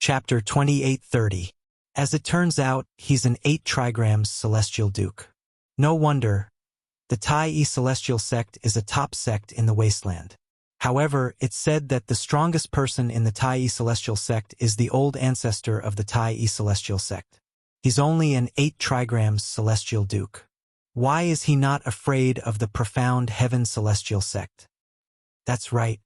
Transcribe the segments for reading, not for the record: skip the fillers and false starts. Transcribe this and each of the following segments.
Chapter 2830. As it turns out, he's an 8 trigrams celestial duke. No wonder. The Tai celestial sect is a top sect in the wasteland. However, it's said that the strongest person in the Tai celestial sect is the old ancestor of the Tai celestial sect. He's only an 8 trigrams celestial duke. Why is he not afraid of the profound heaven celestial sect? That's right.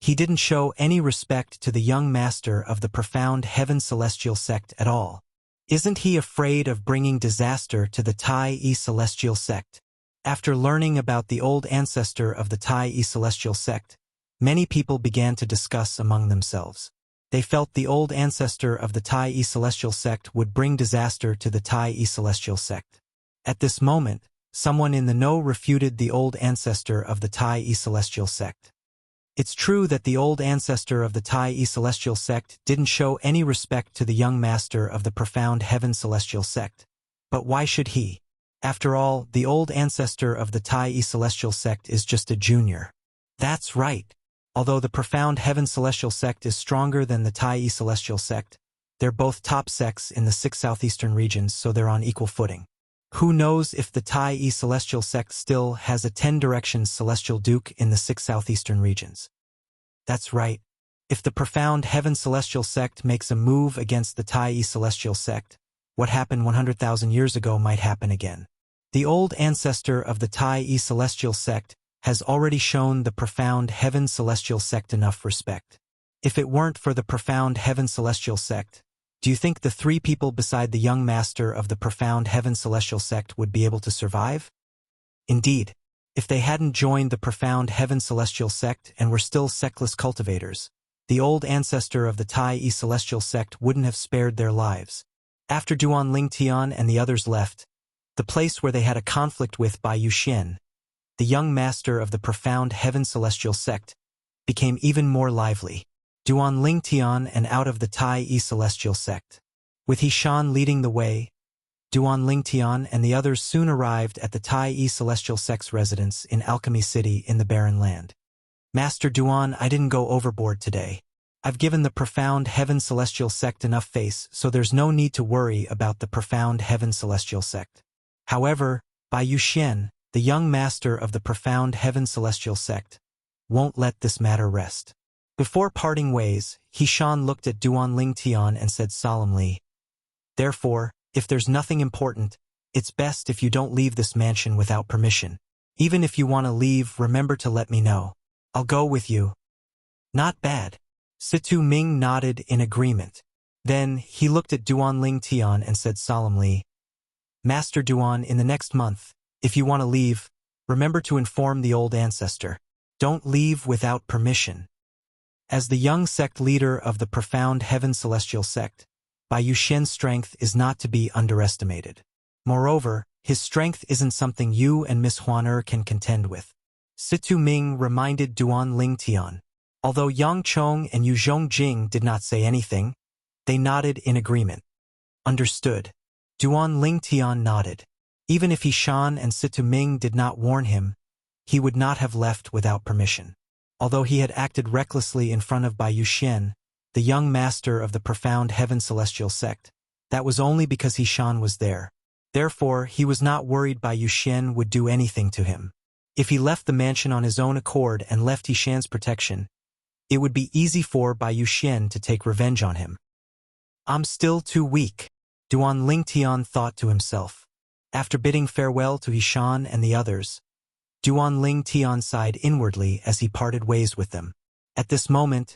He didn't show any respect to the young master of the profound heaven celestial sect at all. Isn't he afraid of bringing disaster to the Tai celestial sect? After learning about the old ancestor of the Tai celestial sect, many people began to discuss among themselves. They felt the old ancestor of the Tai celestial sect would bring disaster to the Tai celestial sect. At this moment, someone in the know refuted the old ancestor of the Tai celestial sect. It's true that the old ancestor of the Tai celestial sect didn't show any respect to the young master of the profound heaven celestial sect. But why should he? After all, the old ancestor of the Tai celestial sect is just a junior. That's right. Although the profound heaven celestial sect is stronger than the Tai celestial sect, they're both top sects in the 6 southeastern regions, so they're on equal footing. Who knows if the Tai celestial sect still has a 10 directions celestial duke in the 6 southeastern regions? That's right. If the profound heaven celestial sect makes a move against the Tai celestial sect, what happened 100,000 years ago might happen again. The old ancestor of the Tai celestial sect has already shown the profound heaven celestial sect enough respect. If it weren't for the profound heaven celestial sect, do you think the 3 people beside the young master of the profound heaven celestial sect would be able to survive? Indeed, if they hadn't joined the profound heaven celestial sect and were still sectless cultivators, the old ancestor of the Tai celestial sect wouldn't have spared their lives. After Duan Lingtian and the others left, the place where they had a conflict with Bai Yuxian, the young master of the profound heaven celestial sect, became even more lively. Duan Lingtian and out of the Tai celestial sect. With Hishan leading the way, Duan Lingtian and the others soon arrived at the Tai celestial sect's residence in Alchemy City in the Barren Land. Master Duan, I didn't go overboard today. I've given the profound heaven celestial sect enough face, so there's no need to worry about the profound heaven celestial sect. However, Bai Yuxian, the young master of the profound heaven celestial sect, won't let this matter rest. Before parting ways, Hishan looked at Duan Lingtian and said solemnly, "Therefore, if there's nothing important, it's best if you don't leave this mansion without permission. Even if you want to leave, remember to let me know. I'll go with you." Not bad. Situ Ming nodded in agreement. Then, he looked at Duan Lingtian and said solemnly, "Master Duan, in the next month, if you want to leave, remember to inform the old ancestor. Don't leave without permission." As the young sect leader of the profound heaven celestial sect, Bai Yuxian's strength is not to be underestimated. Moreover, his strength isn't something you and Miss Huaner can contend with. Situ Ming reminded Duan Lingtian. Although Yang Chong and Yu Zhongjing did not say anything, they nodded in agreement. Understood. Duan Lingtian nodded. Even if Hishan and Situ Ming did not warn him, he would not have left without permission. Although he had acted recklessly in front of Bai Yuxian, the young master of the profound heaven celestial sect, that was only because Hishan was there. Therefore, he was not worried Bai Yuxian would do anything to him. If he left the mansion on his own accord and left Hishan's protection, it would be easy for Bai Yuxian to take revenge on him. "I'm still too weak," Duan Lingtian thought to himself. After bidding farewell to Hishan and the others, Duan Lingtian sighed inwardly as he parted ways with them. At this moment,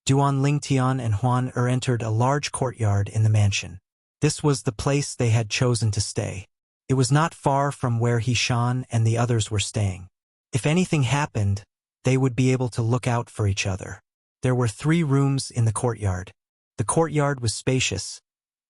Duan Lingtian and Huan entered a large courtyard in the mansion. This was the place they had chosen to stay. It was not far from where Hishan and the others were staying. If anything happened, they would be able to look out for each other. There were 3 rooms in the courtyard. The courtyard was spacious,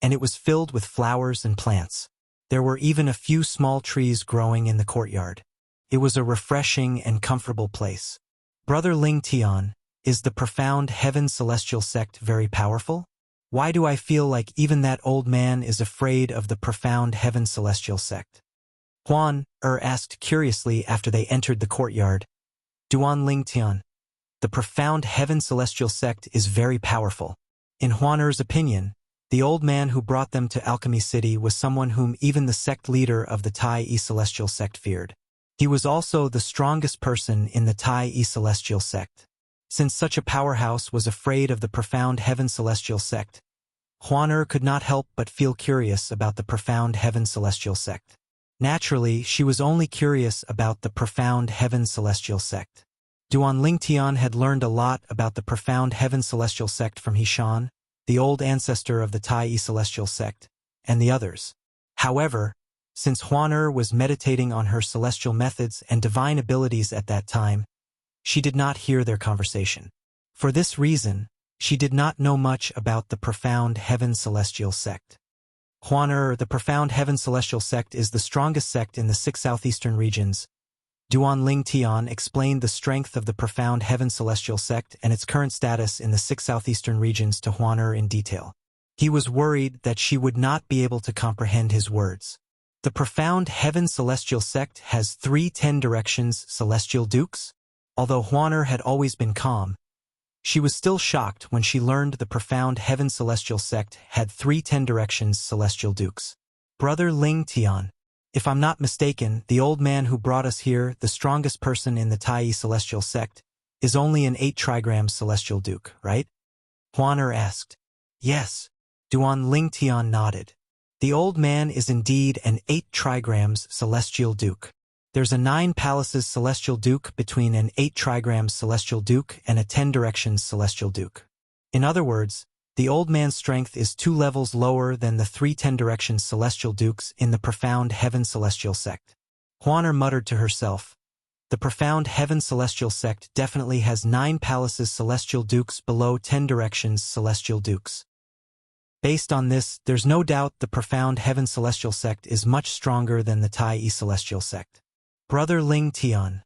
and it was filled with flowers and plants. There were even a few small trees growing in the courtyard. It was a refreshing and comfortable place. Brother Lingtian, is the profound heaven celestial sect very powerful? Why do I feel like even that old man is afraid of the profound heaven celestial sect? Huan asked curiously after they entered the courtyard. Duan Lingtian, the profound heaven celestial sect is very powerful. In Huaner's opinion, the old man who brought them to Alchemy City was someone whom even the sect leader of the Tai Celestial sect feared. He was also the strongest person in the Tai Celestial sect. Since such a powerhouse was afraid of the profound Heaven Celestial sect, Huaner could not help but feel curious about the profound Heaven Celestial sect. Naturally, she was only curious about the profound Heaven Celestial sect. Duan Lingtian had learned a lot about the profound Heaven Celestial sect from Hishan, the old ancestor of the Tai Celestial sect, and the others. However, since Huaner was meditating on her celestial methods and divine abilities at that time, she did not hear their conversation. For this reason, she did not know much about the profound Heaven Celestial sect. Huaner, the profound Heaven Celestial sect, is the strongest sect in the 6 southeastern regions. Duan Lingtian explained the strength of the profound Heaven Celestial sect and its current status in the 6 southeastern regions to Huaner in detail. He was worried that she would not be able to comprehend his words. The profound Heaven Celestial sect has 3 10-directions celestial dukes? Although Huaner had always been calm, she was still shocked when she learned the profound Heaven Celestial sect had 3 10-directions celestial dukes. Brother Lingtian, if I'm not mistaken, the old man who brought us here, the strongest person in the Tai Celestial sect, is only an 8 trigrams celestial duke, right? Huaner asked. Yes. Duan Lingtian nodded. The old man is indeed an 8 trigrams celestial duke. There's a 9 palaces celestial duke between an 8 trigrams celestial duke and a 10 directions celestial duke. In other words, the old man's strength is 2 levels lower than the 3 10 directions celestial dukes in the profound Heaven Celestial sect. Huaner muttered to herself, the profound Heaven Celestial sect definitely has 9 palaces celestial dukes below 10 directions celestial dukes. Based on this, there's no doubt the profound Heaven Celestial sect is much stronger than the Tai Celestial sect. Brother Lingtian,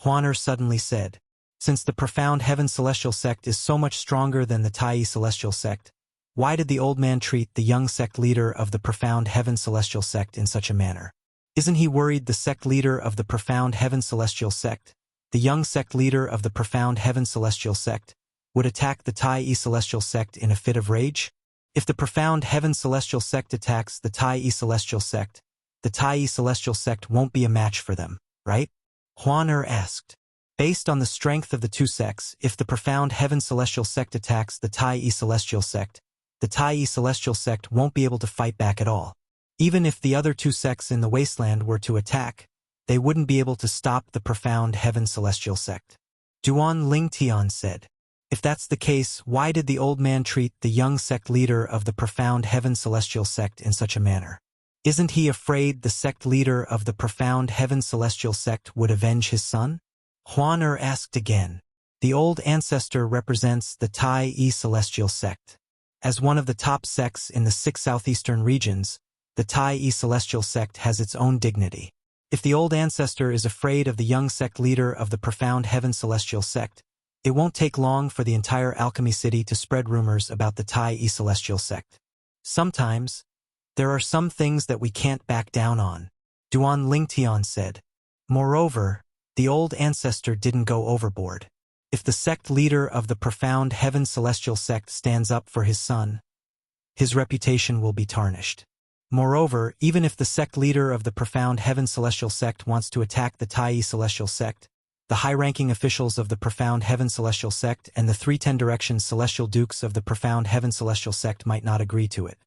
Huaner suddenly said, since the profound Heaven Celestial sect is so much stronger than the Tai Celestial sect, why did the old man treat the young sect leader of the profound Heaven Celestial sect in such a manner? Isn't he worried the sect leader of the profound Heaven Celestial sect, the young sect leader of the profound Heaven Celestial sect, would attack the Tai Celestial sect in a fit of rage? If the profound Heaven Celestial sect attacks the Tai Celestial sect, the Tai Celestial sect won't be a match for them, right? Huaner asked. Based on the strength of the 2 sects, if the profound Heaven Celestial sect attacks the Tai Celestial sect, the Tai Celestial sect won't be able to fight back at all. Even if the other 2 sects in the wasteland were to attack, they wouldn't be able to stop the profound Heaven Celestial sect. Duan Lingtian said. If that's the case, why did the old man treat the young sect leader of the profound Heaven Celestial sect in such a manner? Isn't he afraid the sect leader of the profound Heaven Celestial sect would avenge his son? Huaner asked again. The old ancestor represents the Tai Celestial sect. As one of the top sects in the 6 southeastern regions, the Tai Celestial sect has its own dignity. If the old ancestor is afraid of the young sect leader of the profound Heaven Celestial sect, it won't take long for the entire Alchemy City to spread rumors about the Tai Celestial sect. Sometimes, there are some things that we can't back down on, Duan Lingtian said. Moreover, the old ancestor didn't go overboard. If the sect leader of the profound Heaven Celestial sect stands up for his son, his reputation will be tarnished. Moreover, even if the sect leader of the profound Heaven Celestial sect wants to attack the Tai Celestial sect, the high-ranking officials of the profound Heaven Celestial sect and the 3 10 directions celestial dukes of the profound Heaven Celestial sect might not agree to it.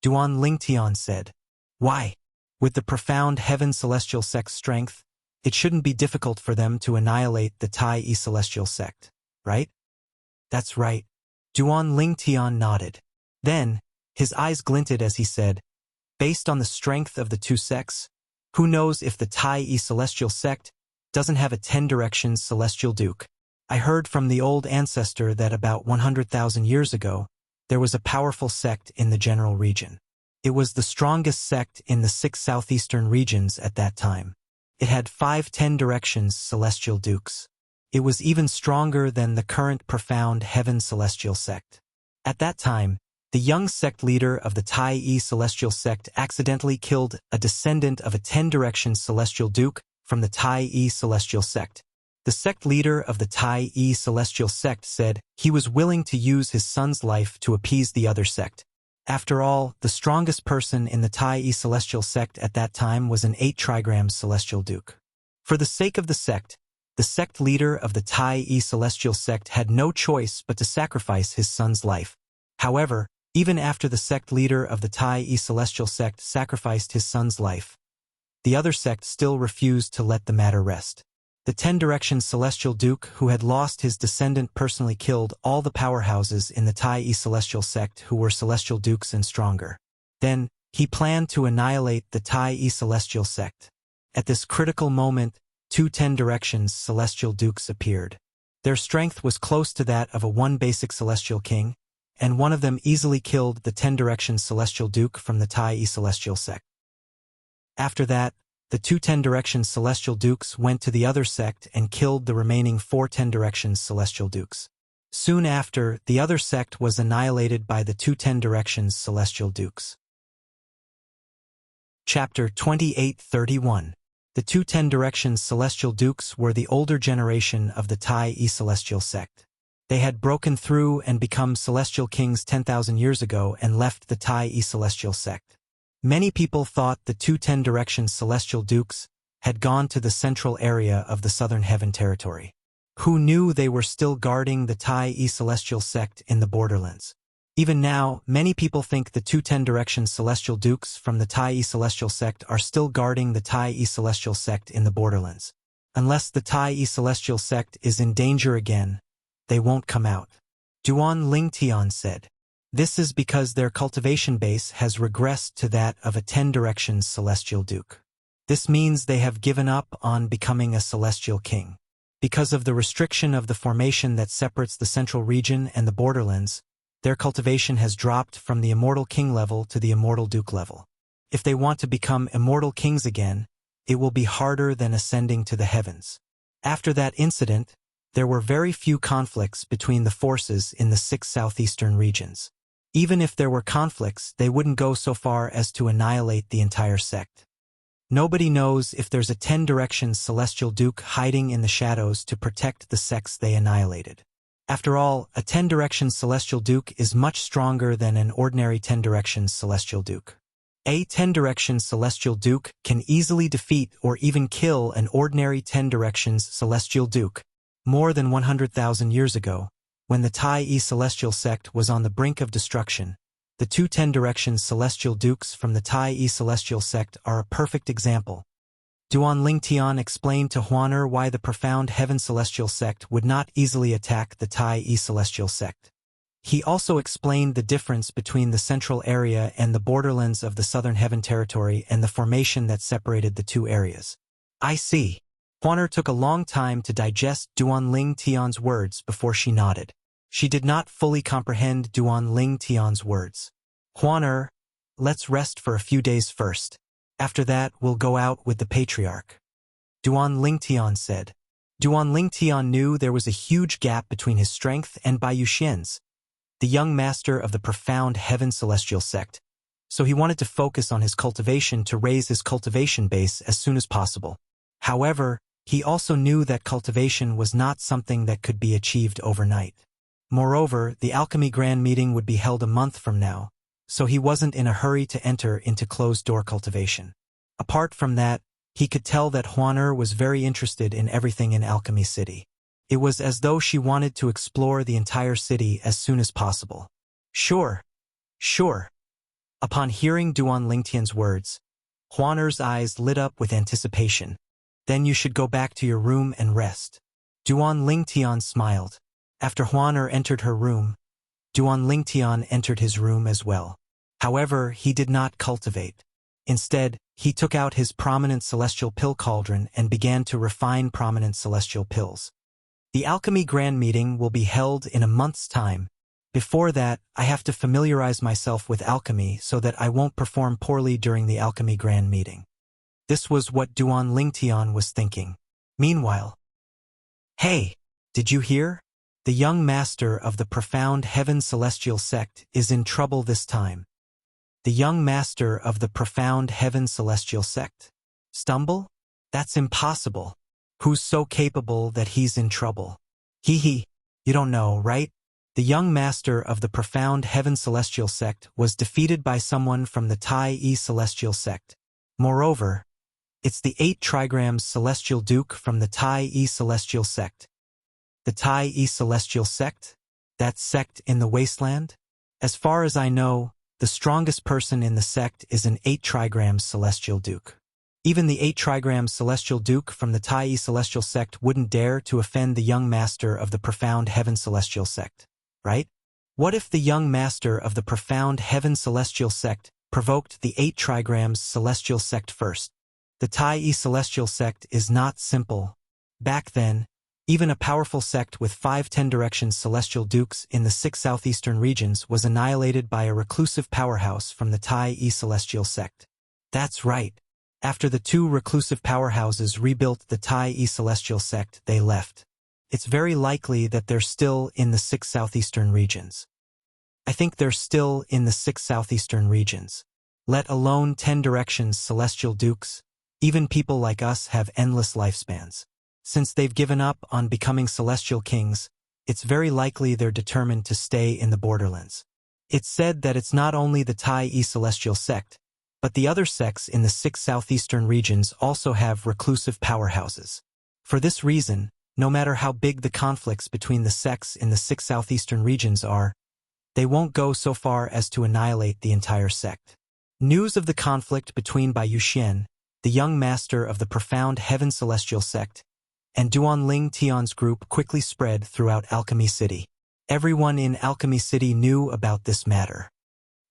Duan Lingtian said. Why? With the profound Heaven Celestial sect's strength, it shouldn't be difficult for them to annihilate the Tai Celestial sect, right? That's right. Duan Lingtian nodded. Then, his eyes glinted as he said, based on the strength of the 2 sects, who knows if the Tai Celestial sect doesn't have a 10 directions celestial duke. I heard from the old ancestor that about 100,000 years ago, there was a powerful sect in the general region. It was the strongest sect in the 6 southeastern regions at that time. It had 5 10 directions celestial dukes. It was even stronger than the current profound Heaven Celestial sect. At that time, the young sect leader of the Tai Celestial sect accidentally killed a descendant of a 10 directions celestial duke from the Tai Celestial sect. The sect leader of the Tai Celestial sect said he was willing to use his son's life to appease the other sect. After all, the strongest person in the Tai Celestial sect at that time was an 8 trigrams Celestial Duke. For the sake of the sect leader of the Tai Celestial sect had no choice but to sacrifice his son's life. However, even after the sect leader of the Tai Celestial sect sacrificed his son's life, the other sect still refused to let the matter rest. The 10 Directions Celestial Duke, who had lost his descendant, personally killed all the powerhouses in the Tai Celestial sect who were Celestial Dukes and stronger. Then, he planned to annihilate the Tai Celestial sect. At this critical moment, 2 10 Directions Celestial Dukes appeared. Their strength was close to that of one basic Celestial King, and one of them easily killed the 10 Directions Celestial Duke from the Tai Celestial sect. After that, the 2 10 Directions Celestial Dukes went to the other sect and killed the remaining 4 10 Directions Celestial Dukes. Soon after, the other sect was annihilated by the 2 10 Directions Celestial Dukes. Chapter 28:31. The 2 10 Directions Celestial Dukes were the older generation of the Tai Celestial sect. They had broken through and become Celestial Kings 10,000 years ago and left the Tai Celestial sect. Many people thought the 2 10 Directions Celestial Dukes had gone to the central area of the Southern Heaven territory. Who knew they were still guarding the Tai Celestial sect in the borderlands? Even now, many people think the 2 10 Directions Celestial Dukes from the Tai Celestial sect are still guarding the Tai Celestial sect in the borderlands. Unless the Tai Celestial sect is in danger again, they won't come out. Duan Lingtian said. This is because their cultivation base has regressed to that of a 10 Directions Celestial Duke. This means they have given up on becoming a Celestial King. Because of the restriction of the formation that separates the central region and the borderlands, their cultivation has dropped from the Immortal King level to the Immortal Duke level. If they want to become Immortal Kings again, it will be harder than ascending to the heavens. After that incident, there were very few conflicts between the forces in the 6 southeastern regions. Even if there were conflicts, they wouldn't go so far as to annihilate the entire sect. Nobody knows if there's a 10 Directions Celestial Duke hiding in the shadows to protect the sects they annihilated. After all, a 10 Directions Celestial Duke is much stronger than an ordinary 10 Directions Celestial Duke. A 10 Directions Celestial Duke can easily defeat or even kill an ordinary 10 Directions Celestial Duke. More than 100,000 years ago, when the Tai Celestial sect was on the brink of destruction, the 2 10 Directions Celestial Dukes from the Tai Celestial sect are a perfect example. Duan Lingtian explained to Huaner why the Profound Heaven Celestial sect would not easily attack the Tai Celestial sect. He also explained the difference between the central area and the borderlands of the Southern Heaven territory and the formation that separated the two areas. I see. Huaner took a long time to digest Duan Lingtian's words before she nodded. She did not fully comprehend Duan Lingtian's words. Huaner, let's rest for a few days first. After that, we'll go out with the Patriarch. Duan Lingtian said. Duan Lingtian knew there was a huge gap between his strength and Bai Yuxian's, the young master of the Profound Heaven Celestial sect, so he wanted to focus on his cultivation to raise his cultivation base as soon as possible. However, he also knew that cultivation was not something that could be achieved overnight. Moreover, the alchemy grand meeting would be held a month from now, so he wasn't in a hurry to enter into closed-door cultivation. Apart from that, he could tell that Huaner was very interested in everything in Alchemy City. It was as though she wanted to explore the entire city as soon as possible. Sure. Upon hearing Duan Lingtian's words, Huaner's eyes lit up with anticipation. Then you should go back to your room and rest. Duan Lingtian smiled. After Huaner entered her room, Duan Lingtian entered his room as well. However, he did not cultivate. Instead, he took out his prominent celestial pill cauldron and began to refine prominent celestial pills. The alchemy grand meeting will be held in a month's time. Before that, I have to familiarize myself with alchemy so that I won't perform poorly during the alchemy grand meeting. This was what Duan Lingtian was thinking. Meanwhile, hey, did you hear? The young master of the Profound Heaven Celestial sect is in trouble this time. The young master of the Profound Heaven Celestial sect? Stumble? That's impossible. Who's so capable that he's in trouble? Hee hee. You don't know, right? The young master of the profound heaven celestial sect was defeated by someone from the Tai celestial sect. Moreover, it's the 8 trigrams celestial duke from the Tai celestial sect. The Tai celestial sect? That sect in the wasteland? As far as I know, the strongest person in the sect is an 8 trigrams celestial duke. Even the 8 trigrams celestial duke from the Tai celestial sect wouldn't dare to offend the young master of the profound heaven celestial sect, right? What if the young master of the profound heaven celestial sect provoked the 8 trigrams celestial sect first? The Tai celestial sect is not simple. Back then, even a powerful sect with 5 10 directions celestial dukes in the 6 southeastern regions was annihilated by a reclusive powerhouse from the Tai celestial sect. That's right. After the 2 reclusive powerhouses rebuilt the Tai celestial sect, they left. It's very likely that they're still in the 6 southeastern regions. I think they're still in the 6 southeastern regions. Let alone 10 directions celestial dukes. Even people like us have endless lifespans. Since they've given up on becoming celestial kings, it's very likely they're determined to stay in the borderlands. It's said that it's not only the Tai celestial sect, but the other sects in the 6 southeastern regions also have reclusive powerhouses. For this reason, no matter how big the conflicts between the sects in the 6 southeastern regions are, they won't go so far as to annihilate the entire sect. News of the conflict between Bai Yuxian, the young master of the profound heaven celestial sect, and Duan Ling Tian's group quickly spread throughout Alchemy City. Everyone in Alchemy City knew about this matter.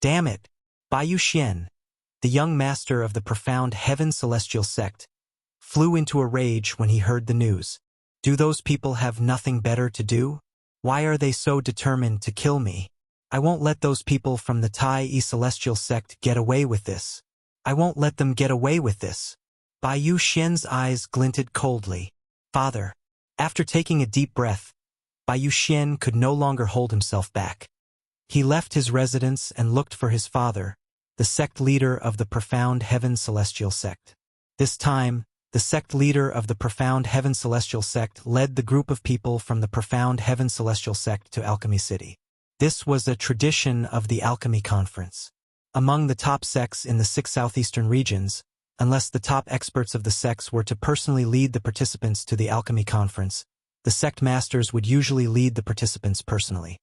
Damn it! Bai Yuxian, the young master of the profound heaven celestial sect, flew into a rage when he heard the news. Do those people have nothing better to do? Why are they so determined to kill me? I won't let those people from the Tai celestial sect get away with this. I won't let them get away with this. Bai Yuxian's eyes glinted coldly. Father. After taking a deep breath, Bai Yuxian could no longer hold himself back. He left his residence and looked for his father, the sect leader of the profound heaven celestial sect. This time, the sect leader of the profound heaven celestial sect led the group of people from the profound heaven celestial sect to Alchemy City. This was a tradition of the Alchemy Conference. Among the top sects in the 6 southeastern regions, unless the top experts of the sects were to personally lead the participants to the Alchemy Conference, the sect masters would usually lead the participants personally.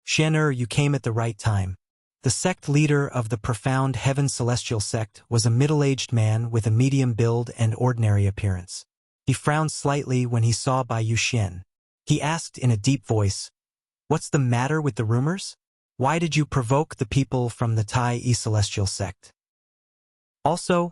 Xian'er, you came at the right time. The sect leader of the profound heaven celestial sect was a middle-aged man with a medium build and ordinary appearance. He frowned slightly when he saw Bai Yuxian. He asked in a deep voice, "What's the matter with the rumors? Why did you provoke the people from the Tai celestial sect? Also,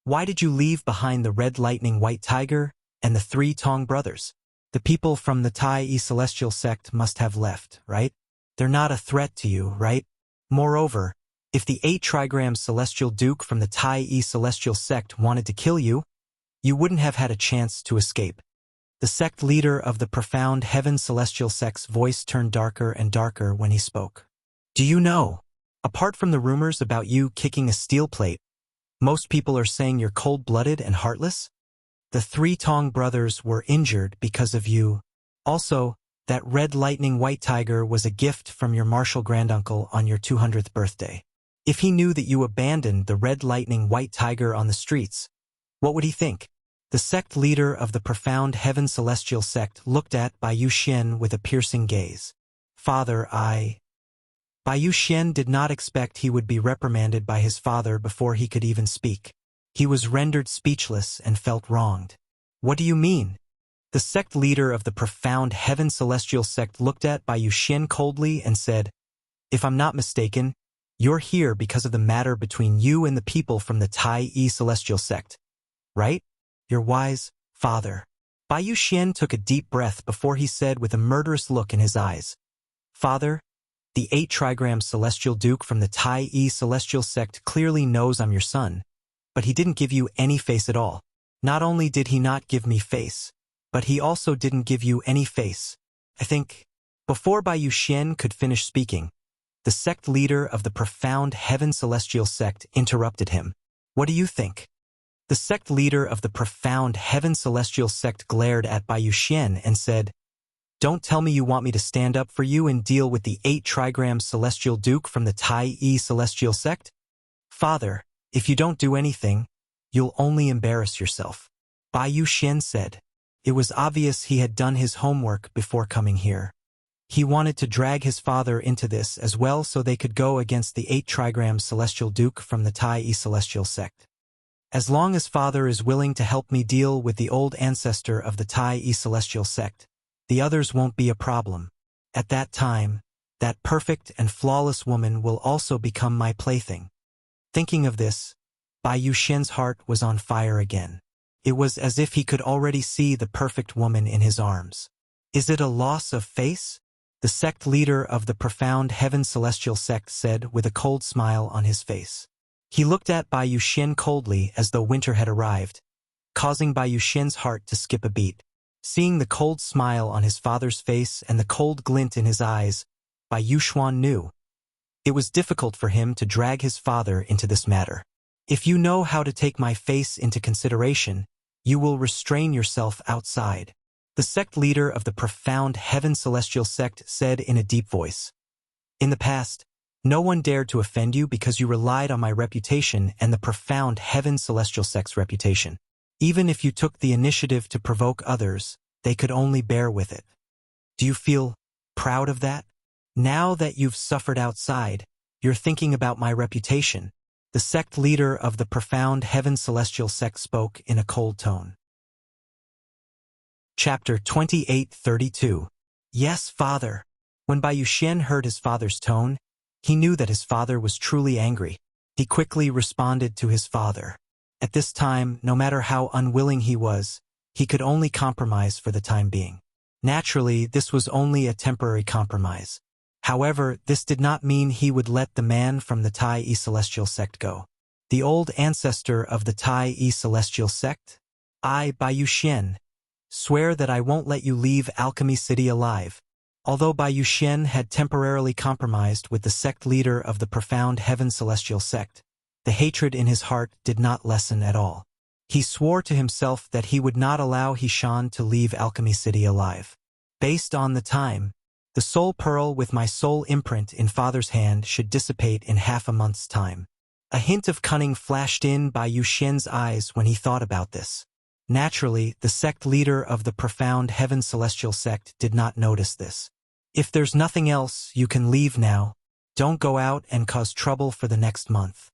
why did you leave behind the Red Lightning White Tiger and the 3 Tong brothers? The people from the Tai celestial sect must have left, right? They're not a threat to you, right? Moreover, if the 8 trigrams celestial duke from the Tai celestial sect wanted to kill you, you wouldn't have had a chance to escape." The sect leader of the profound heaven celestial sect's voice turned darker and darker when he spoke. Do you know, apart from the rumors about you kicking a steel plate, most people are saying you're cold-blooded and heartless? The 3 Tong brothers were injured because of you. Also, that Red Lightning White Tiger was a gift from your martial granduncle on your 200th birthday. If he knew that you abandoned the Red Lightning White Tiger on the streets, what would he think? The sect leader of the profound heaven celestial sect looked at Bai Yuxian with a piercing gaze. Father, Bai Yuxian did not expect he would be reprimanded by his father before he could even speak. He was rendered speechless and felt wronged. What do you mean? The sect leader of the profound heaven celestial sect looked at Bai Yuxian coldly and said, "If I'm not mistaken, you're here because of the matter between you and the people from the Tai celestial sect, right? You're wise, father." Bai Yuxian took a deep breath before he said with a murderous look in his eyes, "Father, the 8 trigrams celestial duke from the Tai celestial sect clearly knows I'm your son, but he didn't give you any face at all. Not only did he not give me face, but he also didn't give you any face. I think." Before Bai Yuxian could finish speaking, the sect leader of the profound heaven celestial sect interrupted him. "What do you think?" The sect leader of the profound heaven celestial sect glared at Bai Yuxian and said, "Don't tell me you want me to stand up for you and deal with the 8 trigram celestial duke from the Tai Yi celestial sect? Father, if you don't do anything, you'll only embarrass yourself." Bai Yuxian said. It was obvious he had done his homework before coming here. He wanted to drag his father into this as well so they could go against the 8 trigram celestial duke from the Tai Yi celestial sect. As long as father is willing to help me deal with the old ancestor of the Tai Yi celestial sect, the others won't be a problem. At that time, that perfect and flawless woman will also become my plaything. Thinking of this, Bai Yuxian's heart was on fire again. It was as if he could already see the perfect woman in his arms. Is it a loss of face? The sect leader of the profound heaven celestial sect said with a cold smile on his face. He looked at Bai Yuxian coldly as though winter had arrived, causing Bai Yuxian's heart to skip a beat. Seeing the cold smile on his father's face and the cold glint in his eyes, Bai Yuxian knew. It was difficult for him to drag his father into this matter. If you know how to take my face into consideration, you will restrain yourself outside. The sect leader of the profound heaven celestial sect said in a deep voice. In the past, no one dared to offend you because you relied on my reputation and the profound heaven celestial sect's reputation. Even if you took the initiative to provoke others, they could only bear with it. Do you feel proud of that? Now that you've suffered outside, you're thinking about my reputation. The sect leader of the profound heaven celestial sect spoke in a cold tone. Chapter 28:32. Yes, father. When Bai Yuxian heard his father's tone, he knew that his father was truly angry. He quickly responded to his father. At this time, no matter how unwilling he was, he could only compromise for the time being. Naturally, this was only a temporary compromise. However, this did not mean he would let the man from the Tai Yi celestial sect go. The old ancestor of the Tai Yi celestial sect? I, Bai Yuxian, swear that I won't let you leave Alchemy City alive. Although Bai Yuxian had temporarily compromised with the sect leader of the profound heaven celestial sect, the hatred in his heart did not lessen at all. He swore to himself that he would not allow Hishan to leave Alchemy City alive. Based on the time, the soul pearl with my soul imprint in father's hand should dissipate in half a month's time. A hint of cunning flashed in Bai Yuxian's eyes when he thought about this. Naturally, the sect leader of the profound heaven celestial sect did not notice this. If there's nothing else, you can leave now. Don't go out and cause trouble for the next month.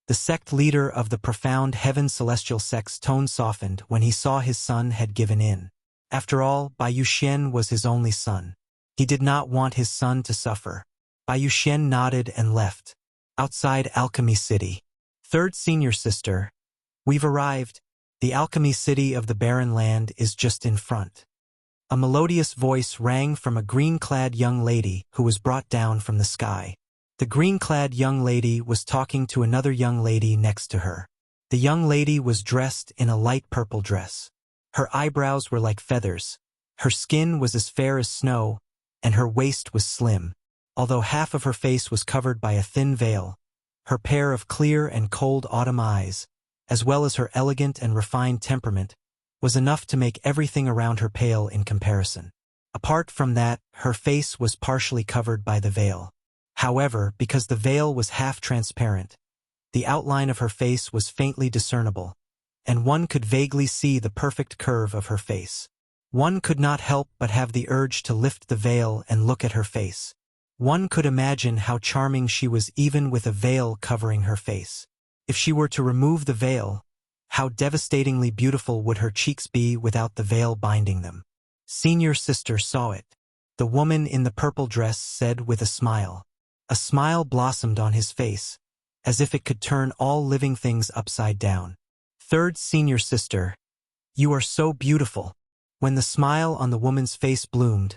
The sect leader of the profound heaven celestial sect's tone softened when he saw his son had given in. After all, Bai Yuxian was his only son. He did not want his son to suffer. Bai Yuxian nodded and left. Outside Alchemy City. Third senior sister. We've arrived. The Alchemy City of the barren land is just in front. A melodious voice rang from a green-clad young lady who was brought down from the sky. The green-clad young lady was talking to another young lady next to her. The young lady was dressed in a light purple dress. Her eyebrows were like feathers. Her skin was as fair as snow, and her waist was slim. Although half of her face was covered by a thin veil, her pair of clear and cold autumn eyes, as well as her elegant and refined temperament, was enough to make everything around her pale in comparison. Apart from that, her face was partially covered by the veil. However, because the veil was half transparent, the outline of her face was faintly discernible, and one could vaguely see the perfect curve of her face. One could not help but have the urge to lift the veil and look at her face. One could imagine how charming she was even with a veil covering her face. If she were to remove the veil, how devastatingly beautiful would her cheeks be without the veil binding them. Senior sister saw it. The woman in the purple dress said with a smile. A smile blossomed on his face, as if it could turn all living things upside down. Third senior sister, you are so beautiful. When the smile on the woman's face bloomed,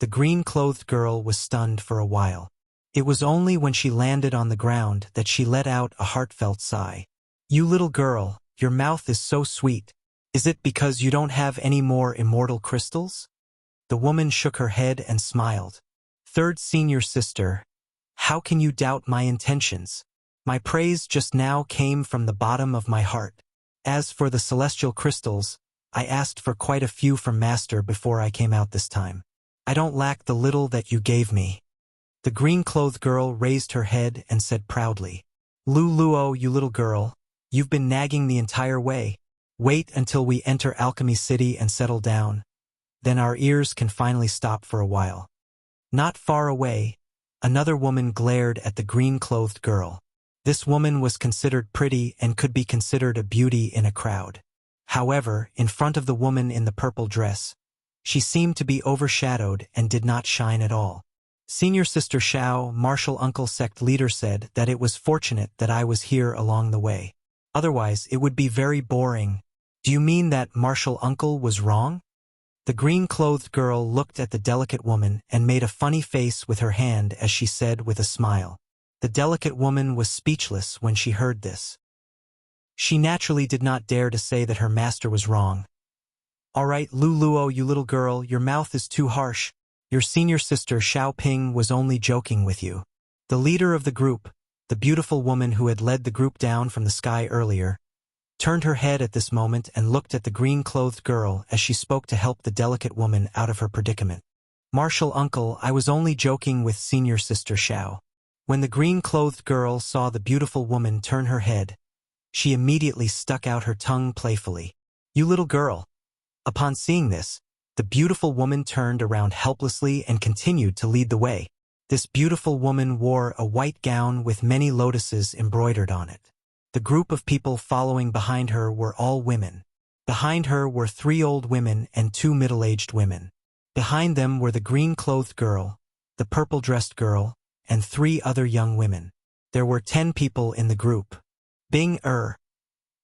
the green-clothed girl was stunned for a while. It was only when she landed on the ground that she let out a heartfelt sigh. You little girl, your mouth is so sweet. Is it because you don't have any more immortal crystals? The woman shook her head and smiled. Third senior sister, how can you doubt my intentions? My praise just now came from the bottom of my heart. As for the celestial crystals, I asked for quite a few from Master before I came out this time. I don't lack the little that you gave me. The green-clothed girl raised her head and said proudly, Luo, you little girl, you've been nagging the entire way. Wait until we enter Alchemy City and settle down. Then our ears can finally stop for a while. Not far away, another woman glared at the green-clothed girl. This woman was considered pretty and could be considered a beauty in a crowd. However, in front of the woman in the purple dress, she seemed to be overshadowed and did not shine at all. Senior Sister Xiao, martial uncle sect leader, said that it was fortunate that I was here along the way. Otherwise, it would be very boring. Do you mean that martial uncle was wrong? The green-clothed girl looked at the delicate woman and made a funny face with her hand as she said with a smile. The delicate woman was speechless when she heard this. She naturally did not dare to say that her master was wrong. All right, Luo, you little girl, your mouth is too harsh. Your senior sister Xiaoping was only joking with you. The leader of the group, the beautiful woman who had led the group down from the sky earlier, turned her head at this moment and looked at the green-clothed girl as she spoke to help the delicate woman out of her predicament. Martial uncle, I was only joking with senior sister Xiao. When the green-clothed girl saw the beautiful woman turn her head, she immediately stuck out her tongue playfully. You little girl. Upon seeing this, the beautiful woman turned around helplessly and continued to lead the way. This beautiful woman wore a white gown with many lotuses embroidered on it. The group of people following behind her were all women. Behind her were 3 old women and 2 middle-aged women. Behind them were the green-clothed girl, the purple-dressed girl, and 3 other young women. There were 10 people in the group.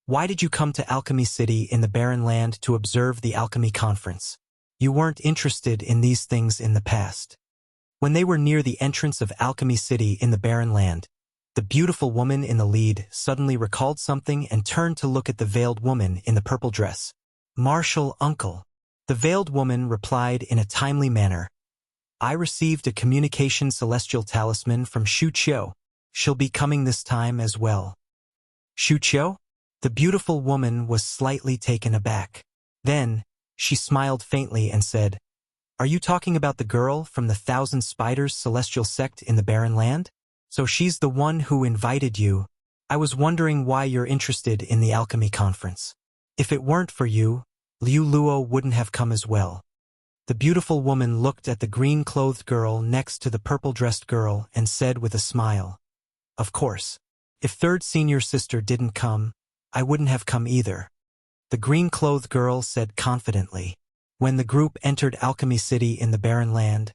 Why did you come to Alchemy City in the Barren Land to observe the Alchemy Conference? You weren't interested in these things in the past. When they were near the entrance of Alchemy City in the Barren Land, the beautiful woman in the lead suddenly recalled something and turned to look at the veiled woman in the purple dress. Martial uncle. The veiled woman replied in a timely manner. I received a communication celestial talisman from Shu Qiu. She'll be coming this time as well. Shu Qiu? The beautiful woman was slightly taken aback. Then, she smiled faintly and said, Are you talking about the girl from the 1,000 Spiders celestial sect in the Barren Land? So she's the one who invited you. I was wondering why you're interested in the alchemy conference. If it weren't for you, Liu Luo wouldn't have come as well. The beautiful woman looked at the green-clothed girl next to the purple-dressed girl and said with a smile, Of course. If third senior sister didn't come, I wouldn't have come either. The green-clothed girl said confidently. When the group entered Alchemy City in the Barren Land,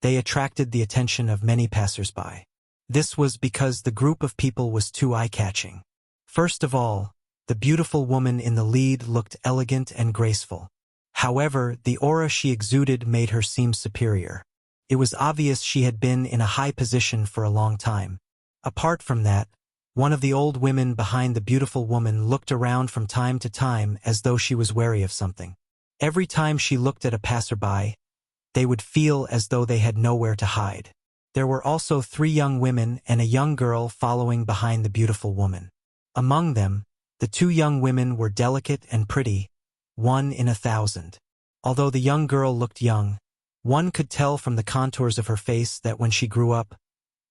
they attracted the attention of many passers-by. This was because the group of people was too eye-catching. First of all, the beautiful woman in the lead looked elegant and graceful. However, the aura she exuded made her seem superior. It was obvious she had been in a high position for a long time. Apart from that, one of the old women behind the beautiful woman looked around from time to time as though she was wary of something. Every time she looked at a passerby, they would feel as though they had nowhere to hide. There were also 3 young women and a young girl following behind the beautiful woman. Among them, the 2 young women were delicate and pretty, 1 in 1,000. Although the young girl looked young, one could tell from the contours of her face that when she grew up,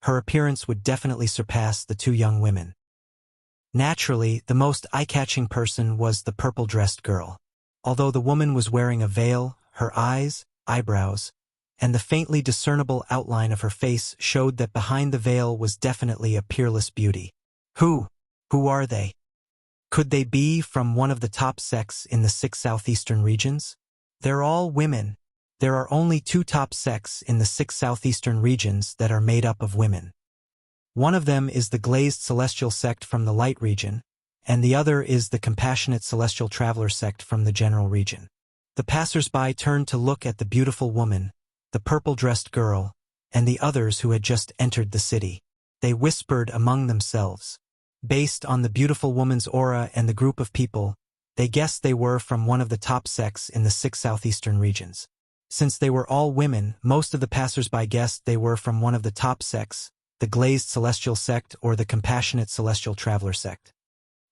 her appearance would definitely surpass the 2 young women. Naturally, the most eye-catching person was the purple-dressed girl. Although the woman was wearing a veil, her eyes, eyebrows, and the faintly discernible outline of her face showed that behind the veil was definitely a peerless beauty. Who are they? Could they be from one of the top sects in the 6 southeastern regions? They're all women. There are only 2 top sects in the 6 southeastern regions that are made up of women. One of them is the Glazed Celestial sect from the Light region, and the other is the Compassionate Celestial Traveler sect from the General region. The passers-by turned to look at the beautiful woman, the purple-dressed girl, and the others who had just entered the city. They whispered among themselves. Based on the beautiful woman's aura and the group of people, they guessed they were from one of the top sects in the 6 southeastern regions. Since they were all women, most of the passers-by guessed they were from one of the top sects, the Glazed Celestial sect or the Compassionate Celestial Traveler sect.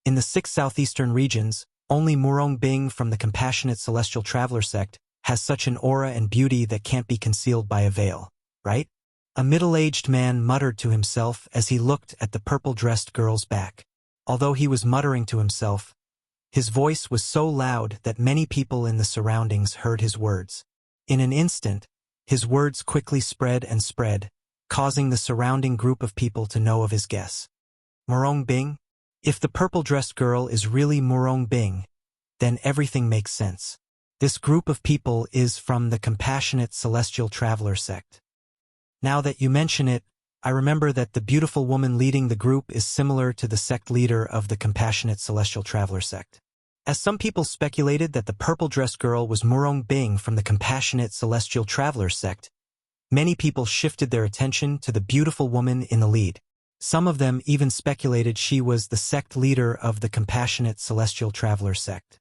In the 6 southeastern regions, only Murong Bing from the Compassionate Celestial Traveler sect has such an aura and beauty that can't be concealed by a veil, right? A middle-aged man muttered to himself as he looked at the purple-dressed girl's back. Although he was muttering to himself, his voice was so loud that many people in the surroundings heard his words. In an instant, his words quickly spread and spread, causing the surrounding group of people to know of his guess. Murong Bing? If the purple-dressed girl is really Murong Bing, then everything makes sense. This group of people is from the Compassionate Celestial Traveler sect. Now that you mention it, I remember that the beautiful woman leading the group is similar to the sect leader of the Compassionate Celestial Traveler sect. As some people speculated that the purple-dressed girl was Murong Bing from the Compassionate Celestial Traveler sect, many people shifted their attention to the beautiful woman in the lead. Some of them even speculated she was the sect leader of the Compassionate Celestial Traveler sect.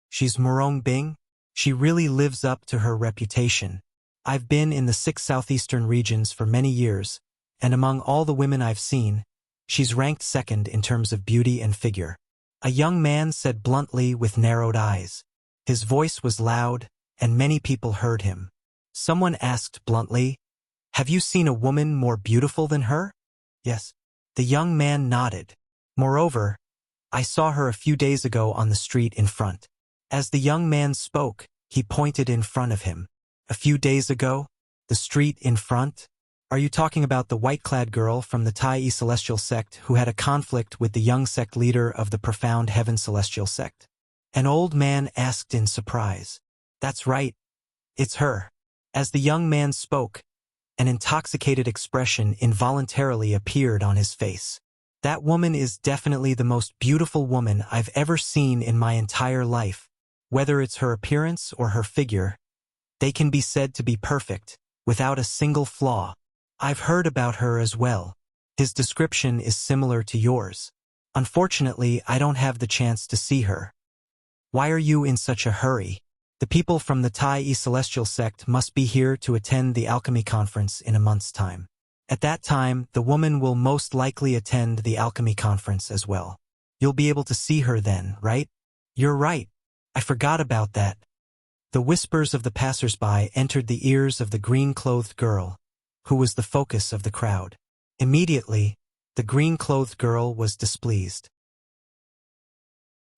She's Murong Bing? She really lives up to her reputation. I've been in the 6 southeastern regions for many years, and among all the women I've seen, she's ranked second in terms of beauty and figure. A young man said bluntly with narrowed eyes. His voice was loud, and many people heard him. Someone asked bluntly, "Have you seen a woman more beautiful than her?" "Yes." The young man nodded. "Moreover, I saw her a few days ago on the street in front." As the young man spoke, he pointed in front of him. "A few days ago? The street in front? Are you talking about the white-clad girl from the Tai Celestial sect who had a conflict with the young sect leader of the Profound Heaven Celestial sect?" An old man asked in surprise. "That's right. It's her." As the young man spoke, an intoxicated expression involuntarily appeared on his face. "That woman is definitely the most beautiful woman I've ever seen in my entire life. Whether it's her appearance or her figure, they can be said to be perfect, without a single flaw. I've heard about her as well. His description is similar to yours. Unfortunately, I don't have the chance to see her." "Why are you in such a hurry?" "The people from the Tai Celestial sect must be here to attend the alchemy conference in a month's time. At that time, the woman will most likely attend the alchemy conference as well. You'll be able to see her then, right?" "You're right. I forgot about that." The whispers of the passers-by entered the ears of the green-clothed girl, who was the focus of the crowd. Immediately, the green-clothed girl was displeased.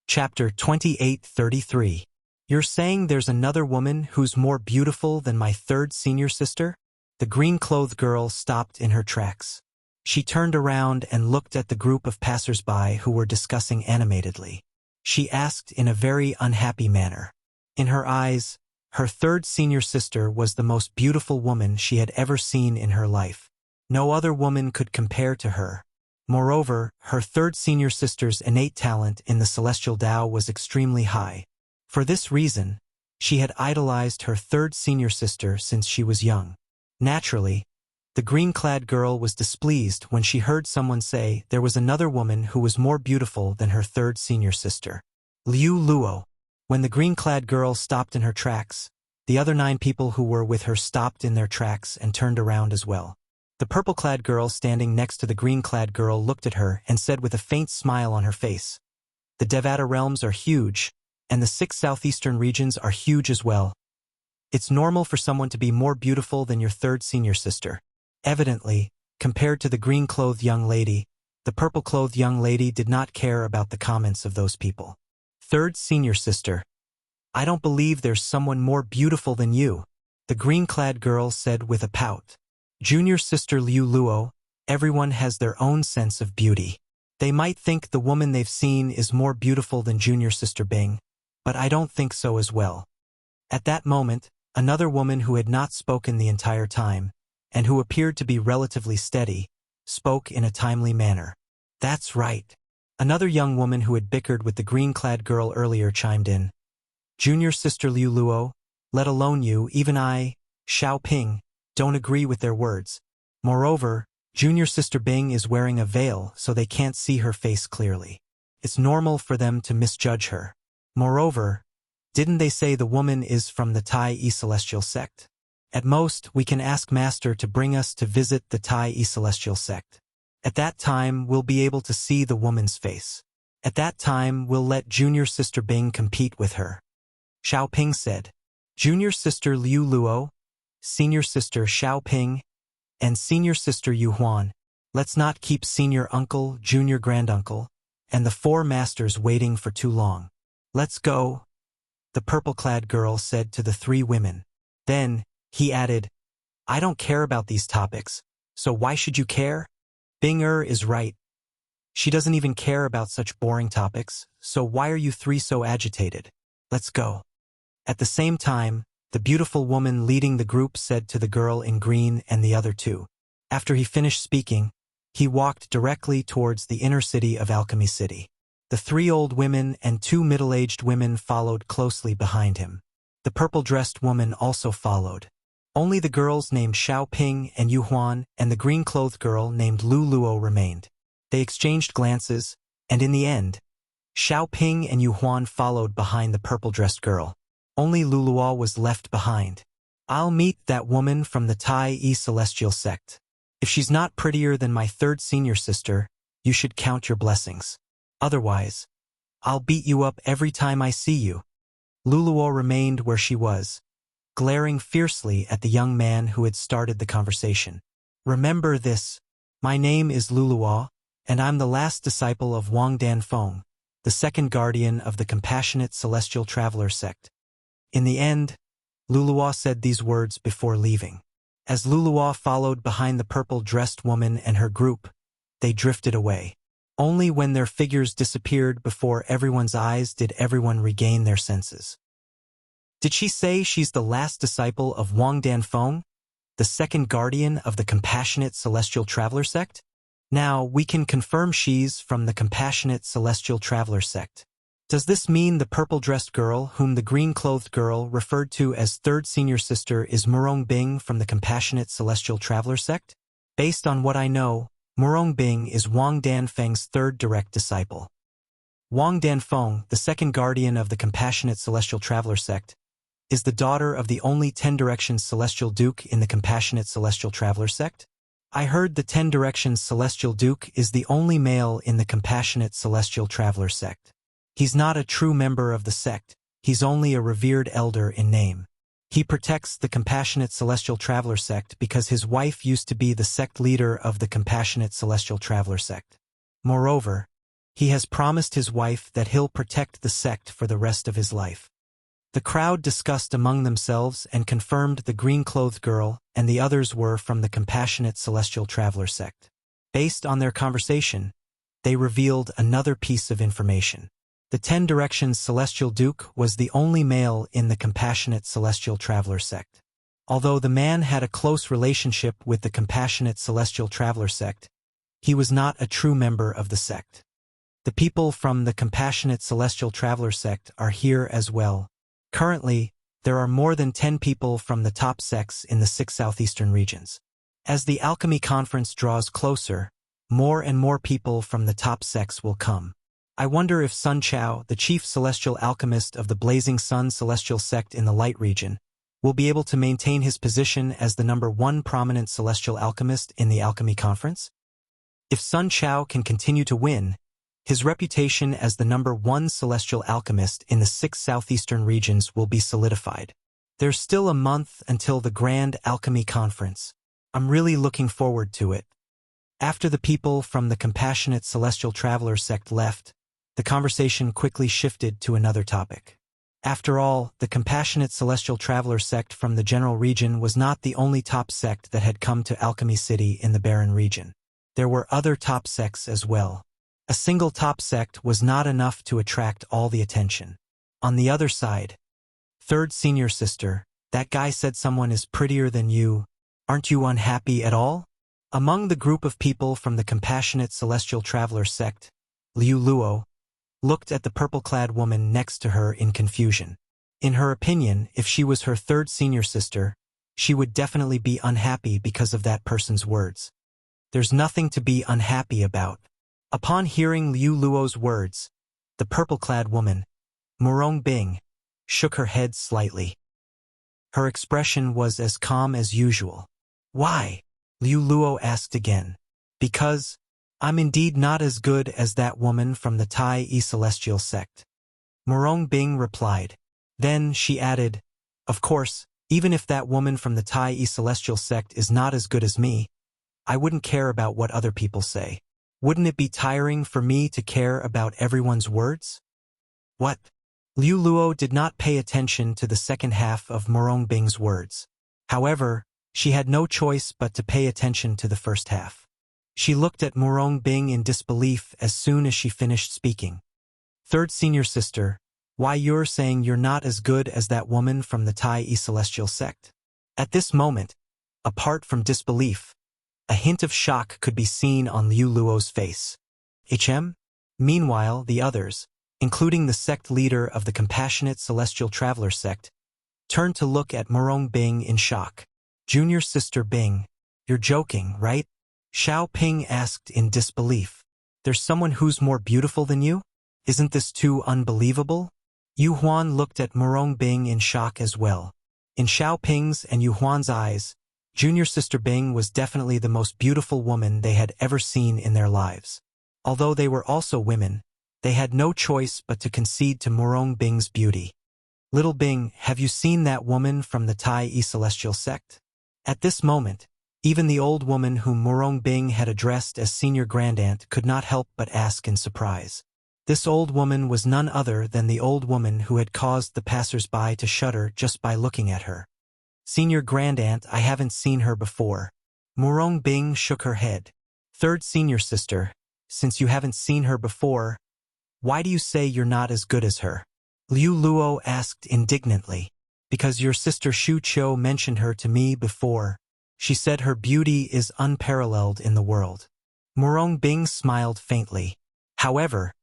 Chapter 28:33. "You're saying there's another woman who's more beautiful than my third senior sister?" The green-clothed girl stopped in her tracks. She turned around and looked at the group of passers-by who were discussing animatedly. She asked in a very unhappy manner. In her eyes, her third senior sister was the most beautiful woman she had ever seen in her life. No other woman could compare to her. Moreover, her third senior sister's innate talent in the celestial Tao was extremely high. For this reason, she had idolized her third senior sister since she was young. Naturally, the green-clad girl was displeased when she heard someone say there was another woman who was more beautiful than her third senior sister. Liu Luo. When the green-clad girl stopped in her tracks, the other 9 people who were with her stopped in their tracks and turned around as well. The purple-clad girl standing next to the green-clad girl looked at her and said with a faint smile on her face, "The Devata realms are huge, and the 6 southeastern regions are huge as well. It's normal for someone to be more beautiful than your third senior sister." Evidently, compared to the green-clothed young lady, the purple-clothed young lady did not care about the comments of those people. "Third senior sister. I don't believe there's someone more beautiful than you," the green-clad girl said with a pout. "Junior sister Liu Luo, everyone has their own sense of beauty. They might think the woman they've seen is more beautiful than junior sister Bing, but I don't think so as well." At that moment, another woman who had not spoken the entire time, and who appeared to be relatively steady, spoke in a timely manner. "That's right." Another young woman who had bickered with the green-clad girl earlier chimed in. "Junior sister Liu Luo, let alone you, even I, Xiao Ping, don't agree with their words. Moreover, junior sister Bing is wearing a veil so they can't see her face clearly. It's normal for them to misjudge her. Moreover, didn't they say the woman is from the Tai Celestial sect? At most, we can ask Master to bring us to visit the Tai Celestial sect. At that time, we'll be able to see the woman's face." At that time, we'll let junior sister Bing compete with her. Xiaoping said. Junior sister Liu Luo, senior sister Xiaoping, and senior sister Yu Huan. Let's not keep senior uncle, junior granduncle, and the four masters waiting for too long. Let's go, the purple-clad girl said to the three women. Then, he added, I don't care about these topics, so why should you care? Bing is right. She doesn't even care about such boring topics, so why are you three so agitated? Let's go. At the same time, the beautiful woman leading the group said to the girl in green and the other two. After he finished speaking, he walked directly towards the inner city of Alchemy City. The three old women and two middle-aged women followed closely behind him. The purple-dressed woman also followed. Only the girls named Xiaoping and Yu Huan and the green-clothed girl named Lu Luo remained. They exchanged glances, and in the end, Xiaoping and Yu Huan followed behind the purple-dressed girl. Only Lu Luo was left behind. I'll meet that woman from the Tai Celestial sect. If she's not prettier than my third senior sister, you should count your blessings. Otherwise, I'll beat you up every time I see you. Lu Luo remained where she was, glaring fiercely at the young man who had started the conversation. Remember this, my name is Lu Luo, and I'm the last disciple of Wang Danfeng, the second guardian of the compassionate celestial traveler sect. In the end, Lu Luo said these words before leaving. As Lu Luo followed behind the purple-dressed woman and her group, they drifted away. Only when their figures disappeared before everyone's eyes did everyone regain their senses. Did she say she's the last disciple of Wang Danfeng, the second guardian of the compassionate celestial traveler sect? Now, we can confirm she's from the compassionate celestial traveler sect. Does this mean the purple-dressed girl, whom the green-clothed girl referred to as third senior sister, is Murong Bing from the compassionate celestial traveler sect? Based on what I know, Murong Bing is Wang Danfeng's third direct disciple. Wang Danfeng, the second guardian of the compassionate celestial traveler sect, is the daughter of the only 10 Directions Celestial Duke in the compassionate celestial traveler sect? I heard the 10 Directions Celestial Duke is the only male in the compassionate celestial traveler sect. He's not a true member of the sect, he's only a revered elder in name. He protects the compassionate celestial traveler sect because his wife used to be the sect leader of the compassionate celestial traveler sect. Moreover, he has promised his wife that he'll protect the sect for the rest of his life. The crowd discussed among themselves and confirmed the green-clothed girl and the others were from the compassionate celestial traveler sect. Based on their conversation, they revealed another piece of information. The 10 Directions Celestial Duke was the only male in the compassionate celestial traveler sect. Although the man had a close relationship with the compassionate celestial traveler sect, he was not a true member of the sect. The people from the compassionate celestial traveler sect are here as well. Currently, there are more than 10 people from the top sects in the 6 southeastern regions. As the alchemy conference draws closer, more and more people from the top sects will come. I wonder if Sun Chao, the chief celestial alchemist of the Blazing Sun celestial sect in the light region, will be able to maintain his position as the #1 prominent celestial alchemist in the alchemy conference? If Sun Chao can continue to win, his reputation as the #1 celestial alchemist in the 6 southeastern regions will be solidified. There's still a month until the Grand Alchemy Conference. I'm really looking forward to it. After the people from the compassionate celestial traveler sect left, the conversation quickly shifted to another topic. After all, the compassionate celestial traveler sect from the general region was not the only top sect that had come to Alchemy City in the barren region. There were other top sects as well. A single top sect was not enough to attract all the attention. On the other side, third senior sister, that guy said someone is prettier than you. Aren't you unhappy at all? Among the group of people from the compassionate celestial traveler sect, Liu Luo looked at the purple-clad woman next to her in confusion. In her opinion, if she was her third senior sister, she would definitely be unhappy because of that person's words. There's nothing to be unhappy about. Upon hearing Liu Luo's words, the purple-clad woman, Murong Bing, shook her head slightly. Her expression was as calm as usual. Why? Liu Luo asked again. Because I'm indeed not as good as that woman from the Tai Celestial sect. Morong Bing replied. Then she added, of course, even if that woman from the Tai Celestial sect is not as good as me, I wouldn't care about what other people say. Wouldn't it be tiring for me to care about everyone's words? What? Liu Luo did not pay attention to the second half of Morong Bing's words. However, she had no choice but to pay attention to the first half. She looked at Morong Bing in disbelief as soon as she finished speaking. Third senior sister, why you're saying you're not as good as that woman from the Tai Celestial sect? At this moment, apart from disbelief, a hint of shock could be seen on Liu Luo's face. Meanwhile, the others, including the sect leader of the Compassionate Celestial Traveler sect, turned to look at Morong Bing in shock. Junior sister Bing, you're joking, right? Xiao Ping asked in disbelief. There's someone who's more beautiful than you? Isn't this too unbelievable? Yu Huan looked at Morong Bing in shock as well. In Xiao Ping's and Yu Huan's eyes, junior sister Bing was definitely the most beautiful woman they had ever seen in their lives. Although they were also women, they had no choice but to concede to Morong Bing's beauty. Little Bing, have you seen that woman from the Tai Celestial sect? At this moment, even the old woman whom Morong Bing had addressed as senior grandaunt could not help but ask in surprise. This old woman was none other than the old woman who had caused the passers-by to shudder just by looking at her. Senior grandaunt, I haven't seen her before. Morong Bing shook her head. Third senior sister, since you haven't seen her before, why do you say you're not as good as her? Liu Luo asked indignantly. Because your sister Shu Qiu mentioned her to me before. She said her beauty is unparalleled in the world. Morong Bing smiled faintly. However,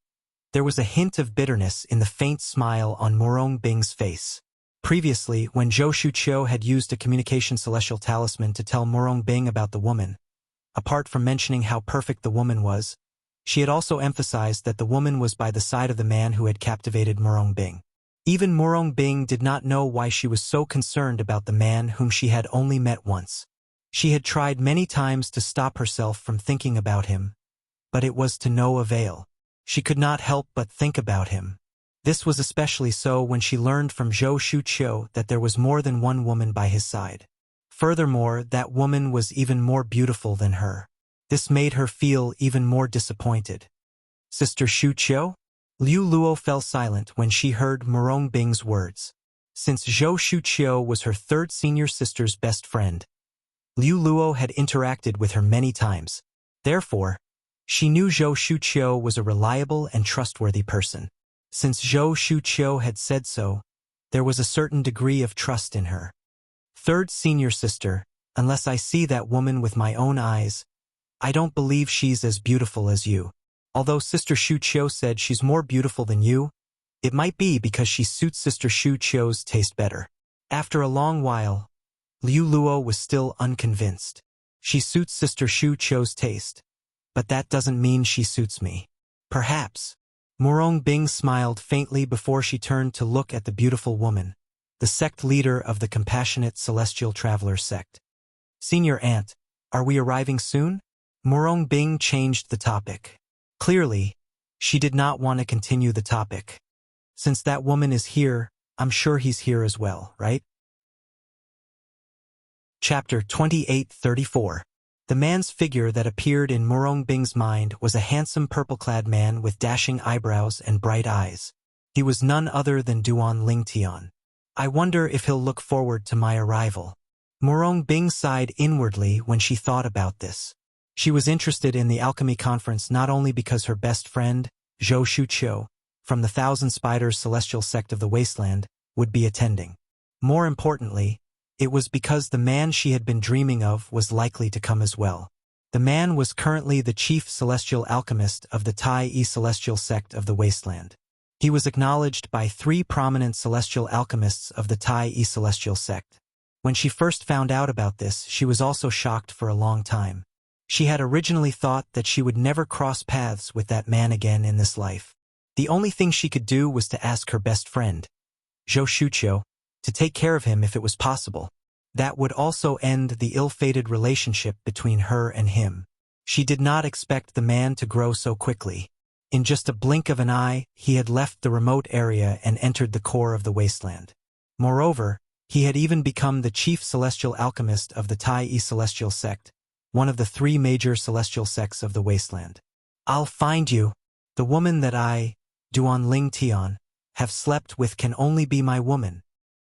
there was a hint of bitterness in the faint smile on Morong Bing's face. Previously, when Zhou Shuqiu had used a communication celestial talisman to tell Morong Bing about the woman, apart from mentioning how perfect the woman was, she had also emphasized that the woman was by the side of the man who had captivated Morong Bing. Even Morong Bing did not know why she was so concerned about the man whom she had only met once. She had tried many times to stop herself from thinking about him, but it was to no avail. She could not help but think about him. This was especially so when she learned from Zhou Shuqiu that there was more than one woman by his side. Furthermore, that woman was even more beautiful than her. This made her feel even more disappointed. Sister Shuqiu? Liu Luo fell silent when she heard Morong Bing's words. Since Zhou Shuqiu was her third senior sister's best friend, Liu Luo had interacted with her many times. Therefore, she knew Zhou Shuqiu was a reliable and trustworthy person. Since Zhou Shuqiu had said so, there was a certain degree of trust in her. Third senior sister, unless I see that woman with my own eyes, I don't believe she's as beautiful as you. Although Sister Shuqiu said she's more beautiful than you, it might be because she suits Sister Shuqiu's taste better. After a long while, Liu Luo was still unconvinced. She suits Sister Shuqiu's taste, but that doesn't mean she suits me. Perhaps. Morong Bing smiled faintly before she turned to look at the beautiful woman, the sect leader of the Compassionate Celestial Traveler sect. Senior Aunt, are we arriving soon? Morong Bing changed the topic. Clearly, she did not want to continue the topic. Since that woman is here, I'm sure he's here as well, right? Chapter 2834. The man's figure that appeared in Morong Bing's mind was a handsome purple-clad man with dashing eyebrows and bright eyes. He was none other than Duan Lingtian. I wonder if he'll look forward to my arrival. Morong Bing sighed inwardly when she thought about this. She was interested in the alchemy conference not only because her best friend, Zhou Shuqiu, from the Thousand Spiders Celestial Sect of the Wasteland, would be attending. More importantly, it was because the man she had been dreaming of was likely to come as well. The man was currently the chief celestial alchemist of the Tai Celestial Sect of the Wasteland. He was acknowledged by 3 prominent celestial alchemists of the Tai Celestial Sect. When she first found out about this, she was also shocked for a long time. She had originally thought that she would never cross paths with that man again in this life. The only thing she could do was to ask her best friend, Zhou Shuqiu, to take care of him if it was possible. That would also end the ill-fated relationship between her and him. She did not expect the man to grow so quickly. In just a blink of an eye, he had left the remote area and entered the core of the wasteland. Moreover, he had even become the chief celestial alchemist of the Tai celestial sect, one of the 3 major celestial sects of the wasteland. I'll find you. The woman that I, Duan Ling Tian, have slept with can only be my woman.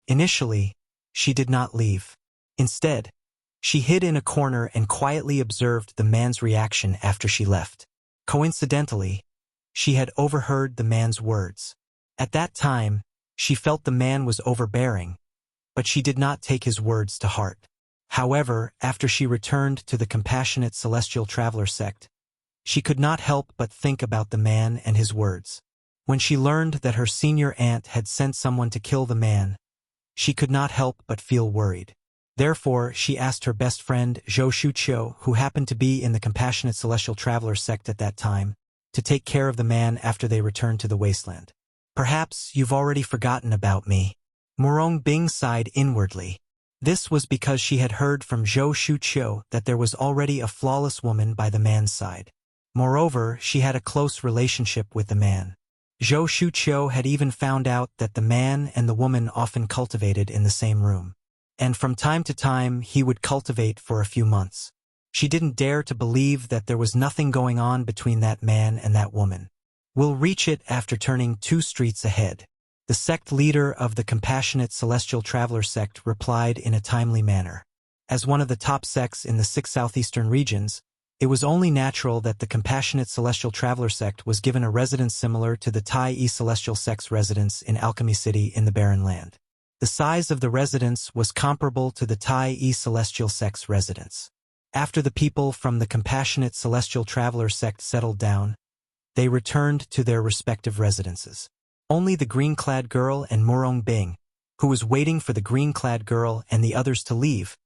Initially, she did not leave. Instead, she hid in a corner and quietly observed the man's reaction after she left. Coincidentally, she had overheard the man's words. At that time, she felt the man was overbearing, but she did not take his words to heart. However, after she returned to the compassionate celestial traveler sect, she could not help but think about the man and his words. When she learned that her senior aunt had sent someone to kill the man, she could not help but feel worried. Therefore, she asked her best friend, Zhou Shuqiu, who happened to be in the compassionate celestial traveler sect at that time, to take care of the man after they returned to the wasteland. Perhaps you've already forgotten about me. Murong Bing sighed inwardly. This was because she had heard from Zhou Shuqiu that there was already a flawless woman by the man's side. Moreover, she had a close relationship with the man. Zhou Shuqiu had even found out that the man and the woman often cultivated in the same room. And from time to time, he would cultivate for a few months. She didn't dare to believe that there was nothing going on between that man and that woman. We'll reach it after turning 2 streets ahead. The sect leader of the compassionate celestial traveler sect replied in a timely manner. As one of the top sects in the 6 southeastern regions, it was only natural that the compassionate celestial traveler sect was given a residence similar to the Tai celestial sect's residence in Alchemy City in the Barren Land. The size of the residence was comparable to the Tai celestial sect's residence. After the people from the compassionate celestial traveler sect settled down, they returned to their respective residences. Only the green-clad girl and Murong Bing, who was waiting for the green-clad girl and the others to leave,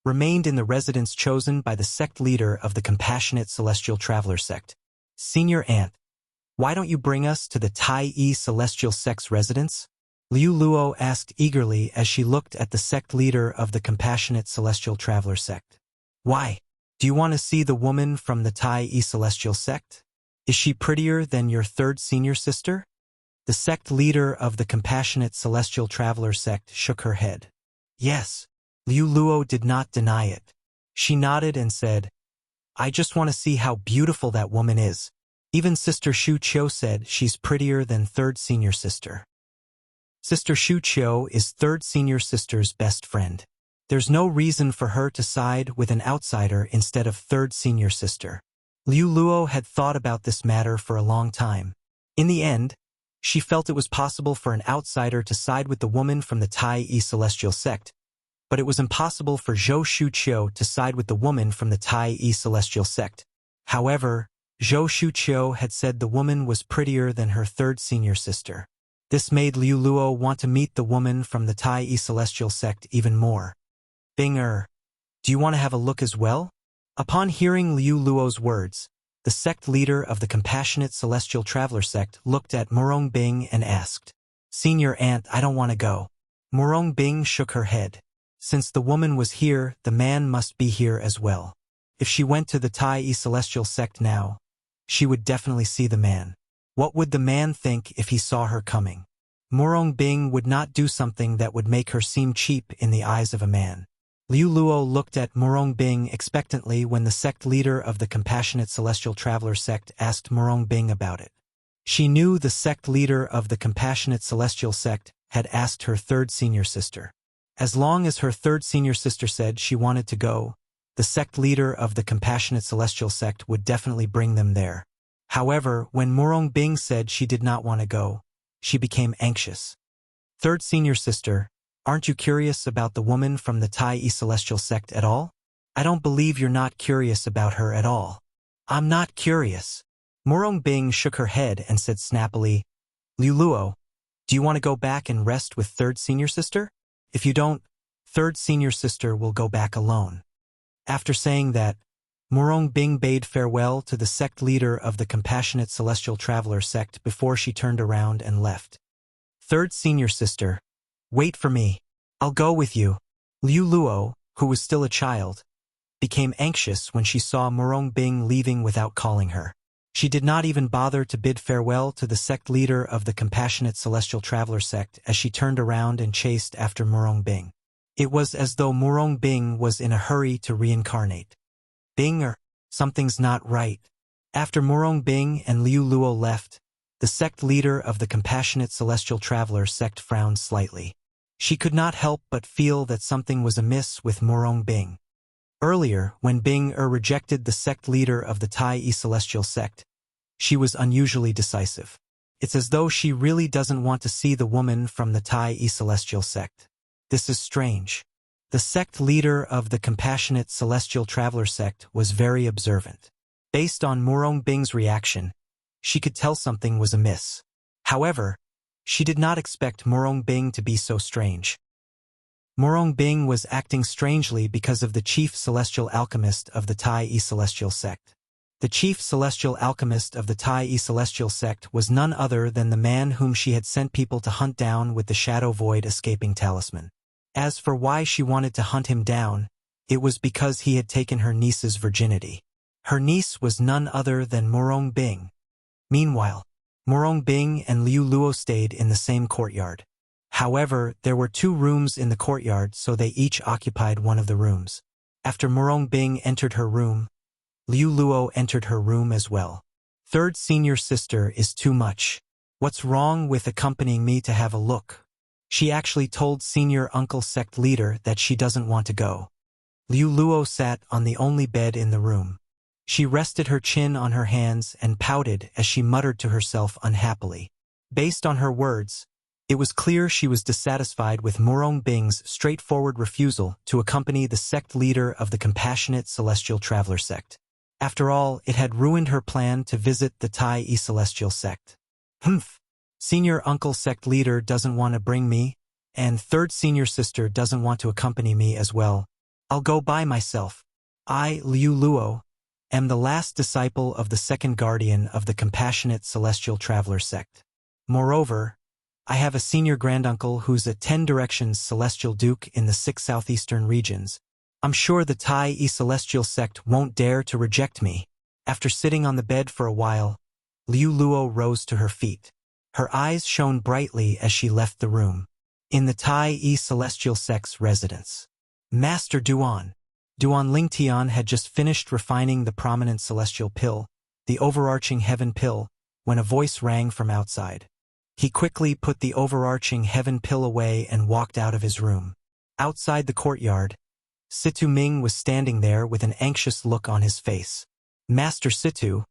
remained in the residence chosen by the sect leader of the compassionate celestial traveler sect. Senior Aunt, why don't you bring us to the Tai celestial sect's residence? Liu Luo asked eagerly as she looked at the sect leader of the compassionate celestial traveler sect. Why? Do you want to see the woman from the Tai celestial sect? Is she prettier than your 3rd senior sister? The sect leader of the compassionate celestial traveler sect shook her head. Yes. Liu Luo did not deny it. She nodded and said, I just want to see how beautiful that woman is. Even Sister Shu Qiu said she's prettier than 3rd senior sister. Sister Shu Qiu is 3rd senior sister's best friend. There's no reason for her to side with an outsider instead of 3rd senior sister. Liu Luo had thought about this matter for a long time. In the end, she felt it was possible for an outsider to side with the woman from the Tai celestial sect, but it was impossible for Zhou Shuqiu to side with the woman from the Tai celestial sect. However, Zhou Shuqiu had said the woman was prettier than her 3rd senior sister. This made Liu Luo want to meet the woman from the Tai celestial sect even more. Bing, do you want to have a look as well? Upon hearing Liu Luo's words, the sect leader of the compassionate celestial traveler sect looked at Murong Bing and asked, Senior Aunt, I don't want to go. Murong Bing shook her head. Since the woman was here, the man must be here as well. If she went to the Tai celestial sect now, she would definitely see the man. What would the man think if he saw her coming? Murong Bing would not do something that would make her seem cheap in the eyes of a man. Liu Luo looked at Murong Bing expectantly when the sect leader of the compassionate celestial traveler sect asked Murong Bing about it. She knew the sect leader of the compassionate celestial sect had asked her 3rd senior sister. As long as her 3rd senior sister said she wanted to go, the sect leader of the compassionate celestial sect would definitely bring them there. However, when Murong Bing said she did not want to go, she became anxious. 3rd senior sister, aren't you curious about the woman from the Tai celestial sect at all? I don't believe you're not curious about her at all. I'm not curious. Murong Bing shook her head and said snappily, Liu Luo, do you want to go back and rest with 3rd senior sister? If you don't, 3rd senior sister will go back alone. After saying that, Murong Bing bade farewell to the sect leader of the compassionate celestial traveler sect before she turned around and left. 3rd senior sister, wait for me. I'll go with you. Liu Luo, who was still a child, became anxious when she saw Murong Bing leaving without calling her. She did not even bother to bid farewell to the sect leader of the Compassionate Celestial Traveler sect as she turned around and chased after Murong Bing. It was as though Murong Bing was in a hurry to reincarnate. Bing, something's not right. After Murong Bing and Liu Luo left, the sect leader of the Compassionate Celestial Traveler sect frowned slightly. She could not help but feel that something was amiss with Murong Bing. Earlier, when Bing rejected the sect leader of the Tai Yi Celestial sect, she was unusually decisive. It's as though she really doesn't want to see the woman from the Tai Yi Celestial sect. This is strange. The sect leader of the Compassionate Celestial Traveler sect was very observant. Based on Murong Bing's reaction, she could tell something was amiss. However, she did not expect Murong Bing to be so strange. Murong Bing was acting strangely because of the chief celestial alchemist of the Tai Yi Celestial sect. The chief celestial alchemist of the Tai Yi Celestial sect was none other than the man whom she had sent people to hunt down with the Shadow Void escaping talisman. As for why she wanted to hunt him down, it was because he had taken her niece's virginity. Her niece was none other than Murong Bing. Meanwhile, Murong Bing and Liu Luo stayed in the same courtyard. However, there were 2 rooms in the courtyard, so they each occupied one of the rooms. After Murong Bing entered her room, Liu Luo entered her room as well. Third senior sister is too much. What's wrong with accompanying me to have a look? She actually told senior uncle sect leader that she doesn't want to go. Liu Luo sat on the only bed in the room. She rested her chin on her hands and pouted as she muttered to herself unhappily. Based on her words, it was clear she was dissatisfied with Murong Bing's straightforward refusal to accompany the sect leader of the Compassionate Celestial Traveler sect. After all, it had ruined her plan to visit the Tai Yi Celestial sect. Senior uncle sect leader doesn't want to bring me, and third senior sister doesn't want to accompany me as well. I'll go by myself. I, Liu Luo, am the last disciple of the second guardian of the Compassionate Celestial Traveler sect. Moreover, I have a senior granduncle who's a 10 Directions Celestial Duke in the 6 southeastern regions. I'm sure the Tai Yi Celestial sect won't dare to reject me. After sitting on the bed for a while, Liu Luo rose to her feet. Her eyes shone brightly as she left the room. In the Tai Yi Celestial sect's residence, Master Duan Lingtian had just finished refining the prominent celestial pill, the overarching heaven pill, when a voice rang from outside. He quickly put the overarching heaven pill away and walked out of his room. Outside the courtyard, Situ Ming was standing there with an anxious look on his face. Master Situ,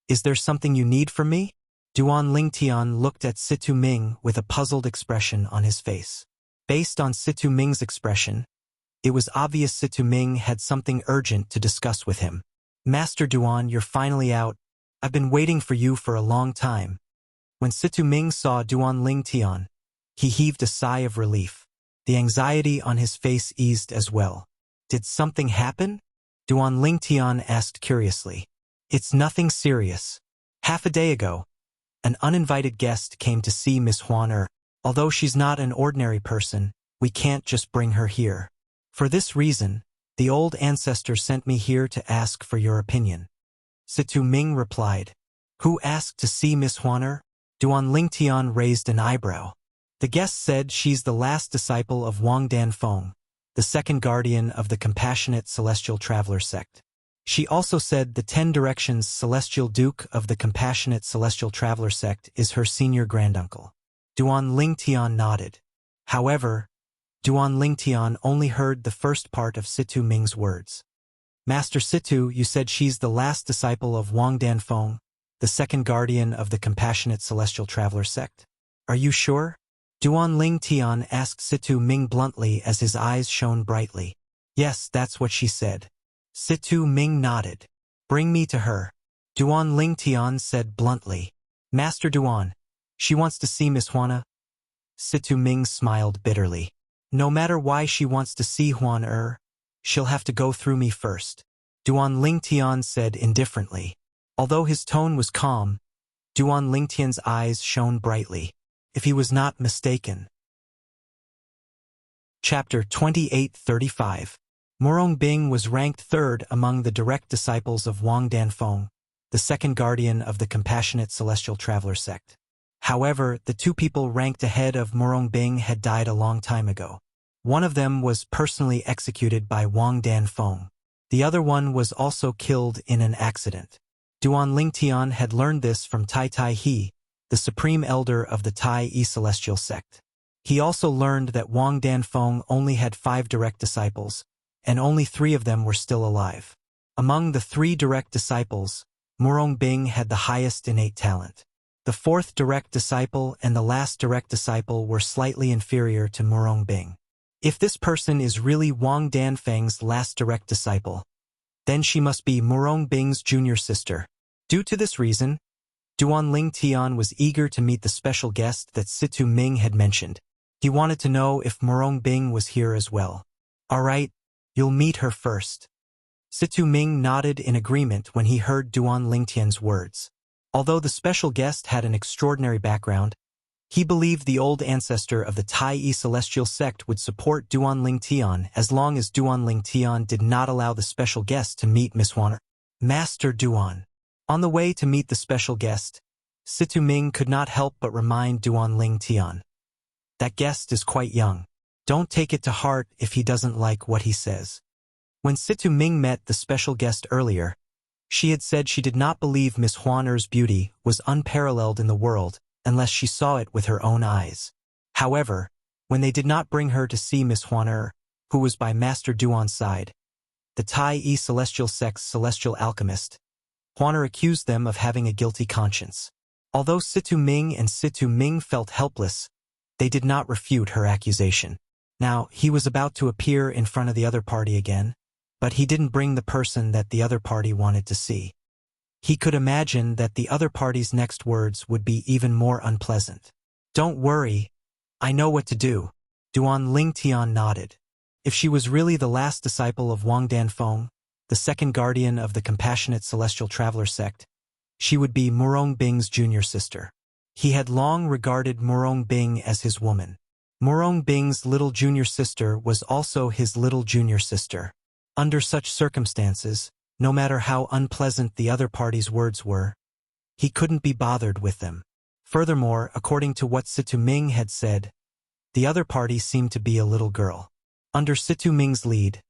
is there something you need from me? Duan Lingtian looked at Situ Ming with a puzzled expression on his face. Based on Situ Ming's expression, it was obvious Situ Ming had something urgent to discuss with him. Master Duan, you're finally out. I've been waiting for you for a long time. When Situ Ming saw Duan Lingtian, he heaved a sigh of relief. The anxiety on his face eased as well. Did something happen? Duan Lingtian asked curiously. It's nothing serious. Half a day ago, an uninvited guest came to see Miss Huan. Although she's not an ordinary person, we can't just bring her here. For this reason, the old ancestor sent me here to ask for your opinion. Situ Ming replied. Who asked to see Miss Huan? Duan Lingtian raised an eyebrow. The guest said she's the last disciple of Wang Danfeng, the second guardian of the Compassionate Celestial Traveler sect. She also said the 10 Directions Celestial Duke of the Compassionate Celestial Traveler sect is her senior granduncle. Duan Lingtian nodded. However, Duan Lingtian only heard the first part of Situ Ming's words. Master Situ, you said she's the last disciple of Wang Danfeng, the second guardian of the Compassionate Celestial Traveler sect. Are you sure? Duan Lingtian asked Situ Ming bluntly as his eyes shone brightly. Yes, that's what she said. Situ Ming nodded. Bring me to her. Duan Lingtian said bluntly. Master Duan, she wants to see Miss Huan. Situ Ming smiled bitterly. No matter why she wants to see Huan, she'll have to go through me first. Duan Lingtian said indifferently. Although his tone was calm, Duan Lingtian's eyes shone brightly. If he was not mistaken. Chapter 2835. Murong Bing was ranked third among the direct disciples of Wang Danfeng, the second guardian of the compassionate celestial traveler sect. However, the two people ranked ahead of Murong Bing had died a long time ago. One of them was personally executed by Wang Danfeng. The other one was also killed in an accident. Duan Lingtian had learned this from Tai Tai He, the supreme elder of the Tai Yi celestial sect. He also learned that Wang Danfeng only had 5 direct disciples, and only 3 of them were still alive. Among the 3 direct disciples, Murong Bing had the highest innate talent. The 4th direct disciple and the last direct disciple were slightly inferior to Murong Bing. If this person is really Wang Danfeng's last direct disciple, then she must be Murong Bing's junior sister. Due to this reason, Duan Lingtian was eager to meet the special guest that Situ Ming had mentioned. He wanted to know if Murong Bing was here as well. All right, you'll meet her first. Situ Ming nodded in agreement when he heard Duan Lingtian's words. Although the special guest had an extraordinary background, he believed the old ancestor of the Tai Yi celestial sect would support Duan Lingtian as long as Duan Lingtian did not allow the special guest to meet Miss Huaner. Master Duan. On the way to meet the special guest, Situ Ming could not help but remind Duan Lingtian. That guest is quite young. Don't take it to heart if he doesn't like what he says. When Situ Ming met the special guest earlier, she had said she did not believe Miss Huaner's beauty was unparalleled in the world unless she saw it with her own eyes. However, when they did not bring her to see Miss Huaner, who was by Master Duan's side, the Tai Yi celestial sect's celestial alchemist, Huaner accused them of having a guilty conscience. Although Situ Ming and Situ Ming felt helpless, they did not refute her accusation. Now, he was about to appear in front of the other party again, but he didn't bring the person that the other party wanted to see. He could imagine that the other party's next words would be even more unpleasant. Don't worry, I know what to do. Duan Lingtian nodded. If she was really the last disciple of Wang Danfeng, the second guardian of the compassionate celestial traveler sect, she would be Murong Bing's junior sister. He had long regarded Murong Bing as his woman. Murong Bing's little junior sister was also his little junior sister. Under such circumstances, no matter how unpleasant the other party's words were, he couldn't be bothered with them. Furthermore, according to what Situ Ming had said, the other party seemed to be a little girl. Under Situ Ming's lead,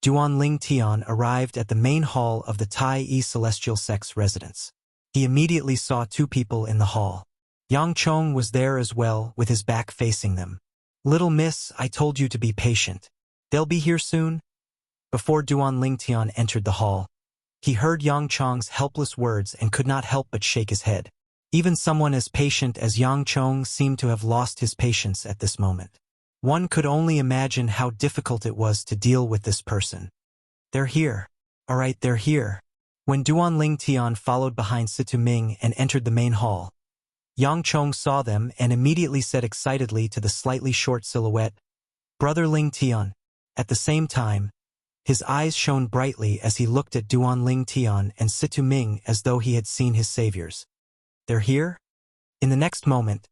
Duan Lingtian arrived at the main hall of the Tai Yi celestial sect's residence. He immediately saw 2 people in the hall. Yang Chong was there as well, with his back facing them. Little miss, I told you to be patient. They'll be here soon? Before Duan Lingtian entered the hall, he heard Yang Chong's helpless words and could not help but shake his head. Even someone as patient as Yang Chong seemed to have lost his patience at this moment. One could only imagine how difficult it was to deal with this person. They're here. All right, they're here. When Duan Lingtian followed behind Situ Ming and entered the main hall, Yang Chong saw them and immediately said excitedly to the slightly short silhouette, "Brother Lingtian." At the same time, his eyes shone brightly as he looked at Duan Lingtian and Situ Ming as though he had seen his saviors. They're here? In the next moment,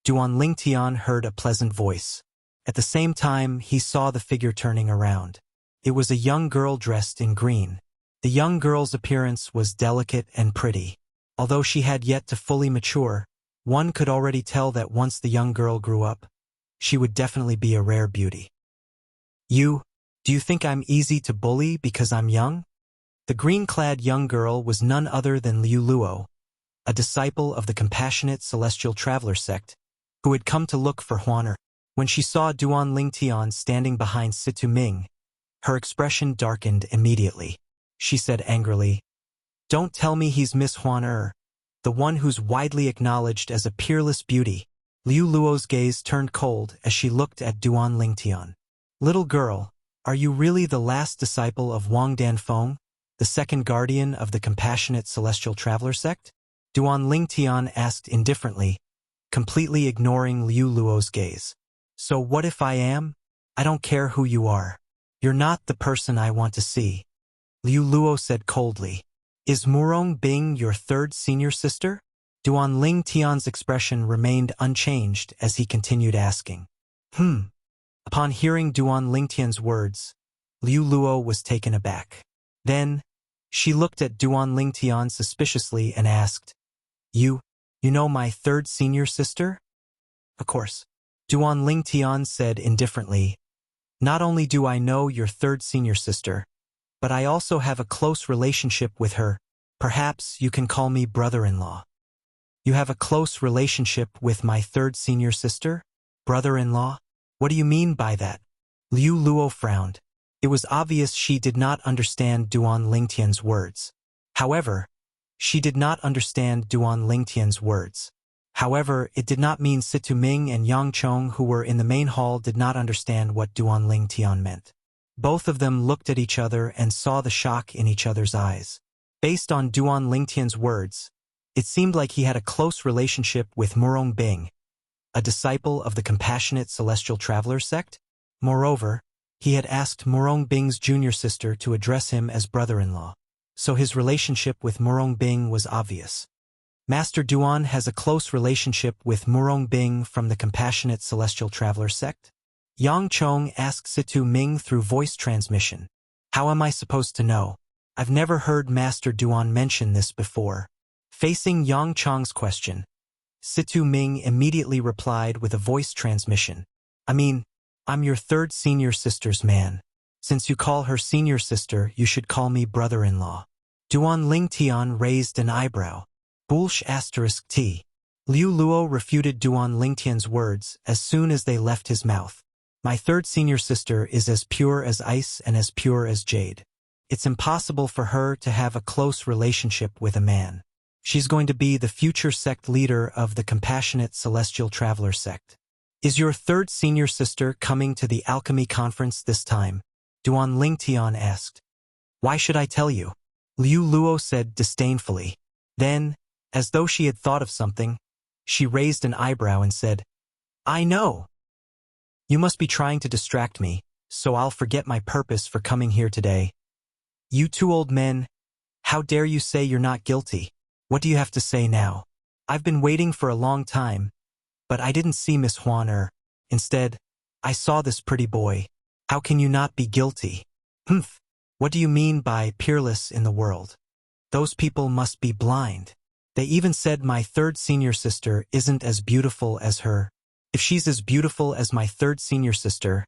Duan Lingtian heard a pleasant voice. At the same time, he saw the figure turning around. It was a young girl dressed in green. The young girl's appearance was delicate and pretty. Although she had yet to fully mature, one could already tell that once the young girl grew up, she would definitely be a rare beauty. Do you think I'm easy to bully because I'm young? The green-clad young girl was none other than Liu Luo, a disciple of the compassionate celestial traveler sect, who had come to look for Huaner. When she saw Duan Lingtian standing behind Situ Ming, her expression darkened immediately. She said angrily, "Don't tell me he's Miss Huaner, the one who's widely acknowledged as a peerless beauty." Liu Luo's gaze turned cold as she looked at Duan Lingtian. "Little girl, are you really the last disciple of Wang Danfeng, the second guardian of the compassionate celestial traveler sect?" Duan Lingtian asked indifferently, completely ignoring Liu Luo's gaze. "So what if I am? I don't care who you are. You're not the person I want to see." Liu Luo said coldly. "Is Murong Bing your third senior sister?" Duan Lingtian's expression remained unchanged as he continued asking. Upon hearing Duan Lingtian's words, Liu Luo was taken aback. Then, she looked at Duan Lingtian suspiciously and asked, You know my third senior sister? Of course. Duan Lingtian said indifferently, Not only do I know your third senior sister, but I also have a close relationship with her. Perhaps you can call me brother-in-law. You have a close relationship with my third senior sister? Brother-in-law? What do you mean by that? Liu Luo frowned. It was obvious she did not understand Duan Lingtian's words. However, she did not understand Duan Lingtian's words. However, it did not mean Situ Ming and Yang Chong, who were in the main hall, did not understand what Duan Lingtian meant. Both of them looked at each other and saw the shock in each other's eyes. Based on Duan Lingtian's words, it seemed like he had a close relationship with Murong Bing, a disciple of the Compassionate Celestial Traveler sect. Moreover, he had asked Murong Bing's junior sister to address him as brother-in-law, so his relationship with Murong Bing was obvious. Master Duan has a close relationship with Murong Bing from the Compassionate Celestial Traveler sect? Yang Chong asked Situ Ming through voice transmission. How am I supposed to know? I've never heard Master Duan mention this before. Facing Yang Chong's question, Situ Ming immediately replied with a voice transmission. I'm your third senior sister's man. Since you call her senior sister, you should call me brother-in-law. Duan Lingtian raised an eyebrow. Bulsh *T. Liu Luo refuted Duan Lingtian's words as soon as they left his mouth. My third senior sister is as pure as ice and as pure as jade. It's impossible for her to have a close relationship with a man. She's going to be the future sect leader of the Compassionate Celestial Traveler sect. Is your third senior sister coming to the alchemy conference this time? Duan Lingtian asked. Why should I tell you? Liu Luo said disdainfully. Then, as though she had thought of something, she raised an eyebrow and said, I know. You must be trying to distract me, so I'll forget my purpose for coming here today. You two old men, how dare you say you're not guilty? What do you have to say now? I've been waiting for a long time, but I didn't see Miss Huan. Instead, I saw this pretty boy. How can you not be guilty? Humph. What do you mean by peerless in the world? Those people must be blind. They even said my third senior sister isn't as beautiful as her. If she's as beautiful as my third senior sister,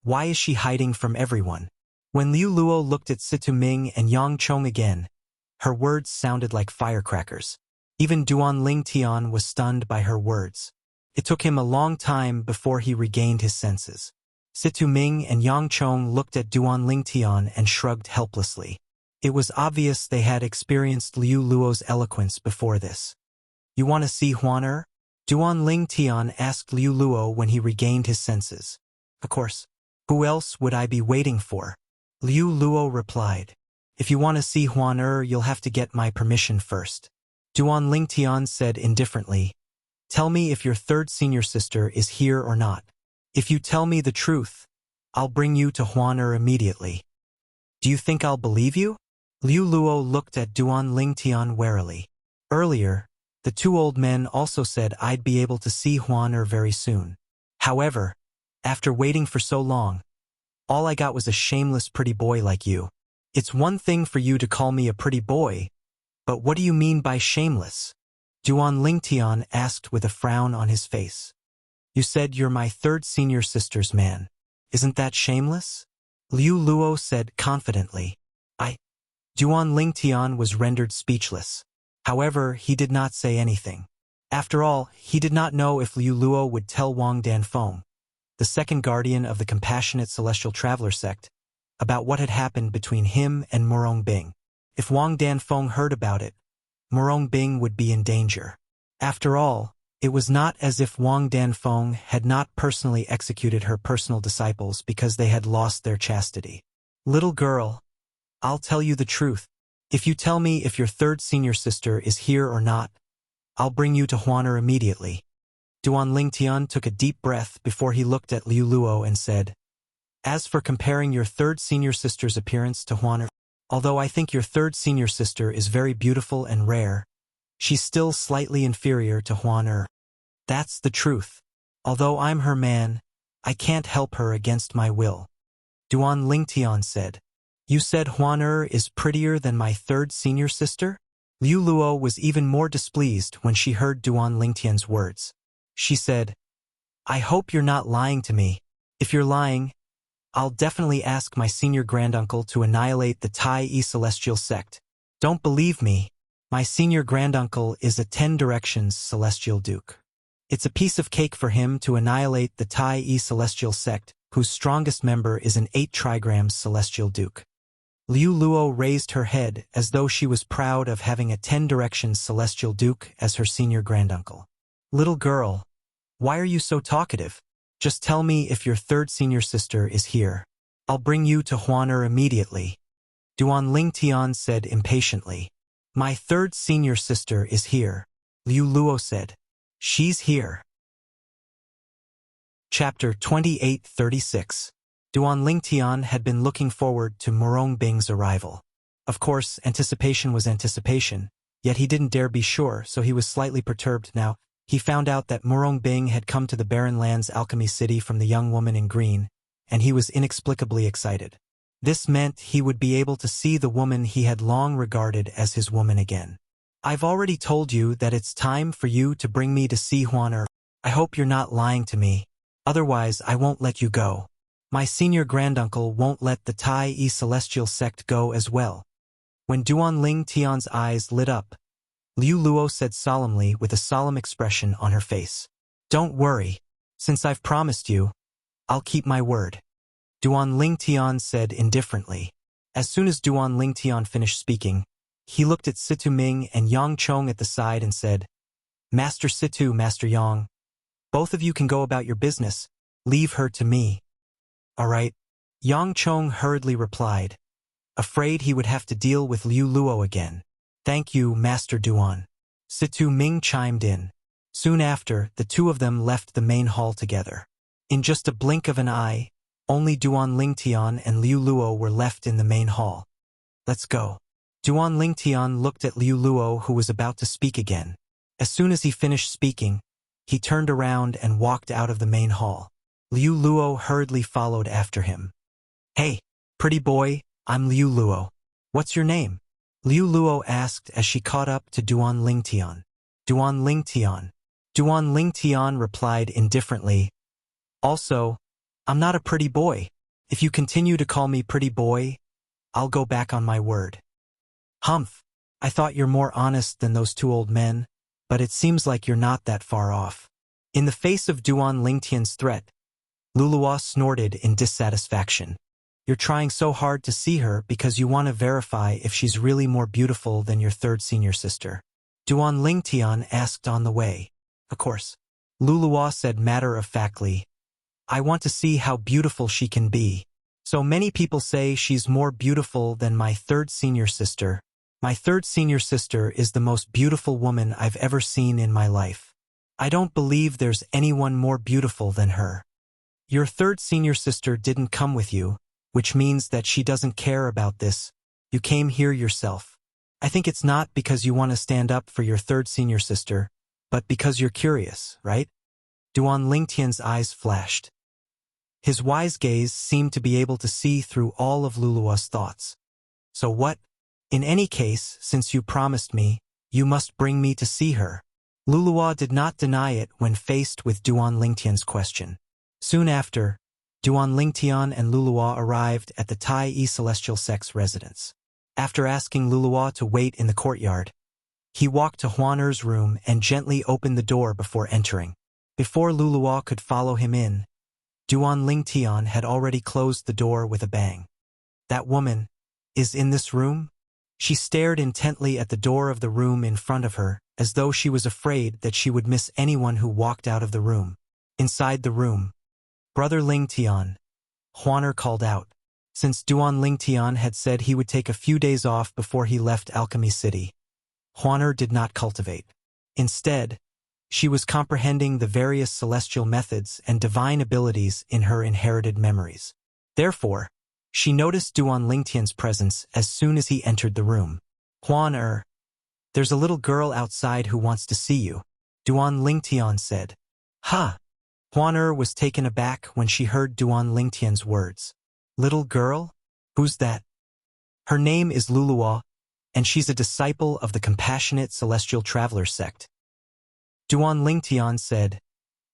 why is she hiding from everyone? When Liu Luo looked at Situ Ming and Yang Chong again, her words sounded like firecrackers. Even Duan Lingtian was stunned by her words. It took him a long time before he regained his senses. Situ Ming and Yang Chong looked at Duan Lingtian and shrugged helplessly. It was obvious they had experienced Liu Luo's eloquence before this. You want to see Huan? Duan Lingtian asked Liu Luo when he regained his senses. Of course. Who else would I be waiting for? Liu Luo replied. If you want to see Huan, you'll have to get my permission first. Duan Lingtian said indifferently. Tell me if your third senior sister is here or not. If you tell me the truth, I'll bring you to Huan immediately. Do you think I'll believe you? Liu Luo looked at Duan Lingtian warily. Earlier, the two old men also said I'd be able to see Huan very soon. However, after waiting for so long, all I got was a shameless pretty boy like you. It's one thing for you to call me a pretty boy, but what do you mean by shameless? Duan Lingtian asked with a frown on his face. You said you're my third senior sister's man. Isn't that shameless? Liu Luo said confidently. Duan Lingtian was rendered speechless. However, he did not say anything. After all, he did not know if Liu Luo would tell Wang Danfeng, the second guardian of the Compassionate Celestial Traveler sect, about what had happened between him and Murong Bing. If Wang Danfeng heard about it, Murong Bing would be in danger. After all, it was not as if Wang Danfeng had not personally executed her personal disciples because they had lost their chastity. Little girl, I'll tell you the truth. If you tell me if your third senior sister is here or not, I'll bring you to Huan immediately. Duan Lingtian took a deep breath before he looked at Liu Luo and said, As for comparing your third senior sister's appearance to Huan, although I think your third senior sister is very beautiful and rare, she's still slightly inferior to Huan. That's the truth. Although I'm her man, I can't help her against my will. Duan Lingtian said. You said Huan is prettier than my third senior sister? Liu Luo was even more displeased when she heard Duan Lingtian's words. She said, I hope you're not lying to me. If you're lying, I'll definitely ask my senior granduncle to annihilate the Tai Celestial sect. Don't believe me. My senior granduncle is a 10 Directions Celestial Duke. It's a piece of cake for him to annihilate the Tai Celestial sect, whose strongest member is an 8 Trigrams Celestial Duke. Liu Luo raised her head as though she was proud of having a 10 Directions Celestial Duke as her senior granduncle. Little girl, why are you so talkative? Just tell me if your third senior sister is here. I'll bring you to Huaner immediately. Duan Lingtian said impatiently. My third senior sister is here, Liu Luo said. She's here. Chapter 2836. Duan Lingtian had been looking forward to Murong Bing's arrival. Of course, anticipation was anticipation, yet he didn't dare be sure, so he was slightly perturbed now. He found out that Murong Bing had come to the Barren Lands Alchemy City from the young woman in green, and he was inexplicably excited. This meant he would be able to see the woman he had long regarded as his woman again. I've already told you that it's time for you to bring me to see Huaner. I hope you're not lying to me. Otherwise, I won't let you go. My senior granduncle won't let the Tai Celestial sect go as well. When Duan Lingtian's eyes lit up, Liu Luo said solemnly with a solemn expression on her face. Don't worry. Since I've promised you, I'll keep my word. Duan Lingtian said indifferently. As soon as Duan Lingtian finished speaking, he looked at Situ Ming and Yang Chong at the side and said, Master Situ, Master Yang, both of you can go about your business. Leave her to me. All right. Yang Chong hurriedly replied, afraid he would have to deal with Liu Luo again. Thank you, Master Duan. Situ Ming chimed in. Soon after, the two of them left the main hall together. In just a blink of an eye, only Duan Lingtian and Liu Luo were left in the main hall. Let's go. Duan Lingtian looked at Liu Luo, who was about to speak again. As soon as he finished speaking, he turned around and walked out of the main hall. Liu Luo hurriedly followed after him. Hey, pretty boy, I'm Liu Luo. What's your name? Liu Luo asked as she caught up to Duan Lingtian. Duan Lingtian. Duan Lingtian replied indifferently. Also, I'm not a pretty boy. If you continue to call me pretty boy, I'll go back on my word. Humph, I thought you're more honest than those two old men, but it seems like you're not that far off. In the face of Duan Lingtian's threat, Liu Luo snorted in dissatisfaction. You're trying so hard to see her because you want to verify if she's really more beautiful than your third senior sister. Duan Lingtian asked on the way. Of course. Liu Luo said matter-of-factly, I want to see how beautiful she can be. So many people say she's more beautiful than my third senior sister. My third senior sister is the most beautiful woman I've ever seen in my life. I don't believe there's anyone more beautiful than her. Your third senior sister didn't come with you, which means that she doesn't care about this. You came here yourself. I think it's not because you want to stand up for your third senior sister, but because you're curious, right? Duan Lingtian's eyes flashed. His wise gaze seemed to be able to see through all of Liu Luo's thoughts. So what? In any case, since you promised me, you must bring me to see her. Liu Luo did not deny it when faced with Duan Lingtian's question. Soon after, Duan Lingtian and Liu Luo arrived at the Tai Celestial Sect's residence. After asking Liu Luo to wait in the courtyard, he walked to Huaner's room and gently opened the door before entering. Before Liu Luo could follow him in, Duan Lingtian had already closed the door with a bang. That woman is in this room? She stared intently at the door of the room in front of her, as though she was afraid that she would miss anyone who walked out of the room. Inside the room, Brother Lingtian, Huaner called out. Since Duan Lingtian had said he would take a few days off before he left Alchemy City, Huaner did not cultivate. Instead, she was comprehending the various celestial methods and divine abilities in her inherited memories. Therefore, she noticed Duan Lingtian's presence as soon as he entered the room. Huaner, there's a little girl outside who wants to see you, Duan Lingtian said. Ha! Huaner was taken aback when she heard Duan Lingtian's words. Little girl? Who's that? Her name is Luluo, and she's a disciple of the compassionate celestial traveler sect. Duan Lingtian said,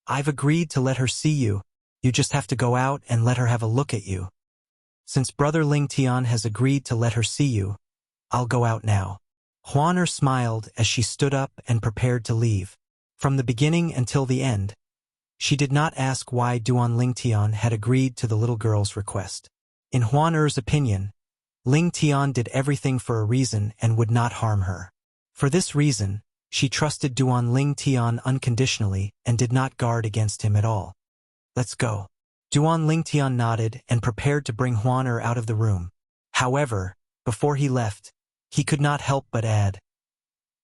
I've agreed to let her see you. You just have to go out and let her have a look at you. Since Brother Lingtian has agreed to let her see you, I'll go out now. Huaner smiled as she stood up and prepared to leave. From the beginning until the end, she did not ask why Duan Lingtian had agreed to the little girl's request. In Huaner's opinion, Lingtian did everything for a reason and would not harm her. For this reason, she trusted Duan Lingtian unconditionally and did not guard against him at all. Let's go. Duan Lingtian nodded and prepared to bring Huaner out of the room. However, before he left, he could not help but add,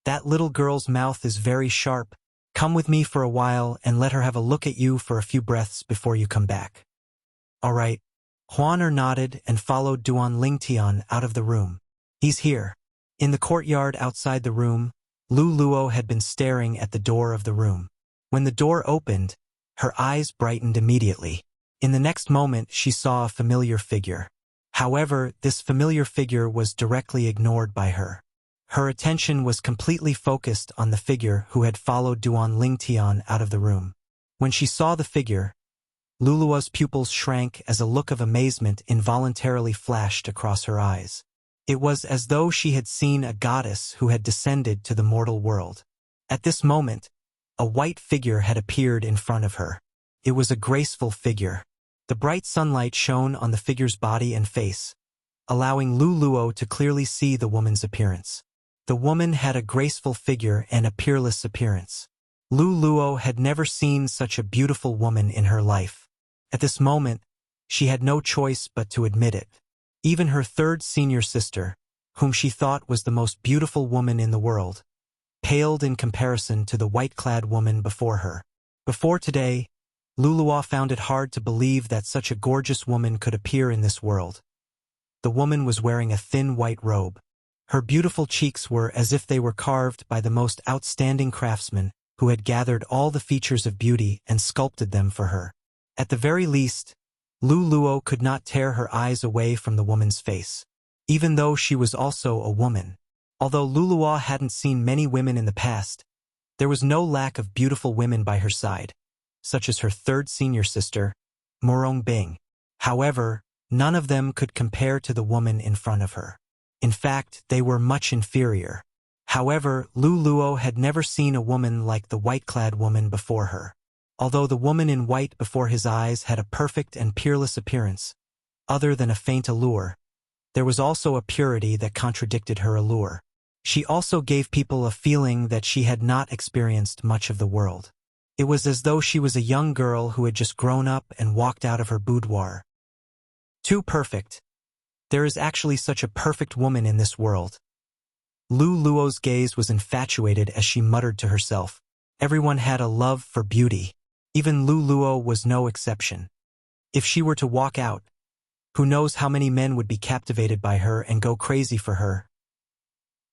that little girl's mouth is very sharp. Come with me for a while and let her have a look at you for a few breaths before you come back. All right. Huaner nodded and followed Duan Lingtian out of the room. He's here. In the courtyard outside the room, Lu Luo had been staring at the door of the room. When the door opened, her eyes brightened immediately. In the next moment, she saw a familiar figure. However, this familiar figure was directly ignored by her. Her attention was completely focused on the figure who had followed Duan Lingtian out of the room. When she saw the figure, Lulua's pupils shrank as a look of amazement involuntarily flashed across her eyes. It was as though she had seen a goddess who had descended to the mortal world. At this moment, a white figure had appeared in front of her. It was a graceful figure. The bright sunlight shone on the figure's body and face, allowing Lu Luo to clearly see the woman's appearance. The woman had a graceful figure and a peerless appearance. Lu Luo had never seen such a beautiful woman in her life. At this moment, she had no choice but to admit it. Even her third senior sister, whom she thought was the most beautiful woman in the world, paled in comparison to the white-clad woman before her. Before today, Luluo found it hard to believe that such a gorgeous woman could appear in this world. The woman was wearing a thin white robe. Her beautiful cheeks were as if they were carved by the most outstanding craftsman who had gathered all the features of beauty and sculpted them for her. At the very least, Lu Luo could not tear her eyes away from the woman's face, even though she was also a woman. Although Luluo hadn't seen many women in the past, there was no lack of beautiful women by her side, such as her third senior sister, Murong Bing. However, none of them could compare to the woman in front of her. In fact, they were much inferior. However, Lu Luo had never seen a woman like the white-clad woman before her. Although the woman in white before his eyes had a perfect and peerless appearance, other than a faint allure, there was also a purity that contradicted her allure. She also gave people a feeling that she had not experienced much of the world. It was as though she was a young girl who had just grown up and walked out of her boudoir. Too perfect. There is actually such a perfect woman in this world. Lu Luo's gaze was infatuated as she muttered to herself. Everyone had a love for beauty. Even Lu Luo was no exception. If she were to walk out, who knows how many men would be captivated by her and go crazy for her?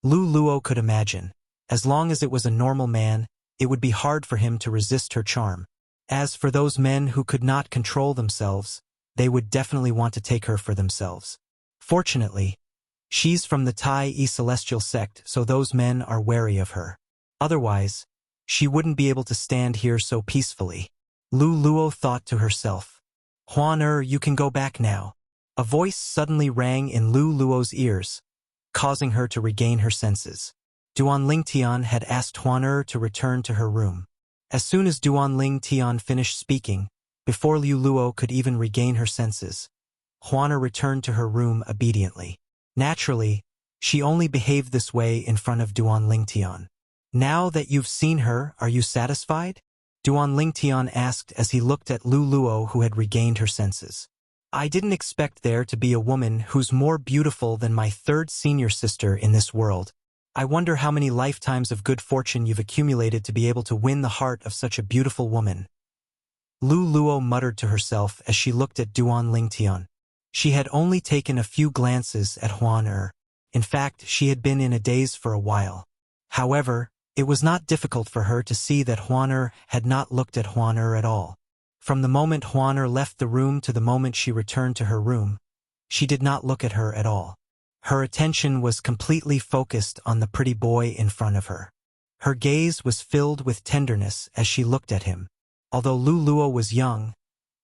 Lu Luo could imagine. As long as it was a normal man, it would be hard for him to resist her charm. As for those men who could not control themselves, they would definitely want to take her for themselves. Fortunately, she's from the Tai Celestial sect, so those men are wary of her. Otherwise, she wouldn't be able to stand here so peacefully. Lu Luo thought to herself. Huaner, you can go back now. A voice suddenly rang in Lu Luo's ears, causing her to regain her senses. Duan Lingtian had asked Huaner to return to her room. As soon as Duan Lingtian finished speaking, before Lu Luo could even regain her senses, Huaner returned to her room obediently. Naturally, she only behaved this way in front of Duan Lingtian. Now that you've seen her, are you satisfied? Duan Lingtian asked as he looked at Lu Luo, who had regained her senses. I didn't expect there to be a woman who's more beautiful than my third senior sister in this world. I wonder how many lifetimes of good fortune you've accumulated to be able to win the heart of such a beautiful woman. Lu Luo muttered to herself as she looked at Duan Lingtian. She had only taken a few glances at Huaner. In fact, she had been in a daze for a while. However, it was not difficult for her to see that Huaner had not looked at Huaner at all. From the moment Huaner left the room to the moment she returned to her room, she did not look at her at all. Her attention was completely focused on the pretty boy in front of her. Her gaze was filled with tenderness as she looked at him. Although Lu Luo was young,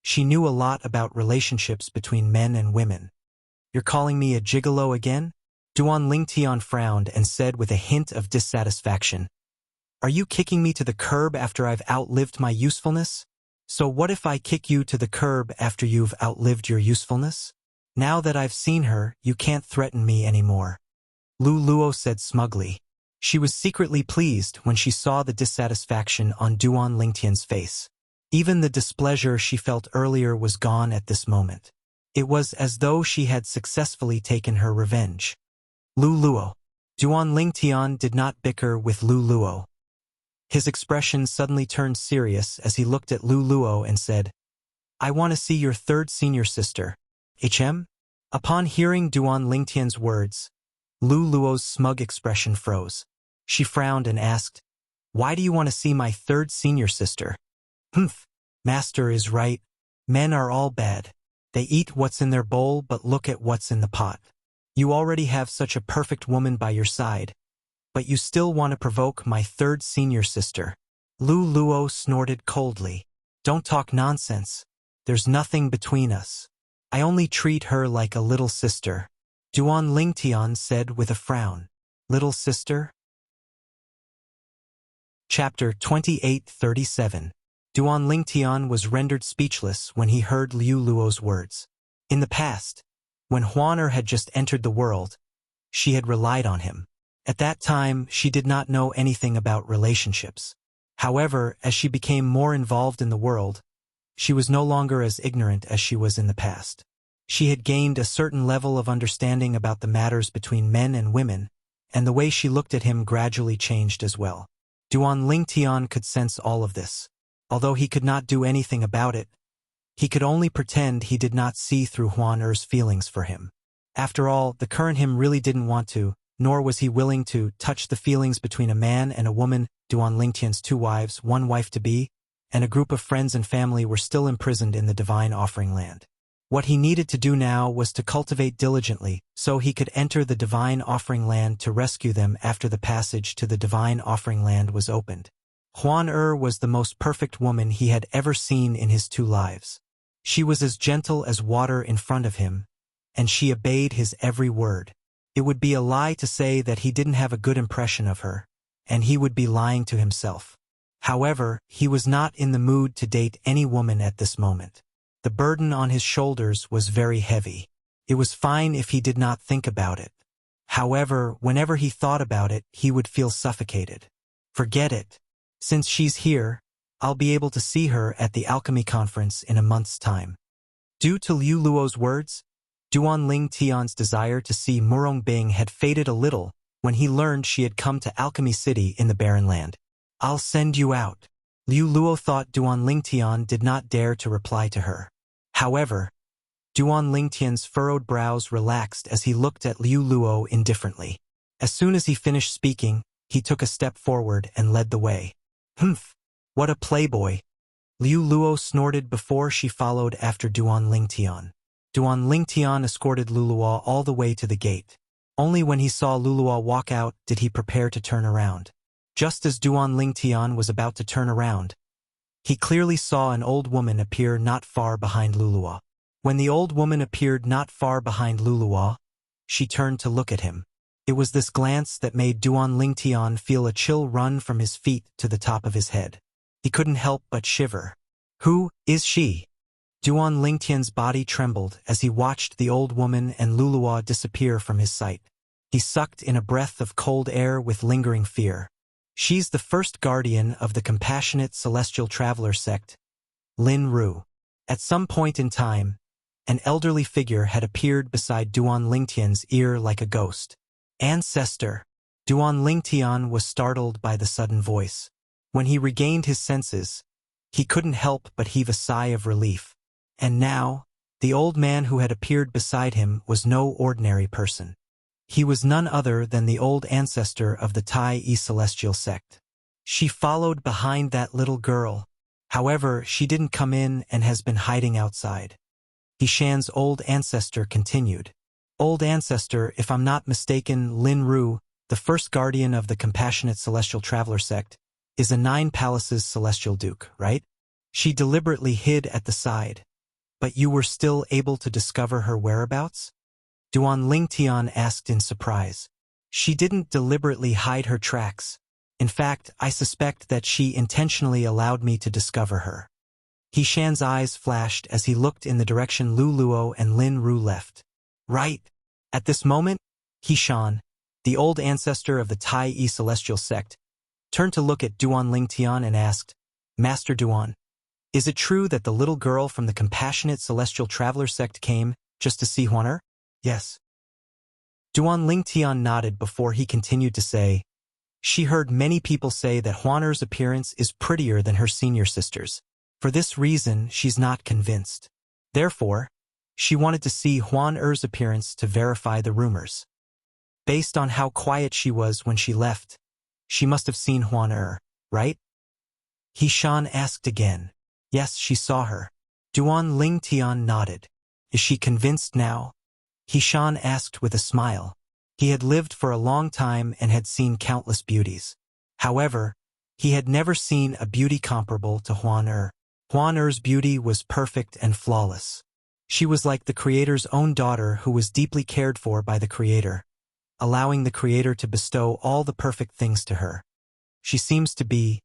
she knew a lot about relationships between men and women. "You're calling me a gigolo again?" Duan Lingtian frowned and said with a hint of dissatisfaction. "Are you kicking me to the curb after I've outlived my usefulness? So what if I kick you to the curb after you've outlived your usefulness? Now that I've seen her, you can't threaten me anymore." Lu Luo said smugly. She was secretly pleased when she saw the dissatisfaction on Duan Lingtian's face. Even the displeasure she felt earlier was gone at this moment. It was as though she had successfully taken her revenge. Lu Luo. Duan Lingtian did not bicker with Lu Luo. His expression suddenly turned serious as he looked at Lu Luo and said, "I want to see your third senior sister. HM?" Upon hearing Duan Lingtian's words, Lu Luo's smug expression froze. She frowned and asked, "Why do you want to see my third senior sister?" "Humph, master is right. Men are all bad. They eat what's in their bowl but look at what's in the pot. You already have such a perfect woman by your side, but you still want to provoke my third senior sister." Lu Luo snorted coldly. "Don't talk nonsense. There's nothing between us. I only treat her like a little sister." Duan Lingtian said with a frown. "Little sister?" Chapter 28:37. Duan Lingtian was rendered speechless when he heard Liu Luo's words. In the past, when Huaner had just entered the world, she had relied on him. At that time, she did not know anything about relationships. However, as she became more involved in the world, she was no longer as ignorant as she was in the past. She had gained a certain level of understanding about the matters between men and women, and the way she looked at him gradually changed as well. Duan Lingtian could sense all of this. Although he could not do anything about it, he could only pretend he did not see through Huan Er's feelings for him. After all, the current him really didn't want to, nor was he willing to, touch the feelings between a man and a woman. Duan Lingtian's 2 wives, 1 wife-to-be, and a group of friends and family were still imprisoned in the Divine Offering Land. What he needed to do now was to cultivate diligently, so he could enter the Divine Offering Land to rescue them after the passage to the Divine Offering Land was opened. Huan Er was the most perfect woman he had ever seen in his 2 lives. She was as gentle as water in front of him, and she obeyed his every word. It would be a lie to say that he didn't have a good impression of her, and he would be lying to himself. However, he was not in the mood to date any woman at this moment. The burden on his shoulders was very heavy. It was fine if he did not think about it. However, whenever he thought about it, he would feel suffocated. Forget it. Since she's here, I'll be able to see her at the alchemy conference in a month's time. Due to Liu Luo's words, Duan Lingtian's desire to see Murong Bing had faded a little when he learned she had come to Alchemy City in the Barren Land. "I'll send you out." Liu Luo thought Duan Lingtian did not dare to reply to her. However, Duan Lingtian's furrowed brows relaxed as he looked at Liu Luo indifferently. As soon as he finished speaking, he took a step forward and led the way. "Humph, what a playboy." Liu Luo snorted before she followed after Duan Lingtian. Duan Lingtian escorted Lu Luo all the way to the gate. Only when he saw Lu Luo walk out did he prepare to turn around. Just as Duan Lingtian was about to turn around, he clearly saw an old woman appear not far behind Lu Luo. When the old woman appeared not far behind Lu Luo, she turned to look at him. It was this glance that made Duan Lingtian feel a chill run from his feet to the top of his head. He couldn't help but shiver. "Who is she?" Duan Lingtian's body trembled as he watched the old woman and Lu Luo disappear from his sight. He sucked in a breath of cold air with lingering fear. "She's the first guardian of the compassionate celestial traveler sect, Lin Ru." At some point in time, an elderly figure had appeared beside Duan Lingtian's ear like a ghost. "Ancestor." Duan Lingtian was startled by the sudden voice. When he regained his senses, he couldn't help but heave a sigh of relief. And now, the old man who had appeared beside him was no ordinary person. He was none other than the old ancestor of the Tai Celestial sect. She followed behind that little girl. However, she didn't come in and has been hiding outside. Hishan's old ancestor continued. Old ancestor, if I'm not mistaken, Lin Ru, the first guardian of the compassionate celestial traveler sect, is a 9 palaces celestial duke, right? She deliberately hid at the side. But you were still able to discover her whereabouts? Duan Lingtian asked in surprise. She didn't deliberately hide her tracks. In fact, I suspect that she intentionally allowed me to discover her. Hishan's eyes flashed as he looked in the direction Lu Luo and Lin Ru left. Right. At this moment, Hishan, the old ancestor of the Tai Yi celestial sect, turned to look at Duan Lingtian and asked, Master Duan, is it true that the little girl from the compassionate celestial traveler sect came just to see Huaner? Yes. Duan Lingtian nodded before he continued to say, she heard many people say that Huaner's appearance is prettier than her senior sister's. For this reason, she's not convinced. Therefore, she wanted to see Huan Er's appearance to verify the rumors. Based on how quiet she was when she left, she must have seen Huan Er, right? Hishan asked again. Yes, she saw her. Duan Lingtian nodded. Is she convinced now? Hishan asked with a smile. He had lived for a long time and had seen countless beauties. However, he had never seen a beauty comparable to Huan Er. Huan Er's beauty was perfect and flawless. She was like the Creator's own daughter who was deeply cared for by the Creator, allowing the Creator to bestow all the perfect things to her. She seems to be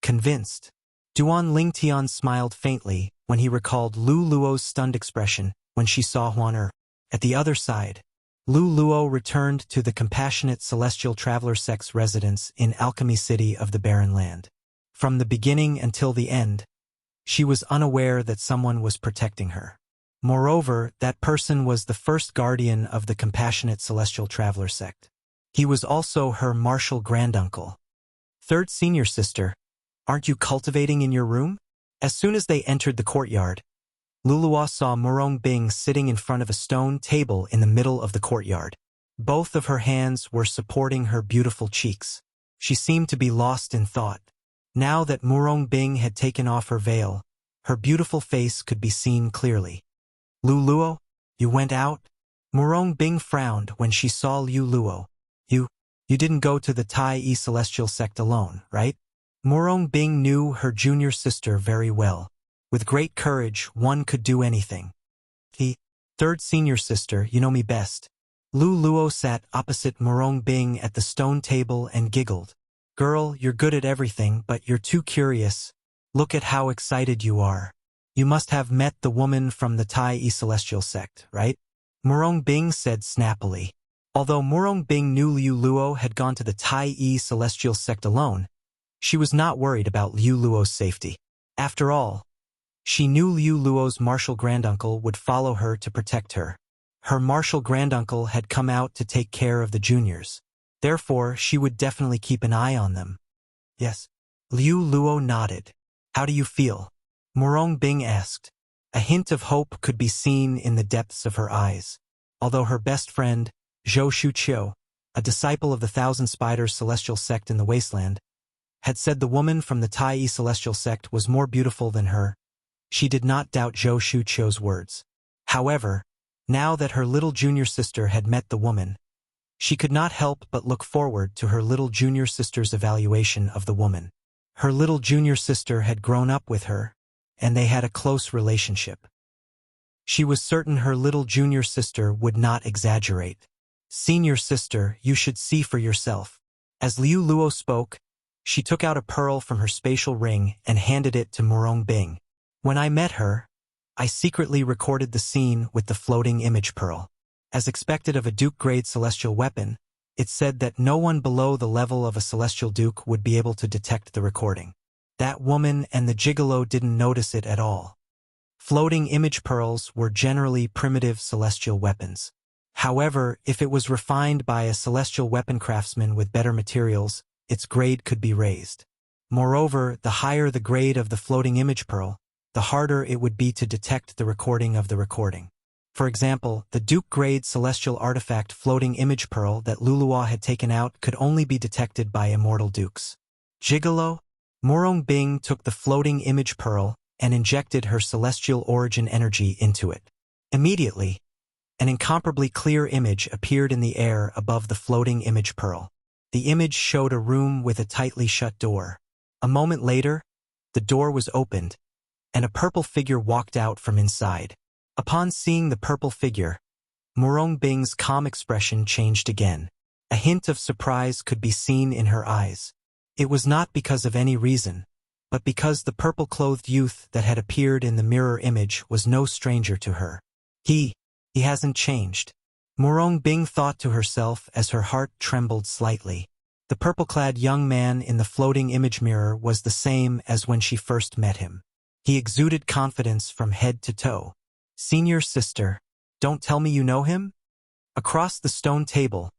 convinced. Duan Lingtian smiled faintly when he recalled Lu Luo's stunned expression when she saw Huan Er. At the other side, Lu Luo returned to the compassionate celestial traveler sect's residence in Alchemy City of the Barren Land. From the beginning until the end, she was unaware that someone was protecting her. Moreover, that person was the first guardian of the compassionate celestial traveler sect. He was also her martial granduncle. Third senior sister, aren't you cultivating in your room? As soon as they entered the courtyard, Luluwa saw Murong Bing sitting in front of a stone table in the middle of the courtyard. Both of her hands were supporting her beautiful cheeks. She seemed to be lost in thought. Now that Murong Bing had taken off her veil, her beautiful face could be seen clearly. Lu Luo, you went out? Murong Bing frowned when she saw Liu Luo. You didn't go to the Tai Yi celestial sect alone, right? Murong Bing knew her junior sister very well. With great courage, one could do anything. Third senior sister, you know me best. Lu Luo sat opposite Murong Bing at the stone table and giggled. Girl, you're good at everything, but you're too curious. Look at how excited you are. You must have met the woman from the Tai Yi celestial sect, right? Murong Bing said snappily. Although Murong Bing knew Liu Luo had gone to the Tai Yi celestial sect alone, she was not worried about Liu Luo's safety. After all, she knew Liu Luo's martial granduncle would follow her to protect her. Her martial granduncle had come out to take care of the juniors. Therefore, she would definitely keep an eye on them. Yes. Liu Luo nodded. How do you feel? Murong Bing asked. A hint of hope could be seen in the depths of her eyes. Although her best friend, Zhou Shuqiu, a disciple of the Thousand Spiders celestial sect in the wasteland, had said the woman from the Tai Yi celestial sect was more beautiful than her, she did not doubt Zhou Shuqiu's words. However, now that her little junior sister had met the woman, she could not help but look forward to her little junior sister's evaluation of the woman. Her little junior sister had grown up with her, and they had a close relationship. She was certain her little junior sister would not exaggerate. Senior sister, you should see for yourself. As Liu Luo spoke, she took out a pearl from her spatial ring and handed it to Murong Bing. When I met her, I secretly recorded the scene with the floating image pearl. As expected of a Duke-grade celestial weapon, it said that no one below the level of a celestial Duke would be able to detect the recording. That woman and the gigolo didn't notice it at all. Floating image pearls were generally primitive celestial weapons. However, if it was refined by a celestial weapon craftsman with better materials, its grade could be raised. Moreover, the higher the grade of the floating image pearl, the harder it would be to detect the recording of the recording. For example, the Duke-grade celestial artifact floating image pearl that Luluwa had taken out could only be detected by immortal dukes. Gigolo? Murong Bing took the floating image pearl and injected her celestial origin energy into it. Immediately, an incomparably clear image appeared in the air above the floating image pearl. The image showed a room with a tightly shut door. A moment later, the door was opened, and a purple figure walked out from inside. Upon seeing the purple figure, Murong Bing's calm expression changed again. A hint of surprise could be seen in her eyes. It was not because of any reason, but because the purple-clothed youth that had appeared in the mirror image was no stranger to her. He hasn't changed. Murong Bing thought to herself as her heart trembled slightly. The purple-clad young man in the floating image mirror was the same as when she first met him. He exuded confidence from head to toe. "Senior sister, don't tell me you know him?" Across the stone table,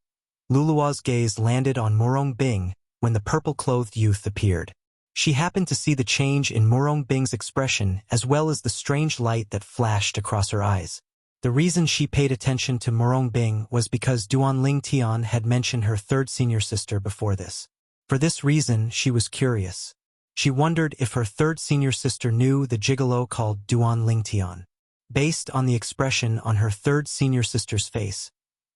Lulua's gaze landed on Murong Bing when the purple-clothed youth appeared. She happened to see the change in Murong Bing's expression as well as the strange light that flashed across her eyes. The reason she paid attention to Murong Bing was because Duan Ling Tian had mentioned her third senior sister before this. For this reason, she was curious. She wondered if her third senior sister knew the gigolo called Duan Ling Tian. Based on the expression on her third senior sister's face,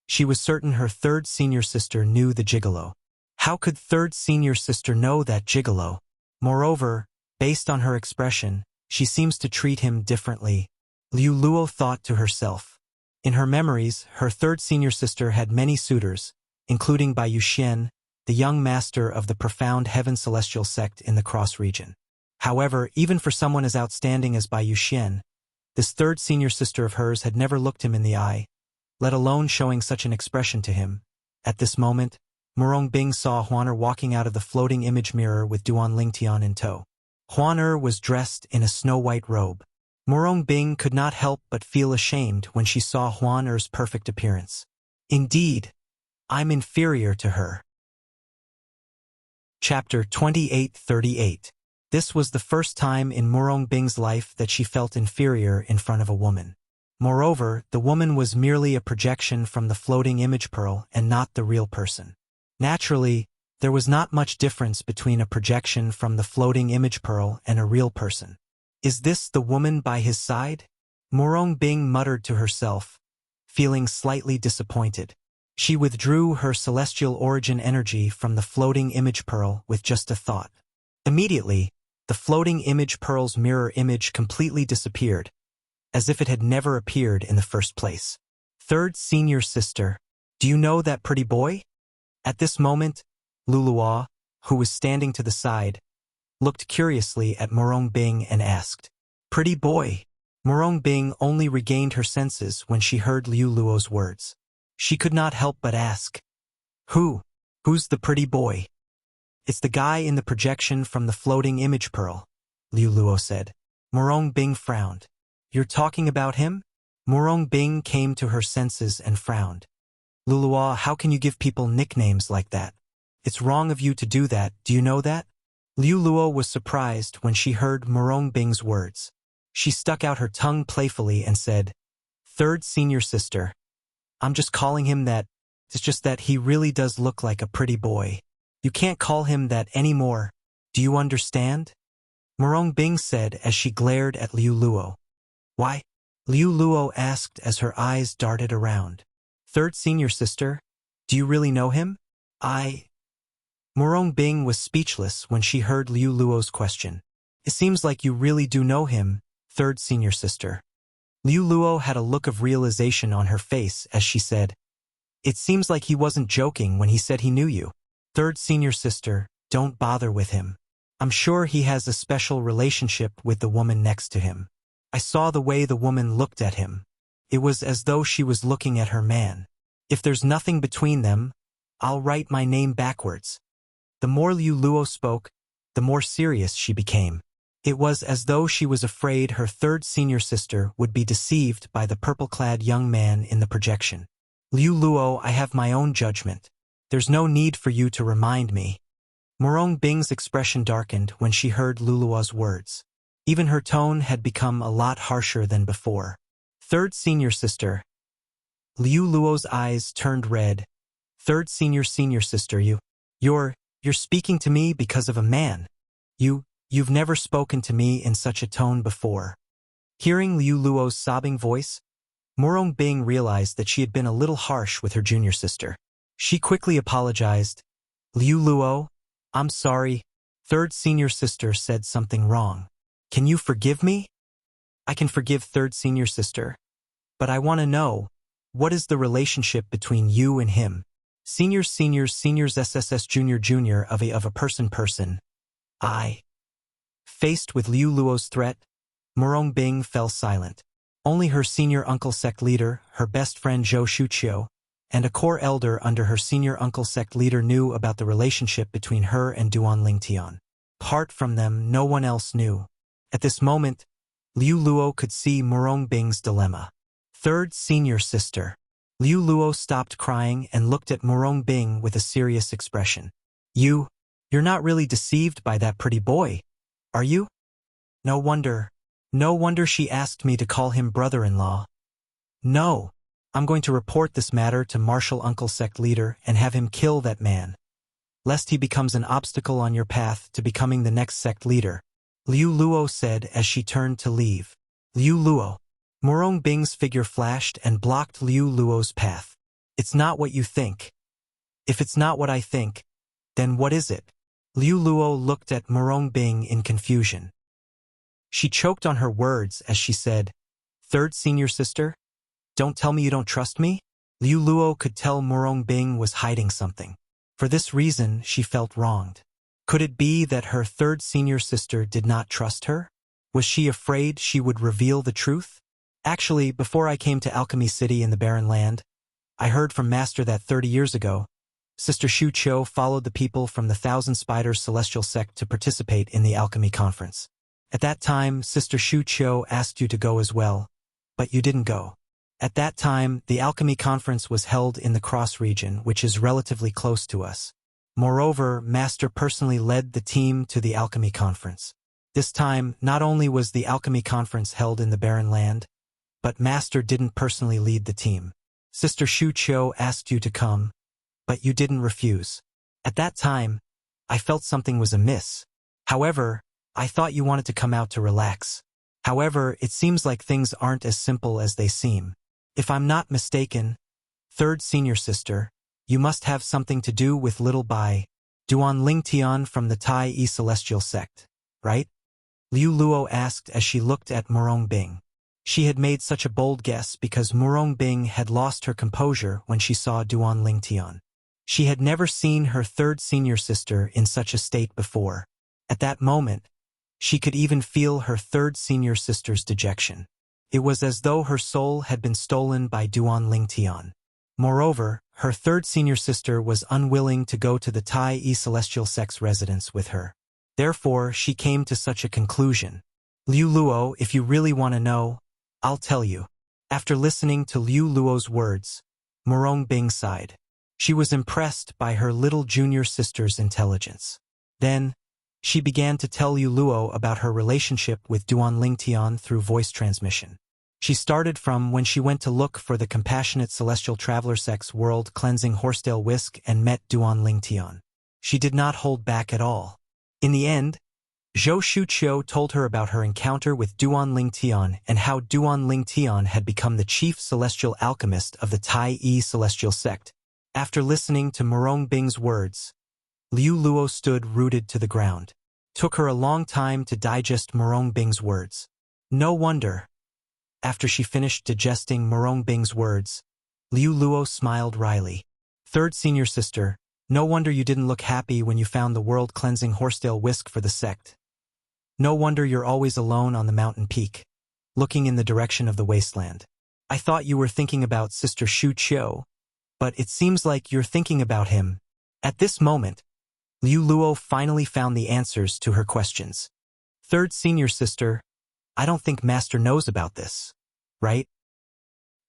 she was certain her third senior sister knew the gigolo. How could third senior sister know that gigolo? Moreover, based on her expression, she seems to treat him differently. Liu Luo thought to herself. In her memories, her third senior sister had many suitors, including Bai Yuxian, the young master of the profound heaven celestial sect in the Cross region. However, even for someone as outstanding as Bai Yuxian, this third senior sister of hers had never looked him in the eye, let alone showing such an expression to him. At this moment, Murong Bing saw Huaner walking out of the floating image mirror with Duan Ling Tian in tow. Huaner was dressed in a snow-white robe. Murong Bing could not help but feel ashamed when she saw Huaner's perfect appearance. Indeed, I'm inferior to her. Chapter 2838. This was the first time in Murong Bing's life that she felt inferior in front of a woman. Moreover, the woman was merely a projection from the floating image pearl and not the real person. Naturally, there was not much difference between a projection from the floating image pearl and a real person. Is this the woman by his side? Murong Bing muttered to herself, feeling slightly disappointed. She withdrew her celestial origin energy from the floating image pearl with just a thought. Immediately, the floating image pearl's mirror image completely disappeared, as if it had never appeared in the first place. Third senior sister, do you know that pretty boy? At this moment, Lulua, who was standing to the side, looked curiously at Murong Bing and asked, "Pretty boy?" Murong Bing only regained her senses when she heard Liu Luo's words. She could not help but ask, Who's the pretty boy?" "It's the guy in the projection from the floating image pearl," Liu Luo said. Murong Bing frowned. "You're talking about him?" Murong Bing came to her senses and frowned. "Lulua, how can you give people nicknames like that? It's wrong of you to do that, do you know that?" Liu Luo was surprised when she heard Murong Bing's words. She stuck out her tongue playfully and said, "Third senior sister, I'm just calling him that. It's just that he really does look like a pretty boy. You can't call him that anymore. Do you understand?" Murong Bing said as she glared at Liu Luo. "Why?" Liu Luo asked as her eyes darted around. "Third senior sister, do you really know him?" Murong Bing was speechless when she heard Liu Luo's question. "It seems like you really do know him, third senior sister." Liu Luo had a look of realization on her face as she said, "It seems like he wasn't joking when he said he knew you. Third senior sister, don't bother with him. I'm sure he has a special relationship with the woman next to him. I saw the way the woman looked at him. It was as though she was looking at her man. If there's nothing between them, I'll write my name backwards." The more Liu Luo spoke, the more serious she became. It was as though she was afraid her third senior sister would be deceived by the purple-clad young man in the projection. "Liu Luo, I have my own judgment. There's no need for you to remind me." Murong Bing's expression darkened when she heard Lulua's words. Even her tone had become a lot harsher than before. "Third senior sister." Liu Luo's eyes turned red. "Third senior sister, you're speaking to me because of a man. You've never spoken to me in such a tone before." Hearing Liu Luo's sobbing voice, Morong Bing realized that she had been a little harsh with her junior sister. She quickly apologized. Liu Luo, I'm sorry. Third senior sister said something wrong. Can you forgive me? I can forgive third senior sister. But I want to know, what is the relationship between you and him? Seniors SSS junior of a person. Faced with Liu Luo's threat, Morong Bing fell silent. Only her senior uncle sect leader, her best friend Zhou Shuqiu, and a core elder under her senior uncle sect leader knew about the relationship between her and Duan Lingtian. Apart from them, no one else knew. At this moment, Liu Luo could see Morong Bing's dilemma. Third senior sister. Liu Luo stopped crying and looked at Morong Bing with a serious expression. You're not really deceived by that pretty boy, are you? No wonder she asked me to call him brother-in-law. No, I'm going to report this matter to Martial Uncle Sect Leader and have him kill that man, lest he becomes an obstacle on your path to becoming the next sect leader, Liu Luo said as she turned to leave. Liu Luo. Morong Bing's figure flashed and blocked Liu Luo's path. It's not what you think. If it's not what I think, then what is it? Liu Luo looked at Morong Bing in confusion. She choked on her words as she said, Third senior sister? Don't tell me you don't trust me? Liu Luo could tell Morong Bing was hiding something. For this reason, she felt wronged. Could it be that her third senior sister did not trust her? Was she afraid she would reveal the truth? Actually, before I came to Alchemy City in the Barren Land, I heard from Master that 30 years ago, Sister Shu Qiu followed the people from the Thousand Spiders Celestial Sect to participate in the Alchemy Conference. At that time, Sister Shu Qiu asked you to go as well, but you didn't go. At that time, the Alchemy Conference was held in the Cross region, which is relatively close to us. Moreover, Master personally led the team to the Alchemy Conference. This time, not only was the Alchemy Conference held in the Barren Land, but Master didn't personally lead the team. Sister Shu Qiu asked you to come, but you didn't refuse. At that time, I felt something was amiss. However, I thought you wanted to come out to relax. However, it seems like things aren't as simple as they seem. If I'm not mistaken, third senior sister, you must have something to do with little Bai, Duan Lingtian from the Tai Yi Celestial Sect, right? Liu Luo asked as she looked at Morong Bing. She had made such a bold guess because Morong Bing had lost her composure when she saw Duan Lingtian. She had never seen her third senior sister in such a state before. At that moment, she could even feel her third senior sister's dejection. It was as though her soul had been stolen by Duan Lingtian. Moreover, her third senior sister was unwilling to go to the Tai Yi Celestial Sect's residence with her. Therefore, she came to such a conclusion. Liu Luo, if you really want to know, I'll tell you. After listening to Liu Luo's words, Morong Bing sighed. She was impressed by her little junior sister's intelligence. Then, she began to tell Liu Luo about her relationship with Duan Lingtian through voice transmission. She started from when she went to look for the compassionate celestial traveler sect's world-cleansing horsetail whisk and met Duan Lingtian. She did not hold back at all. In the end, Zhou Shuqiu told her about her encounter with Duan Lingtian and how Duan Lingtian had become the chief celestial alchemist of the Tai Yi Celestial Sect. After listening to Morong Bing's words, Liu Luo stood rooted to the ground. Took her a long time to digest Morong Bing's words. No wonder. After she finished digesting Morong Bing's words, Liu Luo smiled wryly. Third senior sister, no wonder you didn't look happy when you found the world-cleansing horsetail whisk for the sect. No wonder you're always alone on the mountain peak, looking in the direction of the wasteland. I thought you were thinking about Sister Shu Qiu, but it seems like you're thinking about him. At this moment, Liu Luo finally found the answers to her questions. Third senior sister, I don't think Master knows about this, right?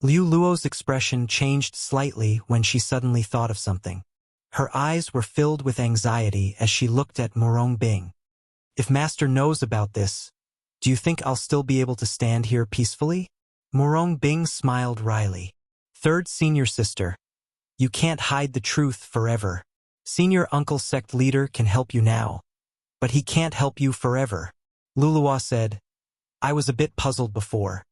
Liu Luo's expression changed slightly when she suddenly thought of something. Her eyes were filled with anxiety as she looked at Morong Bing. If Master knows about this, do you think I'll still be able to stand here peacefully? Morong Bing smiled wryly. Third senior sister, you can't hide the truth forever. Senior uncle sect leader can help you now, but he can't help you forever. Luluwa said, I was a bit puzzled before.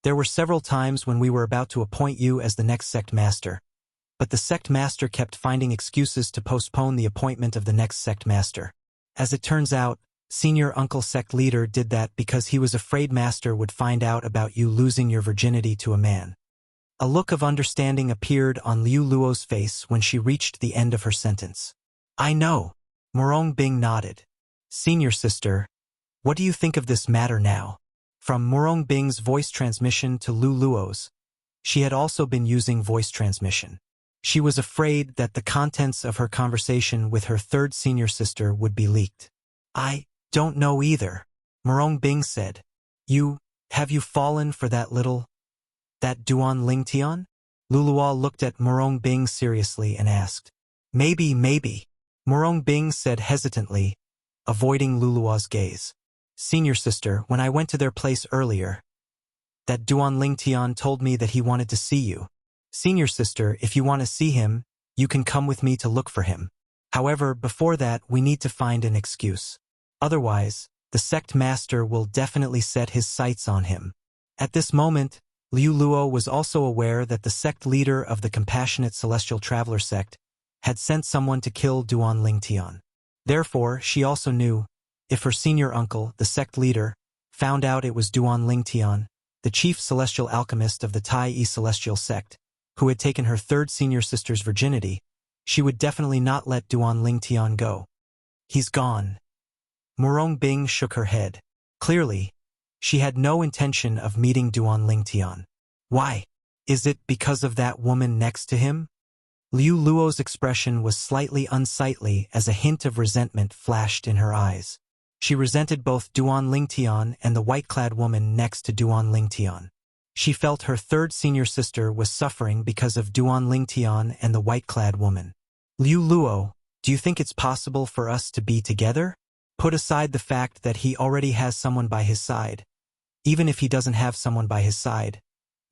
There were several times when we were about to appoint you as the next sect master, but the sect master kept finding excuses to postpone the appointment of the next sect master. As it turns out, senior uncle sect leader did that because he was afraid master would find out about you losing your virginity to a man. A look of understanding appeared on Liu Luo's face when she reached the end of her sentence. I know. Morong Bing nodded. Senior sister, what do you think of this matter now? From Morong Bing's voice transmission to Liu Luo's, she had also been using voice transmission. She was afraid that the contents of her conversation with her third senior sister would be leaked. I don't know either, Morong Bing said. Have you fallen for that Duan Lingtian? Luluo looked at Morong Bing seriously and asked. Maybe. Morong Bing said hesitantly, avoiding Luluo's gaze. Senior sister, when I went to their place earlier, that Duan Lingtian told me that he wanted to see you. Senior sister, if you want to see him, you can come with me to look for him. However, before that, we need to find an excuse. Otherwise, the sect master will definitely set his sights on him. At this moment, Liu Luo was also aware that the sect leader of the Compassionate Celestial Traveler sect had sent someone to kill Duan Lingtian. Therefore, she also knew, if her senior uncle, the sect leader, found out it was Duan Lingtian, the chief celestial alchemist of the Tai Celestial sect, who had taken her third senior sister's virginity, she would definitely not let Duan Lingtian go. He's gone. Morong Bing shook her head. Clearly, she had no intention of meeting Duan Lingtian. Why? Is it because of that woman next to him? Liu Luo's expression was slightly unsightly as a hint of resentment flashed in her eyes. She resented both Duan Lingtian and the white-clad woman next to Duan Lingtian. She felt her third senior sister was suffering because of Duan Lingtian and the white-clad woman. Liu Luo, do you think it's possible for us to be together? Put aside the fact that he already has someone by his side. Even if he doesn't have someone by his side,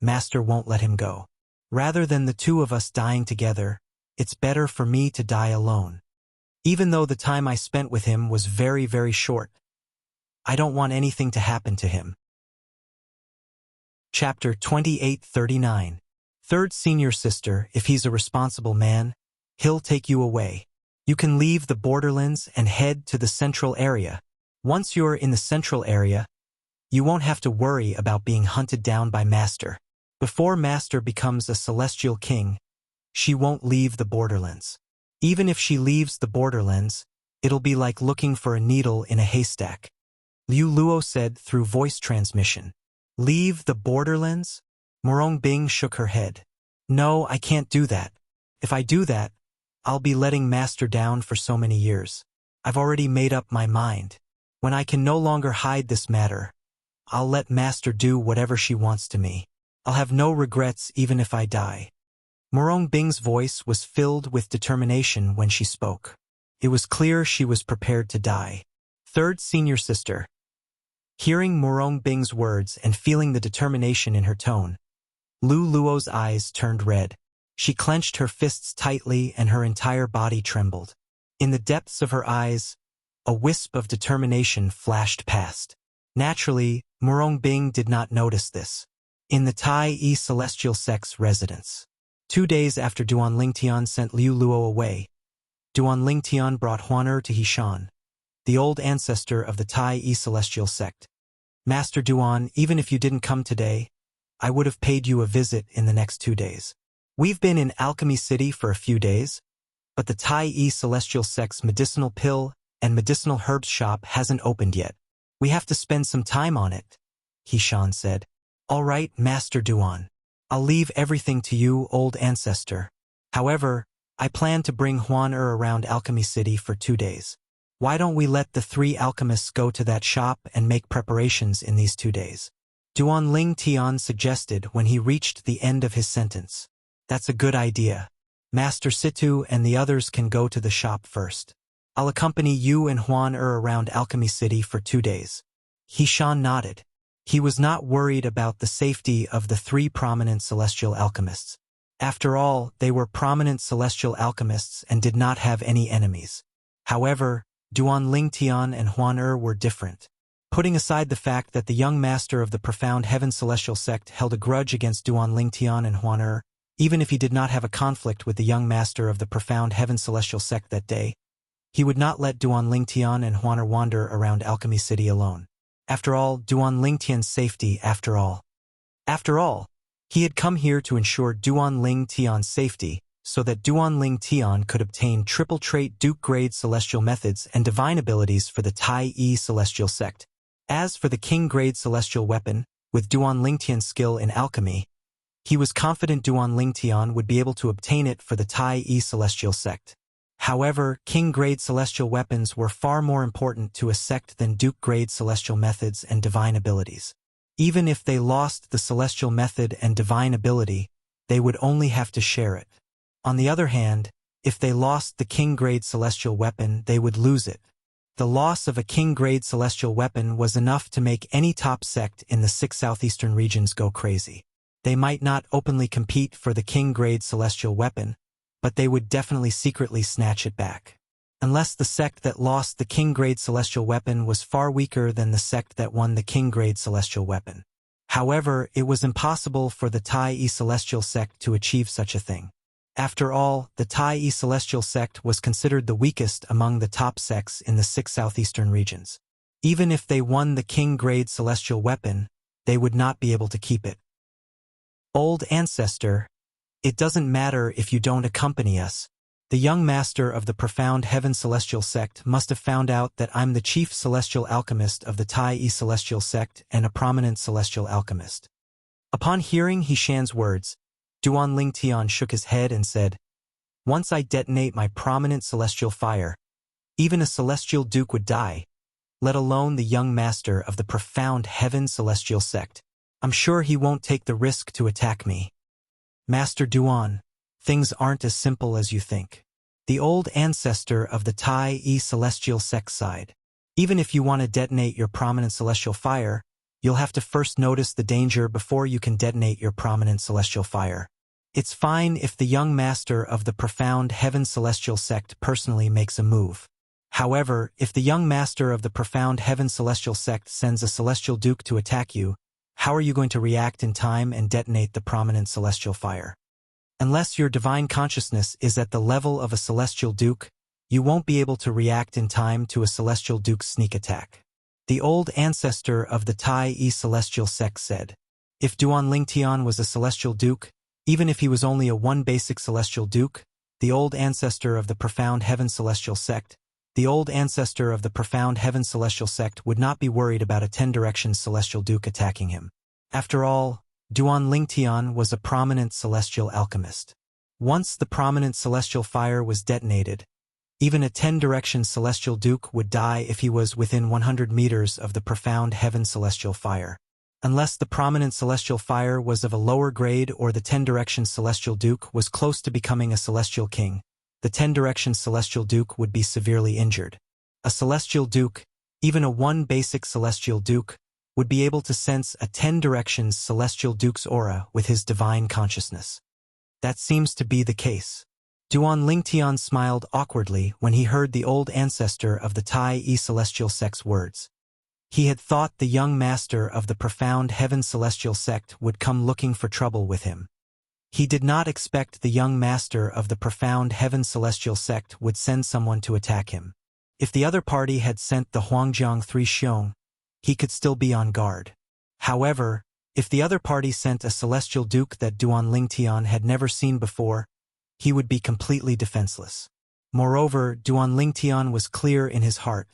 Master won't let him go. Rather than the two of us dying together, it's better for me to die alone. Even though the time I spent with him was very, very short, I don't want anything to happen to him. Chapter 2839. Third senior sister, if he's a responsible man, he'll take you away. You can leave the borderlands and head to the central area. Once you're in the central area, you won't have to worry about being hunted down by Master. Before Master becomes a celestial king, she won't leave the borderlands. Even if she leaves the borderlands, it'll be like looking for a needle in a haystack. Liu Luo said through voice transmission. Leave the borderlands? Morong Bing shook her head. No, I can't do that. If I do that, I'll be letting Master down for so many years. I've already made up my mind. When I can no longer hide this matter, I'll let Master do whatever she wants to me. I'll have no regrets even if I die. Morong Bing's voice was filled with determination when she spoke. It was clear she was prepared to die. Third senior sister. Hearing Morong Bing's words and feeling the determination in her tone, Liu Luo's eyes turned red. She clenched her fists tightly and her entire body trembled. In the depths of her eyes, a wisp of determination flashed past. Naturally, Morong Bing did not notice this. In the Tai Celestial Sect's residence. 2 days after Duan Lingtian sent Liu Luo away, Duan Lingtian brought Huan to Hishan, the old ancestor of the Tai Celestial Sect. Master Duan, even if you didn't come today, I would have paid you a visit in the next 2 days. We've been in Alchemy City for a few days, but the Tai Celestial Sect's medicinal pill and medicinal herbs shop hasn't opened yet. We have to spend some time on it, Hishan said. All right, Master Duan. I'll leave everything to you, old ancestor. However, I plan to bring Huan around Alchemy City for 2 days. Why don't we let the 3 alchemists go to that shop and make preparations in these 2 days? Duan Lingtian suggested when he reached the end of his sentence. That's a good idea. Master Situ and the others can go to the shop first. I'll accompany you and Huan around Alchemy City for 2 days. Hishan nodded. He was not worried about the safety of the 3 prominent celestial alchemists. After all, they were prominent celestial alchemists and did not have any enemies. However, Duan Lingtian and Huan were different. Putting aside the fact that the young master of the profound heaven celestial sect held a grudge against Duan Lingtian and Huan even if he did not have a conflict with the young master of the profound heaven celestial sect that day, he would not let Duan Lingtian and Huan wander around Alchemy City alone. After all, Duan Lingtian's safety, after all, he had come here to ensure Duan Lingtian's safety, so that Duan Lingtian could obtain triple trait Duke-grade celestial methods and divine abilities for the Tai Yi celestial sect. As for the king-grade celestial weapon, with Duan Lingtian's skill in alchemy, he was confident Duan Lingtian would be able to obtain it for the Tai Yi celestial sect. However, king-grade celestial weapons were far more important to a sect than Duke-grade celestial methods and divine abilities. Even if they lost the celestial method and divine ability, they would only have to share it. On the other hand, if they lost the king-grade celestial weapon, they would lose it. The loss of a king-grade celestial weapon was enough to make any top sect in the 6 southeastern regions go crazy. They might not openly compete for the king-grade celestial weapon, but they would definitely secretly snatch it back. Unless the sect that lost the king-grade celestial weapon was far weaker than the sect that won the king-grade celestial weapon. However, it was impossible for the Tai Yi celestial sect to achieve such a thing. After all, the Tai Yi celestial sect was considered the weakest among the top sects in the 6 southeastern regions. Even if they won the king-grade celestial weapon, they would not be able to keep it. Old ancestor, it doesn't matter if you don't accompany us. The young master of the profound heaven celestial sect must have found out that I'm the chief celestial alchemist of the Tai Yi celestial sect and a prominent celestial alchemist. Upon hearing He Shan's words, Duan Lingtian shook his head and said, "Once I detonate my prominent celestial fire, even a celestial duke would die, let alone the young master of the profound heaven celestial sect. I'm sure he won't take the risk to attack me." Master Duan, things aren't as simple as you think. The old ancestor of the Tai Yi celestial sect sighed. Even if you want to detonate your prominent celestial fire, you'll have to first notice the danger before you can detonate your prominent celestial fire. It's fine if the young master of the profound heaven celestial sect personally makes a move. However, if the young master of the profound heaven celestial sect sends a celestial duke to attack you, how are you going to react in time and detonate the prominent celestial fire? Unless your divine consciousness is at the level of a celestial duke, you won't be able to react in time to a celestial duke's sneak attack. The old ancestor of the Tai Yi celestial sect said, if Duan Lingtian was a celestial duke, even if he was only a one basic celestial duke, the old ancestor of the profound heaven celestial sect, the old ancestor of the profound heaven celestial sect would not be worried about a 10-direction celestial duke attacking him. After all, Duan Lingtian was a prominent celestial alchemist. Once the prominent celestial fire was detonated, even a 10-direction celestial duke would die if he was within 100 meters of the profound heaven celestial fire. Unless the prominent celestial fire was of a lower grade or the 10-direction celestial duke was close to becoming a celestial king, the 10-direction celestial duke would be severely injured. A celestial duke, even a one basic celestial duke, would be able to sense a 10-direction celestial duke's aura with his divine consciousness. That seems to be the case. Duan Lingtian smiled awkwardly when he heard the old ancestor of the Tai Yi celestial sect's words. He had thought the young master of the profound heaven celestial sect would come looking for trouble with him. He did not expect the young master of the profound heaven celestial sect would send someone to attack him. If the other party had sent the Huangjiang 3 Xiong, he could still be on guard. However, if the other party sent a celestial duke that Duan Lingtian had never seen before, he would be completely defenseless. Moreover, Duan Lingtian was clear in his heart.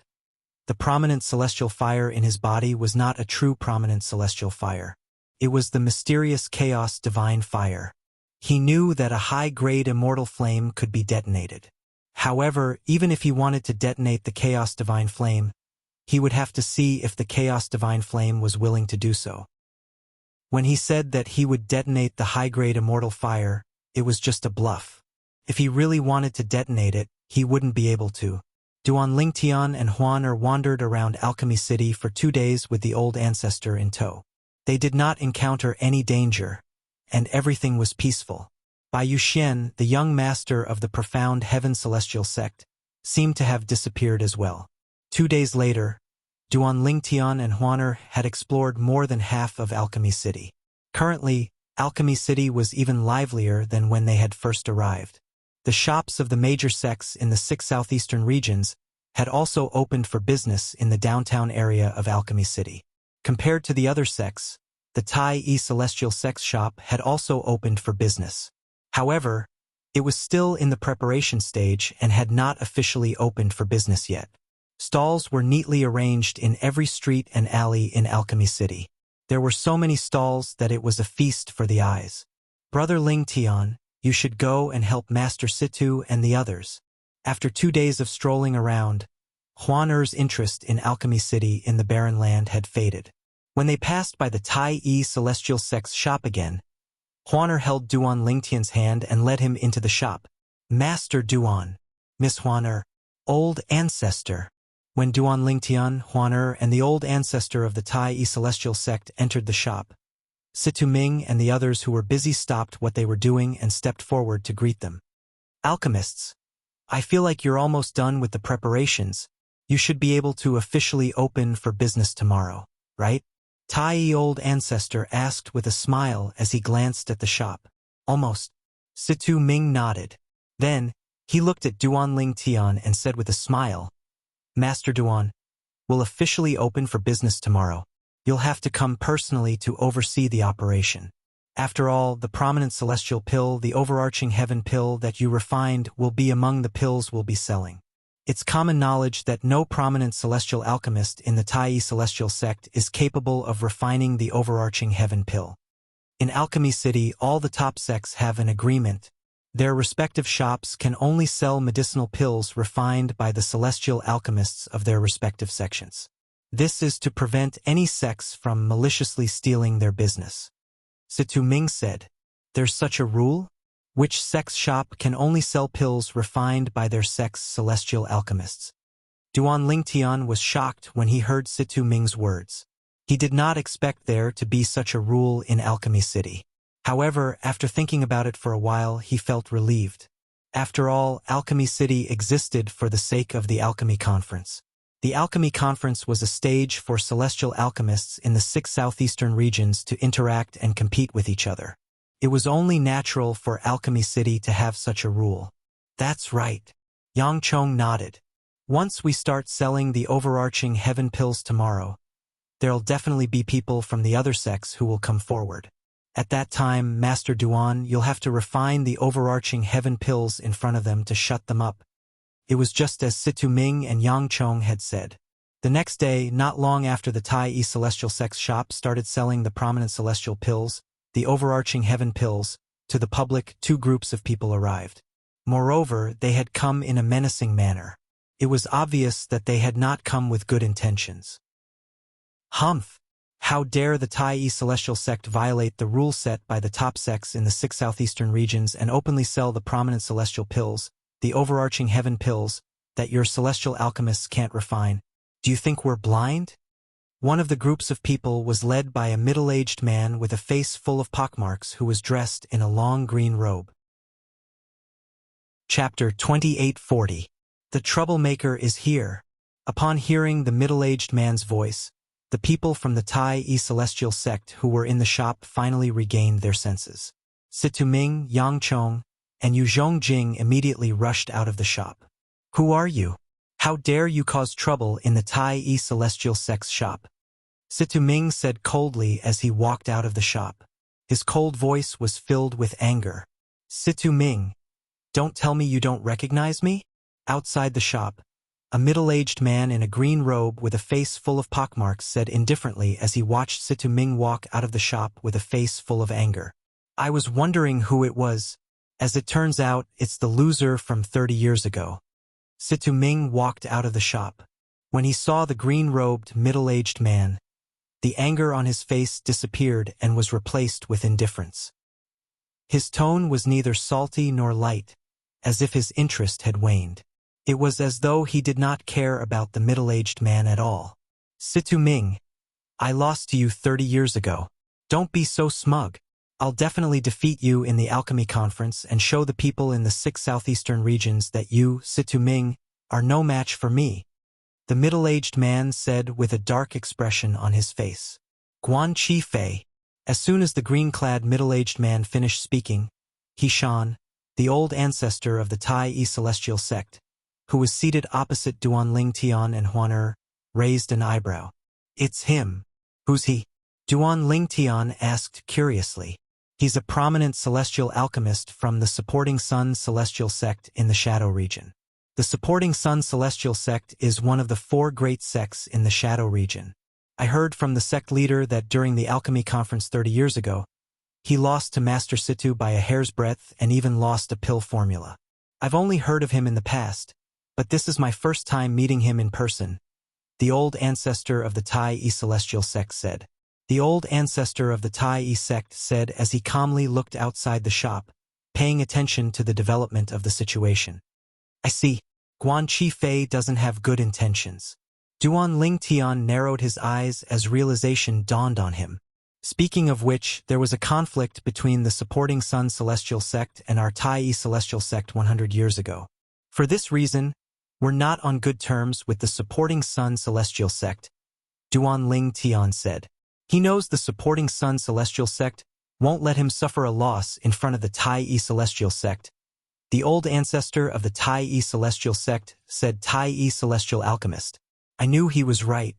The prominent celestial fire in his body was not a true prominent celestial fire. It was the mysterious chaos divine fire. He knew that a high-grade immortal flame could be detonated. However, even if he wanted to detonate the chaos divine flame, he would have to see if the chaos divine flame was willing to do so. When he said that he would detonate the high-grade immortal fire, it was just a bluff. If he really wanted to detonate it, he wouldn't be able to. Duan Lingtian and Huan wandered around Alchemy City for 2 days with the old ancestor in tow. They did not encounter any danger, and everything was peaceful. Bai Yuxian, the young master of the profound heaven celestial sect, seemed to have disappeared as well. 2 days later, Duan Lingtian and Huaner had explored more than half of Alchemy City. Currently, Alchemy City was even livelier than when they had first arrived. The shops of the major sects in the 6 southeastern regions had also opened for business in the downtown area of Alchemy City. Compared to the other sects, the Tai Celestial Sect's shop had also opened for business. However, it was still in the preparation stage and had not officially opened for business yet. Stalls were neatly arranged in every street and alley in Alchemy City. There were so many stalls that it was a feast for the eyes. Brother Ling Tian, you should go and help Master Situ and the others. After 2 days of strolling around, Huaner's interest in Alchemy City in the barren land had faded. When they passed by the Tai Celestial Sect's shop again, Huaner held Duan Lingtian's hand and led him into the shop. Master Duan, Miss Huaner, old ancestor. When Duan Lingtian, Huaner, and the old ancestor of the Tai Celestial Sect entered the shop, Situ Ming and the others who were busy stopped what they were doing and stepped forward to greet them. Alchemists, I feel like you're almost done with the preparations. You should be able to officially open for business tomorrow, right? Tai old ancestor asked with a smile as he glanced at the shop. Almost. Situ Ming nodded. Then, he looked at Duan Lingtian and said with a smile, Master Duan, we'll officially open for business tomorrow. You'll have to come personally to oversee the operation. After all, the prominent celestial pill, the overarching heaven pill that you refined, will be among the pills we'll be selling. It's common knowledge that no prominent celestial alchemist in the Tai Celestial Sect is capable of refining the overarching heaven pill. In Alchemy City, all the top sects have an agreement. Their respective shops can only sell medicinal pills refined by the celestial alchemists of their respective sections. This is to prevent any sects from maliciously stealing their business. Situ Ming said, There's such a rule? Which sect's shop can only sell pills refined by their sect's celestial alchemists? Duan Lingtian was shocked when he heard Situ Ming's words. He did not expect there to be such a rule in Alchemy City. However, after thinking about it for a while, he felt relieved. After all, Alchemy City existed for the sake of the Alchemy Conference. The Alchemy Conference was a stage for celestial alchemists in the 6 southeastern regions to interact and compete with each other. It was only natural for Alchemy City to have such a rule. That's right. Yang Chong nodded. Once we start selling the overarching heaven pills tomorrow, there'll definitely be people from the other sects who will come forward. At that time, Master Duan, you'll have to refine the overarching heaven pills in front of them to shut them up. It was just as Situ Ming and Yang Chong had said. The next day, not long after the Tai Celestial Sect's shop started selling the prominent celestial pills, the overarching heaven pills, to the public, 2 groups of people arrived. Moreover, they had come in a menacing manner. It was obvious that they had not come with good intentions. Humph! How dare the Tai Celestial Sect violate the rule set by the top sects in the 6 southeastern regions and openly sell the prominent celestial pills, the overarching heaven pills, that your celestial alchemists can't refine. Do you think we're blind? One of the groups of people was led by a middle-aged man with a face full of pockmarks who was dressed in a long green robe. Chapter 2840. The troublemaker is here. Upon hearing the middle-aged man's voice, the people from the Tai Celestial Sect who were in the shop finally regained their senses. Situ Ming, Yang Chong, and Yu Zhongjing immediately rushed out of the shop. Who are you? How dare you cause trouble in the Tai Celestial Sect's shop? Situ Ming said coldly as he walked out of the shop. His cold voice was filled with anger. Situ Ming, don't tell me you don't recognize me? Outside the shop, a middle-aged man in a green robe with a face full of pockmarks said indifferently as he watched Situ Ming walk out of the shop with a face full of anger. I was wondering who it was. As it turns out, it's the loser from 30 years ago. Situ Ming walked out of the shop. When he saw the green-robed, middle-aged man, the anger on his face disappeared and was replaced with indifference. His tone was neither salty nor light, as if his interest had waned. It was as though he did not care about the middle-aged man at all. Situ Ming, I lost to you 30 years ago. Don't be so smug. I'll definitely defeat you in the Alchemy Conference and show the people in the 6 southeastern regions that you, Situ Ming, are no match for me. the middle-aged man said with a dark expression on his face. Guan Chi Fei. As soon as the green-clad middle-aged man finished speaking, He Shan, the old ancestor of the Tai Yi celestial sect, who was seated opposite Duan Ling Tian and Huan raised an eyebrow. It's him. Who's he? Duan Ling Tian asked curiously. He's a prominent celestial alchemist from the Supporting Sun celestial sect in the Shadow region. The Supporting Sun celestial sect is one of the 4 great sects in the Shadow region. I heard from the sect leader that during the alchemy conference 30 years ago, he lost to Master Situ by a hair's breadth and even lost a pill formula. I've only heard of him in the past, but this is my first time meeting him in person, the old ancestor of the Tai Yi celestial sect said. The old ancestor of the Tai Yi sect said as he calmly looked outside the shop, paying attention to the development of the situation. I see. Guan Chi Fei doesn't have good intentions. Duan Ling Tian narrowed his eyes as realization dawned on him. Speaking of which, there was a conflict between the Supporting Sun celestial sect and our Tai Yi celestial sect 100 years ago. For this reason, we're not on good terms with the Supporting Sun celestial sect, Duan Ling Tian said. He knows the Supporting Sun celestial sect won't let him suffer a loss in front of the Tai Yi celestial sect. The old ancestor of the Tai Yi celestial sect said Tai Yi celestial alchemist. I knew he was right.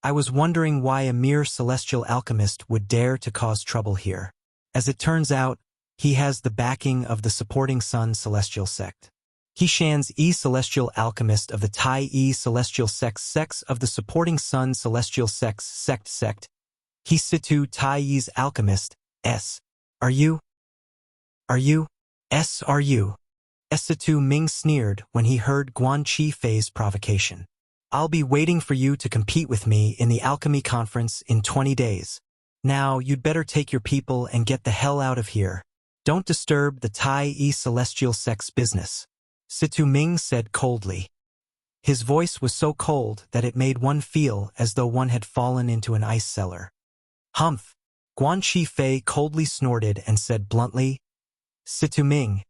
I was wondering why a mere celestial alchemist would dare to cause trouble here. As it turns out, he has the backing of the Supporting Sun celestial sect. He Shan's celestial alchemist of the Tai Yi celestial sects of the Supporting Sun celestial sect. He Situ Tai Yi's alchemist, S. Are you? Situ Ming sneered when he heard Guan Chi Fei's provocation. I'll be waiting for you to compete with me in the alchemy conference in 20 days. Now, you'd better take your people and get the hell out of here. Don't disturb the Tai Yi celestial sect's business, Situ Ming said coldly. His voice was so cold that it made one feel as though one had fallen into an ice cellar. Humph! Guan Chi Fei coldly snorted and said bluntly, Situ Ming,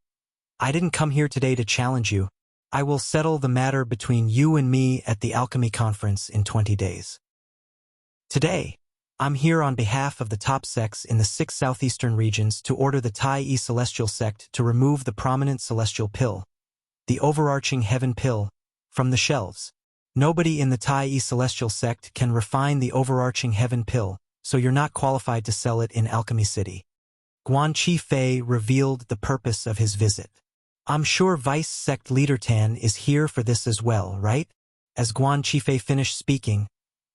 I didn't come here today to challenge you. I will settle the matter between you and me at the alchemy conference in 20 days. Today, I'm here on behalf of the top sects in the 6 southeastern regions to order the Tai Yi celestial sect to remove the prominent celestial pill, the overarching heaven pill, from the shelves. Nobody in the Tai Yi celestial sect can refine the overarching heaven pill, so you're not qualified to sell it in Alchemy City. Guan Chi Fei revealed the purpose of his visit. I'm sure Vice Sect Leader Tan is here for this as well, right? As Guan Chi Fei finished speaking,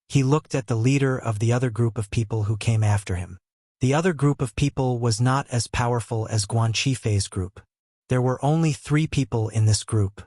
he looked at the leader of the other group of people who came after him. The other group of people was not as powerful as Guan Chi Fei's group. There were only 3 people in this group.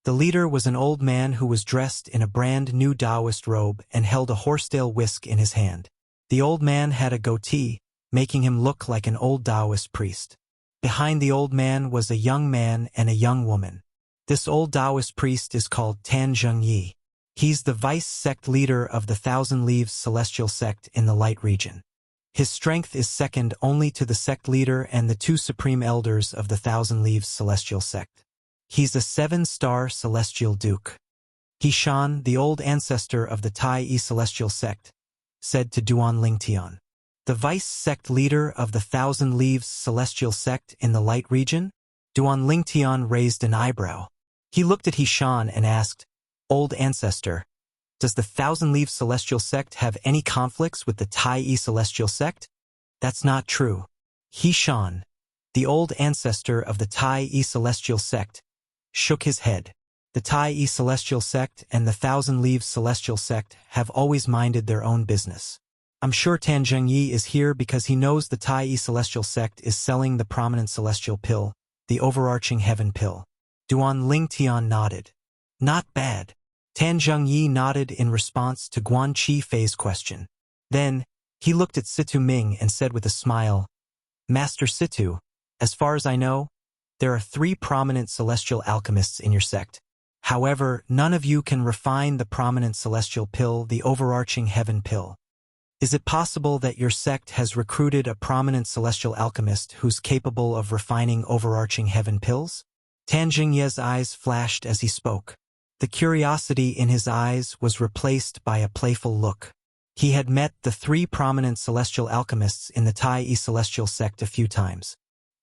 The leader was an old man who was dressed in a brand new Taoist robe and held a horsetail whisk in his hand. The old man had a goatee, making him look like an old Taoist priest. Behind the old man was a young man and a young woman. This old Taoist priest is called Tan Zhengyi. He's the vice sect leader of the Thousand Leaves celestial sect in the light region. His strength is second only to the sect leader and the 2 supreme elders of the Thousand Leaves celestial sect. He's a 7-star celestial duke. He Shan, the old ancestor of the Tai Yi celestial sect, said to Duan Ling Tian. The vice sect leader of the Thousand Leaves celestial sect in the light region? Duan Ling Tian raised an eyebrow. He looked at He Shan and asked, Old ancestor, does the Thousand Leaves celestial sect have any conflicts with the Tai Yi celestial sect? That's not true. He Shan, the old ancestor of the Tai Yi celestial sect, shook his head. The Tai Yi celestial sect and the Thousand Leaves celestial sect have always minded their own business. I'm sure Tan Zhengyi is here because he knows the Tai Yi celestial sect is selling the prominent celestial pill, the overarching heaven pill. Duan Ling Tian nodded. Not bad. Tan Zhengyi nodded in response to Guan Chi Fei's question. Then, he looked at Situ Ming and said with a smile, Master Situ, as far as I know, there are 3 prominent celestial alchemists in your sect. However, none of you can refine the prominent celestial pill, the overarching heaven pill. Is it possible that your sect has recruited a prominent celestial alchemist who's capable of refining overarching heaven pills? Tan Zhengyi's eyes flashed as he spoke. The curiosity in his eyes was replaced by a playful look. He had met the 3 prominent celestial alchemists in the Tai celestial sect a few times.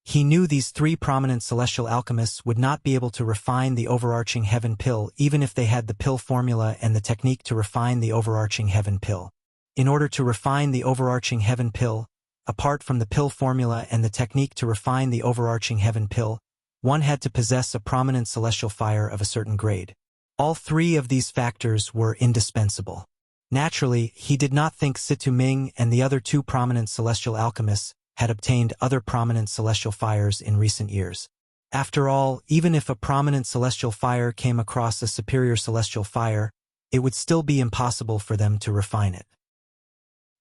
He knew these 3 prominent celestial alchemists would not be able to refine the overarching heaven pill even if they had the pill formula and the technique to refine the overarching heaven pill. In order to refine the overarching heaven pill, apart from the pill formula and the technique to refine the overarching heaven pill, one had to possess a prominent celestial fire of a certain grade. All 3 of these factors were indispensable. Naturally, he did not think Situ Ming and the other 2 prominent celestial alchemists had obtained other prominent celestial fires in recent years. After all, even if a prominent celestial fire came across a superior celestial fire, it would still be impossible for them to refine it.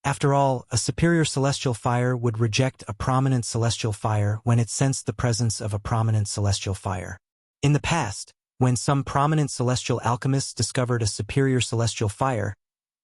After all, a superior celestial fire would reject a prominent celestial fire when it sensed the presence of a prominent celestial fire. In the past, when some prominent celestial alchemists discovered a superior celestial fire,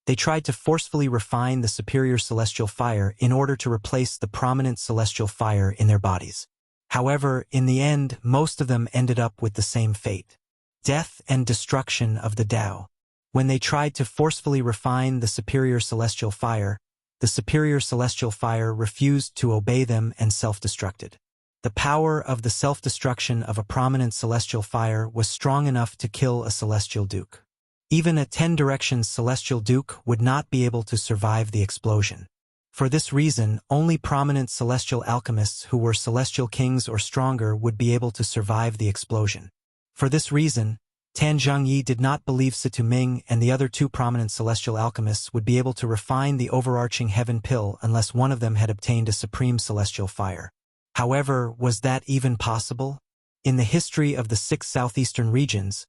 they tried to forcefully refine the superior celestial fire in order to replace the prominent celestial fire in their bodies. However, in the end, most of them ended up with the same fate: death and destruction of the Tao. When they tried to forcefully refine the superior celestial fire, the superior celestial fire refused to obey them and self-destructed. The power of the self-destruction of a prominent celestial fire was strong enough to kill a celestial duke. Even a 10 directions celestial duke would not be able to survive the explosion. For this reason, only prominent celestial alchemists who were celestial kings or stronger would be able to survive the explosion. For this reason, Tan Zhongyi did not believe Situ Ming and the other 2 prominent celestial alchemists would be able to refine the overarching heaven pill unless one of them had obtained a supreme celestial fire. However, was that even possible? In the history of the 6 southeastern regions,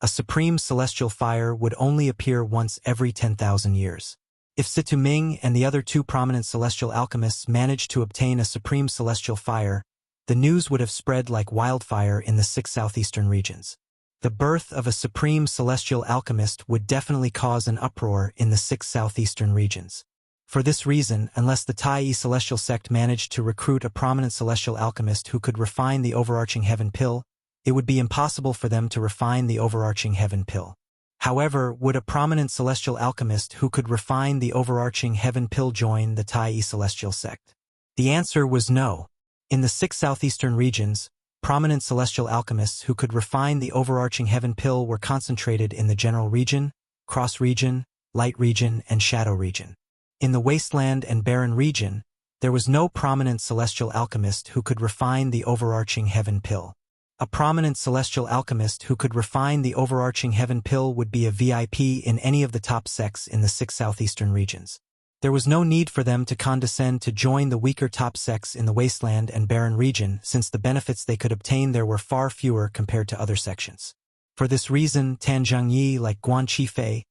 a supreme celestial fire would only appear once every 10,000 years. If Situ Ming and the other 2 prominent celestial alchemists managed to obtain a supreme celestial fire, the news would have spread like wildfire in the 6 southeastern regions. The birth of a supreme celestial alchemist would definitely cause an uproar in the 6 southeastern regions. For this reason, unless the Tai celestial sect managed to recruit a prominent celestial alchemist who could refine the overarching heaven pill, it would be impossible for them to refine the overarching heaven pill. However, would a prominent celestial alchemist who could refine the overarching heaven pill join the Tai celestial sect? The answer was no. In the 6 southeastern regions, prominent celestial alchemists who could refine the overarching heaven pill were concentrated in the general region, cross region, light region, and shadow region. In the wasteland and barren region, there was no prominent celestial alchemist who could refine the overarching heaven pill. A prominent celestial alchemist who could refine the overarching heaven pill would be a VIP in any of the top sects in the 6 southeastern regions. There was no need for them to condescend to join the weaker top sects in the wasteland and barren region, since the benefits they could obtain there were far fewer compared to other sections. For this reason, Tan Zhongyi, like Guan Qifei,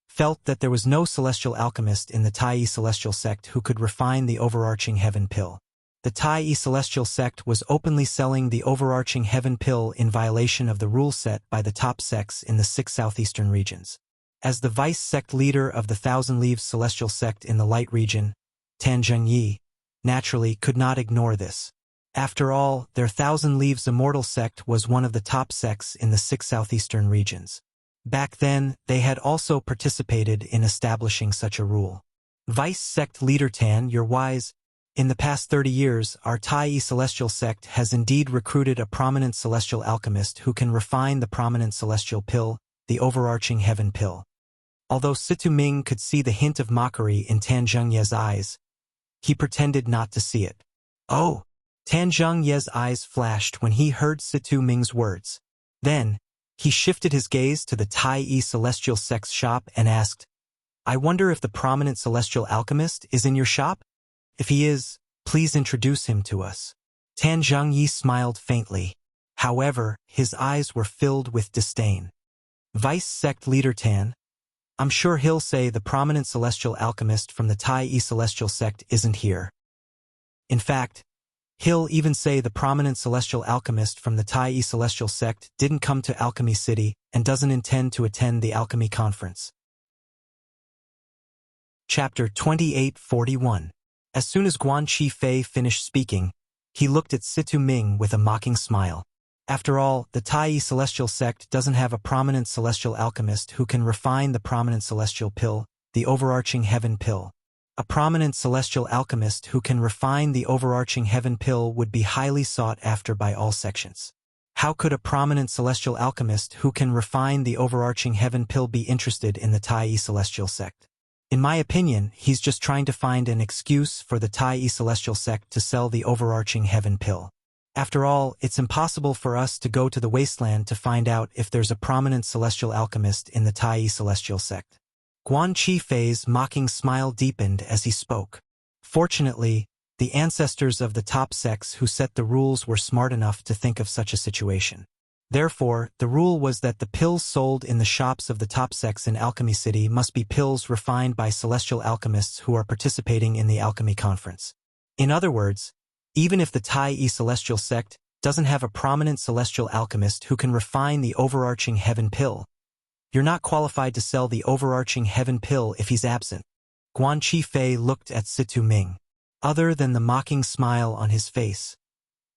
felt that there was no celestial alchemist in the Tai celestial sect who could refine the overarching heaven pill. The Tai celestial sect was openly selling the overarching heaven pill in violation of the rule set by the top sects in the 6 southeastern regions. As the vice sect leader of the Thousand Leaves celestial sect in the light region, Tan Zhongyi, naturally could not ignore this. After all, their Thousand Leaves immortal sect was one of the top sects in the 6 southeastern regions. Back then, they had also participated in establishing such a rule. Vice sect leader Tan, you're wise. In the past 30 years, our Tai celestial sect has indeed recruited a prominent celestial alchemist who can refine the prominent celestial pill, the overarching heaven pill. Although Situ Ming could see the hint of mockery in Tan Zhongye's eyes, he pretended not to see it. Oh! Tan Zhongye's eyes flashed when he heard Situ Ming's words. Then, he shifted his gaze to the Tai celestial sect's shop and asked, "I wonder if the prominent celestial alchemist is in your shop? If he is, please introduce him to us." Tan Zhongyi smiled faintly. However, his eyes were filled with disdain. Vice sect leader Tan, I'm sure he'll say the prominent celestial alchemist from the Tai celestial sect isn't here. In fact, he'll even say the prominent celestial alchemist from the Tai celestial sect didn't come to Alchemy City and doesn't intend to attend the Alchemy Conference. Chapter 2841. As soon as Guan Qifei finished speaking, he looked at Situ Ming with a mocking smile. After all, the Tai celestial sect doesn't have a prominent celestial alchemist who can refine the prominent celestial pill, the overarching heaven pill. A prominent celestial alchemist who can refine the overarching heaven pill would be highly sought after by all sections. How could a prominent celestial alchemist who can refine the overarching heaven pill be interested in the Tai celestial sect? In my opinion, he's just trying to find an excuse for the Tai celestial sect to sell the overarching heaven pill. After all, it's impossible for us to go to the wasteland to find out if there's a prominent celestial alchemist in the Tai celestial sect. Guan Qifei's mocking smile deepened as he spoke. Fortunately, the ancestors of the top sects who set the rules were smart enough to think of such a situation. Therefore, the rule was that the pills sold in the shops of the top sects in Alchemy City must be pills refined by celestial alchemists who are participating in the alchemy conference. In other words, even if the Tai celestial sect doesn't have a prominent celestial alchemist who can refine the overarching heaven pill, you're not qualified to sell the overarching heaven pill if he's absent. Guan Qifei looked at Situ Ming. Other than the mocking smile on his face,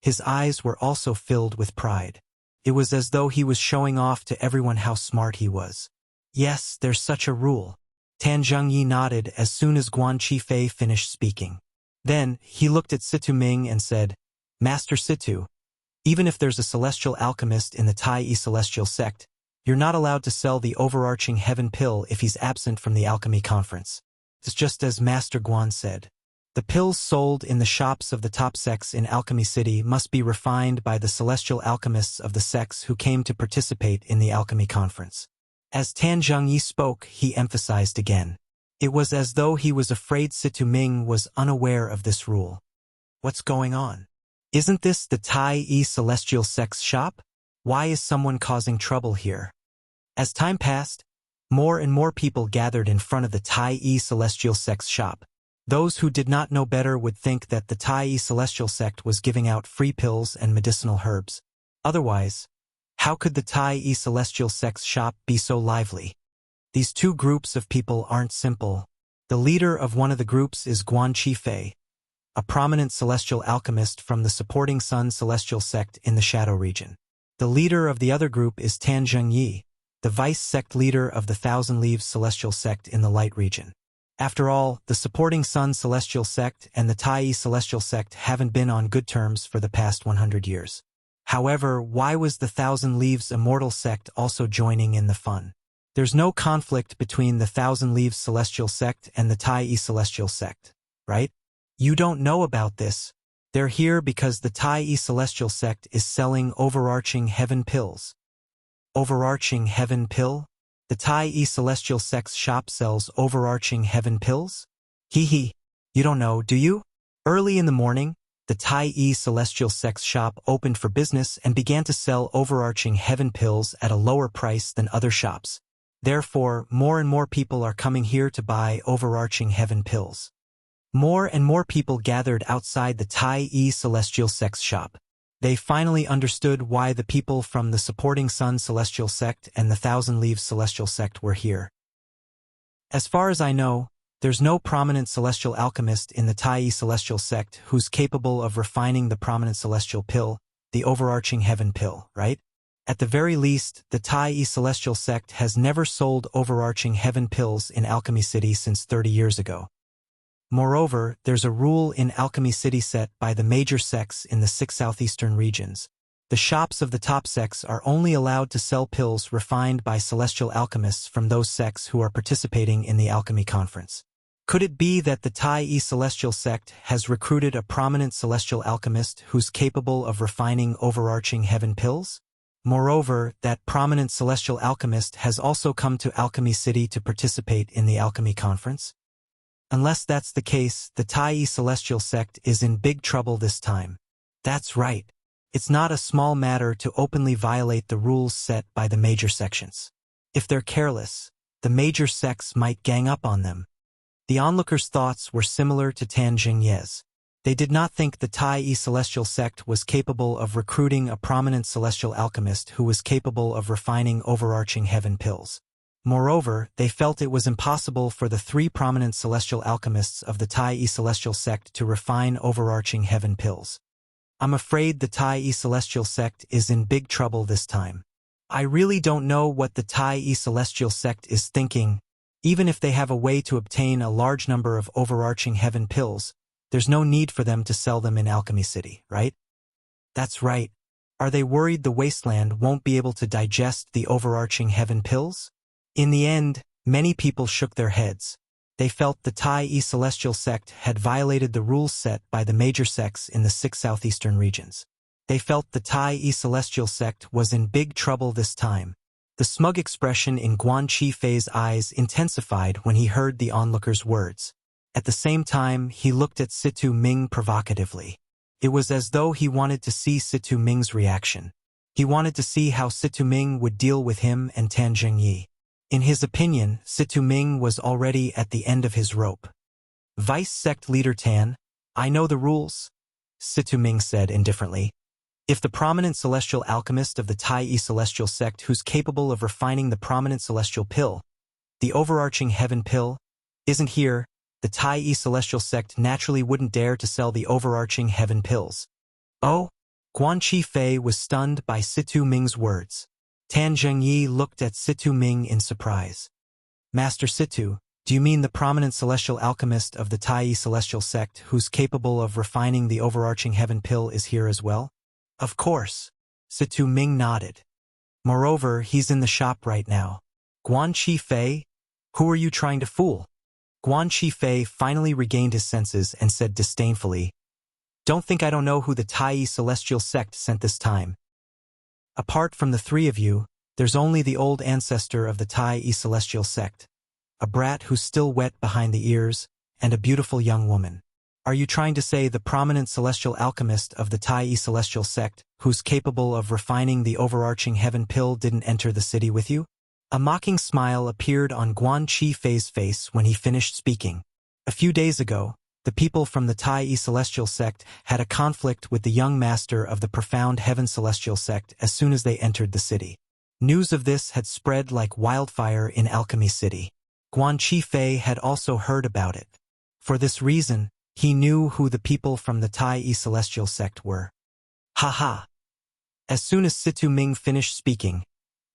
his eyes were also filled with pride. It was as though he was showing off to everyone how smart he was. Yes, there's such a rule. Tan Zhengyi nodded as soon as Guan Qifei finished speaking. Then, he looked at Situ Ming and said, Master Situ, even if there's a celestial alchemist in the Tai celestial sect, you're not allowed to sell the overarching heaven pill if he's absent from the alchemy conference. It's just as Master Guan said. The pills sold in the shops of the top sects in Alchemy City must be refined by the celestial alchemists of the sects who came to participate in the alchemy conference. As Tan Zhengyi spoke, he emphasized again. It was as though he was afraid Situ Ming was unaware of this rule. What's going on? Isn't this the Tai celestial sect's shop? Why is someone causing trouble here? As time passed, more and more people gathered in front of the Tai celestial sect's shop. Those who did not know better would think that the Tai celestial sect was giving out free pills and medicinal herbs. Otherwise, how could the Tai celestial sect's shop be so lively? These two groups of people aren't simple. The leader of one of the groups is Guan Qifei, a prominent celestial alchemist from the supporting Sun celestial sect in the Shadow region. The leader of the other group is Tan Zhengyi, the vice sect leader of the Thousand Leaves celestial sect in the Light region. After all, the supporting Sun celestial sect and the Tai celestial sect haven't been on good terms for the past 100 years. However, why was the Thousand Leaves immortal sect also joining in the fun? There's no conflict between the Thousand Leaves celestial sect and the Tai celestial sect, right? You don't know about this. They're here because the Tai celestial sect is selling overarching heaven pills. Overarching heaven pill? The Tai celestial sect's shop sells overarching heaven pills? Hee, you don't know, do you? Early in the morning, the Tai celestial sect's shop opened for business and began to sell overarching heaven pills at a lower price than other shops. Therefore, more and more people are coming here to buy overarching heaven pills. More and more people gathered outside the Tai celestial sect's shop. They finally understood why the people from the supporting Sun celestial sect and the Thousand Leaves celestial sect were here. As far as I know, there's no prominent celestial alchemist in the Tai celestial sect who's capable of refining the prominent celestial pill, the overarching heaven pill, right? At the very least, the Tai celestial sect has never sold overarching heaven pills in Alchemy City since 30 years ago. Moreover, there's a rule in Alchemy City set by the major sects in the 6 southeastern regions. The shops of the top sects are only allowed to sell pills refined by celestial alchemists from those sects who are participating in the alchemy conference. Could it be that the Tai celestial sect has recruited a prominent celestial alchemist who's capable of refining overarching heaven pills? Moreover, that prominent celestial alchemist has also come to Alchemy City to participate in the alchemy conference? Unless that's the case, the Tai celestial sect is in big trouble this time. That's right. It's not a small matter to openly violate the rules set by the major sections. If they're careless, the major sects might gang up on them. The onlookers' thoughts were similar to Tan Zhengyi's. They did not think the Tai celestial sect was capable of recruiting a prominent celestial alchemist who was capable of refining overarching heaven pills. Moreover, they felt it was impossible for the 3 prominent celestial alchemists of the Tai celestial sect to refine overarching heaven pills. I'm afraid the Tai Celestial sect is in big trouble this time. I really don't know what the Tai Celestial sect is thinking. Even if they have a way to obtain a large number of overarching heaven pills, there's no need for them to sell them in Alchemy City, right? That's right. Are they worried the wasteland won't be able to digest the overarching heaven pills? In the end, many people shook their heads. They felt the Tai Celestial sect had violated the rules set by the major sects in the 6 southeastern regions. They felt the Tai Celestial sect was in big trouble this time. The smug expression in Guan Qifei's eyes intensified when he heard the onlooker's words. At the same time, he looked at Situ Ming provocatively. It was as though he wanted to see Situ Ming's reaction. He wanted to see how Situ Ming would deal with him and Tan Zhengyi. In his opinion, Situ Ming was already at the end of his rope. Vice Sect Leader Tan, I know the rules, Situ Ming said indifferently. If the prominent celestial alchemist of the Tai Celestial sect who's capable of refining the prominent celestial pill, the overarching heaven pill, isn't here, the Tai Celestial sect naturally wouldn't dare to sell the overarching heaven pills. Oh? Guan Qifei was stunned by Situ Ming's words. Tan Zhengyi looked at Situ Ming in surprise. Master Situ, do you mean the prominent celestial alchemist of the Tai Celestial sect who's capable of refining the overarching heaven pill is here as well? Of course. Situ Ming nodded. Moreover, he's in the shop right now. Guan Qifei? Who are you trying to fool? Guan Qifei finally regained his senses and said disdainfully, Don't think I don't know who the Tai Celestial sect sent this time. Apart from the three of you, there's only the old ancestor of the Tai Celestial sect, a brat who's still wet behind the ears, and a beautiful young woman. Are you trying to say the prominent celestial alchemist of the Tai Celestial sect, who's capable of refining the overarching heaven pill, didn't enter the city with you? A mocking smile appeared on Guan Qifei's face when he finished speaking. A few days ago, the people from the Tai Celestial sect had a conflict with the young master of the profound Heaven Celestial sect as soon as they entered the city. News of this had spread like wildfire in Alchemy City. Guan Qifei had also heard about it. For this reason, he knew who the people from the Tai Celestial sect were. Ha ha! As soon as Situ Ming finished speaking,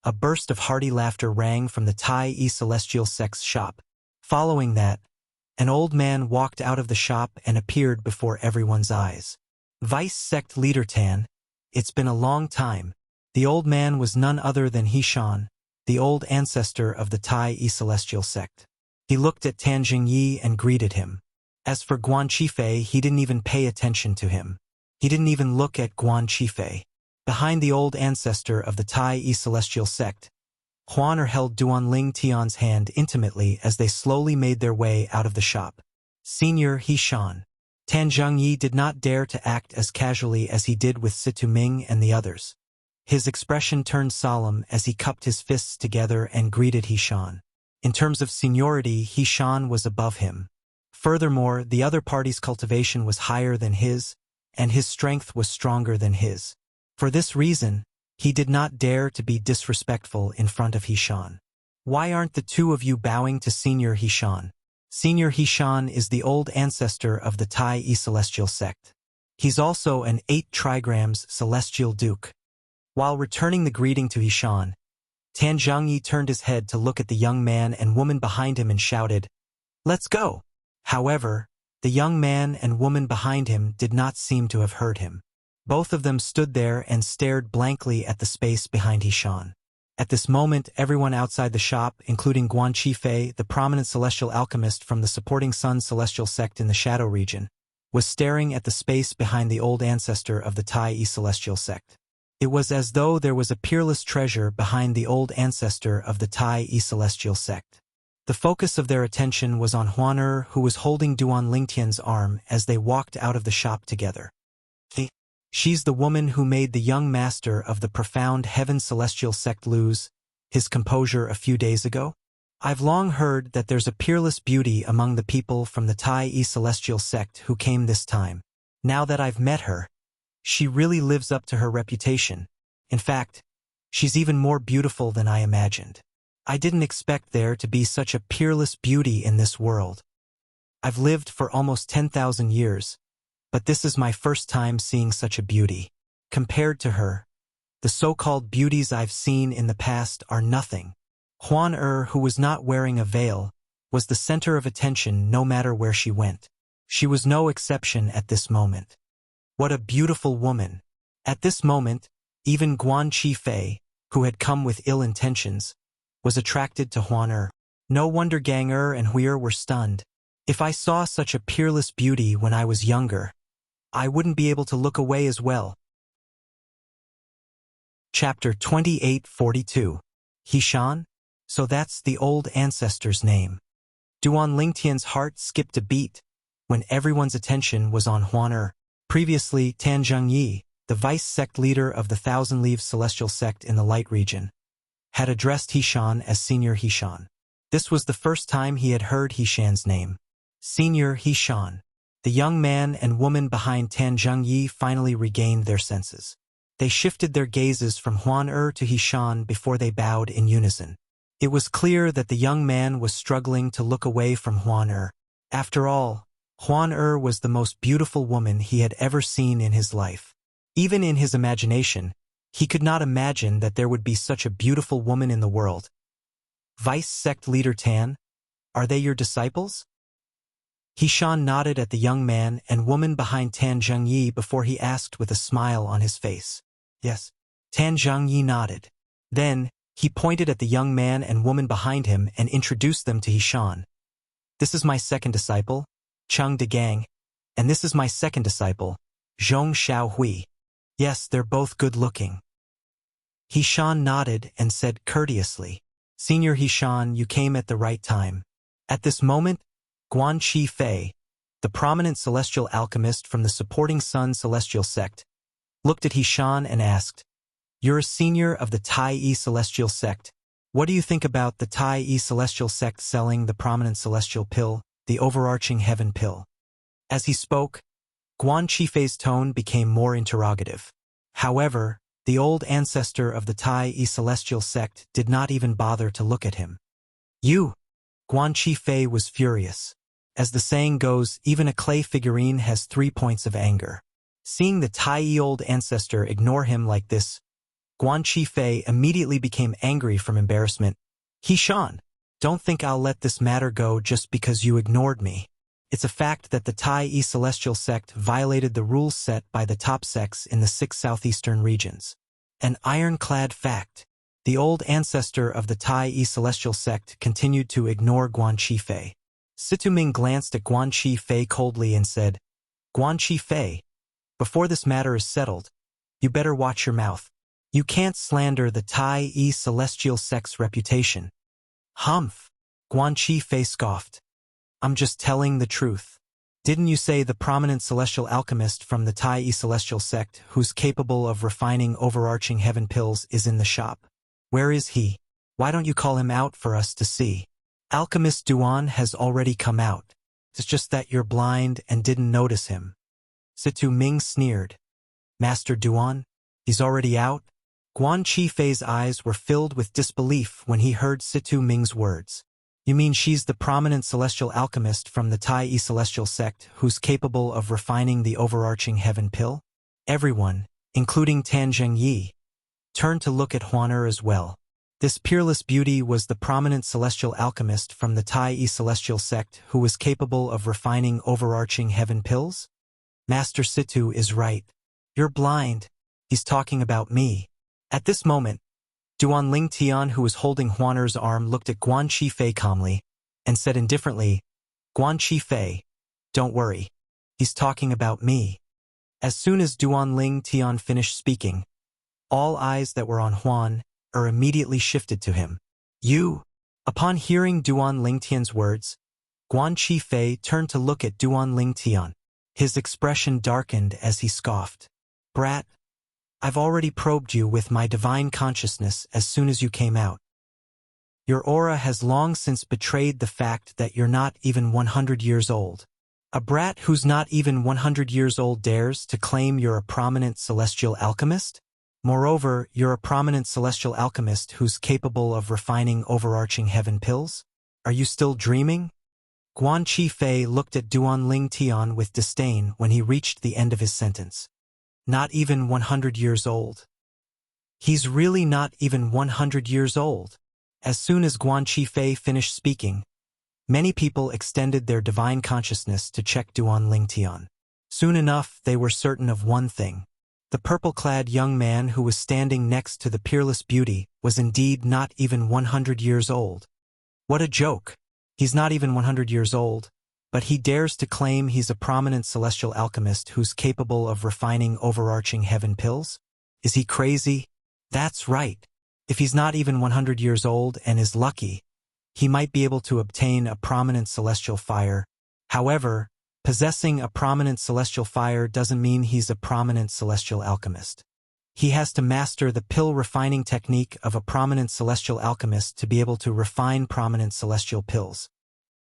a burst of hearty laughter rang from the Tai Celestial sect's shop. Following that, an old man walked out of the shop and appeared before everyone's eyes. Vice Sect Leader Tan, it's been a long time. The old man was none other than Hishan, the old ancestor of the Tai Celestial sect. He looked at Tan Zhengyi and greeted him. As for Guan Qifei, he didn't even pay attention to him. He didn't even look at Guan Qifei. Behind the old ancestor of the Tai Celestial sect, Huaner held Duanling Tian's hand intimately as they slowly made their way out of the shop. Senior Hishan. Tan Zhengyi did not dare to act as casually as he did with Situ Ming and the others. His expression turned solemn as he cupped his fists together and greeted Hishan. In terms of seniority, Hishan was above him. Furthermore, the other party's cultivation was higher than his, and his strength was stronger than his. For this reason, he did not dare to be disrespectful in front of Hishan. Why aren't the two of you bowing to Senior Hishan? Senior Hishan is the old ancestor of the Tai Celestial sect. He's also an 8 trigrams celestial duke. While returning the greeting to Hishan, Tan Zhengyi turned his head to look at the young man and woman behind him and shouted, Let's go! However, the young man and woman behind him did not seem to have heard him. Both of them stood there and stared blankly at the space behind Hishan. At this moment, everyone outside the shop, including Guan Qifei, the prominent celestial alchemist from the supporting Sun Celestial sect in the Shadow region, was staring at the space behind the old ancestor of the Tai Celestial sect. It was as though there was a peerless treasure behind the old ancestor of the Tai Celestial sect. The focus of their attention was on Huaner, who was holding Duan Lingtian's arm as they walked out of the shop together. She's the woman who made the young master of the profound Heaven Celestial sect lose his composure a few days ago? I've long heard that there's a peerless beauty among the people from the Tai Celestial sect who came this time. Now that I've met her, she really lives up to her reputation. In fact, she's even more beautiful than I imagined. I didn't expect there to be such a peerless beauty in this world. I've lived for almost 10,000 years, but this is my first time seeing such a beauty. Compared to her, the so-called beauties I've seen in the past are nothing. Huan who was not wearing a veil, was the center of attention no matter where she went. She was no exception at this moment. What a beautiful woman! At this moment, even Guan Qifei, who had come with ill intentions, was attracted to Huan. No wonder Gang and Hui were stunned. If I saw such a peerless beauty when I was younger, I wouldn't be able to look away as well. Chapter 2842. Hishan? So that's the old ancestor's name. Duan Lingtian's heart skipped a beat when everyone's attention was on Huan. Previously, Tan Zhengyi, the vice-sect leader of the Thousand Leaves Celestial Sect in the Light region, had addressed Hishan as Senior Hishan. This was the first time he had heard Hishan's name. Senior Hishan. The young man and woman behind Tan Zhengyi finally regained their senses. They shifted their gazes from Huan to Hishan before they bowed in unison. It was clear that the young man was struggling to look away from Huan. After all, Huan was the most beautiful woman he had ever seen in his life. Even in his imagination, he could not imagine that there would be such a beautiful woman in the world. Vice-sect leader Tan, are they your disciples? Hishan nodded at the young man and woman behind Tan Zhengyi before he asked with a smile on his face. Yes. Tan Zhengyi nodded. Then, he pointed at the young man and woman behind him and introduced them to Hishan. This is my second disciple, Cheng Degang, and this is my second disciple, Zhong Xiaohui. Yes, they're both good-looking. Hishan nodded and said courteously, Senior Hishan, you came at the right time. At this moment, Guan Qifei, the prominent celestial alchemist from the supporting Sun Celestial Sect, looked at Hishan and asked, You're a senior of the Tai Celestial Sect. What do you think about the Tai Celestial Sect selling the prominent celestial pill, the overarching heaven pill? As he spoke, Guan Qifei's tone became more interrogative. However, the old ancestor of the Tai Celestial Sect did not even bother to look at him. You! Guan Qifei was furious. As the saying goes, even a clay figurine has 3 points of anger. Seeing the Tai old ancestor ignore him like this, Guan Qifei immediately became angry from embarrassment. Hishan, don't think I'll let this matter go just because you ignored me. It's a fact that the Tai Celestial Sect violated the rules set by the top sects in the 6 southeastern regions. An ironclad fact. The old ancestor of the Tai Celestial Sect continued to ignore Guan Qifei. Situming glanced at Guan Qifei coldly and said, Guan Qifei, before this matter is settled, you better watch your mouth. You can't slander the Tai Celestial Sect's reputation. Humph! Guan Qifei scoffed. I'm just telling the truth. Didn't you say the prominent celestial alchemist from the Tai Celestial Sect who's capable of refining overarching heaven pills is in the shop? Where is he? Why don't you call him out for us to see? Alchemist Duan has already come out. It's just that you're blind and didn't notice him. Situ Ming sneered. Master Duan? He's already out? Guan Qifei's eyes were filled with disbelief when he heard Situ Ming's words. You mean she's the prominent celestial alchemist from the Tai Celestial Sect who's capable of refining the overarching heaven pill? Everyone, including Tan Zhengyi, turned to look at Huan as well. This peerless beauty was the prominent celestial alchemist from the Tai Celestial Sect who was capable of refining overarching heaven pills? Master Situ is right. You're blind. He's talking about me. At this moment, Duan Lingtian, who was holding Huan's arm, looked at Guan Qifei calmly and said indifferently, Guan Qifei, don't worry. He's talking about me. As soon as Duan Lingtian finished speaking, all eyes that were on Huan immediately shifted to him. You! Upon hearing Duan Lingtian's words, Guan Qifei turned to look at Duan Lingtian. His expression darkened as he scoffed. Brat, I've already probed you with my divine consciousness as soon as you came out. Your aura has long since betrayed the fact that you're not even 100 years old. A brat who's not even 100 years old dares to claim you're a prominent celestial alchemist? Moreover, you're a prominent celestial alchemist who's capable of refining overarching heaven pills? Are you still dreaming? Guan Qifei looked at Duan Ling Tian with disdain when he reached the end of his sentence. Not even 100 years old. He's really not even 100 years old. As soon as Guan Qifei finished speaking, many people extended their divine consciousness to check Duan Ling Tian. Soon enough, they were certain of one thing. The purple-clad young man who was standing next to the peerless beauty was indeed not even 100 years old. What a joke! He's not even 100 years old, but he dares to claim he's a prominent celestial alchemist who's capable of refining overarching heaven pills? Is he crazy? That's right. If he's not even 100 years old and is lucky, he might be able to obtain a prominent celestial fire. However, possessing a prominent celestial fire doesn't mean he's a prominent celestial alchemist. He has to master the pill refining technique of a prominent celestial alchemist to be able to refine prominent celestial pills.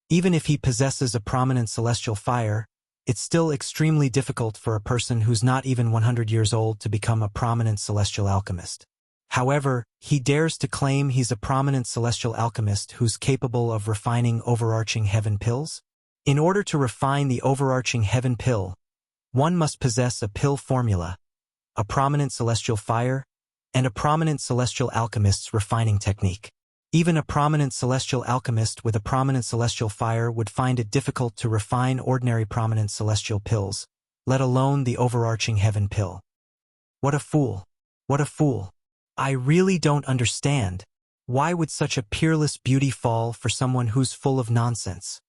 Even if he possesses a prominent celestial fire, it's still extremely difficult for a person who's not even 100 years old to become a prominent celestial alchemist. However, he dares to claim he's a prominent celestial alchemist who's capable of refining overarching heaven pills? In order to refine the overarching heaven pill, one must possess a pill formula, a prominent celestial fire, and a prominent celestial alchemist's refining technique. Even a prominent celestial alchemist with a prominent celestial fire would find it difficult to refine ordinary prominent celestial pills, let alone the overarching heaven pill. What a fool! What a fool! I really don't understand. Why would such a peerless beauty fall for someone who's full of nonsense?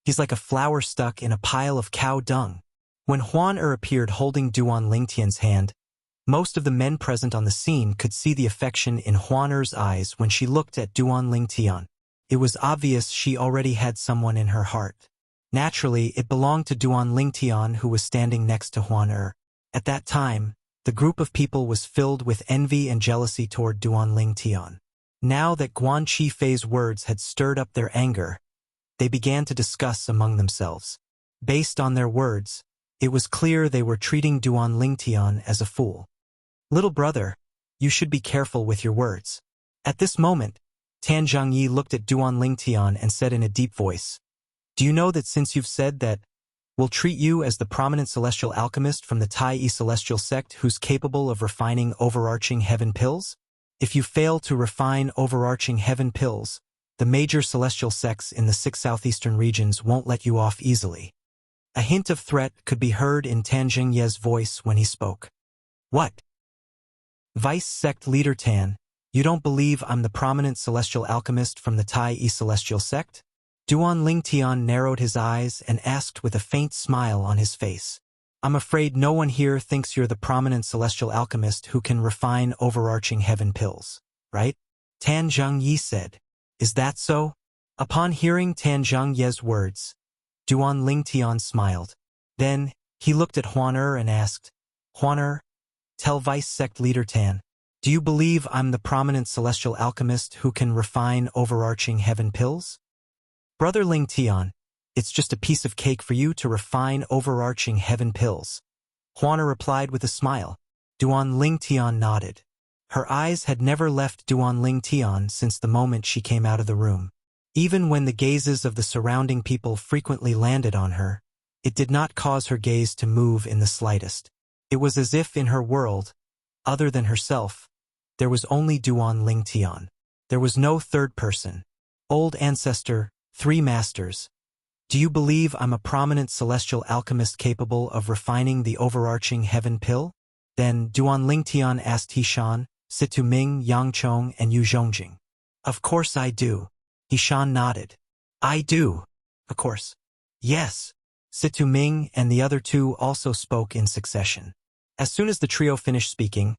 He's like a flower stuck in a pile of cow dung. When Huan appeared holding Duan Lingtian's hand, most of the men present on the scene could see the affection in Huan eyes when she looked at Duan Lingtian. It was obvious she already had someone in her heart. Naturally, it belonged to Duan Lingtian, who was standing next to Huan. At that time, the group of people was filled with envy and jealousy toward Duan Lingtian. Now that Guan Qifei's words had stirred up their anger, they began to discuss among themselves. Based on their words, it was clear they were treating Duan Lingtian as a fool. Little brother, you should be careful with your words. At this moment, Tan Zhangyi looked at Duan Lingtian and said in a deep voice, "Do you know that since you've said that, we'll treat you as the prominent celestial alchemist from the Tai celestial sect who's capable of refining overarching heaven pills? If you fail to refine overarching heaven pills, the major celestial sects in the 6 southeastern regions won't let you off easily." A hint of threat could be heard in Tan Zhengye's voice when he spoke. "What? Vice sect leader Tan, you don't believe I'm the prominent celestial alchemist from the Tai celestial sect?" Duan Lingtian narrowed his eyes and asked with a faint smile on his face. "I'm afraid no one here thinks you're the prominent celestial alchemist who can refine overarching heaven pills, right?" Tan Zhengye said. "Is that so?" Upon hearing Tan Zhengye's words, Duan Lingtian smiled. Then, he looked at Huan and asked, "Huan, tell Vice Sect Leader Tan, do you believe I'm the prominent celestial alchemist who can refine overarching heaven pills?" "Brother Lingtian, it's just a piece of cake for you to refine overarching heaven pills," Huan replied with a smile. Duan Lingtian nodded. Her eyes had never left Duan Lingtian since the moment she came out of the room. Even when the gazes of the surrounding people frequently landed on her, it did not cause her gaze to move in the slightest. It was as if in her world, other than herself, there was only Duan Lingtian. There was no third person. "Old ancestor, 3 masters. Do you believe I'm a prominent celestial alchemist capable of refining the overarching heaven pill?" Then Duan Lingtian asked Hishan, Situ Ming, Yang Chong, and Yu Zhongjing. "Of course I do." Hishan nodded. "I do. Of course." "Yes." Situ Ming and the other 2 also spoke in succession. As soon as the trio finished speaking,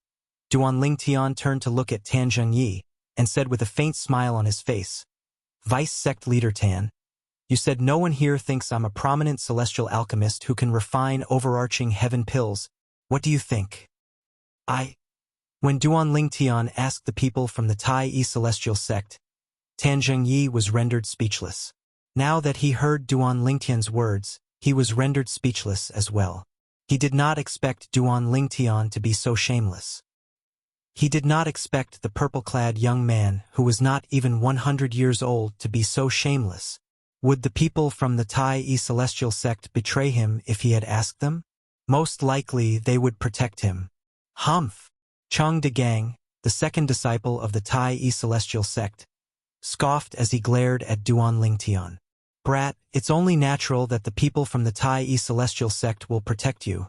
Duan Lingtian turned to look at Tan Zhengye and said with a faint smile on his face, "Vice Sect Leader Tan, you said no one here thinks I'm a prominent celestial alchemist who can refine overarching heaven pills. What do you think?" When Duan Lingtian asked the people from the Tai celestial sect, Tan Zhengye was rendered speechless. Now that he heard Duan Lingtian's words, he was rendered speechless as well. He did not expect Duan Lingtian to be so shameless. He did not expect the purple-clad young man who was not even 100 years old to be so shameless. Would the people from the Tai celestial sect betray him if he had asked them? Most likely they would protect him. Humph! Cheng De Gang, the second disciple of the Tai celestial sect, scoffed as he glared at Duan Lingtian. Brat, it's only natural that the people from the Tai celestial sect will protect you.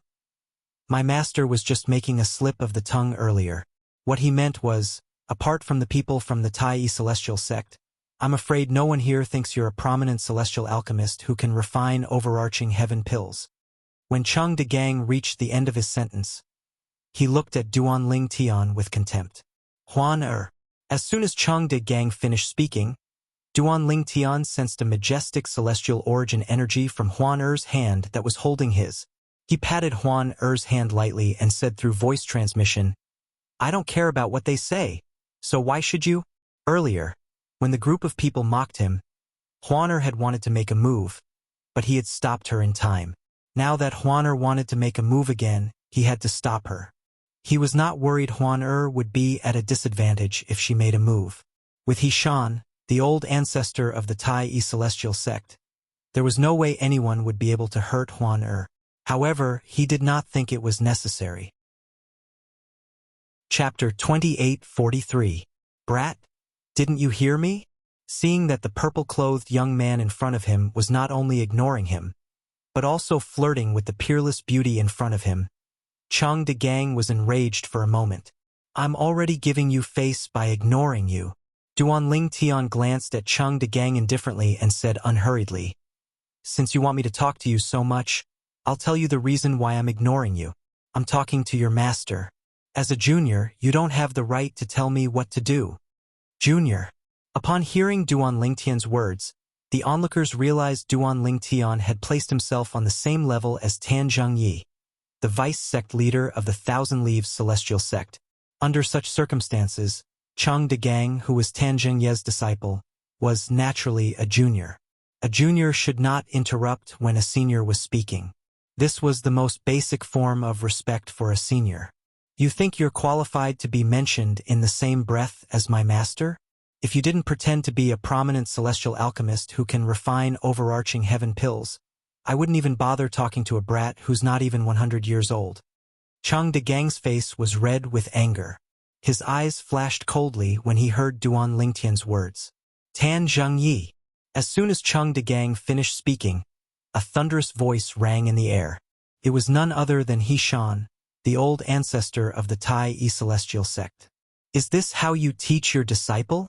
My master was just making a slip of the tongue earlier. What he meant was, apart from the people from the Tai celestial sect, I'm afraid no one here thinks you're a prominent celestial alchemist who can refine overarching heaven pills. When Cheng De Gang reached the end of his sentence, he looked at Duan Lingtian with contempt. Huan Er. As soon as Cheng De Gang finished speaking, Duan Lingtian sensed a majestic celestial origin energy from Huan Er's hand that was holding his. He patted Huan Er's hand lightly and said through voice transmission, I don't care about what they say, so why should you? Earlier, when the group of people mocked him, Huan Er had wanted to make a move, but he had stopped her in time. Now that Huan Er wanted to make a move again, he had to stop her. He was not worried Huan Er would be at a disadvantage if she made a move. With Hishan, the old ancestor of the Tai celestial sect, there was no way anyone would be able to hurt Huan Er. However, he did not think it was necessary. Chapter 2843. Brat, didn't you hear me? Seeing that the purple-clothed young man in front of him was not only ignoring him, but also flirting with the peerless beauty in front of him, Cheng De Gang was enraged for a moment. I'm already giving you face by ignoring you. Duan Lingtian glanced at Cheng De Gang indifferently and said unhurriedly, Since you want me to talk to you so much, I'll tell you the reason why I'm ignoring you. I'm talking to your master. As a junior, you don't have the right to tell me what to do. Junior. Upon hearing Duan Lingtian's words, the onlookers realized Duan Lingtian had placed himself on the same level as Tan Zhengyi, the vice-sect leader of the Thousand Leaves Celestial Sect. Under such circumstances, Cheng De Gang, who was Tan Zhengye's disciple, was naturally a junior. A junior should not interrupt when a senior was speaking. This was the most basic form of respect for a senior. You think you're qualified to be mentioned in the same breath as my master? If you didn't pretend to be a prominent celestial alchemist who can refine overarching heaven pills, I wouldn't even bother talking to a brat who's not even 100 years old. Cheng De Gang's face was red with anger. His eyes flashed coldly when he heard Duan Lingtian's words. Tan Zhengyi. As soon as Cheng De Gang finished speaking, a thunderous voice rang in the air. It was none other than Hishan, the old ancestor of the Tai celestial sect. Is this how you teach your disciple?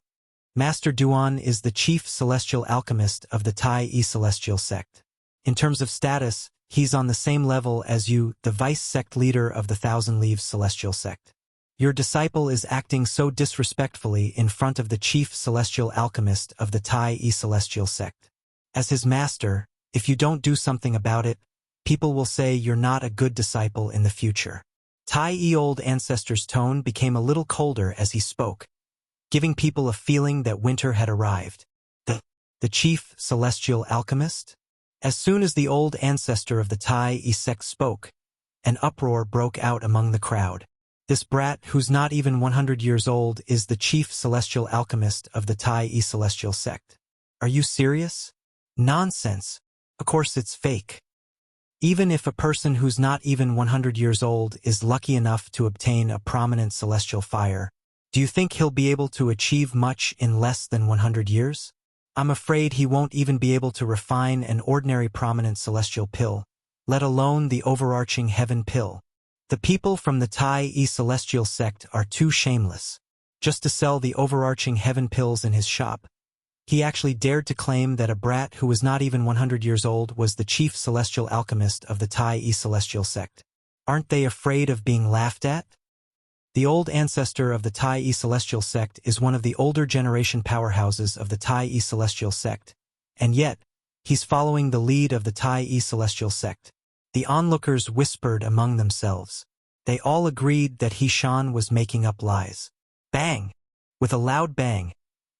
Master Duan is the chief celestial alchemist of the Tai celestial sect. In terms of status, he's on the same level as you, the vice-sect leader of the Thousand Leaves Celestial Sect. Your disciple is acting so disrespectfully in front of the chief celestial alchemist of the Tai celestial sect. As his master, if you don't do something about it, people will say you're not a good disciple in the future. Tai old ancestor's tone became a little colder as he spoke, giving people a feeling that winter had arrived. The chief celestial alchemist? As soon as the old ancestor of the Tai sect spoke, an uproar broke out among the crowd. This brat, who's not even 100 years old, is the chief celestial alchemist of the Tai celestial sect. Are you serious? Nonsense. Of course it's fake. Even if a person who's not even 100 years old is lucky enough to obtain a prominent celestial fire, do you think he'll be able to achieve much in less than 100 years? I'm afraid he won't even be able to refine an ordinary prominent celestial pill, let alone the overarching heaven pill. The people from the Tai celestial sect are too shameless. Just to sell the overarching heaven pills in his shop, he actually dared to claim that a brat who was not even 100 years old was the chief celestial alchemist of the Tai celestial sect. Aren't they afraid of being laughed at? The old ancestor of the Tai celestial sect is one of the older generation powerhouses of the Tai celestial sect, and yet, he's following the lead of the Tai celestial sect. The onlookers whispered among themselves. They all agreed that Hishan was making up lies. Bang! With a loud bang,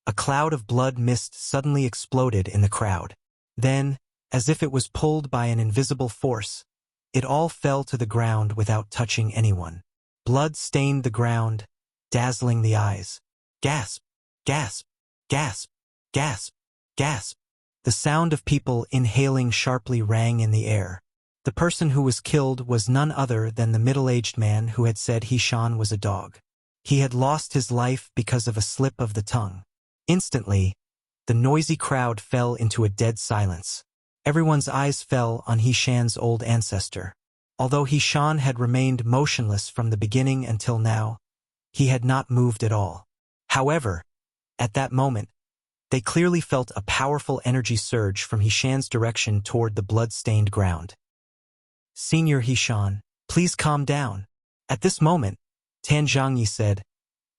a cloud of blood mist suddenly exploded in the crowd. Then, as if it was pulled by an invisible force, it all fell to the ground without touching anyone. Blood stained the ground, dazzling the eyes. Gasp! Gasp! Gasp! Gasp! Gasp! The sound of people inhaling sharply rang in the air. The person who was killed was none other than the middle-aged man who had said Hishan was a dog. He had lost his life because of a slip of the tongue. Instantly, the noisy crowd fell into a dead silence. Everyone's eyes fell on Hishan's old ancestor. Although Hishan had remained motionless from the beginning until now, he had not moved at all. However, at that moment, they clearly felt a powerful energy surge from Hishan's direction toward the blood-stained ground. "Senior Hishan, please calm down." At this moment, Tan Zhangyi said,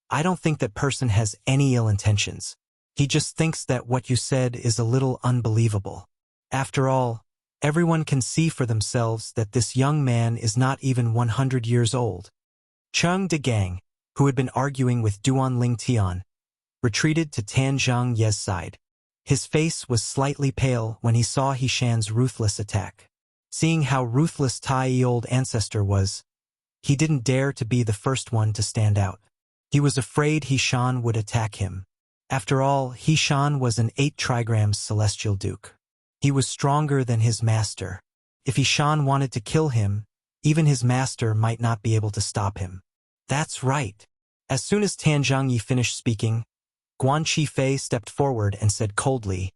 "I don't think that person has any ill intentions. He just thinks that what you said is a little unbelievable. After all, everyone can see for themselves that this young man is not even 100 years old." Cheng Degang, who had been arguing with Duan Lingtian, retreated to Tan Zhangye's side. His face was slightly pale when he saw Hishan's ruthless attack. Seeing how ruthless Tai old ancestor was, he didn't dare to be the first one to stand out. He was afraid Hishan would attack him. After all, Hishan was an 8 trigrams celestial duke. He was stronger than his master. If Hishan wanted to kill him, even his master might not be able to stop him. That's right. As soon as Tan Zhangyi finished speaking, Guan Qifei stepped forward and said coldly,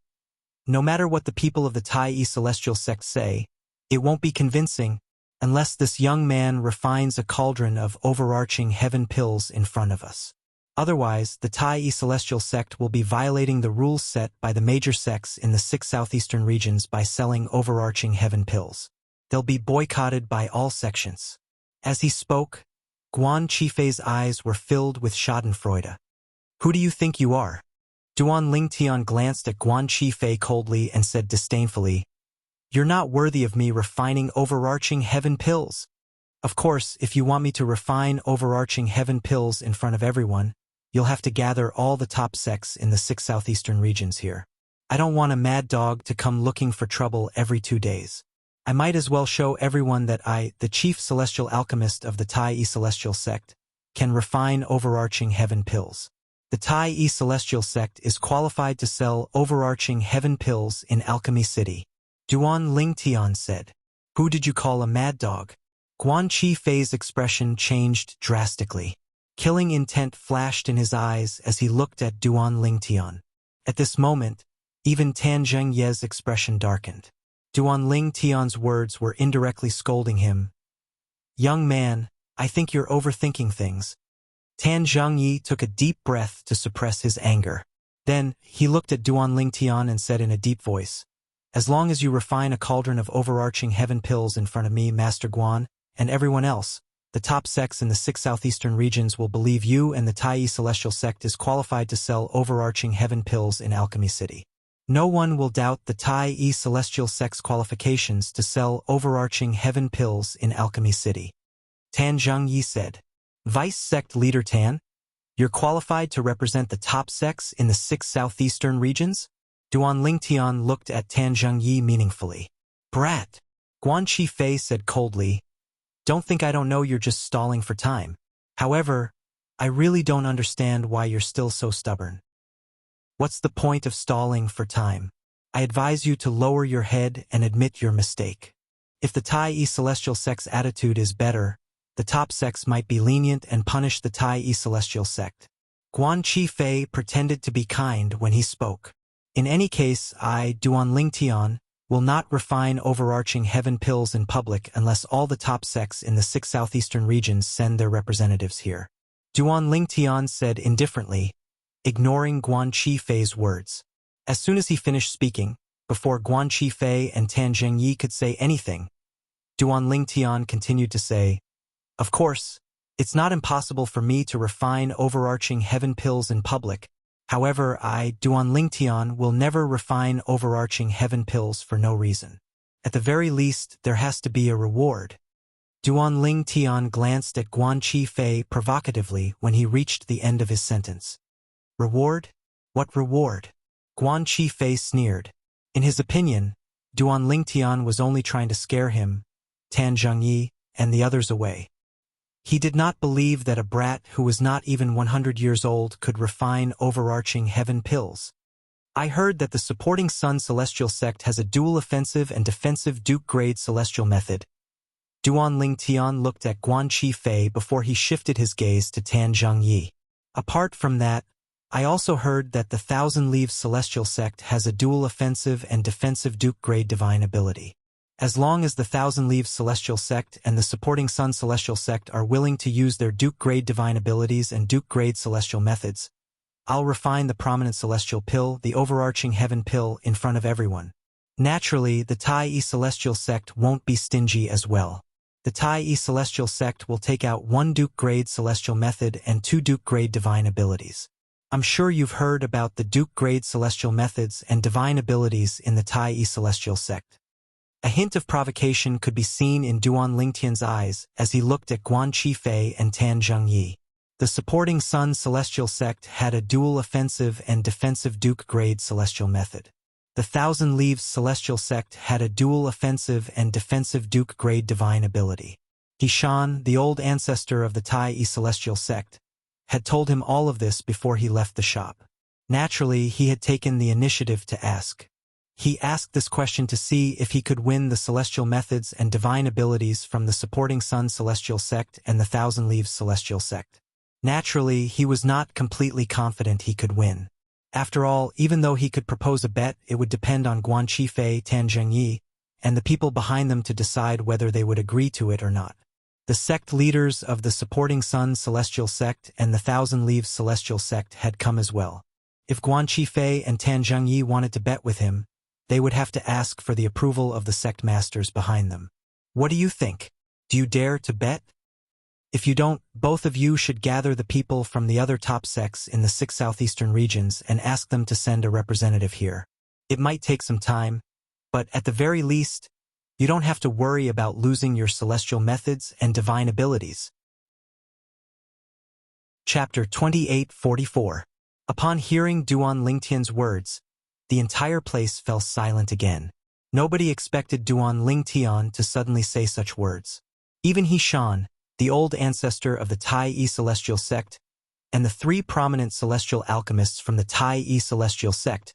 "No matter what the people of the Tai celestial sect say, it won't be convincing unless this young man refines a cauldron of overarching heaven pills in front of us. Otherwise, the Tai celestial sect will be violating the rules set by the major sects in the 6 southeastern regions by selling overarching heaven pills. They'll be boycotted by all sections." As he spoke, Guan Qifei's eyes were filled with schadenfreude. "Who do you think you are?" Duan Lingtian glanced at Guan Qifei coldly and said disdainfully, "You're not worthy of me refining overarching heaven pills. Of course, if you want me to refine overarching heaven pills in front of everyone, you'll have to gather all the top sects in the 6 southeastern regions here. I don't want a mad dog to come looking for trouble every 2 days. I might as well show everyone that I, the chief celestial alchemist of the Tai celestial sect, can refine overarching heaven pills. The Tai celestial sect is qualified to sell overarching heaven pills in Alchemy City." Duan Lingtian said, "Who did you call a mad dog?" Guan Qifei's expression changed drastically. Killing intent flashed in his eyes as he looked at Duan Lingtian. At this moment, even Tan Zhangye's expression darkened. Duan Lingtian's words were indirectly scolding him. "Young man, I think you're overthinking things." Tan Zhangyi took a deep breath to suppress his anger. Then, he looked at Duan Lingtian and said in a deep voice, "As long as you refine a cauldron of overarching heaven pills in front of me, Master Guan, and everyone else, the top sects in the 6 southeastern regions will believe you and the Tai celestial sect is qualified to sell overarching heaven pills in Alchemy City. No one will doubt the Tai celestial sect's qualifications to sell overarching heaven pills in Alchemy City." Tan Zhangyi said, "Vice sect leader Tan, you're qualified to represent the top sects in the 6 southeastern regions?" Duan Lingtian looked at Tan Zhangyi meaningfully. "Brat," Guan Qifei said coldly, "don't think I don't know you're just stalling for time. However, I really don't understand why you're still so stubborn. What's the point of stalling for time? I advise you to lower your head and admit your mistake. If the Tai celestial sect's attitude is better, the top sects might be lenient and punish the Tai celestial sect." Guan Qifei pretended to be kind when he spoke. "In any case, I, Duan Lingtian, will not refine overarching heaven pills in public unless all the top sects in the 6 southeastern regions send their representatives here." Duan Lingtian said indifferently, ignoring Guan Qifei's words. As soon as he finished speaking, before Guan Qifei and Tan Zhangyi could say anything, Duan Lingtian continued to say, "Of course, it's not impossible for me to refine overarching heaven pills in public. However, I, Duan Lingtian, will never refine overarching heaven pills for no reason. At the very least, there has to be a reward." Duan Lingtian glanced at Guan Qifei provocatively when he reached the end of his sentence. "Reward? What reward?" Guan Qifei sneered. In his opinion, Duan Lingtian was only trying to scare him, Tan Zhangyi, and the others away. He did not believe that a brat who was not even 100 years old could refine overarching heaven pills. I heard that the supporting Sun Celestial sect has a dual offensive and defensive Duke-grade celestial method. Duan Ling Tian looked at Guan Qifei before he shifted his gaze to Tan Zhengyi. Apart from that, I also heard that the Thousand Leaves Celestial sect has a dual offensive and defensive Duke-grade divine ability. As long as the Thousand Leaves Celestial sect and the supporting Sun Celestial sect are willing to use their Duke-grade divine abilities and Duke-grade celestial methods, I'll refine the prominent celestial pill, the overarching heaven pill, in front of everyone. Naturally, the Tai Yi Celestial sect won't be stingy as well. The Tai Yi Celestial sect will take out 1 Duke-grade celestial method and 2 Duke-grade divine abilities. I'm sure you've heard about the Duke-grade celestial methods and divine abilities in the Tai Yi Celestial sect. A hint of provocation could be seen in Duan Lingtian's eyes as he looked at Guan Qifei and Tan Zhengyi. The supporting Sun Celestial sect had a dual offensive and defensive Duke-grade celestial method. The Thousand Leaves Celestial sect had a dual offensive and defensive Duke-grade divine ability. Hishan, the old ancestor of the Tai Yi Celestial sect, had told him all of this before he left the shop. Naturally, he had taken the initiative to ask. He asked this question to see if he could win the celestial methods and divine abilities from the supporting Sun Celestial sect and the Thousand Leaves Celestial sect. Naturally, he was not completely confident he could win. After all, even though he could propose a bet, it would depend on Guan Qifei, Tan Zhengyi, and the people behind them to decide whether they would agree to it or not. The sect leaders of the supporting Sun Celestial sect and the Thousand Leaves Celestial sect had come as well. If Guan Qifei and Tan Zhengyi wanted to bet with him, they would have to ask for the approval of the sect masters behind them. What do you think? Do you dare to bet? If you don't, both of you should gather the people from the other top sects in the 6 southeastern regions and ask them to send a representative here. It might take some time, but at the very least, you don't have to worry about losing your celestial methods and divine abilities. Chapter 2844. Upon hearing Duan Lingtian's words, the entire place fell silent again. Nobody expected Duan Lingtian to suddenly say such words. Even Hishan, the old ancestor of the Tai Yi Celestial sect, and the 3 prominent celestial alchemists from the Tai Yi Celestial sect,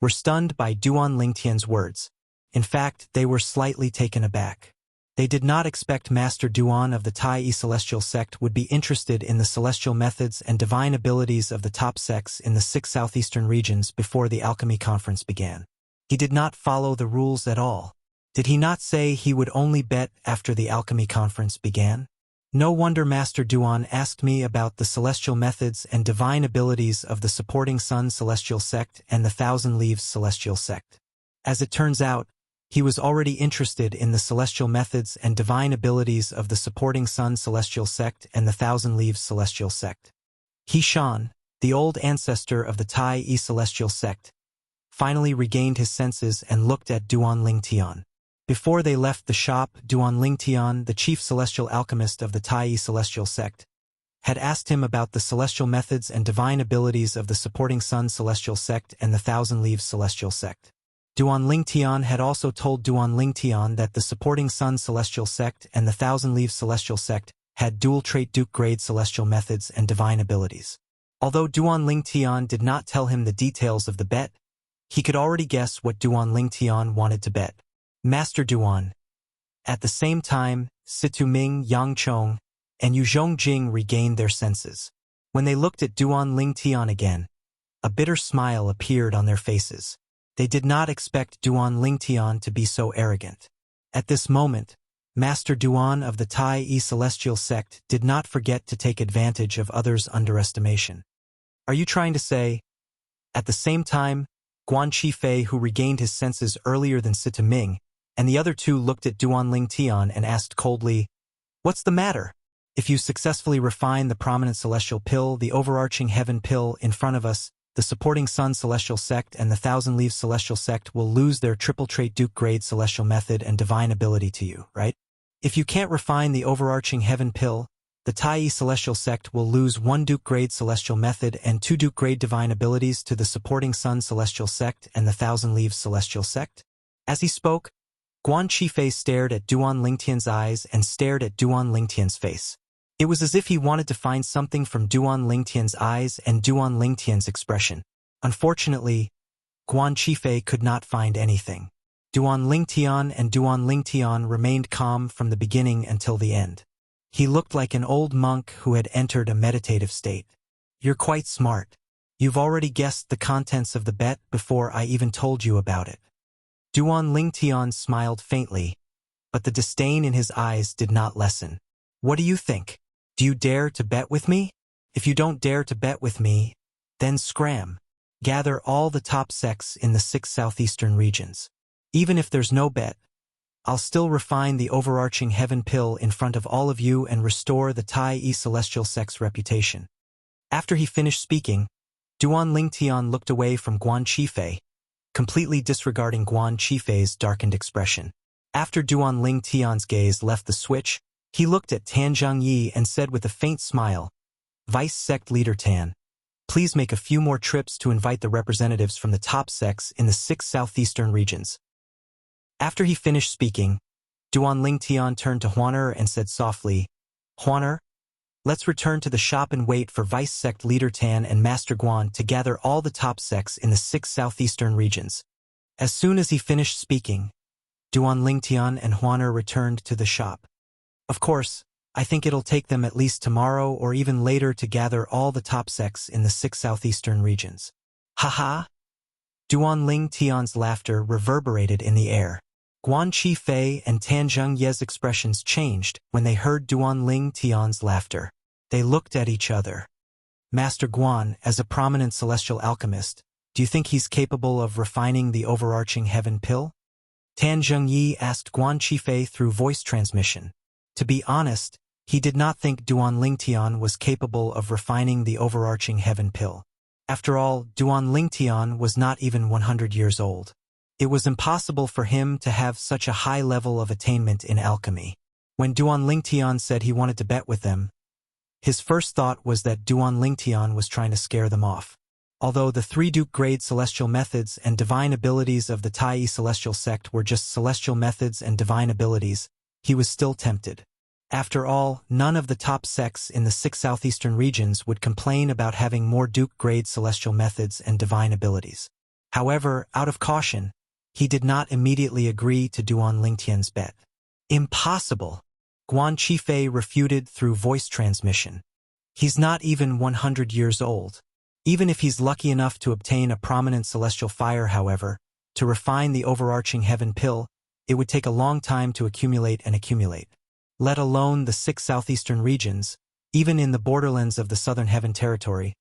were stunned by Duan Lingtian's words. In fact, they were slightly taken aback. They did not expect Master Duan of the Tai Yi Celestial sect would be interested in the celestial methods and divine abilities of the top sects in the 6 southeastern regions before the alchemy conference began. He did not follow the rules at all. Did he not say he would only bet after the alchemy conference began? No wonder Master Duan asked me about the celestial methods and divine abilities of the supporting Sun Celestial sect and the Thousand Leaves Celestial sect. As it turns out, he was already interested in the celestial methods and divine abilities of the supporting Sun Celestial sect and the Thousand Leaves Celestial sect. Hishan, the old ancestor of the Tai Yi Celestial sect, finally regained his senses and looked at Duan Lingtian. Before they left the shop, Duan Lingtian, the chief celestial alchemist of the Tai Yi Celestial sect, had asked him about the celestial methods and divine abilities of the supporting Sun Celestial sect and the Thousand Leaves Celestial sect. Duan Lingtian had also told Duan Lingtian that the supporting Sun Celestial sect and the Thousand Leaves Celestial sect had dual-trait Duke-grade celestial methods and divine abilities. Although Duan Lingtian did not tell him the details of the bet, he could already guess what Duan Lingtian wanted to bet. Master Duan. At the same time, Situ Ming, Yang Chong, and Yu Zhongjing regained their senses. When they looked at Duan Lingtian again, a bitter smile appeared on their faces. They did not expect Duan Lingtian to be so arrogant. At this moment, Master Duan of the Tai Yi Celestial sect did not forget to take advantage of others' underestimation. Are you trying to say? At the same time, Guan Qifei, who regained his senses earlier than Situ Ming, and the other 2 looked at Duan Lingtian and asked coldly, "What's the matter? If you successfully refine the prominent celestial pill, the overarching heaven pill, in front of us, the supporting Sun Celestial sect and the Thousand Leaves Celestial sect will lose their triple-trait Duke-grade celestial method and divine ability to you, right? If you can't refine the overarching heaven pill, the Tai Yi Celestial sect will lose 1 Duke-grade celestial method and 2 Duke-grade divine abilities to the supporting Sun Celestial sect and the Thousand Leaves Celestial sect." As he spoke, Guan Qifei stared at Duan Lingtian's eyes and stared at Duan Lingtian's face. It was as if he wanted to find something from Duan Lingtian's eyes and Duan Lingtian's expression. Unfortunately, Guan Qifei could not find anything. Duan Lingtian and Duan Lingtian remained calm from the beginning until the end. He looked like an old monk who had entered a meditative state. You're quite smart. You've already guessed the contents of the bet before I even told you about it. Duan Lingtian smiled faintly, but the disdain in his eyes did not lessen. What do you think? Do you dare to bet with me? If you don't dare to bet with me, then scram. Gather all the top sects in the 6 southeastern regions. Even if there's no bet, I'll still refine the overarching heaven pill in front of all of you and restore the Tai Yi celestial sect's reputation. After he finished speaking, Duan Lingtian looked away from Guan Qifei, completely disregarding Guan Qifei's darkened expression. After Duan Lingtian's gaze left the switch, he looked at Tan Zhongyi and said with a faint smile, Vice Sect Leader Tan, please make a few more trips to invite the representatives from the top sects in the 6 southeastern regions. After he finished speaking, Duan Lingtian turned to Huaner and said softly, Huaner, let's return to the shop and wait for Vice Sect Leader Tan and Master Guan to gather all the top sects in the 6 southeastern regions. As soon as he finished speaking, Duan Lingtian and Huaner returned to the shop. Of course, I think it'll take them at least tomorrow or even later to gather all the top sects in the 6 southeastern regions. Ha! Duan Lingtian's laughter reverberated in the air. Guan Qifei and Tan Zhongye's expressions changed when they heard Duan Lingtian's laughter. They looked at each other. Master Guan, as a prominent celestial alchemist, do you think he's capable of refining the overarching heaven pill? Tan Zhongyi asked Guan Qifei through voice transmission. To be honest, he did not think Duan Lingtian was capable of refining the overarching heaven pill. After all, Duan Lingtian was not even 100 years old. It was impossible for him to have such a high level of attainment in alchemy. When Duan Lingtian said he wanted to bet with them, his first thought was that Duan Lingtian was trying to scare them off. Although the 3 Duke-grade celestial methods and divine abilities of the Tai Yi celestial sect were just celestial methods and divine abilities, he was still tempted. After all, none of the top sects in the 6 southeastern regions would complain about having more Duke-grade celestial methods and divine abilities. However, out of caution, he did not immediately agree to Duan Lingtian's bet. Impossible! Guan Qifei refuted through voice transmission. He's not even 100 years old. Even if he's lucky enough to obtain a prominent celestial fire, however, to refine the overarching heaven pill, it would take a long time to accumulate and accumulate. Let alone the 6 southeastern regions, even in the borderlands of the southern heaven territory,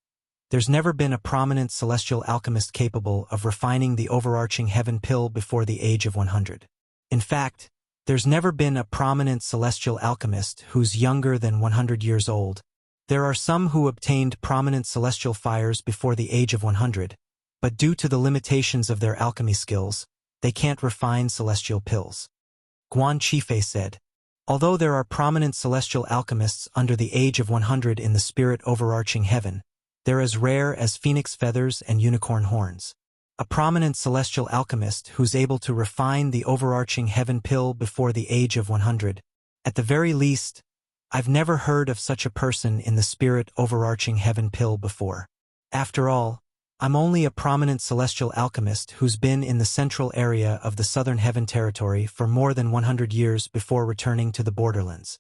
there's never been a prominent celestial alchemist capable of refining the overarching heaven pill before the age of 100. In fact, there's never been a prominent celestial alchemist who's younger than 100 years old. There are some who obtained prominent celestial fires before the age of 100, but due to the limitations of their alchemy skills, they can't refine celestial pills. Guan Qifei said, although there are prominent celestial alchemists under the age of 100 in the spirit overarching heaven, they're as rare as phoenix feathers and unicorn horns. A prominent celestial alchemist who's able to refine the overarching heaven pill before the age of 100. At the very least, I've never heard of such a person in the spirit overarching heaven pill before. After all, I'm only a prominent celestial alchemist who's been in the central area of the southern heaven territory for more than 100 years before returning to the borderlands.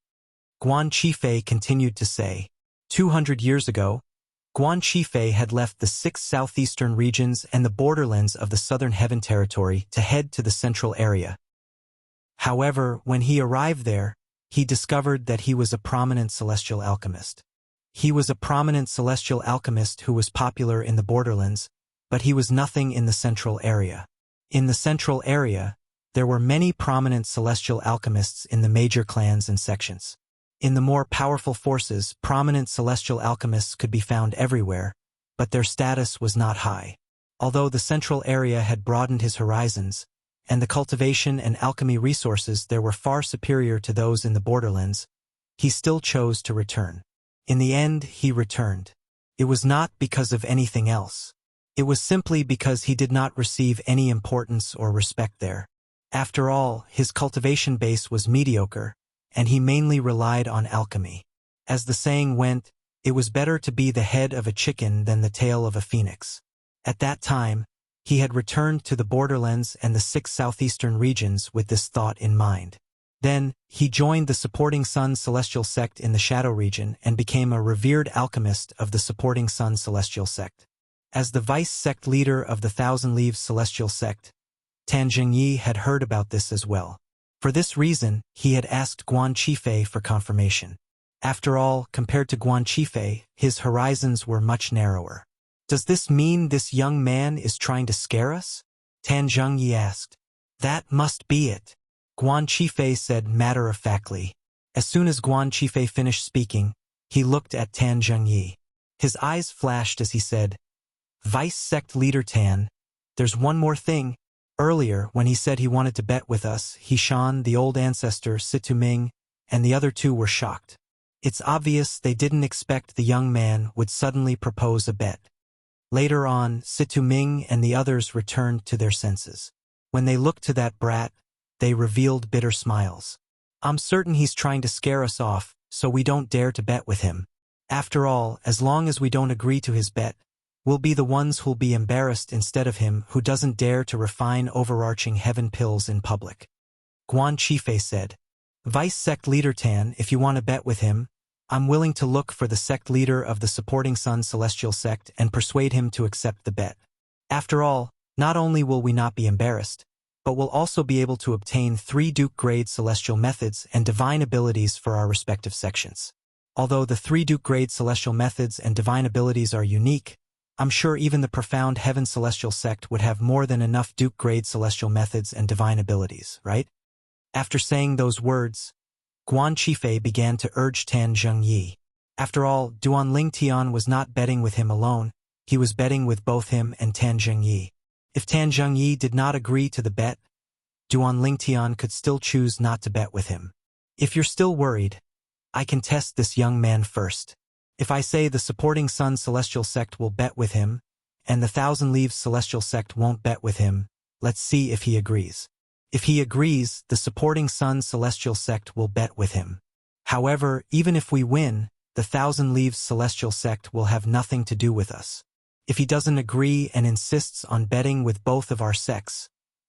Guan Qifei continued to say, 200 years ago, Guan Qifei had left the 6 southeastern regions and the borderlands of the southern heaven territory to head to the central area. However, when he arrived there, he discovered that he was a prominent celestial alchemist. He was a prominent celestial alchemist who was popular in the borderlands, but he was nothing in the central area. In the central area, there were many prominent celestial alchemists in the major clans and sections. In the more powerful forces, prominent celestial alchemists could be found everywhere, but their status was not high. Although the central area had broadened his horizons, and the cultivation and alchemy resources there were far superior to those in the borderlands, he still chose to return. In the end, he returned. It was not because of anything else. It was simply because he did not receive any importance or respect there. After all, his cultivation base was mediocre, and he mainly relied on alchemy. As the saying went, it was better to be the head of a chicken than the tail of a phoenix. At that time, He had returned to the borderlands and the 6 southeastern regions with this thought in mind. Then, he joined the Supporting Sun Celestial Sect in the Shadow region and became a revered alchemist of the Supporting Sun Celestial Sect. As the vice-sect leader of the Thousand Leaves Celestial Sect, Tan Zhengyi had heard about this as well. For this reason, he had asked Guan Qifei for confirmation. After all, compared to Guan Qifei, his horizons were much narrower. Does this mean this young man is trying to scare us? Tan Zhengyi asked. That must be it, Guan Qifei said matter-of-factly. As soon as Guan Qifei finished speaking, he looked at Tan Zhengyi. His eyes flashed as he said, Vice-sect leader Tan, there's one more thing. Earlier, when he said he wanted to bet with us, Hishan, the old ancestor, Situ Ming, and the other two were shocked. It's obvious they didn't expect the young man would suddenly propose a bet. Later on, Situ Ming and the others returned to their senses. When they looked to that brat, they revealed bitter smiles. I'm certain he's trying to scare us off, so we don't dare to bet with him. After all, as long as we don't agree to his bet, we'll be the ones who'll be embarrassed instead of him who doesn't dare to refine overarching heaven pills in public. Guan Qifei said, Vice-sect leader Tan, if you want to bet with him, I'm willing to look for the sect leader of the Supporting Sun Celestial Sect and persuade him to accept the bet. After all, not only will we not be embarrassed, but we'll also be able to obtain 3 Duke-grade celestial methods and divine abilities for our respective sections. Although the 3 Duke-grade celestial methods and divine abilities are unique, I'm sure even the profound Heaven Celestial Sect would have more than enough Duke-grade celestial methods and divine abilities, right? After saying those words, Guan Qifei began to urge Tan Zhengyi. After all, Duan Lingtian was not betting with him alone, he was betting with both him and Tan Zhengyi. If Tan Zhengyi did not agree to the bet, Duan Lingtian could still choose not to bet with him. If you're still worried, I can test this young man first. If I say the Supporting Sun Celestial Sect will bet with him, and the Thousand Leaves Celestial Sect won't bet with him, let's see if he agrees. If he agrees, the Supporting Sun Celestial Sect will bet with him. However, even if we win, the Thousand Leaves Celestial Sect will have nothing to do with us. If he doesn't agree and insists on betting with both of our sects,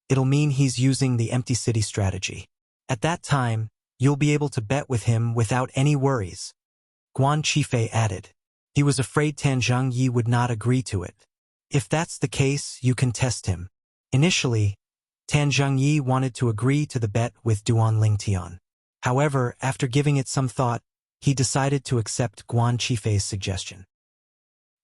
it'll mean he's using the Empty City strategy. At that time, you'll be able to bet with him without any worries. Guan Qifei added. He was afraid Tan Zhengyi would not agree to it. If that's the case, you can test him. Initially, Tan Zhengyi wanted to agree to the bet with Duan Lingtian. However, after giving it some thought, he decided to accept Guan Qifei's suggestion.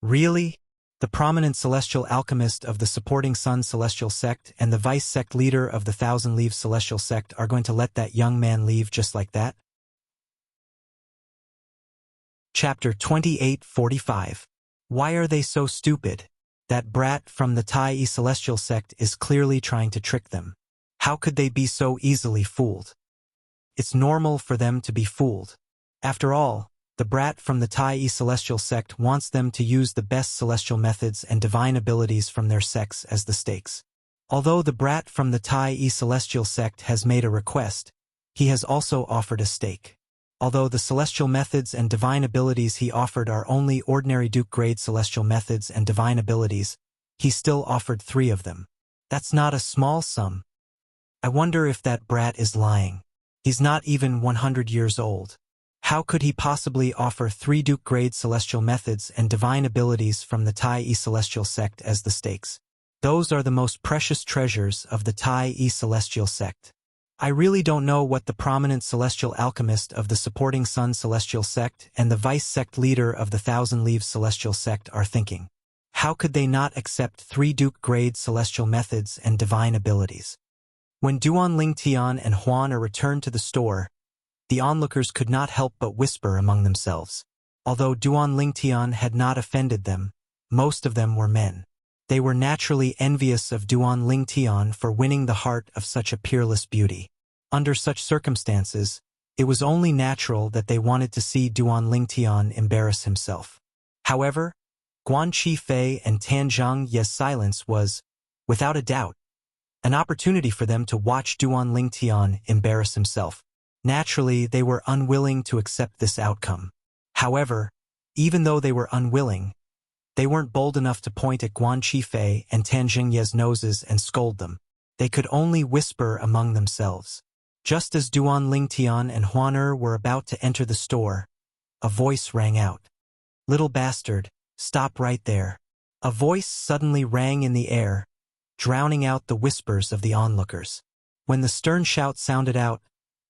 Really? The prominent celestial alchemist of the Supporting Sun Celestial Sect and the vice-sect leader of the Thousand Leaves Celestial Sect are going to let that young man leave just like that? Chapter 28:45. Why are they so stupid? That brat from the Tai Celestial Sect is clearly trying to trick them. How could they be so easily fooled? It's normal for them to be fooled. After all, the brat from the Tai Celestial Sect wants them to use the best celestial methods and divine abilities from their sects as the stakes. Although the brat from the Tai Celestial Sect has made a request, he has also offered a stake. Although the celestial methods and divine abilities he offered are only ordinary Duke-grade celestial methods and divine abilities, he still offered 3 of them. That's not a small sum. I wonder if that brat is lying. He's not even 100 years old. How could he possibly offer 3 Duke-grade celestial methods and divine abilities from the Tai Celestial Sect as the stakes? Those are the most precious treasures of the Tai Celestial Sect. I really don't know what the prominent celestial alchemist of the Supporting Sun Celestial Sect and the vice-sect leader of the Thousand Leaves Celestial Sect are thinking. How could they not accept 3 Duke-grade celestial methods and divine abilities? When Duan Lingtian and Huan returned to the store, the onlookers could not help but whisper among themselves. Although Duan Lingtian had not offended them, most of them were men. They were naturally envious of Duan Lingtian for winning the heart of such a peerless beauty. Under such circumstances, it was only natural that they wanted to see Duan Lingtian embarrass himself. However, Guan Qifei and Tan Zhengyi's silence was, without a doubt, an opportunity for them to watch Duan Lingtian embarrass himself. Naturally, they were unwilling to accept this outcome. However, even though they were unwilling, They weren't bold enough to point at Guan Qifei and Tan Xingye's noses and scold them. They could only whisper among themselves. Just as Duan Lingtian and Huan were about to enter the store, a voice rang out. "Little bastard, stop right there." A voice suddenly rang in the air, drowning out the whispers of the onlookers. When the stern shout sounded out,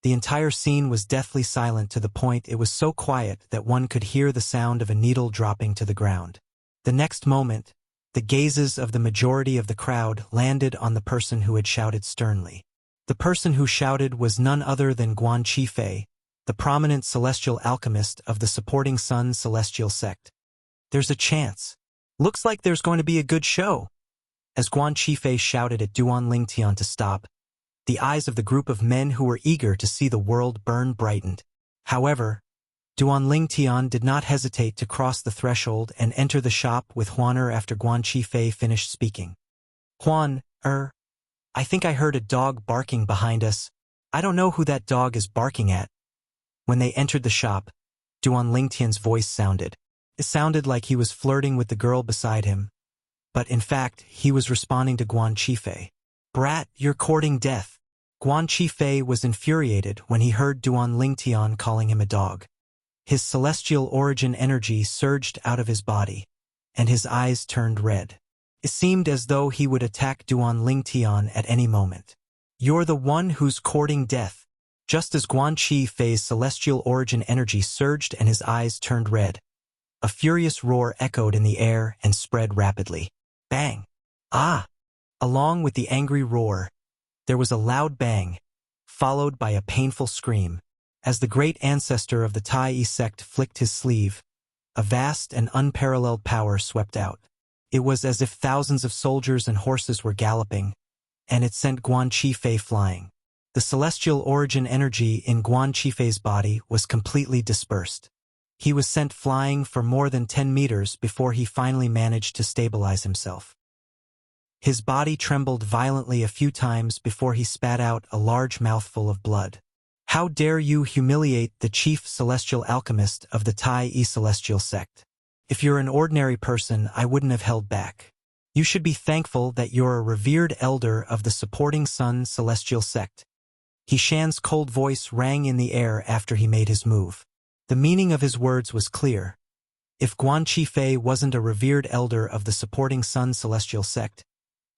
the entire scene was deathly silent to the point it was so quiet that one could hear the sound of a needle dropping to the ground. The next moment, the gazes of the majority of the crowd landed on the person who had shouted sternly. The person who shouted was none other than Guan Qifei, the prominent celestial alchemist of the supporting Sun celestial sect. "There's a chance. Looks like there's going to be a good show." As Guan Qifei shouted at Duan Lingtian to stop, the eyes of the group of men who were eager to see the world burn brightened. However, Duan Lingtian did not hesitate to cross the threshold and enter the shop with Huan after Guan Qifei finished speaking. "Huan, I think I heard a dog barking behind us. I don't know who that dog is barking at." When they entered the shop, Duan Lingtian's voice sounded. It sounded like he was flirting with the girl beside him, but in fact, he was responding to Guan Qifei. "Brat, you're courting death." Guan Qifei was infuriated when he heard Duan Lingtian calling him a dog. His celestial origin energy surged out of his body, and his eyes turned red. It seemed as though he would attack Duan Lingtian at any moment. "You're the one who's courting death." Just as Guan Qifei's celestial origin energy surged and his eyes turned red, a furious roar echoed in the air and spread rapidly. Bang! Ah! Along with the angry roar, there was a loud bang, followed by a painful scream. As the great ancestor of the Tai sect flicked his sleeve, a vast and unparalleled power swept out. It was as if thousands of soldiers and horses were galloping, and it sent Guan Qifei flying. The celestial origin energy in Guan Qifei's body was completely dispersed. He was sent flying for more than 10 meters before he finally managed to stabilize himself. His body trembled violently a few times before he spat out a large mouthful of blood. "How dare you humiliate the chief celestial alchemist of the Tai celestial sect? If you're an ordinary person, I wouldn't have held back. You should be thankful that you're a revered elder of the supporting Sun celestial sect." Hishan's cold voice rang in the air after he made his move. The meaning of his words was clear. If Guan Qifei wasn't a revered elder of the supporting Sun celestial sect,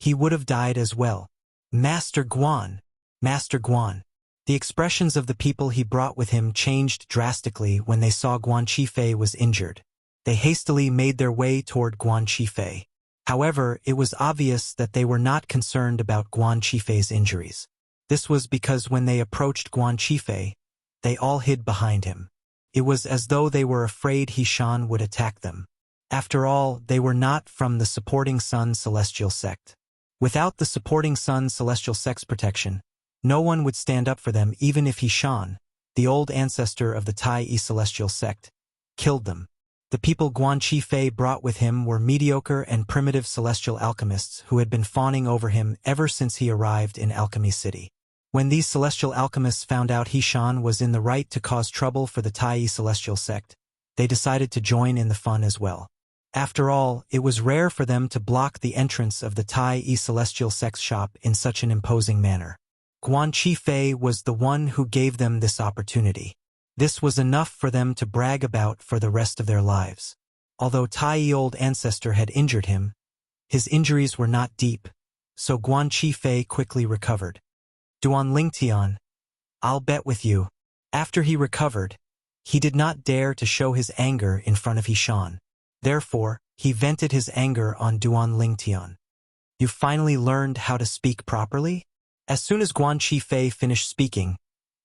he would have died as well. "Master Guan! Master Guan!" The expressions of the people he brought with him changed drastically when they saw Guan Qifei was injured. They hastily made their way toward Guan Qifei. However, it was obvious that they were not concerned about Guan Qifei's injuries. This was because when they approached Guan Qifei, they all hid behind him. It was as though they were afraid Hishan would attack them. After all, they were not from the supporting Sun celestial sect. Without the supporting Sun celestial sect's protection, no one would stand up for them even if Hishan, the old ancestor of the Tai celestial sect, killed them. The people Guan Qifei brought with him were mediocre and primitive celestial alchemists who had been fawning over him ever since he arrived in Alchemy City. When these celestial alchemists found out Hishan was in the right to cause trouble for the Tai celestial sect, they decided to join in the fun as well. After all, it was rare for them to block the entrance of the Tai celestial sect's shop in such an imposing manner. Guan Qifei was the one who gave them this opportunity. This was enough for them to brag about for the rest of their lives. Although Tai old ancestor had injured him, his injuries were not deep, so Guan Qifei quickly recovered. "Duan Lingtian, I'll bet with you." After he recovered, he did not dare to show his anger in front of Hishan. Therefore, he vented his anger on Duan Lingtian. "You finally learned how to speak properly?" As soon as Guan Qifei finished speaking,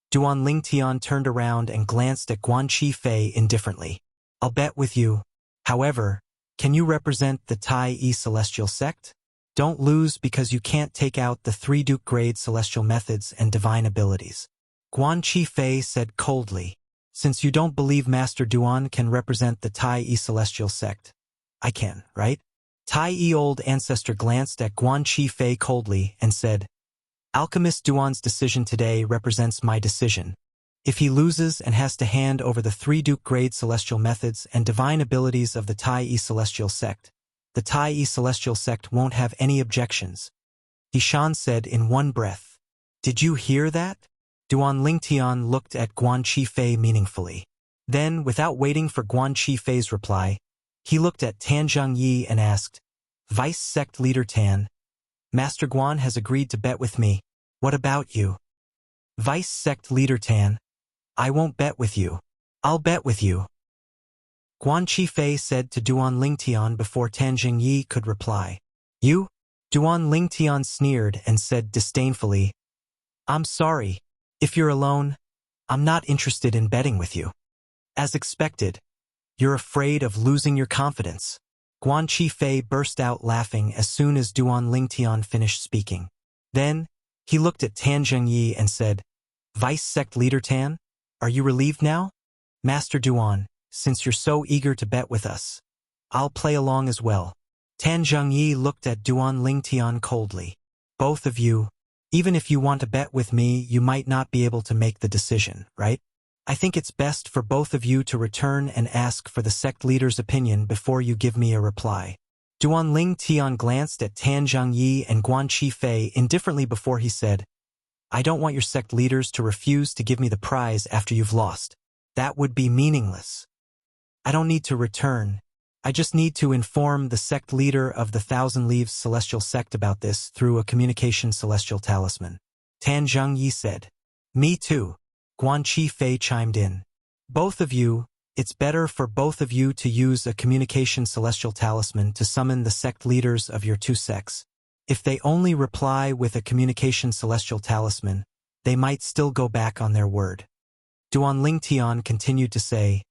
Duan Lingtian turned around and glanced at Guan Qifei indifferently. "I'll bet with you. However, can you represent the Tai celestial sect? Don't lose because you can't take out the 3 Duke grade celestial methods and divine abilities." Guan Qifei said coldly, "Since you don't believe Master Duan can represent the Tai celestial sect, I can, right?" Tai old ancestor glanced at Guan Qifei coldly and said, "Alchemist Duan's decision today represents my decision. If he loses and has to hand over the 3 Duke grade celestial methods and divine abilities of the Tai celestial sect, The Tai Celestial sect won't have any objections. Dishan said in one breath. Did you hear that? Duan Lingtian looked at Guan Qifei meaningfully. Then, without waiting for Guan Qifei's reply, he looked at Tan Zhongyi and asked, Vice Sect Leader Tan, Master Guan has agreed to bet with me. What about you? Vice Sect Leader Tan, I won't bet with you. I'll bet with you. Guan Qifei said to Duan Lingtian before Tan Zhongyi could reply. You? Duan Lingtian sneered and said disdainfully, I'm sorry. If you're alone, I'm not interested in betting with you. As expected, you're afraid of losing your confidence. Guan Qifei burst out laughing as soon as Duan Lingtian finished speaking. Then, he looked at Tan Zhongyi and said, Vice Sect Leader Tan, are you relieved now? Master Duan, since you're so eager to bet with us, I'll play along as well. Tan Zhongyi looked at Duan Lingtian coldly. Both of you, even if you want to bet with me, you might not be able to make the decision, right? I think it's best for both of you to return and ask for the sect leader's opinion before you give me a reply. Duan Lingtian glanced at Tan Zhongyi and Guan Qifei indifferently before he said, I don't want your sect leaders to refuse to give me the prize after you've lost. That would be meaningless. I don't need to return. I just need to inform the sect leader of the Thousand Leaves Celestial Sect about this through a communication celestial talisman. Tan Zhongyi said. Me too. Guan Qifei chimed in. Both of you, it's better for both of you to use a communication celestial talisman to summon the sect leaders of your two sects. If they only reply with a communication celestial talisman, they might still go back on their word. Duan Lingtian continued to say,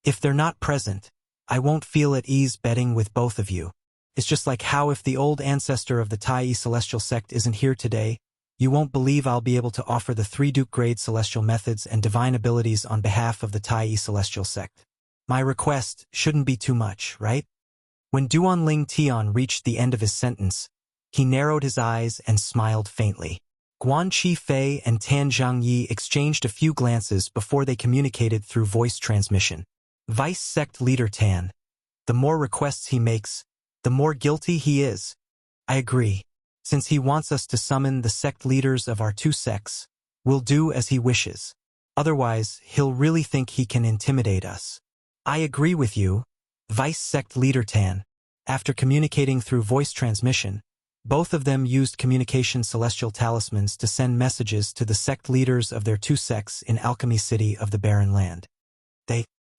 if they're not present, I won't feel at ease betting with both of you. It's just like how if the old ancestor of the Tai Celestial Sect isn't here today, you won't believe I'll be able to offer the 3 Duke grade celestial methods and divine abilities on behalf of the Tai Celestial Sect. My request shouldn't be too much, right? When Duan Lingtian reached the end of his sentence, he narrowed his eyes and smiled faintly. Guan Qifei and Tan Zhongyi exchanged a few glances before they communicated through voice transmission. Vice Sect Leader Tan, the more requests he makes, the more guilty he is. I agree. Since he wants us to summon the sect leaders of our two sects, we'll do as he wishes. Otherwise, he'll really think he can intimidate us. I agree with you, Vice Sect Leader Tan. After communicating through voice transmission, both of them used communication celestial talismans to send messages to the sect leaders of their two sects in Alchemy City of the Barren Land.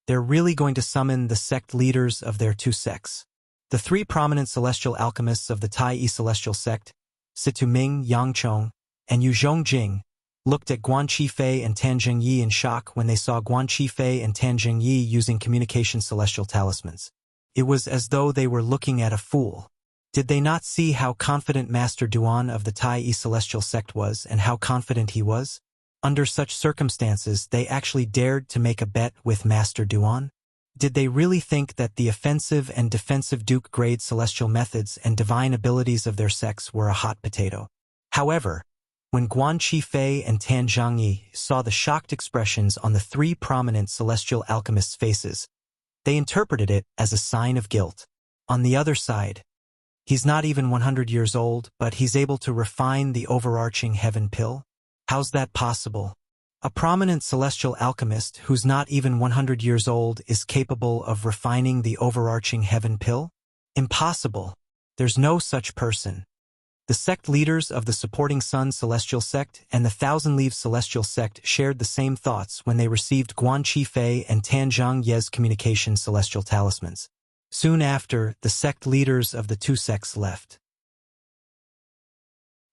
They're really going to summon the sect leaders of their two sects. The 3 prominent celestial alchemists of the Tai Celestial Sect, Situ Ming, Yang Chong, and Yu Zhongjing, looked at Guan Qifei and Tan Zhongyi in shock when they saw Guan Qifei and Tan Zhongyi using communication celestial talismans. It was as though they were looking at a fool. Did they not see how confident Master Duan of the Tai Celestial Sect was and how confident he was? Under such circumstances, they actually dared to make a bet with Master Duan? Did they really think that the offensive and defensive Duke-grade celestial methods and divine abilities of their sects were a hot potato? However, when Guan Qifei and Tan Zhongyi saw the shocked expressions on the 3 prominent celestial alchemists' faces, they interpreted it as a sign of guilt. On the other side, he's not even 100 years old, but he's able to refine the overarching heaven pill? How's that possible? A prominent celestial alchemist who's not even 100 years old is capable of refining the overarching heaven pill? Impossible. There's no such person. The sect leaders of the Supporting Sun Celestial Sect and the Thousand Leaves Celestial Sect shared the same thoughts when they received Guan Qifei and Tan Zhongyi's communication celestial talismans. Soon after, the sect leaders of the two sects left.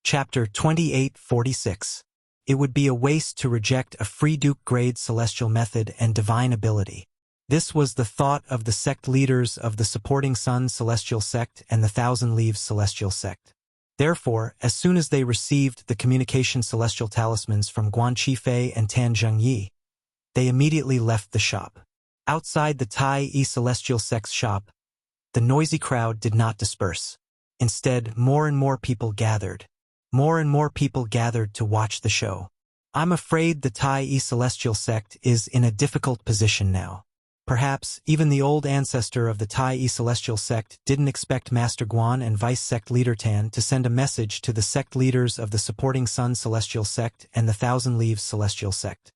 Chapter 2846. It would be a waste to reject a free Duke-grade celestial method and divine ability. This was the thought of the sect leaders of the Supporting Sun Celestial Sect and the Thousand Leaves Celestial Sect. Therefore, as soon as they received the communication celestial talismans from Guan Qifei and Tan Zhongyi, they immediately left the shop. Outside the Tai Celestial Sect's shop, the noisy crowd did not disperse. Instead, more and more people gathered. More and more people gathered to watch the show. I'm afraid the Tai Celestial Sect is in a difficult position now. Perhaps even the old ancestor of the Tai Celestial sect didn't expect Master Guan and Vice Sect Leader Tan to send a message to the sect leaders of the supporting Sun Celestial sect and the Thousand Leaves Celestial sect.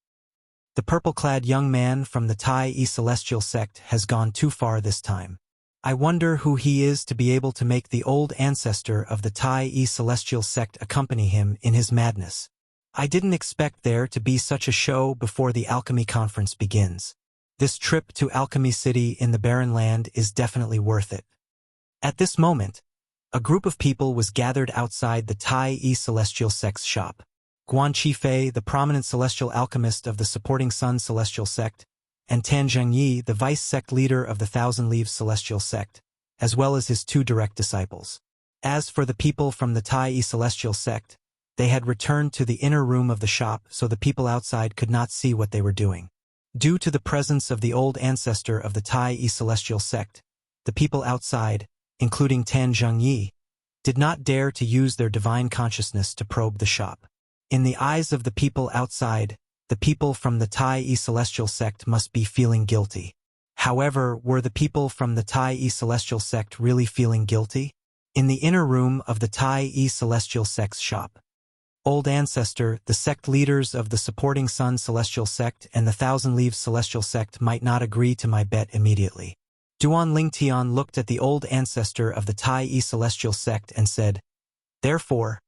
The purple-clad young man from the Tai Celestial sect has gone too far this time. I wonder who he is to be able to make the old ancestor of the Tai Celestial sect accompany him in his madness. I didn't expect there to be such a show before the alchemy conference begins. This trip to Alchemy City in the Barren Land is definitely worth it. At this moment, a group of people was gathered outside the Tai Celestial sect's shop. Guan Qifei, the prominent celestial alchemist of the supporting Sun Celestial sect, and Tan Zhengyi, the vice sect leader of the Thousand Leaves Celestial sect, as well as his two direct disciples. As for the people from the Tai Celestial sect, they had returned to the inner room of the shop so the people outside could not see what they were doing. Due to the presence of the old ancestor of the Tai Celestial sect, the people outside, including Tan Zhengyi, did not dare to use their divine consciousness to probe the shop. In the eyes of the people outside, the people from the Tai Celestial sect must be feeling guilty. However, were the people from the Tai Celestial sect really feeling guilty? In the inner room of the Tai Celestial sect's shop, Old Ancestor, the sect leaders of the supporting Sun Celestial sect and the Thousand Leaves Celestial sect might not agree to my bet immediately. Duan Lingtian looked at the Old Ancestor of the Tai Celestial sect and said, "Therefore,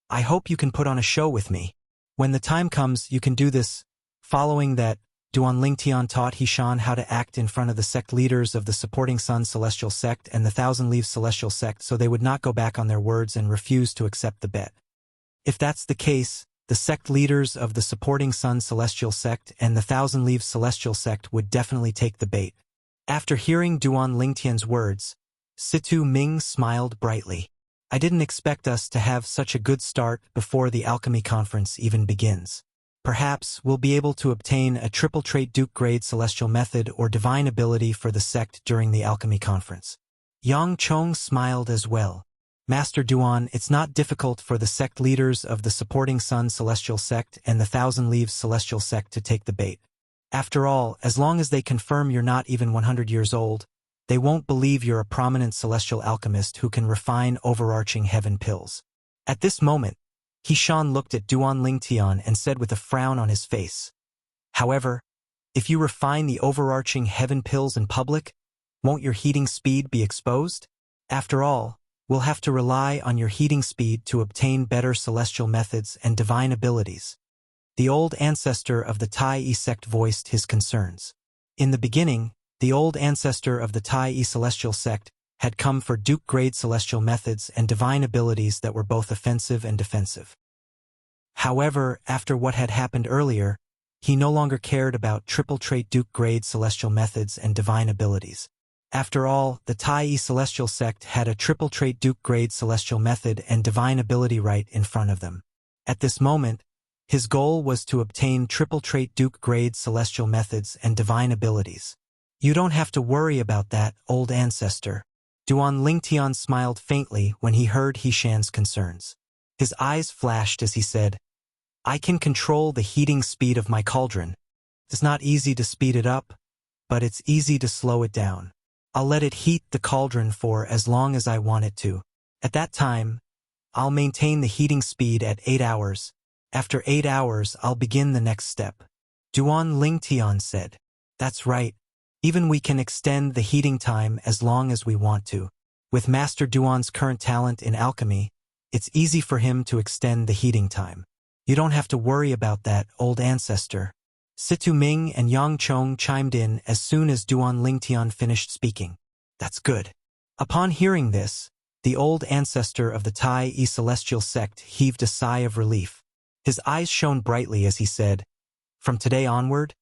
I hope you can put on a show with me. When the time comes, you can do this." Following that, Duan Lingtian taught Hishan how to act in front of the sect leaders of the supporting Sun Celestial sect and the Thousand Leaves Celestial sect so they would not go back on their words and refuse to accept the bet. If that's the case, the sect leaders of the supporting Sun Celestial sect and the Thousand Leaves Celestial sect would definitely take the bait. After hearing Duan Lingtian's words, Situ Ming smiled brightly. I didn't expect us to have such a good start before the alchemy conference even begins. Perhaps we'll be able to obtain a triple trait Duke grade celestial method or divine ability for the sect during the alchemy conference. Yang Chong smiled as well. Master Duan, it's not difficult for the sect leaders of the supporting Sun Celestial sect and the Thousand Leaves Celestial sect to take the bait. After all, as long as they confirm you're not even 100 years old, they won't believe you're a prominent celestial alchemist who can refine overarching heaven pills. At this moment, Hishan looked at Duan Lingtian and said with a frown on his face, "However, if you refine the overarching heaven pills in public, won't your heating speed be exposed? After all, we'll have to rely on your heating speed to obtain better celestial methods and divine abilities." The old ancestor of the Tai sect voiced his concerns. In the beginning, the old ancestor of the Tai Celestial sect had come for Duke-grade celestial methods and divine abilities that were both offensive and defensive. However, after what had happened earlier, he no longer cared about triple-trait Duke-grade celestial methods and divine abilities. After all, the Tai Celestial sect had a triple-trait Duke-grade celestial method and divine ability right in front of them. At this moment, his goal was to obtain triple-trait Duke-grade celestial methods and divine abilities. "You don't have to worry about that, old ancestor." Duan Lingtian smiled faintly when he heard Hishan's concerns. His eyes flashed as he said, "I can control the heating speed of my cauldron. It's not easy to speed it up, but it's easy to slow it down. I'll let it heat the cauldron for as long as I want it to. At that time, I'll maintain the heating speed at 8 hours. After 8 hours, I'll begin the next step." Duan Lingtian said, "That's right. Even we can extend the heating time as long as we want to. With Master Duan's current talent in alchemy, it's easy for him to extend the heating time. You don't have to worry about that, old ancestor." Situ Ming and Yang Chong chimed in as soon as Duan Lingtian finished speaking. "That's good." Upon hearing this, the old ancestor of the Tai Celestial sect heaved a sigh of relief. His eyes shone brightly as he said, "From today onward,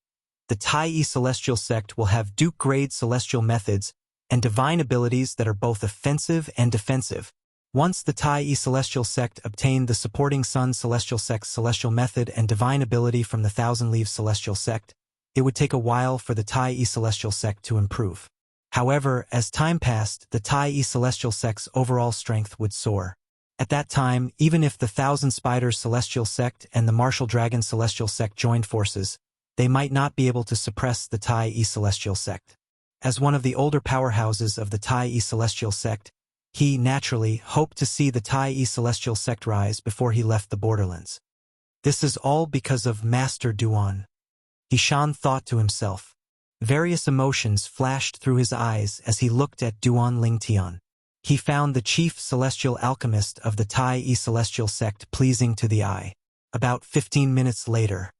the Tai Celestial sect will have Duke-grade celestial methods and divine abilities that are both offensive and defensive. Once the Tai Celestial sect obtained the supporting Sun Celestial sect's celestial method and divine ability from the Thousand Leaves Celestial sect, it would take a while for the Tai Celestial sect to improve. However, as time passed, the Tai Celestial sect's overall strength would soar. At that time, even if the Thousand Spiders Celestial sect and the Martial Dragon Celestial sect joined forces, they might not be able to suppress the Tai Celestial sect. As one of the older powerhouses of the Tai Celestial sect, he, naturally, hoped to see the Tai Celestial sect rise before he left the borderlands. This is all because of Master Duan. Hishan thought to himself. Various emotions flashed through his eyes as he looked at Duan Lingtian. He found the chief celestial alchemist of the Tai Celestial sect pleasing to the eye. About 15 minutes later.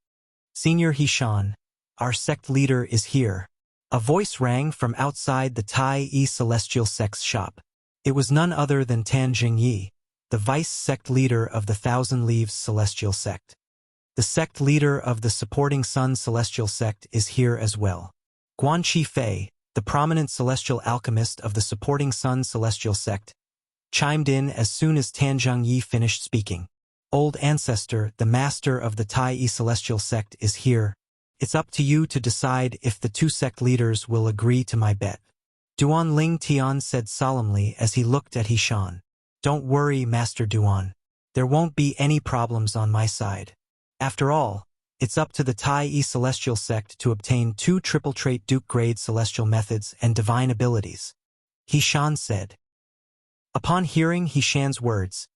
Senior Hishan, our sect leader is here. A voice rang from outside the Tai Celestial sect's shop. It was none other than Tan Jingyi, the vice sect leader of the Thousand Leaves Celestial sect. The sect leader of the Supporting Sun Celestial sect is here as well. Guan Qifei, the prominent celestial alchemist of the Supporting Sun Celestial sect, chimed in as soon as Tan Jingyi finished speaking. Old Ancestor, the master of the Tai Celestial sect, is here. It's up to you to decide if the two sect leaders will agree to my bet. Duan Ling Tian said solemnly as he looked at Hishan. Don't worry, Master Duan. There won't be any problems on my side. After all, it's up to the Tai Celestial sect to obtain 2 triple-trait Duke-grade celestial methods and divine abilities. Hishan said. Upon hearing Hishan's words,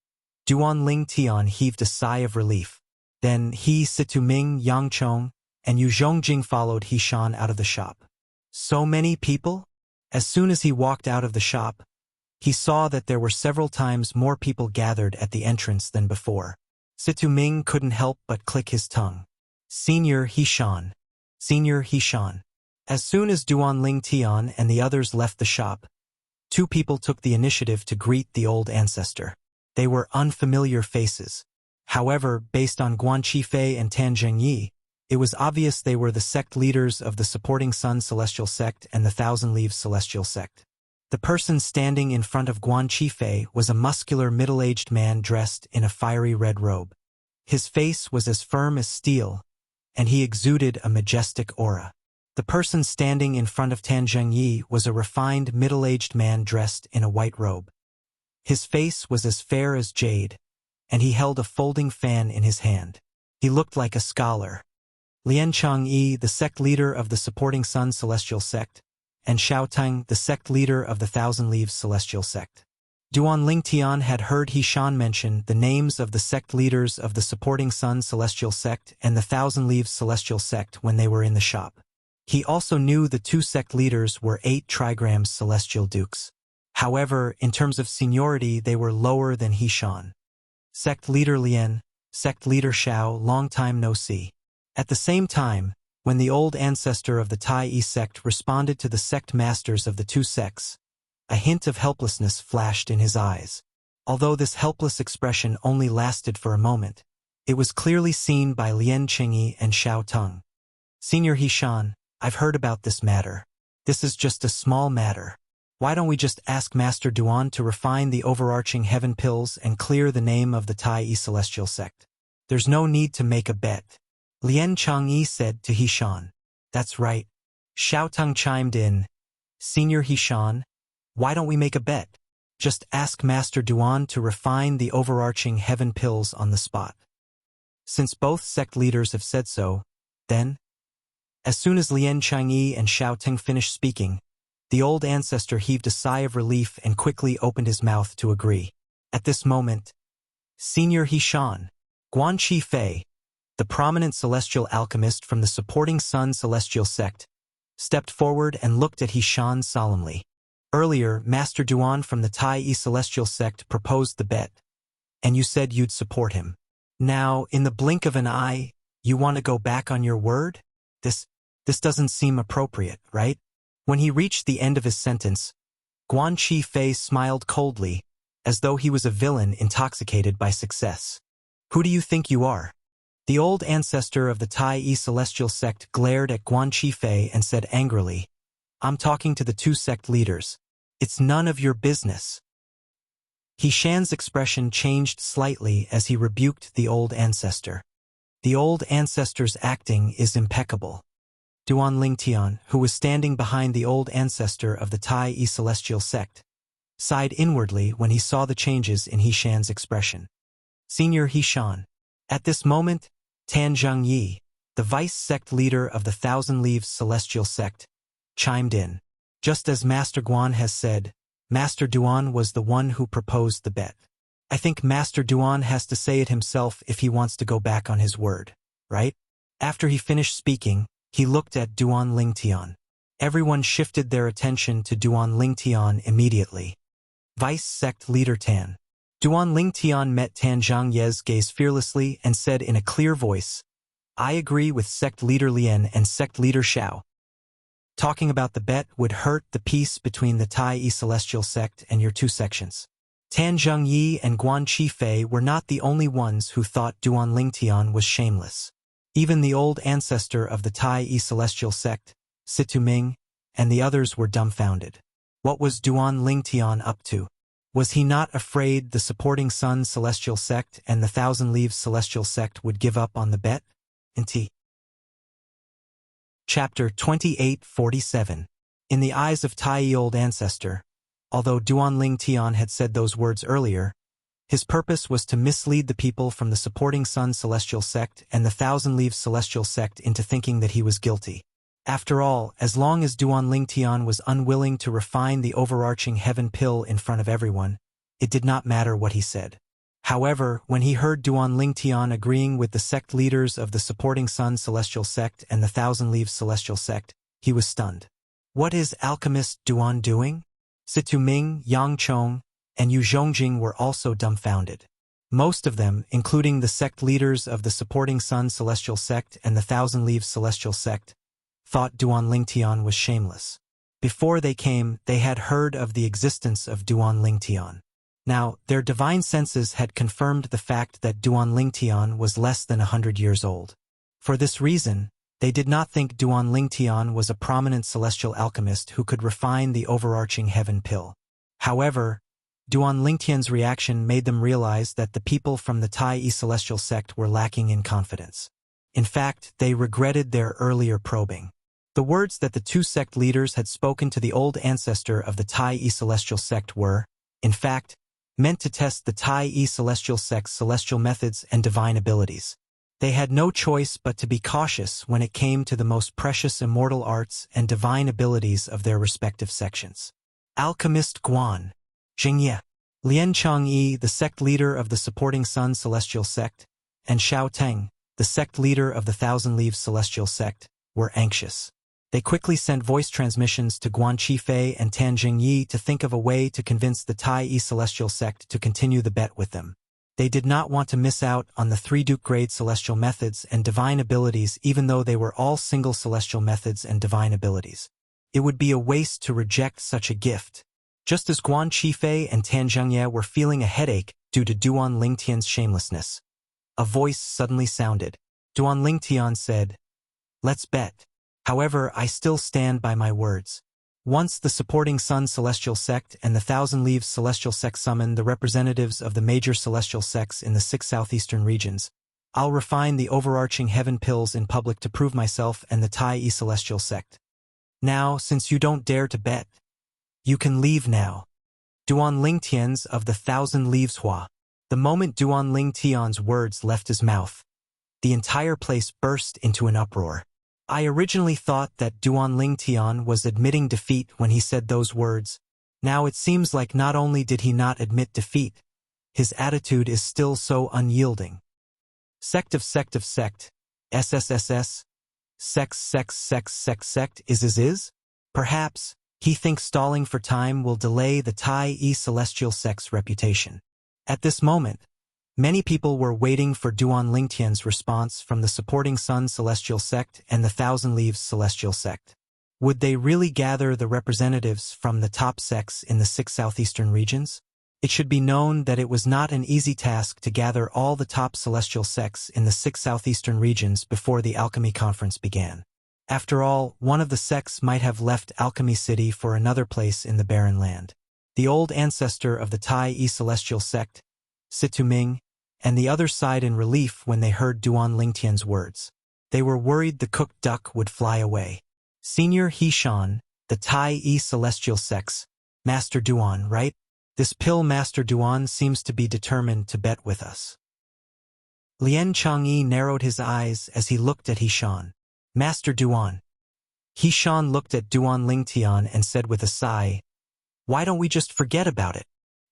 Duan Ling Tian heaved a sigh of relief. Then he, Situming, Yangchong, and Yu Zhongjing followed Hishan out of the shop. So many people? As soon as he walked out of the shop, he saw that there were several times more people gathered at the entrance than before. Situming couldn't help but click his tongue. Senior Hishan. Senior Hishan. As soon as Duan Ling Tian and the others left the shop, 2 people took the initiative to greet the old ancestor. They were unfamiliar faces. However, based on Guan Qifei and Tan Jingyi, it was obvious they were the sect leaders of the Supporting Sun Celestial sect and the Thousand Leaves Celestial sect. The person standing in front of Guan Qifei was a muscular middle-aged man dressed in a fiery red robe. His face was as firm as steel, and he exuded a majestic aura. The person standing in front of Tan Jingyi was a refined middle-aged man dressed in a white robe. His face was as fair as jade, and he held a folding fan in his hand. He looked like a scholar. Lian Changyi, the sect leader of the Supporting Sun Celestial sect, and Xiao Teng, the sect leader of the Thousand Leaves Celestial sect. Duan Lingtian had heard Hishan mention the names of the sect leaders of the Supporting Sun Celestial sect and the Thousand Leaves Celestial sect when they were in the shop. He also knew the 2 sect leaders were 8 trigrams celestial dukes. However, in terms of seniority, they were lower than Hishan. Sect leader Lian, sect leader Xiao, long time no see. At the same time, when the old ancestor of the Tai sect responded to the sect masters of the 2 sects, a hint of helplessness flashed in his eyes. Although this helpless expression only lasted for a moment, it was clearly seen by Lian Qingyi and Xiao Teng. Senior Hishan, I've heard about this matter. This is just a small matter. Why don't we just ask Master Duan to refine the overarching heaven pills and clear the name of the Tai Celestial sect? There's no need to make a bet. Lian Changyi said to Hishan. That's right. Xiao Teng chimed in. Senior Hishan, why don't we make a bet? Just ask Master Duan to refine the overarching heaven pills on the spot. Since both sect leaders have said so, then? As soon as Lian Changyi and Xiao Teng finished speaking, the old ancestor heaved a sigh of relief and quickly opened his mouth to agree. At this moment, Senior Hishan, Guan Qifei, the prominent celestial alchemist from the Supporting Sun Celestial sect, stepped forward and looked at Hishan solemnly. Earlier, Master Duan from the Tai Celestial sect proposed the bet, and you said you'd support him. Now, in the blink of an eye, you want to go back on your word? This doesn't seem appropriate, right? When he reached the end of his sentence, Guan Qifei smiled coldly, as though he was a villain intoxicated by success. Who do you think you are? The old ancestor of the Tai Celestial sect glared at Guan Qifei and said angrily, I'm talking to the 2 sect leaders. It's none of your business. Hishan's expression changed slightly as he rebuked the old ancestor. The old ancestor's acting is impeccable. Duan Lingtian, who was standing behind the old ancestor of the Tai Celestial sect, sighed inwardly when he saw the changes in Hishan's expression. Senior Hishan. At this moment, Tan Jingyi, the vice sect leader of the Thousand Leaves Celestial Sect, chimed in. Just as Master Guan has said, Master Duan was the one who proposed the bet. I think Master Duan has to say it himself if he wants to go back on his word, right? After he finished speaking, he looked at Duan Lingtian. Everyone shifted their attention to Duan Lingtian immediately. Vice Sect Leader Tan. Duan Lingtian met Tan Zhangye's gaze fearlessly and said in a clear voice, I agree with Sect Leader Lien and Sect Leader Xiao. Talking about the bet would hurt the peace between the Tai Celestial Sect and your two sections. Tan Zhongyi and Guan Qifei were not the only ones who thought Duan Lingtian was shameless. Even the old ancestor of the Tai Celestial Sect, Situ Ming, and the others were dumbfounded. What was Duan Lingtian up to? Was he not afraid the supporting Sun Celestial Sect and the Thousand Leaves Celestial Sect would give up on the bet? Chapter 2847. In the eyes of Tai Old Ancestor, although Duan Lingtian had said those words earlier, his purpose was to mislead the people from the supporting Sun Celestial Sect and the Thousand Leaves Celestial Sect into thinking that he was guilty. After all, as long as Duan Lingtian was unwilling to refine the overarching heaven pill in front of everyone, it did not matter what he said. However, when he heard Duan Lingtian agreeing with the sect leaders of the supporting Sun Celestial Sect and the Thousand Leaves Celestial Sect, he was stunned. What is alchemist Duan doing? Situ Ming, Yang Chong, and Yu Zhongjing were also dumbfounded. Most of them, including the sect leaders of the supporting Sun Celestial Sect and the Thousand Leaves Celestial Sect, thought Duan Lingtian was shameless. Before they came, they had heard of the existence of Duan Lingtian. Now, their divine senses had confirmed the fact that Duan Lingtian was less than 100 years old. For this reason, they did not think Duan Lingtian was a prominent celestial alchemist who could refine the overarching heaven pill. However, Duan Lingtian's reaction made them realize that the people from the Tai Celestial Sect were lacking in confidence. In fact, they regretted their earlier probing. The words that the two sect leaders had spoken to the old ancestor of the Tai Celestial Sect were, in fact, meant to test the Tai Celestial Sect's celestial methods and divine abilities. They had no choice but to be cautious when it came to the most precious immortal arts and divine abilities of their respective sections. Alchemist Guan, Jingye, Lian Changyi, the sect leader of the supporting Sun Celestial Sect, and Xiao Teng, the sect leader of the Thousand Leaves Celestial Sect, were anxious. They quickly sent voice transmissions to Guan Qifei and Tan Jingyi to think of a way to convince the Tai Celestial Sect to continue the bet with them. They did not want to miss out on the 3 Duke-grade celestial methods and divine abilities even though they were all single celestial methods and divine abilities. It would be a waste to reject such a gift. Just as Guan Qifei and Tan Zhongye were feeling a headache due to Duan Lingtian's shamelessness, a voice suddenly sounded. Duan Lingtian said, "Let's bet. However, I still stand by my words. Once the supporting Sun Celestial Sect and the Thousand Leaves Celestial Sect summon the representatives of the major celestial sects in the 6 southeastern regions, I'll refine the overarching heaven pills in public to prove myself and the Tai Celestial Sect. Now, since you don't dare to bet, you can leave now." Duan Lingtian's of the Thousand Leaves Hua. The moment Duan Lingtian's words left his mouth, the entire place burst into an uproar. I originally thought that Duan Lingtian was admitting defeat when he said those words. Now it seems like not only did he not admit defeat, his attitude is still so unyielding. Sect, SSSS, sect, is. Perhaps, he thinks stalling for time will delay the Tai Celestial Sect's reputation. At this moment, many people were waiting for Duan Lingtian's response from the supporting Sun Celestial Sect and the Thousand Leaves Celestial Sect. Would they really gather the representatives from the top sects in the 6 southeastern regions? It should be known that it was not an easy task to gather all the top celestial sects in the 6 southeastern regions before the Alchemy Conference began. After all, one of the sects might have left Alchemy City for another place in the barren land. The old ancestor of the Tai Celestial Sect, Situ Ming, and the other sighed in relief when they heard Duan Lingtian's words. They were worried the cooked duck would fly away. Senior He-shan, the Tai Celestial Sect's Master Duan, right? This pill Master Duan seems to be determined to bet with us. Lien Changyi narrowed his eyes as he looked at Hishan. Master Duan. Hishan looked at Duan Lingtian and said with a sigh, "Why don't we just forget about it?"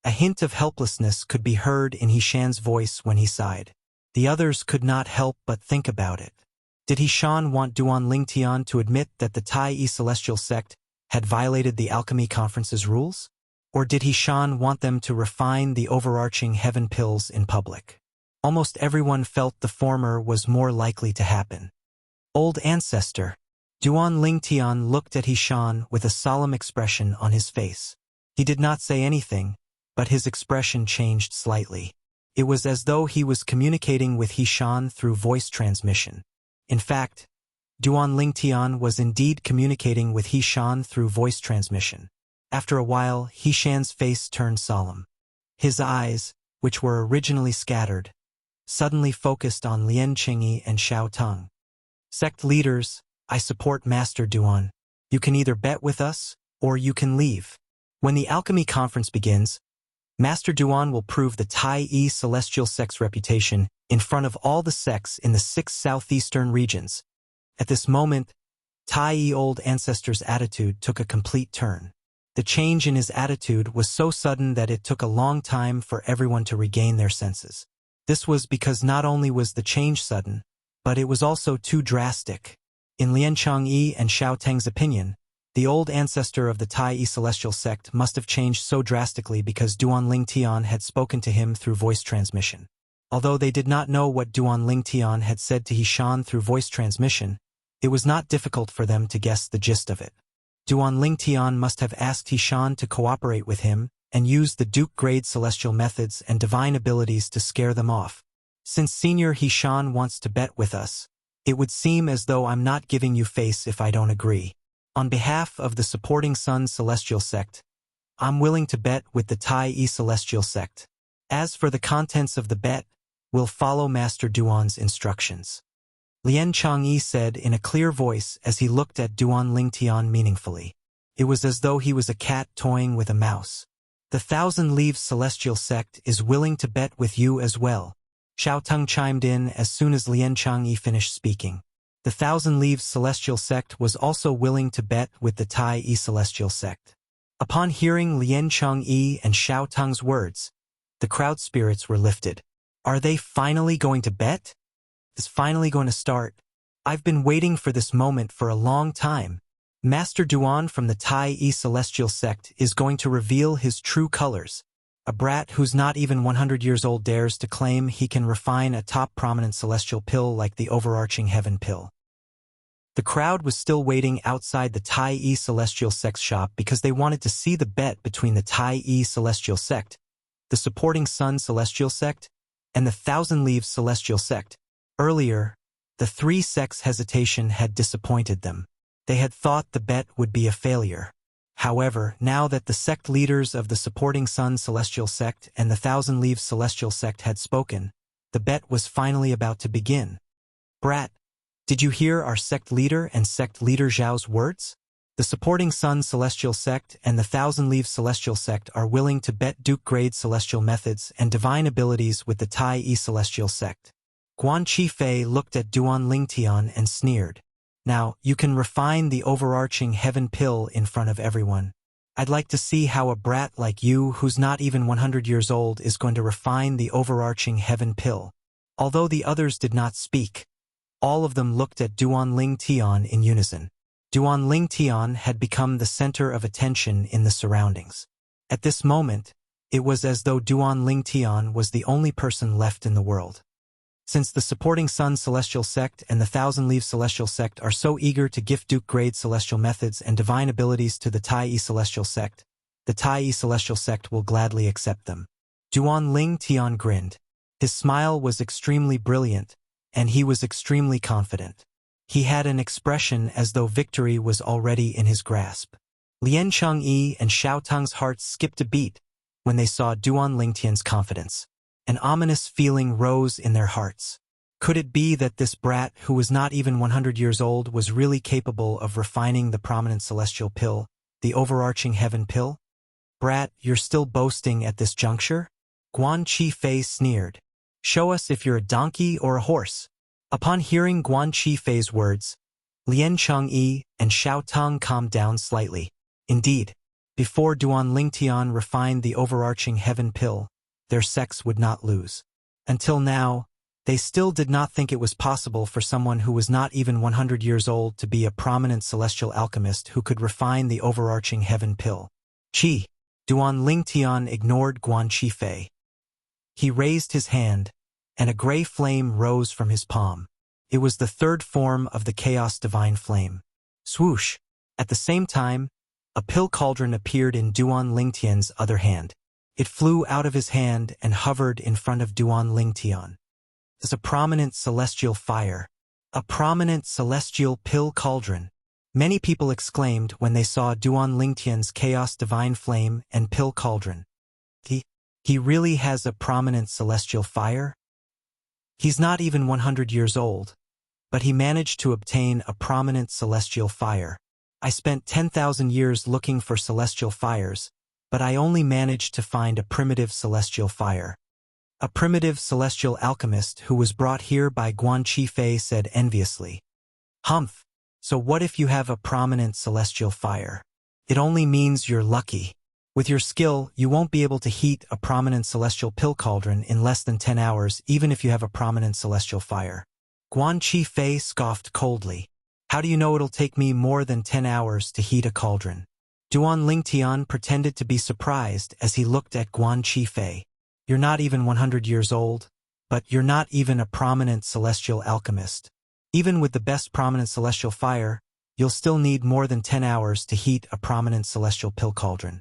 A hint of helplessness could be heard in Hishan's voice when he sighed. The others could not help but think about it. Did Hishan want Duan Lingtian to admit that the Tai Celestial Sect had violated the Alchemy Conference's rules? Or did Hishan want them to refine the overarching heaven pills in public? Almost everyone felt the former was more likely to happen. Old ancestor. Duan Lingtian looked at Hishan with a solemn expression on his face. He did not say anything, but his expression changed slightly. It was as though he was communicating with Hishan through voice transmission. In fact, Duan Lingtian was indeed communicating with Hishan through voice transmission. After a while, Hishan's face turned solemn. His eyes, which were originally scattered, suddenly focused on Lien Qingyi and Xiao Teng. Sect leaders, I support Master Duan. You can either bet with us, or you can leave. When the Alchemy Conference begins, Master Duan will prove the Tai Celestial Sect's reputation in front of all the sects in the 6 southeastern regions. At this moment, Tai Old Ancestor's attitude took a complete turn. The change in his attitude was so sudden that it took a long time for everyone to regain their senses. This was because not only was the change sudden, but it was also too drastic. In Lien Changyi and Xiao Teng's opinion, the old ancestor of the Tai Celestial Sect must have changed so drastically because Duan Lingtian had spoken to him through voice transmission. Although they did not know what Duan Lingtian had said to Hishan through voice transmission, it was not difficult for them to guess the gist of it. Duan Lingtian must have asked Hishan to cooperate with him and use the Duke-grade celestial methods and divine abilities to scare them off. Since Senior Hishan wants to bet with us, it would seem as though I'm not giving you face if I don't agree. On behalf of the supporting Sun Celestial Sect, I'm willing to bet with the Tai Celestial Sect. As for the contents of the bet, we'll follow Master Duan's instructions. Lien Changyi said in a clear voice as he looked at Duan Lingtian meaningfully. It was as though he was a cat toying with a mouse. The Thousand Leaves Celestial Sect is willing to bet with you as well. Xiao Teng chimed in as soon as Lien Changyi finished speaking. The Thousand Leaves Celestial Sect was also willing to bet with the Tai Celestial Sect. Upon hearing Lien Changyi and Xiao Teng's words, the crowd spirits were lifted. Are they finally going to bet? Is finally going to start? I've been waiting for this moment for a long time. Master Duan from the Tai Celestial Sect is going to reveal his true colors. A brat who's not even 100 years old dares to claim he can refine a top prominent celestial pill like the overarching heaven pill. The crowd was still waiting outside the Tai Celestial Sect's shop because they wanted to see the bet between the Tai Celestial Sect, the supporting Sun Celestial Sect, and the Thousand Leaves Celestial Sect. Earlier, the 3 sects' hesitation had disappointed them. They had thought the bet would be a failure. However, now that the sect leaders of the supporting Sun Celestial Sect and the Thousand Leaves Celestial Sect had spoken, the bet was finally about to begin. Brat, did you hear our sect leader and sect leader Zhao's words? The supporting Sun Celestial Sect and the Thousand Leaves Celestial Sect are willing to bet Duke-grade celestial methods and divine abilities with the Tai Celestial Sect. Guan Qifei looked at Duan Lingtian and sneered. Now, you can refine the overarching heaven pill in front of everyone. I'd like to see how a brat like you who's not even 100 years old is going to refine the overarching heaven pill. Although the others did not speak, all of them looked at Duan Lingtian in unison. Duan Lingtian had become the center of attention in the surroundings. At this moment, it was as though Duan Lingtian was the only person left in the world. Since the supporting Sun Celestial Sect and the Thousand Leaves Celestial Sect are so eager to gift Duke-grade celestial methods and divine abilities to the Tai Celestial Sect, the Tai Celestial Sect will gladly accept them. Duan Lingtian grinned. His smile was extremely brilliant, and he was extremely confident. He had an expression as though victory was already in his grasp. Lien Changyi and Xiao Teng's hearts skipped a beat when they saw Duan Lingtian's confidence. An ominous feeling rose in their hearts. Could it be that this brat, who was not even 100 years old, was really capable of refining the prominent celestial pill, the overarching heaven pill? Brat, you're still boasting at this juncture? Guan Qifei sneered. Show us if you're a donkey or a horse." Upon hearing Guan Qifei's words, Lian Chengyi and Xiao Tong calmed down slightly. Indeed, before Duan Lingtian refined the overarching heaven pill, their sects would not lose. Until now, they still did not think it was possible for someone who was not even 100 years old to be a prominent celestial alchemist who could refine the overarching heaven pill. Qi. Duan Lingtian ignored Guan Qifei. He raised his hand, and a gray flame rose from his palm. It was the third form of the chaos divine flame. Swoosh! At the same time, a pill cauldron appeared in Duan Lingtian's other hand. It flew out of his hand and hovered in front of Duan Lingtian. It's a prominent celestial fire. A prominent celestial pill cauldron. Many people exclaimed when they saw Duan Lingtian's chaos divine flame and pill cauldron. He really has a prominent celestial fire? He's not even 100 years old, but he managed to obtain a prominent celestial fire. I spent 10,000 years looking for celestial fires, but I only managed to find a primitive celestial fire. A primitive celestial alchemist who was brought here by Guan Qifei said enviously. Humph, so what if you have a prominent celestial fire? It only means you're lucky. With your skill, you won't be able to heat a prominent celestial pill cauldron in less than 10 hours, even if you have a prominent celestial fire. Guan Qifei scoffed coldly. How do you know it'll take me more than 10 hours to heat a cauldron? Duan Lingtian pretended to be surprised as he looked at Guan Qifei. You're not even 100 years old, but you're not even a prominent celestial alchemist. Even with the best prominent celestial fire, you'll still need more than 10 hours to heat a prominent celestial pill cauldron.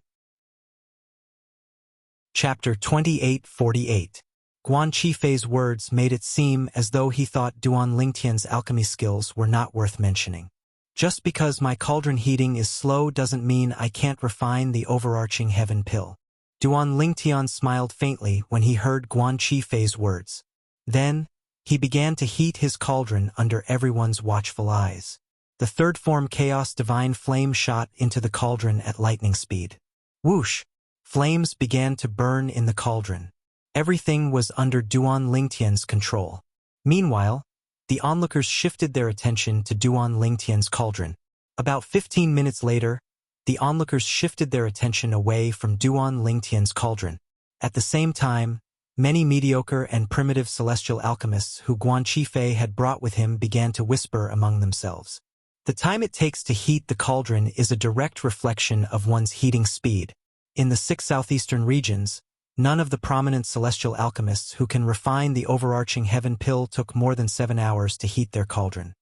Chapter 2848. Guan Qifei's words made it seem as though he thought Duan Lingtian's alchemy skills were not worth mentioning. Just because my cauldron heating is slow doesn't mean I can't refine the overarching heaven pill. Duan Lingtian smiled faintly when he heard Guan Qifei's words. Then, he began to heat his cauldron under everyone's watchful eyes. The third form chaos divine flame shot into the cauldron at lightning speed. Whoosh! Flames began to burn in the cauldron. Everything was under Duan Lingtian's control. Meanwhile, the onlookers shifted their attention to Duan Lingtian's cauldron. About 15 minutes later, the onlookers shifted their attention away from Duan Lingtian's cauldron. At the same time, many mediocre and primitive celestial alchemists who Guan Qifei had brought with him began to whisper among themselves. The time it takes to heat the cauldron is a direct reflection of one's heating speed. In the 6 southeastern regions, none of the prominent celestial alchemists who can refine the overarching heaven pill took more than 7 hours to heat their cauldron.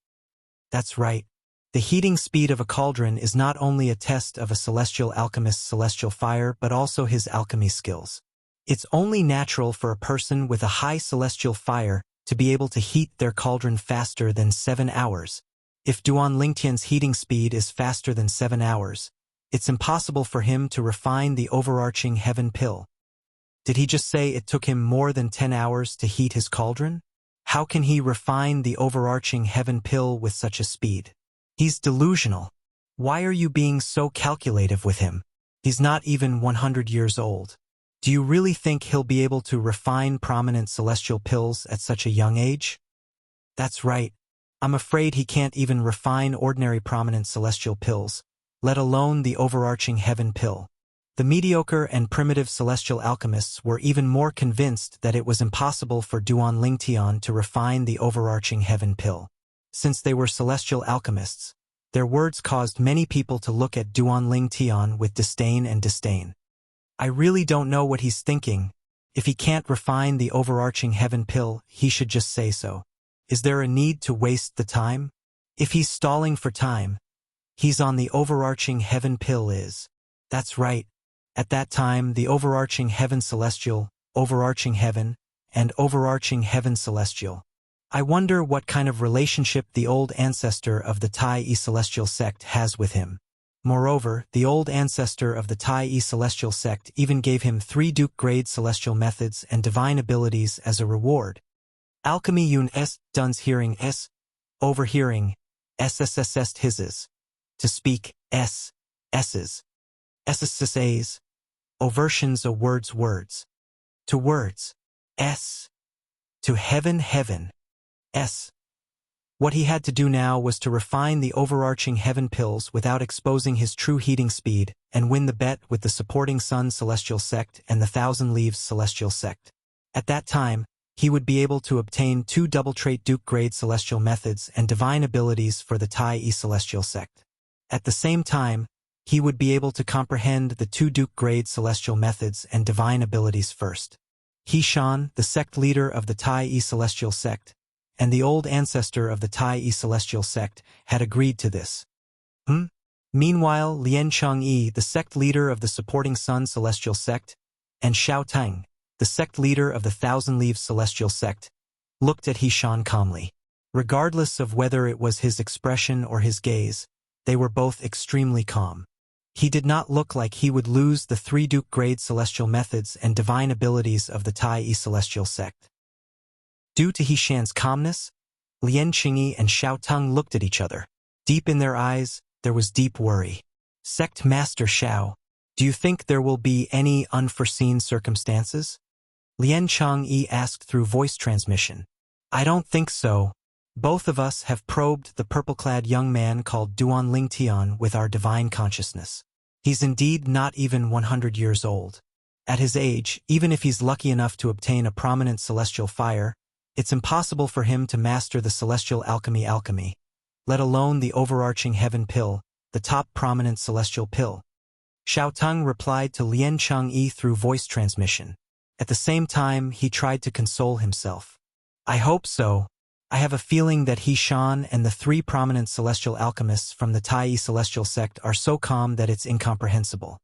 That's right. The heating speed of a cauldron is not only a test of a celestial alchemist's celestial fire but also his alchemy skills. It's only natural for a person with a high celestial fire to be able to heat their cauldron faster than 7 hours. If Duan Lingtian's heating speed is faster than 7 hours, it's impossible for him to refine the overarching heaven pill. Did he just say it took him more than 10 hours to heat his cauldron? How can he refine the overarching heaven pill with such a speed? He's delusional. Why are you being so calculative with him? He's not even 100 years old. Do you really think he'll be able to refine prominent celestial pills at such a young age? That's right. I'm afraid he can't even refine ordinary prominent celestial pills, let alone the overarching heaven pill. The mediocre and primitive celestial alchemists were even more convinced that it was impossible for Duan Lingtian to refine the overarching heaven pill. Since they were celestial alchemists, their words caused many people to look at Duan Lingtian with disdain and disdain. I really don't know what he's thinking. If he can't refine the overarching heaven pill, he should just say so. Is there a need to waste the time? If he's stalling for time, he's on the overarching heaven pill is. That's right. At that time, the overarching heaven celestial, overarching heaven, and overarching heaven celestial. I wonder what kind of relationship the old ancestor of the Tai celestial sect has with him. Moreover, the old ancestor of the Tai celestial sect even gave him 3 Duke-grade celestial methods and divine abilities as a reward. Alchemy un est, duns hearing s, overhearing, sssst hisses. To speak, s's, sss's, overtions a words. To words, s. To heaven. S. What he had to do now was to refine the overarching heaven pills without exposing his true heating speed and win the bet with the supporting Sun Celestial Sect and the Thousand Leaves Celestial Sect. At that time, he would be able to obtain 2 double-trait Duke-grade celestial methods and divine abilities for the Tai E Celestial Sect. At the same time, he would be able to comprehend the 2 Duke-grade celestial methods and divine abilities first. He Shan, the sect leader of the Tai E Celestial Sect, and the old ancestor of the Tai E Celestial Sect, had agreed to this. Meanwhile, Lien Changyi, the sect leader of the supporting Sun Celestial Sect, and Xiao Tang, the sect leader of the Thousand Leaves Celestial Sect, looked at He Shan calmly. Regardless of whether it was his expression or his gaze, they were both extremely calm. He did not look like he would lose the 3 Duke-grade celestial methods and divine abilities of the Tai E Celestial Sect. Due to He Shan's calmness, Lien Qingyi and Xiao Tang looked at each other. Deep in their eyes, there was deep worry. Sect Master Xiao, do you think there will be any unforeseen circumstances? Lien Changyi asked through voice transmission. I don't think so. Both of us have probed the purple-clad young man called Duan Ling Tian with our divine consciousness. He's indeed not even 100 years old. At his age, even if he's lucky enough to obtain a prominent celestial fire, it's impossible for him to master the celestial alchemy, let alone the overarching heaven pill, the top prominent celestial pill. Xiao Tang replied to Lien Changyi through voice transmission. At the same time, he tried to console himself. I hope so. I have a feeling that He Shan and the 3 prominent celestial alchemists from the Tai E Celestial Sect are so calm that it's incomprehensible.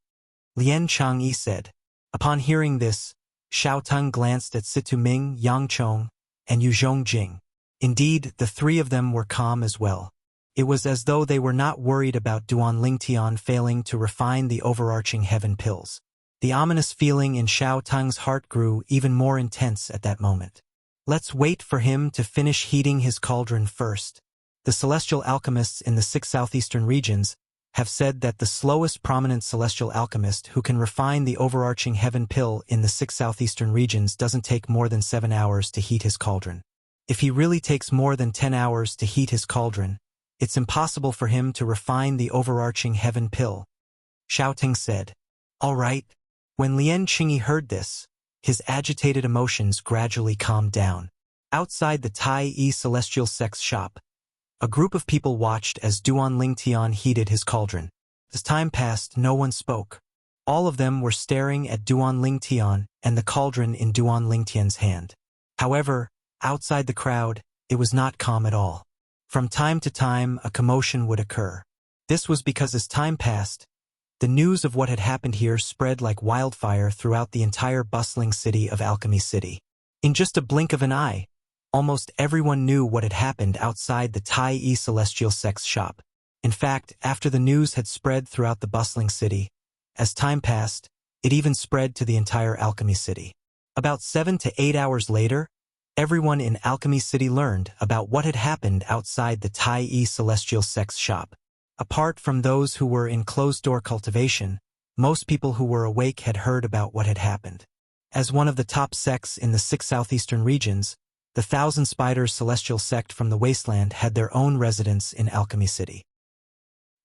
Lien Changyi said. Upon hearing this, Xiao Tang glanced at Situ Ming, Yang Chong, and Yu Zhongjing. Indeed, the 3 of them were calm as well. It was as though they were not worried about Duan Ling Tian failing to refine the overarching heaven pills. The ominous feeling in Xiao Tang's heart grew even more intense at that moment. Let's wait for him to finish heating his cauldron first. The celestial alchemists in the 6 southeastern regions have said that the slowest prominent celestial alchemist who can refine the overarching heaven pill in the 6 southeastern regions doesn't take more than 7 hours to heat his cauldron. If he really takes more than 10 hours to heat his cauldron, it's impossible for him to refine the overarching heaven pill. Xiao Ting said. All right. When Lien Qingyi heard this, his agitated emotions gradually calmed down. Outside the Tai E Celestial Sect's shop, a group of people watched as Duan Ling Tian heated his cauldron. As time passed, no one spoke. All of them were staring at Duan Ling Tian and the cauldron in Duan Ling Tian's hand. However, outside the crowd, it was not calm at all. From time to time, a commotion would occur. This was because as time passed, the news of what had happened here spread like wildfire throughout the entire bustling city of Alchemy City. In just a blink of an eye, almost everyone knew what had happened outside the Tai E Celestial Sect's shop. In fact, after the news had spread throughout the bustling city, as time passed, it even spread to the entire Alchemy City. About 7 to 8 hours later, everyone in Alchemy City learned about what had happened outside the Tai E Celestial Sect's shop. Apart from those who were in closed-door cultivation, most people who were awake had heard about what had happened. As one of the top sects in the 6 southeastern regions, the Thousand Spiders Celestial Sect from the Wasteland had their own residence in Alchemy City.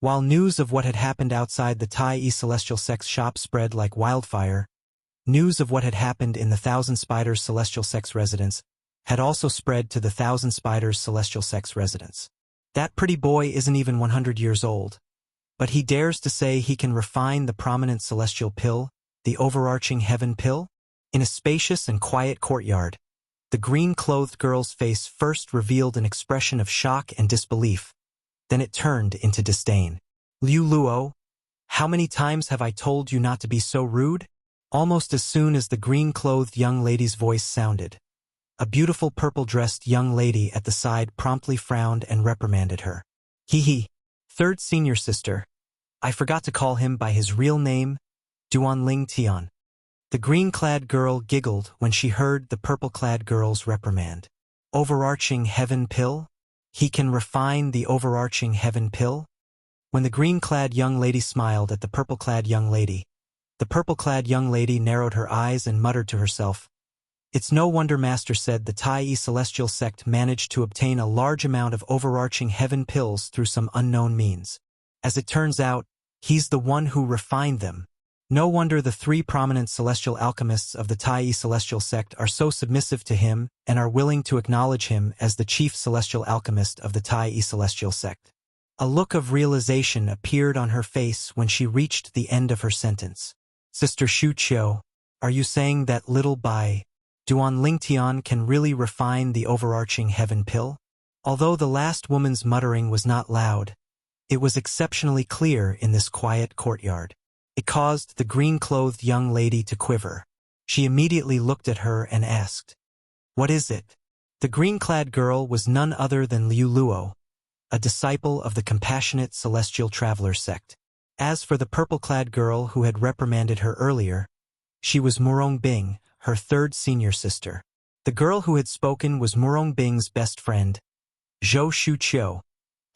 While news of what had happened outside the Tai E Celestial Sect's shop spread like wildfire, news of what had happened in the Thousand Spiders Celestial Sect's residence had also spread to the Thousand Spiders Celestial Sect's residence. That pretty boy isn't even 100 years old, but he dares to say he can refine the prominent celestial pill, the overarching heaven pill? In a spacious and quiet courtyard, the green-clothed girl's face first revealed an expression of shock and disbelief, then it turned into disdain. Liu Luo, how many times have I told you not to be so rude? Almost as soon as the green-clothed young lady's voice sounded, a beautiful purple-dressed young lady at the side promptly frowned and reprimanded her. Hee. Third senior sister. I forgot to call him by his real name, Duan Ling Tian. The green-clad girl giggled when she heard the purple-clad girl's reprimand. Overarching heaven pill? He can refine the overarching heaven pill? When the green-clad young lady smiled at the purple-clad young lady narrowed her eyes and muttered to herself, It's no wonder Master said the Tai celestial sect managed to obtain a large amount of overarching heaven pills through some unknown means. As it turns out, he's the one who refined them. No wonder the three prominent celestial alchemists of the Tai celestial sect are so submissive to him and are willing to acknowledge him as the chief celestial alchemist of the Tai celestial sect. A look of realization appeared on her face when she reached the end of her sentence. Sister Shu Qiu, are you saying that little by Duan Lingtian can really refine the overarching heaven pill? Although the last woman's muttering was not loud, it was exceptionally clear in this quiet courtyard. It caused the green-clothed young lady to quiver. She immediately looked at her and asked, "What is it?" The green-clad girl was none other than Liu Luo, a disciple of the compassionate celestial traveler sect. As for the purple-clad girl who had reprimanded her earlier, she was Murong Bing, her third senior sister. The girl who had spoken was Murong Bing's best friend, Zhou Shu Qiu,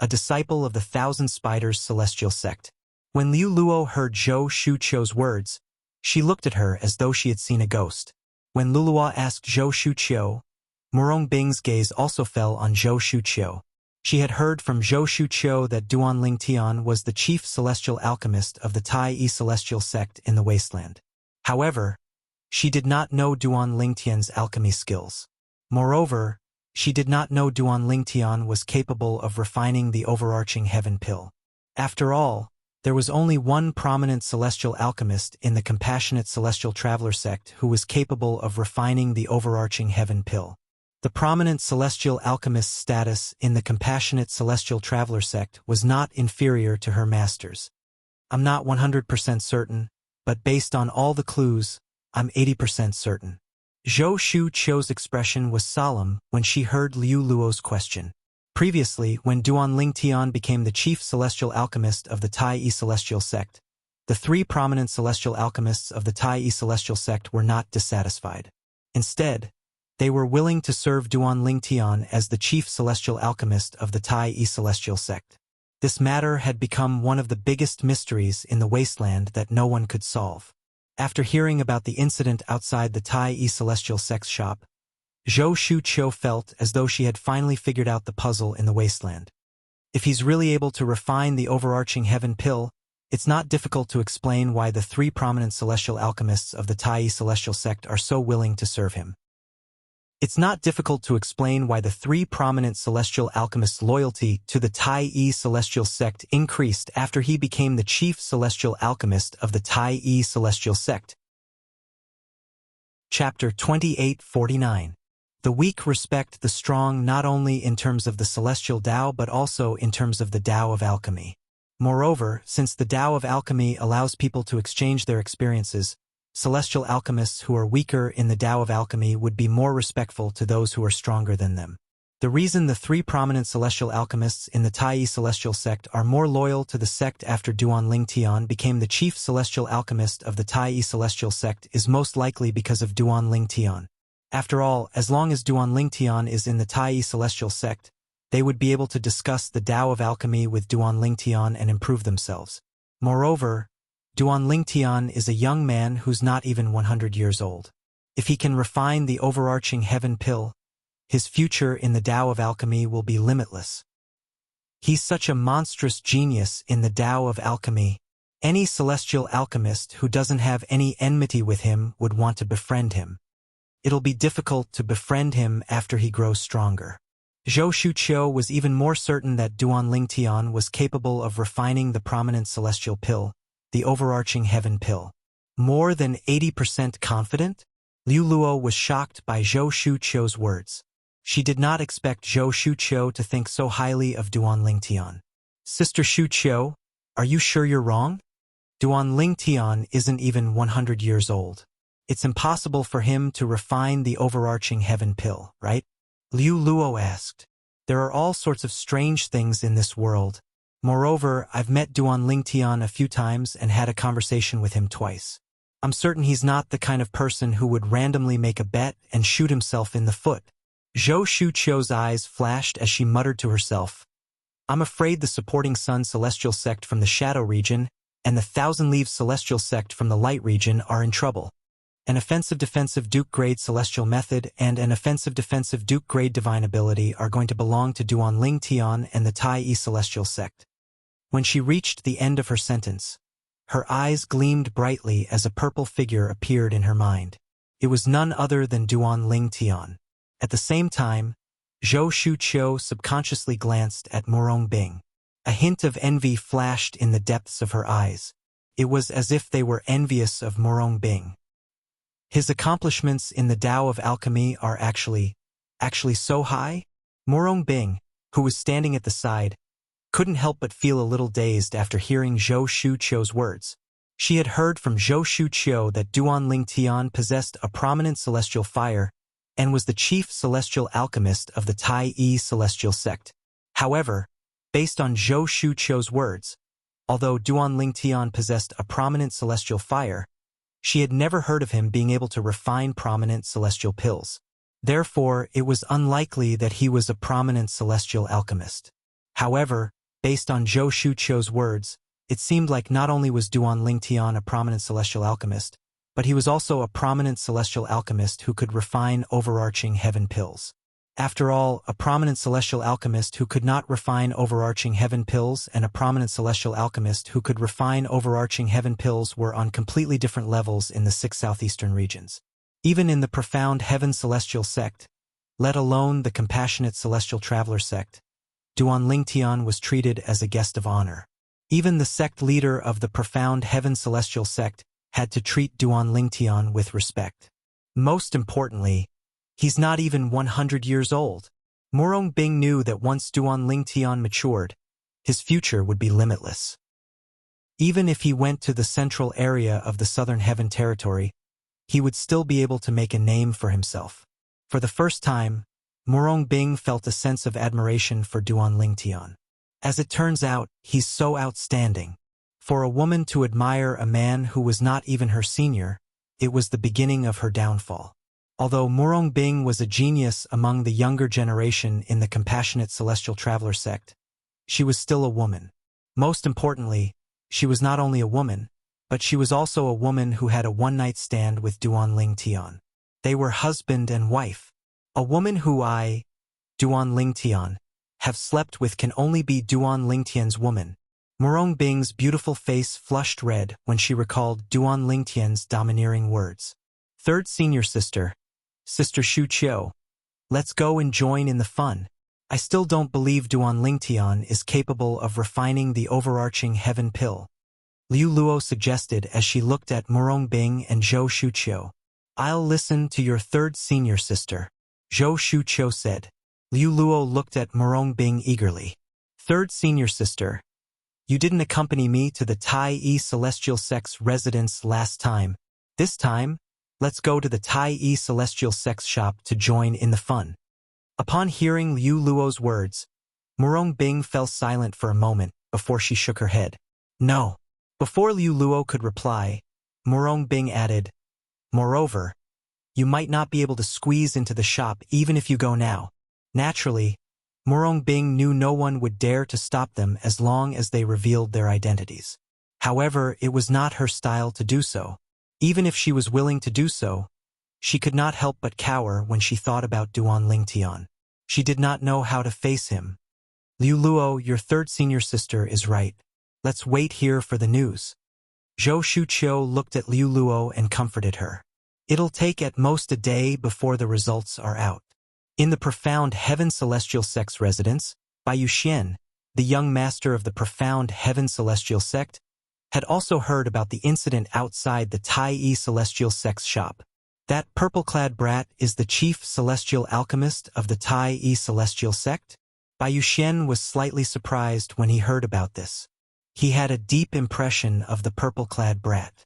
a disciple of the Thousand Spiders celestial sect. When Liu Luo heard Zhou Shu Qiu's words, she looked at her as though she had seen a ghost. When Luluo asked Zhou Shu Qiu, Murong Bing's gaze also fell on Zhou Shu Qiu. She had heard from Zhou Shu Qiu that Duan Lingtian was the chief celestial alchemist of the Tai celestial sect in the wasteland. However, she did not know Duan Lingtian's alchemy skills. Moreover, she did not know Duan Lingtian was capable of refining the overarching heaven pill. After all, there was only one prominent celestial alchemist in the compassionate celestial traveler sect who was capable of refining the overarching heaven pill. The prominent celestial alchemist's status in the compassionate celestial traveler sect was not inferior to her master's. I'm not 100% certain, but based on all the clues, I'm 80% certain. Zhou Shu Qiu's expression was solemn when she heard Liu Luo's question. Previously, when Duan Lingtian became the chief celestial alchemist of the Tai celestial sect, the three prominent celestial alchemists of the Tai celestial sect were not dissatisfied. Instead, they were willing to serve Duan Lingtian as the chief celestial alchemist of the Tai celestial sect. This matter had become one of the biggest mysteries in the wasteland that no one could solve. After hearing about the incident outside the Tai celestial sect's shop, Zhou Shu Qiu felt as though she had finally figured out the puzzle in the wasteland. If he's really able to refine the overarching heaven pill, it's not difficult to explain why the three prominent celestial alchemists of the Tai celestial sect are so willing to serve him. It's not difficult to explain why the three prominent celestial alchemists' loyalty to the Tai celestial sect increased after he became the chief celestial alchemist of the Tai celestial sect. Chapter 2849. The weak respect the strong not only in terms of the celestial Tao but also in terms of the Tao of alchemy. Moreover, since the Tao of alchemy allows people to exchange their experiences, celestial alchemists who are weaker in the Tao of alchemy would be more respectful to those who are stronger than them. The reason the three prominent celestial alchemists in the Tai celestial sect are more loyal to the sect after Duan Lingtian became the chief celestial alchemist of the Tai celestial sect is most likely because of Duan Lingtian. After all, as long as Duan Lingtian is in the Tai celestial sect, they would be able to discuss the Tao of alchemy with Duan Lingtian and improve themselves. Moreover, Duan Lingtian is a young man who's not even 100 years old. If he can refine the overarching heaven pill, his future in the Tao of alchemy will be limitless. He's such a monstrous genius in the Tao of alchemy. Any celestial alchemist who doesn't have any enmity with him would want to befriend him. It'll be difficult to befriend him after he grows stronger. Zhou Shu Qiu was even more certain that Duan Lingtian was capable of refining the prominent celestial pill, the overarching heaven pill. More than 80% confident? Liu Luo was shocked by Zhou Shu Qiu's words. She did not expect Zhou Shu Qiu to think so highly of Duan Lingtian. Sister Shu Qiu, are you sure you're wrong? Duan Lingtian isn't even 100 years old. It's impossible for him to refine the overarching heaven pill, right? Liu Luo asked. There are all sorts of strange things in this world. Moreover, I've met Duan Lingtian a few times and had a conversation with him twice. I'm certain he's not the kind of person who would randomly make a bet and shoot himself in the foot. Zhou Shu Qiu's eyes flashed as she muttered to herself. I'm afraid the supporting Sun celestial sect from the Shadow region and the Thousand Leaves celestial sect from the Light region are in trouble. An offensive-defensive Duke-grade Celestial Method and an offensive-defensive Duke-grade Divine Ability are going to belong to Duan Ling Tian and the Tai Yi Celestial Sect. When she reached the end of her sentence, her eyes gleamed brightly as a purple figure appeared in her mind. It was none other than Duan Ling Tian. At the same time, Zhou Shuqiu subconsciously glanced at Morong Bing. A hint of envy flashed in the depths of her eyes. It was as if they were envious of Morong Bing. His accomplishments in the Tao of alchemy are actually so high? Morong Bing, who was standing at the side, couldn't help but feel a little dazed after hearing Zhou Shuqiu's words. She had heard from Zhou Shuqiu that Duan Ling Tian possessed a prominent celestial fire and was the chief celestial alchemist of the Tai Yi Celestial Sect. However, based on Zhou Shuqiu's words, although Duan Ling Tian possessed a prominent celestial fire, she had never heard of him being able to refine prominent celestial pills. Therefore, it was unlikely that he was a prominent celestial alchemist. However, based on Zhou Shuqiu's words, it seemed like not only was Duan Ling Tian a prominent celestial alchemist, but he was also a prominent celestial alchemist who could refine overarching heaven pills. After all, a prominent celestial alchemist who could not refine overarching heaven pills and a prominent celestial alchemist who could refine overarching heaven pills were on completely different levels in the 6 southeastern regions. Even in the profound heaven celestial sect, let alone the compassionate celestial traveler sect, Duan Ling Tian was treated as a guest of honor. Even the sect leader of the profound heaven celestial sect had to treat Duan Ling Tian with respect. Most importantly, he's not even 100 years old. Morong Bing knew that once Duan Ling Tian matured, his future would be limitless. Even if he went to the central area of the Southern Heaven Territory, he would still be able to make a name for himself. For the first time, Morong Bing felt a sense of admiration for Duan Ling Tian. As it turns out, he's so outstanding. For a woman to admire a man who was not even her senior, it was the beginning of her downfall. Although Morong Bing was a genius among the younger generation in the compassionate celestial traveler sect, she was still a woman. Most importantly, she was not only a woman, but she was also a woman who had a one-night stand with Duan Ling Tian. They were husband and wife. A woman who I, Duan Ling Tian, have slept with can only be Duan Ling Tian's woman. Morong Bing's beautiful face flushed red when she recalled Duan Ling Tian's domineering words. Third senior sister, Sister Shuqiu, let's go and join in the fun. I still don't believe Duan Ling Tian is capable of refining the overarching heaven pill, Liu Luo suggested as she looked at Morong Bing and Zhou Shuqiu. I'll listen to your third senior sister, Zhou Shuqiu said. Liu Luo looked at Morong Bing eagerly. Third senior sister, you didn't accompany me to the Tai Yi Celestial Sect's residence last time. This time, let's go to the Tai Yi Celestial Sect's shop to join in the fun. Upon hearing Liu Luo's words, Morong Bing fell silent for a moment before she shook her head. No. Before Liu Luo could reply, Morong Bing added, moreover, you might not be able to squeeze into the shop even if you go now. Naturally, Morong Bing knew no one would dare to stop them as long as they revealed their identities. However, it was not her style to do so. Even if she was willing to do so, she could not help but cower when she thought about Duan Ling Tian. She did not know how to face him. Liu Luo, your third senior sister is right. Let's wait here for the news. Zhou Shuqiu looked at Liu Luo and comforted her. It'll take at most a day before the results are out. In the profound Heaven Celestial Sect's residence, Bai Yuxian, the young master of the profound Heaven Celestial Sect, had also heard about the incident outside the Tai Yi Celestial Sect's shop. That purple-clad brat is the chief celestial alchemist of the Tai Yi Celestial Sect? Bai Yuxian was slightly surprised when he heard about this. He had a deep impression of the purple-clad brat.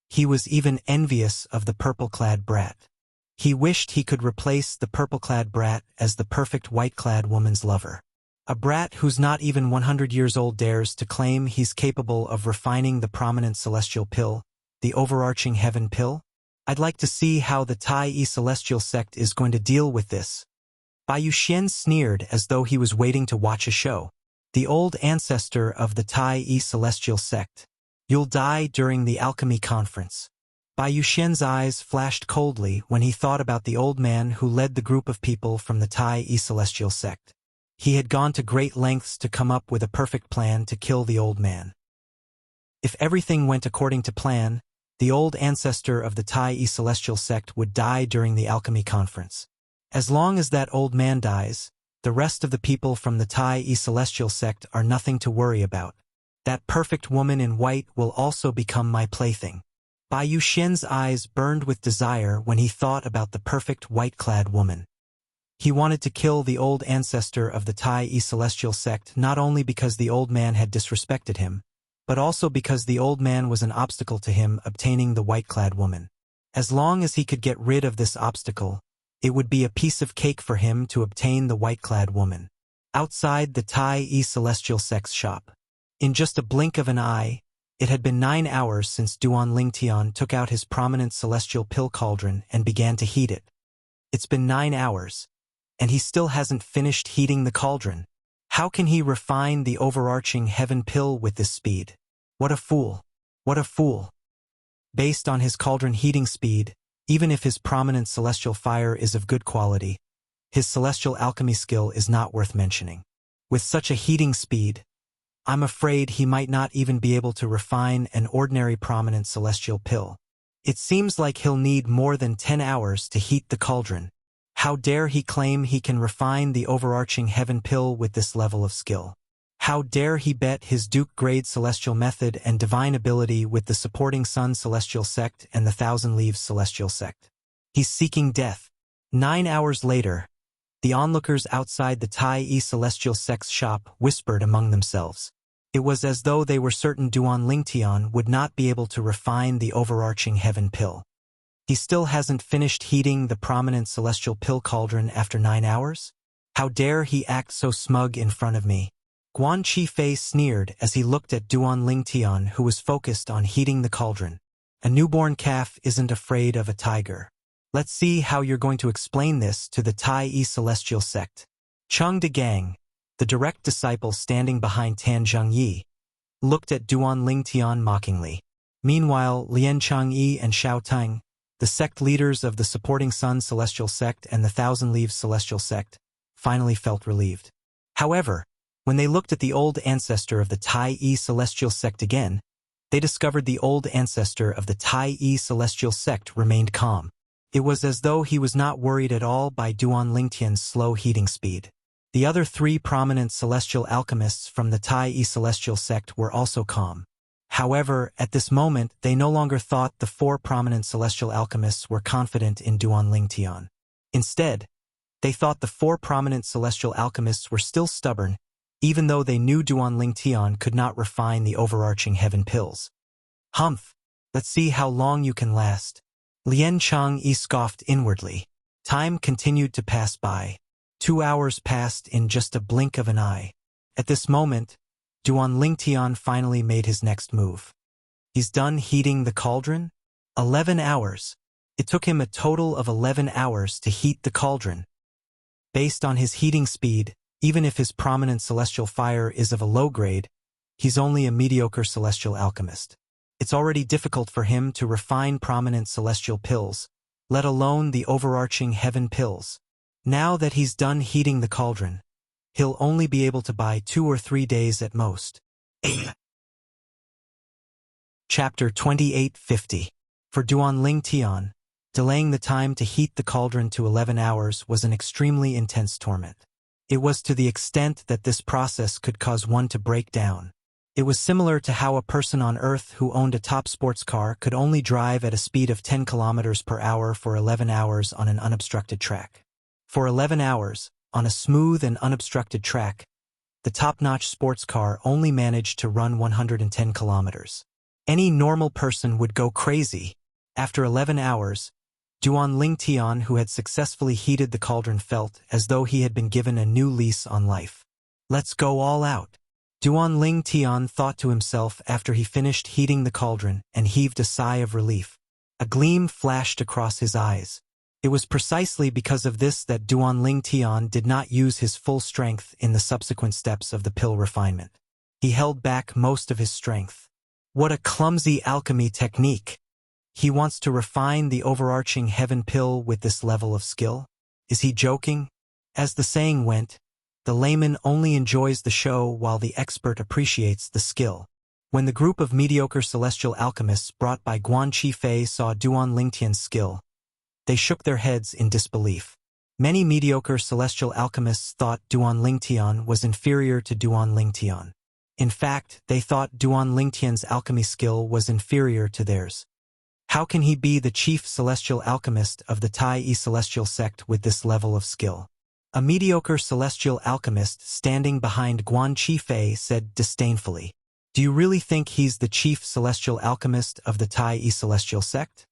He was even envious of the purple-clad brat. He wished he could replace the purple-clad brat as the perfect white-clad woman's lover. A brat who's not even 100 years old dares to claim he's capable of refining the prominent celestial pill, the overarching heaven pill? I'd like to see how the Tai Yi Celestial Sect is going to deal with this. Bai Yuxian sneered as though he was waiting to watch a show. The old ancestor of the Tai Yi Celestial Sect. You'll die during the alchemy conference. Bai Yuxian's eyes flashed coldly when he thought about the old man who led the group of people from the Tai Celestial sect. He had gone to great lengths to come up with a perfect plan to kill the old man. If everything went according to plan, the old ancestor of the Tai Celestial sect would die during the alchemy conference. As long as that old man dies, the rest of the people from the Tai Celestial sect are nothing to worry about. That perfect woman in white will also become my plaything. Bai Yuxian's eyes burned with desire when he thought about the perfect white-clad woman. He wanted to kill the old ancestor of the Tai Celestial sect not only because the old man had disrespected him, but also because the old man was an obstacle to him obtaining the white-clad woman. As long as he could get rid of this obstacle, it would be a piece of cake for him to obtain the white-clad woman. Outside the Tai Celestial sect's shop. In just a blink of an eye, it had been 9 hours since Duan Lingtian took out his prominent celestial pill cauldron and began to heat it. It's been 9 hours, and he still hasn't finished heating the cauldron. How can he refine the overarching heaven pill with this speed? What a fool! What a fool! Based on his cauldron heating speed, even if his prominent celestial fire is of good quality, his celestial alchemy skill is not worth mentioning. With such a heating speed, I'm afraid he might not even be able to refine an ordinary prominent celestial pill. It seems like he'll need more than 10 hours to heat the cauldron. How dare he claim he can refine the overarching heaven pill with this level of skill? How dare he bet his Duke-grade celestial method and divine ability with the supporting Sun Celestial sect and the Thousand Leaves Celestial sect? He's seeking death. 9 hours later, the onlookers outside the Tai Celestial sect's shop whispered among themselves. It was as though they were certain Duan Lingtian would not be able to refine the overarching heaven pill. He still hasn't finished heating the prominent celestial pill cauldron after 9 hours? How dare he act so smug in front of me? Guan Qifei sneered as he looked at Duan Lingtian, who was focused on heating the cauldron. A newborn calf isn't afraid of a tiger. Let's see how you're going to explain this to the Tai Celestial sect. Cheng De Gang, the direct disciple standing behind Tan Zhengyi, looked at Duan Lingtian mockingly. Meanwhile, Lian Changyi and Xiao Teng, the sect leaders of the supporting Sun Celestial sect and the Thousand Leaves Celestial sect, finally felt relieved. However, when they looked at the old ancestor of the Tai Celestial sect again, they discovered the old ancestor of the Tai Celestial sect remained calm. It was as though he was not worried at all by Duan Lingtian's slow heating speed. The other 3 prominent celestial alchemists from the Tai Celestial sect were also calm. However, at this moment, they no longer thought the 4 prominent celestial alchemists were confident in Duan Lingtian. Instead, they thought the 4 prominent celestial alchemists were still stubborn, even though they knew Duan Lingtian could not refine the overarching heaven pills. Humph! Let's see how long you can last. Lian Changyi scoffed inwardly. Time continued to pass by. 2 hours passed in just a blink of an eye. At this moment, Duan Lingtian finally made his next move. He's done heating the cauldron? 11 hours. It took him a total of 11 hours to heat the cauldron. Based on his heating speed, even if his prominent celestial fire is of a low grade, he's only a mediocre celestial alchemist. It's already difficult for him to refine prominent celestial pills, let alone the overarching heaven pills. Now that he's done heating the cauldron, he'll only be able to buy 2 or 3 days at most. Chapter 2850. For Duan Lingtian, delaying the time to heat the cauldron to 11 hours was an extremely intense torment. It was to the extent that this process could cause one to break down. It was similar to how a person on Earth who owned a top sports car could only drive at a speed of 10 kilometers per hour for 11 hours on an unobstructed track. For 11 hours, on a smooth and unobstructed track, the top-notch sports car only managed to run 110 kilometers. Any normal person would go crazy. After 11 hours, Duan Lingtian, who had successfully heated the cauldron, felt as though he had been given a new lease on life. Let's go all out. Duan Lingtian thought to himself after he finished heating the cauldron and heaved a sigh of relief. A gleam flashed across his eyes. It was precisely because of this that Duan Lingtian did not use his full strength in the subsequent steps of the pill refinement. He held back most of his strength. What a clumsy alchemy technique! He wants to refine the overarching heaven pill with this level of skill? Is he joking? As the saying went, the layman only enjoys the show while the expert appreciates the skill. When the group of mediocre celestial alchemists brought by Guan Qifei saw Duan Lingtian's skill, they shook their heads in disbelief. Many mediocre celestial alchemists thought Duan Lingtian was inferior to Duan Lingtian. In fact, they thought Duan Lingtian's alchemy skill was inferior to theirs. How can he be the chief celestial alchemist of the Tai celestial sect with this level of skill? A mediocre celestial alchemist standing behind Guan Qifei said disdainfully, "Do you really think he's the chief celestial alchemist of the Tai celestial sect?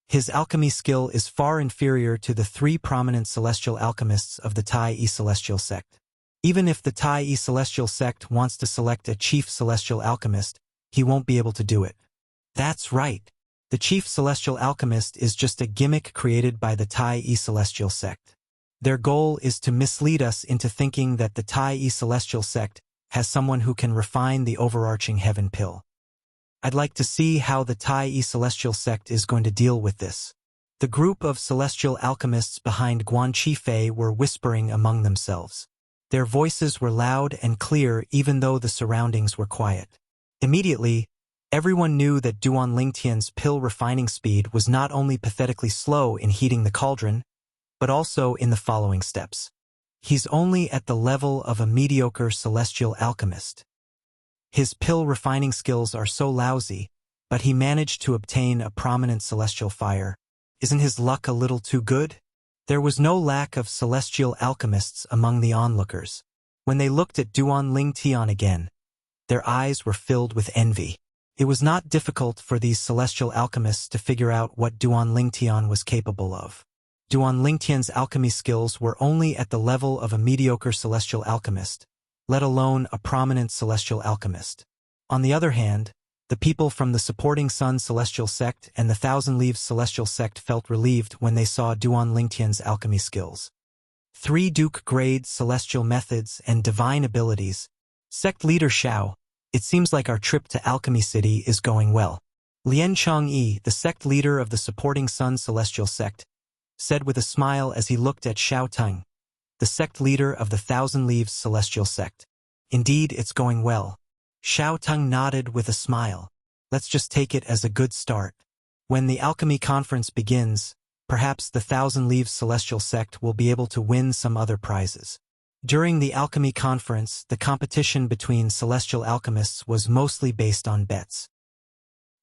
His alchemy skill is far inferior to the 3 prominent celestial alchemists of the Tai celestial sect. Even if the Tai celestial sect wants to select a chief celestial alchemist, he won't be able to do it." That's right. The chief celestial alchemist is just a gimmick created by the Tai celestial sect. Their goal is to mislead us into thinking that the Tai celestial sect has someone who can refine the overarching heaven pill. I'd like to see how the Tai celestial sect is going to deal with this. The group of celestial alchemists behind Guan Qifei were whispering among themselves. Their voices were loud and clear even though the surroundings were quiet. Immediately, everyone knew that Duan Lingtian's pill refining speed was not only pathetically slow in heating the cauldron, but also in the following steps. He's only at the level of a mediocre celestial alchemist. His pill refining skills are so lousy, but he managed to obtain a prominent celestial fire. Isn't his luck a little too good? There was no lack of celestial alchemists among the onlookers. When they looked at Duan Lingtian again, their eyes were filled with envy. It was not difficult for these celestial alchemists to figure out what Duan Lingtian was capable of. Duan Lingtian's alchemy skills were only at the level of a mediocre celestial alchemist, let alone a prominent celestial alchemist. On the other hand, the people from the supporting Sun celestial sect and the Thousand Leaves celestial sect felt relieved when they saw Duan Lingtian's alchemy skills. 3 Duke-grade celestial methods and divine abilities. Sect leader Xiao, it seems like our trip to Alchemy City is going well. Lian Changyi, the sect leader of the supporting Sun celestial sect, said with a smile as he looked at Xiao Teng, the sect leader of the Thousand Leaves celestial sect. Indeed, it's going well. Xiao Teng nodded with a smile. Let's just take it as a good start. When the alchemy conference begins, perhaps the Thousand Leaves celestial sect will be able to win some other prizes. During the alchemy conference, the competition between celestial alchemists was mostly based on bets.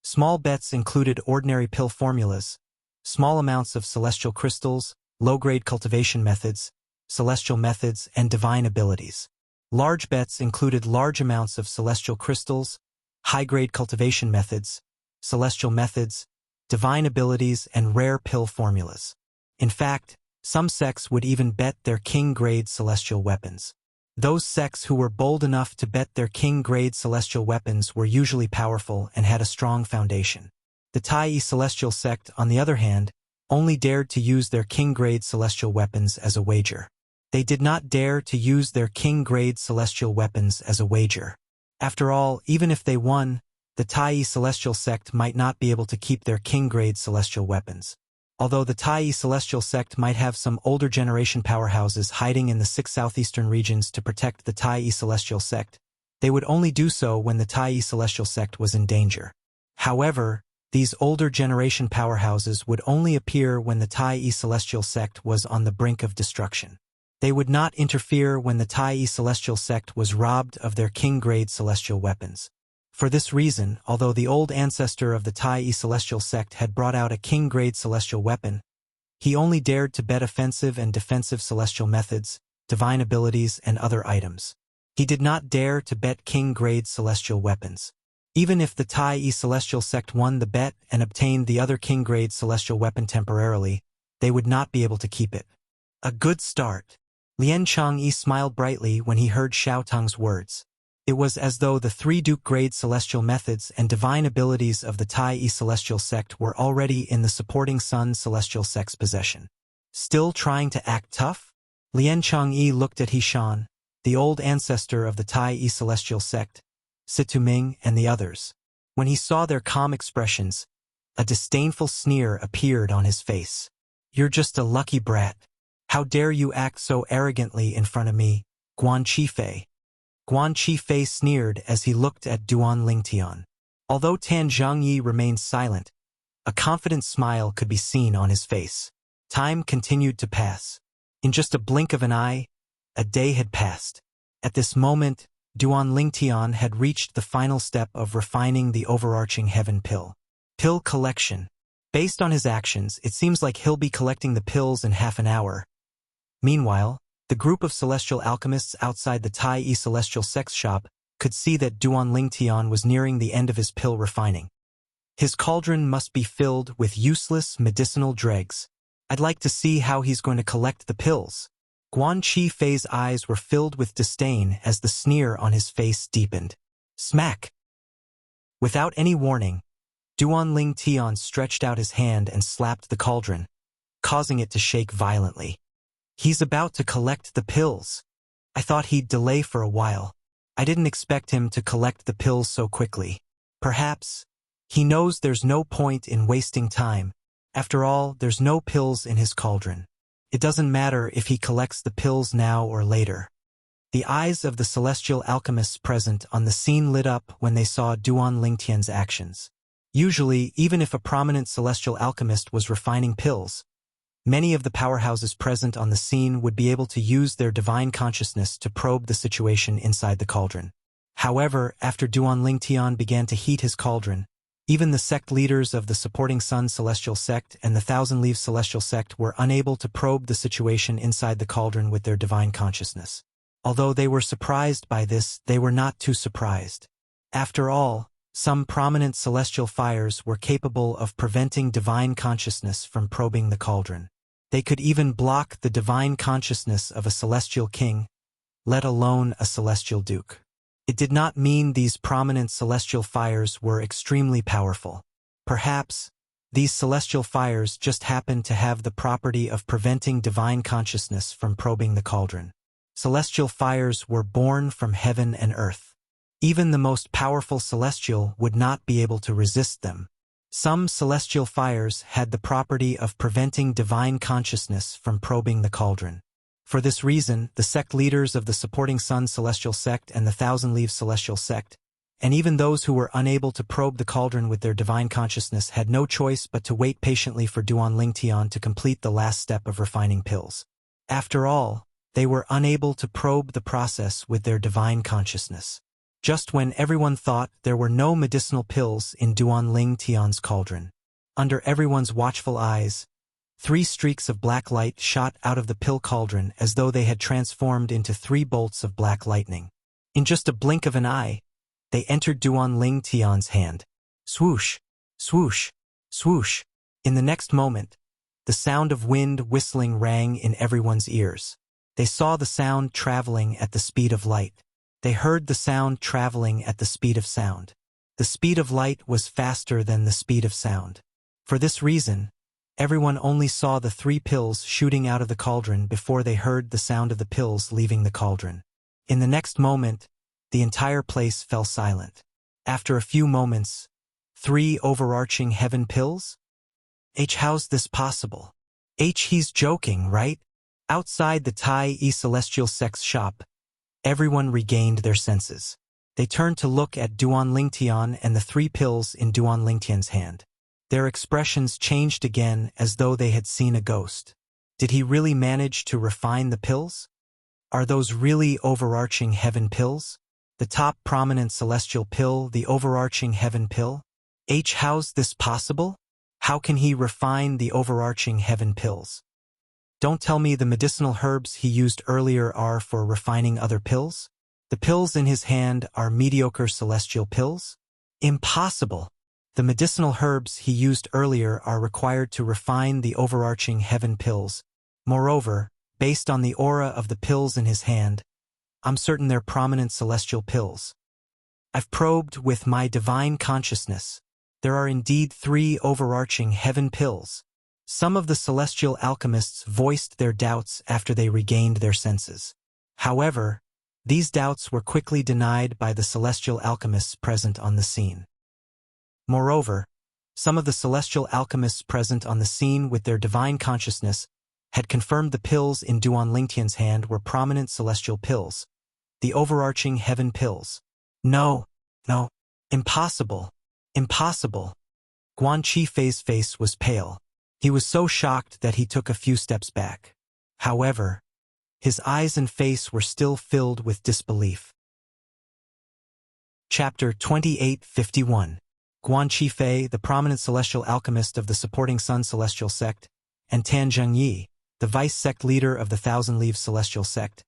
Small bets included ordinary pill formulas, small amounts of celestial crystals, low-grade cultivation methods, celestial methods, and divine abilities. Large bets included large amounts of celestial crystals, high-grade cultivation methods, celestial methods, divine abilities, and rare pill formulas. In fact, some sects would even bet their king-grade celestial weapons. Those sects who were bold enough to bet their king-grade celestial weapons were usually powerful and had a strong foundation. The Tai celestial sect, on the other hand, only dared to use their king-grade celestial weapons as a wager. They did not dare to use their king-grade celestial weapons as a wager. After all, even if they won, the Tai celestial sect might not be able to keep their king-grade celestial weapons. Although the Tai celestial sect might have some older generation powerhouses hiding in the 6 southeastern regions to protect the Tai celestial sect, they would only do so when the Tai celestial sect was in danger. However, these older generation powerhouses would only appear when the Tai celestial sect was on the brink of destruction. They would not interfere when the Tai celestial sect was robbed of their king-grade celestial weapons. For this reason, although the old ancestor of the Tai celestial sect had brought out a king-grade celestial weapon, he only dared to bet offensive and defensive celestial methods, divine abilities, and other items. He did not dare to bet king-grade celestial weapons. Even if the Tai celestial sect won the bet and obtained the other king-grade celestial weapon temporarily, they would not be able to keep it. A good start. Lian Changyi smiled brightly when he heard Xiao Teng's words. It was as though the 3 Duke-grade celestial methods and divine abilities of the Tai celestial sect were already in the supporting Sun celestial sect's possession. Still trying to act tough? Lian Changyi looked at Hishan, the old ancestor of the Tai celestial sect, Situ Ming, and the others. When he saw their calm expressions, A disdainful sneer appeared on his face. "You're just a lucky brat. How dare you act so arrogantly in front of me, Guan Qifei?" Guan Qifei sneered as he looked at Duan Lingtian. Although Tan Zhongyi remained silent, a confident smile could be seen on his face. Time continued to pass. In just a blink of an eye, a day had passed. At this moment, Duan Lingtian had reached the final step of refining the overarching heaven pill. Pill collection. Based on his actions, it seems like he'll be collecting the pills in half an hour. Meanwhile, the group of celestial alchemists outside the Tai celestial sex shop could see that Duan Lingtian was nearing the end of his pill refining. His cauldron must be filled with useless medicinal dregs. I'd like to see how he's going to collect the pills. Guan Qifei's eyes were filled with disdain as the sneer on his face deepened. Smack! Without any warning, Duan Lingtian stretched out his hand and slapped the cauldron, causing it to shake violently. He's about to collect the pills. I thought he'd delay for a while. I didn't expect him to collect the pills so quickly. Perhaps he knows there's no point in wasting time. After all, there's no pills in his cauldron. It doesn't matter if he collects the pills now or later. The eyes of the celestial alchemists present on the scene lit up when they saw Duan Lingtian's actions. Usually, even if a prominent celestial alchemist was refining pills, many of the powerhouses present on the scene would be able to use their divine consciousness to probe the situation inside the cauldron. However, after Duan Lingtian began to heat his cauldron, even the sect leaders of the Supporting Sun Celestial Sect and the Thousand Leaves Celestial Sect were unable to probe the situation inside the cauldron with their divine consciousness. Although they were surprised by this, they were not too surprised. After all, some prominent celestial fires were capable of preventing divine consciousness from probing the cauldron. They could even block the divine consciousness of a celestial king, let alone a celestial duke. It did not mean these prominent celestial fires were extremely powerful. Perhaps, these celestial fires just happened to have the property of preventing divine consciousness from probing the cauldron. Celestial fires were born from heaven and earth. Even the most powerful celestial would not be able to resist them. Some celestial fires had the property of preventing divine consciousness from probing the cauldron. For this reason, the sect leaders of the Supporting Sun Celestial Sect and the Thousand Leaves Celestial Sect, and even those who were unable to probe the cauldron with their divine consciousness, had no choice but to wait patiently for Duan Lingtian to complete the last step of refining pills. After all, they were unable to probe the process with their divine consciousness. Just when everyone thought there were no medicinal pills in Duan Lingtian's cauldron, under everyone's watchful eyes, 3 streaks of black light shot out of the pill cauldron as though they had transformed into 3 bolts of black lightning. In just a blink of an eye, they entered Duan Lingtian's hand. Swoosh, swoosh, swoosh. In the next moment, the sound of wind whistling rang in everyone's ears. They saw the sound traveling at the speed of light. They heard the sound traveling at the speed of sound. The speed of light was faster than the speed of sound. For this reason, everyone only saw the 3 pills shooting out of the cauldron before they heard the sound of the pills leaving the cauldron. In the next moment, the entire place fell silent. After a few moments, 3 overarching heaven pills? How's this possible? He's joking, right? Outside the Tai Celestial Sex shop, everyone regained their senses. They turned to look at Duan Lingtian and the 3 pills in Duan Lingtian's hand. Their expressions changed again as though they had seen a ghost. Did he really manage to refine the pills? Are those really overarching heaven pills? The top prominent celestial pill, the overarching heaven pill? How's this possible? How can he refine the overarching heaven pills? Don't tell me the medicinal herbs he used earlier are for refining other pills? The pills in his hand are mediocre celestial pills? Impossible! The medicinal herbs he used earlier are required to refine the overarching heaven pills. Moreover, based on the aura of the pills in his hand, I'm certain they're prominent celestial pills. I've probed with my divine consciousness. There are indeed 3 overarching heaven pills. Some of the celestial alchemists voiced their doubts after they regained their senses. However, these doubts were quickly denied by the celestial alchemists present on the scene. Moreover, Some of the celestial alchemists present on the scene with their divine consciousness had confirmed the pills in Duan Lingtian's hand were prominent celestial pills, the overarching heaven pills. No, no, impossible, impossible. Guan Qifei's face was pale. He was so shocked that he took a few steps back. However, his eyes and face were still filled with disbelief. Chapter 2851. Guan Qifei, the prominent celestial alchemist of the supporting Sun Celestial Sect, and Tan Zhengyi, the vice-sect leader of the Thousand Leaves Celestial Sect,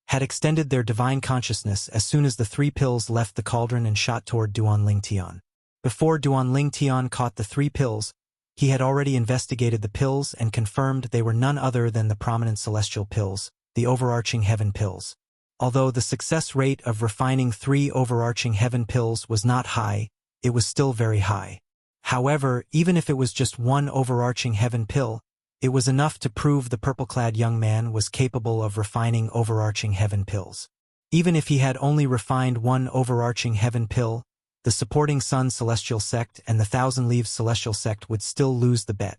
had extended their divine consciousness as soon as the three pills left the cauldron and shot toward Duan Lingtian. Before Duan Lingtian caught the three pills, he had already investigated the pills and confirmed they were none other than the prominent celestial pills, the overarching heaven pills. Although the success rate of refining three overarching heaven pills was not high, it was still very high. However, even if it was just one overarching heaven pill, it was enough to prove the purple-clad young man was capable of refining overarching heaven pills. Even if he had only refined one overarching heaven pill, the supporting Sun Celestial Sect and the Thousand Leaves Celestial Sect would still lose the bet.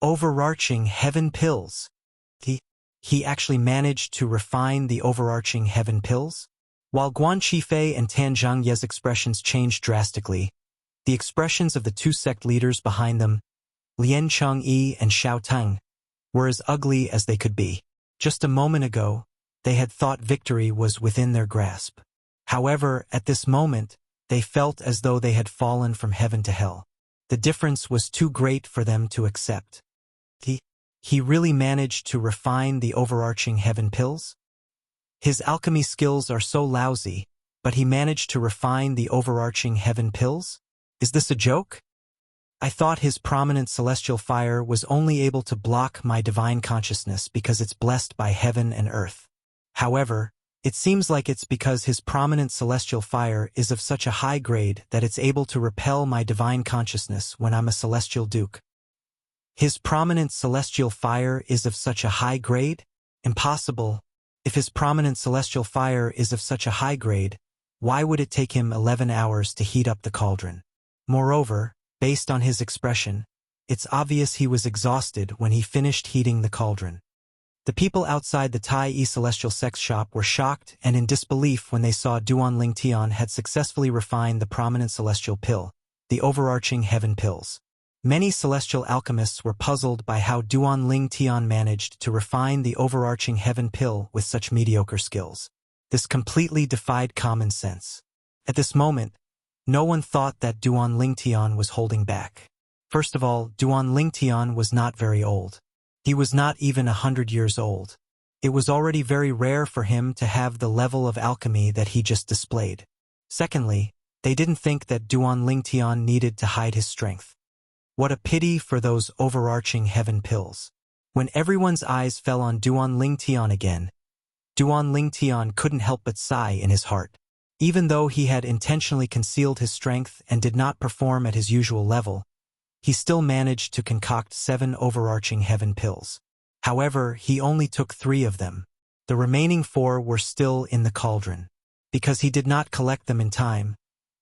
Overarching heaven pills. He actually managed to refine the overarching heaven pills? While Guan Qifei and Tan Zhengyi's expressions changed drastically, the expressions of the two sect leaders behind them, Lian Changyi and Xiao Teng, were as ugly as they could be. Just a moment ago, they had thought victory was within their grasp. However, at this moment, they felt as though they had fallen from heaven to hell. The difference was too great for them to accept. He really managed to refine the overarching heaven pills? His alchemy skills are so lousy, but he managed to refine the overarching heaven pills? Is this a joke? I thought his prominent celestial fire was only able to block my divine consciousness because it's blessed by heaven and earth. However, it seems like it's because his prominent celestial fire is of such a high grade that it's able to repel my divine consciousness when I'm a celestial duke. His prominent celestial fire is of such a high grade? Impossible. If his prominent celestial fire is of such a high grade, why would it take him 11 hours to heat up the cauldron? Moreover, based on his expression, it's obvious he was exhausted when he finished heating the cauldron. The people outside the Tai Yi Celestial Sex shop were shocked and in disbelief when they saw Duan Lingtian had successfully refined the prominent celestial pill, the overarching heaven pills. Many celestial alchemists were puzzled by how Duan Lingtian managed to refine the overarching heaven pill with such mediocre skills. This completely defied common sense. At this moment, no one thought that Duan Lingtian was holding back. First of all, Duan Lingtian was not very old. He was not even 100 years old. It was already very rare for him to have the level of alchemy that he just displayed. Secondly, they didn't think that Duan Lingtian needed to hide his strength. What a pity for those overarching heaven pills. When everyone's eyes fell on Duan Lingtian again, Duan Lingtian couldn't help but sigh in his heart. Even though he had intentionally concealed his strength and did not perform at his usual level, he still managed to concoct 7 overarching heaven pills. However, he only took 3 of them. The remaining 4 were still in the cauldron. Because he did not collect them in time,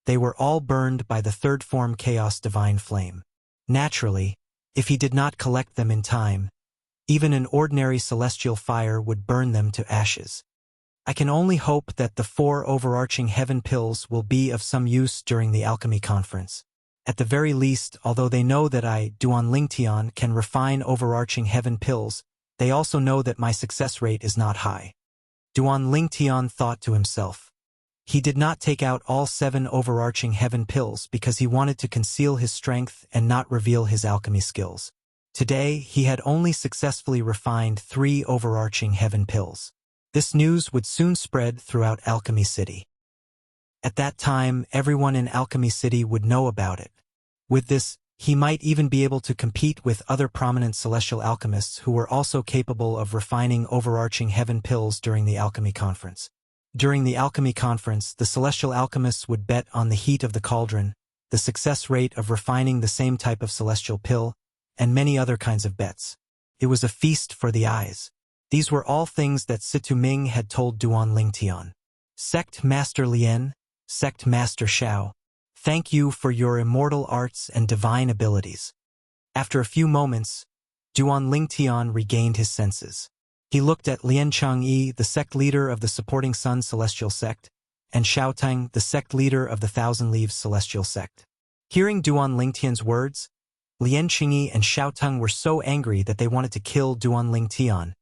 they were all burned by the third form Chaos Divine Flame. Naturally, if he did not collect them in time, even an ordinary celestial fire would burn them to ashes. I can only hope that the 4 overarching heaven pills will be of some use during the alchemy conference. At the very least, although they know that I, Duan Lingtian, can refine overarching heaven pills, they also know that my success rate is not high. Duan Lingtian thought to himself. He did not take out all 7 overarching heaven pills because he wanted to conceal his strength and not reveal his alchemy skills. Today, he had only successfully refined 3 overarching heaven pills. This news would soon spread throughout Alchemy City. At that time, everyone in Alchemy City would know about it. With this, he might even be able to compete with other prominent celestial alchemists who were also capable of refining overarching heaven pills during the alchemy conference. During the alchemy conference, the celestial alchemists would bet on the heat of the cauldron, the success rate of refining the same type of celestial pill, and many other kinds of bets. It was a feast for the eyes. These were all things that Situ Ming had told Duan Lingtian. Sect Master Lian, Sect Master Xiao, Thank you for your immortal arts and divine abilities. After a few moments, Duan Lingtian regained his senses. He looked at Lian Changyi, the sect leader of the Supporting Sun Celestial Sect, and Xiaotang, the sect leader of the Thousand Leaves Celestial Sect. Hearing Duan Lingtian's words, Lian Qingyi and Xiaotang were so angry that they wanted to kill Duan Lingtian,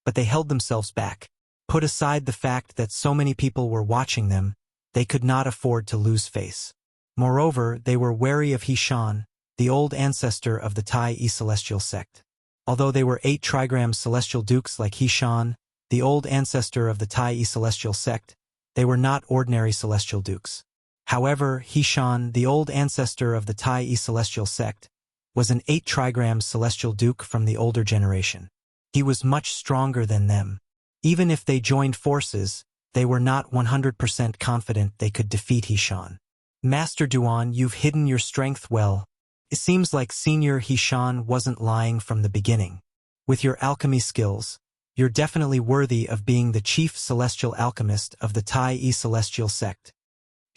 but they held themselves back. Put aside the fact that so many people were watching them, they could not afford to lose face. Moreover, they were wary of Hishan, the old ancestor of the Tai Yi Celestial Sect. Although they were 8 trigram celestial dukes like Hishan, the old ancestor of the Tai Yi Celestial Sect, they were not ordinary celestial dukes. However, Hishan, the old ancestor of the Tai Yi Celestial Sect, was an 8 trigram celestial duke from the older generation. He was much stronger than them. Even if they joined forces, they were not 100% confident they could defeat Hishan. Master Duan, you've hidden your strength well. It seems like Senior Hishan wasn't lying from the beginning. With your alchemy skills, you're definitely worthy of being the chief celestial alchemist of the Tai Yi Celestial Sect.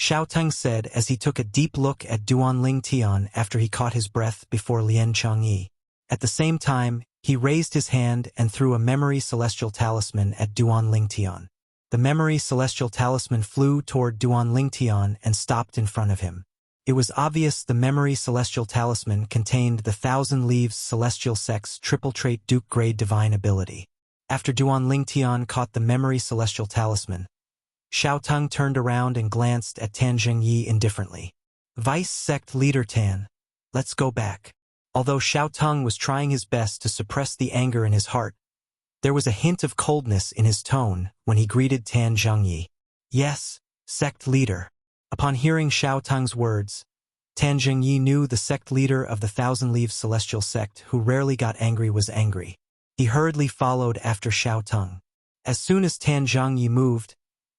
Xiaotang said as he took a deep look at Duan Lingtian after he caught his breath before Lian Changyi. At the same time, he raised his hand and threw a memory celestial talisman at Duan Lingtian. The memory celestial talisman flew toward Duan Lingtian and stopped in front of him. It was obvious the memory celestial talisman contained the Thousand Leaves Celestial Sect's triple trait Duke grade divine ability. After Duan Lingtian caught the memory celestial talisman, Xiaotang turned around and glanced at Tan Zhengyi indifferently. Vice Sect Leader Tan, let's go back. Although Xiaotang was trying his best to suppress the anger in his heart, there was a hint of coldness in his tone when he greeted Tan Zhengyi. Yes, Sect Leader. Upon hearing Xiaotang's words, Tan Zhengyi knew the sect leader of the Thousand Leaves Celestial Sect who rarely got angry was angry. He hurriedly followed after Xiaotang. As soon as Tan Zhengyi moved,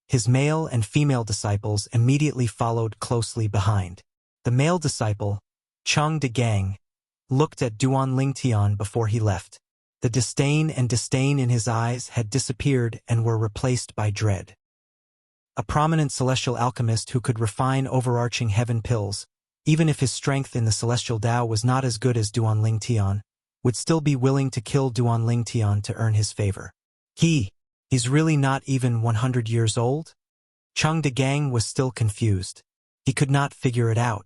his male and female disciples immediately followed closely behind. The male disciple, Cheng De Gang, looked at Duan Lingtian before he left. The disdain in his eyes had disappeared and were replaced by dread. A prominent celestial alchemist who could refine overarching heaven pills, even if his strength in the celestial Tao was not as good as Duan Lingtian, would still be willing to kill Duan Lingtian to earn his favor. He's really not even 100 years old? Cheng De Gang was still confused. He could not figure it out.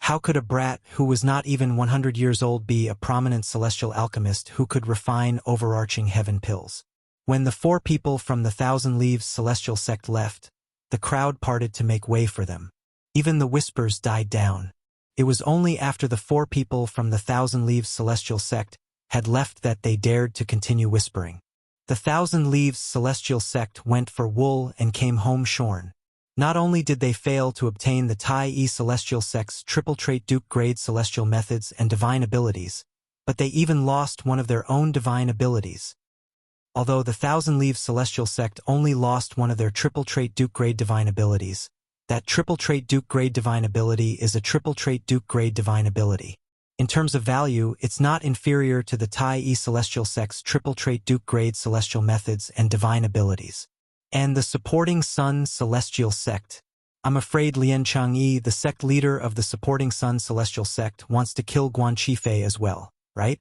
How could a brat who was not even 100 years old be a prominent celestial alchemist who could refine overarching heaven pills? When the 4 people from the Thousand Leaves Celestial Sect left, the crowd parted to make way for them. Even the whispers died down. It was only after the 4 people from the Thousand Leaves Celestial Sect had left that they dared to continue whispering. The Thousand Leaves Celestial Sect went for wool and came home shorn. Not only did they fail to obtain the Tai Yi Celestial Sect's triple trait Duke grade celestial methods and divine abilities, but they even lost one of their own divine abilities. Although the Thousand Leaves Celestial Sect only lost one of their triple trait Duke grade divine abilities, that triple trait Duke grade divine ability is a triple trait Duke grade divine ability. In terms of value, it's not inferior to the Tai Yi Celestial Sect's triple trait Duke grade celestial methods and divine abilities. And the Supporting Sun Celestial Sect. I'm afraid Lian Changyi, the sect leader of the Supporting Sun Celestial Sect, wants to kill Guan Qifei as well, right?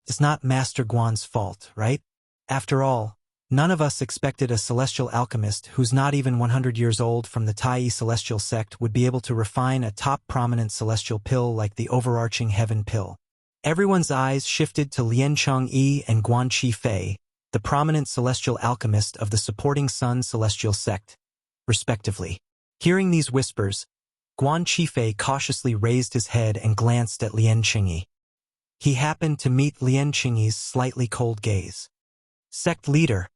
It's not Master Guan's fault, right? After all, none of us expected a celestial alchemist who's not even 100 years old from the Tai Yi Celestial Sect would be able to refine a top prominent celestial pill like the overarching heaven pill. Everyone's eyes shifted to Lian Changyi and Guan Qifei, the prominent celestial alchemist of the Supporting Sun Celestial Sect, respectively. Hearing these whispers, Guan Qifei cautiously raised his head and glanced at Lian Qingyi. He happened to meet Lian Qingyi's slightly cold gaze. Sect leader,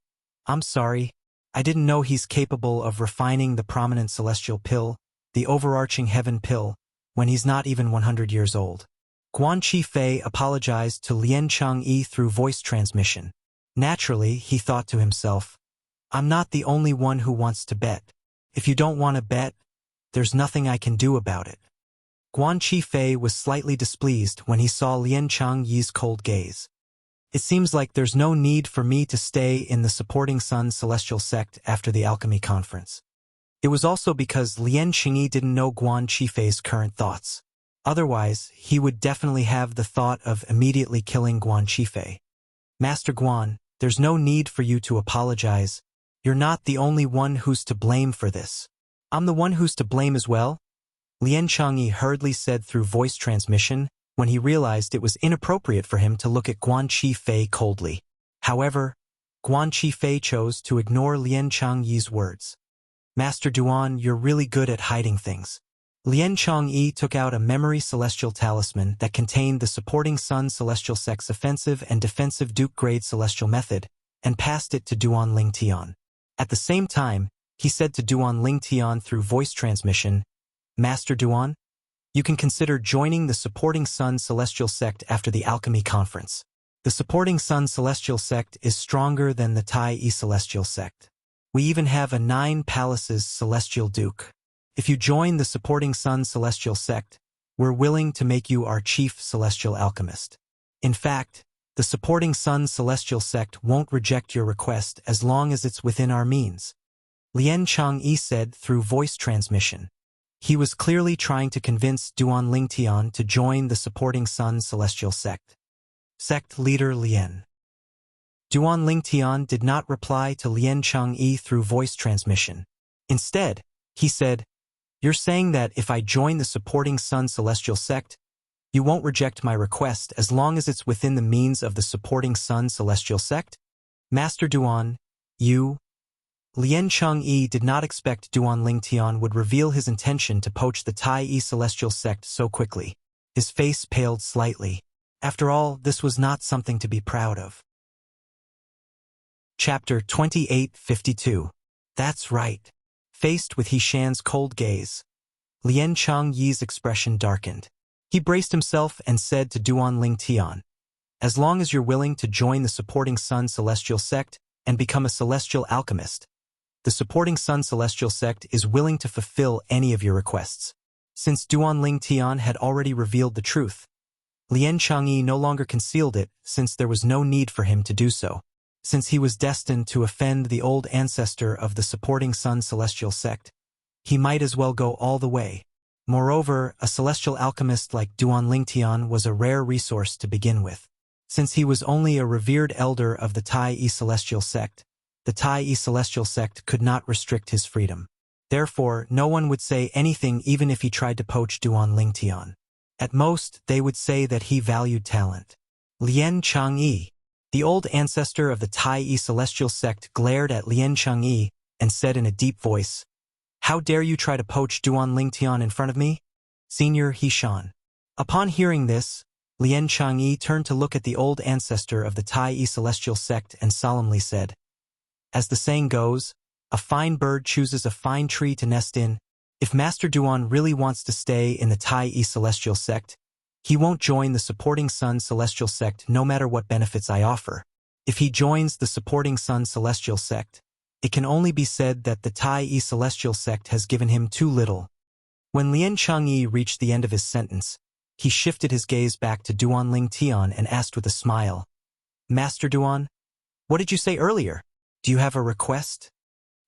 I'm sorry, I didn't know he's capable of refining the prominent celestial pill, the overarching heaven pill, when he's not even 100 years old. Guan Qifei apologized to Lian Changyi through voice transmission. Naturally, he thought to himself, I'm not the only one who wants to bet. If you don't want to bet, there's nothing I can do about it. Guan Qifei was slightly displeased when he saw Lian Changyi's cold gaze. It seems like there's no need for me to stay in the Supporting Sun Celestial Sect after the alchemy conference. It was also because Lien Qingyi didn't know Guan Qifei's current thoughts. Otherwise, he would definitely have the thought of immediately killing Guan Qifei. Master Guan, there's no need for you to apologize. You're not the only one who's to blame for this. I'm the one who's to blame as well? Lien Qingyi hurriedly said through voice transmission when he realized it was inappropriate for him to look at Guan Qifei coldly. However, Guan Qifei chose to ignore Lien Qingyi's words. Master Duan, you're really good at hiding things. Lien Qingyi took out a memory celestial talisman that contained the supporting Sun Celestial Sect's offensive and defensive Duke-grade celestial method and passed it to Duan Lingtian. At the same time, he said to Duan Lingtian through voice transmission, Master Duan, you can consider joining the supporting Sun Celestial Sect after the Alchemy Conference. The supporting Sun Celestial Sect is stronger than the Tai Yi Celestial Sect. We even have a 9 Palaces Celestial Duke. If you join the supporting Sun Celestial Sect, we're willing to make you our chief celestial alchemist. In fact, the supporting Sun Celestial Sect won't reject your request as long as it's within our means. Lien Qingyi said through voice transmission. He was clearly trying to convince Duan Lingtian to join the supporting Sun Celestial Sect. Sect leader Lien. Duan Lingtian did not reply to Lien Qingyi through voice transmission. Instead, he said, You're saying that if I join the supporting Sun Celestial Sect, you won't reject my request as long as it's within the means of the supporting Sun Celestial Sect? Master Duan, you... Lien Qingyi did not expect Duan Lingtian would reveal his intention to poach the Tai Yi Celestial Sect so quickly. His face paled slightly. After all, this was not something to be proud of. Chapter 2852. That's right. Faced with Hishan's cold gaze, Lien Qingyi's expression darkened. He braced himself and said to Duan Lingtian, As long as you're willing to join the supporting Sun Celestial Sect and become a celestial alchemist, the supporting Sun Celestial Sect is willing to fulfill any of your requests. Since Duan Lingtian had already revealed the truth, Lien Qingyi no longer concealed it since there was no need for him to do so. Since he was destined to offend the old ancestor of the supporting Sun Celestial Sect, he might as well go all the way. Moreover, a celestial alchemist like Duan Lingtian was a rare resource to begin with. Since he was only a revered elder of the Tai Yi Celestial Sect, the Tai Yi Celestial Sect could not restrict his freedom. Therefore, no one would say anything even if he tried to poach Duan Lingtian. At most, they would say that he valued talent. Lien Qingyi, the old ancestor of the Tai Yi Celestial Sect, glared at Lien Qingyi and said in a deep voice, How dare you try to poach Duan Lingtian in front of me? Senior Hishan. Upon hearing this, Lien Qingyi turned to look at the old ancestor of the Tai Yi Celestial Sect and solemnly said, As the saying goes, a fine bird chooses a fine tree to nest in. If Master Duan really wants to stay in the Tai Yi Celestial Sect, he won't join the supporting Sun Celestial Sect no matter what benefits I offer. If he joins the supporting Sun Celestial Sect, it can only be said that the Tai Yi Celestial Sect has given him too little. When Lien Qingyi reached the end of his sentence, he shifted his gaze back to Duan Lingtian and asked with a smile, Master Duan, what did you say earlier? Do you have a request?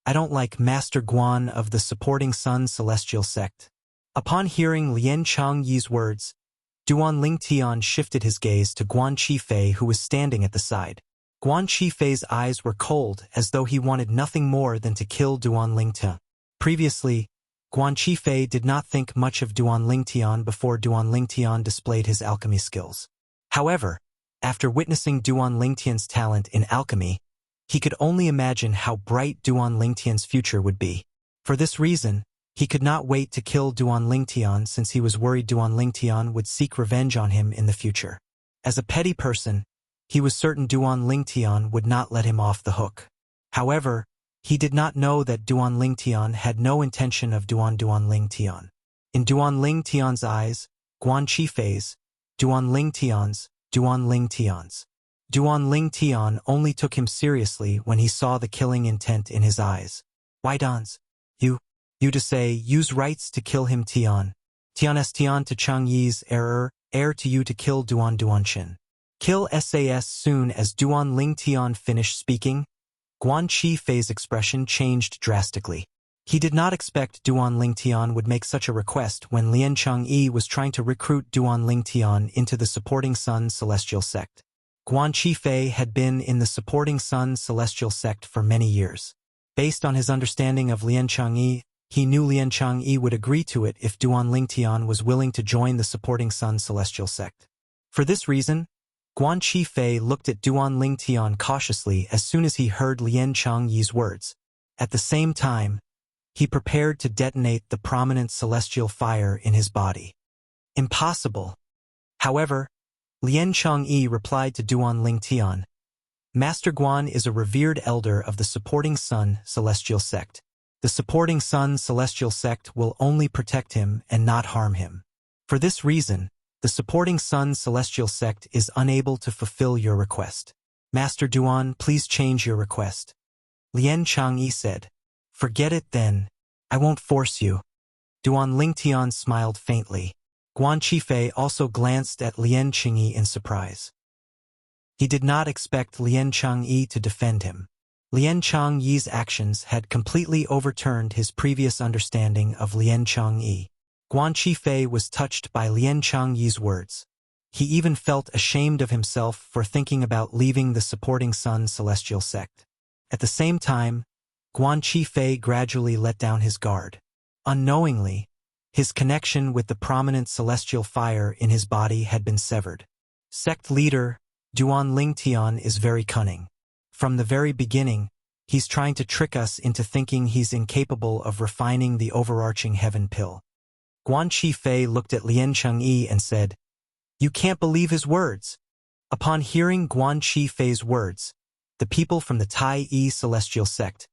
I don't like Master Guan of the supporting Sun Celestial Sect. Upon hearing Lien Qingyi's words, Duan Lingtian shifted his gaze to Guan Qifei, who was standing at the side. Guan Qifei's eyes were cold as though he wanted nothing more than to kill Duan Lingtian. Previously, Guan Qifei did not think much of Duan Lingtian before Duan Lingtian displayed his alchemy skills. However, after witnessing Duan Lingtian's talent in alchemy, he could only imagine how bright Duan Lingtian's future would be. For this reason, he could not wait to kill Duan Lingtian since he was worried Duan Lingtian would seek revenge on him in the future. As a petty person, he was certain Duan Lingtian would not let him off the hook. However, he did not know that Duan Lingtian had no intention of Duan Lingtian. In Duan Lingtian's eyes, Guan Qifei's, Duan Lingtian's, Duan Lingtian only took him seriously when he saw the killing intent in his eyes. Why Dans? You to say, use rights to kill him Tian. Tian to Qingyi's heir to you to kill Duan Duanshin. Kill SAS soon as Duan Lingtian finished speaking. Guan Qifei's expression changed drastically. He did not expect Duan Lingtian would make such a request when Lien Changyi was trying to recruit Duan Lingtian into the Supporting Sun Celestial Sect. Guan Qifei had been in the Supporting Sun Celestial Sect for many years. Based on his understanding of Lien Changyi, he knew Lien Changyi would agree to it if Duan Lingtian was willing to join the Supporting Sun Celestial Sect. For this reason, Guan Qifei looked at Duan Lingtian cautiously as soon as he heard Lien Changyi's words. At the same time, he prepared to detonate the prominent celestial fire in his body. Impossible. However, Lien Changyi replied to Duan Lingtian, Master Guan is a revered elder of the Supporting Sun Celestial Sect. The Supporting Sun Celestial Sect will only protect him and not harm him. For this reason, the Supporting Sun Celestial Sect is unable to fulfill your request. Master Duan, please change your request. Lien Changyi said. Forget it then. I won't force you. Duan Lingtian smiled faintly. Guan Qifei also glanced at Lien Changyi in surprise. He did not expect Lien Changyi to defend him. Lien Changyi's actions had completely overturned his previous understanding of Lien Changyi. Guan Qifei was touched by Lien Changyi's words. He even felt ashamed of himself for thinking about leaving the Supporting Sun Celestial Sect. At the same time, Guan Qifei gradually let down his guard. Unknowingly, his connection with the prominent celestial fire in his body had been severed. Sect leader, Duan Lingtian is very cunning. From the very beginning, he's trying to trick us into thinking he's incapable of refining the overarching heaven pill. Guan Qifei looked at Lien Changyi and said, You can't believe his words. Upon hearing Guan Qifei's words, the people from the Tai Yi Celestial Sect,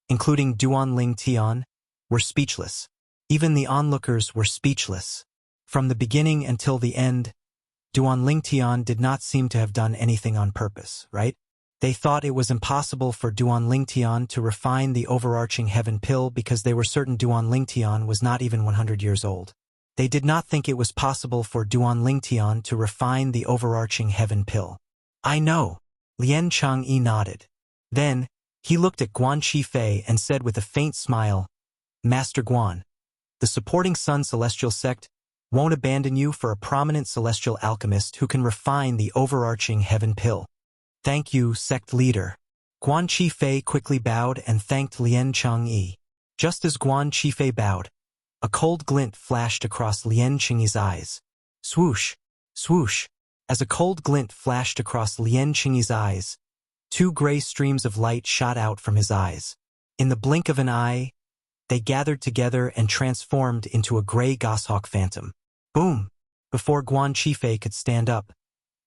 including Duan Lingtian, were speechless. Even the onlookers were speechless. From the beginning until the end, Duan Lingtian did not seem to have done anything on purpose, right? They thought it was impossible for Duan Lingtian to refine the overarching heaven pill because they were certain Duan Lingtian was not even 100 years old. They did not think it was possible for Duan Lingtian to refine the overarching heaven pill. I know. Lien Changyi nodded. Then, he looked at Guan Qifei and said with a faint smile, Master Guan, the Supporting Sun Celestial Sect won't abandon you for a prominent celestial alchemist who can refine the overarching heaven pill. Thank you, sect leader. Guan Qifei quickly bowed and thanked Lien Changyi. Just as Guan Qifei bowed, a cold glint flashed across Lien Changyi's eyes. Swoosh, swoosh. As a cold glint flashed across Lien Changyi's eyes, 2 gray streams of light shot out from his eyes. In the blink of an eye, they gathered together and transformed into a gray goshawk phantom. Boom! Before Guan Qifei could stand up,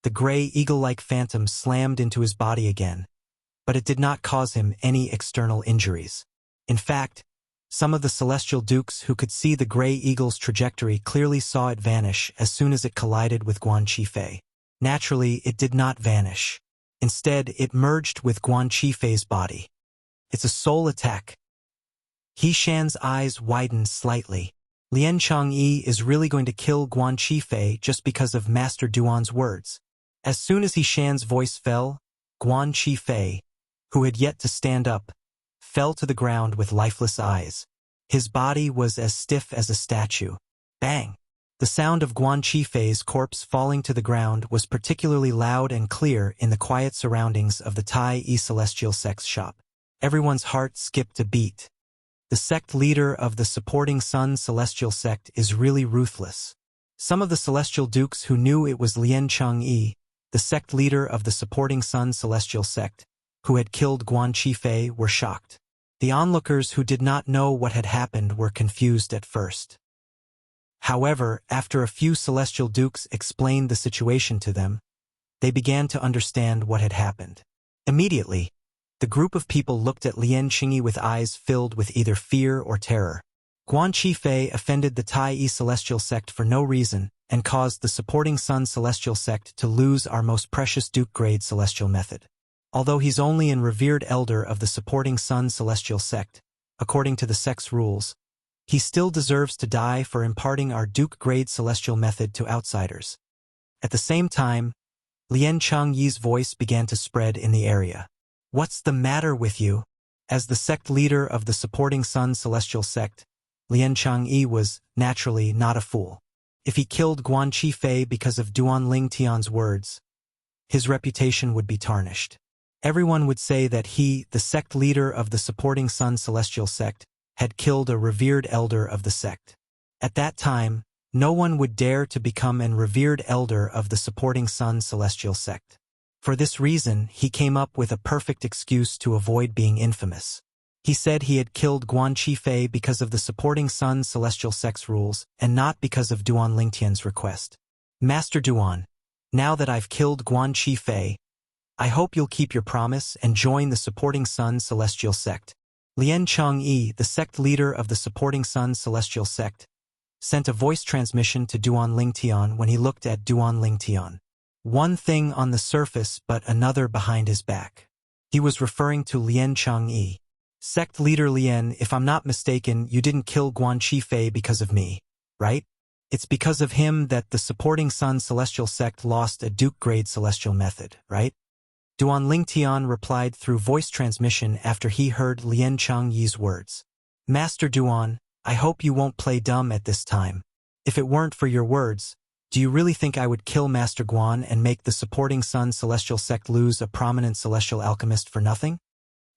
the gray eagle-like phantom slammed into his body again, but it did not cause him any external injuries. In fact, some of the celestial dukes who could see the gray eagle's trajectory clearly saw it vanish as soon as it collided with Guan Qifei. Naturally, it did not vanish. Instead, it merged with Guan Qifei's body. It's a soul attack. He Shan's eyes widened slightly. Lien Changyi is really going to kill Guan Qifei just because of Master Duan's words. As soon as He Shan's voice fell, Guan Qifei, who had yet to stand up, fell to the ground with lifeless eyes. His body was as stiff as a statue. Bang! The sound of Guan Qifei's corpse falling to the ground was particularly loud and clear in the quiet surroundings of the Tai Yi Celestial Sect's shop. Everyone's heart skipped a beat. The sect leader of the Supporting Sun Celestial Sect is really ruthless. Some of the celestial dukes who knew it was Lien Changyi, the sect leader of the Supporting Sun Celestial Sect, who had killed Guan Qifei, were shocked. The onlookers who did not know what had happened were confused at first. However, after a few celestial dukes explained the situation to them, they began to understand what had happened. Immediately, the group of people looked at Lien Changyi with eyes filled with either fear or terror. Guan Qifei offended the Tai Yi Celestial Sect for no reason and caused the Supporting Sun Celestial Sect to lose our most precious Duke-grade celestial method. Although he's only an revered elder of the Supporting Sun Celestial Sect, according to the sect's rules, he still deserves to die for imparting our Duke-grade celestial method to outsiders. At the same time, Lien Changyi's voice began to spread in the area. What's the matter with you? As the sect leader of the supporting Sun Celestial sect, Lian Changyi was, naturally, not a fool. If he killed Guan Qifei because of Duan Ling Tian's words, his reputation would be tarnished. Everyone would say that he, the sect leader of the supporting Sun Celestial sect, had killed a revered elder of the sect. At that time, no one would dare to become an revered elder of the supporting Sun Celestial sect. For this reason, he came up with a perfect excuse to avoid being infamous. He said he had killed Guan Qifei because of the supporting Sun Celestial sect's rules, and not because of Duan Lingtian's request. Master Duan, now that I've killed Guan Qifei, I hope you'll keep your promise and join the supporting Sun Celestial sect. Lian Changyi, the sect leader of the supporting Sun Celestial sect, sent a voice transmission to Duan Lingtian when he looked at Duan Lingtian. One thing on the surface but another behind his back. He was referring to Lian Changyi. Sect leader Lian, if I'm not mistaken, you didn't kill Guan Qifei because of me, right? It's because of him that the supporting Sun Celestial sect lost a Duke-grade celestial method, right? Duan Lingtian replied through voice transmission after he heard Lian Changyi's words. Master Duan, I hope you won't play dumb at this time. If it weren't for your words, do you really think I would kill Master Guan and make the supporting Sun Celestial sect lose a prominent celestial alchemist for nothing?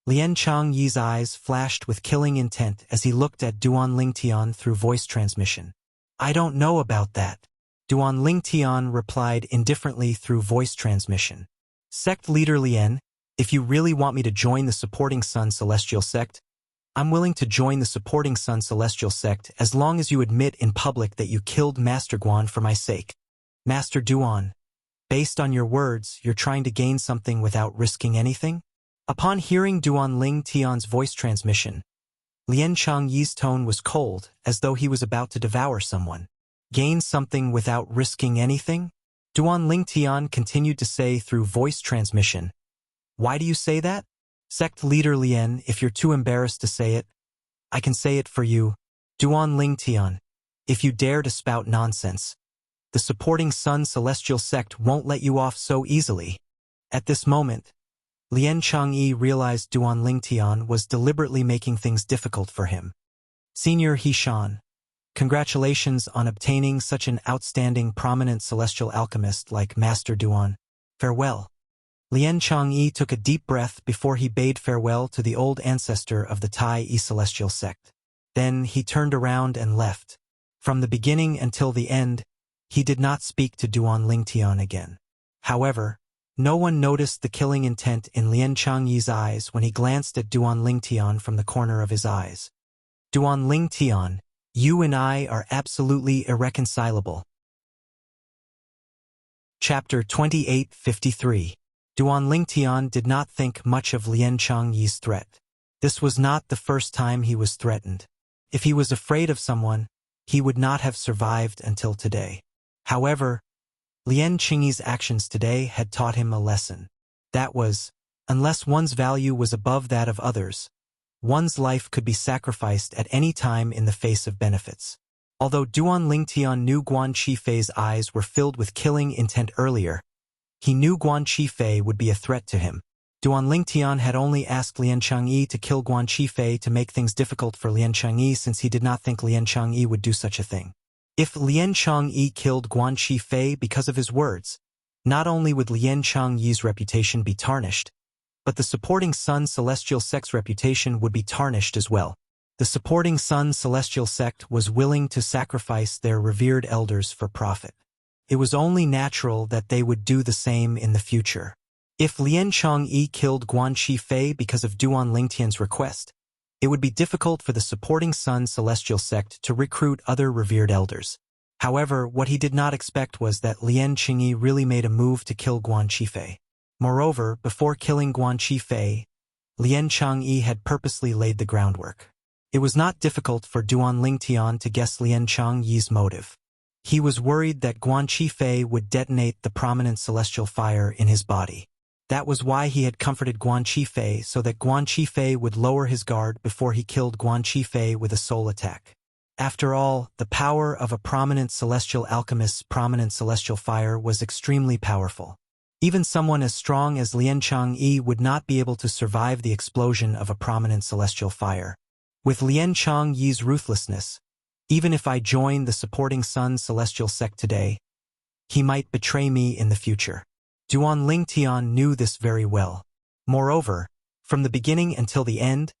Lian Changyi's eyes flashed with killing intent as he looked at Duan Lingtian through voice transmission. I don't know about that. Duan Lingtian replied indifferently through voice transmission. Sect leader Lian, if you really want me to join the supporting Sun Celestial sect, I'm willing to join the supporting Sun Celestial sect as long as you admit in public that you killed Master Guan for my sake. Master Duan, based on your words, you're trying to gain something without risking anything? Upon hearing Duan Lingtian's voice transmission, Lian Changyi's tone was cold, as though he was about to devour someone. Gain something without risking anything? Duan Lingtian continued to say through voice transmission. Why do you say that? Sect leader Lian, if you're too embarrassed to say it, I can say it for you. Duan Lingtian, if you dare to spout nonsense, the supporting Sun Celestial sect won't let you off so easily. At this moment, Lian Changyi realized Duan Lingtian was deliberately making things difficult for him. Senior Hishan, congratulations on obtaining such an outstanding prominent celestial alchemist like Master Duan. Farewell. Lian Changyi took a deep breath before he bade farewell to the old ancestor of the Tai Celestial sect. Then he turned around and left. From the beginning until the end, he did not speak to Duan Lingtian again. However, no one noticed the killing intent in Lian Changyi's eyes when he glanced at Duan Lingtian from the corner of his eyes. Duan Lingtian, you and I are absolutely irreconcilable. Chapter 28:53. Duan Lingtian did not think much of Lian Changyi's threat. This was not the first time he was threatened. If he was afraid of someone, he would not have survived until today. However, Lian Changyi's actions today had taught him a lesson. That was, unless one's value was above that of others, one's life could be sacrificed at any time in the face of benefits. Although Duan Lingtian knew Guan Qifei's eyes were filled with killing intent earlier, he knew Guan Qifei would be a threat to him. Duan Lingtian had only asked Lian Changyi to kill Guan Qifei to make things difficult for Lian Changyi since he did not think Lian Changyi would do such a thing. If Lian Changyi killed Guan Qifei because of his words, not only would Lian Changyi's reputation be tarnished, but the supporting Sun Celestial sect's reputation would be tarnished as well. The supporting Sun Celestial sect was willing to sacrifice their revered elders for profit. It was only natural that they would do the same in the future. If Lian Changyi killed Guan Qifei because of Duan Lingtian's request, it would be difficult for the supporting Sun Celestial sect to recruit other revered elders. However, what he did not expect was that Lian Changyi really made a move to kill Guan Qifei. Moreover, before killing Guan Qifei, Lian Changyi had purposely laid the groundwork. It was not difficult for Duan Lingtian to guess Lian Changyi's motive. He was worried that Guan Qifei would detonate the prominent celestial fire in his body. That was why he had comforted Guan Qifei so that Guan Qifei would lower his guard before he killed Guan Qifei with a soul attack. After all, the power of a prominent celestial alchemist's prominent celestial fire was extremely powerful. Even someone as strong as Lian Changyi would not be able to survive the explosion of a prominent celestial fire. With Lian Changyi's ruthlessness, even if I join the supporting Sun celestial sect today, he might betray me in the future. Duan Lingtian knew this very well. Moreover, from the beginning until the end,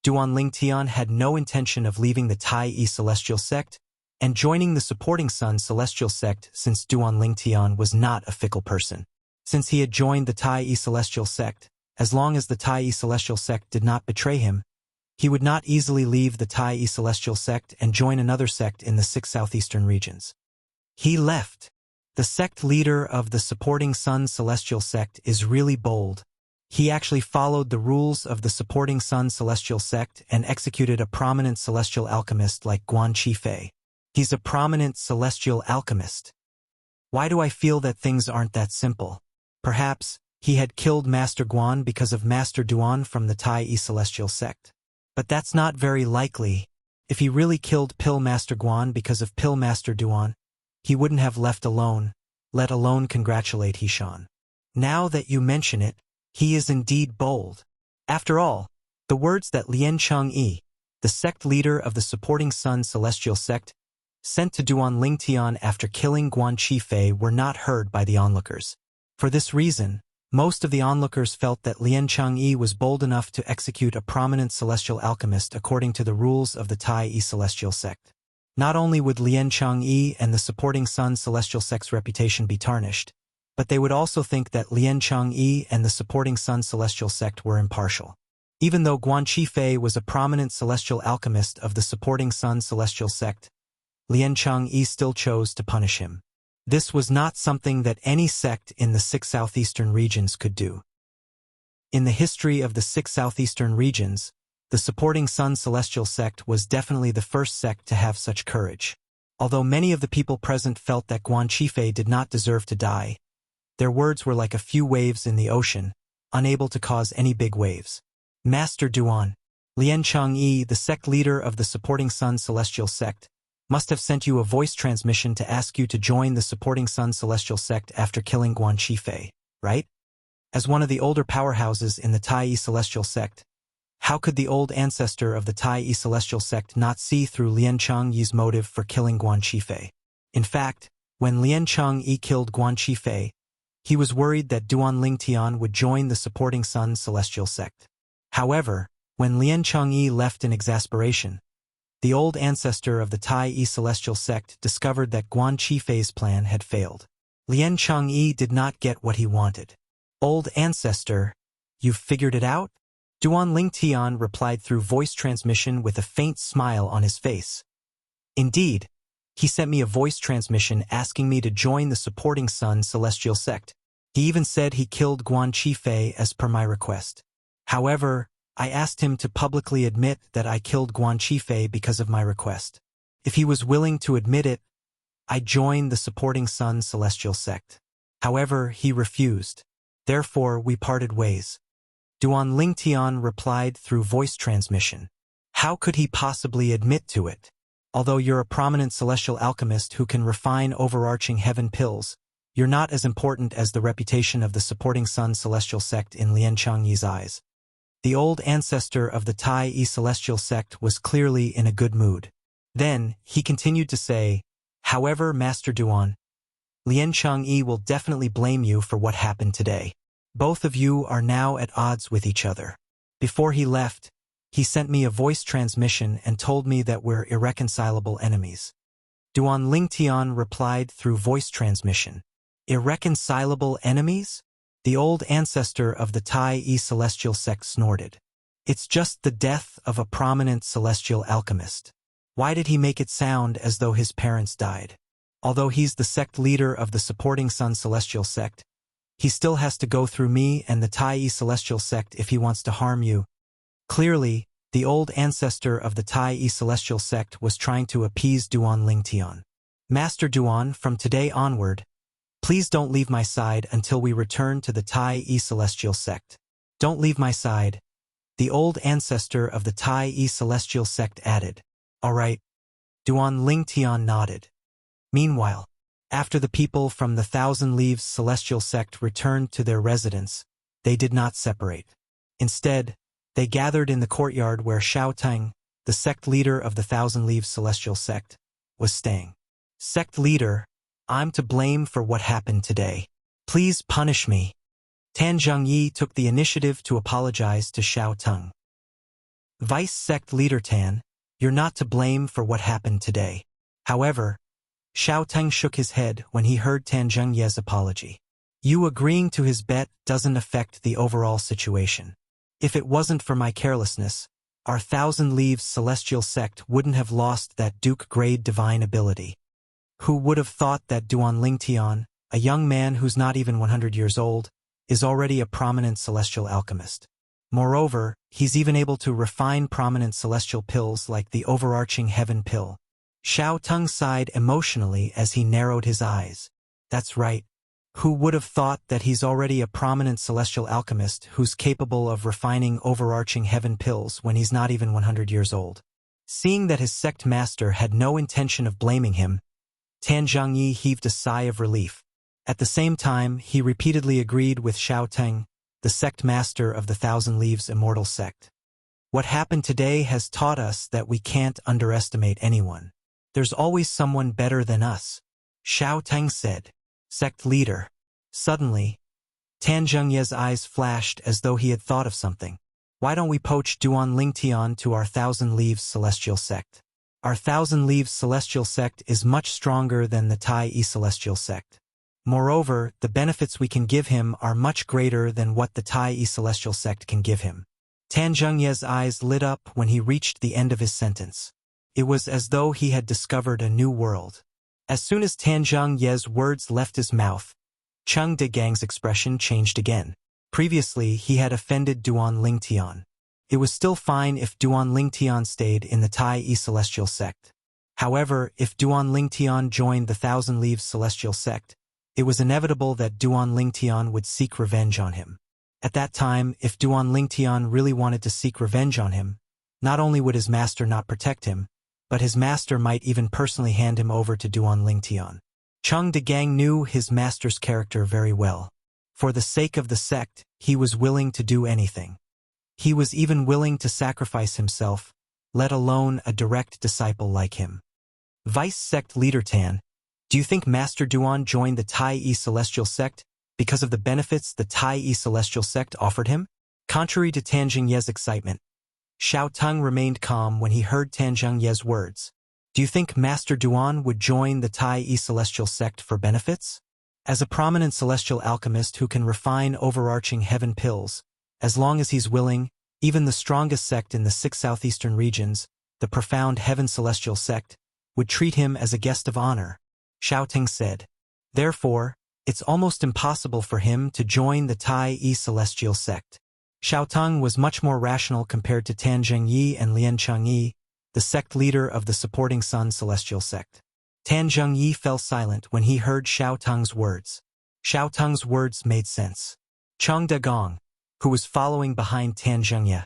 Duan Lingtian had no intention of leaving the Tai-I celestial sect and joining the supporting Sun celestial sect, since Duan Lingtian was not a fickle person. Since he had joined the Tai-I celestial sect, as long as the Tai-I celestial sect did not betray him, he would not easily leave the Tai-I celestial sect and join another sect in the 6 southeastern regions. He left. The sect leader of the supporting Sun celestial sect is really bold. He actually followed the rules of the supporting Sun celestial sect and executed a prominent celestial alchemist like Guan Qifei. He's a prominent celestial alchemist. Why do I feel that things aren't that simple? Perhaps he had killed Master Guan because of Master Duan from the Tai-I celestial sect. But that's not very likely. If he really killed Pill Master Guan because of Pill Master Duan, he wouldn't have left alone, let alone congratulate Hishan. Now that you mention it, he is indeed bold. After all, the words that Lian Changyi, the sect leader of the supporting Sun celestial sect, sent to Duan Lingtian after killing Guan Qifei were not heard by the onlookers. For this reason, most of the onlookers felt that Lian Changyi was bold enough to execute a prominent celestial alchemist according to the rules of the Tai-I celestial sect. Not only would Lian Changyi and the supporting Sun celestial sect's reputation be tarnished, but they would also think that Lian Changyi and the supporting Sun celestial sect were impartial. Even though Guan Qifei was a prominent celestial alchemist of the supporting Sun celestial sect, Lian Changyi still chose to punish him. This was not something that any sect in the 6 southeastern regions could do. In the history of the 6 southeastern regions, the supporting Sun celestial sect was definitely the first sect to have such courage. Although many of the people present felt that Guan Qifei did not deserve to die, their words were like a few waves in the ocean, unable to cause any big waves. Master Duan, Lian Changyi, the sect leader of the supporting Sun celestial sect, must have sent you a voice transmission to ask you to join the supporting Sun celestial sect after killing Guan Qifei, right? As one of the older powerhouses in the Tai-I celestial sect, how could the old ancestor of the Tai-I celestial sect not see through Lian Changyi's motive for killing Guan Qifei? In fact, when Lian Changyi killed Guan Qifei, he was worried that Duan Lingtian would join the supporting Sun celestial sect. However, when Lian Changyi left in exasperation, the old ancestor of the Tai-I celestial sect discovered that Guan Qifei's plan had failed. Lian Changyi did not get what he wanted. Old ancestor, you've figured it out? Duan Lingtian replied through voice transmission with a faint smile on his face. Indeed, he sent me a voice transmission asking me to join the supporting Sun celestial sect. He even said he killed Guan Qifei as per my request. However, I asked him to publicly admit that I killed Guan Qifei because of my request. If he was willing to admit it, I joined the supporting Sun celestial sect. However, he refused. Therefore, we parted ways. Duan Lingtian replied through voice transmission. How could he possibly admit to it? Although you're a prominent celestial alchemist who can refine overarching heaven pills, you're not as important as the reputation of the supporting Sun celestial sect in Lian Changyi's eyes. The old ancestor of the Tai-I celestial sect was clearly in a good mood. Then, he continued to say, however, Master Duan, Lian Changyi will definitely blame you for what happened today. Both of you are now at odds with each other. Before he left, he sent me a voice transmission and told me that we're irreconcilable enemies. Duan Lingtian replied through voice transmission. Irreconcilable enemies? The old ancestor of the Tai-I celestial sect snorted. It's just the death of a prominent celestial alchemist. Why did he make it sound as though his parents died? Although he's the sect leader of the supporting Sun celestial sect, he still has to go through me and the Tai-I celestial sect if he wants to harm you. Clearly, the old ancestor of the Tai-I celestial sect was trying to appease Duan Lingtian. Master Duan, from today onward, please don't leave my side until we return to the Tai-I celestial sect. Don't leave my side, the old ancestor of the Tai-I celestial sect added. All right. Duan Lingtian nodded. Meanwhile, After the people from the Thousand Leaves celestial sect returned to their residence, they did not separate. Instead, they gathered in the courtyard where Xiao Teng, the sect leader of the Thousand Leaves celestial sect, was staying. Sect leader, I'm to blame for what happened today. Please punish me. Tan Zhengyi took the initiative to apologize to Xiao Teng. Vice sect leader Tan, you're not to blame for what happened today. However, Xiao Teng shook his head when he heard Tan Zhengyi's apology. You agreeing to his bet doesn't affect the overall situation. If it wasn't for my carelessness, our Thousand Leaves celestial sect wouldn't have lost that Duke-grade divine ability. Who would have thought that Duan Lingtian, a young man who's not even 100 years old, is already a prominent celestial alchemist? Moreover, he's even able to refine prominent celestial pills like the overarching heaven pill. Xiao Teng sighed emotionally as he narrowed his eyes. That's right. Who would have thought that he's already a prominent celestial alchemist who's capable of refining overarching heaven pills when he's not even 100 years old? Seeing that his sect master had no intention of blaming him, Tan Zhengyi heaved a sigh of relief. At the same time, he repeatedly agreed with Xiao Teng, the sect master of the Thousand Leaves immortal sect. What happened today has taught us that we can't underestimate anyone. There's always someone better than us, Xiao Teng said. Sect leader. Suddenly, Tan Zhengyi's eyes flashed as though he had thought of something. Why don't we poach Duan Lingtian to our Thousand Leaves celestial sect? Our Thousand Leaves celestial sect is much stronger than the Tai Yi celestial sect. Moreover, the benefits we can give him are much greater than what the Tai Yi celestial sect can give him. Tan Zhengyi's eyes lit up when he reached the end of his sentence. It was as though he had discovered a new world. As soon as Tan Zhengyi's words left his mouth, Cheng Degang's expression changed again. Previously, he had offended Duan Lingtian. It was still fine if Duan Lingtian stayed in the Tai Yi celestial sect. However, if Duan Lingtian joined the Thousand Leaves celestial sect, it was inevitable that Duan Lingtian would seek revenge on him. At that time, if Duan Lingtian really wanted to seek revenge on him, not only would his master not protect him, but his master might even personally hand him over to Duan Lingtian. Cheng Degang knew his master's character very well. For the sake of the sect, he was willing to do anything. He was even willing to sacrifice himself, let alone a direct disciple like him. Vice sect leader Tan, do you think Master Duan joined the Tai Yi celestial sect because of the benefits the Tai Yi celestial sect offered him? Contrary to Tan Zhengyi's excitement, Xiao Teng remained calm when he heard Tan Zhengyi's words. Do you think Master Duan would join the Tai Yi celestial sect for benefits? As a prominent celestial alchemist who can refine overarching heaven pills, as long as he's willing, even the strongest sect in the 6 southeastern regions, the profound heaven celestial sect, would treat him as a guest of honor, Xiao Teng said. Therefore, it's almost impossible for him to join the Tai Yi celestial sect. Xiao Teng was much more rational compared to Tan Zhengyi and Lian Chengyi, the sect leader of the supporting Sun celestial sect. Tan Zhengyi fell silent when he heard Xiao Teng's words. Xiao Teng's words made sense. Cheng Degong, who was following behind Tan Zhengyi,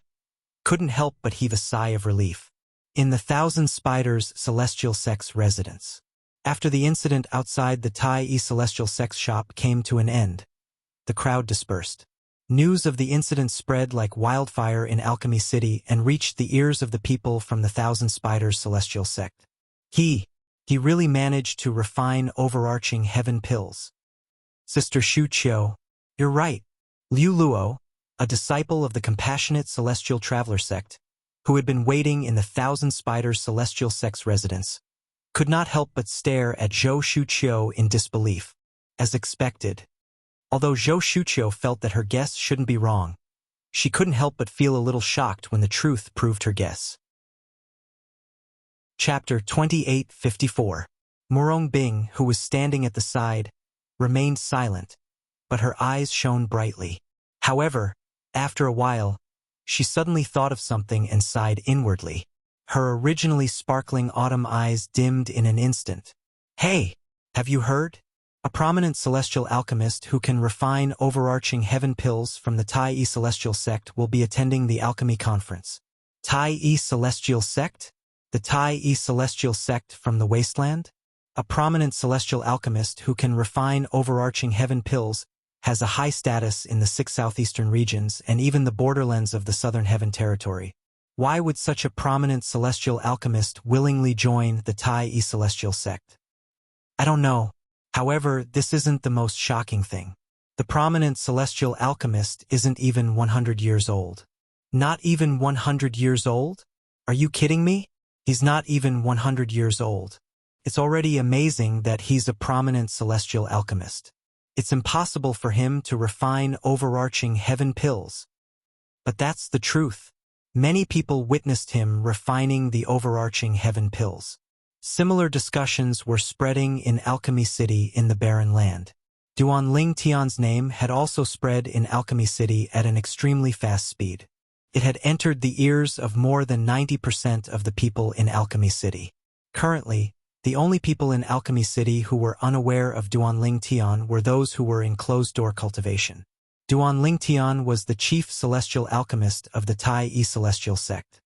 couldn't help but heave a sigh of relief. In the Thousand Spiders celestial sect's residence. After the incident outside the Tai Yi celestial sect's shop came to an end, the crowd dispersed. News of the incident spread like wildfire in Alchemy City and reached the ears of the people from the Thousand Spiders celestial sect. He really managed to refine overarching heaven pills. Sister Shu Qiu, you're right. Liu Luo, a disciple of the compassionate celestial traveler sect, who had been waiting in the Thousand Spiders celestial sect's residence, could not help but stare at Zhou Shuqiu in disbelief. As expected, although Zhou Shuqiu felt that her guess shouldn't be wrong, she couldn't help but feel a little shocked when the truth proved her guess. Chapter 2854. Murong Bing, who was standing at the side, remained silent, but her eyes shone brightly. However, after a while, she suddenly thought of something and sighed inwardly. Her originally sparkling autumn eyes dimmed in an instant. Hey, have you heard? A prominent celestial alchemist who can refine overarching heaven pills from the Tai Yi celestial sect will be attending the alchemy conference. Tai Yi celestial sect? The Tai Yi celestial sect from the wasteland? a prominent celestial alchemist who can refine overarching heaven pills, has a high status in the 6 southeastern regions and even the borderlands of the southern heaven territory. Why would such a prominent celestial alchemist willingly join the Tai celestial sect? I don't know. However, this isn't the most shocking thing. The prominent celestial alchemist isn't even 100 years old. Not even 100 years old? Are you kidding me? He's not even 100 years old. It's already amazing that he's a prominent celestial alchemist. It's impossible for him to refine overarching heaven pills. But that's the truth. Many people witnessed him refining the overarching heaven pills. Similar discussions were spreading in Alchemy City in the Barren Land. Duan Ling Tian's name had also spread in Alchemy City at an extremely fast speed. It had entered the ears of more than 90% of the people in Alchemy City. Currently, the only people in Alchemy City who were unaware of Duan Ling Tian were those who were in closed-door cultivation. Duan Ling Tian was the chief celestial alchemist of the Tai celestial sect.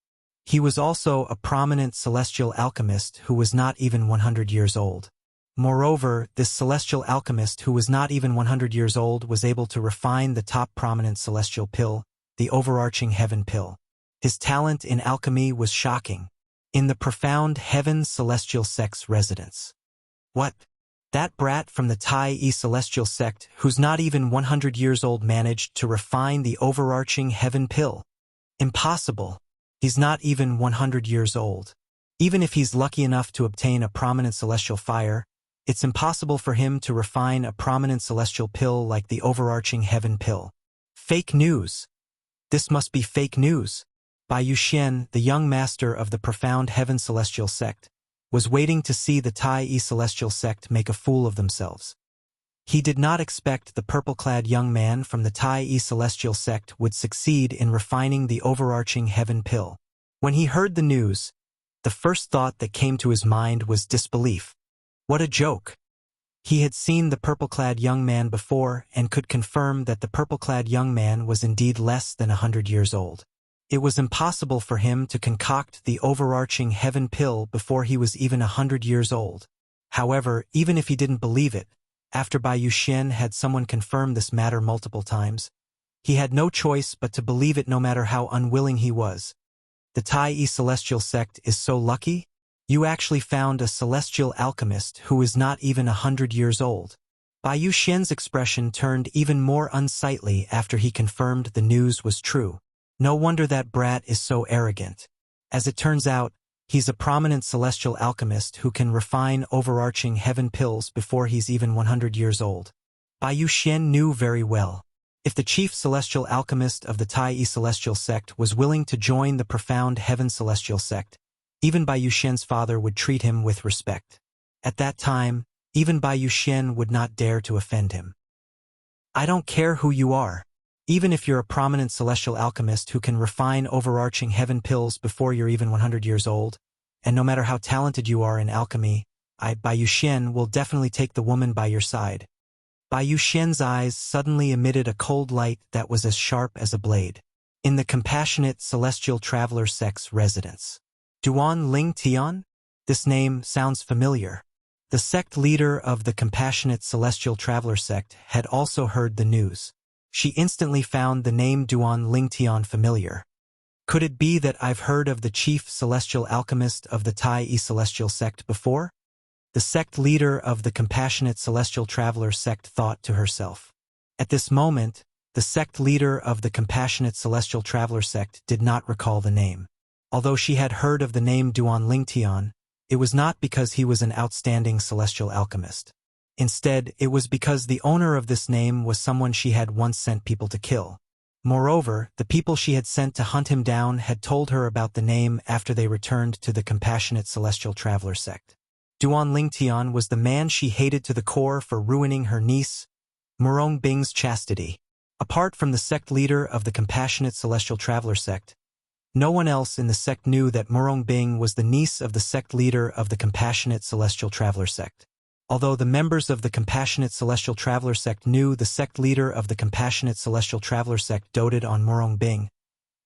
He was also a prominent celestial alchemist who was not even 100 years old. Moreover, this celestial alchemist who was not even 100 years old was able to refine the top prominent celestial pill, the overarching heaven pill. His talent in alchemy was shocking. In the profound heaven celestial sect's residence. What? That brat from the Tai celestial sect who's not even 100 years old managed to refine the overarching heaven pill? Impossible. He's not even 100 years old. Even if he's lucky enough to obtain a prominent celestial fire, it's impossible for him to refine a prominent celestial pill like the overarching heaven pill. Fake news. This must be fake news. Bai Yuxian, the young master of the profound heaven celestial sect, was waiting to see the Tai celestial sect make a fool of themselves. He did not expect the purple-clad young man from the Tai celestial sect would succeed in refining the overarching heaven pill. When he heard the news, the first thought that came to his mind was disbelief. What a joke! He had seen the purple-clad young man before and could confirm that the purple-clad young man was indeed less than 100 years old. It was impossible for him to concoct the overarching heaven pill before he was even 100 years old. However, even if he didn't believe it, after Bai Yuxian had someone confirm this matter multiple times, he had no choice but to believe it no matter how unwilling he was. The Tai celestial sect is so lucky? You actually found a celestial alchemist who is not even 100 years old. Bai Yuxian's expression turned even more unsightly after he confirmed the news was true. No wonder that brat is so arrogant. As it turns out, he's a prominent celestial alchemist who can refine overarching heaven pills before he's even 100 years old. Bai Yuxian knew very well. If the chief celestial alchemist of the Tai celestial sect was willing to join the profound heaven celestial sect, even Bai Yuxian's father would treat him with respect. At that time, even Bai Yuxian would not dare to offend him. I don't care who you are. Even if you're a prominent celestial alchemist who can refine overarching heaven pills before you're even 100 years old, and no matter how talented you are in alchemy, Bai Yuxian will definitely take the woman by your side. Bai Yuxian's eyes suddenly emitted a cold light that was as sharp as a blade. In the compassionate celestial traveler sect's residence. Duan Ling Tian? This name sounds familiar. The sect leader of the compassionate celestial traveler sect had also heard the news. She instantly found the name Duan Ling Tian familiar. Could it be that I've heard of the chief celestial alchemist of the Tai celestial sect before? The sect leader of the compassionate celestial traveler sect thought to herself. At this moment, the sect leader of the compassionate celestial traveler sect did not recall the name. Although she had heard of the name Duan Ling Tian, it was not because he was an outstanding celestial alchemist. Instead, it was because the owner of this name was someone she had once sent people to kill. Moreover, the people she had sent to hunt him down had told her about the name after they returned to the compassionate celestial traveler sect. Duan Ling Tian was the man she hated to the core for ruining her niece, Murong Bing's chastity. Apart from the sect leader of the compassionate celestial traveler sect, no one else in the sect knew that Murong Bing was the niece of the sect leader of the compassionate celestial traveler sect. Although the members of the compassionate celestial traveler sect knew the sect leader of the compassionate celestial traveler sect doted on Murong Bing,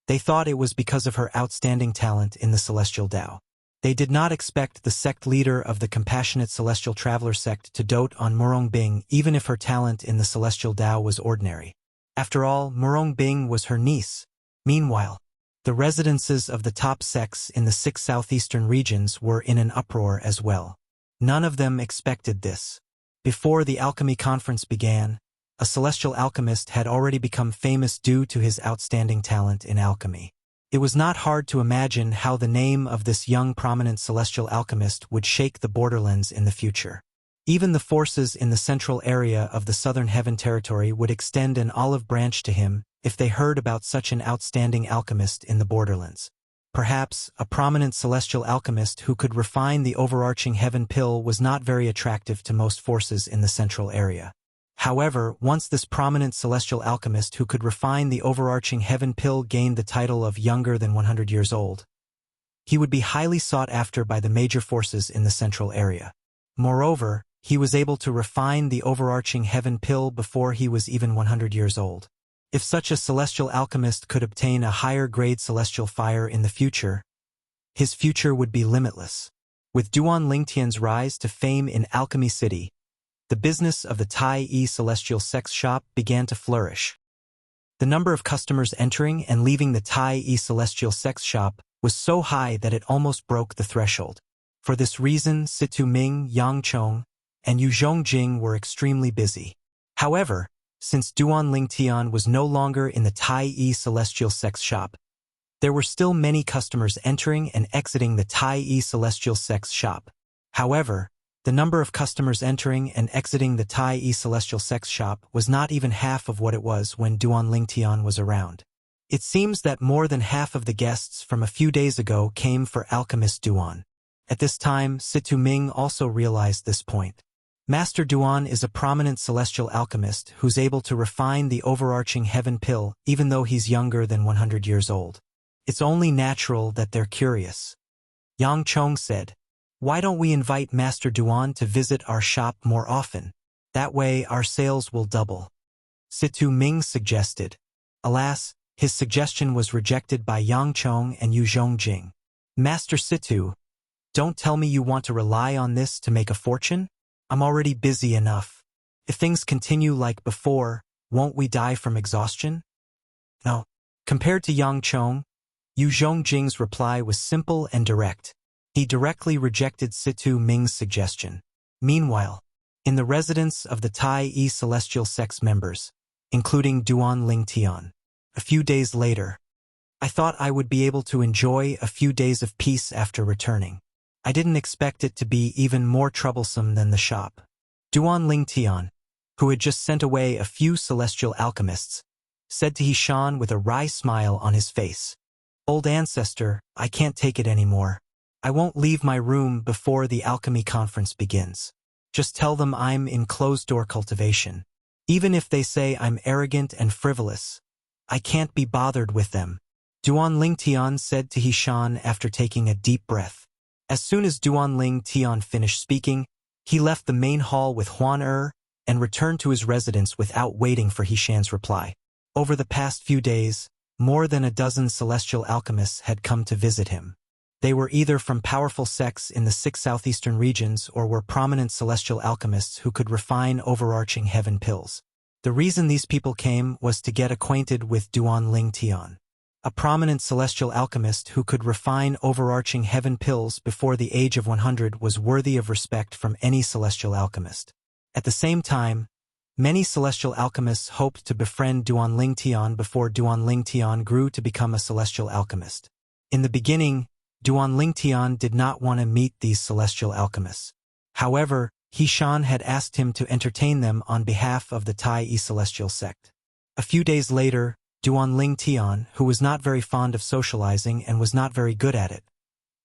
they thought it was because of her outstanding talent in the celestial Tao. They did not expect the sect leader of the Compassionate Celestial Traveler sect to dote on Murong Bing even if her talent in the Celestial Tao was ordinary. After all, Murong Bing was her niece. Meanwhile, the residences of the top sects in the 6 southeastern regions were in an uproar as well. None of them expected this. Before the alchemy conference began, a celestial alchemist had already become famous due to his outstanding talent in alchemy. It was not hard to imagine how the name of this young prominent celestial alchemist would shake the borderlands in the future. Even the forces in the central area of the Southern Heaven territory would extend an olive branch to him if they heard about such an outstanding alchemist in the borderlands. Perhaps a prominent celestial alchemist who could refine the overarching heaven pill was not very attractive to most forces in the central area. However, once this prominent celestial alchemist who could refine the overarching heaven pill gained the title of younger than 100 years old, he would be highly sought after by the major forces in the central area. Moreover, he was able to refine the overarching heaven pill before he was even 100 years old. If such a celestial alchemist could obtain a higher grade celestial fire in the future, his future would be limitless. With Duan Lingtian's rise to fame in Alchemy City, the business of the Tai Yi Celestial Sex Shop began to flourish. The number of customers entering and leaving the Tai Yi Celestial Sex Shop was so high that it almost broke the threshold. For this reason, Situ Ming, Yang Chong, and Yu Zhongjing were extremely busy. However, since Duan Lingtian was no longer in the Tai Yi Celestial Sex Shop, there were still many customers entering and exiting the Tai Yi Celestial Sex Shop. However, the number of customers entering and exiting the Tai Yi Celestial Sex Shop was not even half of what it was when Duan Lingtian was around. It seems that more than half of the guests from a few days ago came for Alchemist Duan. At this time, Situ Ming also realized this point. Master Duan is a prominent celestial alchemist who's able to refine the overarching heaven pill even though he's younger than 100 years old. It's only natural that they're curious. Yang Chong said, "Why don't we invite Master Duan to visit our shop more often? That way our sales will double." Situ Ming suggested. Alas, his suggestion was rejected by Yang Chong and Yu Zhongjing. "Master Situ, don't tell me you want to rely on this to make a fortune? I'm already busy enough. If things continue like before, won't we die from exhaustion?" No. Compared to Yang Chong, Yu Zhongjing's reply was simple and direct. He directly rejected Situ Ming's suggestion. Meanwhile, in the residence of the Tai Yi Celestial Sex members, including Duan Lingtian, a few days later, I thought I would be able to enjoy a few days of peace after returning. I didn't expect it to be even more troublesome than the shop. Duan Lingtian, who had just sent away a few celestial alchemists, said to Hishan with a wry smile on his face, "Old ancestor, I can't take it anymore. I won't leave my room before the alchemy conference begins. Just tell them I'm in closed-door cultivation. Even if they say I'm arrogant and frivolous, I can't be bothered with them." Duan Lingtian said to Hishan after taking a deep breath. As soon as Duan Lingtian finished speaking, he left the main hall with Huan and returned to his residence without waiting for Hishan's reply. Over the past few days, more than a dozen celestial alchemists had come to visit him. They were either from powerful sects in the 6 southeastern regions or were prominent celestial alchemists who could refine overarching heaven pills. The reason these people came was to get acquainted with Duan Lingtian, a prominent celestial alchemist who could refine overarching heaven pills before the age of 100 was worthy of respect from any celestial alchemist. At the same time, many celestial alchemists hoped to befriend Duan Lingtian before Duan Lingtian grew to become a celestial alchemist. In the beginning, Duan Lingtian did not want to meet these celestial alchemists. However, Hishan had asked him to entertain them on behalf of the Tai Yi Celestial sect. A few days later, Duan Lingtian, who was not very fond of socializing and was not very good at it,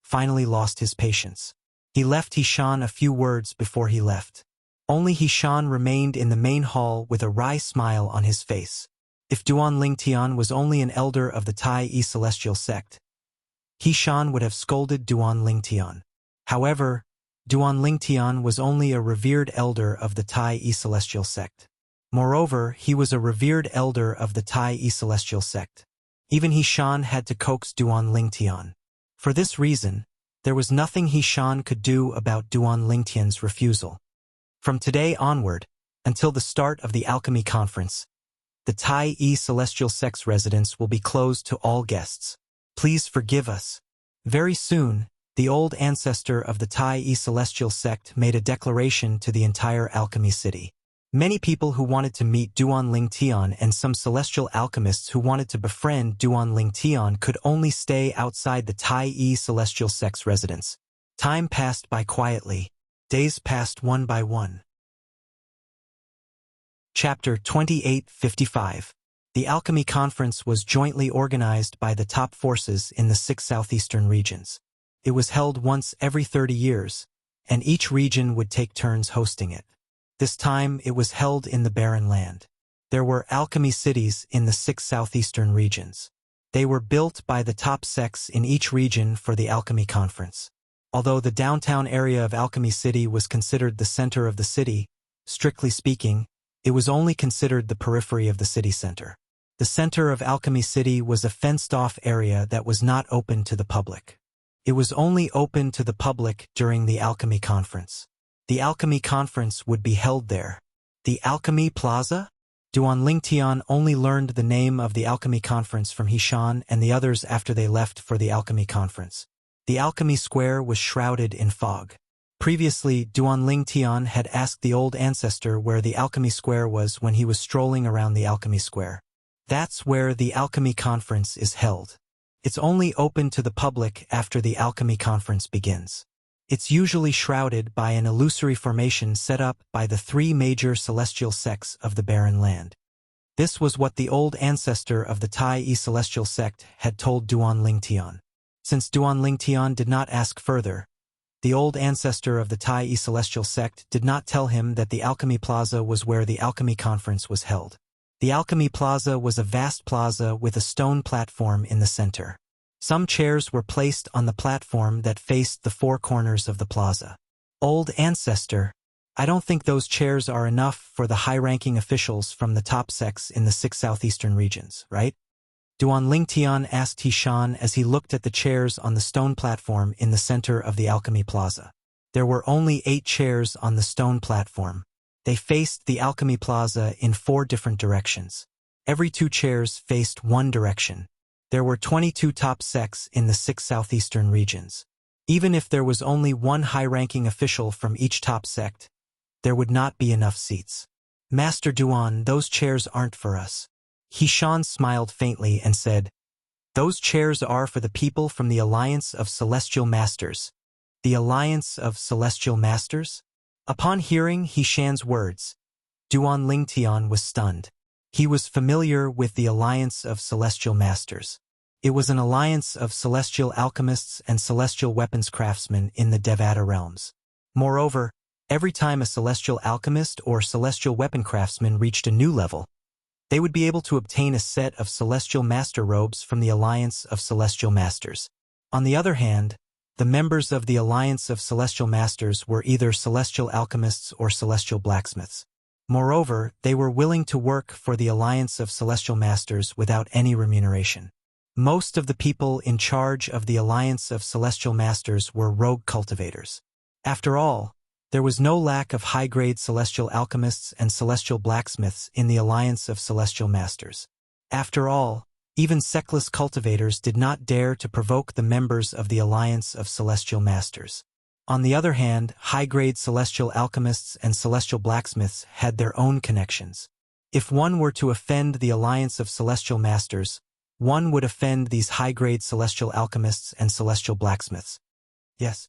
finally lost his patience. He left Hishan a few words before he left. Only Hishan remained in the main hall with a wry smile on his face. If Duan Lingtian was only an elder of the Tai Yi Celestial sect, Hishan would have scolded Duan Lingtian. However, Duan Lingtian was only a revered elder of the Tai Yi Celestial sect. Moreover, he was a revered elder of the Tai Yi Celestial sect. Even Hishan had to coax Duan Lingtian. For this reason, There was nothing He-shan could do about Duan Lingtian's refusal. From today onward, until the start of the alchemy conference, the Tai Yi Celestial Sect's residence will be closed to all guests. Please forgive us. Very soon, the old ancestor of the Tai Yi Celestial Sect made a declaration to the entire alchemy city. Many people who wanted to meet Duan Lingtian and some celestial alchemists who wanted to befriend Duan Lingtian could only stay outside the Tai Yi Celestial Sect's residence. Time passed by quietly. Days passed one by one. Chapter 2855. The Alchemy Conference was jointly organized by the top forces in the 6 southeastern regions. It was held once every 30 years, and each region would take turns hosting it. This time it was held in the Barren Land. There were alchemy cities in the 6 southeastern regions. They were built by the top sects in each region for the Alchemy Conference. Although the downtown area of Alchemy City was considered the center of the city, strictly speaking, it was only considered the periphery of the city center. The center of Alchemy City was a fenced-off area that was not open to the public. It was only open to the public during the Alchemy Conference. The Alchemy Conference would be held there. The Alchemy Plaza? Duan Lingtian only learned the name of the Alchemy Conference from He-shan and the others after they left for the Alchemy Conference. The Alchemy Square was shrouded in fog. Previously, Duan Lingtian had asked the old ancestor where the Alchemy Square was when he was strolling around the Alchemy Square. That's where the Alchemy Conference is held. It's only open to the public after the Alchemy Conference begins. It's usually shrouded by an illusory formation set up by the 3 major celestial sects of the Barren Land. This was what the old ancestor of the Tai Yi Celestial Sect had told Duan Lingtian. Since Duan Lingtian did not ask further, the old ancestor of the Tai Yi Celestial Sect did not tell him that the Alchemy Plaza was where the Alchemy Conference was held. The Alchemy Plaza was a vast plaza with a stone platform in the center. Some chairs were placed on the platform that faced the 4 corners of the plaza. Old ancestor, I don't think those chairs are enough for the high-ranking officials from the top sects in the 6 southeastern regions, right? Duan Lingtian asked He-shan as he looked at the chairs on the stone platform in the center of the Alchemy Plaza. There were only 8 chairs on the stone platform. They faced the Alchemy Plaza in 4 different directions. Every 2 chairs faced one direction. There were 22 top sects in the 6 southeastern regions. Even if there was only one high-ranking official from each top sect, there would not be enough seats. Master Duan, those chairs aren't for us. He-shan smiled faintly and said, Those chairs are for the people from the Alliance of Celestial Masters. The Alliance of Celestial Masters? Upon hearing He-shan's words, Duan Lingtian was stunned. He was familiar with the Alliance of Celestial Masters. It was an alliance of celestial alchemists and celestial weapons craftsmen in the Devata realms. Moreover, every time a celestial alchemist or celestial weapon craftsman reached a new level, they would be able to obtain a set of celestial master robes from the Alliance of Celestial Masters. On the other hand, the members of the Alliance of Celestial Masters were either celestial alchemists or celestial blacksmiths. Moreover, they were willing to work for the Alliance of Celestial Masters without any remuneration. Most of the people in charge of the Alliance of Celestial Masters were rogue cultivators. After all, there was no lack of high-grade celestial alchemists and celestial blacksmiths in the Alliance of Celestial Masters. After all, even sectless cultivators did not dare to provoke the members of the Alliance of Celestial Masters. On the other hand, high-grade celestial alchemists and celestial blacksmiths had their own connections. If one were to offend the Alliance of Celestial Masters, one would offend these high-grade celestial alchemists and celestial blacksmiths. Yes.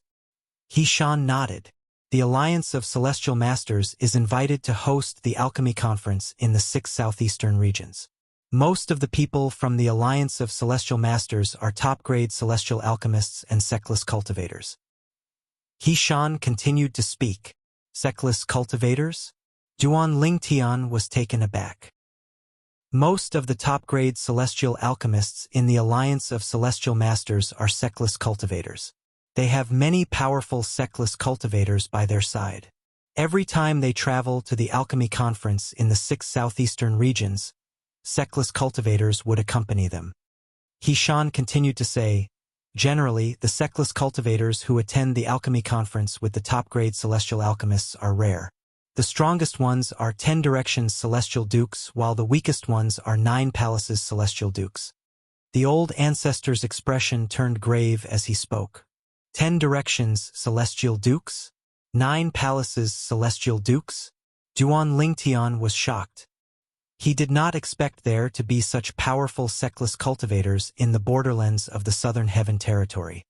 He-shan nodded. The Alliance of Celestial Masters is invited to host the Alchemy Conference in the 6 southeastern regions. Most of the people from the Alliance of Celestial Masters are top-grade celestial alchemists and sectless cultivators. He-shan continued to speak. Sectless cultivators? Duan Lingtian was taken aback. Most of the top-grade celestial alchemists in the Alliance of Celestial Masters are sectless cultivators. They have many powerful sectless cultivators by their side. Every time they travel to the Alchemy Conference in the 6 southeastern regions, sectless cultivators would accompany them. He-shan continued to say, Generally, the sectless cultivators who attend the alchemy conference with the top-grade celestial alchemists are rare. The strongest ones are 10 directions celestial dukes, while the weakest ones are 9 palaces celestial dukes. The old ancestor's expression turned grave as he spoke. 10 directions celestial dukes? 9 palaces celestial dukes? Duan Lingtian was shocked. He did not expect there to be such powerful sectless cultivators in the borderlands of the Southern Heaven territory.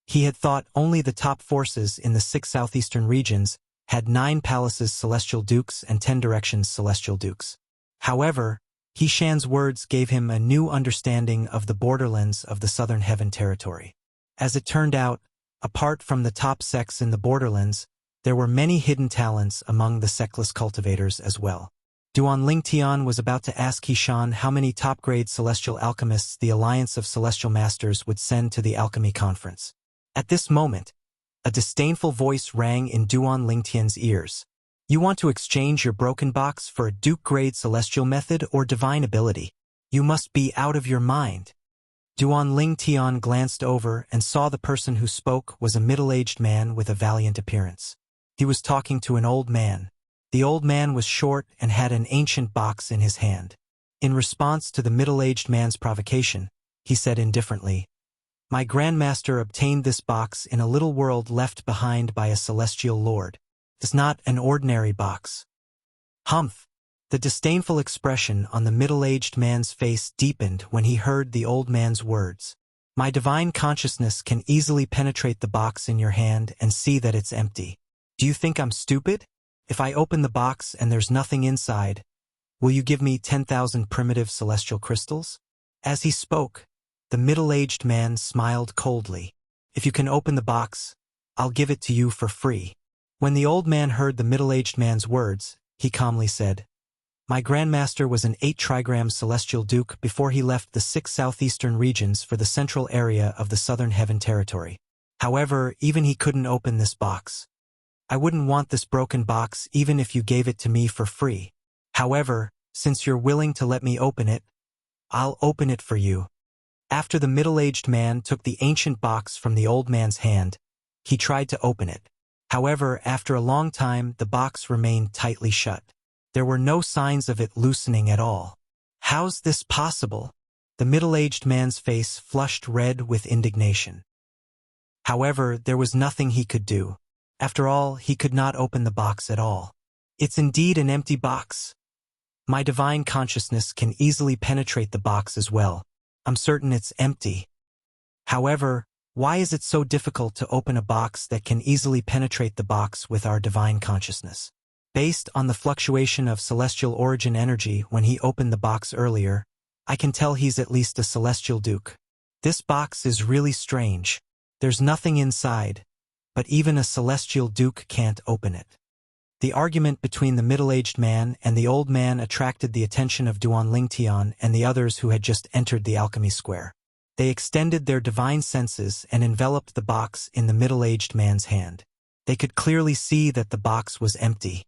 He had thought only the top forces in the 6 southeastern regions had 9 palaces celestial dukes and 10 directions celestial dukes. However, He Shan's words gave him a new understanding of the borderlands of the Southern Heaven territory. As it turned out, apart from the top sects in the borderlands, there were many hidden talents among the sectless cultivators as well. Duan Lingtian was about to ask He Shan how many top-grade celestial alchemists the Alliance of Celestial Masters would send to the alchemy conference. At this moment, a disdainful voice rang in Duan Lingtian's ears. You want to exchange your broken box for a Duke-grade celestial method or divine ability? You must be out of your mind. Duan Lingtian glanced over and saw the person who spoke was a middle-aged man with a valiant appearance. He was talking to an old man. The old man was short and had an ancient box in his hand. In response to the middle-aged man's provocation, he said indifferently, My Grandmaster obtained this box in a little world left behind by a celestial lord. It's not an ordinary box. Humph! The disdainful expression on the middle-aged man's face deepened when he heard the old man's words. My divine consciousness can easily penetrate the box in your hand and see that it's empty. Do you think I'm stupid? If I open the box and there's nothing inside, will you give me 10,000 primitive celestial crystals? As he spoke, the middle-aged man smiled coldly. If you can open the box, I'll give it to you for free. When the old man heard the middle-aged man's words, he calmly said, My Grandmaster was an 8-trigram celestial duke before he left the 6 southeastern regions for the central area of the Southern Heaven territory. However, even he couldn't open this box. I wouldn't want this broken box even if you gave it to me for free. However, since you're willing to let me open it, I'll open it for you. After the middle-aged man took the ancient box from the old man's hand, he tried to open it. However, after a long time, the box remained tightly shut. There were no signs of it loosening at all. How's this possible? The middle-aged man's face flushed red with indignation. However, there was nothing he could do. After all, he could not open the box at all. It's indeed an empty box. My divine consciousness can easily penetrate the box as well. I'm certain it's empty. However, why is it so difficult to open a box that can easily penetrate the box with our divine consciousness? Based on the fluctuation of celestial origin energy when he opened the box earlier, I can tell he's at least a celestial duke. This box is really strange. There's nothing inside, but even a celestial duke can't open it. The argument between the middle-aged man and the old man attracted the attention of Duan Lingtian and the others who had just entered the alchemy square. They extended their divine senses and enveloped the box in the middle-aged man's hand. They could clearly see that the box was empty.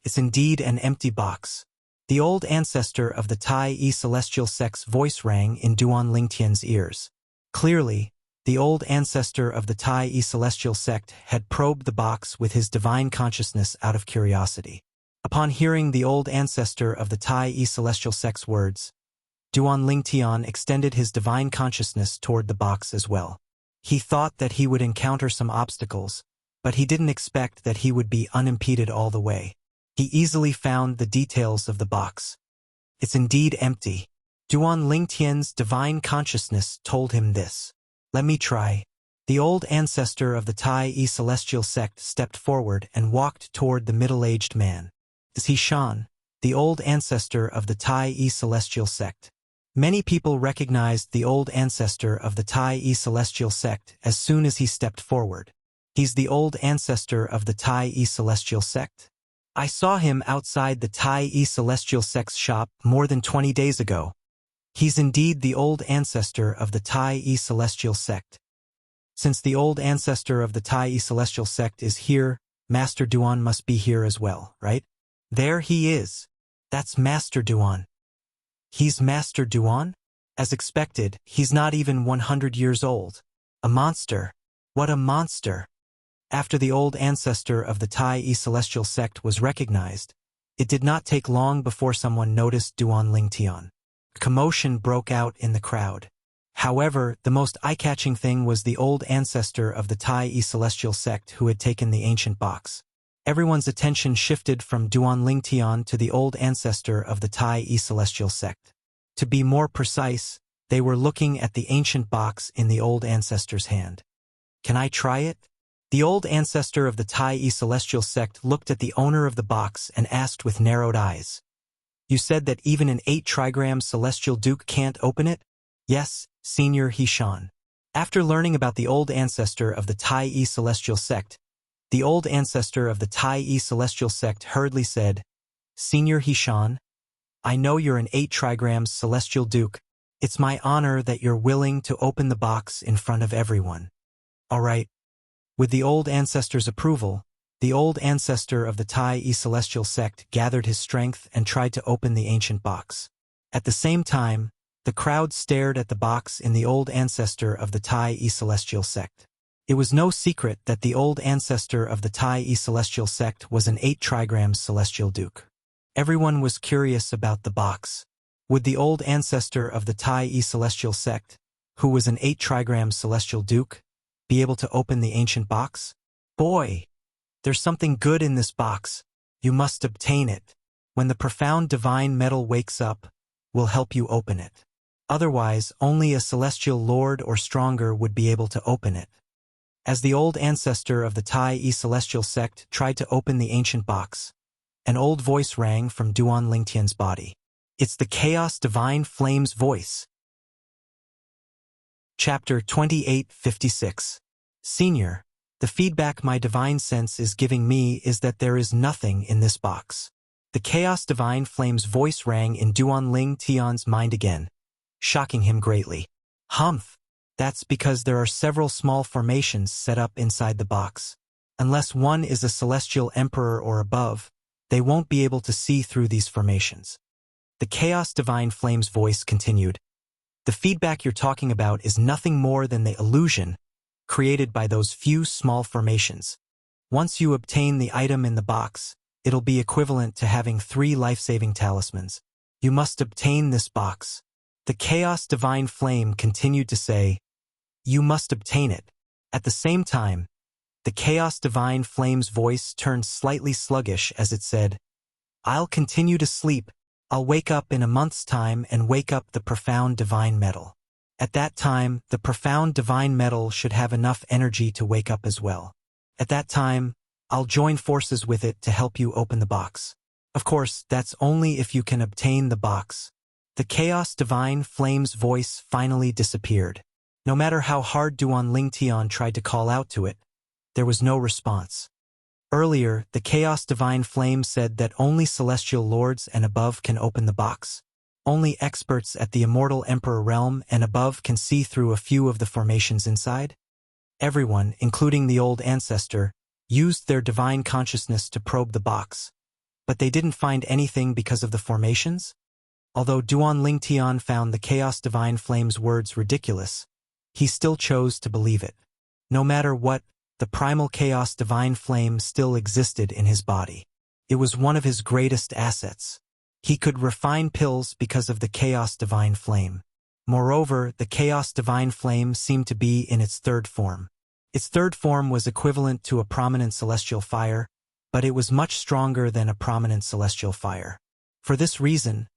It's indeed an empty box. The old ancestor of the Tai E celestial sect's voice rang in Duan Lingtian's ears. Clearly, the old ancestor of the Tai E celestial sect had probed the box with his divine consciousness out of curiosity. Upon hearing the old ancestor of the Tai E celestial sect's words, Duan Lingtian extended his divine consciousness toward the box as well. He thought that he would encounter some obstacles, but he didn't expect that he would be unimpeded all the way. He easily found the details of the box. It's indeed empty. Duan Lingtian's divine consciousness told him this. Let me try. The old ancestor of the Tai E celestial sect stepped forward and walked toward the middle-aged man. Is he Shan, the old ancestor of the Tai E celestial sect? Many people recognized the old ancestor of the Tai E celestial sect as soon as he stepped forward. He's the old ancestor of the Tai E celestial sect? I saw him outside the Tai E celestial sect's shop more than 20 days ago. He's indeed the old ancestor of the Tai E celestial sect. Since the old ancestor of the Tai E celestial sect is here, Master Duan must be here as well, right? There he is. That's Master Duan. He's Master Duan? As expected, he's not even 100 years old. A monster. What a monster! After the old ancestor of the Tai celestial sect was recognized, it did not take long before someone noticed Duan Lingtian. Commotion broke out in the crowd. However, the most eye-catching thing was the old ancestor of the Tai celestial sect who had taken the ancient box. Everyone's attention shifted from Duan Lingtian to the old ancestor of the Tai celestial sect. To be more precise, they were looking at the ancient box in the old ancestor's hand. Can I try it? The old ancestor of the Tai celestial sect looked at the owner of the box and asked with narrowed eyes. You said that even an 8-trigram celestial duke can't open it? Yes, Senior Hishan. After learning about the old ancestor of the Tai celestial sect, the old ancestor of the Tai celestial sect hurriedly said, Senior Hishan, I know you're an 8-trigram celestial duke. It's my honor that you're willing to open the box in front of everyone. All right. With the old ancestor's approval, the old ancestor of the Tai celestial sect gathered his strength and tried to open the ancient box. At the same time, the crowd stared at the box in the old ancestor of the Tai celestial sect. It was no secret that the old ancestor of the Tai celestial sect was an 8-trigram celestial duke. Everyone was curious about the box. Would the old ancestor of the Tai celestial sect, who was an 8-trigram celestial duke, be able to open the ancient box? Boy! There's something good in this box. You must obtain it. When the profound divine metal wakes up, we'll help you open it. Otherwise, only a celestial lord or stronger would be able to open it. As the old ancestor of the Tai celestial sect tried to open the ancient box, an old voice rang from Duan Lingtian's body. It's the Chaos Divine Flame's voice. Chapter 2856. Senior, the feedback my divine sense is giving me is that there is nothing in this box. The Chaos Divine Flame's voice rang in Duan Lingtian's mind again, shocking him greatly. Humph! That's because there are several small formations set up inside the box. Unless one is a celestial emperor or above, they won't be able to see through these formations. The Chaos Divine Flame's voice continued. The feedback you're talking about is nothing more than the illusion created by those few small formations. Once you obtain the item in the box, it'll be equivalent to having 3 life-saving talismans. You must obtain this box. The Chaos Divine Flame continued to say, you must obtain it. At the same time, the Chaos Divine Flame's voice turned slightly sluggish as it said, I'll continue to sleep. I'll wake up in a month's time and wake up the profound divine metal. At that time, the profound divine metal should have enough energy to wake up as well. At that time, I'll join forces with it to help you open the box. Of course, that's only if you can obtain the box. The Chaos Divine Flame's voice finally disappeared. No matter how hard Duan Lingtian tried to call out to it, there was no response. Earlier, the Chaos Divine Flame said that only celestial lords and above can open the box. Only experts at the Immortal Emperor realm and above can see through a few of the formations inside. Everyone, including the old ancestor, used their divine consciousness to probe the box. But they didn't find anything because of the formations? Although Duan Lingtian found the Chaos Divine Flame's words ridiculous, he still chose to believe it. No matter what, the primal Chaos Divine Flame still existed in his body. It was one of his greatest assets. He could refine pills because of the Chaos Divine Flame. Moreover, the Chaos Divine Flame seemed to be in its 3rd form. Its 3rd form was equivalent to a prominent celestial fire, but it was much stronger than a prominent celestial fire. For this reason,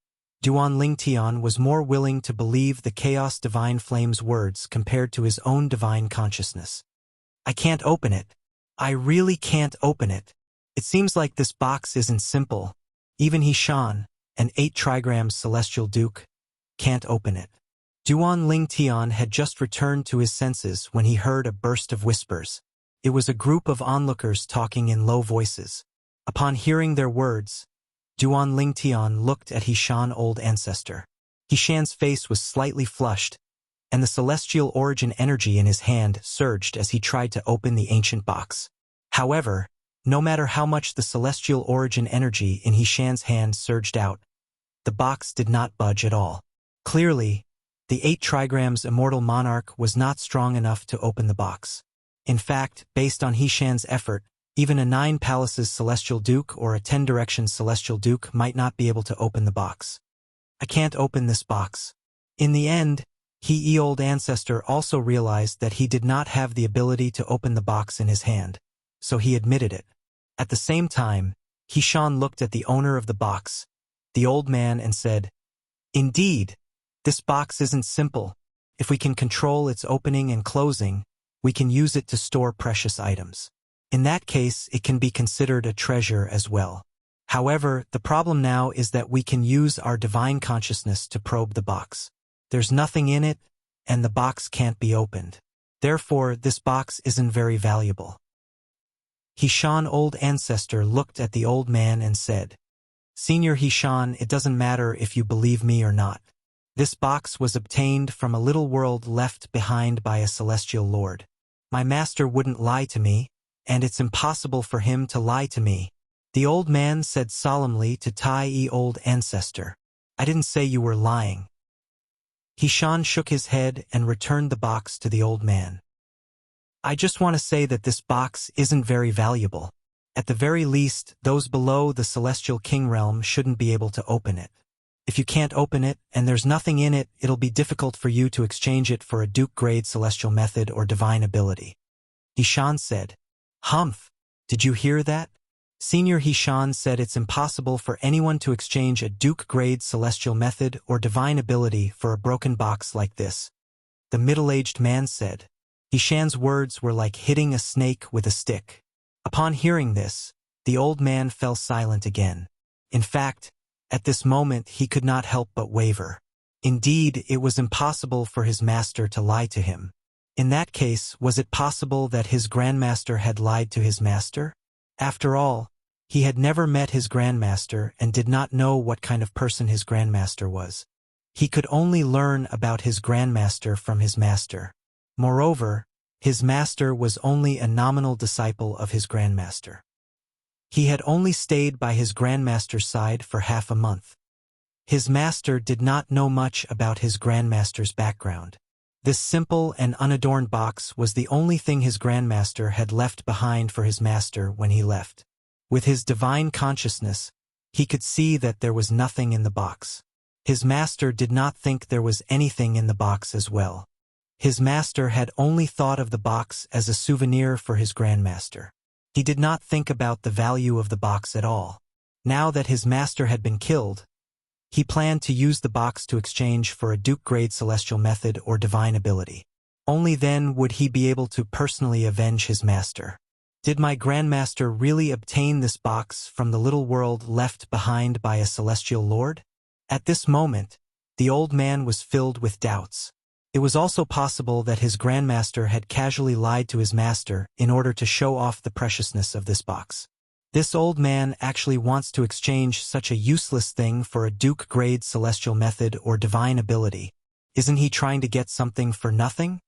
Duan Lingtian was more willing to believe the Chaos Divine Flame's words compared to his own divine consciousness. I can't open it. I really can't open it. It seems like this box isn't simple. Even Hishan, an 8-trigram celestial duke, can't open it. Duan Lingtian had just returned to his senses when he heard a burst of whispers. It was a group of onlookers talking in low voices. Upon hearing their words, Duan Lingtian looked at Hishan old ancestor. Hishan's face was slightly flushed, and the celestial origin energy in his hand surged as he tried to open the ancient box. However, no matter how much the celestial origin energy in Hishan's hand surged out, the box did not budge at all. Clearly, The 8 trigrams immortal monarch was not strong enough to open the box. In fact, based on Hishan's effort, even a 9 palaces celestial duke or a 10 directions celestial duke might not be able to open the box. I can't open this box. In the end, he old ancestor also realized that he did not have the ability to open the box in his hand, so he admitted it. At the same time, Hishan looked at the owner of the box, the old man, and said, "Indeed, this box isn't simple. If we can control its opening and closing, we can use it to store precious items. In that case, it can be considered a treasure as well. However, the problem now is that we can use our divine consciousness to probe the box. There's nothing in it, and the box can't be opened. Therefore, this box isn't very valuable." Hishan old ancestor looked at the old man and said, "Senior Hishan, it doesn't matter if you believe me or not. This box was obtained from a little world left behind by a celestial lord. My master wouldn't lie to me, and it's impossible for him to lie to me." The old man said solemnly to Tai old ancestor, "I didn't say you were lying." Hishan shook his head and returned the box to the old man. "I just want to say that this box isn't very valuable. At the very least, those below the celestial king realm shouldn't be able to open it. If you can't open it and there's nothing in it, it'll be difficult for you to exchange it for a duke-grade celestial method or divine ability." Hishan said, "Humph, did you hear that?" Senior Hishan said it's impossible for anyone to exchange a duke-grade celestial method or divine ability for a broken box like this. The middle-aged man said. Hishan's words were like hitting a snake with a stick. Upon hearing this, the old man fell silent again. In fact, at this moment he could not help but waver. Indeed, it was impossible for his master to lie to him. In that case, was it possible that his grandmaster had lied to his master? After all, he had never met his grandmaster and did not know what kind of person his grandmaster was. He could only learn about his grandmaster from his master. Moreover, his master was only a nominal disciple of his grandmaster. He had only stayed by his grandmaster's side for half a month. His master did not know much about his grandmaster's background. This simple and unadorned box was the only thing his grandmaster had left behind for his master when he left. With his divine consciousness, he could see that there was nothing in the box. His master did not think there was anything in the box as well. His master had only thought of the box as a souvenir for his grandmaster. He did not think about the value of the box at all. Now that his master had been killed, he planned to use the box to exchange for a duke-grade celestial method or divine ability. Only then would he be able to personally avenge his master. Did my grandmaster really obtain this box from the little world left behind by a celestial lord? At this moment, the old man was filled with doubts. It was also possible that his grandmaster had casually lied to his master in order to show off the preciousness of this box. This old man actually wants to exchange such a useless thing for a duke-grade celestial method or divine ability. Isn't he trying to get something for nothing?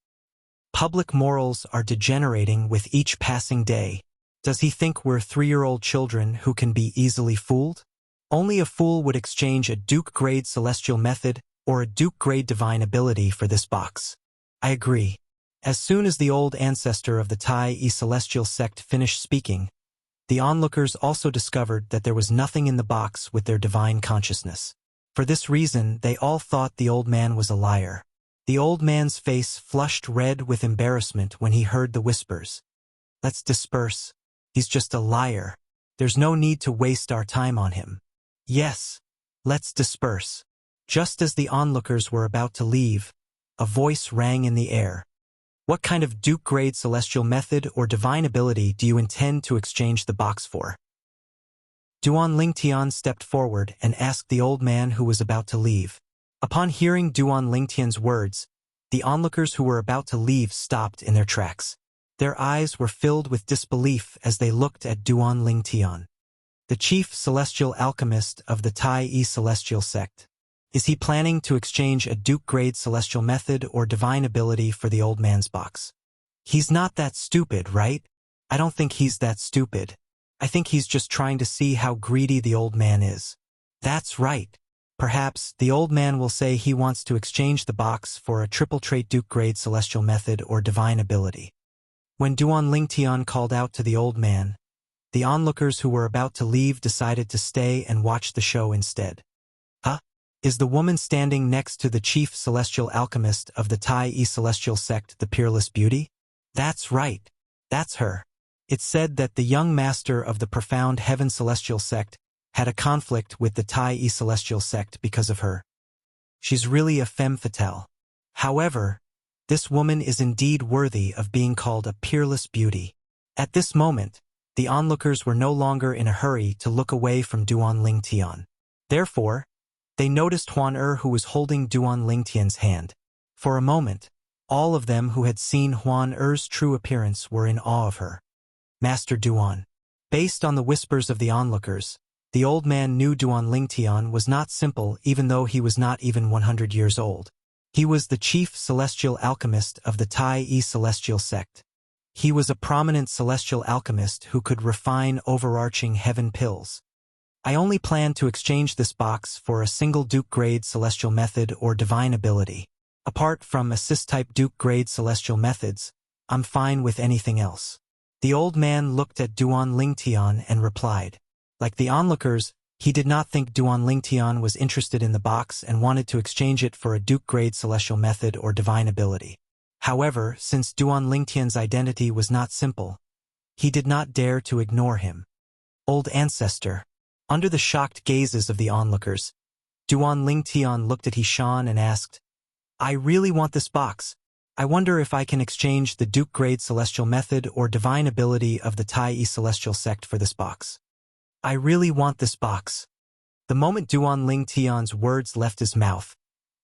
Public morals are degenerating with each passing day. Does he think we're 3-year-old children who can be easily fooled? Only a fool would exchange a duke-grade celestial method or a duke-grade divine ability for this box. I agree. As soon as the old ancestor of the Tai celestial sect finished speaking, the onlookers also discovered that there was nothing in the box with their divine consciousness. For this reason, they all thought the old man was a liar. The old man's face flushed red with embarrassment when he heard the whispers. "Let's disperse. He's just a liar. There's no need to waste our time on him." "Yes, let's disperse." Just as the onlookers were about to leave, a voice rang in the air. "What kind of duke-grade celestial method or divine ability do you intend to exchange the box for?" Duan Lingtian stepped forward and asked the old man who was about to leave. Upon hearing Duan Lingtian's words, the onlookers who were about to leave stopped in their tracks. Their eyes were filled with disbelief as they looked at Duan Lingtian, the chief celestial alchemist of the Tai celestial sect. Is he planning to exchange a duke-grade celestial method or divine ability for the old man's box? He's not that stupid, right? I don't think he's that stupid. I think he's just trying to see how greedy the old man is. That's right. Perhaps the old man will say he wants to exchange the box for a triple trait Duke grade celestial method or divine ability. When Duan Lingtian called out to the old man, the onlookers who were about to leave decided to stay and watch the show instead. Huh? Is the woman standing next to the chief celestial alchemist of the Tai celestial sect the Peerless Beauty? That's right. That's her. It's said that the young master of the profound heaven celestial sect had a conflict with the Tai celestial sect because of her. She's really a femme fatale. However, this woman is indeed worthy of being called a peerless beauty. At this moment, the onlookers were no longer in a hurry to look away from Duan Lingtian. Therefore, they noticed Huan who was holding Duan Lingtian's hand. For a moment, all of them who had seen Huan true appearance were in awe of her. Master Duan. Based on the whispers of the onlookers, the old man knew Duan Lingtian was not simple even though he was not even 100 years old. He was the chief celestial alchemist of the Tai celestial sect. He was a prominent celestial alchemist who could refine overarching heaven pills. I only plan to exchange this box for a single Duke grade celestial method or divine ability. Apart from assist-type Duke grade celestial methods, I'm fine with anything else. The old man looked at Duan Lingtian and replied. Like the onlookers, he did not think Duan Lingtian was interested in the box and wanted to exchange it for a Duke grade celestial method or divine ability. However, since Duan Lingtian's identity was not simple, he did not dare to ignore him. Old ancestor. Under the shocked gazes of the onlookers, Duan Lingtian looked at Hishan and asked, I really want this box. I wonder if I can exchange the Duke grade celestial method or divine ability of the Tai celestial sect for this box. I really want this box. The moment Duan Lingtian's words left his mouth,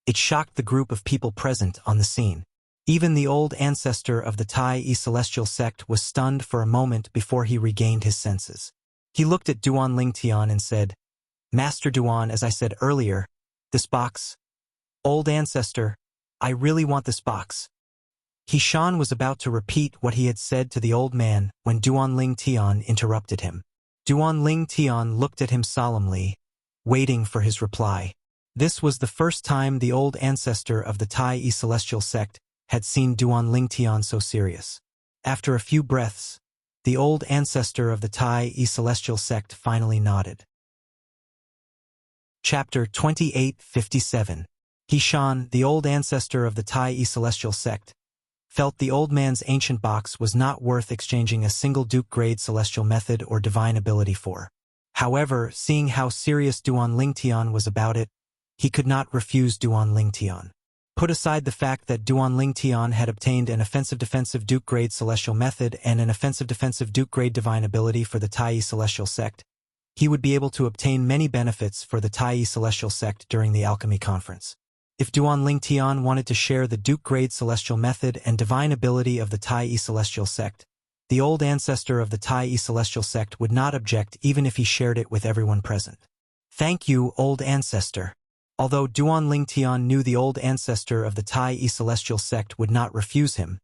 it shocked the group of people present on the scene. Even the old ancestor of the Tai celestial sect was stunned for a moment before he regained his senses. He looked at Duan Lingtian and said, Master Duan, as I said earlier, this box. Old ancestor, I really want this box. Hishan was about to repeat what he had said to the old man when Duan Lingtian interrupted him. Duan Lingtian looked at him solemnly, waiting for his reply. This was the first time the old ancestor of the Tai celestial sect had seen Duan Lingtian so serious. After a few breaths, the old ancestor of the Tai celestial sect finally nodded. Chapter 28:57. Hishan, the old ancestor of the Tai celestial sect, felt the old man's ancient box was not worth exchanging a single Duke grade celestial method or divine ability for. However, seeing how serious Duan Lingtian was about it, he could not refuse Duan Lingtian. Put aside the fact that Duan Lingtian had obtained an offensive-defensive Duke grade celestial method and an offensive-defensive Duke grade divine ability for the Tai celestial sect, he would be able to obtain many benefits for the Tai celestial sect during the alchemy conference. If Duan Lingtian wanted to share the Duke grade celestial method and divine ability of the Tai celestial sect, the old ancestor of the Tai celestial sect would not object even if he shared it with everyone present. Thank you, old ancestor. Although Duan Lingtian knew the old ancestor of the Tai celestial sect would not refuse him,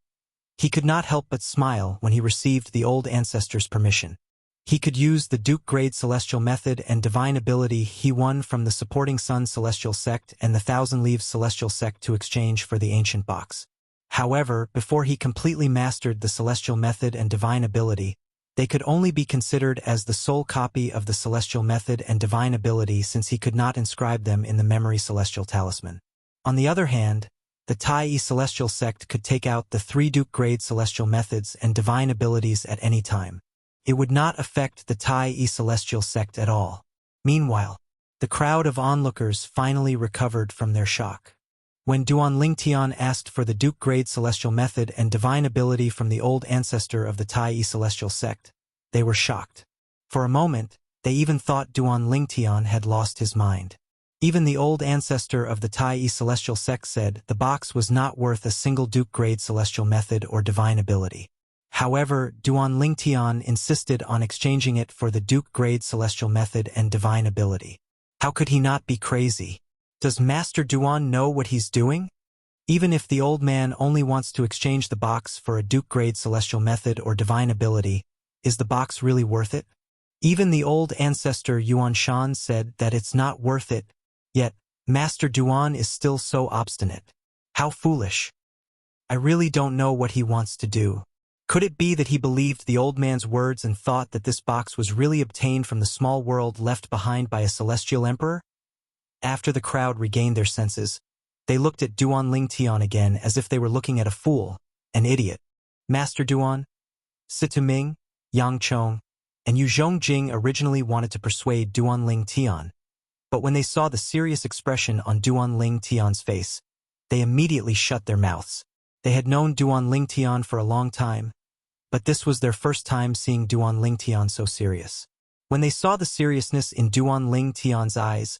he could not help but smile when he received the old ancestor's permission. He could use the Duke grade celestial method and divine ability he won from the supporting Sun celestial sect and the Thousand Leaves celestial sect to exchange for the ancient box. However, before he completely mastered the celestial method and divine ability, they could only be considered as the sole copy of the celestial method and divine ability since he could not inscribe them in the memory celestial talisman. On the other hand, the Tai celestial sect could take out the 3 Duke grade celestial methods and divine abilities at any time. It would not affect the Tai celestial sect at all. Meanwhile, the crowd of onlookers finally recovered from their shock. When Duan Lingtian asked for the Duke grade celestial method and divine ability from the old ancestor of the Tai celestial sect, they were shocked. For a moment, they even thought Duan Lingtian had lost his mind. Even the old ancestor of the Tai celestial sect said the box was not worth a single Duke grade celestial method or divine ability. However, Duan Lingtian insisted on exchanging it for the Duke grade celestial method and divine ability. How could he not be crazy? Does Master Duan know what he's doing? Even if the old man only wants to exchange the box for a Duke grade celestial method or divine ability, is the box really worth it? Even the old ancestor Yuan Shan said that it's not worth it, yet Master Duan is still so obstinate. How foolish. I really don't know what he wants to do. Could it be that he believed the old man's words and thought that this box was really obtained from the small world left behind by a celestial emperor? After the crowd regained their senses, they looked at Duan Lingtian again as if they were looking at a fool, an idiot. Master Duan, Situming, Yang Chong, and Yu Zhongjing originally wanted to persuade Duan Lingtian, but when they saw the serious expression on Duan Lingtian's face, they immediately shut their mouths. They had known Duan Lingtian for a long time, but this was their first time seeing Duan Lingtian so serious. When they saw the seriousness in Duan Lingtian's eyes,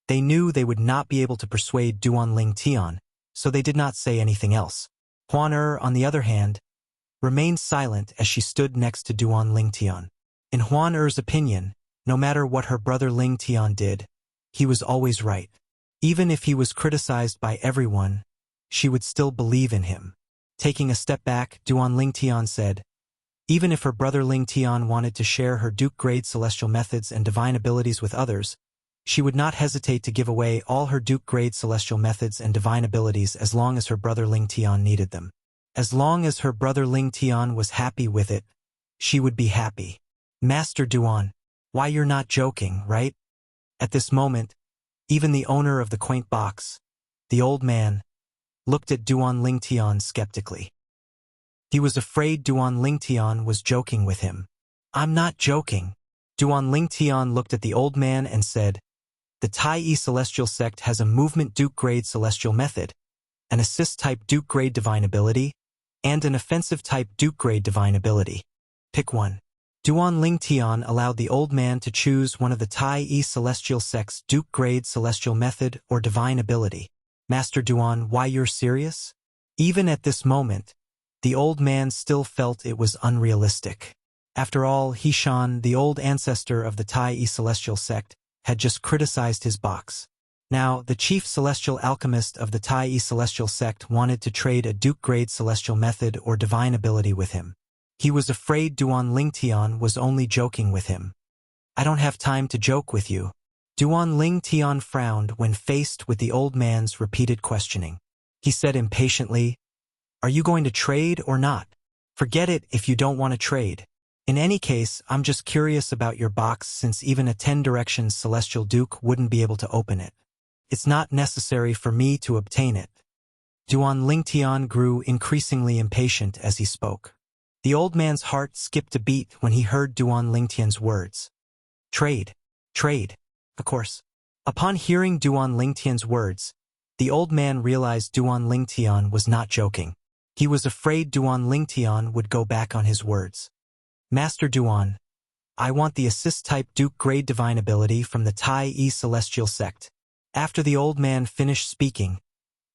they knew they would not be able to persuade Duan Lingtian, so they did not say anything else. Huan on the other hand, remained silent as she stood next to Duan Lingtian. In Huan opinion, no matter what her brother Lingtian did, he was always right. Even if he was criticized by everyone, she would still believe in him. Taking a step back, Duan Lingtian said, even if her brother Lingtian wanted to share her Duke-grade celestial methods and divine abilities with others, she would not hesitate to give away all her Duke-grade celestial methods and divine abilities as long as her brother Lingtian needed them. As long as her brother Lingtian was happy with it, she would be happy. Master Duan, why you're not joking, right? At this moment, even the owner of the quaint box, the old man, looked at Duan Lingtian skeptically. He was afraid Duan Lingtian was joking with him. I'm not joking. Duan Lingtian looked at the old man and said, the Tai Celestial Sect has a movement Duke-grade celestial method, an assist-type Duke-grade divine ability, and an offensive-type Duke-grade divine ability. Pick one. Duan Lingtian allowed the old man to choose one of the Tai Celestial Sect's Duke-grade celestial method or divine ability. Master Duan, why you're serious? Even at this moment, the old man still felt it was unrealistic. After all, Hishan, the old ancestor of the Tai Celestial Sect, had just criticized his box. Now, the chief celestial alchemist of the Tai Celestial Sect wanted to trade a Duke-grade celestial method or divine ability with him. He was afraid Duan Lingtian was only joking with him. I don't have time to joke with you. Duan Lingtian frowned when faced with the old man's repeated questioning. He said impatiently, are you going to trade or not? Forget it if you don't want to trade. In any case, I'm just curious about your box since even a 10 directions celestial duke wouldn't be able to open it. It's not necessary for me to obtain it. Duan Lingtian grew increasingly impatient as he spoke. The old man's heart skipped a beat when he heard Duan Lingtian's words. Trade. Trade. Of course. Upon hearing Duan Lingtian's words, the old man realized Duan Lingtian was not joking. He was afraid Duan Lingtian would go back on his words. Master Duan, I want the assist-type Duke-grade divine ability from the Tai Celestial Sect. After the old man finished speaking,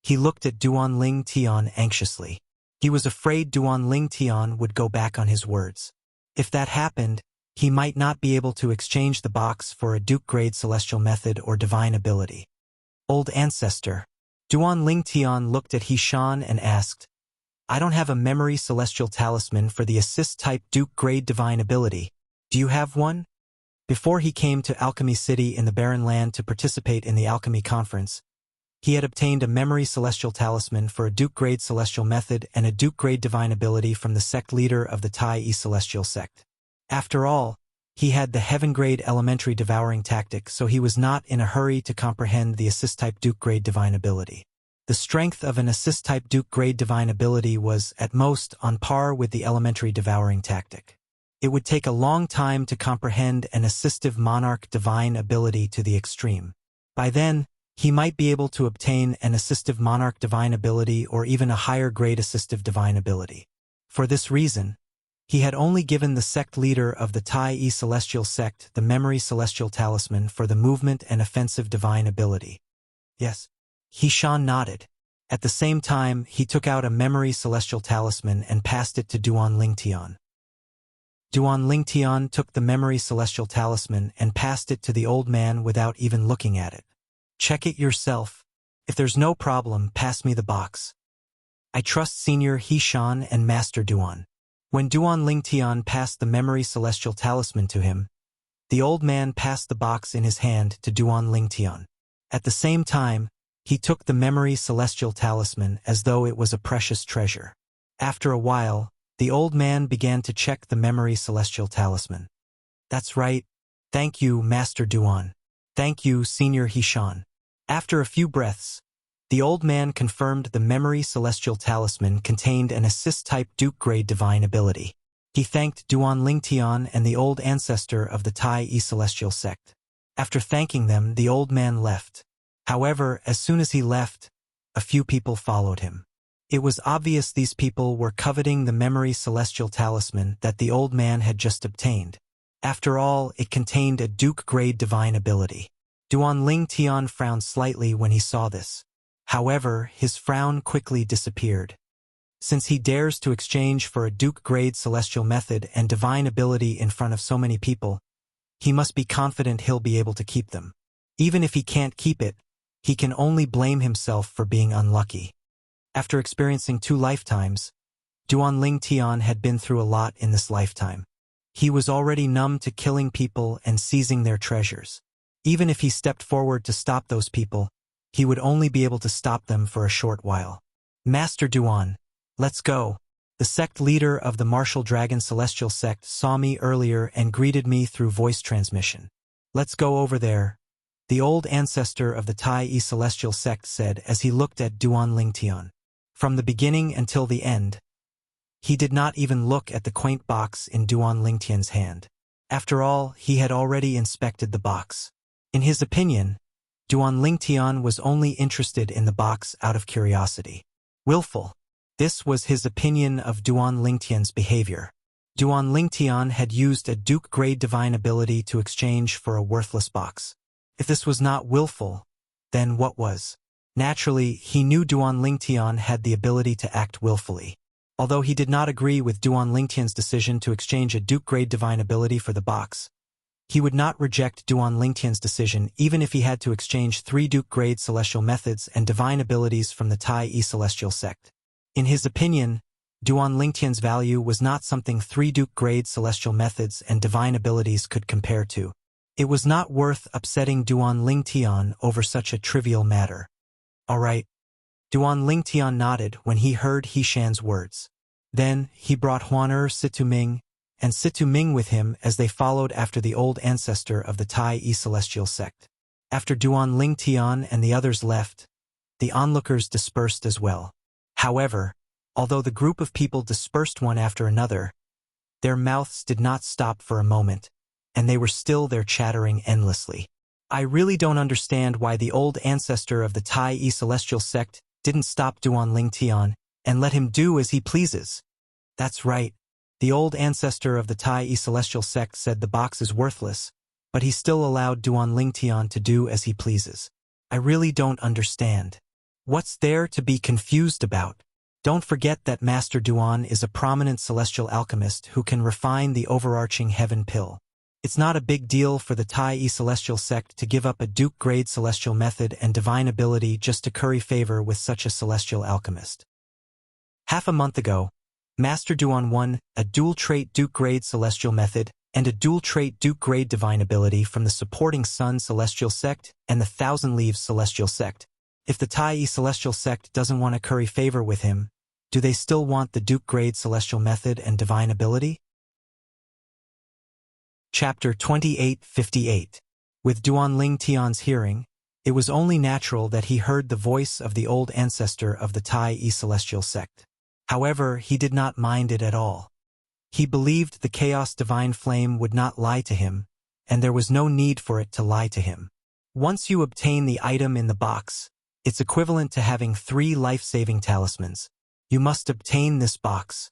he looked at Duan Lingtian anxiously. He was afraid Duan Lingtian would go back on his words. If that happened, he might not be able to exchange the box for a Duke-grade celestial method or divine ability. Old ancestor. Duan Lingtian looked at Hishan and asked, I don't have a memory celestial talisman for the assist-type Duke-grade divine ability. Do you have one? Before he came to Alchemy City in the Barren Land to participate in the Alchemy Conference, he had obtained a memory celestial talisman for a Duke-grade celestial method and a Duke-grade divine ability from the sect leader of the Tai Celestial Sect. After all, he had the heaven-grade elementary devouring tactic, so he was not in a hurry to comprehend the assist-type Duke-grade divine ability. The strength of an assist-type Duke-grade divine ability was, at most, on par with the elementary devouring tactic. It would take a long time to comprehend an assistive monarch divine ability to the extreme. By then, he might be able to obtain an assistive monarch divine ability or even a higher-grade assistive divine ability. For this reason, he had only given the sect leader of the Tai Celestial Sect the memory celestial talisman for the movement and offensive divine ability. Yes. Hishan nodded. At the same time, he took out a memory celestial talisman and passed it to Duan Lingtian. Duan Lingtian took the memory celestial talisman and passed it to the old man without even looking at it. Check it yourself. If there's no problem, pass me the box. I trust Senior Hishan and Master Duan. When Duan Lingtian passed the memory celestial talisman to him, the old man passed the box in his hand to Duan Lingtian. At the same time, he took the memory celestial talisman as though it was a precious treasure. After a while, the old man began to check the memory celestial talisman. That's right. Thank you, Master Duan. Thank you, Senior Hishan. After a few breaths, the old man confirmed the memory celestial talisman contained an assist-type Duke-grade divine ability. He thanked Duan Lingtian and the old ancestor of the Tai Yi celestial sect. After thanking them, the old man left. However, as soon as he left, a few people followed him. It was obvious these people were coveting the memory celestial talisman that the old man had just obtained. After all, it contained a Duke-grade divine ability. Duan Lingtian frowned slightly when he saw this. However, his frown quickly disappeared. Since he dares to exchange for a Duke-grade celestial method and divine ability in front of so many people, he must be confident he'll be able to keep them. Even if he can't keep it, he can only blame himself for being unlucky. After experiencing 2 lifetimes, Duan Lingtian had been through a lot in this lifetime. He was already numb to killing people and seizing their treasures. Even if he stepped forward to stop those people, he would only be able to stop them for a short while. Master Duan, let's go. The sect leader of the Martial Dragon Celestial Sect saw me earlier and greeted me through voice transmission. Let's go over there, the old ancestor of the Tai Yi Celestial Sect said as he looked at Duan Lingtian. From the beginning until the end, he did not even look at the quaint box in Duan Lingtian's hand. After all, he had already inspected the box. In his opinion, Duan Lingtian was only interested in the box out of curiosity. Willful. This was his opinion of Duan Lingtian's behavior. Duan Lingtian had used a Duke-grade divine ability to exchange for a worthless box. If this was not willful, then what was? Naturally, he knew Duan Lingtian had the ability to act willfully. Although he did not agree with Duan Lingtian's decision to exchange a Duke-grade divine ability for the box, he would not reject Duan Lingtian's decision even if he had to exchange 3 Duke-grade celestial methods and divine abilities from the Tai Yi Celestial Sect. In his opinion, Duan Lingtian's value was not something 3 Duke-grade celestial methods and divine abilities could compare to. It was not worth upsetting Duan Lingtian over such a trivial matter. All right. Duan Lingtian nodded when he heard Hishan's words. Then, he brought Huaner Situming and Situming with him as they followed after the old ancestor of the Tai Yi Celestial Sect. After Duan Lingtian and the others left, the onlookers dispersed as well. However, although the group of people dispersed one after another, their mouths did not stop for a moment, and they were still there chattering endlessly. I really don't understand why the old ancestor of the Tai Yi Celestial Sect didn't stop Duan Lingtian and let him do as he pleases. That's right. The old ancestor of the Tai Yi Celestial Sect said the box is worthless, but he still allowed Duan Lingtian to do as he pleases. I really don't understand. What's there to be confused about? Don't forget that Master Duan is a prominent celestial alchemist who can refine the overarching heaven pill. It's not a big deal for the Tai Yi Celestial Sect to give up a Duke-grade celestial method and divine ability just to curry favor with such a celestial alchemist. Half a month ago, Master Duan won a dual-trait Duke-grade celestial method and a dual-trait Duke-grade divine ability from the supporting Sun Celestial Sect and the Thousand Leaves Celestial Sect. If the Tai Yi Celestial Sect doesn't want to curry favor with him, do they still want the Duke-grade celestial method and divine ability? Chapter 2858. With Duan Lingtian's hearing, it was only natural that he heard the voice of the old ancestor of the Tai Yi Celestial Sect. However, he did not mind it at all. He believed the Chaos Divine Flame would not lie to him, and there was no need for it to lie to him. Once you obtain the item in the box, it's equivalent to having 3 life-saving talismans. You must obtain this box.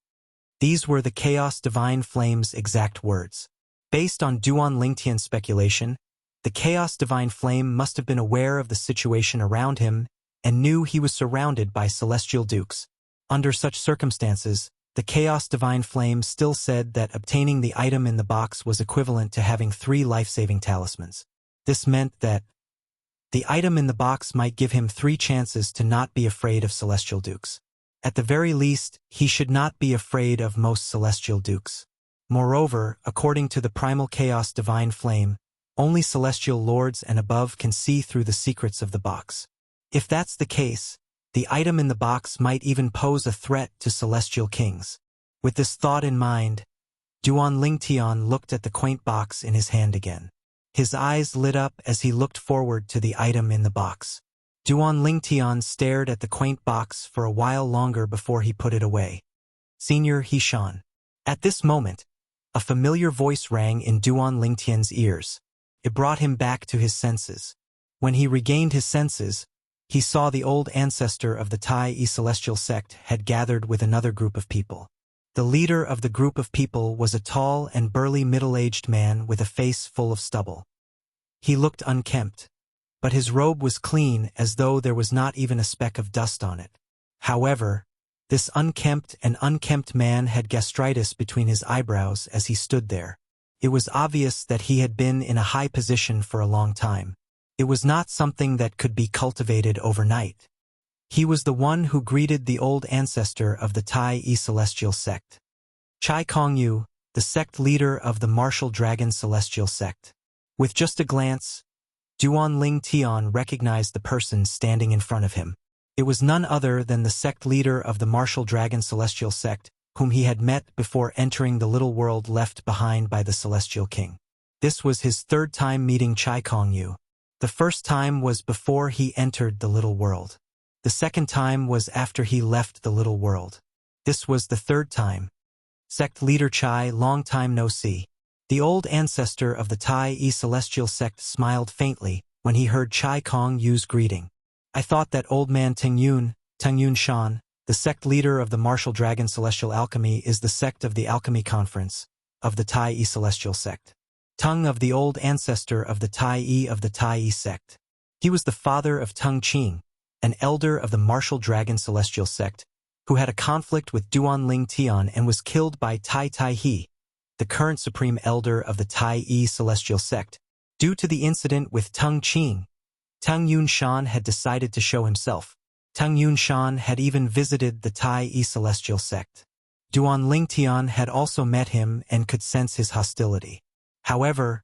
These were the Chaos Divine Flame's exact words. Based on Duan Lingtian's speculation, the Chaos Divine Flame must have been aware of the situation around him and knew he was surrounded by celestial dukes. Under such circumstances, the Chaos Divine Flame still said that obtaining the item in the box was equivalent to having 3 life-saving talismans. This meant that the item in the box might give him 3 chances to not be afraid of celestial dukes. At the very least, he should not be afraid of most celestial dukes. Moreover, according to the Primal Chaos Divine Flame, Only celestial lords and above can see through the secrets of the box. If that's the case, the item in the box might even pose a threat to celestial kings. With this thought in mind, Duan Lingtian looked at the quaint box in his hand again. His eyes lit up as he looked forward to the item in the box. Duan Lingtian stared at the quaint box for a while longer before he put it away. Senior Hishan. At this moment, a familiar voice rang in Duan Lingtian's ears. It brought him back to his senses. When he regained his senses, he saw the old ancestor of the Tai Celestial sect had gathered with another group of people. The leader of the group of people was a tall and burly middle-aged man with a face full of stubble. He looked unkempt, but his robe was clean as though there was not even a speck of dust on it. However, this unkempt man had gastritis between his eyebrows as he stood there. It was obvious that he had been in a high position for a long time. It was not something that could be cultivated overnight. He was the one who greeted the old ancestor of the Tai Celestial sect. Chai Kongyu, the sect leader of the Martial Dragon Celestial sect. With just a glance, Duan Lingtian recognized the person standing in front of him. It was none other than the sect leader of the Martial Dragon Celestial sect, whom he had met before entering the little world left behind by the Celestial King. This was his third time meeting Chai Kongyu. The first time was before he entered the little world. The second time was after he left the little world. This was the third time. Sect leader Chai, long time no see. The old ancestor of the Tai Celestial sect smiled faintly when he heard Chai Kongyu's greeting. I thought that old man Tengyun Shan, the sect leader of the Martial Dragon Celestial Alchemy, is the sect of the Alchemy Conference of the Tai Celestial sect. Tung of the old ancestor of the Tai sect. He was the father of Tung Qing, an elder of the Martial Dragon Celestial sect, who had a conflict with Duan Lingtian and was killed by Tai He, the current supreme elder of the Tai Celestial sect. Due to the incident with Tung Qing, Tung Yunshan had decided to show himself. Tung Yunshan had even visited the Tai Celestial sect. Duan Lingtian had also met him and could sense his hostility. However,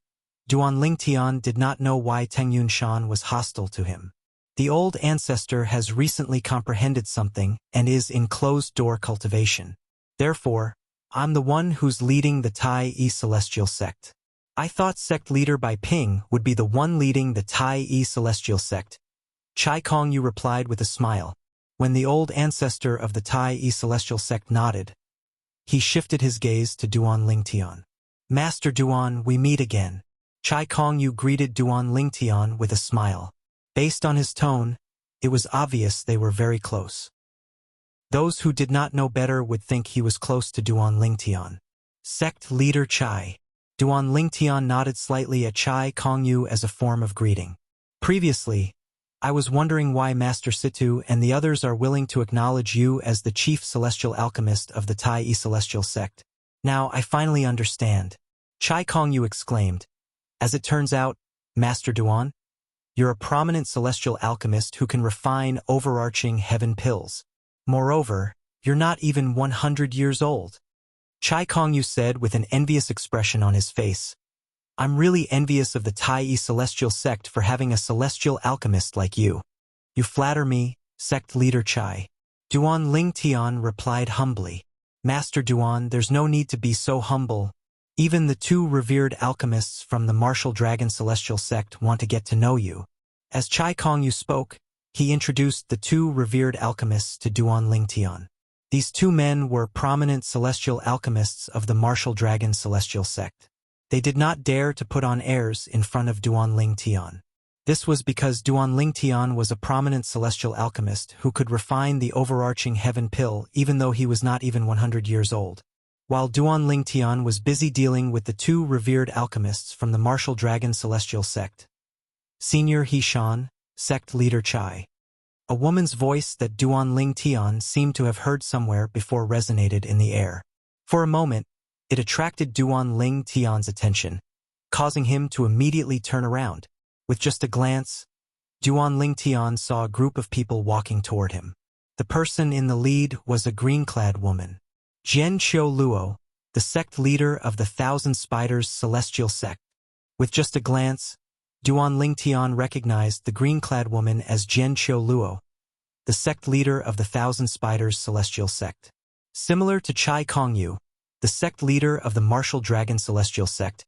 Duan Lingtian did not know why Tung Yunshan was hostile to him. The old ancestor has recently comprehended something and is in closed-door cultivation. Therefore, I'm the one who's leading the Tai Celestial sect. I thought sect leader Bai Ping would be the one leading the Tai Celestial sect. Chai Kongyu replied with a smile. When the old ancestor of the Tai Celestial sect nodded, he shifted his gaze to Duan Lingtian. Master Duan, we meet again. Chai Kongyu greeted Duan Lingtian with a smile. Based on his tone, it was obvious they were very close. Those who did not know better would think he was close to Duan Lingtian. Sect leader Chai. Duan Lingtian nodded slightly at Chai Kongyu as a form of greeting. Previously, I was wondering why Master Situ and the others are willing to acknowledge you as the chief celestial alchemist of the Tai Celestial sect. Now I finally understand. Chai Kongyu exclaimed. As it turns out, Master Duan, you're a prominent celestial alchemist who can refine overarching heaven pills. Moreover, you're not even 100 years old. Chai Kongyu said with an envious expression on his face. I'm really envious of the Tai Celestial sect for having a celestial alchemist like you. You flatter me, sect leader Chai. Duan Lingtian replied humbly. Master Duan, there's no need to be so humble. Even the two revered alchemists from the Martial Dragon Celestial sect want to get to know you. As Chai Kongyu spoke, he introduced the two revered alchemists to Duan Lingtian. These two men were prominent celestial alchemists of the Martial Dragon Celestial sect. They did not dare to put on airs in front of Duan Lingtian. This was because Duan Lingtian was a prominent celestial alchemist who could refine the overarching heaven pill even though he was not even 100 years old. While Duan Lingtian was busy dealing with the two revered alchemists from the Martial Dragon Celestial sect. Senior Hishan, sect leader Chai. A woman's voice that Duan Lingtian seemed to have heard somewhere before resonated in the air. For a moment, it attracted Duan Lingtian's attention, causing him to immediately turn around. With just a glance, Duan Lingtian saw a group of people walking toward him. The person in the lead was a green-clad woman. Jian Qiu Luo, the sect leader of the Thousand Spiders Celestial sect. With just a glance, Duan Lingtian recognized the green-clad woman as Jian Qiu Luo, the sect leader of the Thousand Spiders Celestial Sect. Similar to Chai Kongyu, the sect leader of the Martial Dragon Celestial Sect,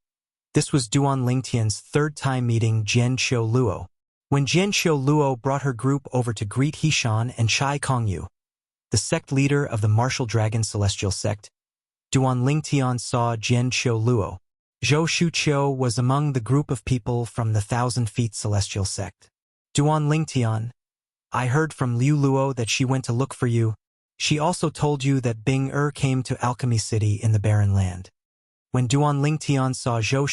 this was Duan Lingtian's third time meeting Jian Qiu Luo. When Jian Qiu Luo brought her group over to greet Hishan and Chai Kongyu, the sect leader of the Martial Dragon Celestial Sect, Duan Lingtian saw Jian Qiu Luo. Zhou Shuqiu was among the group of people from the 1,000 Feet Celestial Sect. Duan Lingtian, I heard from Liu Luo that she went to look for you. She also told you that Bing came to Alchemy City in the Barren Land. When Duan Lingtian saw Zhou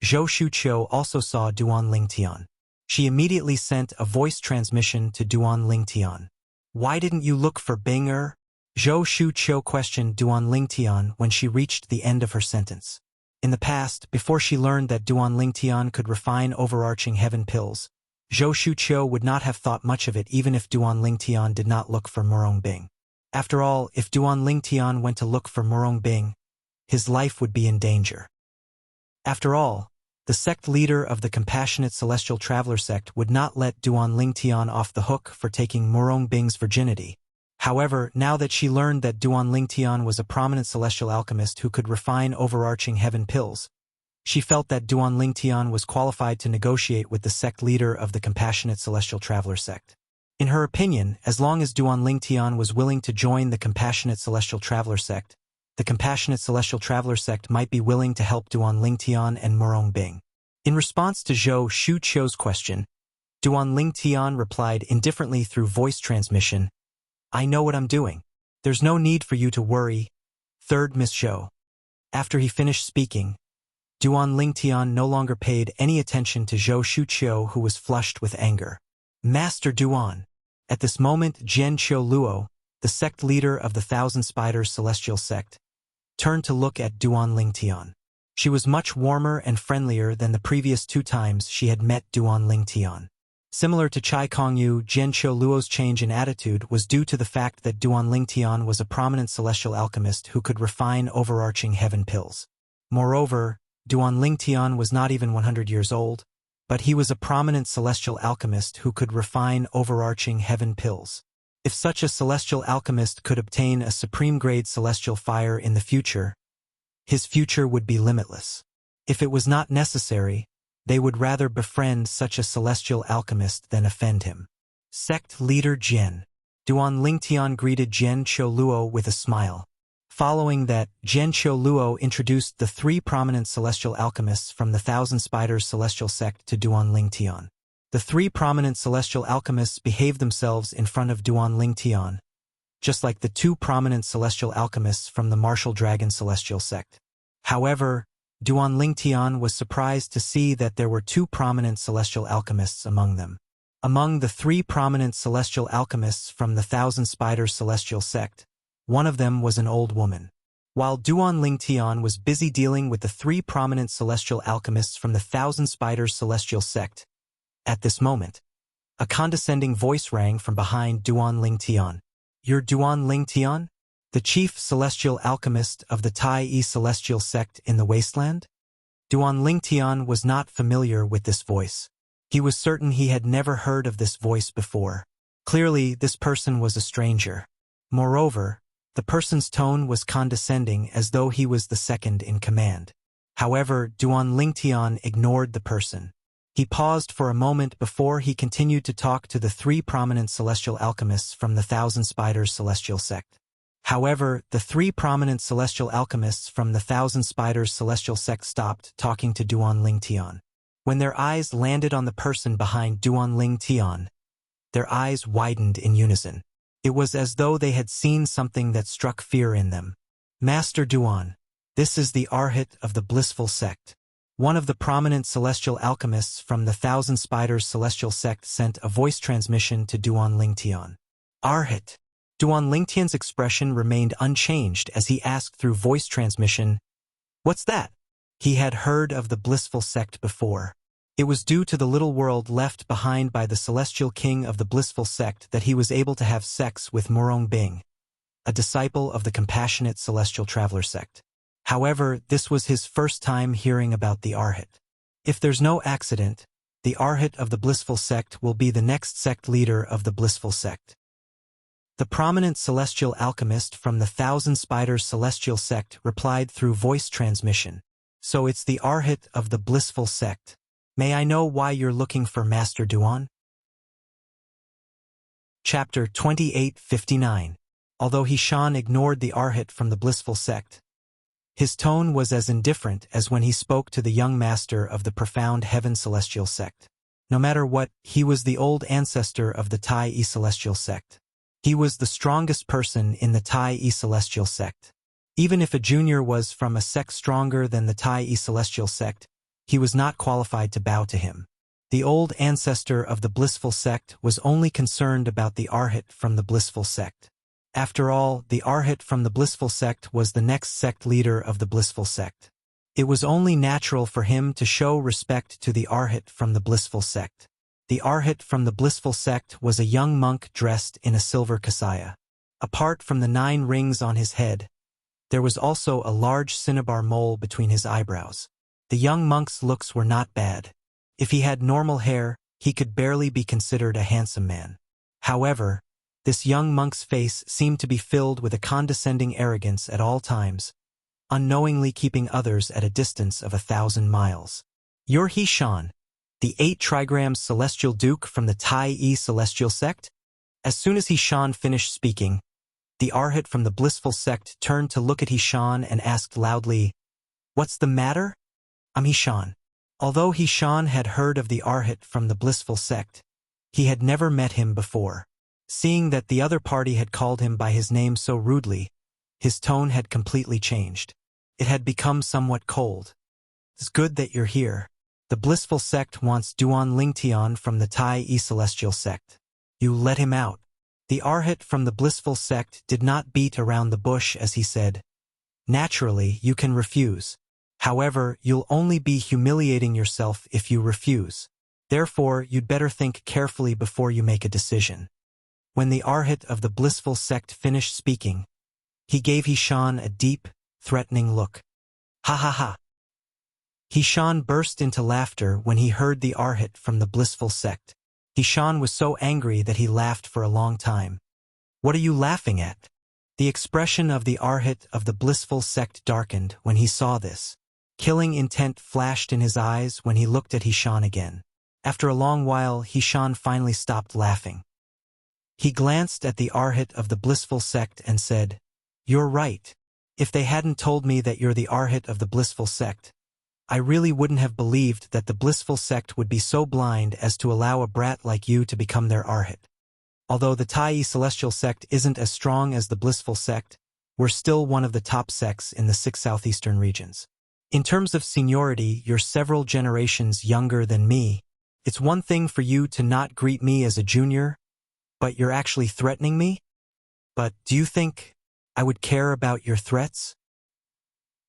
Shuqiu also saw Duan Lingtian. She immediately sent a voice transmission to Duan Lingtian. Why didn't you look for Bing Zhou Shuqiu questioned Duan Lingtian when she reached the end of her sentence. In the past, before she learned that Duan Lingtian could refine overarching heaven pills, Zhou Shuqiu would not have thought much of it even if Duan Lingtian did not look for Murong Bing. After all, if Duan Lingtian went to look for Murong Bing, his life would be in danger. After all, the sect leader of the Compassionate Celestial Traveler sect would not let Duan Lingtian off the hook for taking Murong Bing's virginity. However, now that she learned that Duan Lingtian was a prominent celestial alchemist who could refine overarching heaven pills, she felt that Duan Lingtian was qualified to negotiate with the sect leader of the Compassionate Celestial Traveler sect. In her opinion, as long as Duan Lingtian was willing to join the Compassionate Celestial Traveler sect, the Compassionate Celestial Traveler sect might be willing to help Duan Lingtian and Murong Bing. In response to Zhou Shuqiu's question, Duan Lingtian replied indifferently through voice transmission, I know what I'm doing. There's no need for you to worry. Third Miss Zhou. After he finished speaking, Duan Lingtian no longer paid any attention to Zhou Shuqiu, who was flushed with anger. Master Duan. At this moment, Jian Qiu Luo, the sect leader of the 1,000 Spiders Celestial Sect, turned to look at Duan Lingtian. She was much warmer and friendlier than the previous 2 times she had met Duan Lingtian. Similar to Chai Kongyu, Jian Qiu Luo's change in attitude was due to the fact that Duan Lingtian was a prominent celestial alchemist who could refine overarching heaven pills. Moreover, Duan Lingtian was not even 100 years old, but he was a prominent celestial alchemist who could refine overarching heaven pills. If such a celestial alchemist could obtain a supreme-grade celestial fire in the future, his future would be limitless. If it was not necessary, they would rather befriend such a celestial alchemist than offend him. Sect Leader Jian. Duan Lingtian greeted Jian Qiu Luo with a smile. Following that, Jian Qiu Luo introduced the 3 prominent celestial alchemists from the 1,000 Spiders Celestial Sect to Duan Lingtian. The 3 prominent celestial alchemists behaved themselves in front of Duan Lingtian, just like the 2 prominent celestial alchemists from the Martial Dragon Celestial Sect. However, Duan Lingtian was surprised to see that there were 2 prominent celestial alchemists among them. Among the 3 prominent celestial alchemists from the 1,000 Spiders Celestial Sect, one of them was an old woman. While Duan Lingtian was busy dealing with the 3 prominent celestial alchemists from the 1,000 Spiders Celestial Sect, at this moment, a condescending voice rang from behind Duan Lingtian. You're Duan Lingtian? The chief celestial alchemist of the Tai Celestial Sect in the Wasteland? Duan Lingtian was not familiar with this voice. He was certain he had never heard of this voice before. Clearly, this person was a stranger. Moreover, the person's tone was condescending as though he was the second in command. However, Duan Lingtian ignored the person. He paused for a moment before he continued to talk to the 3 prominent celestial alchemists from the 1,000 Spiders Celestial Sect. However, the 3 prominent celestial alchemists from the 1,000 Spiders Celestial Sect stopped talking to Duan Lingtian. When their eyes landed on the person behind Duan Lingtian, their eyes widened in unison. It was as though they had seen something that struck fear in them. Master Duan, this is the Arhat of the Blissful Sect. One of the prominent celestial alchemists from the 1,000 Spiders Celestial Sect sent a voice transmission to Duan Lingtian. Arhat. Duan Lingtian's expression remained unchanged as he asked through voice transmission, What's that? He had heard of the Blissful Sect before. It was due to the little world left behind by the celestial king of the Blissful Sect that he was able to have sex with Murong Bing, a disciple of the Compassionate Celestial Traveler sect. However, this was his first time hearing about the Arhat. If there's no accident, the Arhat of the Blissful Sect will be the next sect leader of the Blissful Sect. The prominent celestial alchemist from the Thousand Spiders Celestial Sect replied through voice transmission. So it's the Arhat of the Blissful Sect. May I know why you're looking for Master Duan? Chapter 2859. Although Hishan ignored the Arhat from the Blissful Sect, his tone was as indifferent as when he spoke to the young master of the Profound Heaven Celestial Sect. No matter what, he was the old ancestor of the Tai Celestial Sect. He was the strongest person in the Tai Celestial Sect. Even if a junior was from a sect stronger than the Tai Celestial Sect, he was not qualified to bow to him. The old ancestor of the Blissful Sect was only concerned about the Arhat from the Blissful Sect. After all, the Arhat from the Blissful Sect was the next sect leader of the Blissful Sect. It was only natural for him to show respect to the Arhat from the Blissful Sect. The Arhat from the Blissful Sect was a young monk dressed in a silver kasaya. Apart from the 9 rings on his head, there was also a large cinnabar mole between his eyebrows. The young monk's looks were not bad. If he had normal hair, he could barely be considered a handsome man. However, this young monk's face seemed to be filled with a condescending arrogance at all times, unknowingly keeping others at a distance of 1,000 miles. You're Hishan, the 8 trigrams Celestial Duke from the Tai Celestial Sect? As soon as Hishan finished speaking, the Arhat from the Blissful Sect turned to look at Hishan and asked loudly, "What's the matter?" "I'm Hishan." Although Hishan had heard of the Arhat from the Blissful Sect, he had never met him before. Seeing that the other party had called him by his name so rudely, his tone had completely changed. It had become somewhat cold. "It's good that you're here. The Blissful Sect wants Duan Lingtian from the Tai Celestial Sect. You let him out." The Arhat from the Blissful Sect did not beat around the bush as he said, "Naturally, you can refuse. However, you'll only be humiliating yourself if you refuse. Therefore, you'd better think carefully before you make a decision." When the Arhat of the Blissful Sect finished speaking, he gave Hishan a deep, threatening look. "Ha ha ha." Hishan burst into laughter when he heard the Arhat from the Blissful Sect. Hishan was so angry that he laughed for a long time. "What are you laughing at?" The expression of the Arhat of the Blissful Sect darkened when he saw this. Killing intent flashed in his eyes when he looked at Hishan again. After a long while, Hishan finally stopped laughing. He glanced at the Arhat of the Blissful Sect and said, "You're right. If they hadn't told me that you're the Arhat of the Blissful Sect, I really wouldn't have believed that the Blissful Sect would be so blind as to allow a brat like you to become their Arhat. Although the Tai Celestial Sect isn't as strong as the Blissful Sect, we're still one of the top sects in the 6 southeastern regions. In terms of seniority, you're several generations younger than me. It's one thing for you to not greet me as a junior, but you're actually threatening me? But do you think I would care about your threats?"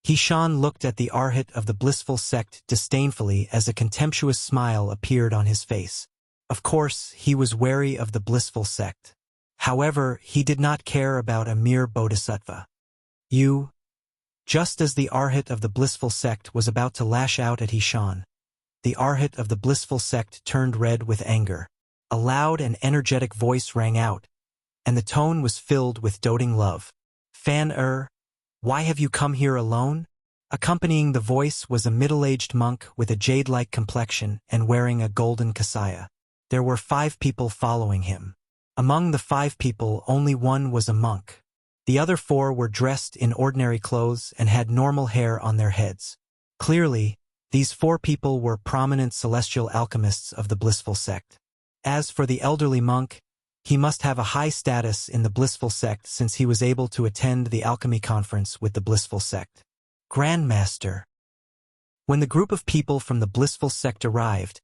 Hishan looked at the Arhat of the Blissful Sect disdainfully as a contemptuous smile appeared on his face. Of course, he was wary of the Blissful Sect. However, he did not care about a mere bodhisattva. "You..." Just as the Arhat of the Blissful Sect was about to lash out at Hishan, the Arhat of the Blissful Sect turned red with anger. A loud and energetic voice rang out, and the tone was filled with doting love. "Fan-er, why have you come here alone?" Accompanying the voice was a middle-aged monk with a jade-like complexion and wearing a golden kasaya. There were 5 people following him. Among the 5 people, only one was a monk. The other 4 were dressed in ordinary clothes and had normal hair on their heads. Clearly, these 4 people were prominent celestial alchemists of the Blissful Sect. As for the elderly monk, he must have a high status in the Blissful Sect since he was able to attend the alchemy conference with the Blissful Sect. "Grandmaster." When the group of people from the Blissful Sect arrived,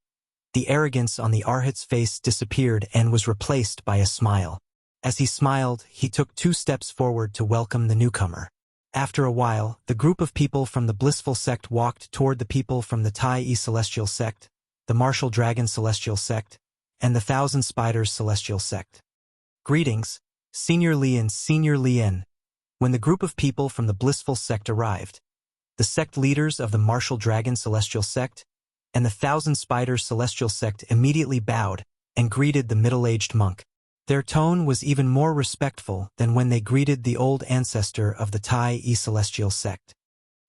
the arrogance on the Arhat's face disappeared and was replaced by a smile. As he smiled, he took 2 steps forward to welcome the newcomer. After a while, the group of people from the Blissful Sect walked toward the people from the Tai Celestial Sect, the Martial Dragon Celestial Sect, and the Thousand Spiders Celestial Sect. "Greetings, Senior Lien, Senior Lien." When the group of people from the Blissful Sect arrived, the sect leaders of the Martial Dragon Celestial Sect and the Thousand Spiders Celestial Sect immediately bowed and greeted the middle-aged monk. Their tone was even more respectful than when they greeted the old ancestor of the Tai Celestial Sect.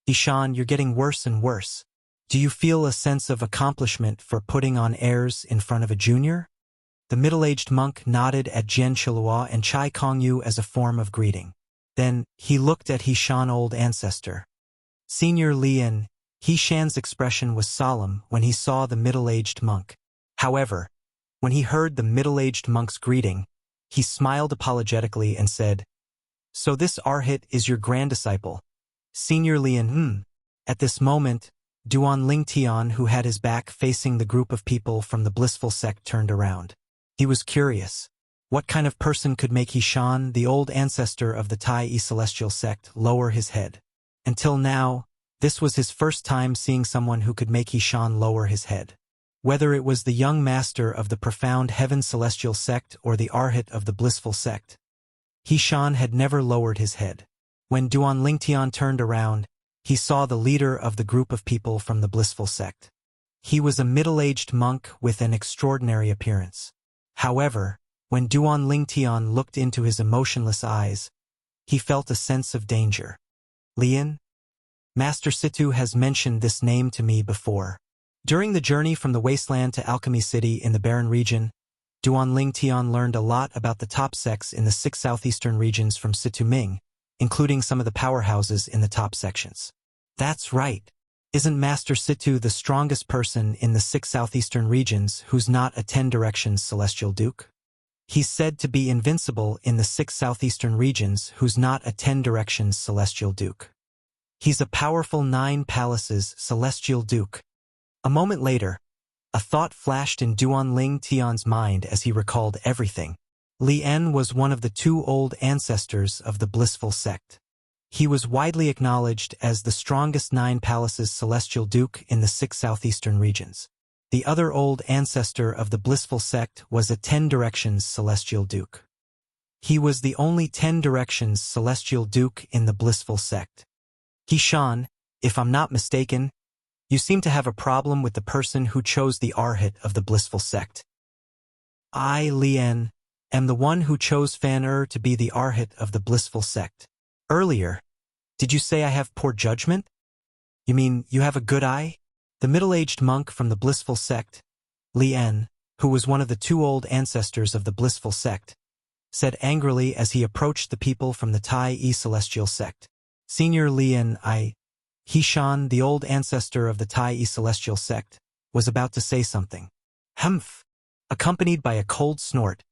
Ishan, you're getting worse and worse. Do you feel a sense of accomplishment for putting on airs in front of a junior? The middle-aged monk nodded at Jian Chilua and Chai Kongyu as a form of greeting. Then, he looked at Hishan, old ancestor. Senior Lian, Hishan's expression was solemn when he saw the middle-aged monk. However, when he heard the middle-aged monk's greeting, he smiled apologetically and said, "So this Arhit is your grand disciple." Senior Lian, At this moment, Duan Lingtian, who had his back facing the group of people from the blissful sect, turned around. He was curious. What kind of person could make Hishan, the old ancestor of the Tai Celestial Sect, lower his head? Until now, this was his first time seeing someone who could make Hishan lower his head. Whether it was the young master of the profound Heaven Celestial Sect or the Arhit of the Blissful Sect, Hishan had never lowered his head. When Duan Lingtian turned around, he saw the leader of the group of people from the Blissful Sect. He was a middle-aged monk with an extraordinary appearance. However, when Duan Lingtian looked into his emotionless eyes, he felt a sense of danger. "Lian? Master Situ has mentioned this name to me before. During the journey from the wasteland to Alchemy City in the Barren region, Duan Lingtian learned a lot about the top sects in the 6 southeastern regions from Situ Ming, including some of the powerhouses in the top sections." "That's right. Isn't Master Situ the strongest person in the 6 southeastern regions who's not a 10 Directions Celestial Duke? He's said to be invincible in the 6 southeastern regions who's not a 10 Directions Celestial Duke. He's a powerful 9 Palaces Celestial Duke." A moment later, a thought flashed in Duan Lingtian's mind as he recalled everything. Lian was one of the 2 old ancestors of the Blissful Sect. He was widely acknowledged as the strongest 9 Palaces Celestial Duke in the 6 southeastern regions. The other old ancestor of the Blissful Sect was a 10 Directions Celestial Duke. He was the only 10 Directions Celestial Duke in the Blissful Sect. "Hishan, if I'm not mistaken, you seem to have a problem with the person who chose the Arhit of the Blissful Sect." "I, Lian, am the one who chose Fan to be the Arhit of the Blissful Sect. Earlier, did you say I have poor judgment? You mean you have a good eye?" The middle-aged monk from the Blissful Sect, Lian, who was one of the 2 old ancestors of the Blissful Sect, said angrily as he approached the people from the Tai Celestial Sect. "Senior Lian, Hishan, the old ancestor of the Tai Celestial Sect, was about to say something. Humph! Accompanied by a cold snort,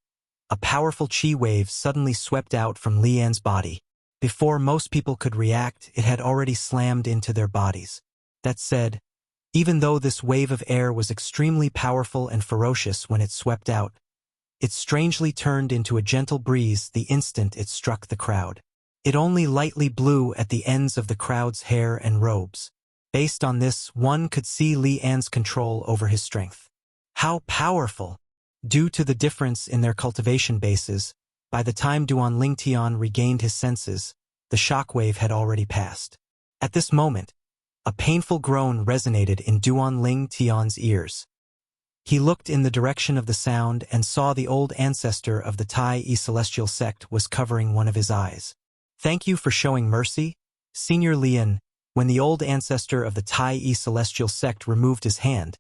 a powerful chi wave suddenly swept out from Lian's body. Before most people could react, it had already slammed into their bodies. That said, even though this wave of air was extremely powerful and ferocious when it swept out, it strangely turned into a gentle breeze the instant it struck the crowd. It only lightly blew at the ends of the crowd's hair and robes. Based on this, one could see Lian's control over his strength. How powerful! Due to the difference in their cultivation bases, by the time Duan Lingtian regained his senses, the shockwave had already passed. At this moment, a painful groan resonated in Duan Lingtian's ears. He looked in the direction of the sound and saw the old ancestor of the Tai Celestial Sect was covering one of his eyes. "Thank you for showing mercy, Senior Lian." When the old ancestor of the Tai Celestial Sect removed his hand,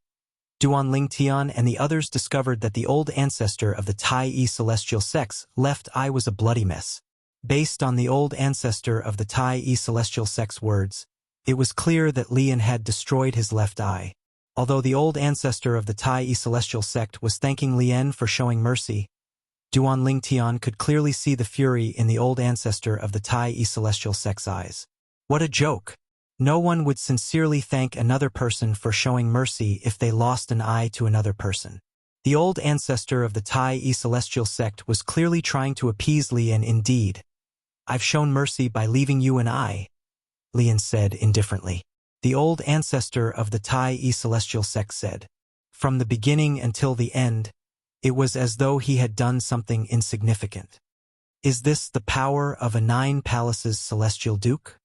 Duan Lingtian and the others discovered that the old ancestor of the Tai Celestial Sect's left eye was a bloody mess. Based on the old ancestor of the Tai Celestial Sect's words, it was clear that Lian had destroyed his left eye. Although the old ancestor of the Tai Celestial Sect was thanking Lian for showing mercy, Duan Lingtian could clearly see the fury in the old ancestor of the Tai Celestial Sect's eyes. What a joke! No one would sincerely thank another person for showing mercy if they lost an eye to another person. The old ancestor of the Tai Celestial Sect was clearly trying to appease Lian indeed. "I've shown mercy by leaving you an eye," Lian said indifferently. The old ancestor of the Tai Celestial Sect said. From the beginning until the end, it was as though he had done something insignificant. Is this the power of a 9 Palaces Celestial Duke?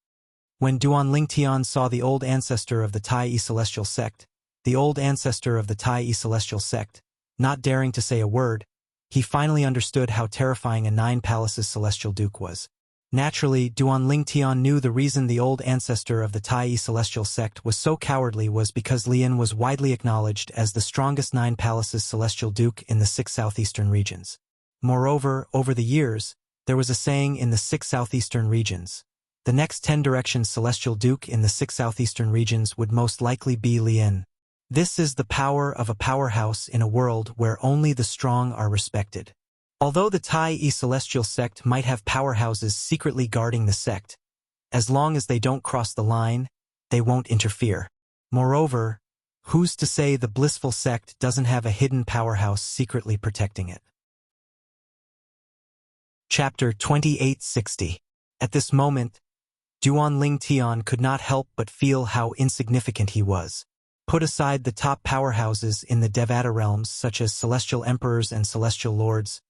When Duan Lingtian saw the old ancestor of the Tai Celestial sect, not daring to say a word, he finally understood how terrifying a 9 palaces celestial duke was. Naturally, Duan Lingtian knew the reason the old ancestor of the Tai Celestial sect was so cowardly was because Lian was widely acknowledged as the strongest 9 palaces celestial duke in the 6 southeastern regions. Moreover, over the years, there was a saying in the 6 southeastern regions. The next 10 directions celestial duke in the 6 southeastern regions would most likely be Lian. This is the power of a powerhouse in a world where only the strong are respected. Although the Tai Celestial sect might have powerhouses secretly guarding the sect, as long as they don't cross the line, they won't interfere. Moreover, who's to say the blissful sect doesn't have a hidden powerhouse secretly protecting it? Chapter 2860. At this moment, Duan Lingtian could not help but feel how insignificant he was. Put aside the top powerhouses in the Devata realms such as celestial emperors and celestial lords,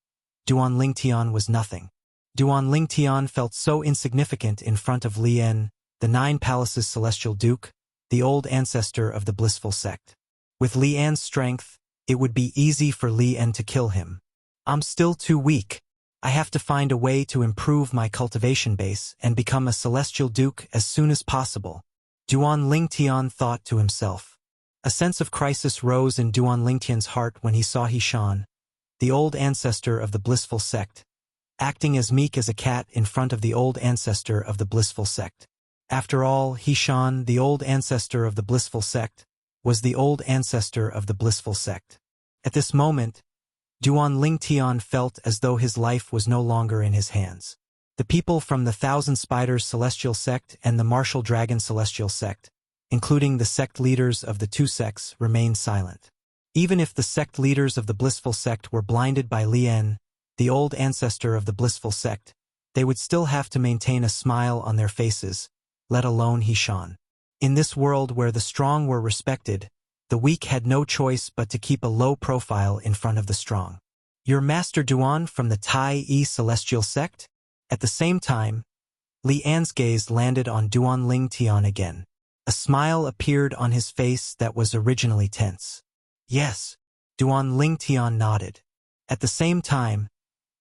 Duan Lingtian was nothing. Duan Lingtian felt so insignificant in front of Lian, the 9 palaces celestial duke, the old ancestor of the blissful sect. With Lian's strength, it would be easy for Lian to kill him. I'm still too weak. I have to find a way to improve my cultivation base and become a celestial duke as soon as possible, Duan Lingtian thought to himself. A sense of crisis rose in Duan Lingtian's heart when he saw Hishan, the old ancestor of the blissful sect, acting as meek as a cat in front of the old ancestor of the blissful sect. After all, Hishan, the old ancestor of the blissful sect, was the old ancestor of the blissful sect. At this moment, Duan Lingtian felt as though his life was no longer in his hands. The people from the Thousand Spiders Celestial Sect and the Martial Dragon Celestial Sect, including the sect leaders of the 2 sects, remained silent. Even if the sect leaders of the blissful sect were blinded by Lian, the old ancestor of the blissful sect, they would still have to maintain a smile on their faces, let alone Hishan. In this world where the strong were respected, the weak had no choice but to keep a low profile in front of the strong. You're Master Duan from the Tai Celestial sect? At the same time, Lian's gaze landed on Duan Lingtian again. A smile appeared on his face that was originally tense. Yes, Duan Lingtian nodded. At the same time,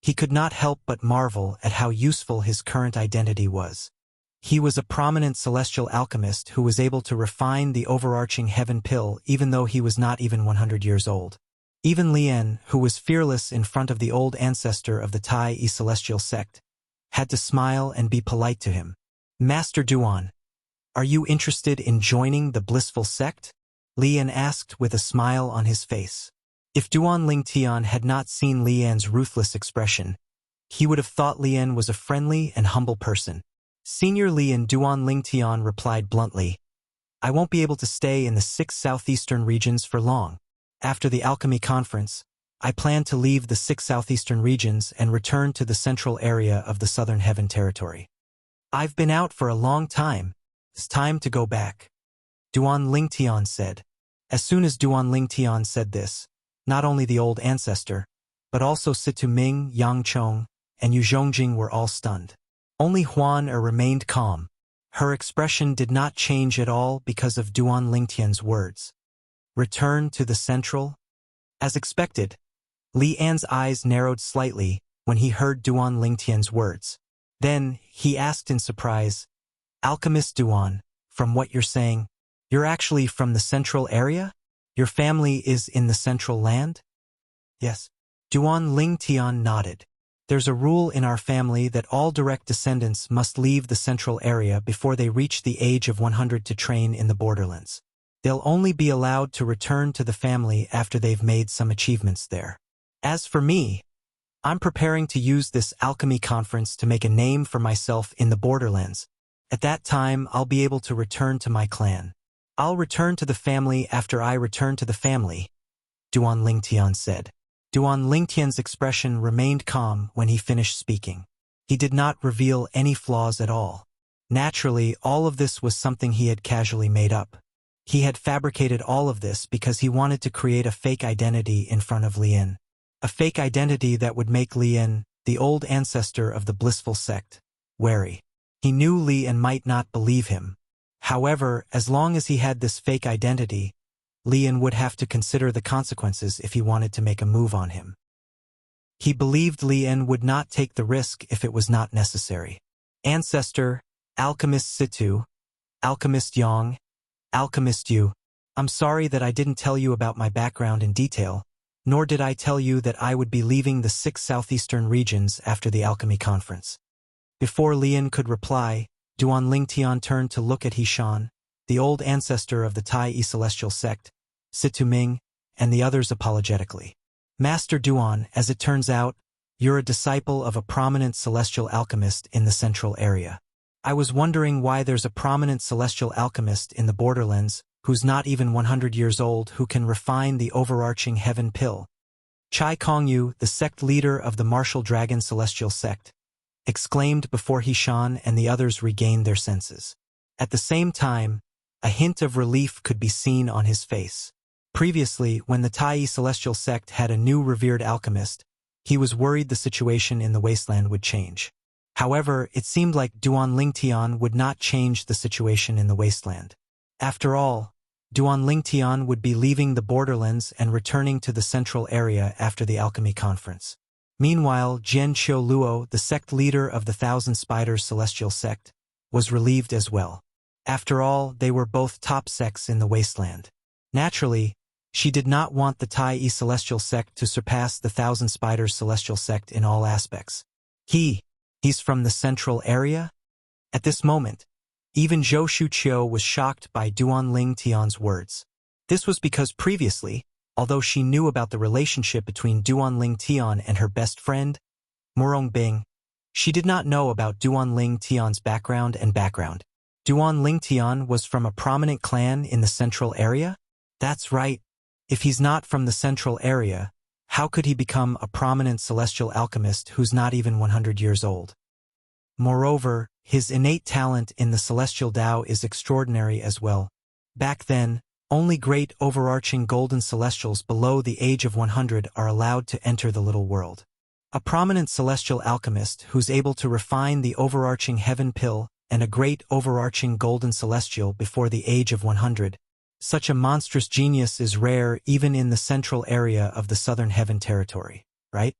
he could not help but marvel at how useful his current identity was. He was a prominent celestial alchemist who was able to refine the overarching heaven pill even though he was not even 100 years old. Even Lian, who was fearless in front of the old ancestor of the Tai Celestial sect, had to smile and be polite to him. Master Duan, are you interested in joining the blissful sect? Lian asked with a smile on his face. If Duan Lingtian had not seen Lian's ruthless expression, he would have thought Lian was a friendly and humble person. Senior Lian Duan Lingtian replied bluntly, I won't be able to stay in the 6 southeastern regions for long. After the alchemy conference, I plan to leave the 6 southeastern regions and return to the central area of the Southern Heaven Territory. I've been out for a long time. It's time to go back, Duan Lingtian said. As soon as Duan Lingtian said this, not only the old ancestor, but also Situ Ming, Yang Chong, and Yu Zhongjing were all stunned. Only Huan Er remained calm. Her expression did not change at all because of Duan Lingtian's words. Return to the central? As expected, Lian's eyes narrowed slightly when he heard Duan Lingtian's words. Then, he asked in surprise, Alchemist Duan, from what you're saying, you're actually from the central area? Your family is in the central land? Yes. Duan Lingtian nodded. There's a rule in our family that all direct descendants must leave the central area before they reach the age of 100 to train in the borderlands. They'll only be allowed to return to the family after they've made some achievements there. As for me, I'm preparing to use this alchemy conference to make a name for myself in the borderlands. At that time, I'll be able to return to my clan. I'll return to the family after I return to the family, Duan Lingtian said. Duan Lingtian's expression remained calm when he finished speaking. He did not reveal any flaws at all. Naturally, all of this was something he had casually made up. He had fabricated all of this because he wanted to create a fake identity in front of Lian. A fake identity that would make Lian, the old ancestor of the blissful sect, wary. He knew Li Yan might not believe him. However, as long as he had this fake identity, Li Yan would have to consider the consequences if he wanted to make a move on him. He believed Li Yan would not take the risk if it was not necessary. Ancestor, Alchemist Situ, Alchemist Yang, Alchemist Yu. I'm sorry that I didn't tell you about my background in detail, nor did I tell you that I would be leaving the 6 southeastern regions after the alchemy conference. Before Li Yan could reply, Duan Lingtian turned to look at Hishan, the old ancestor of the Tai Celestial sect, Situ Ming, and the others apologetically. Master Duan, as it turns out, you're a disciple of a prominent celestial alchemist in the central area. I was wondering why there's a prominent celestial alchemist in the borderlands who's not even 100 years old who can refine the overarching heaven pill. Chai Kongyu, the sect leader of the martial dragon celestial sect, exclaimed before Hishan and the others regained their senses. At the same time, a hint of relief could be seen on his face. Previously, when the Tai Celestial sect had a new revered alchemist, he was worried the situation in the wasteland would change. However, it seemed like Duan Lingtian would not change the situation in the wasteland. After all, Duan Lingtian would be leaving the borderlands and returning to the central area after the alchemy conference. Meanwhile, Jian Qiuluo, the sect leader of the Thousand Spiders Celestial sect, was relieved as well. After all, they were both top sects in the wasteland. Naturally, she did not want the Tai Celestial sect to surpass the Thousand Spiders Celestial sect in all aspects. He's from the central area? At this moment, even Zhou Shuqiu was shocked by Duan Lingtian's words. This was because previously, although she knew about the relationship between Duan Lingtian and her best friend, Murong Bing, she did not know about Duan Lingtian's background. Duan Lingtian was from a prominent clan in the central area? That's right. If he's not from the central area, how could he become a prominent celestial alchemist who's not even 100 years old? Moreover, his innate talent in the celestial Tao is extraordinary as well. Back then, only great overarching golden celestials below the age of 100 are allowed to enter the little world. A prominent celestial alchemist who's able to refine the overarching heaven pill and a great overarching golden celestial before the age of 100. Such a monstrous genius is rare even in the central area of the southern heaven territory, right?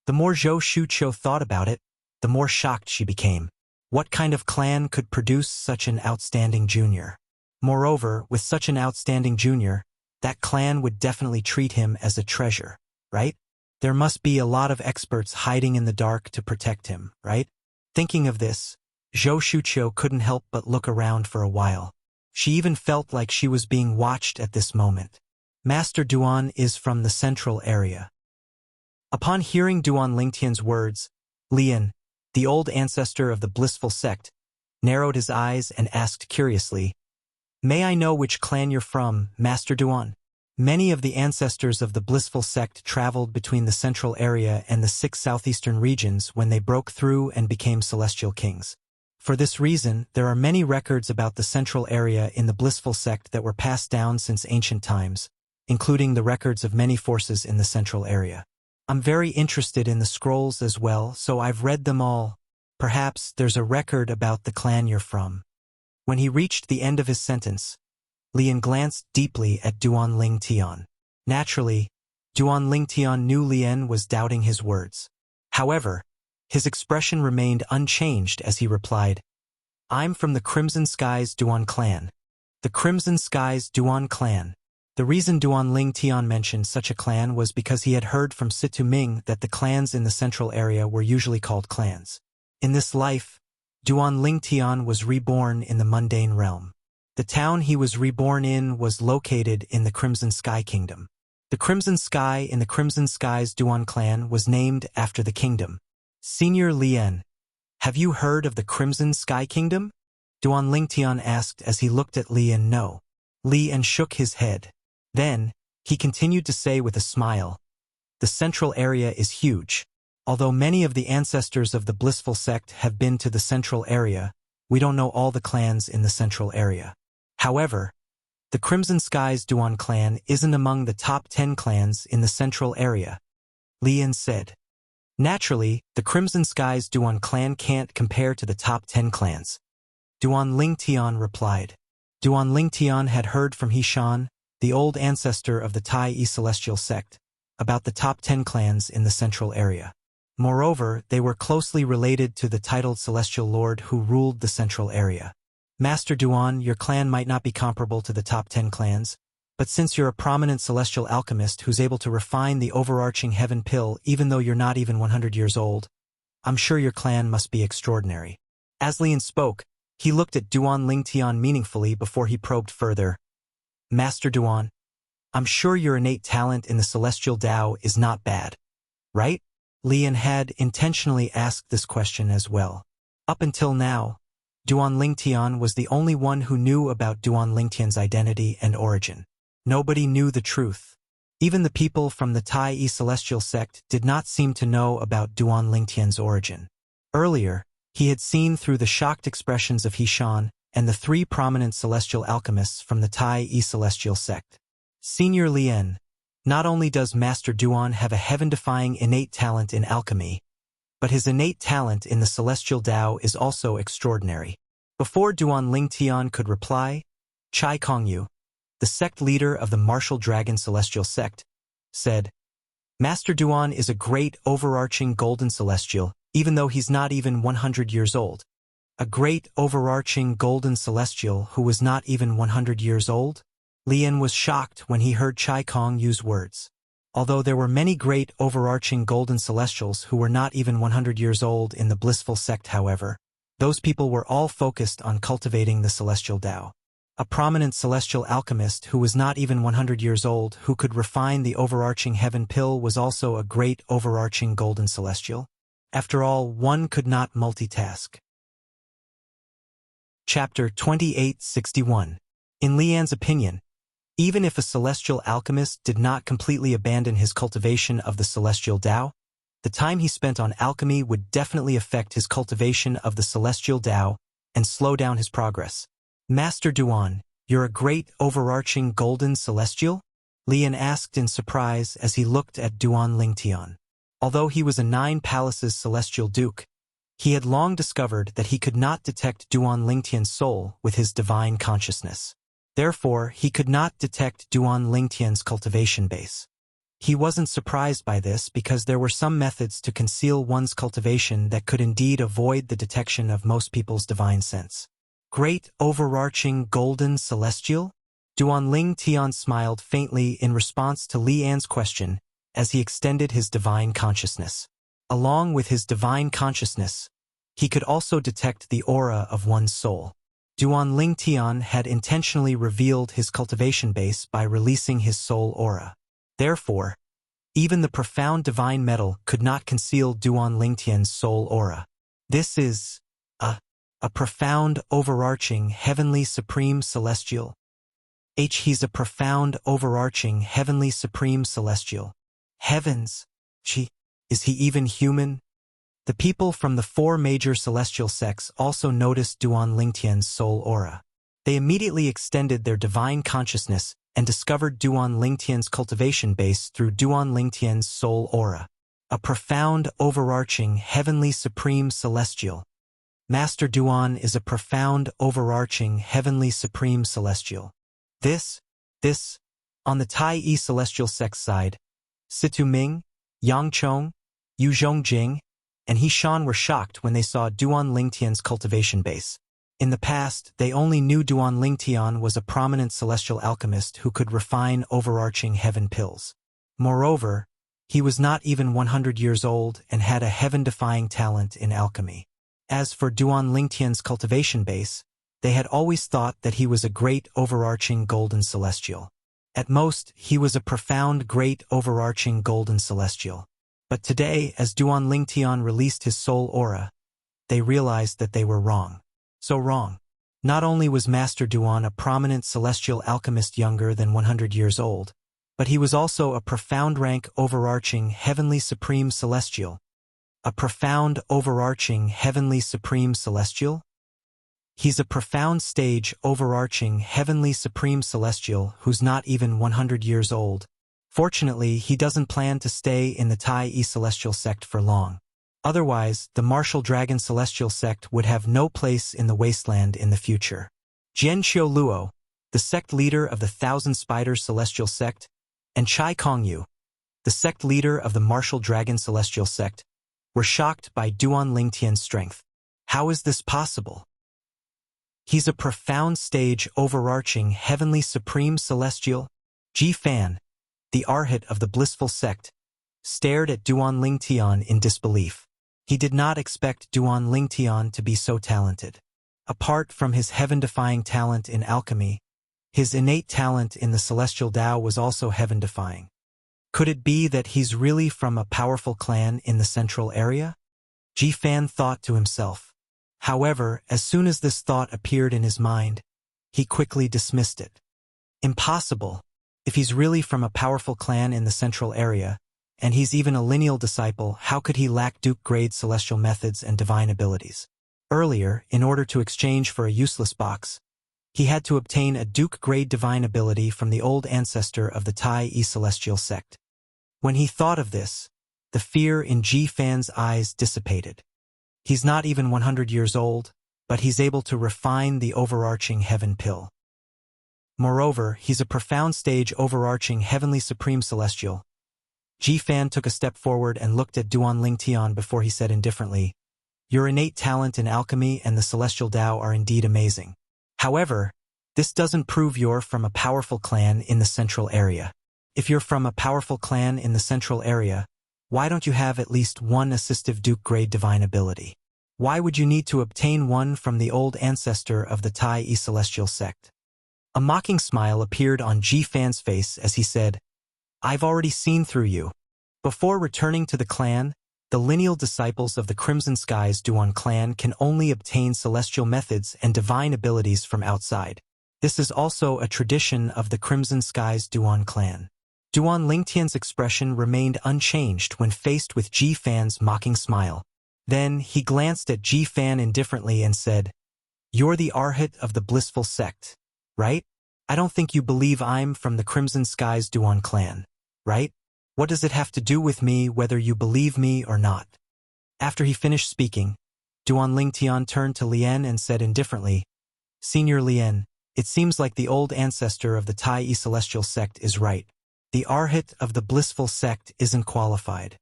The more Zhou Shuqiu thought about it, the more shocked she became. What kind of clan could produce such an outstanding junior? Moreover, with such an outstanding junior, that clan would definitely treat him as a treasure, right? There must be a lot of experts hiding in the dark to protect him, right? Thinking of this, Zhou Shuqiu couldn't help but look around for a while. She even felt like she was being watched at this moment. Master Duan is from the central area. Upon hearing Duan Lingtian's words, Li Yan, the old ancestor of the blissful sect, narrowed his eyes and asked curiously, "May I know which clan you're from, Master Duan?" Many of the ancestors of the blissful sect traveled between the central area and the 6 southeastern regions when they broke through and became celestial kings. For this reason, there are many records about the central area in the blissful sect that were passed down since ancient times, including the records of many forces in the central area. I'm very interested in the scrolls as well, so I've read them all. Perhaps there's a record about the clan you're from. When he reached the end of his sentence, Li Yan glanced deeply at Duan Lingtian. Naturally, Duan Lingtian knew Li Yan was doubting his words. However, his expression remained unchanged as he replied, "I'm from the Crimson Skies Duan clan." The Crimson Skies Duan clan. The reason Duan Lingtian mentioned such a clan was because he had heard from Situ Ming that the clans in the central area were usually called clans. In this life, Duan Lingtian was reborn in the mundane realm. The town he was reborn in was located in the Crimson Sky Kingdom. The Crimson Sky in the Crimson Skies Duan clan was named after the kingdom. Senior Li Yan, have you heard of the Crimson Sky Kingdom? Duan Lingtian asked as he looked at Li Yan. No. Li Yan shook his head. Then, he continued to say with a smile, "The central area is huge. Although many of the ancestors of the blissful sect have been to the central area, we don't know all the clans in the central area. However, the Crimson Skies Duan clan isn't among the top 10 clans in the central area," Li Yan said. Naturally, the Crimson Skies Duan clan can't compare to the top 10 clans. Duan Lingtian replied. Duan Lingtian had heard from Hishan, the old ancestor of the Tai Yi Celestial sect, about the top 10 clans in the central area. Moreover, they were closely related to the titled Celestial Lord who ruled the central area. Master Duan, your clan might not be comparable to the top 10 clans, but since you're a prominent celestial alchemist who's able to refine the overarching heaven pill even though you're not even 100 years old, I'm sure your clan must be extraordinary. As Lian spoke, he looked at Duan Lingtian meaningfully before he probed further. Master Duan, I'm sure your innate talent in the celestial Tao is not bad, right? Lian had intentionally asked this question as well. Up until now, Duan Lingtian was the only one who knew about Duan Lingtian's identity and origin. Nobody knew the truth. Even the people from the Tai Yi Celestial sect did not seem to know about Duan Lingtian's origin. Earlier, he had seen through the shocked expressions of Hishan and the 3 prominent celestial alchemists from the Tai Yi Celestial sect. Senior Lian, not only does Master Duan have a heaven-defying innate talent in alchemy, but his innate talent in the celestial Tao is also extraordinary. Before Duan Lingtian could reply, Chai Kongyu, the sect leader of the Martial Dragon Celestial sect, said, Master Duan is a great overarching golden celestial, even though he's not even 100 years old. A great overarching golden celestial who was not even 100 years old? Lian was shocked when he heard Chai Kong use words. Although there were many great overarching golden celestials who were not even 100 years old in the blissful sect, however, those people were all focused on cultivating the celestial Tao. A prominent celestial alchemist who was not even 100 years old who could refine the overarching heaven pill was also a great overarching golden celestial. After all, one could not multitask. Chapter 2861. In Lian's opinion, even if a celestial alchemist did not completely abandon his cultivation of the celestial Tao, the time he spent on alchemy would definitely affect his cultivation of the celestial Tao and slow down his progress. Master Duan, you're a great overarching golden celestial? Lian asked in surprise as he looked at Duan Lingtian. Although he was a 9 palaces celestial duke, he had long discovered that he could not detect Duan Lingtian's soul with his divine consciousness. Therefore, he could not detect Duan Lingtian's cultivation base. He wasn't surprised by this because there were some methods to conceal one's cultivation that could indeed avoid the detection of most people's divine sense. Great overarching golden celestial? Duan Lingtian smiled faintly in response to Lian's question as he extended his divine consciousness. Along with his divine consciousness, he could also detect the aura of one's soul. Duan Lingtian had intentionally revealed his cultivation base by releasing his soul aura. Therefore, even the profound divine metal could not conceal Duan Lingtian's soul aura. This is a profound overarching heavenly supreme celestial. He's a profound overarching heavenly supreme celestial. Heavens! Is he even human? The people from the 4 major celestial sects also noticed Duan Lingtian's soul aura. They immediately extended their divine consciousness and discovered Duan Lingtian's cultivation base through Duan Lingtian's soul aura. A profound overarching heavenly supreme celestial. Master Duan is a profound overarching heavenly supreme celestial. This, on the Tai Yi Celestial Sect side, Situ Ming, Yang Chong, Yu Zhongjing, and Hishan were shocked when they saw Duan Lingtian's cultivation base. In the past, they only knew Duan Lingtian was a prominent celestial alchemist who could refine overarching heaven pills. Moreover, he was not even 100 years old and had a heaven-defying talent in alchemy. As for Duan Lingtian's cultivation base, they had always thought that he was a great overarching golden celestial. At most, he was a profound great overarching golden celestial. But today, as Duan Lingtian released his soul aura, they realized that they were wrong. So wrong. Not only was Master Duan a prominent celestial alchemist younger than 100 years old, but he was also a profound rank overarching heavenly supreme celestial. A profound overarching heavenly supreme celestial? He's a profound stage overarching heavenly supreme celestial who's not even 100 years old. Fortunately, he doesn't plan to stay in the Tai Celestial sect for long. Otherwise, the martial dragon celestial sect would have no place in the wasteland in the future. Jian Xiaoluo, the sect leader of the Thousand Spiders celestial sect, and Chai Kongyu, the sect leader of the martial dragon celestial sect, were shocked by Duan Lingtian's strength. How is this possible? He's a profound stage overarching heavenly supreme celestial. Ji Fan, the arhat of the blissful sect, stared at Duan Lingtian in disbelief. He did not expect Duan Lingtian to be so talented. Apart from his heaven-defying talent in alchemy, his innate talent in the celestial Tao was also heaven-defying. Could it be that he's really from a powerful clan in the central area? Ji Fan thought to himself. However, as soon as this thought appeared in his mind, he quickly dismissed it. Impossible. If he's really from a powerful clan in the central area, and he's even a lineal disciple, how could he lack Duke-grade celestial methods and divine abilities? Earlier, in order to exchange for a useless box, he had to obtain a Duke-grade divine ability from the old ancestor of the Tai Celestial sect. When he thought of this, the fear in Ji Fan's eyes dissipated. He's not even 100 years old, but he's able to refine the overarching heaven pill. Moreover, he's a profound stage overarching heavenly supreme celestial. Ji Fan took a step forward and looked at Duan Lingtian before he said indifferently, "Your innate talent in alchemy and the celestial Tao are indeed amazing. However, this doesn't prove you're from a powerful clan in the central area. If you're from a powerful clan in the central area, why don't you have at least one assistive Duke-grade divine ability? Why would you need to obtain one from the old ancestor of the Tai Celestial sect?" A mocking smile appeared on Ji Fan's face as he said, "I've already seen through you." Before returning to the clan, the lineal disciples of the Crimson Skies Duan clan can only obtain celestial methods and divine abilities from outside. This is also a tradition of the Crimson Skies Duan clan. Duan Lingtian's expression remained unchanged when faced with Ji Fan's mocking smile. Then he glanced at Ji Fan indifferently and said, "You're the arhat of the blissful sect, right? I don't think you believe I'm from the Crimson Skies Duan clan, right? What does it have to do with me whether you believe me or not?" After he finished speaking, Duan Lingtian turned to Lien and said indifferently, "Senior Lien, it seems like the old ancestor of the Tai Celestial sect is right. The arhat of the blissful sect isn't qualified."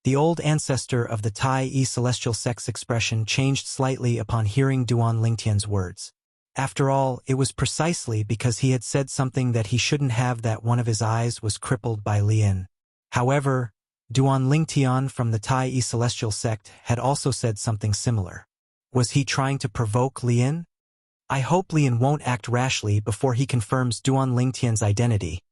The old ancestor of the Tai Celestial sect's expression changed slightly upon hearing Duan Lingtian's words. After all, it was precisely because he had said something that he shouldn't have that one of his eyes was crippled by Lien. However, Duan Lingtian from the Tai Celestial sect had also said something similar. Was he trying to provoke Lien? I hope Lien won't act rashly before he confirms Duan Lingtian's identity.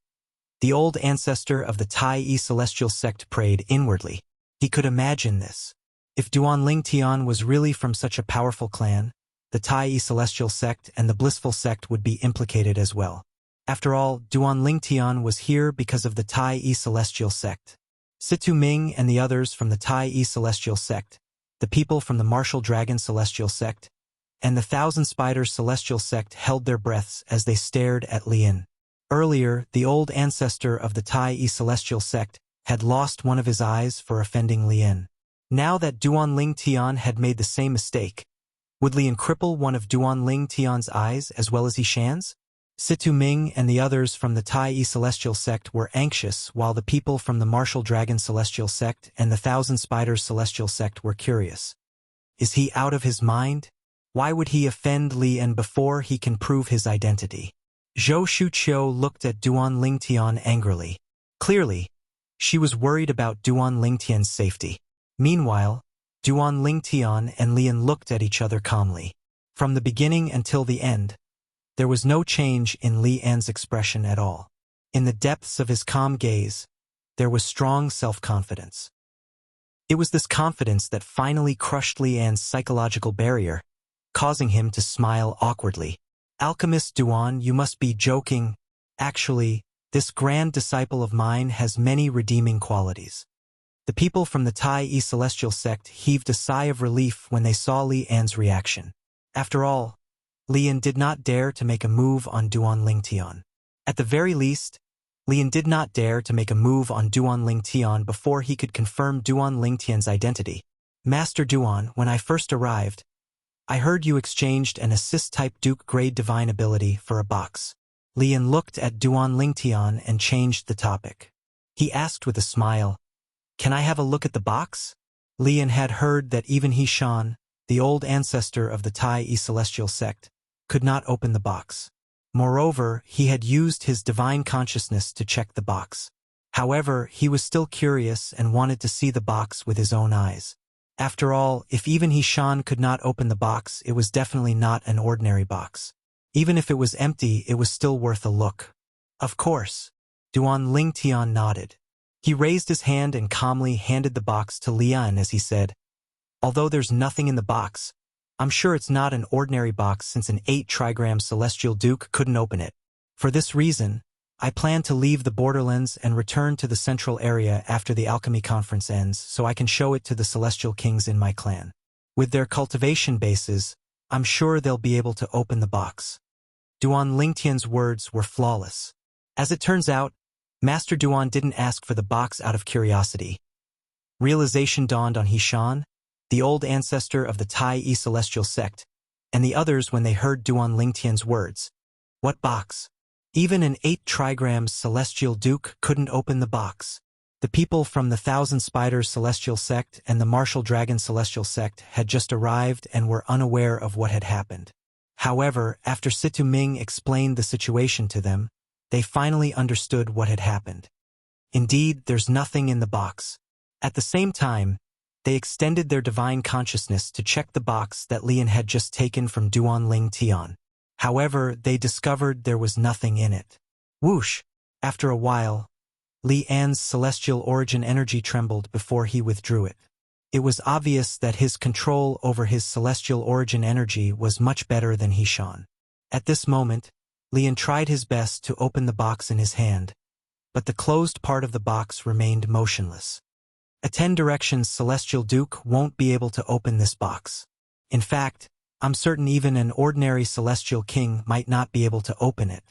The old ancestor of the Tai Celestial sect prayed inwardly. He could imagine this. If Duan Lingtian was really from such a powerful clan, the Tai Celestial sect and the blissful sect would be implicated as well. After all, Duan Lingtian was here because of the Tai Celestial sect. Situ Ming and the others from the Tai Celestial sect, the people from the Martial Dragon Celestial sect, and the Thousand Spiders Celestial sect held their breaths as they stared at Lien. Earlier, the old ancestor of the Tai Celestial sect had lost one of his eyes for offending Lien. Now that Duan Lingtian had made the same mistake, would Lien cripple one of Duan Lingtian's eyes as well as Yishan's? Situ Ming and the others from the Tai Celestial sect were anxious, while the people from the Martial Dragon Celestial sect and the Thousand Spiders Celestial sect were curious. Is he out of his mind? Why would he offend Lien before he can prove his identity? Zhou Shuqiu looked at Duan Lingtian angrily. Clearly, she was worried about Duan Lingtian's safety. Meanwhile, Duan Lingtian and Lien looked at each other calmly. From the beginning until the end, there was no change in Lian's expression at all. In the depths of his calm gaze, there was strong self-confidence. It was this confidence that finally crushed Lian's psychological barrier, causing him to smile awkwardly. "Alchemist Duan, you must be joking. Actually, this grand disciple of mine has many redeeming qualities." The people from the Tai Celestial sect heaved a sigh of relief when they saw Lian's reaction. After all, Lien did not dare to make a move on Duan Lingtian. At the very least, Lian did not dare to make a move on Duan Lingtian before he could confirm Duan Lingtian's identity. Master Duan, when I first arrived, I heard you exchanged an assist-type Duke-grade divine ability for a box. Lian looked at Duan Lingtian and changed the topic. He asked with a smile, "Can I have a look at the box?" Lian had heard that even He-Shan, the old ancestor of the Tai Celestial sect, could not open the box. Moreover, he had used his divine consciousness to check the box. However, he was still curious and wanted to see the box with his own eyes. After all, if even He-Shan could not open the box, it was definitely not an ordinary box. Even if it was empty, it was still worth a look. Of course. Duan Lingtian nodded. He raised his hand and calmly handed the box to Lian as he said, "Although there's nothing in the box, I'm sure it's not an ordinary box since an 8-trigram Celestial Duke couldn't open it. For this reason, I plan to leave the borderlands and return to the central area after the alchemy conference ends so I can show it to the Celestial Kings in my clan. With their cultivation bases, I'm sure they'll be able to open the box." Duan Lingtian's words were flawless. As it turns out, Master Duan didn't ask for the box out of curiosity. Realization dawned on He-Shan, the old ancestor of the Tai Celestial sect, and the others when they heard Duan Lingtian's words. What box? Even an 8-trigram Celestial Duke couldn't open the box. The people from the Thousand Spiders Celestial sect and the Martial Dragon Celestial sect had just arrived and were unaware of what had happened. However, after Situ Ming explained the situation to them, they finally understood what had happened. Indeed, there's nothing in the box. At the same time, they extended their divine consciousness to check the box that Lian had just taken from Duan Lingtian. However, they discovered there was nothing in it. Whoosh! After a while, Lian's celestial origin energy trembled before he withdrew it. It was obvious that his control over his celestial origin energy was much better than He-Shan. At this moment, Lian tried his best to open the box in his hand, but the closed part of the box remained motionless. A 10 directions Celestial Duke won't be able to open this box. In fact, I'm certain even an ordinary Celestial King might not be able to open it.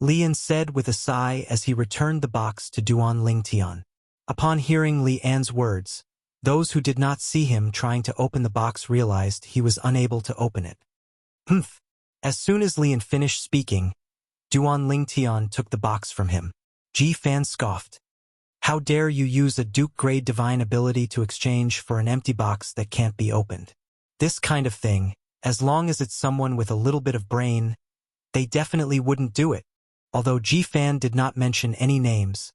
Lian said with a sigh as he returned the box to Duan Lingtian. Upon hearing Lian's words, those who did not see him trying to open the box realized he was unable to open it. Humph! As soon as Lian finished speaking, Duan Lingtian took the box from him. Ji Fan scoffed. How dare you use a Duke-grade divine ability to exchange for an empty box that can't be opened? This kind of thing, as long as it's someone with a little bit of brain, they definitely wouldn't do it. Although Ji Fan did not mention any names,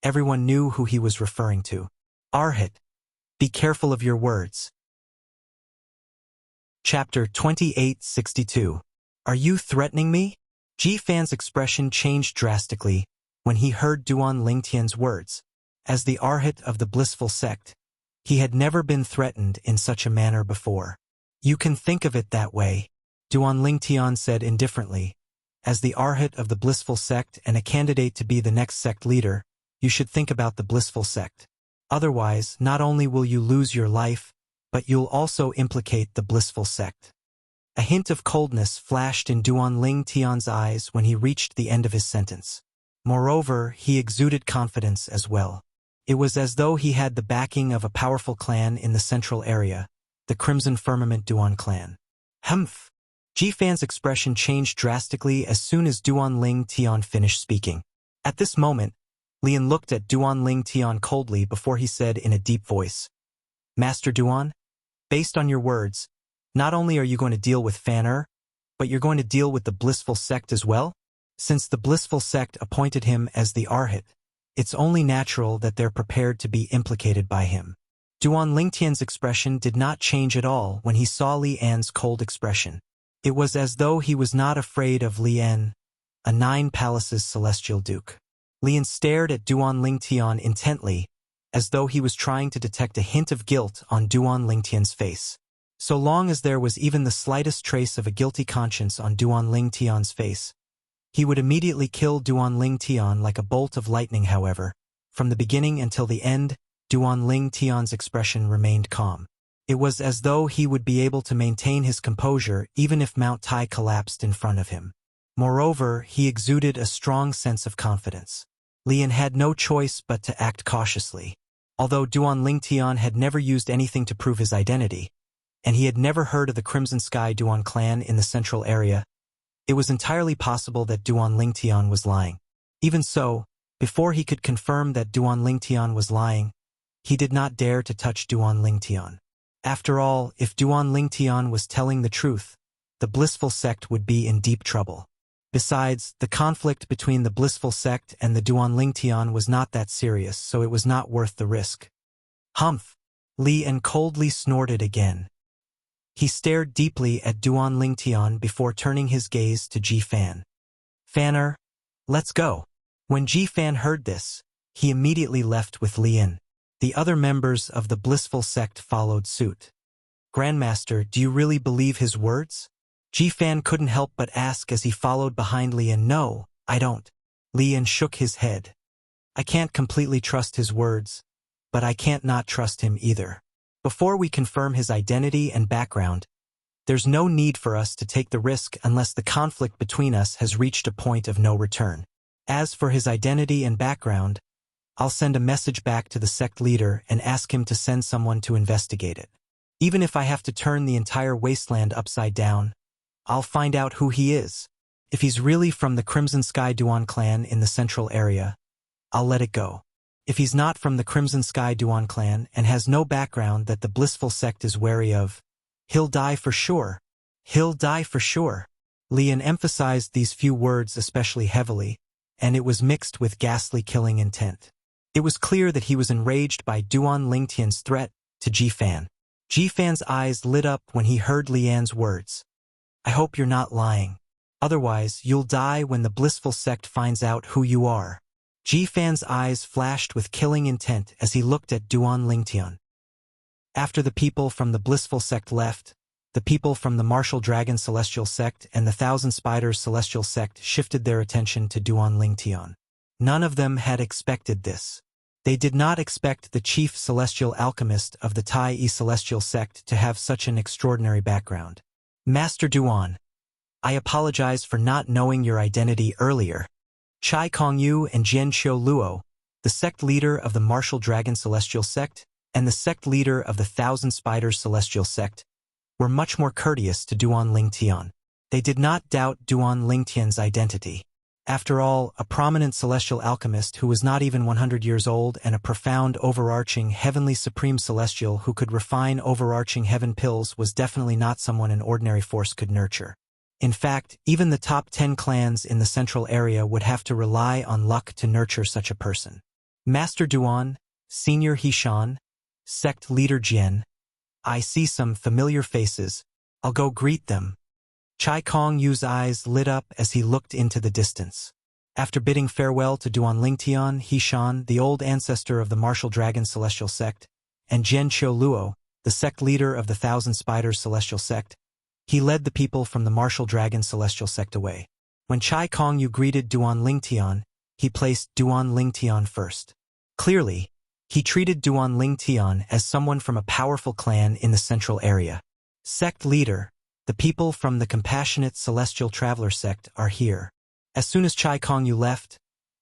everyone knew who he was referring to. Arhit, be careful of your words. Chapter 2862. Are you threatening me? Ji Fan's expression changed drastically when he heard Duan Lingtian's words. As the Arhit of the blissful sect, he had never been threatened in such a manner before. You can think of it that way, Duan Lingtian said indifferently. As the Arhit of the blissful sect and a candidate to be the next sect leader, you should think about the blissful sect. Otherwise, not only will you lose your life, but you'll also implicate the blissful sect. A hint of coldness flashed in Duan Lingtian's eyes when he reached the end of his sentence. Moreover, he exuded confidence as well. It was as though he had the backing of a powerful clan in the central area, the Crimson Firmament Duan clan. Humph! Ji Fan's expression changed drastically as soon as Duan Lingtian finished speaking. At this moment, Lian looked at Duan Lingtian coldly before he said in a deep voice, Master Duan, based on your words, not only are you going to deal with Fan-Er, but you're going to deal with the blissful sect as well? Since the blissful sect appointed him as the Arhit, it's only natural that they're prepared to be implicated by him. Duan Lingtian's expression did not change at all when he saw Lian's cold expression. It was as though he was not afraid of Lian, a 9 palaces Celestial Duke. Lian stared at Duan Lingtian intently, as though he was trying to detect a hint of guilt on Duan Lingtian's face. So long as there was even the slightest trace of a guilty conscience on Duan Lingtian's face, he would immediately kill Duan Lingtian like a bolt of lightning. However, from the beginning until the end, Duan Lingtian's expression remained calm. It was as though he would be able to maintain his composure even if Mount Tai collapsed in front of him. Moreover, he exuded a strong sense of confidence. Lian had no choice but to act cautiously. Although Duan Lingtian had never used anything to prove his identity, and he had never heard of the Crimson Sky Duan clan in the central area, it was entirely possible that Duan Lingtian was lying. Even so, before he could confirm that Duan Lingtian was lying, he did not dare to touch Duan Lingtian. After all, if Duan Lingtian was telling the truth, the blissful sect would be in deep trouble. Besides, the conflict between the blissful sect and the Duan Lingtian was not that serious, so it was not worth the risk. Humph! Lian coldly snorted again. He stared deeply at Duan Lingtian before turning his gaze to Ji Fan. Fanner, let's go. When Ji Fan heard this, he immediately left with Lian. The other members of the blissful sect followed suit. Grandmaster, do you really believe his words? Ji Fan couldn't help but ask as he followed behind Lian. No, I don't. Lian shook his head. I can't completely trust his words, but I can't not trust him either. Before we confirm his identity and background, there's no need for us to take the risk unless the conflict between us has reached a point of no return. As for his identity and background, I'll send a message back to the sect leader and ask him to send someone to investigate it. Even if I have to turn the entire wasteland upside down, I'll find out who he is. If he's really from the Crimson Sky Duan clan in the central area, I'll let it go. If he's not from the Crimson Sky Duan clan and has no background that the blissful sect is wary of, he'll die for sure. He'll die for sure. Lian emphasized these few words especially heavily, and it was mixed with ghastly killing intent. It was clear that he was enraged by Duan Lingtian's threat to Ji Fan. Ji Fan's eyes lit up when he heard Lian's words. I hope you're not lying. Otherwise, you'll die when the blissful sect finds out who you are. Ji Fan's eyes flashed with killing intent as he looked at Duan Lingtian. After the people from the blissful sect left, the people from the Martial Dragon Celestial Sect and the Thousand Spiders Celestial Sect shifted their attention to Duan Lingtian. None of them had expected this. They did not expect the chief celestial alchemist of the Tai Celestial Sect to have such an extraordinary background. Master Duan, I apologize for not knowing your identity earlier. Chai Kongyu and Jian Qiu Luo, the sect leader of the Martial Dragon Celestial Sect and the sect leader of the Thousand Spiders Celestial Sect, were much more courteous to Duan Lingtian. They did not doubt Duan Lingtian's identity. After all, a prominent celestial alchemist who was not even 100 years old and a profound overarching heavenly supreme celestial who could refine overarching heaven pills was definitely not someone an ordinary force could nurture. In fact, even the top 10 clans in the central area would have to rely on luck to nurture such a person. Master Duan, Senior Hishan, Sect Leader Jian, I see some familiar faces. I'll go greet them. Chai Kongyu's eyes lit up as he looked into the distance. After bidding farewell to Duan Lingtian, Hishan, the old ancestor of the Martial Dragon Celestial Sect, and Jian Qiu Luo, the sect leader of the Thousand Spiders Celestial Sect, he led the people from the Martial Dragon Celestial Sect away. When Chai Kongyu greeted Duan Lingtian, he placed Duan Lingtian first. Clearly, he treated Duan Lingtian as someone from a powerful clan in the central area. Sect leader, the people from the Compassionate Celestial Traveler Sect are here. As soon as Chai Kongyu left,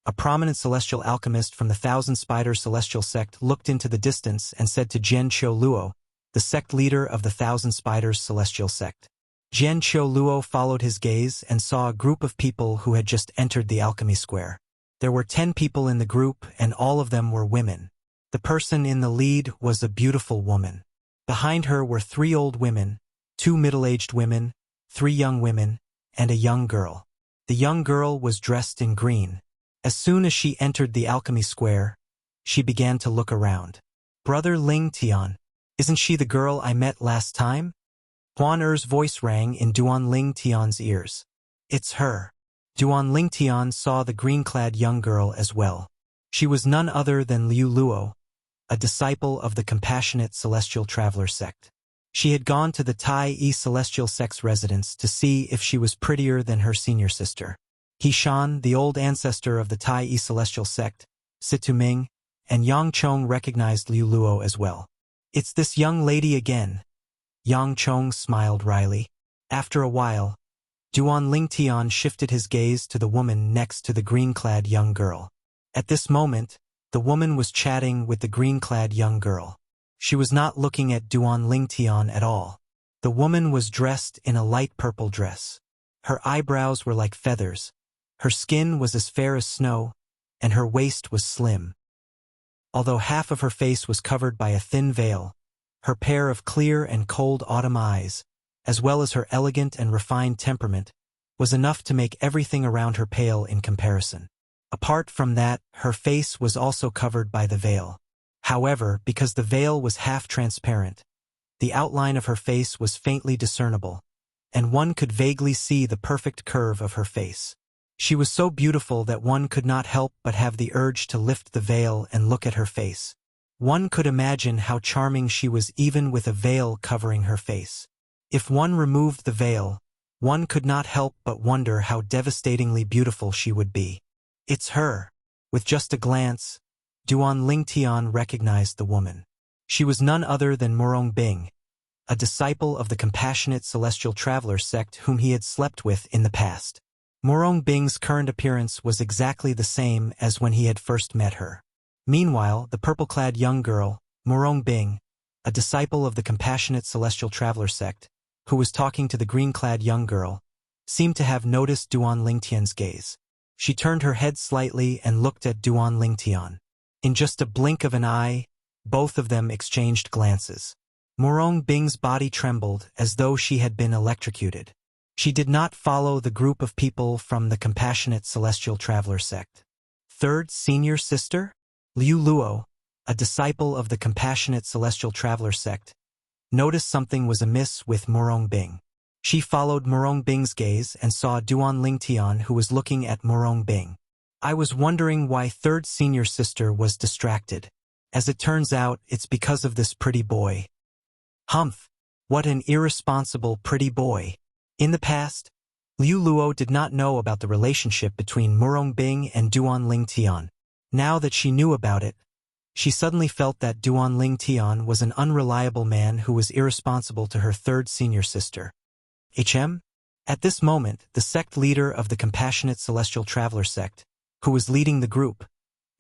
a prominent celestial alchemist from the Thousand Spiders Celestial Sect looked into the distance and said to Jian Qiu Luo, the sect leader of the Thousand Spiders Celestial Sect. Jian Qiu Luo followed his gaze and saw a group of people who had just entered the alchemy square. There were 10 people in the group, and all of them were women. The person in the lead was a beautiful woman. Behind her were 3 old women, 2 middle-aged women, 3 young women, and a young girl. The young girl was dressed in green. As soon as she entered the alchemy square, she began to look around. Brother Lingtian, isn't she the girl I met last time? Huan Er's voice rang in Duan Lingtian's ears. It's her. Duan Lingtian saw the green-clad young girl as well. She was none other than Liu Luo, a disciple of the Compassionate Celestial Traveler Sect. She had gone to the Tai Celestial Sect's residence to see if she was prettier than her senior sister. Hishan, the old ancestor of the Tai Celestial Sect, Situ Ming, and Yang Chong recognized Liu Luo as well. It's this young lady again. Yang Chong smiled wryly. After a while, Duan Lingtian shifted his gaze to the woman next to the green-clad young girl. At this moment, the woman was chatting with the green-clad young girl. She was not looking at Duan Lingtian at all. The woman was dressed in a light purple dress. Her eyebrows were like feathers. Her skin was as fair as snow, and her waist was slim. Although half of her face was covered by a thin veil, her pair of clear and cold autumn eyes, as well as her elegant and refined temperament, was enough to make everything around her pale in comparison. Apart from that, her face was also covered by the veil. However, because the veil was half transparent, the outline of her face was faintly discernible, and one could vaguely see the perfect curve of her face. She was so beautiful that one could not help but have the urge to lift the veil and look at her face. One could imagine how charming she was even with a veil covering her face. If one removed the veil, one could not help but wonder how devastatingly beautiful she would be. It's her. With just a glance, Duan Lingtian recognized the woman. She was none other than Murong Bing, a disciple of the compassionate celestial traveler sect whom he had slept with in the past. Murong Bing's current appearance was exactly the same as when he had first met her. Meanwhile, the purple-clad young girl, Murong Bing, a disciple of the compassionate celestial traveler sect, who was talking to the green-clad young girl, seemed to have noticed Duan Lingtian's gaze. She turned her head slightly and looked at Duan Lingtian. In just a blink of an eye, both of them exchanged glances. Murong Bing's body trembled as though she had been electrocuted. She did not follow the group of people from the compassionate celestial traveler sect. Third senior sister? Liu Luo, a disciple of the compassionate celestial traveler sect, noticed something was amiss with Murong Bing. She followed Murong Bing's gaze and saw Duan Lingtian, who was looking at Murong Bing. I was wondering why third senior sister was distracted. As it turns out, it's because of this pretty boy. Humph! What an irresponsible pretty boy. In the past, Liu Luo did not know about the relationship between Murong Bing and Duan Lingtian. Now that she knew about it, she suddenly felt that Duan Lingtian was an unreliable man who was irresponsible to her third senior sister. At this moment, the sect leader of the compassionate celestial traveler sect, who was leading the group,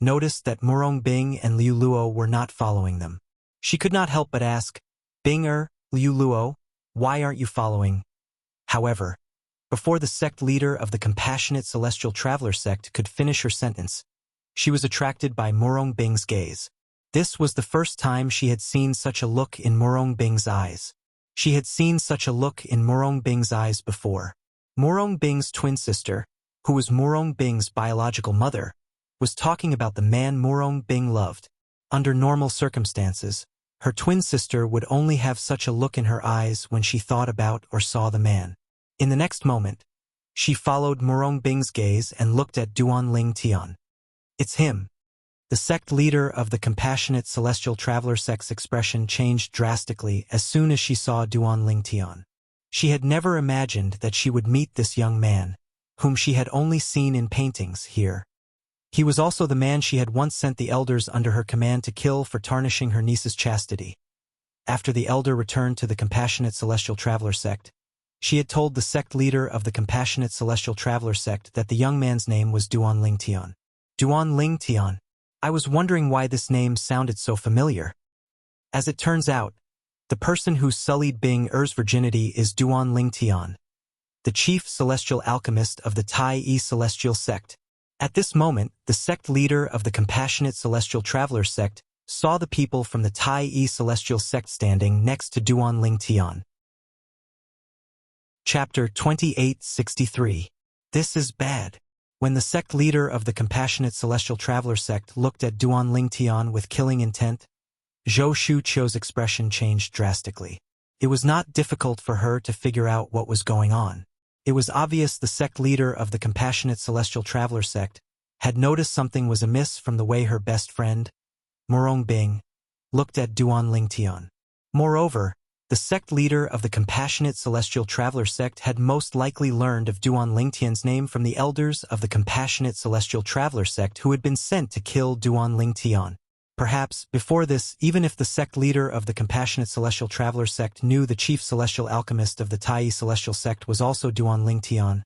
noticed that Murong Bing and Liu Luo were not following them. She could not help but ask, Liu Luo, why aren't you following? However, before the sect leader of the compassionate celestial traveler sect could finish her sentence, she was attracted by Murong Bing's gaze. This was the first time she had seen such a look in Murong Bing's eyes. She had seen such a look in Murong Bing's eyes before. Murong Bing's twin sister, who was Murong Bing's biological mother, was talking about the man Murong Bing loved. Under normal circumstances, her twin sister would only have such a look in her eyes when she thought about or saw the man. In the next moment, she followed Murong Bing's gaze and looked at Duan Lingtian. It's him. The sect leader of the compassionate celestial traveler sect's expression changed drastically as soon as she saw Duan Lingtian. She had never imagined that she would meet this young man, whom she had only seen in paintings here. He was also the man she had once sent the elders under her command to kill for tarnishing her niece's chastity. After the elder returned to the compassionate celestial traveler sect, she had told the sect leader of the compassionate celestial traveler sect that the young man's name was Duan Lingtian. Duan Lingtian. I was wondering why this name sounded so familiar. As it turns out, the person who sullied Bing Er's virginity is Duan Lingtian, the chief celestial alchemist of the Tai Yi celestial sect. At this moment, the sect leader of the compassionate celestial traveler sect saw the people from the Tai Yi celestial sect standing next to Duan Lingtian. Chapter 2863. This is bad. When the sect leader of the compassionate celestial traveler sect looked at Duan Lingtian with killing intent, Zhou Shuqiu's expression changed drastically. It was not difficult for her to figure out what was going on. It was obvious the sect leader of the compassionate celestial traveler sect had noticed something was amiss from the way her best friend, Murong Bing, looked at Duan Lingtian. Moreover, the sect leader of the compassionate celestial traveler sect had most likely learned of Duan Lingtian's name from the elders of the compassionate celestial traveler sect who had been sent to kill Duan Lingtian. Perhaps, before this, even if the sect leader of the compassionate celestial traveler sect knew the chief celestial alchemist of the Tai Yi celestial sect was also Duan Lingtian,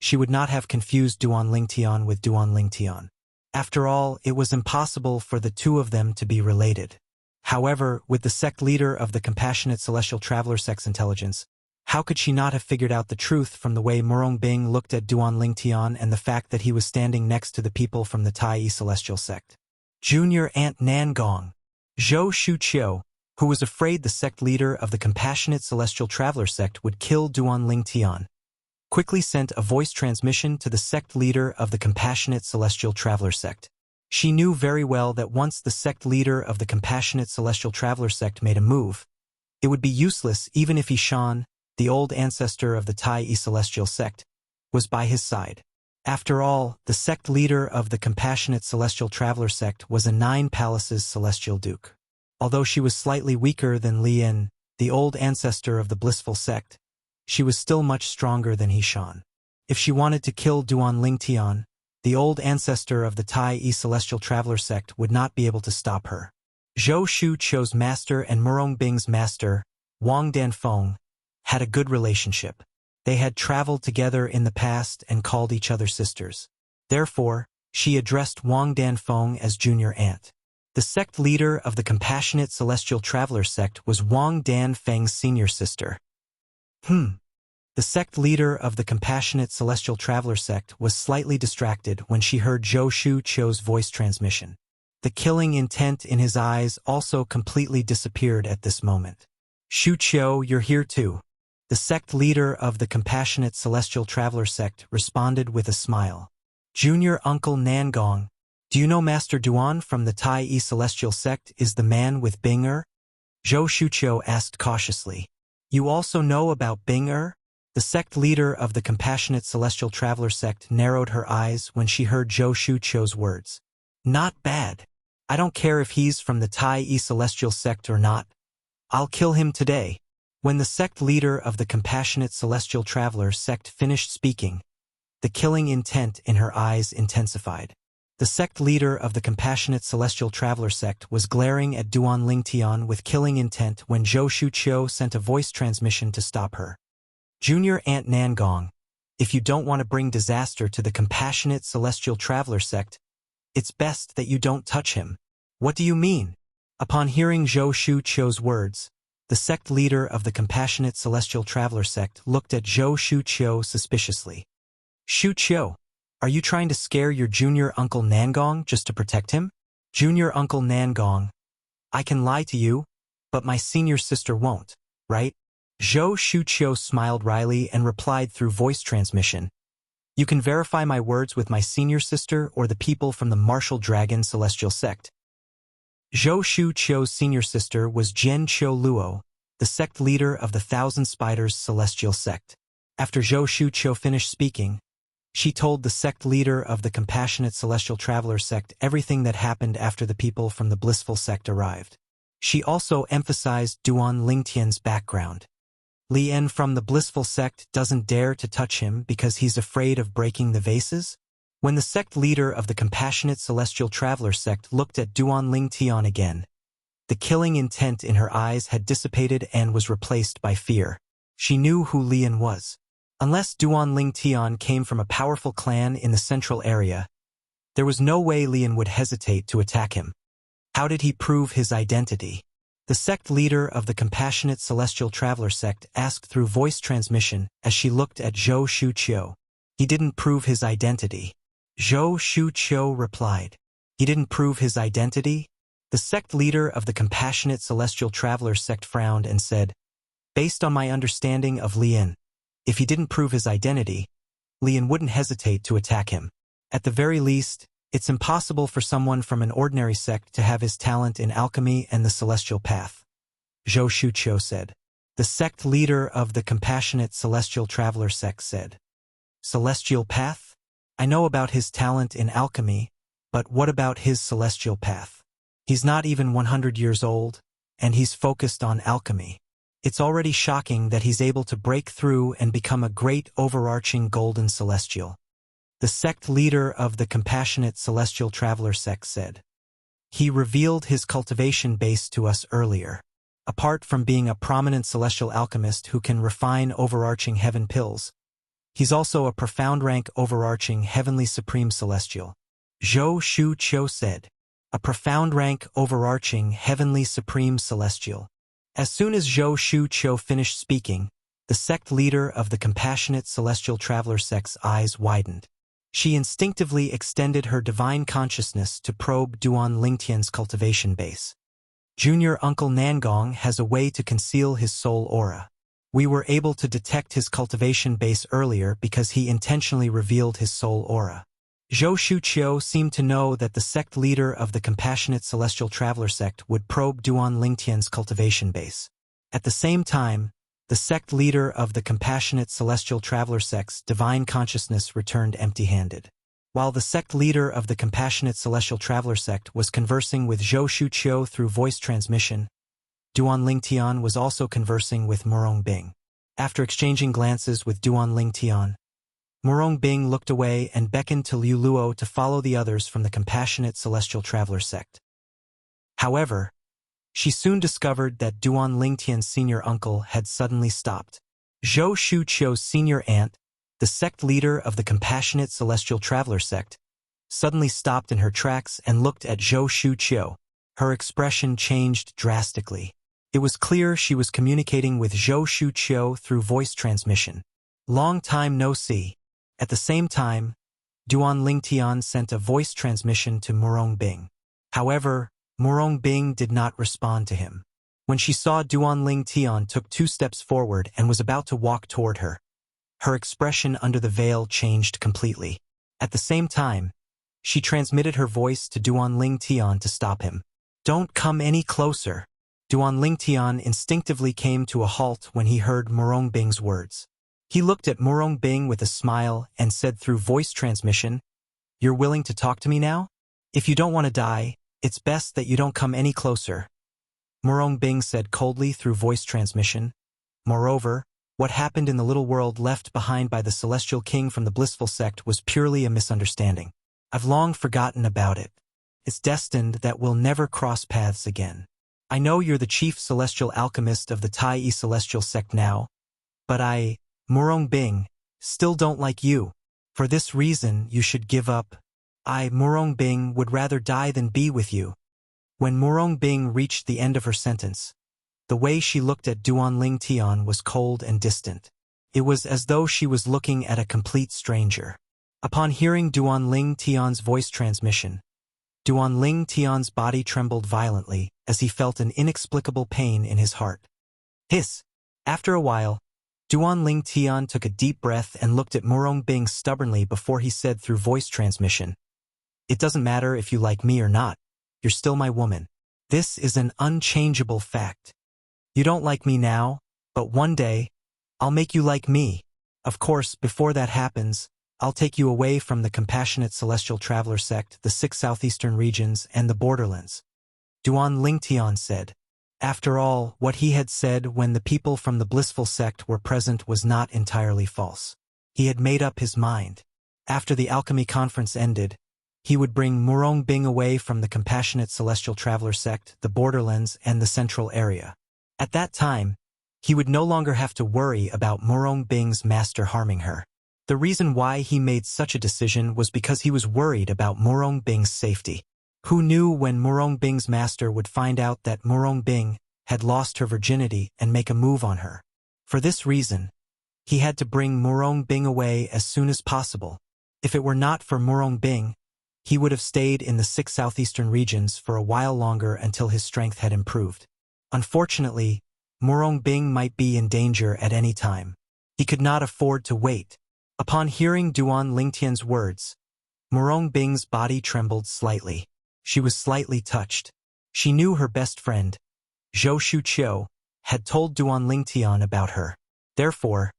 she would not have confused Duan Lingtian with Duan Lingtian. After all, it was impossible for the two of them to be related. However, with the sect leader of the Compassionate Celestial Traveler sect's intelligence, how could she not have figured out the truth from the way Murong Bing looked at Duan Lingtian and the fact that he was standing next to the people from the Tai Celestial sect? Junior Aunt Nangong, Zhou Shuqiu, who was afraid the sect leader of the Compassionate Celestial Traveler sect would kill Duan Lingtian, quickly sent a voice transmission to the sect leader of the Compassionate Celestial Traveler sect. She knew very well that once the sect leader of the Compassionate Celestial Traveler sect made a move, it would be useless even if Ishan, the old ancestor of the Tai Celestial sect, was by his side. After all, the sect leader of the Compassionate Celestial Traveler sect was a 9 Palaces Celestial Duke. Although she was slightly weaker than Lian, the old ancestor of the Blissful sect, she was still much stronger than Hishan. If she wanted to kill Duan Lingtian, the old ancestor of the Tai Celestial Traveler sect would not be able to stop her. Zhou Shuqiu's master and Murong Bing's master, Wang Danfeng, had a good relationship. They had traveled together in the past and called each other sisters. Therefore, she addressed Wang Danfeng as junior aunt. The sect leader of the Compassionate Celestial Traveler sect was Wang Danfeng's senior sister. The sect leader of the Compassionate Celestial Traveler sect was slightly distracted when she heard Zhou Shuqiu's voice transmission. The killing intent in his eyes also completely disappeared at this moment. Shuqiu, you're here too. The sect leader of the Compassionate Celestial Traveler sect responded with a smile. Junior Uncle Nangong, do you know Master Duan from the Tai Celestial sect is the man with Bing-er? Zhou Shuqiu asked cautiously. You also know about Bing-er? The sect leader of the Compassionate Celestial Traveler sect narrowed her eyes when she heard Zhou Shuqiu's words. Not bad. I don't care if he's from the Tai Celestial sect or not. I'll kill him today. When the sect leader of the Compassionate Celestial Traveler sect finished speaking, the killing intent in her eyes intensified. The sect leader of the Compassionate Celestial Traveler sect was glaring at Duan Lingtian with killing intent when Zhou Shuqiu sent a voice transmission to stop her. Junior Aunt Nangong, if you don't want to bring disaster to the Compassionate Celestial Traveler sect, it's best that you don't touch him. What do you mean? Upon hearing Zhou Shuqiu's words, the sect leader of the Compassionate Celestial Traveler sect looked at Zhou Shuqiu suspiciously. Shuqiu, are you trying to scare your junior uncle Nangong just to protect him? Junior Uncle Nangong, I can lie to you, but my senior sister won't, right? Zhou Shuqiu smiled wryly and replied through voice transmission. You can verify my words with my senior sister or the people from the Martial Dragon Celestial sect. Zhou Shuqiu's senior sister was Jian Qiu Luo, the sect leader of the Thousand Spiders Celestial sect. After Zhou Shuqiu finished speaking, she told the sect leader of the Compassionate Celestial Traveler sect everything that happened after the people from the Blissful sect arrived. She also emphasized Duan Lingtian's background. Lian from the Blissful sect doesn't dare to touch him because he's afraid of breaking the vases? When the sect leader of the Compassionate Celestial Traveler sect looked at Duan Lingtian again, the killing intent in her eyes had dissipated and was replaced by fear. She knew who Lian was. Unless Duan Lingtian came from a powerful clan in the central area, there was no way Lian would hesitate to attack him. How did he prove his identity? The sect leader of the Compassionate Celestial Traveler sect asked through voice transmission as she looked at Zhou Shuqiu. He didn't prove his identity. Zhou Shuqiu replied. He didn't prove his identity? The sect leader of the Compassionate Celestial Traveler sect frowned and said, based on my understanding of Lian, if he didn't prove his identity, Lian wouldn't hesitate to attack him. At the very least, it's impossible for someone from an ordinary sect to have his talent in alchemy and the celestial path, Zhou Shuqiu said. The sect leader of the Compassionate Celestial Traveler sect said, celestial path? I know about his talent in alchemy, but what about his celestial path? He's not even 100 years old, and he's focused on alchemy. It's already shocking that he's able to break through and become a great overarching golden celestial. The sect leader of the Compassionate Celestial Traveler sect said. He revealed his cultivation base to us earlier. Apart from being a prominent celestial alchemist who can refine overarching heaven pills, he's also a profound rank overarching heavenly supreme celestial. Zhou Shu Qiu said. A profound rank overarching heavenly supreme celestial. As soon as Zhou Shu Qiu finished speaking, the sect leader of the compassionate celestial traveler sect's eyes widened. She instinctively extended her divine consciousness to probe Duan Lingtian's cultivation base. Junior Uncle Nangong has a way to conceal his soul aura. We were able to detect his cultivation base earlier because he intentionally revealed his soul aura. Zhou Shuqiu seemed to know that the sect leader of the compassionate celestial traveler sect would probe Duan Lingtian's cultivation base. At the same time, the sect leader of the compassionate celestial traveler sect's divine consciousness returned empty-handed. While the sect leader of the compassionate celestial traveler sect was conversing with Zhou Shuqiu through voice transmission, Duan Lingtian was also conversing with Murong Bing. After exchanging glances with Duan Lingtian, Murong Bing looked away and beckoned to Liu Luo to follow the others from the compassionate celestial traveler sect. However, she soon discovered that Duan Lingtian's senior uncle had suddenly stopped. Zhou Shuqiu's senior aunt, the sect leader of the compassionate celestial traveler sect, suddenly stopped in her tracks and looked at Zhou Shuqiu. Her expression changed drastically. It was clear she was communicating with Zhou Shuqiu through voice transmission. Long time no see. At the same time, Duan Lingtian sent a voice transmission to Murong Bing. However, Murong Bing did not respond to him. When she saw Duan Lingtian took 2 steps forward and was about to walk toward her, her expression under the veil changed completely. At the same time, she transmitted her voice to Duan Lingtian to stop him. "Don't come any closer." Duan Lingtian instinctively came to a halt when he heard Murong Bing's words. He looked at Murong Bing with a smile and said through voice transmission, "You're willing to talk to me now? If you don't want to die, it's best that you don't come any closer," Murong Bing said coldly through voice transmission. Moreover, what happened in the little world left behind by the celestial king from the blissful sect was purely a misunderstanding. I've long forgotten about it. It's destined that we'll never cross paths again. I know you're the chief celestial alchemist of the Tai celestial sect now, but I, Murong Bing, still don't like you. For this reason, you should give up. I, Murong Bing, would rather die than be with you. When Murong Bing reached the end of her sentence, the way she looked at Duan Lingtian was cold and distant. It was as though she was looking at a complete stranger. Upon hearing Duan Lingtian's voice transmission, Duan Lingtian's body trembled violently as he felt an inexplicable pain in his heart. Hiss! After a while, Duan Lingtian took a deep breath and looked at Murong Bing stubbornly before he said through voice transmission, "It doesn't matter if you like me or not. You're still my woman. This is an unchangeable fact. You don't like me now, but one day, I'll make you like me. Of course, before that happens, I'll take you away from the compassionate celestial traveler sect, the 6 southeastern regions, and the borderlands," Duan Lingtian said. After all, what he had said when the people from the blissful sect were present was not entirely false. He had made up his mind. After the alchemy conference ended, he would bring Murong Bing away from the compassionate celestial traveler sect, the borderlands, and the central area. At that time, he would no longer have to worry about Murong Bing's master harming her. The reason why he made such a decision was because he was worried about Murong Bing's safety. Who knew when Murong Bing's master would find out that Murong Bing had lost her virginity and make a move on her? For this reason, he had to bring Murong Bing away as soon as possible. If it were not for Murong Bing, he would have stayed in the 6 southeastern regions for a while longer until his strength had improved. Unfortunately, Murong Bing might be in danger at any time. He could not afford to wait. Upon hearing Duan Lingtian's words, Murong Bing's body trembled slightly. She was slightly touched. She knew her best friend, Zhou Shuqiu, had told Duan Lingtian about her. Therefore,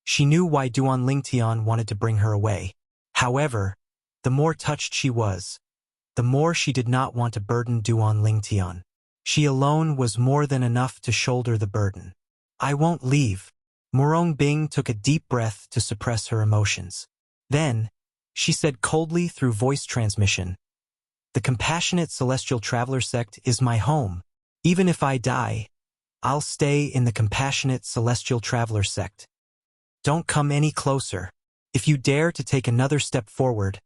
she knew why Duan Lingtian wanted to bring her away. However, the more touched she was, the more she did not want to burden Duan Lingtian. She alone was more than enough to shoulder the burden. "I won't leave." Murong Bing took a deep breath to suppress her emotions. Then, she said coldly through voice transmission, "The compassionate celestial traveler sect is my home. Even if I die, I'll stay in the compassionate celestial traveler sect. Don't come any closer. If you dare to take another step forward,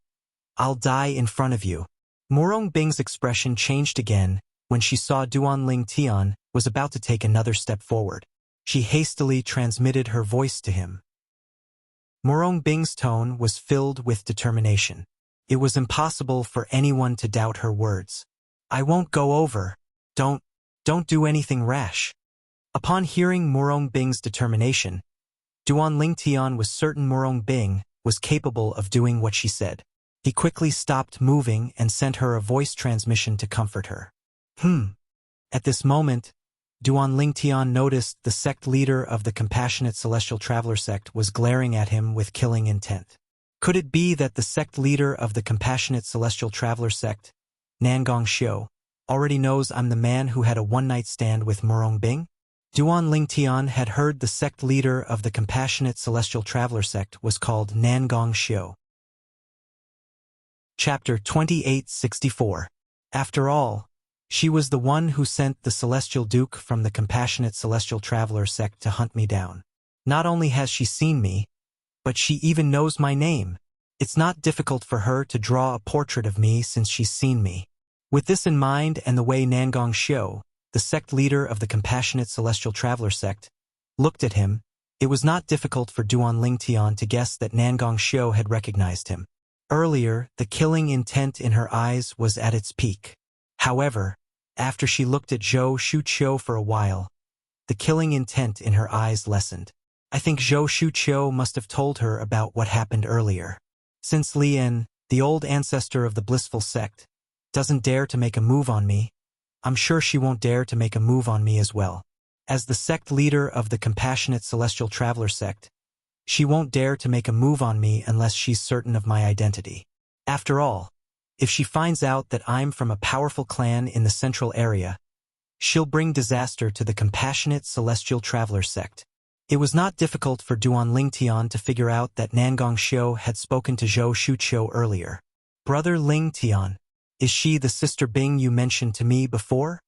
I'll die in front of you. Morong Bing's expression changed again when she saw Duan Ling Tian was about to take another step forward. She hastily transmitted her voice to him. Morong Bing's tone was filled with determination. It was impossible for anyone to doubt her words. I won't go over. Don't do anything rash. Upon hearing Morong Bing's determination, Duan Ling Tian was certain Morong Bing was capable of doing what she said. He quickly stopped moving and sent her a voice transmission to comfort her. At this moment, Duan Ling Tian noticed the sect leader of the Compassionate Celestial Traveler sect was glaring at him with killing intent. Could it be that the sect leader of the Compassionate Celestial Traveler sect, Nangong Xiu, already knows I'm the man who had a one-night stand with Morong Bing? Duan Ling Tian had heard the sect leader of the Compassionate Celestial Traveler sect was called Nangong Xiu. Chapter 2864. After all, she was the one who sent the Celestial Duke from the Compassionate Celestial Traveler sect to hunt me down. Not only has she seen me, but she even knows my name. It's not difficult for her to draw a portrait of me since she's seen me. With this in mind and the way Nangong Xiu, the sect leader of the Compassionate Celestial Traveler sect, looked at him, it was not difficult for Duan Ling Tian to guess that Nangong Xiu had recognized him. Earlier, the killing intent in her eyes was at its peak. However, after she looked at Zhou Shuqiu for a while, the killing intent in her eyes lessened. I think Zhou Shuqiu must have told her about what happened earlier. Since Lian, the old ancestor of the blissful sect, doesn't dare to make a move on me, I'm sure she won't dare to make a move on me as well. As the sect leader of the Compassionate Celestial Traveler sect, she won't dare to make a move on me unless she's certain of my identity. After all, if she finds out that I'm from a powerful clan in the central area, she'll bring disaster to the Compassionate Celestial Traveler sect. It was not difficult for Duan Ling Tian to figure out that Nangong Xiu had spoken to Zhou Shuqiu earlier. Brother Ling Tian, is she the sister Bing you mentioned to me before?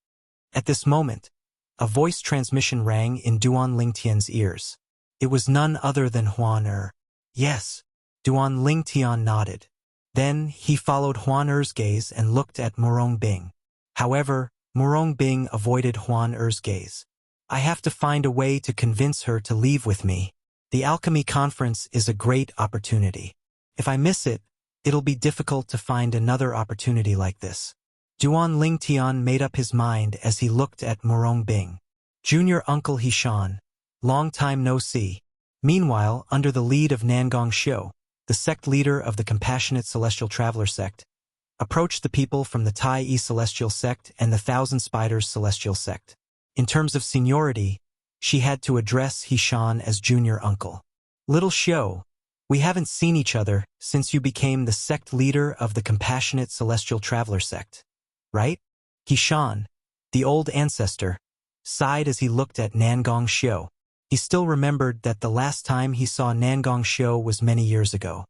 At this moment, a voice transmission rang in Duan Ling Tian's ears. It was none other than Huan Er. Yes, Duan Ling Tian nodded. Then he followed Huan Er's gaze and looked at Morong Bing. However, Morong Bing avoided Huan Er's gaze. I have to find a way to convince her to leave with me. The alchemy conference is a great opportunity. If I miss it, it'll be difficult to find another opportunity like this. Duan Ling Tian made up his mind as he looked at Morong Bing. Junior Uncle Hishan, long time no see. Meanwhile, under the lead of Nangong Xiu, the sect leader of the Compassionate Celestial Traveler sect, approached the people from the Tai Yi Celestial sect and the Thousand Spiders Celestial sect. In terms of seniority, she had to address Hishan as junior uncle. Little Xiu, we haven't seen each other since you became the sect leader of the Compassionate Celestial Traveler sect, right? Hishan, the old ancestor, sighed as he looked at Nangong Xiu. He still remembered that the last time he saw Nangong Xiu was many years ago.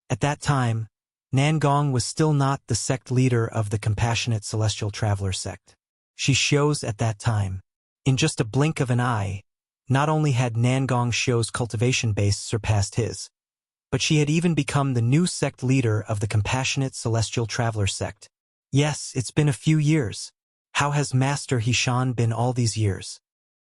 At that time, Nangong was still not the sect leader of the Compassionate Celestial Traveler sect. She shows at that time. In just a blink of an eye, not only had Nangong Xiu's cultivation base surpassed his, but she had even become the new sect leader of the Compassionate Celestial Traveler sect. Yes, it's been a few years. How has Master Hishan been all these years?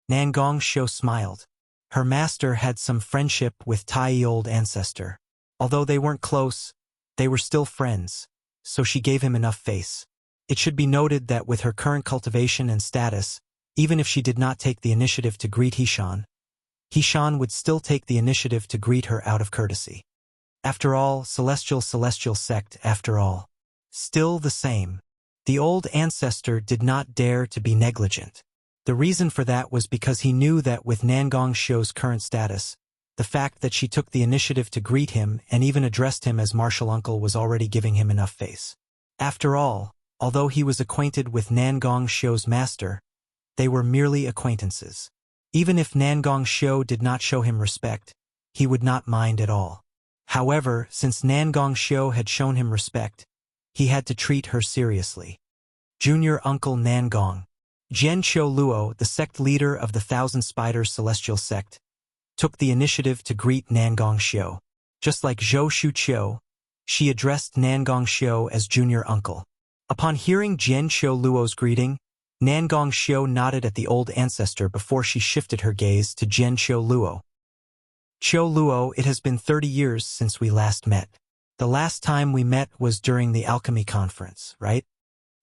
Nangong Xiu smiled. Her master had some friendship with Tai old ancestor. Although they weren't close, they were still friends, so she gave him enough face. It should be noted that with her current cultivation and status, even if she did not take the initiative to greet Hishan, Hishan would still take the initiative to greet her out of courtesy. After all, Celestial sect, after all. Still the same. The old ancestor did not dare to be negligent. The reason for that was because he knew that with Nangong Xiu's current status, the fact that she took the initiative to greet him and even addressed him as martial uncle was already giving him enough face. After all, although he was acquainted with Nangong Xiu's master, they were merely acquaintances. Even if Nangong Xiu did not show him respect, he would not mind at all. However, since Nangong Xiu had shown him respect, he had to treat her seriously. Junior Uncle Nangong. Jian Qiu Luo, the sect leader of the Thousand Spiders Celestial sect, took the initiative to greet Nangong Xiu. Just like Zhou Shuqiu, She addressed Nangong Xiu as junior uncle. Upon hearing Jian Xiu Luo's greeting, Nangong Xiu nodded at the old ancestor before she shifted her gaze to Jian Xiu Luo. Xiu Luo, it has been 30 years since we last met. The last time we met was during the alchemy conference, right?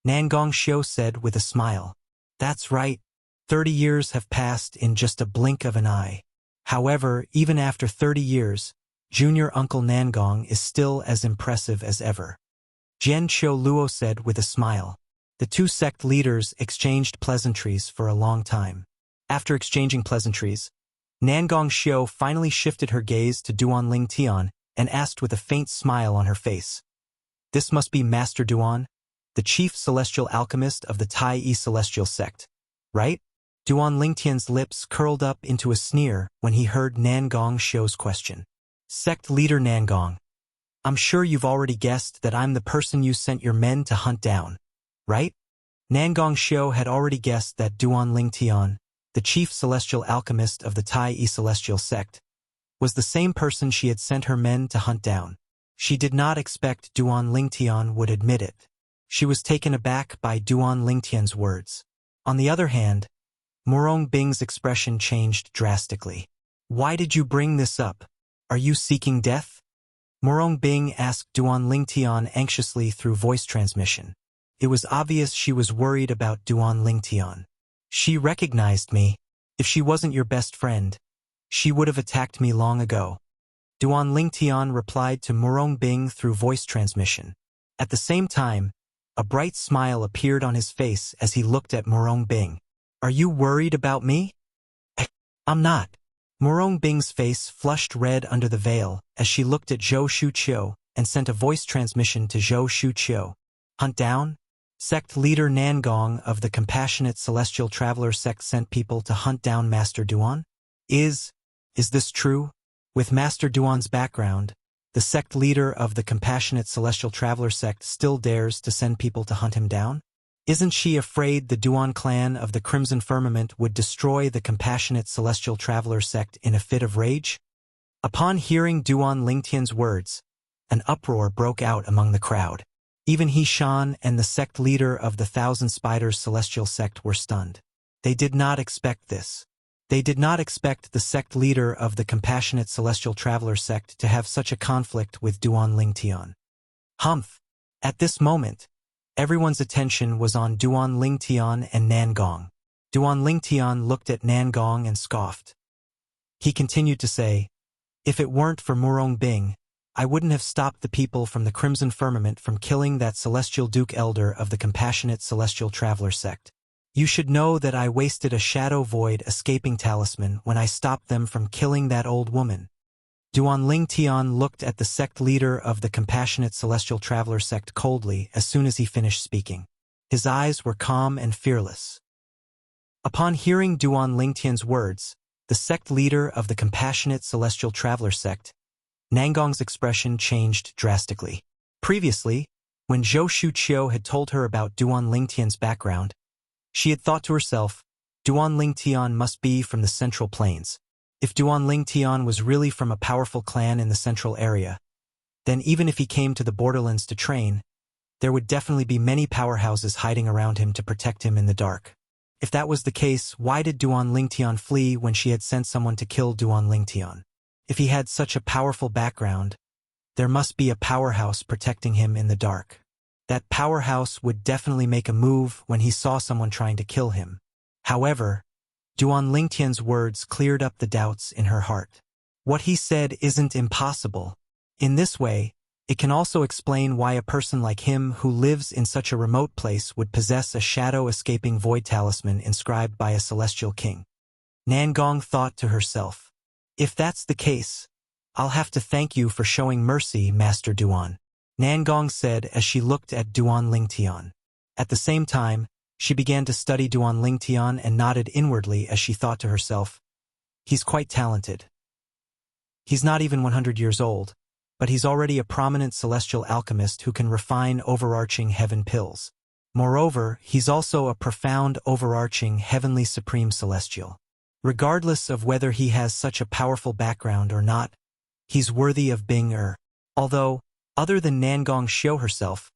Nangong Xiu said with a smile. That's right. 30 years have passed in just a blink of an eye. However, even after 30 years, junior uncle Nangong is still as impressive as ever. Jian Xiu Luo said with a smile. The two sect leaders exchanged pleasantries for a long time. After exchanging pleasantries, Nangong Xiu finally shifted her gaze to Duan Tian and asked with a faint smile on her face. This must be Master Duan, the chief celestial alchemist of the Tai Celestial sect, right? Duan Tian's lips curled up into a sneer when he heard Nangong Xiu's question. Sect leader Nangong, I'm sure you've already guessed that I'm the person you sent your men to hunt down, right? Nangong Xiu had already guessed that Duan Tian, the chief celestial alchemist of the Tai Celestial sect, was the same person she had sent her men to hunt down. She did not expect Duan Tian would admit it. She was taken aback by Duan Tian's words. On the other hand, Murong Bing's expression changed drastically. Why did you bring this up? Are you seeking death? Murong Bing asked Duan Tian anxiously through voice transmission. It was obvious she was worried about Duan Tian. She recognized me. If she wasn't your best friend, she would have attacked me long ago. Duan Tian replied to Murong Bing through voice transmission. At the same time, a bright smile appeared on his face as he looked at Murong Bing. Are you worried about me? I'm not. Murong Bing's face flushed red under the veil as she looked at Zhou Shuqiu and sent a voice transmission to Zhou Shuqiu. Hunt down? Sect leader Nangong of the Compassionate Celestial Traveler sect sent people to hunt down Master Duan? Is this true? With Master Duan's background, the sect leader of the Compassionate Celestial Traveler sect still dares to send people to hunt him down? Isn't she afraid the Duan clan of the Crimson Firmament would destroy the Compassionate Celestial Traveler sect in a fit of rage? Upon hearing Duan Tian's words, an uproar broke out among the crowd. Even He Shan and the sect leader of the Thousand Spiders Celestial sect were stunned. They did not expect this. They did not expect the sect leader of the Compassionate Celestial Traveler sect to have such a conflict with Duan Tian. Humph! At this moment, everyone's attention was on Duan Tian and Nangong. Duan Tian looked at Nangong and scoffed. He continued to say, if it weren't for Murong Bing, I wouldn't have stopped the people from the Crimson Firmament from killing that Celestial Duke Elder of the Compassionate Celestial Traveler sect. You should know that I wasted a Shadow Void escaping talisman when I stopped them from killing that old woman. Duan Tian looked at the sect leader of the Compassionate Celestial Traveler sect coldly as soon as he finished speaking. His eyes were calm and fearless. Upon hearing Duan Tian's words, the sect leader of the Compassionate Celestial Traveler sect, Nangong's expression changed drastically. Previously, when Zhou Shuqiu had told her about Duan Tian's background, she had thought to herself, Duan Tian must be from the Central Plains. If Duan Tian was really from a powerful clan in the central area, then even if he came to the borderlands to train, there would definitely be many powerhouses hiding around him to protect him in the dark. If that was the case, why did Duan Tian flee when she had sent someone to kill Duan Tian? If he had such a powerful background, there must be a powerhouse protecting him in the dark. That powerhouse would definitely make a move when he saw someone trying to kill him. However, Duan Tian's words cleared up the doubts in her heart. What he said isn't impossible. In this way, it can also explain why a person like him who lives in such a remote place would possess a shadow-escaping void talisman inscribed by a celestial king. Nangong thought to herself, if that's the case, I'll have to thank you for showing mercy, Master Duan. Nangong said as she looked at Duan Tian. At the same time, she began to study Duan Tian and nodded inwardly as she thought to herself, he's quite talented. He's not even 100 years old, but he's already a prominent celestial alchemist who can refine overarching heaven pills. Moreover, he's also a profound overarching heavenly supreme celestial. Regardless of whether he has such a powerful background or not, he's worthy of being Although, Other than Nangong Xiu herself,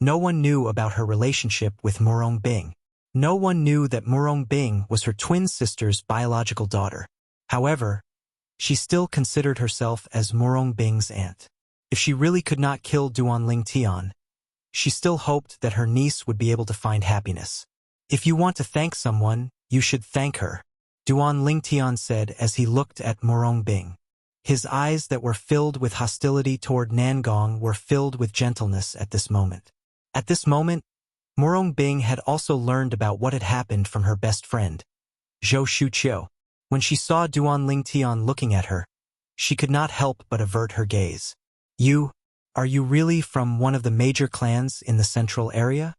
no one knew about her relationship with Murong Bing. No one knew that Murong Bing was her twin sister's biological daughter. However, she still considered herself as Murong Bing's aunt. If she really could not kill Duan Lingtian, she still hoped that her niece would be able to find happiness. If you want to thank someone, you should thank her, Duan Lingtian said as he looked at Murong Bing. His eyes that were filled with hostility toward Nangong were filled with gentleness at this moment. At this moment, Murong Bing had also learned about what had happened from her best friend, Zhou Shuqiu. When she saw Duan Lingtian looking at her, she could not help but avert her gaze. Are you really from one of the major clans in the central area?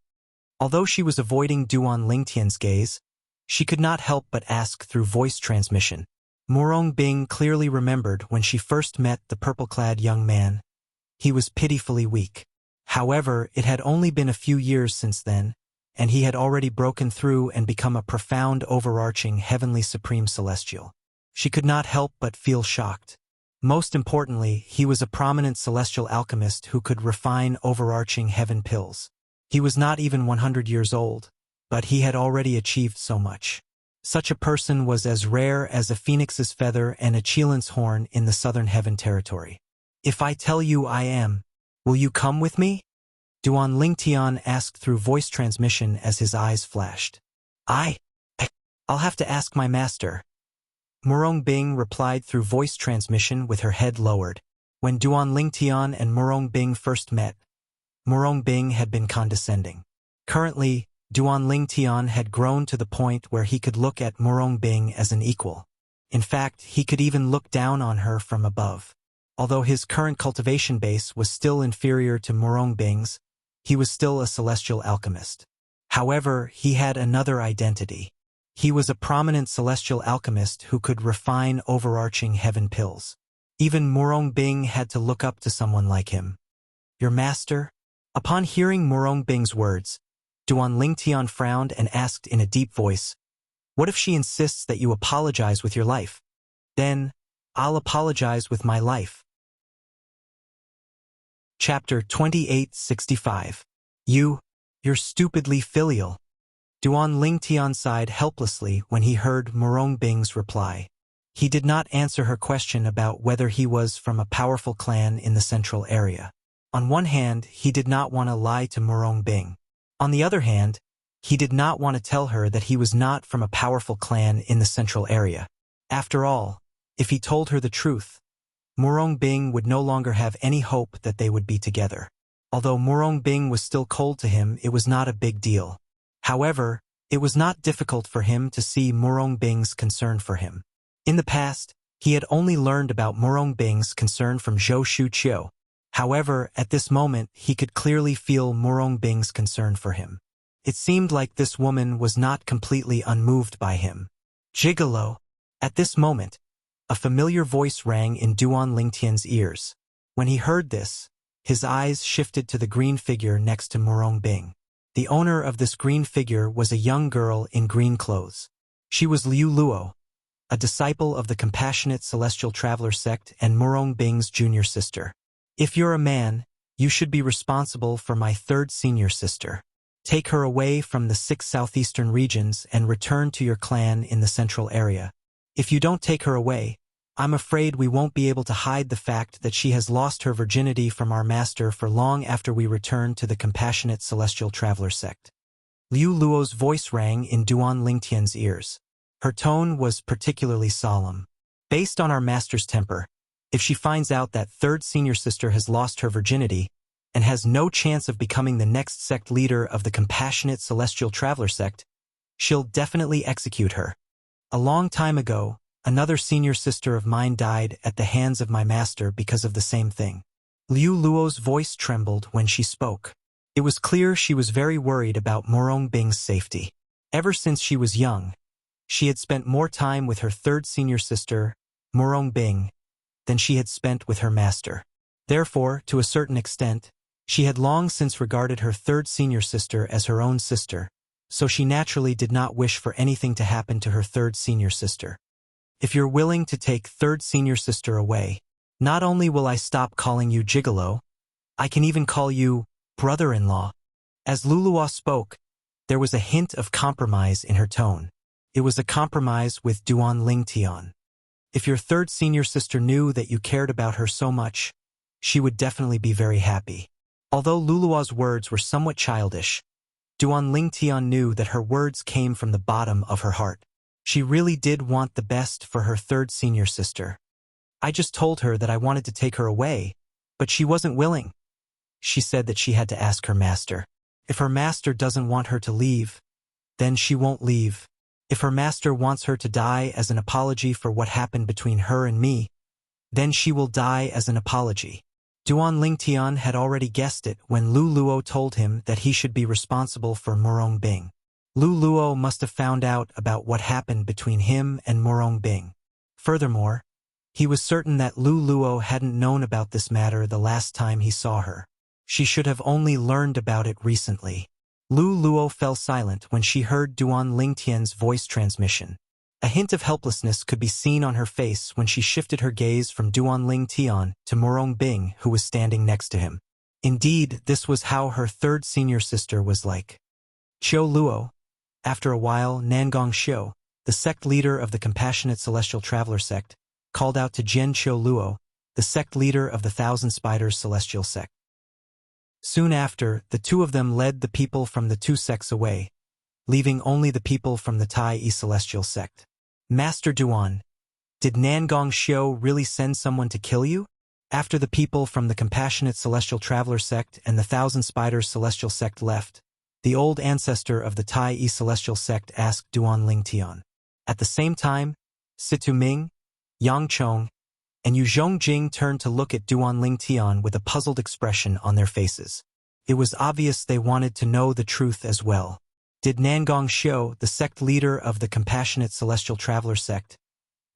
Although she was avoiding Duan Lingtian's gaze, she could not help but ask through voice transmission. Murong Bing clearly remembered when she first met the purple-clad young man. He was pitifully weak. However, it had only been a few years since then, and he had already broken through and become a profound, overarching, heavenly supreme celestial. She could not help but feel shocked. Most importantly, he was a prominent celestial alchemist who could refine overarching heaven pills. He was not even 100 years old, but he had already achieved so much. Such a person was as rare as a phoenix's feather and a chelan's horn in the southern heaven territory. If I tell you I am, will you come with me? Duan Lingtian asked through voice transmission as his eyes flashed. I'll have to ask my master. Murong Bing replied through voice transmission with her head lowered. When Duan Lingtian and Murong Bing first met, Murong Bing had been condescending. Currently, Duan Lingtian had grown to the point where he could look at Murong Bing as an equal. In fact, he could even look down on her from above. Although his current cultivation base was still inferior to Murong Bing's, he was still a celestial alchemist. However, he had another identity. He was a prominent celestial alchemist who could refine overarching heaven pills. Even Murong Bing had to look up to someone like him. Your master? Upon hearing Murong Bing's words, Duan Lingtian frowned and asked in a deep voice, What if she insists that you apologize with your life? Then, I'll apologize with my life. Chapter 2865. You're stupidly filial. Duan Lingtian sighed helplessly when he heard Murong Bing's reply. He did not answer her question about whether he was from a powerful clan in the central area. On one hand, he did not want to lie to Murong Bing. On the other hand, he did not want to tell her that he was not from a powerful clan in the central area. After all, if he told her the truth, Murong Bing would no longer have any hope that they would be together. Although Murong Bing was still cold to him, it was not a big deal. However, it was not difficult for him to see Murong Bing's concern for him. In the past, he had only learned about Murong Bing's concern from Zhou Shuqiu. However, at this moment, he could clearly feel Murong Bing's concern for him. It seemed like this woman was not completely unmoved by him. Gigolo. At this moment, a familiar voice rang in Duan Lingtian's ears. When he heard this, his eyes shifted to the green figure next to Murong Bing. The owner of this green figure was a young girl in green clothes. She was Liu Luo, a disciple of the Compassionate Celestial Traveler sect and Murong Bing's junior sister. If you're a man, you should be responsible for my third senior sister. Take her away from the 6 southeastern regions and return to your clan in the central area. If you don't take her away, I'm afraid we won't be able to hide the fact that she has lost her virginity from our master for long after we return to the Compassionate Celestial Traveler sect. Liu Luo's voice rang in Duan Lingtian's ears. Her tone was particularly solemn. Based on our master's temper, if she finds out that third senior sister has lost her virginity and has no chance of becoming the next sect leader of the Compassionate Celestial Traveler sect, she'll definitely execute her. A long time ago, another senior sister of mine died at the hands of my master because of the same thing. Liu Luo's voice trembled when she spoke. It was clear she was very worried about Murong Bing's safety. Ever since she was young, she had spent more time with her third senior sister, Murong Bing, than she had spent with her master. Therefore, to a certain extent, she had long since regarded her third senior sister as her own sister, so she naturally did not wish for anything to happen to her third senior sister. If you're willing to take third senior sister away, not only will I stop calling you Gigolo, I can even call you brother-in-law." As Luluwa spoke, there was a hint of compromise in her tone. It was a compromise with Duan Lingtian. If your third senior sister knew that you cared about her so much, she would definitely be very happy. Although Lulua's words were somewhat childish, Duan Lingtian knew that her words came from the bottom of her heart. She really did want the best for her third senior sister. "I just told her that I wanted to take her away, but she wasn't willing. She said that she had to ask her master. If her master doesn't want her to leave, then she won't leave. If her master wants her to die as an apology for what happened between her and me, then she will die as an apology." Duan Lingtian had already guessed it when Lu Luo told him that he should be responsible for Murong Bing. Lu Luo must have found out about what happened between him and Murong Bing. Furthermore, he was certain that Lu Luo hadn't known about this matter the last time he saw her. She should have only learned about it recently. Lu Luo fell silent when she heard Duan Lingtian's voice transmission. A hint of helplessness could be seen on her face when she shifted her gaze from Duan Lingtian to Murong Bing, who was standing next to him. Indeed, this was how her third senior sister was like. Qiu Luo. After a while, Nangong Xiu, the sect leader of the Compassionate Celestial Traveler sect, called out to Jian Qiu Luo, the sect leader of the Thousand Spiders Celestial sect. Soon after, the two of them led the people from the two sects away, leaving only the people from the Tai Yi Celestial sect. "Master Duan, did Nangong Xiu really send someone to kill you?" After the people from the Compassionate Celestial Traveler sect and the Thousand Spiders Celestial sect left, the old ancestor of the Tai Yi Celestial sect asked Duan Lingtian. At the same time, Situ Ming, Yang Chong, and Yu Zhongjing turned to look at Duan Lingtian with a puzzled expression on their faces. It was obvious they wanted to know the truth as well. Did Nangong Xiu, the sect leader of the Compassionate Celestial Traveler sect,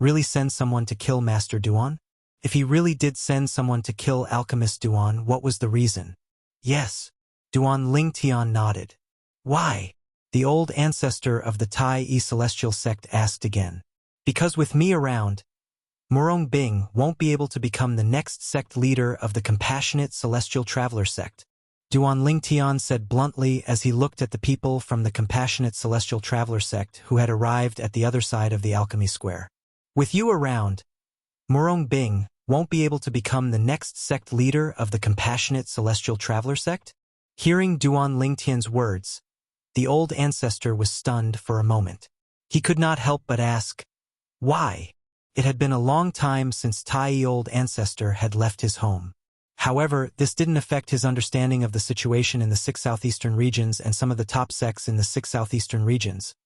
really send someone to kill Master Duan? If he really did send someone to kill Alchemist Duan, what was the reason? Yes. Duan Lingtian nodded. Why? The old ancestor of the Tai Yi Celestial sect asked again. Because with me around, Murong Bing won't be able to become the next sect leader of the Compassionate Celestial Traveler sect. Duan Lingtian said bluntly as he looked at the people from the Compassionate Celestial Traveler sect who had arrived at the other side of the Alchemy Square. With you around, Murong Bing won't be able to become the next sect leader of the Compassionate Celestial Traveler sect? Hearing Duan Lingtian's words, the old ancestor was stunned for a moment. He could not help but ask, why? It had been a long time since Tai Yi old ancestor had left his home. However, this didn't affect his understanding of the situation in the 6 southeastern regions and some of the top sects in the 6 southeastern regions.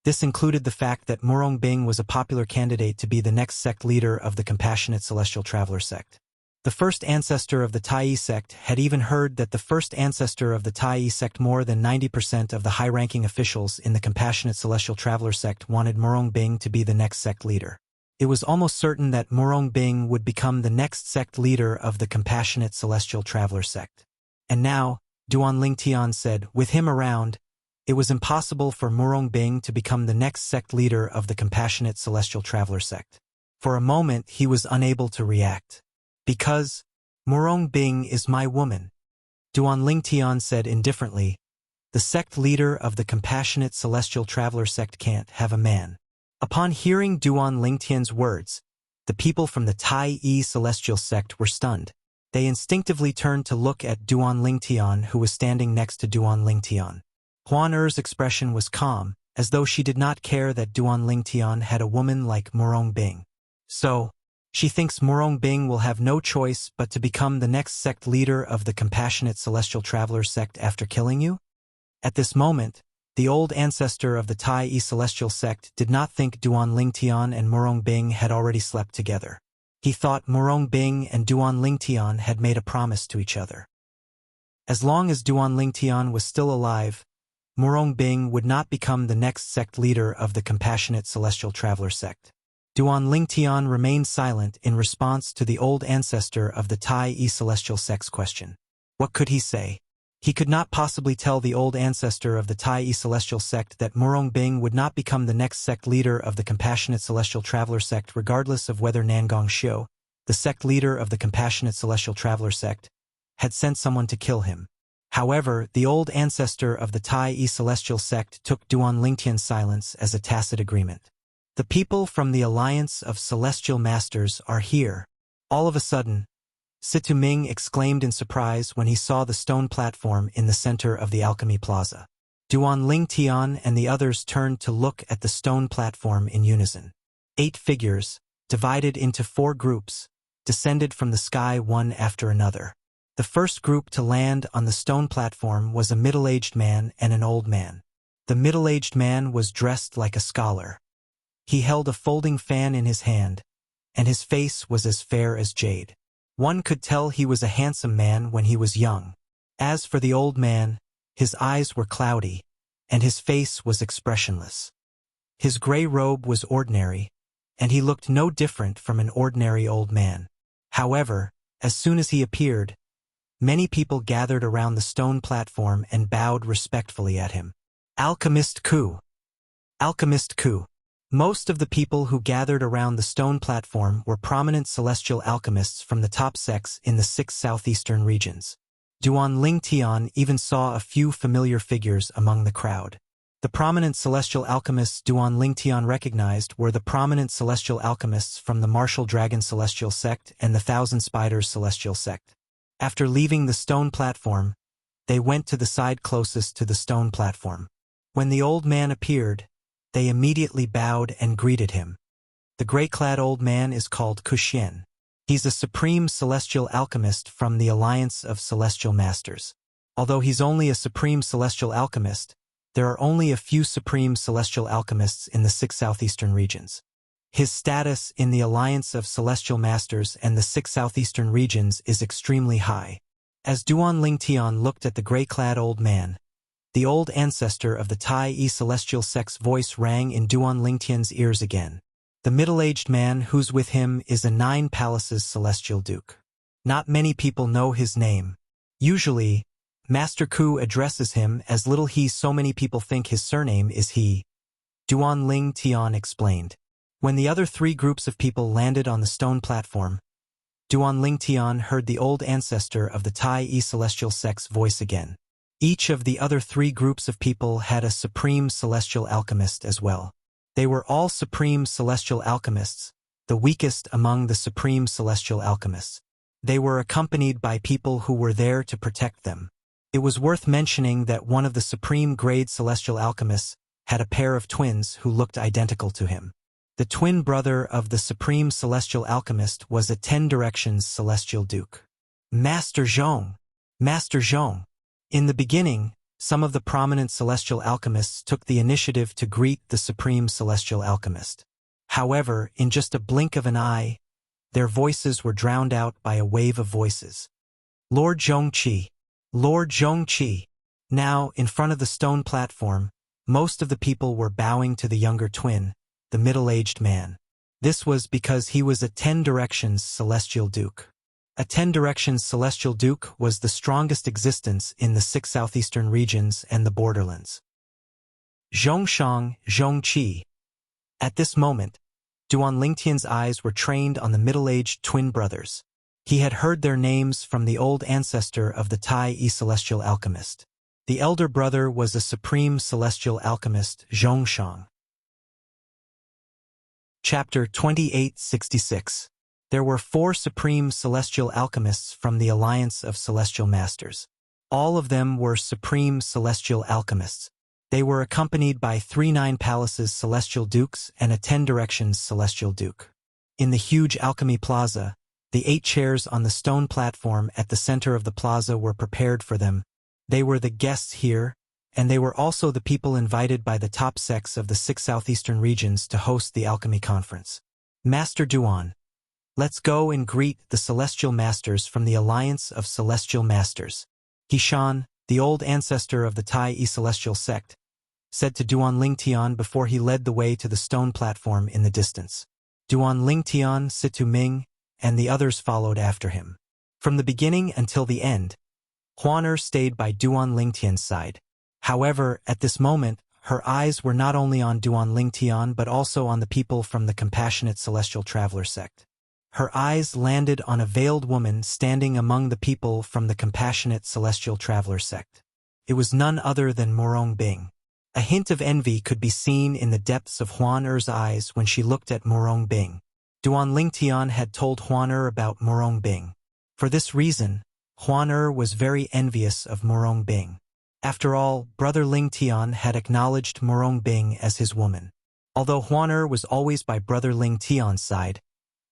This included the fact that Murong Bing was a popular candidate to be the next sect leader of the Compassionate Celestial Traveler sect. The first ancestor of the Tai Yi sect had even heard that the first ancestor of the Tai Yi sect, more than 90% of the high-ranking officials in the Compassionate Celestial Traveler sect, wanted Murong Bing to be the next sect leader. It was almost certain that Murong Bing would become the next sect leader of the Compassionate Celestial Traveler sect. And now, Duan Lingtian said, with him around, it was impossible for Murong Bing to become the next sect leader of the Compassionate Celestial Traveler sect. For a moment, he was unable to react. Because Murong Bing is my woman, Duan Lingtian said indifferently, the sect leader of the Compassionate Celestial Traveler sect can't have a man. Upon hearing Duan Lingtian's words, the people from the Tai Yi Celestial sect were stunned. They instinctively turned to look at Duan Lingtian, who was standing next to Duan Lingtian. Huan Er's expression was calm, as though she did not care that Duan Lingtian had a woman like Murong Bing. So, she thinks Murong Bing will have no choice but to become the next sect leader of the Compassionate Celestial Traveler sect after killing you? At this moment, the old ancestor of the Tai Yi Celestial sect did not think Duan Lingtian and Murong Bing had already slept together. He thought Murong Bing and Duan Lingtian had made a promise to each other. As long as Duan Lingtian was still alive, Murong Bing would not become the next sect leader of the Compassionate Celestial Traveler sect. Duan Lingtian remained silent in response to the old ancestor of the Tai Yi Celestial sect's question. What could he say? He could not possibly tell the old ancestor of the Tai Yi Celestial sect that Murong Bing would not become the next sect leader of the Compassionate Celestial Traveler sect regardless of whether Nangong Xiu, the sect leader of the Compassionate Celestial Traveler sect, had sent someone to kill him. However, the old ancestor of the Tai Celestial sect took Duan Lingtian's silence as a tacit agreement. The people from the Alliance of Celestial Masters are here. All of a sudden, Situ Ming exclaimed in surprise when he saw the stone platform in the center of the Alchemy Plaza. Duan Lingtian and the others turned to look at the stone platform in unison. 8 figures, divided into 4 groups, descended from the sky one after another. The first group to land on the stone platform was a middle-aged man and an old man. The middle-aged man was dressed like a scholar. He held a folding fan in his hand, and his face was as fair as jade. One could tell he was a handsome man when he was young. As for the old man, his eyes were cloudy, and his face was expressionless. His gray robe was ordinary, and he looked no different from an ordinary old man. However, as soon as he appeared, many people gathered around the stone platform and bowed respectfully at him. Alchemist Ku. Alchemist Ku. Most of the people who gathered around the stone platform were prominent celestial alchemists from the top sects in the 6 southeastern regions. Duan Lingtian even saw a few familiar figures among the crowd. The prominent celestial alchemists Duan Lingtian recognized were the prominent celestial alchemists from the Martial Dragon Celestial Sect and the Thousand Spiders Celestial Sect. After leaving the stone platform, they went to the side closest to the stone platform. When the old man appeared, they immediately bowed and greeted him. The gray-clad old man is called Kuxian. He's a supreme celestial alchemist from the Alliance of Celestial Masters. Although he's only a supreme celestial alchemist, there are only a few supreme celestial alchemists in the 6 southeastern regions. His status in the Alliance of Celestial Masters and the 6 southeastern regions is extremely high. As Duan Lingtian looked at the gray-clad old man, the old ancestor of the Tai Celestial Sect's voice rang in Duan Lingtian's ears again. The middle-aged man who's with him is a 9 Palaces Celestial Duke. Not many people know his name. Usually, Master Ku addresses him as Little He. So many people think his surname is He. Duan Lingtian explained. When the other 3 groups of people landed on the stone platform, Duan Lingtian heard the old ancestor of the Tai Celestial Sect's voice again. Each of the other 3 groups of people had a supreme celestial alchemist as well. They were all supreme celestial alchemists, the weakest among the supreme celestial alchemists. They were accompanied by people who were there to protect them. It was worth mentioning that one of the supreme grade celestial alchemists had a pair of twins who looked identical to him. The twin brother of the supreme celestial alchemist was a 10 Directions Celestial Duke. Master Zhong. Master Zhong. In the beginning, some of the prominent celestial alchemists took the initiative to greet the supreme celestial alchemist. However, in just a blink of an eye, their voices were drowned out by a wave of voices. Lord Zhongqi. Lord Zhongqi. Now, in front of the stone platform, most of the people were bowing to the younger twin, the middle-aged man. This was because he was a 10 Directions Celestial Duke. A 10 Directions Celestial Duke was the strongest existence in the 6 southeastern regions and the borderlands. Zhongshang, Zhongqi. At this moment, Duan Lingtian's eyes were trained on the middle-aged twin brothers. He had heard their names from the old ancestor of the Tai Celestial Alchemist. The elder brother was a supreme celestial alchemist, Zhongshang. Chapter 2866. There were 4 supreme celestial alchemists from the Alliance of Celestial Masters. All of them were supreme celestial alchemists. They were accompanied by 3 9 Palaces Celestial Dukes and a 10 Directions Celestial Duke. In the huge Alchemy Plaza, the 8 chairs on the stone platform at the center of the plaza were prepared for them. They were the guests here, and they were also the people invited by the top sects of the 6 southeastern regions to host the Alchemy Conference. Master Duan. Let's go and greet the Celestial Masters from the Alliance of Celestial Masters. Hishan, the old ancestor of the Tai Celestial Sect, said to Duan Lingtian before he led the way to the stone platform in the distance. Duan Lingtian, Situ Ming, and the others followed after him. From the beginning until the end, Huaner stayed by Duan Lingtian's side. However, at this moment, her eyes were not only on Duan Lingtian but also on the people from the Compassionate Celestial Traveler sect. Her eyes landed on a veiled woman standing among the people from the compassionate celestial traveler sect. It was none other than Morong Bing. A hint of envy could be seen in the depths of Huan Er's eyes when she looked at Morong Bing. Duan Lingtian had told Huan Er about Morong Bing. For this reason, Huan Er was very envious of Morong Bing. After all, Brother Lingtian had acknowledged Morong Bing as his woman. Although Huan Er was always by Brother Lingtian's side,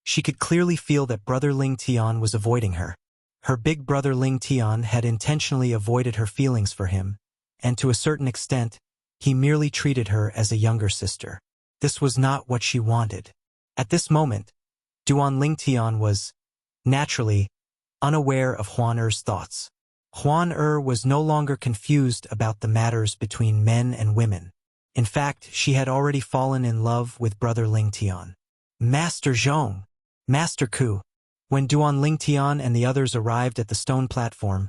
she could clearly feel that Brother Lingtian was avoiding her. Her big brother Lingtian had intentionally avoided her feelings for him, and to a certain extent, he merely treated her as a younger sister. This was not what she wanted. At this moment, Duan Lingtian was, naturally, unaware of Huan Er's thoughts. Huan Er was no longer confused about the matters between men and women. In fact, she had already fallen in love with Brother Lingtian. Master Zhong! Master Ku! When Duan Lingtian and the others arrived at the stone platform,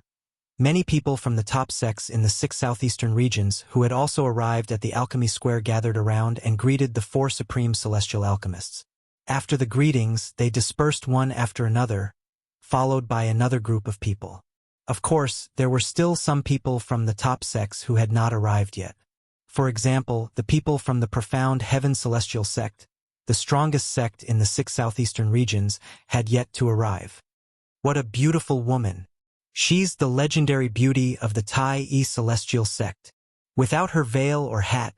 many people from the top sects in the 6 southeastern regions who had also arrived at the alchemy square gathered around and greeted the 4 supreme celestial alchemists. After the greetings, they dispersed one after another, followed by another group of people. Of course, there were still some people from the top sects who had not arrived yet. For example, the people from the profound Heaven Celestial sect, the strongest sect in the 6 southeastern regions, had yet to arrive. What a beautiful woman! She's the legendary beauty of the Tai E Celestial sect. Without her veil or hat,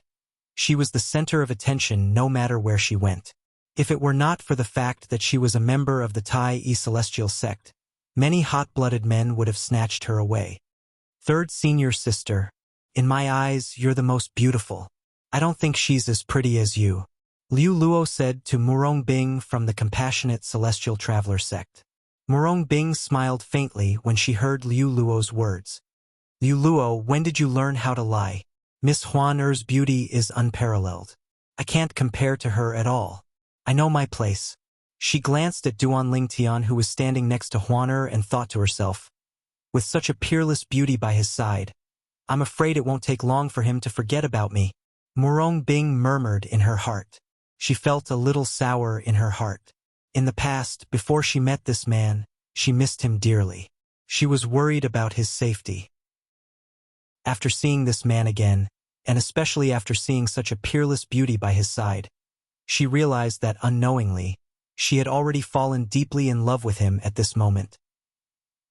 she was the center of attention no matter where she went. If it were not for the fact that she was a member of the Tai E Celestial sect, many hot-blooded men would have snatched her away. Third senior sister, in my eyes, you're the most beautiful. I don't think she's as pretty as you, Liu Luo said to Murong Bing from the compassionate celestial traveler sect. Murong Bing smiled faintly when she heard Liu Luo's words. Liu Luo, when did you learn how to lie? Miss Huan Er's beauty is unparalleled. I can't compare to her at all. I know my place. She glanced at Duan Lingtian, who was standing next to Huan Er, and thought to herself, with such a peerless beauty by his side, I'm afraid it won't take long for him to forget about me. Murong Bing murmured in her heart. She felt a little sour in her heart. In the past, before she met this man, she missed him dearly. She was worried about his safety. After seeing this man again, and especially after seeing such a peerless beauty by his side, she realized that unknowingly, she had already fallen deeply in love with him at this moment.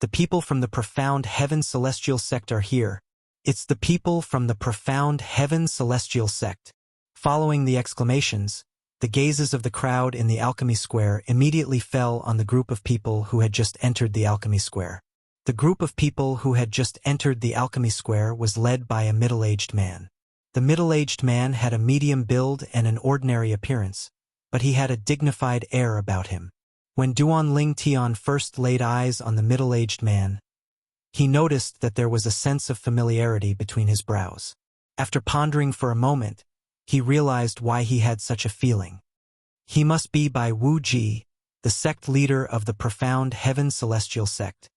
The people from the profound Heaven Celestial sect are here. It's the people from the profound Heaven Celestial sect. Following the exclamations, the gazes of the crowd in the alchemy square immediately fell on the group of people who had just entered the alchemy square. The group of people who had just entered the alchemy square was led by a middle-aged man. The middle-aged man had a medium build and an ordinary appearance, but he had a dignified air about him. When Duan Lingtian first laid eyes on the middle-aged man, he noticed that there was a sense of familiarity between his brows. After pondering for a moment, he realized why he had such a feeling. He must be Bai Wuji, the sect leader of the profound Heaven Celestial sect.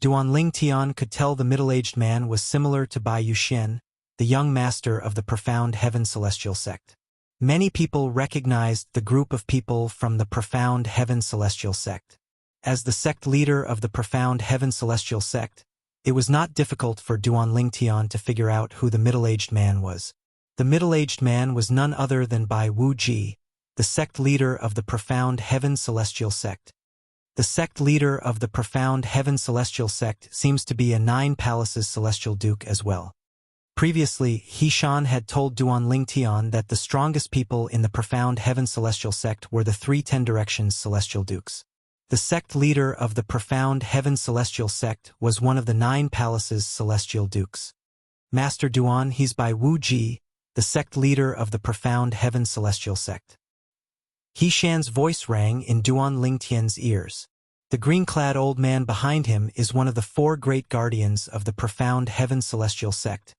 Duan Lingtian could tell the middle-aged man was similar to Bai Yuxian, the young master of the profound Heaven Celestial sect. Many people recognized the group of people from the profound Heaven Celestial sect. As the sect leader of the profound Heaven Celestial sect, it was not difficult for Duan Lingtian to figure out who the middle-aged man was. The middle-aged man was none other than Bai Wuji, the sect leader of the profound Heaven Celestial sect. The sect leader of the profound Heaven Celestial sect seems to be a 9 Palaces Celestial Duke as well. Previously, Hishan had told Duan Lingtian that the strongest people in the profound Heaven Celestial sect were the 3 Ten Directions Celestial Dukes. The sect leader of the profound Heaven Celestial sect was one of the 9 Palaces Celestial Dukes. Master Duan, he's Bai Wuji, the sect leader of the profound Heaven Celestial sect. Hishan's voice rang in Duan Lingtian's ears. The green-clad old man behind him is one of the 4 great guardians of the profound Heaven Celestial sect,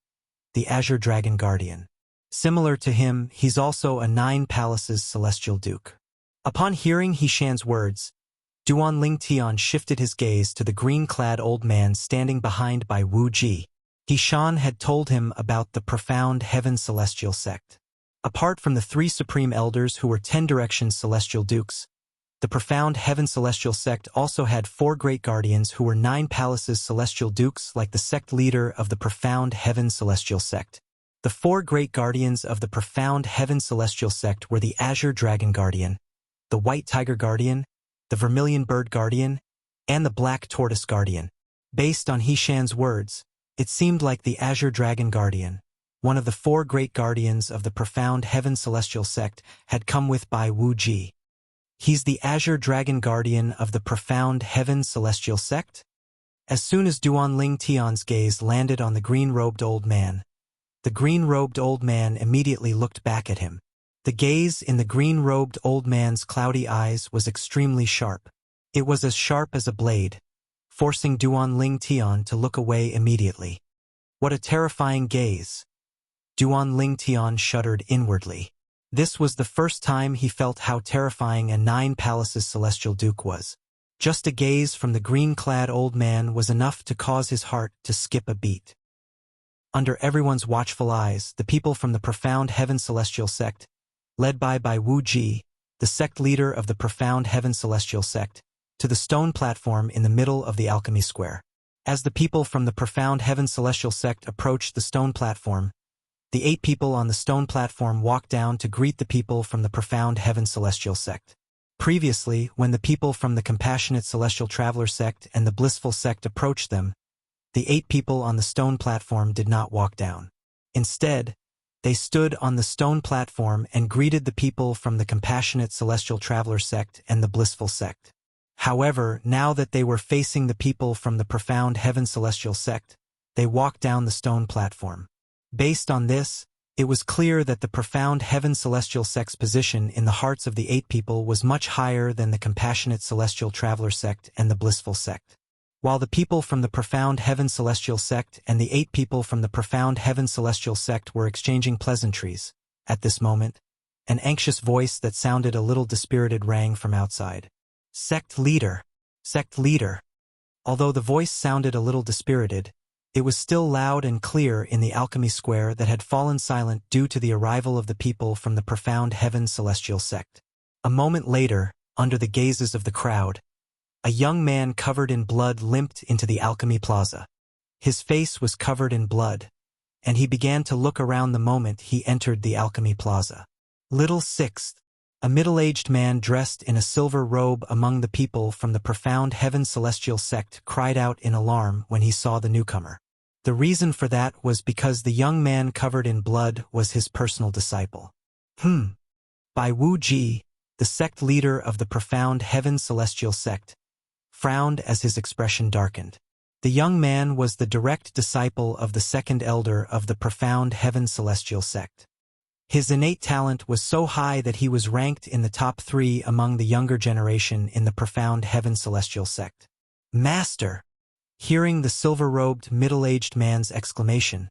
the Azure Dragon Guardian. Similar to him, he's also a 9 Palaces Celestial Duke. Upon hearing Hishan's words, Duan Lingtian shifted his gaze to the green-clad old man standing behind Bai Wuji. Hishan had told him about the profound Heaven Celestial sect. Apart from the 3 Supreme Elders who were 10 Directions Celestial Dukes, The profound heaven celestial sect also had 4 great guardians who were 9 palaces celestial dukes like the sect leader of the profound heaven celestial sect. The 4 great guardians of the profound heaven celestial sect were the Azure Dragon Guardian, the White Tiger Guardian, the Vermilion Bird Guardian, and the Black Tortoise Guardian. Based on Hishan's words, it seemed like the Azure Dragon Guardian, one of the 4 great guardians of the profound heaven celestial sect, had come with Bai Wuji. He's the Azure Dragon Guardian of the profound heaven celestial sect? As soon as Duanling Tian's gaze landed on the green-robed old man, the green-robed old man immediately looked back at him. The gaze in the green-robed old man's cloudy eyes was extremely sharp. It was as sharp as a blade, forcing Duanling Tian to look away immediately. What a terrifying gaze! Duanling Tian shuddered inwardly. This was the first time he felt how terrifying a 9 palaces celestial duke was. Just a gaze from the green-clad old man was enough to cause his heart to skip a beat. Under everyone's watchful eyes, the people from the profound heaven celestial sect, led by Wu Ji, the sect leader of the profound heaven celestial sect, to the stone platform in the middle of the alchemy square. As the people from the profound heaven celestial sect approached the stone platform, the 8 people on the stone platform walked down to greet the people from the profound heaven celestial sect. Previously, when the people from the compassionate celestial traveler sect and the blissful sect approached them, the 8 people on the stone platform did not walk down. Instead, they stood on the stone platform and greeted the people from the compassionate celestial traveler sect and the blissful sect. However, now that they were facing the people from the profound heaven celestial sect, they walked down the stone platform. Based on this, it was clear that the profound heaven celestial sect's position in the hearts of the 8 people was much higher than the compassionate celestial traveler sect and the blissful sect. While the people from the profound heaven celestial sect and the 8 people from the profound heaven celestial sect were exchanging pleasantries, at this moment, an anxious voice that sounded a little dispirited rang from outside. Sect leader! Sect leader! Although the voice sounded a little dispirited, it was still loud and clear in the alchemy square that had fallen silent due to the arrival of the people from the profound heaven celestial sect. A moment later, under the gazes of the crowd, a young man covered in blood limped into the alchemy plaza. His face was covered in blood, and he began to look around the moment he entered the alchemy plaza. Little Sixth, a middle-aged man dressed in a silver robe among the people from the profound heaven celestial sect, cried out in alarm when he saw the newcomer. The reason for that was because the young man covered in blood was his personal disciple. Bai Wu Ji, the sect leader of the profound heaven celestial sect, frowned as his expression darkened. The young man was the direct disciple of the second elder of the profound heaven celestial sect. His innate talent was so high that he was ranked in the top 3 among the younger generation in the profound heaven celestial sect. Master! Hearing the silver-robed middle-aged man's exclamation,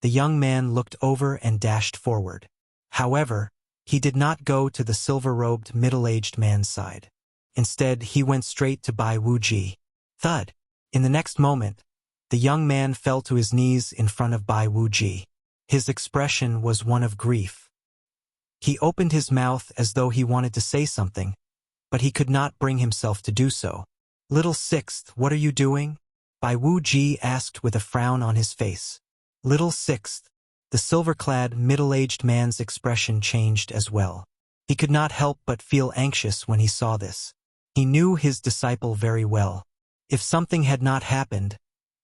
the young man looked over and dashed forward. However, he did not go to the silver-robed middle-aged man's side. Instead, he went straight to Bai Wu Ji. Thud! In the next moment, the young man fell to his knees in front of Bai Wu Ji. His expression was one of grief. He opened his mouth as though he wanted to say something, but he could not bring himself to do so. Little Sixth, what are you doing? Bai Wu Ji asked with a frown on his face. Little Sixth, the silver-clad middle-aged man's expression changed as well. He could not help but feel anxious when he saw this. He knew his disciple very well. If something had not happened,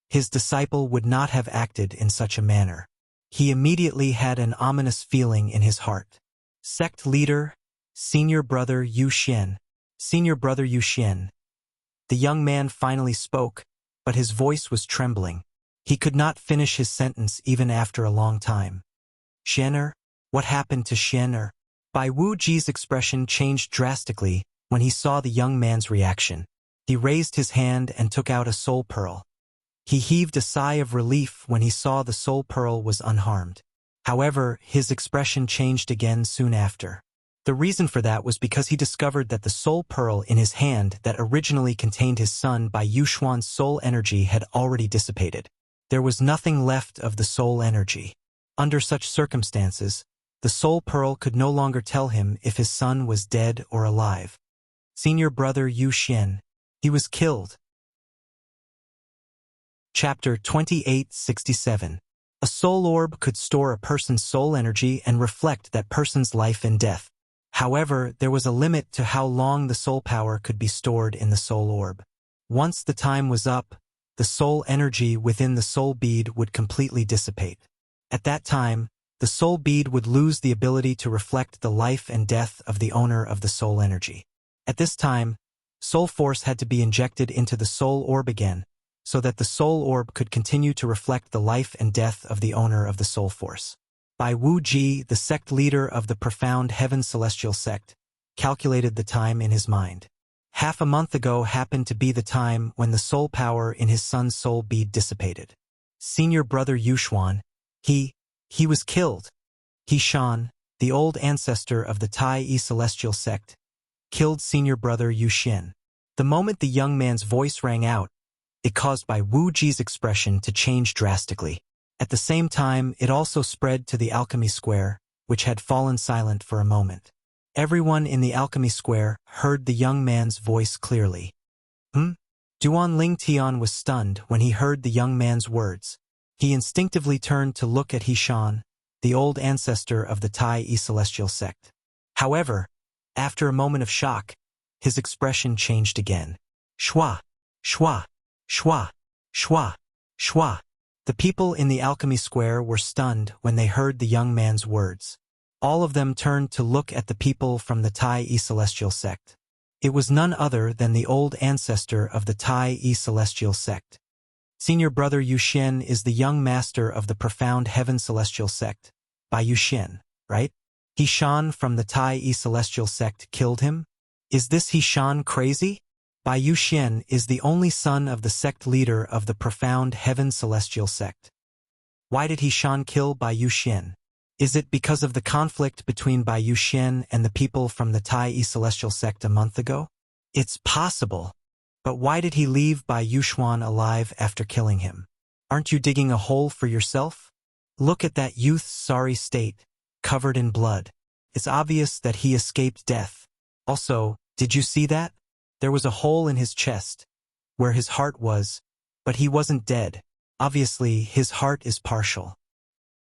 his disciple would not have acted in such a manner. He immediately had an ominous feeling in his heart. Sect leader, senior brother Yu Xian. Senior brother Yu Xian. The young man finally spoke, but his voice was trembling. He could not finish his sentence even after a long time. Xianer? What happened to Xianer? Bai Wu Ji's expression changed drastically when he saw the young man's reaction. He raised his hand and took out a soul pearl. He heaved a sigh of relief when he saw the soul pearl was unharmed. However, his expression changed again soon after. The reason for that was because he discovered that the soul pearl in his hand that originally contained his son Bai Yuxuan's soul energy had already dissipated. There was nothing left of the soul energy. Under such circumstances, the soul pearl could no longer tell him if his son was dead or alive. Senior brother Yu Xian. He was killed. Chapter 2867. A soul orb could store a person's soul energy and reflect that person's life and death. However, there was a limit to how long the soul power could be stored in the soul orb. Once the time was up, the soul energy within the soul bead would completely dissipate. At that time, the soul bead would lose the ability to reflect the life and death of the owner of the soul energy. At this time, soul force had to be injected into the soul orb again, so that the soul orb could continue to reflect the life and death of the owner of the soul force. Bai Wuji, the sect leader of the profound heaven celestial sect, calculated the time in his mind. Half a month ago happened to be the time when the soul power in his son's soul bead dissipated. Senior brother Yuxuan, he was killed. He Shan, the old ancestor of the Tai Yi celestial sect, killed senior brother Yu Xin. The moment the young man's voice rang out, it caused Bai Wuji's expression to change drastically. At the same time, it also spread to the alchemy square, which had fallen silent for a moment. Everyone in the alchemy square heard the young man's voice clearly. Duan Ling Tian was stunned when he heard the young man's words. He instinctively turned to look at Hishan, the old ancestor of the Tai Yi celestial sect. However, after a moment of shock, his expression changed again. Shua, shua, shua, shua, shua. The people in the alchemy square were stunned when they heard the young man's words. All of them turned to look at the people from the Tai Yi celestial sect. It was none other than the old ancestor of the Tai Yi celestial sect. Senior brother Yu Xian is the young master of the profound heaven celestial sect. By Yu Xian, right? Hishan from the Tai Yi celestial sect killed him? Is this Hishan crazy? Bai Yu Xian is the only son of the sect leader of the profound heaven celestial sect. Why did Hishan kill Bai Yu Xian? Is it because of the conflict between Bai Yu Xian and the people from the Tai Yi celestial sect a month ago? It's possible. But why did he leave Bai Yuxuan alive after killing him? Aren't you digging a hole for yourself? Look at that youth's sorry state, covered in blood. It's obvious that he escaped death. Also, did you see that? There was a hole in his chest, where his heart was, but he wasn't dead. Obviously, his heart is partial.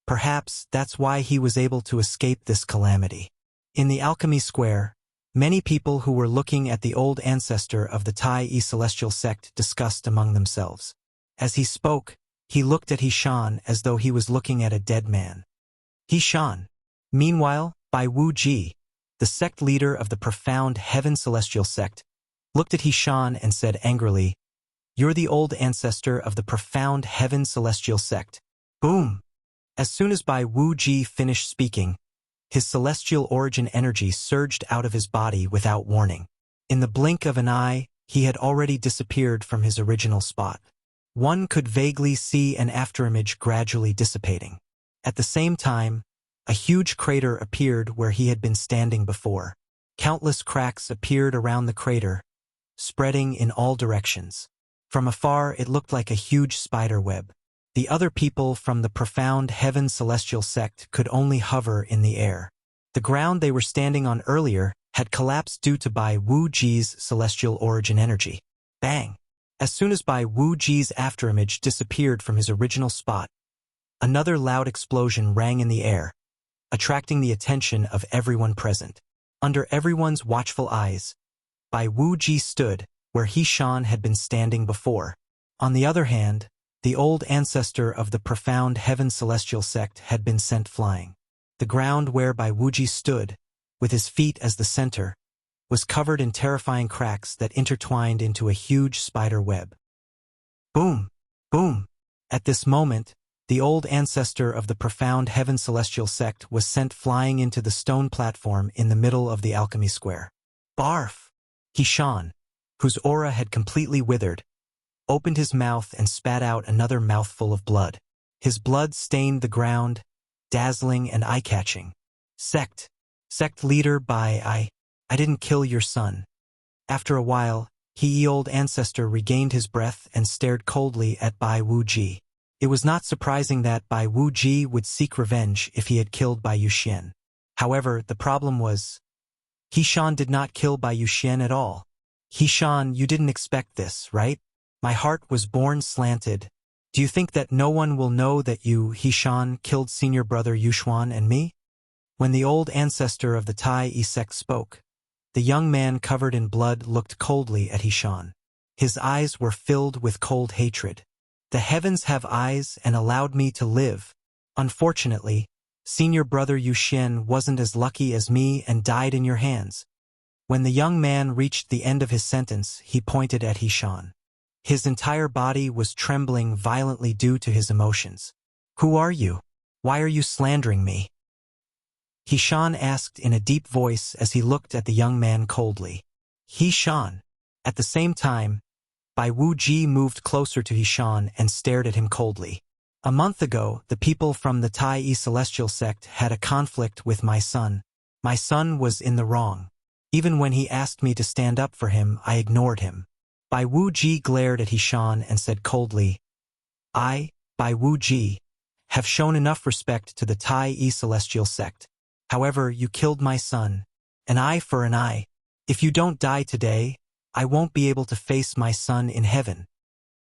Perhaps that's why he was able to escape this calamity. In the alchemy square, many people who were looking at the old ancestor of the Tai Yi celestial sect discussed among themselves. As he spoke, he looked at Hishan as though he was looking at a dead man. Hishan. Meanwhile, Bai Wuji, the sect leader of the profound heaven celestial sect, looked at Hishan and said angrily, "You're the old ancestor of the profound heaven celestial sect." Boom! As soon as Bai Wuji finished speaking, his celestial origin energy surged out of his body without warning. In the blink of an eye, he had already disappeared from his original spot. One could vaguely see an afterimage gradually dissipating. At the same time, a huge crater appeared where he had been standing before. Countless cracks appeared around the crater, spreading in all directions. From afar, it looked like a huge spider web. The other people from the profound heaven celestial sect could only hover in the air. The ground they were standing on earlier had collapsed due to Bai Wuji's celestial origin energy. Bang! As soon as Bai Wuji's afterimage disappeared from his original spot, another loud explosion rang in the air, attracting the attention of everyone present. Under everyone's watchful eyes, Bai Wuji stood where Hishan had been standing before. On the other hand, the old ancestor of the profound heaven celestial sect had been sent flying. The ground where Bai Wuji stood, with his feet as the center, was covered in terrifying cracks that intertwined into a huge spider web. Boom! Boom! At this moment, the old ancestor of the profound heaven celestial sect was sent flying into the stone platform in the middle of the alchemy square. Barf! Hishan, whose aura had completely withered, opened his mouth and spat out another mouthful of blood. His blood stained the ground, dazzling and eye-catching. Sect leader Bai, I didn't kill your son. After a while, old ancestor regained his breath and stared coldly at Bai Wuji. It was not surprising that Bai Wuji would seek revenge if he had killed Bai Yuxian. However, the problem was, He Shan did not kill Bai Yuxian at all. He Shan, you didn't expect this, right? My heart was born slanted. Do you think that no one will know that you, He Shan, killed senior brother Yushuan and me? When the old ancestor of the Tai Yi sect spoke, the young man covered in blood looked coldly at He Shan. His eyes were filled with cold hatred. The heavens have eyes and allowed me to live. Unfortunately, senior brother Yuxian wasn't as lucky as me and died in your hands. When the young man reached the end of his sentence, he pointed at He Shan. His entire body was trembling violently due to his emotions. Who are you? Why are you slandering me? He Shan asked in a deep voice as he looked at the young man coldly. He Shan. At the same time, Bai Wuji moved closer to He Shan and stared at him coldly. A month ago, the people from the Tai Yi celestial sect had a conflict with my son. My son was in the wrong. Even when he asked me to stand up for him, I ignored him. Bai Wuji glared at He Shan and said coldly, I, Bai Wuji, have shown enough respect to the Tai Yi celestial sect. However, you killed my son. An eye for an eye. If you don't die today, I won't be able to face my son in heaven.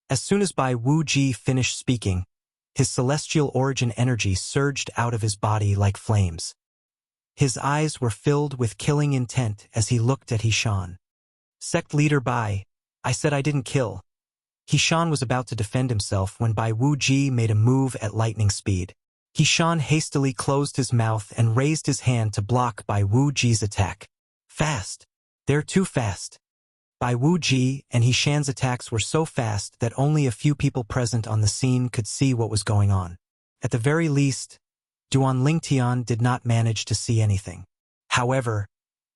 As soon as Bai Wuji finished speaking, his celestial origin energy surged out of his body like flames. His eyes were filled with killing intent as he looked at He Shan. Sect leader Bai, I said I didn't kill. He Shan was about to defend himself when Bai Wuji made a move at lightning speed. He Shan hastily closed his mouth and raised his hand to block Bai Wuji's attack. Fast. They're too fast. Bai Wuji and He Shan's attacks were so fast that only a few people present on the scene could see what was going on. At the very least, Duan Lingtian did not manage to see anything. However,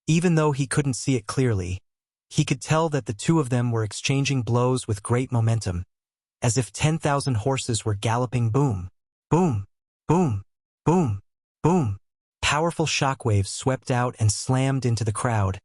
even though he couldn't see it clearly, he could tell that the two of them were exchanging blows with great momentum, as if 10,000 horses were galloping boom, boom, boom, boom, boom. Powerful shockwaves swept out and slammed into the crowd,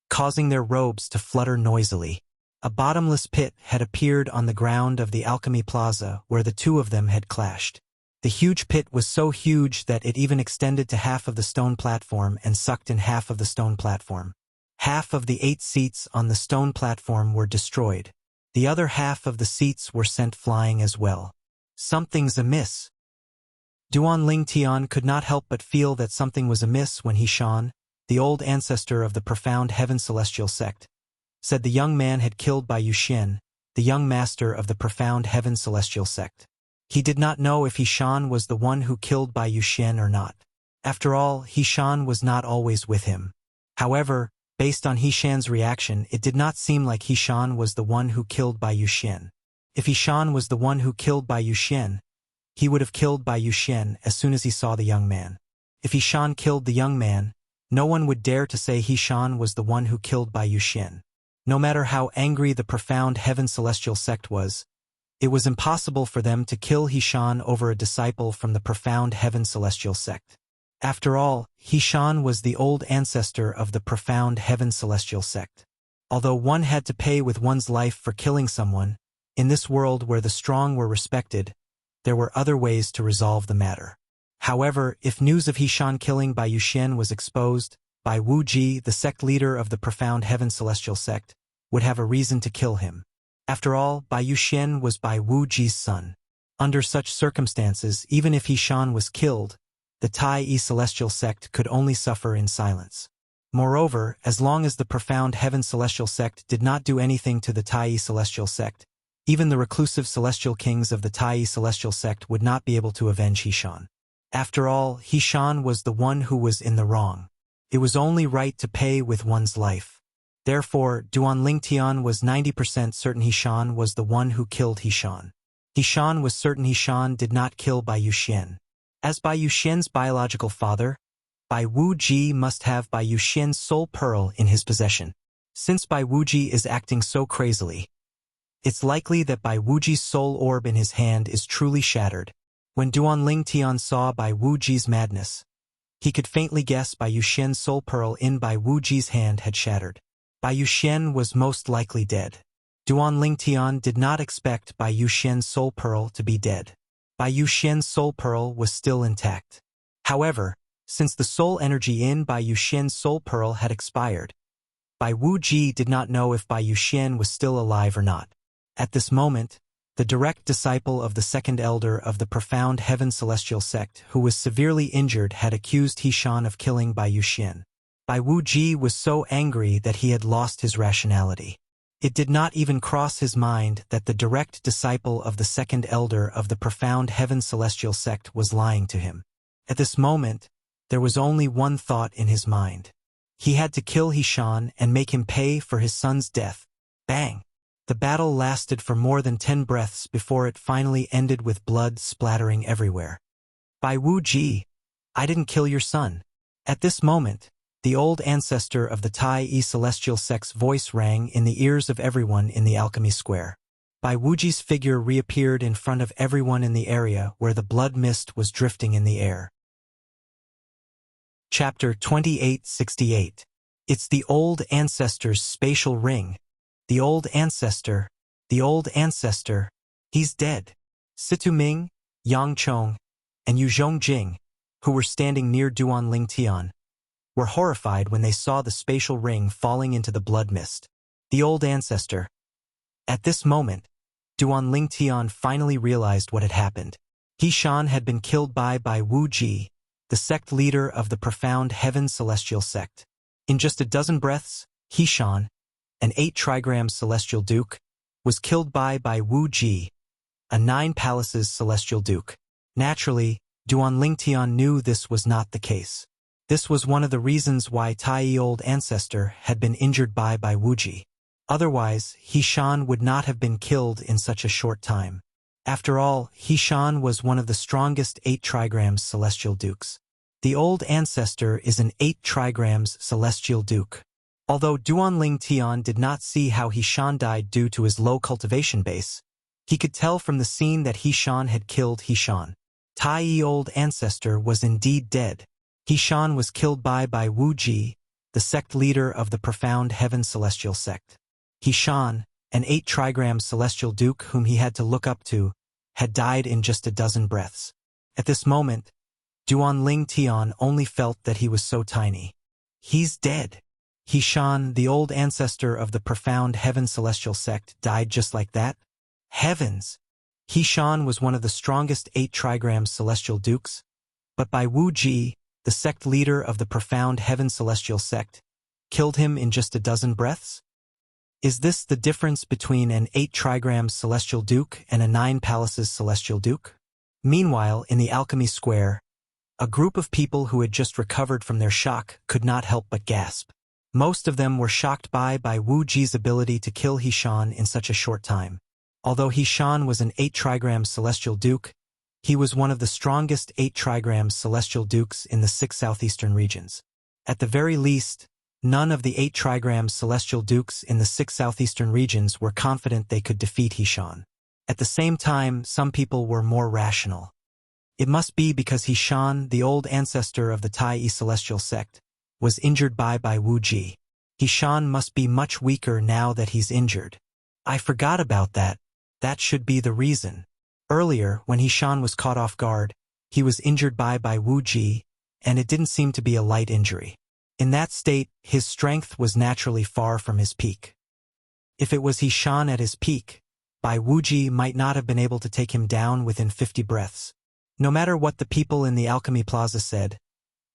causing their robes to flutter noisily. A bottomless pit had appeared on the ground of the Alchemy Plaza where the two of them had clashed. The huge pit was so huge that it even extended to half of the stone platform and sucked in half of the stone platform. Half of the 8 seats on the stone platform were destroyed. The other half of the seats were sent flying as well. Something's amiss. Duan Lingtian could not help but feel that something was amiss when He Shan, the old ancestor of the profound heaven celestial sect, said the young man had killed Bai Yuxian, the young master of the profound heaven celestial sect. He did not know if He Shan was the one who killed Bai Yuxian or not. After all, He Shan was not always with him. However, based on He Shan's reaction, it did not seem like He Shan was the one who killed Bai Yuxian. If He Shan was the one who killed Bai Yuxian, he would have killed Bai Yuxian as soon as he saw the young man. If He Shan killed the young man, no one would dare to say He Shan was the one who killed Bai Yuxian. No matter how angry the profound heaven celestial sect was, it was impossible for them to kill He Shan over a disciple from the profound heaven celestial sect. After all, He Shan was the old ancestor of the profound heaven celestial sect. Although one had to pay with one's life for killing someone, in this world where the strong were respected, there were other ways to resolve the matter. However, if news of He Shan killing Bai Yuxian was exposed, Bai Wuji, the sect leader of the profound heaven celestial sect, would have a reason to kill him. After all, Bai Yuxian was Bai Wuji's son. Under such circumstances, even if He Shan was killed, the Tai Yi celestial sect could only suffer in silence. Moreover, as long as the profound heaven celestial sect did not do anything to the Tai Yi celestial sect, even the reclusive celestial kings of the Tai Yi celestial sect would not be able to avenge He Shan. After all, He Shan was the one who was in the wrong. It was only right to pay with one's life. Therefore, Duan Lingtian was 90% certain He Shan was the one who killed He Shan. He Shan was certain He Shan did not kill Bai Yuxian. As Bai Yuxian's biological father, Bai Wuji must have Bai Yuxian's soul pearl in his possession. Since Bai Wuji is acting so crazily, it's likely that Bai Wuji's soul orb in his hand is truly shattered. When Duan Lingtian saw Bai Wuji's madness, he could faintly guess Bai Yuxian's soul pearl in Bai Wuji's hand had shattered. Bai Yuxian was most likely dead. Duan Lingtian did not expect Bai Yuxian's soul pearl to be dead. Bai Yuxian's soul pearl was still intact. However, since the soul energy in Bai Yuxian's soul pearl had expired. Bai Wuji did not know if Bai Yuxian was still alive or not. At this moment, the direct disciple of the second elder of the profound heaven celestial sect who was severely injured had accused Hishan of killing Bai Yuxian. Bai Wuji was so angry that he had lost his rationality. It did not even cross his mind that the direct disciple of the second elder of the profound heaven celestial sect was lying to him. At this moment, there was only one thought in his mind. He had to kill Hishan and make him pay for his son's death. Bang! The battle lasted for more than 10 breaths before it finally ended with blood splattering everywhere. Bai Wuji, I didn't kill your son. At this moment, the old ancestor of the Tai Yi celestial sect's voice rang in the ears of everyone in the alchemy square. Bai Wuji's figure reappeared in front of everyone in the area where the blood mist was drifting in the air. Chapter 2868. It's the old ancestor's spatial ring. The old ancestor, he's dead. Situ Ming, Yang Chong, and Yu Zhongjing, who were standing near Duan Lingtian, were horrified when they saw the spatial ring falling into the blood mist. The old ancestor. At this moment, Duan Lingtian finally realized what had happened. Hishan had been killed by Bai Wuji, the sect leader of the profound heaven celestial sect. In just a dozen breaths, Hishan, an 8-trigram celestial duke, was killed by Bai Wuji, a 9 palaces celestial duke. Naturally, Duan Lingtian knew this was not the case. This was one of the reasons why Tai Yi old ancestor had been injured by Bai Wuji. Otherwise, Hishan would not have been killed in such a short time. After all, Hishan was one of the strongest 8 trigrams celestial dukes. The old ancestor is an 8 trigrams celestial duke. Although Duan Lingtian did not see how Hishan died due to his low cultivation base, he could tell from the scene that Hishan had killed Hishan. Tai Yi old ancestor was indeed dead. Hishan was killed by Bai Wuji, the sect leader of the profound heaven celestial sect. Hishan, an 8 trigram celestial duke whom he had to look up to, had died in just a dozen breaths. At this moment, Duan Lingtian only felt that he was so tiny. He's dead. Hishan, the old ancestor of the profound heaven celestial sect, died just like that? Heavens! Hishan was one of the strongest 8 trigram celestial dukes, but Bai Wuji, the sect leader of the profound heaven celestial sect, killed him in just a dozen breaths? Is this the difference between an 8 trigram celestial duke and a 9 palaces celestial duke? Meanwhile, in the alchemy square, a group of people who had just recovered from their shock could not help but gasp. Most of them were shocked by Bai Wuji's ability to kill Hishan in such a short time. Although Hishan was an 8 trigram celestial duke, he was one of the strongest 8 trigram celestial dukes in the 6 southeastern regions. At the very least, none of the 8 trigram celestial dukes in the 6 southeastern regions were confident they could defeat Hishan. At the same time, some people were more rational. It must be because Hishan, the old ancestor of the Tai Yi celestial sect, was injured by Bai Wuji. Hishan must be much weaker now that he's injured. I forgot about that. That should be the reason. Earlier, when Hishan was caught off guard, he was injured by Bai Wuji, and it didn't seem to be a light injury. In that state, his strength was naturally far from his peak. If it was Hishan at his peak, Bai Wuji might not have been able to take him down within 50 breaths. No matter what the people in the alchemy plaza said,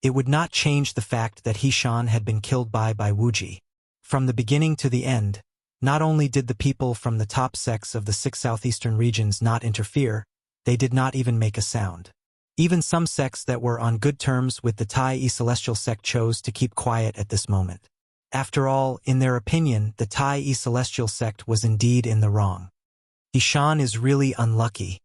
it would not change the fact that Hishan had been killed by Bai Wuji. From the beginning to the end, not only did the people from the top sects of the 6 southeastern regions not interfere, they did not even make a sound. Even some sects that were on good terms with the Tai Yi celestial sect chose to keep quiet at this moment. After all, in their opinion, the Tai Yi celestial sect was indeed in the wrong. Hishan is really unlucky.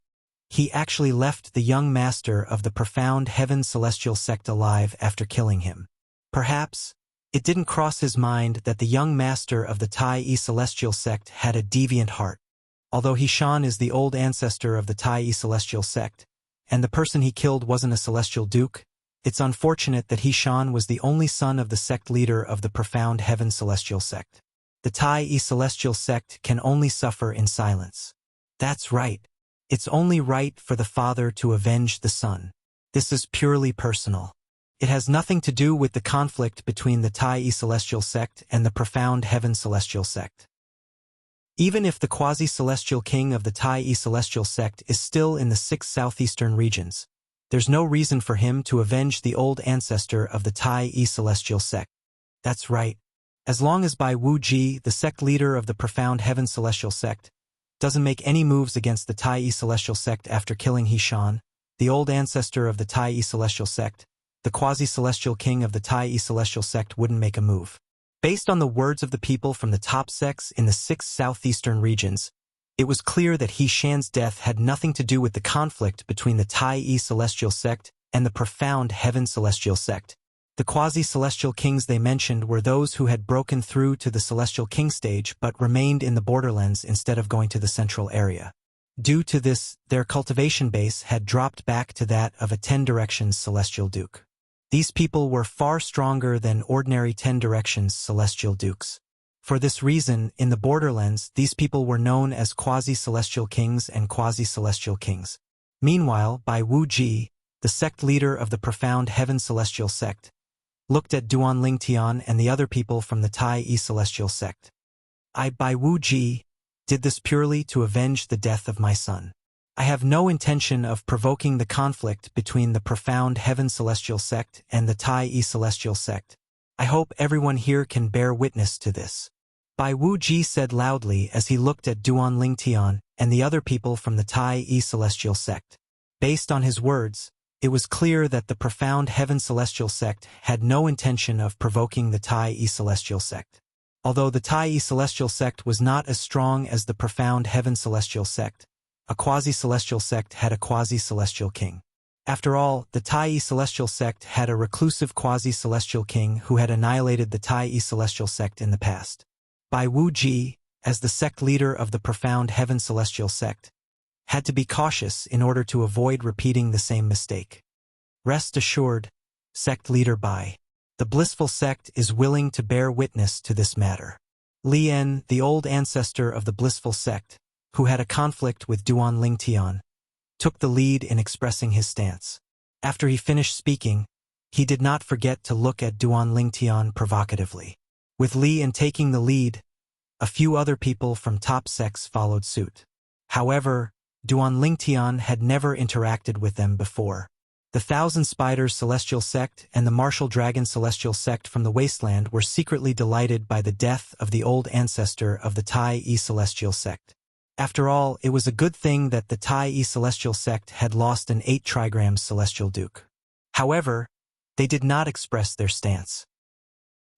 He actually left the young master of the profound heaven celestial sect alive after killing him. Perhaps, it didn't cross his mind that the young master of the Tai Yi celestial sect had a deviant heart. Although Hishan is the old ancestor of the Tai Yi celestial sect, and the person he killed wasn't a celestial duke, it's unfortunate that Hishan was the only son of the sect leader of the profound heaven celestial sect. The Tai Yi celestial sect can only suffer in silence. That's right. It's only right for the father to avenge the son. This is purely personal. It has nothing to do with the conflict between the Tai Celestial sect and the Profound Heaven Celestial sect. Even if the quasi-celestial king of the Tai Celestial sect is still in the 6 southeastern regions, there's no reason for him to avenge the old ancestor of the Tai Celestial sect. That's right. As long as Bai Wuji, the sect leader of the Profound Heaven Celestial sect, doesn't make any moves against the Tai Celestial sect after killing Hishan, the old ancestor of the Tai Celestial sect, the quasi-celestial king of the Tai Celestial sect wouldn't make a move. Based on the words of the people from the top sects in the 6 southeastern regions, it was clear that Hishan's death had nothing to do with the conflict between the Tai Celestial sect and the Profound Heaven Celestial sect. The quasi-celestial kings they mentioned were those who had broken through to the Celestial King stage but remained in the borderlands instead of going to the central area. Due to this, their cultivation base had dropped back to that of a 10 Directions Celestial Duke. These people were far stronger than ordinary 10 Directions Celestial Dukes. For this reason, in the borderlands, these people were known as quasi-celestial kings and quasi-celestial kings. Meanwhile, Bai Wuji, the sect leader of the Profound Heaven Celestial sect, looked at Duan Lingtian and the other people from the Tai Celestial sect. I, Bai Wuji, did this purely to avenge the death of my son. I have no intention of provoking the conflict between the Profound Heaven Celestial sect and the Tai Celestial sect. I hope everyone here can bear witness to this. Bai Wuji said loudly as he looked at Duan Lingtian and the other people from the Tai Celestial sect. Based on his words, it was clear that the Profound Heaven Celestial sect had no intention of provoking the Tai Celestial sect. Although the Tai Celestial sect was not as strong as the Profound Heaven Celestial sect, a quasi-celestial sect had a quasi-celestial king. After all, the Tai Celestial sect had a reclusive quasi-celestial king who had annihilated the Tai Celestial sect in the past. Bai Wuji, as the sect leader of the Profound Heaven Celestial sect, had to be cautious in order to avoid repeating the same mistake. Rest assured, sect leader Bai, the blissful sect is willing to bear witness to this matter. Lien, the old ancestor of the blissful sect, who had a conflict with Duan Lingtian, took the lead in expressing his stance. After he finished speaking, he did not forget to look at Duan Lingtian provocatively. With Lien taking the lead, a few other people from top sects followed suit. However, Duan Lingtian had never interacted with them before. The Thousand Spiders Celestial Sect and the Martial Dragon Celestial Sect from the Wasteland were secretly delighted by the death of the old ancestor of the Tai Celestial Sect. After all, it was a good thing that the Tai Celestial Sect had lost an 8 trigrams Celestial Duke. However, they did not express their stance.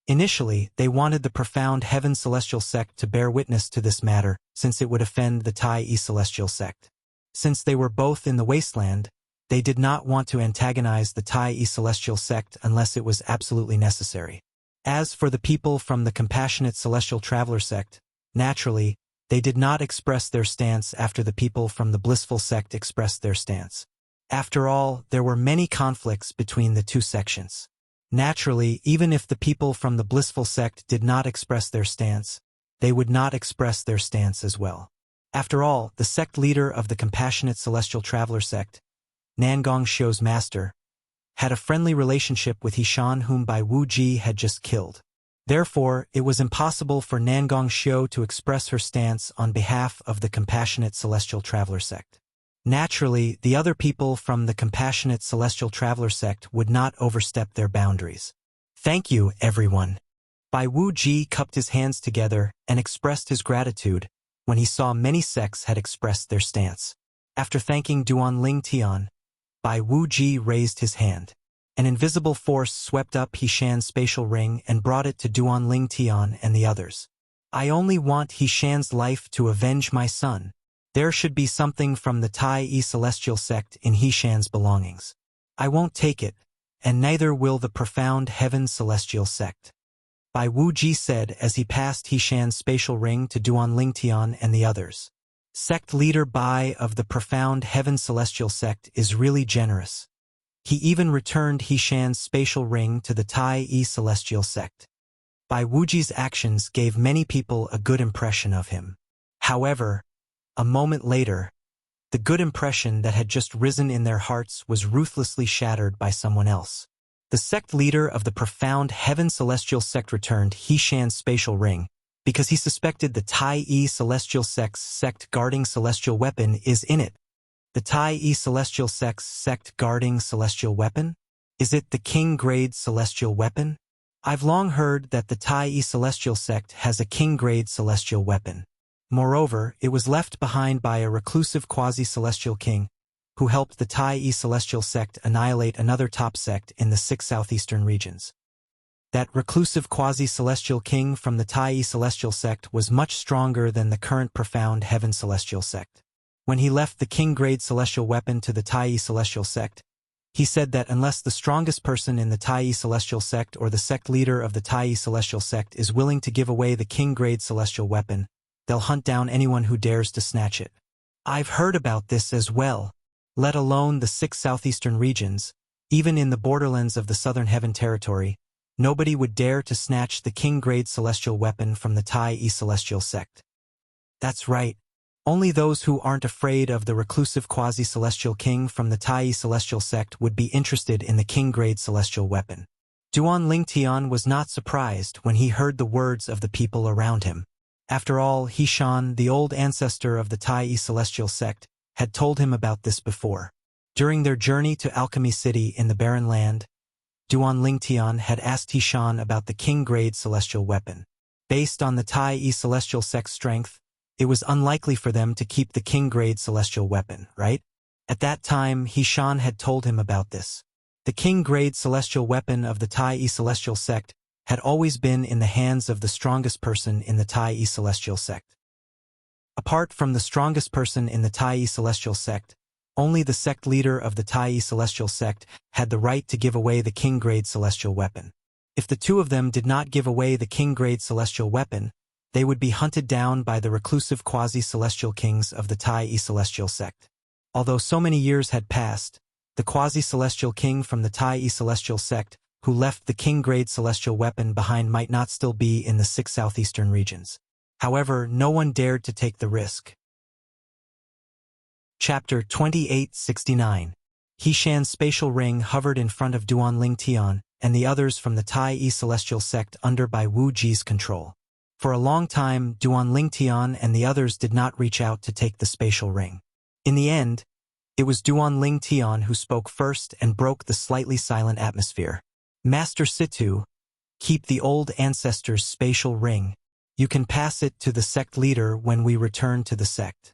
Initially, they wanted the Profound Heaven Celestial Sect to bear witness to this matter, since it would offend the Tai Celestial Sect. Since they were both in the Wasteland, they did not want to antagonize the Tai Celestial Sect unless it was absolutely necessary. As for the people from the Compassionate Celestial Traveler Sect, naturally, they did not express their stance after the people from the Blissful Sect expressed their stance. After all, there were many conflicts between the two sections. Naturally, even if the people from the Blissful Sect did not express their stance, they would not express their stance as well. After all, the sect leader of the Compassionate Celestial Traveler Sect, Nangong Xiu's master, had a friendly relationship with Hishan whom Bai Wuji had just killed. Therefore, it was impossible for Nangong Xiu to express her stance on behalf of the Compassionate Celestial Traveler Sect. Naturally, the other people from the Compassionate Celestial Traveler Sect would not overstep their boundaries. Thank you, everyone. Bai Wuji cupped his hands together and expressed his gratitude when he saw many sects had expressed their stance. After thanking Duan Lingtian, Bai Wuji raised his hand. An invisible force swept up Hishan's spatial ring and brought it to Duan Lingtian and the others. I only want Hishan's life to avenge my son. There should be something from the Tai Celestial Sect in Hishan's belongings. I won't take it, and neither will the Profound Heaven Celestial Sect. Bai Wuji said as he passed Hishan's spatial ring to Duan Lingtian and the others. Sect leader Bai of the Profound Heaven Celestial Sect is really generous. He even returned Hishan's spatial ring to the Tai Celestial Sect. Bai Wuji's actions gave many people a good impression of him. However, a moment later, the good impression that had just risen in their hearts was ruthlessly shattered by someone else. The sect leader of the profound heaven celestial sect returned He-Shan's spatial ring because he suspected the Tai-E celestial sect's sect guarding celestial weapon is in it. The Tai-E celestial sect's sect guarding celestial weapon? Is it the king-grade celestial weapon? I've long heard that the Tai-E celestial sect has a king-grade celestial weapon. Moreover, it was left behind by a reclusive quasi-celestial king who helped the Tai-E celestial sect annihilate another top sect in the 6 southeastern regions. That reclusive quasi-celestial king from the Tai-E celestial sect was much stronger than the current profound heaven celestial sect. When he left the king-grade celestial weapon to the Tai-E celestial sect, he said that unless the strongest person in the Tai-E celestial sect or the sect leader of the Tai-E celestial sect is willing to give away the king-grade celestial weapon, they'll hunt down anyone who dares to snatch it. I've heard about this as well. Let alone the 6 southeastern regions, even in the borderlands of the southern heaven territory, nobody would dare to snatch the king-grade celestial weapon from the Tai-E celestial sect. That's right. Only those who aren't afraid of the reclusive quasi-celestial king from the Tai-E celestial sect would be interested in the king-grade celestial weapon. Duan Lingtian was not surprised when he heard the words of the people around him. After all, He-Shan, the old ancestor of the Tai-E celestial sect, had told him about this before. During their journey to Alchemy City in the Barren Land, Duan Lingtian had asked He-Shan about the king-grade celestial weapon. Based on the Tai-E celestial sect's strength, it was unlikely for them to keep the king-grade celestial weapon, right? At that time, He-Shan had told him about this. The king-grade celestial weapon of the Tai-E celestial sect had always been in the hands of the strongest person in the Tai-E celestial sect. Apart from the strongest person in the Tai-E celestial sect, only the sect leader of the Tai-E celestial sect had the right to give away the king-grade celestial weapon. If the two of them did not give away the king-grade celestial weapon, they would be hunted down by the reclusive quasi-celestial kings of the Tai-E celestial sect. Although so many years had passed, the quasi-celestial king from the Tai-E celestial sect who left the king-grade celestial weapon behind might not still be in the 6 southeastern regions. However, no one dared to take the risk. Chapter 2869. He-Shan's spatial ring hovered in front of Duan Lingtian and the others from the Tai-E celestial sect under by Wu Ji's control. For a long time, Duan Lingtian and the others did not reach out to take the spatial ring. In the end, it was Duan Lingtian who spoke first and broke the slightly silent atmosphere. Master Situ, keep the old ancestor's spatial ring. You can pass it to the sect leader when we return to the sect.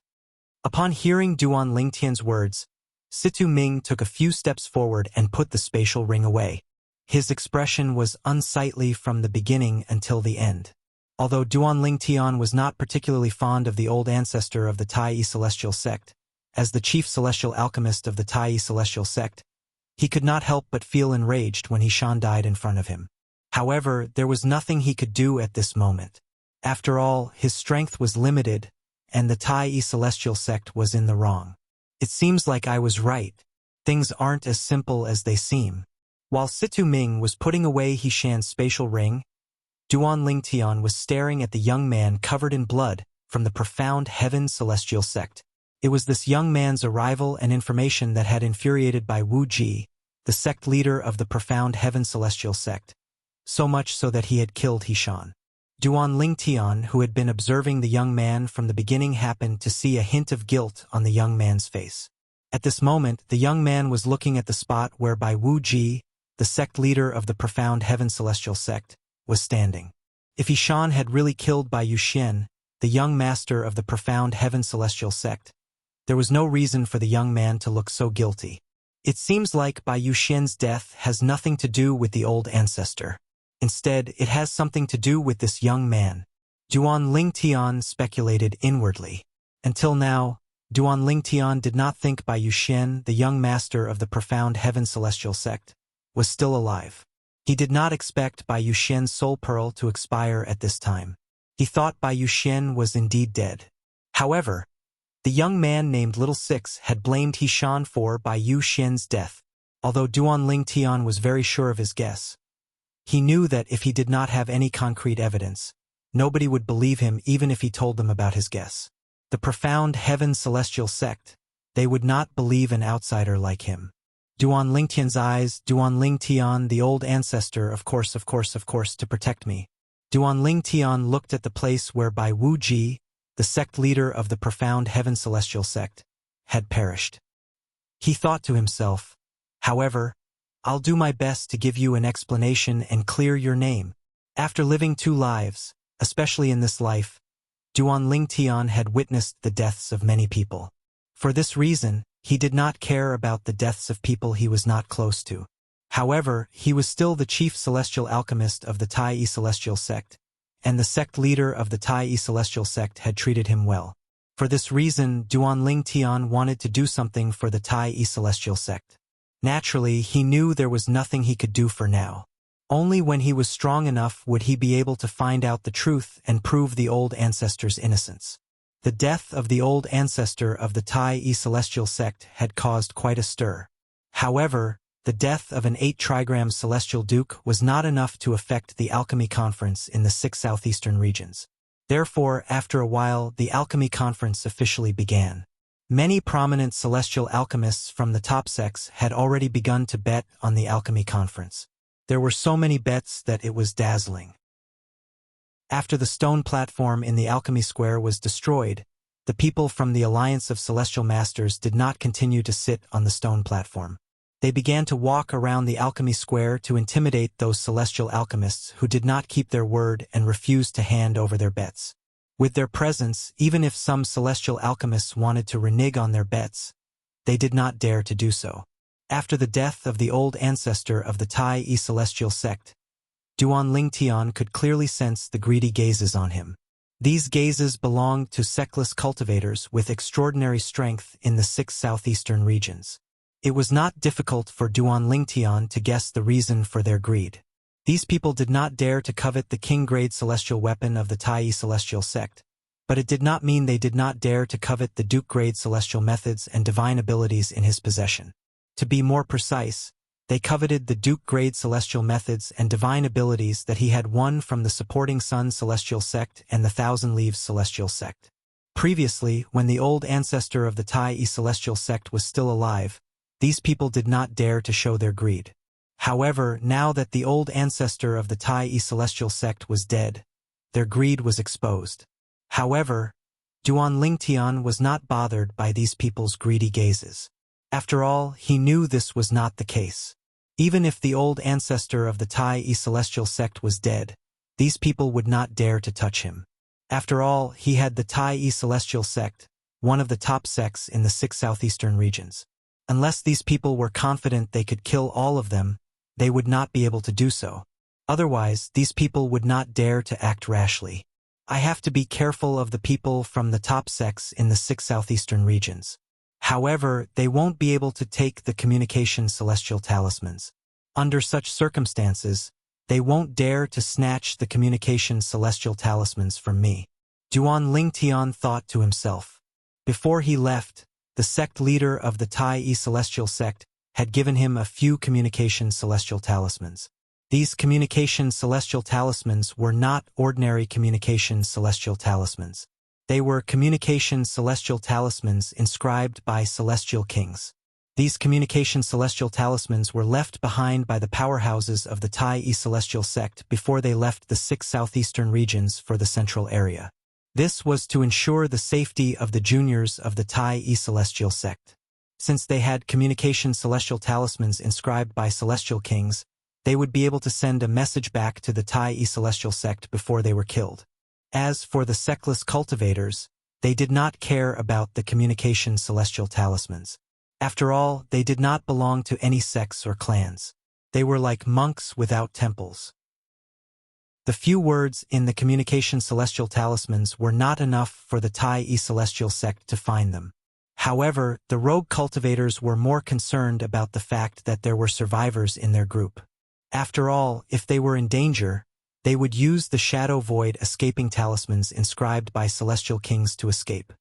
Upon hearing Duan Lingtian's words, Situ Ming took a few steps forward and put the spatial ring away. His expression was unsightly from the beginning until the end. Although Duan Lingtian was not particularly fond of the old ancestor of the Tai-E celestial sect, as the chief celestial alchemist of the Tai-E celestial sect, he could not help but feel enraged when He-Shan died in front of him. However, there was nothing he could do at this moment. After all, his strength was limited, and the Tai-E celestial sect was in the wrong. It seems like I was right. Things aren't as simple as they seem. While Situ Ming was putting away He-Shan's spatial ring, Duan Lingtian was staring at the young man covered in blood from the profound heaven celestial sect. It was this young man's arrival and information that had infuriated by Wu Ji, the sect leader of the profound heaven celestial sect, so much so that he had killed He-Shan. Duan Lingtian, who had been observing the young man from the beginning, happened to see a hint of guilt on the young man's face. At this moment, the young man was looking at the spot whereby Wu Ji, the sect leader of the profound heaven celestial sect, was standing. If He-Shan had really killed Bai Yuxian, the young master of the profound heaven celestial sect, there was no reason for the young man to look so guilty. It seems like Bai Yuxian's death has nothing to do with the old ancestor. Instead, it has something to do with this young man. Duan Lingtian speculated inwardly. Until now, Duan Lingtian did not think Bai Yuxian, the young master of the profound heaven celestial sect, was still alive. He did not expect Bai Yuxian's soul pearl to expire at this time. He thought Bai Yuxian was indeed dead. However, the young man named Little Six had blamed He-Shan for Bai Yuxian's death. Although Duan Lingtian was very sure of his guess, he knew that if he did not have any concrete evidence, nobody would believe him even if he told them about his guess. The profound heaven celestial sect, they would not believe an outsider like him. Duan Lingtian's eyes, Duan Lingtian, the old ancestor, of course, to protect me. Duan Lingtian looked at the place whereby Wu Ji, the sect leader of the profound heaven celestial sect, had perished. He thought to himself, however, I'll do my best to give you an explanation and clear your name. After living 2 lives, especially in this life, Duan Lingtian had witnessed the deaths of many people. For this reason, he did not care about the deaths of people he was not close to. However, he was still the chief celestial alchemist of the Tai celestial sect, and the sect leader of the Tai celestial sect had treated him well. For this reason, Duan Lingtian wanted to do something for the Tai celestial sect. Naturally, he knew there was nothing he could do for now. Only when he was strong enough would he be able to find out the truth and prove the old ancestor's innocence. The death of the old ancestor of the Tai celestial sect had caused quite a stir. However, the death of an 8-trigram celestial duke was not enough to affect the alchemy conference in the 6 southeastern regions. Therefore, after a while, the alchemy conference officially began. Many prominent celestial alchemists from the top sects had already begun to bet on the alchemy conference. There were so many bets that it was dazzling. After the stone platform in the alchemy square was destroyed, the people from the Alliance of Celestial Masters did not continue to sit on the stone platform. They began to walk around the alchemy square to intimidate those celestial alchemists who did not keep their word and refused to hand over their bets. With their presence, even if some celestial alchemists wanted to renege on their bets, they did not dare to do so. After the death of the old ancestor of the Tai celestial sect, Duan Lingtian could clearly sense the greedy gazes on him. These gazes belonged to sectless cultivators with extraordinary strength in the 6 southeastern regions. It was not difficult for Duan Lingtian to guess the reason for their greed. These people did not dare to covet the king-grade celestial weapon of the Tai celestial sect, but it did not mean they did not dare to covet the duke-grade celestial methods and divine abilities in his possession. To be more precise, they coveted the duke-grade celestial methods and divine abilities that he had won from the supporting Sun celestial sect and the Thousand Leaves celestial sect. Previously, when the old ancestor of the Tai celestial sect was still alive, these people did not dare to show their greed. However, now that the old ancestor of the Tai celestial sect was dead, their greed was exposed. However, Duan Lingtian was not bothered by these people's greedy gazes. After all, he knew this was not the case. Even if the old ancestor of the Tai celestial sect was dead, these people would not dare to touch him. After all, he had the Tai celestial sect, one of the top sects in the 6 southeastern regions. Unless these people were confident they could kill all of them, they would not be able to do so. Otherwise, these people would not dare to act rashly. I have to be careful of the people from the top sects in the 6 southeastern regions. However, they won't be able to take the communication celestial talismans. Under such circumstances, they won't dare to snatch the communication celestial talismans from me. Duan Lingtian thought to himself. Before he left, the sect leader of the Tai celestial sect had given him a few communication celestial talismans. These communication celestial talismans were not ordinary communication celestial talismans. They were communication celestial talismans inscribed by celestial kings. These communication celestial talismans were left behind by the powerhouses of the Tai celestial sect before they left the 6 southeastern regions for the central area. This was to ensure the safety of the juniors of the Tai celestial sect. Since they had communication celestial talismans inscribed by celestial kings, they would be able to send a message back to the Tai celestial sect before they were killed. As for the sectless cultivators, they did not care about the communication celestial talismans. After all, they did not belong to any sects or clans. They were like monks without temples. The few words in the communication celestial talismans were not enough for the Tai celestial sect to find them. However, the rogue cultivators were more concerned about the fact that there were survivors in their group. After all, if they were in danger, they would use the shadow void escaping talismans inscribed by celestial kings to escape.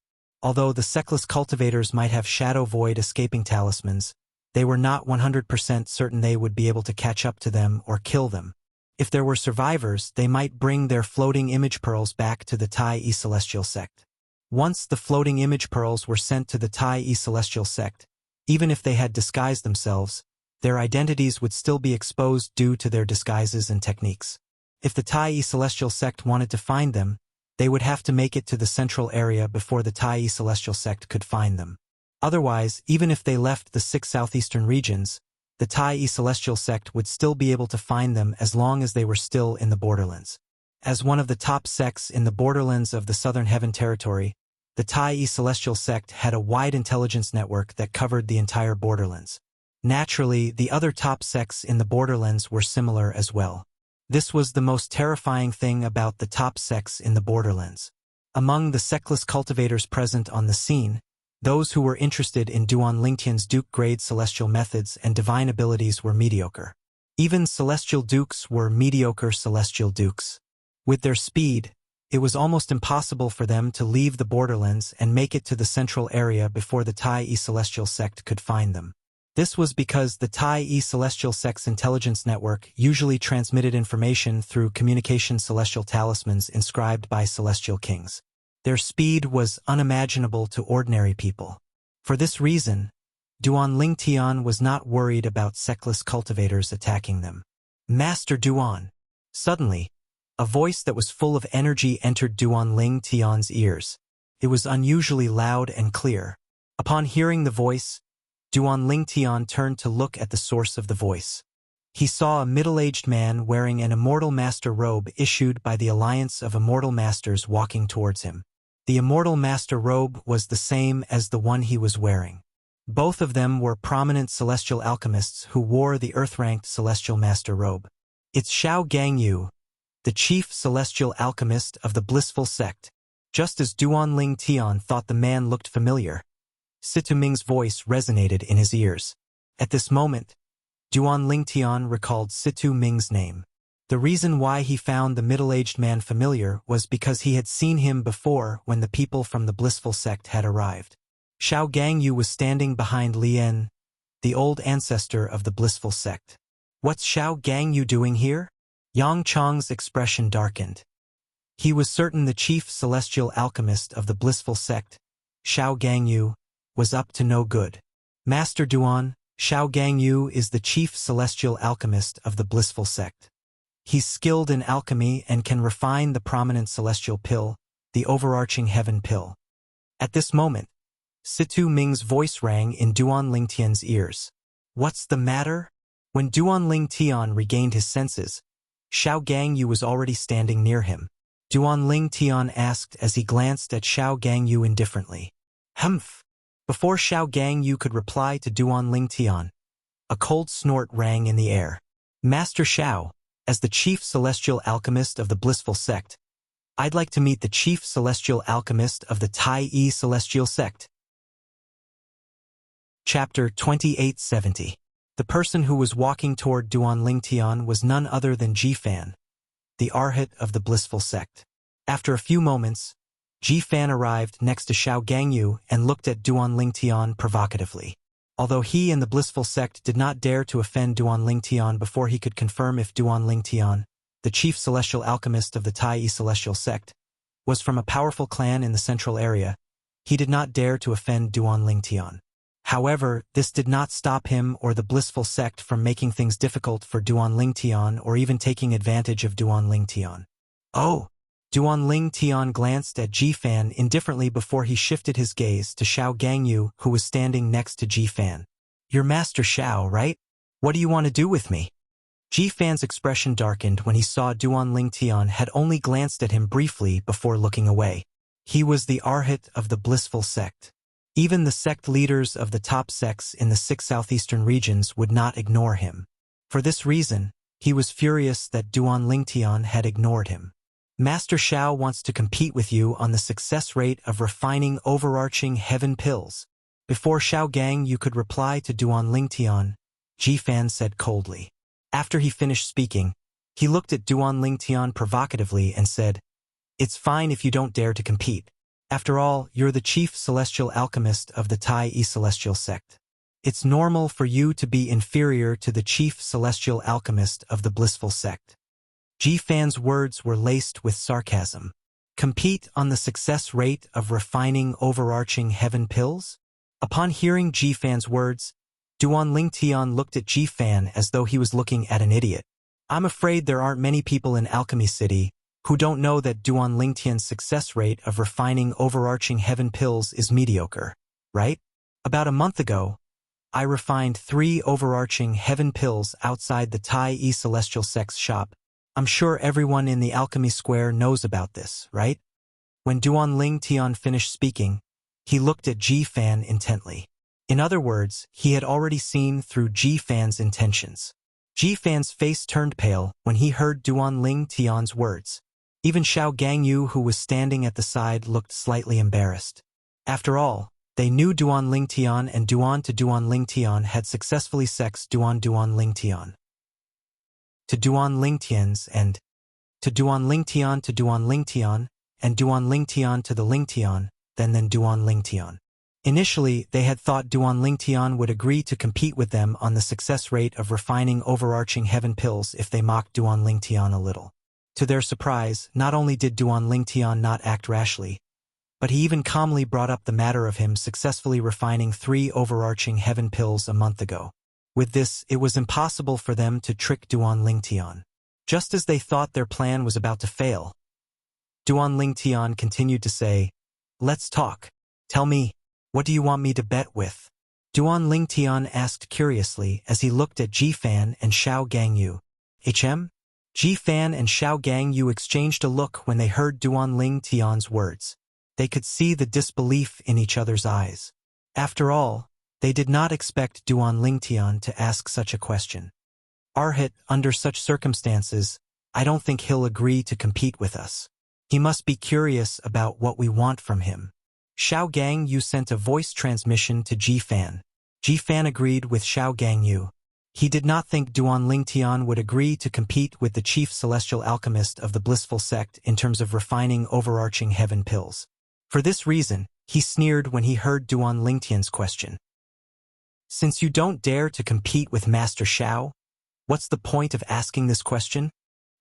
Although the sectless cultivators might have shadow void escaping talismans, they were not 100% certain they would be able to catch up to them or kill them. If there were survivors, they might bring their floating image pearls back to the Tai celestial sect. Once the floating image pearls were sent to the Tai celestial sect, even if they had disguised themselves, their identities would still be exposed due to their disguises and techniques. If the Tai Celestial Sect wanted to find them, they would have to make it to the central area before the Tai Celestial Sect could find them. Otherwise, even if they left the 6 southeastern regions, the Tai Celestial Sect would still be able to find them as long as they were still in the borderlands. As one of the top sects in the borderlands of the Southern Heaven Territory, the Tai Celestial Sect had a wide intelligence network that covered the entire borderlands. Naturally, the other top sects in the borderlands were similar as well. This was the most terrifying thing about the top sects in the borderlands. Among the sectless cultivators present on the scene, those who were interested in Duan Lingtian's Duke-grade celestial methods and divine abilities were mediocre. Even celestial dukes were mediocre celestial dukes. With their speed, it was almost impossible for them to leave the borderlands and make it to the central area before the Tai Celestial Sect could find them. This was because the Tai Celestial Sect's intelligence network usually transmitted information through communication celestial talismans inscribed by celestial kings. Their speed was unimaginable to ordinary people. For this reason, Duan Lingtian was not worried about sectless cultivators attacking them. Master Duan. Suddenly, a voice that was full of energy entered Duan Lingtian's ears. It was unusually loud and clear. Upon hearing the voice, Duan Lingtian turned to look at the source of the voice. He saw a middle-aged man wearing an Immortal Master robe issued by the Alliance of Immortal Masters walking towards him. The Immortal Master robe was the same as the one he was wearing. Both of them were prominent celestial alchemists who wore the earth-ranked Celestial Master robe. It's Xiao Gangyu, the chief celestial alchemist of the Blissful Sect. Just as Duan Lingtian thought the man looked familiar, Situ Ming's voice resonated in his ears. At this moment, Duan Lingtian recalled Situ Ming's name. The reason why he found the middle-aged man familiar was because he had seen him before when the people from the Blissful Sect had arrived. Xiao Gangyu was standing behind Lien, the old ancestor of the Blissful Sect. What's Xiao Gangyu doing here? Yang Chong's expression darkened. He was certain the chief celestial alchemist of the Blissful Sect, Xiao Gangyu, was up to no good. Master Duan, Xiao Gangyu is the chief celestial alchemist of the Blissful Sect. He's skilled in alchemy and can refine the prominent celestial pill, the overarching heaven pill. At this moment, Situ Ming's voice rang in Duan Lingtian's ears. What's the matter? When Duan Lingtian regained his senses, Xiao Gangyu was already standing near him. Duan Lingtian asked as he glanced at Xiao Gangyu indifferently. Humph! Before Xiao Gangyu could reply to Duan Lingtian, a cold snort rang in the air. Master Xiao, as the chief celestial alchemist of the Blissful Sect, I'd like to meet the chief celestial alchemist of the Tai Celestial Sect. Chapter 2870. The person who was walking toward Duan Lingtian was none other than Ji-Fan, the Arhat of the Blissful Sect. After a few moments, Ji-Fan arrived next to Xiao Gangyu and looked at Duan Lingtian provocatively. Although he and the Blissful Sect did not dare to offend Duan Lingtian before he could confirm if Duan Lingtian, the chief celestial alchemist of the Tai Celestial Sect, was from a powerful clan in the central area, he did not dare to offend Duan Lingtian. However, this did not stop him or the Blissful Sect from making things difficult for Duan Lingtian or even taking advantage of Duan Lingtian. Oh! Duan Lingtian glanced at Ji-Fan indifferently before he shifted his gaze to Xiao Gangyu, who was standing next to Ji-Fan. You're Master Xiao, right? What do you want to do with me? Ji-Fan's expression darkened when he saw Duan Lingtian had only glanced at him briefly before looking away. He was the Arhat of the Blissful Sect. Even the sect leaders of the top sects in the 6 southeastern regions would not ignore him. For this reason, he was furious that Duan Lingtian had ignored him. Master Xiao wants to compete with you on the success rate of refining overarching heaven pills. Before Xiao Gangyu could reply to Duan Lingtian, Ji-Fan said coldly. After he finished speaking, he looked at Duan Lingtian provocatively and said, It's fine if you don't dare to compete. After all, you're the chief celestial alchemist of the Tai Celestial Sect. It's normal for you to be inferior to the chief celestial alchemist of the Blissful Sect. Ji-Fan's words were laced with sarcasm. Compete on the success rate of refining overarching heaven pills? Upon hearing Ji-Fan's words, Duan Lingtian looked at Ji Fan as though he was looking at an idiot. I'm afraid there aren't many people in Alchemy City who don't know that Duan Lingtian's success rate of refining overarching heaven pills is mediocre, right? About a month ago, I refined 3 overarching heaven pills outside the Tai E Celestial Sect's shop. I'm sure everyone in the Alchemy Square knows about this, right? When Duan Lingtian finished speaking, he looked at Ji Fan intently. In other words, he had already seen through Ji Fan's intentions. Ji Fan's face turned pale when he heard Duan Lingtian's words. Even Xiao Gangyu, who was standing at the side, looked slightly embarrassed. After all, they knew Duan Lingtian, and Duan Lingtian had successfully sexed Duan Lingtian. To Duan Lingtian's and to Duan Lingtian to Duan Lingtian and Duan Lingtian to the Lingtian, then Duan Lingtian. Initially, they had thought Duan Lingtian would agree to compete with them on the success rate of refining overarching heaven pills if they mocked Duan Lingtian a little. To their surprise, not only did Duan Lingtian not act rashly, but he even calmly brought up the matter of him successfully refining 3 overarching heaven pills a month ago. With this, it was impossible for them to trick Duan Lingtian. Just as they thought their plan was about to fail, Duan Lingtian continued to say, "Let's talk. Tell me, what do you want me to bet with?" Duan Lingtian asked curiously as he looked at Ji Fan and Xiao Gangyu. "HM?" Ji Fan and Xiao Gangyu exchanged a look when they heard Duan Lingtian's words. They could see the disbelief in each other's eyes. After all, they did not expect Duan Lingtian to ask such a question. "Arhit, under such circumstances, I don't think he'll agree to compete with us. He must be curious about what we want from him." Xiao Gangyu sent a voice transmission to Ji Fan. Ji Fan agreed with Xiao Gangyu. He did not think Duan Lingtian would agree to compete with the chief celestial alchemist of the blissful sect in terms of refining overarching heaven pills. For this reason, he sneered when he heard Duan Lingtian's question. "Since you don't dare to compete with Master Xiao, what's the point of asking this question?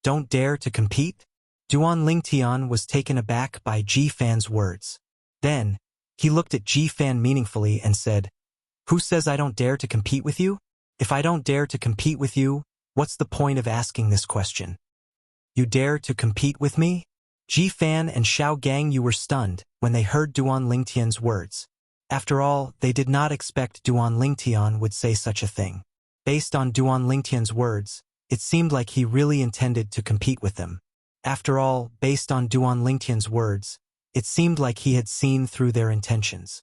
Don't dare to compete?" Duan Lingtian was taken aback by Ji Fan's words. Then, he looked at Ji Fan meaningfully and said, "Who says I don't dare to compete with you? If I don't dare to compete with you, what's the point of asking this question?" "You dare to compete with me?" Ji Fan and Xiao Gangyu were stunned when they heard Duan Lingtian's words. After all, they did not expect Duan Lingtian would say such a thing. Based on Duan Lingtian's words, it seemed like he really intended to compete with them. After all, based on Duan Lingtian's words, it seemed like he had seen through their intentions.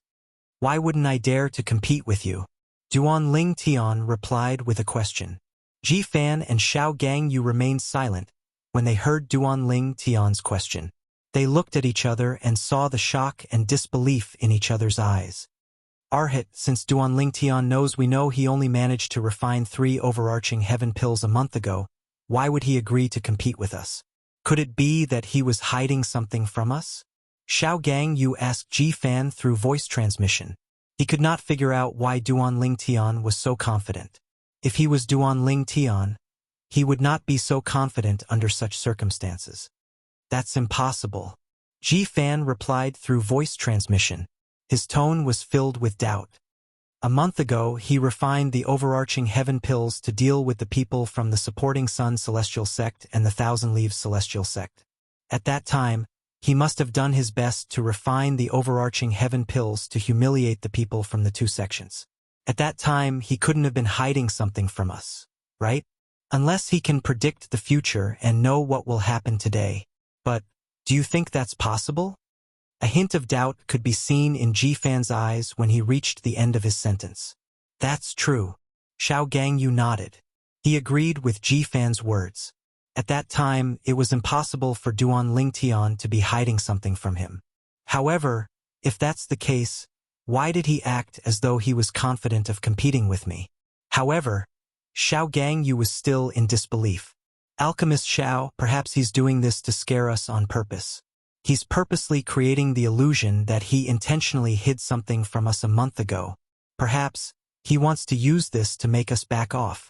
"Why wouldn't I dare to compete with you?" Duan Lingtian replied with a question. Ji Fan and Xiao Gangyu remained silent when they heard Duan Lingtian's question. They looked at each other and saw the shock and disbelief in each other's eyes. "Arhit, since Duan Lingtian knows we know he only managed to refine 3 overarching heaven pills a month ago, why would he agree to compete with us? Could it be that he was hiding something from us?" Xiao Gangyu asked Ji Fan through voice transmission. He could not figure out why Duan Lingtian was so confident. If he was Duan Lingtian, he would not be so confident under such circumstances. "That's impossible." Ji Fan replied through voice transmission. His tone was filled with doubt. A month ago, he refined the overarching heaven pills to deal with the people from the Supporting Sun Celestial Sect and the Thousand Leaves Celestial Sect. At that time, he must have done his best to refine the overarching heaven pills to humiliate the people from the 2 sections. At that time, he couldn't have been hiding something from us, right? Unless he can predict the future and know what will happen today. But, do you think that's possible? A hint of doubt could be seen in Ji Fan's eyes when he reached the end of his sentence. "That's true." Xiao Gangyu nodded. He agreed with Ji Fan's words. At that time, it was impossible for Duan Lingtian to be hiding something from him. However, if that's the case, why did he act as though he was confident of competing with me? However, Xiao Gangyu was still in disbelief. "Alchemist Xiao, perhaps he's doing this to scare us on purpose. He's purposely creating the illusion that he intentionally hid something from us a month ago. Perhaps he wants to use this to make us back off."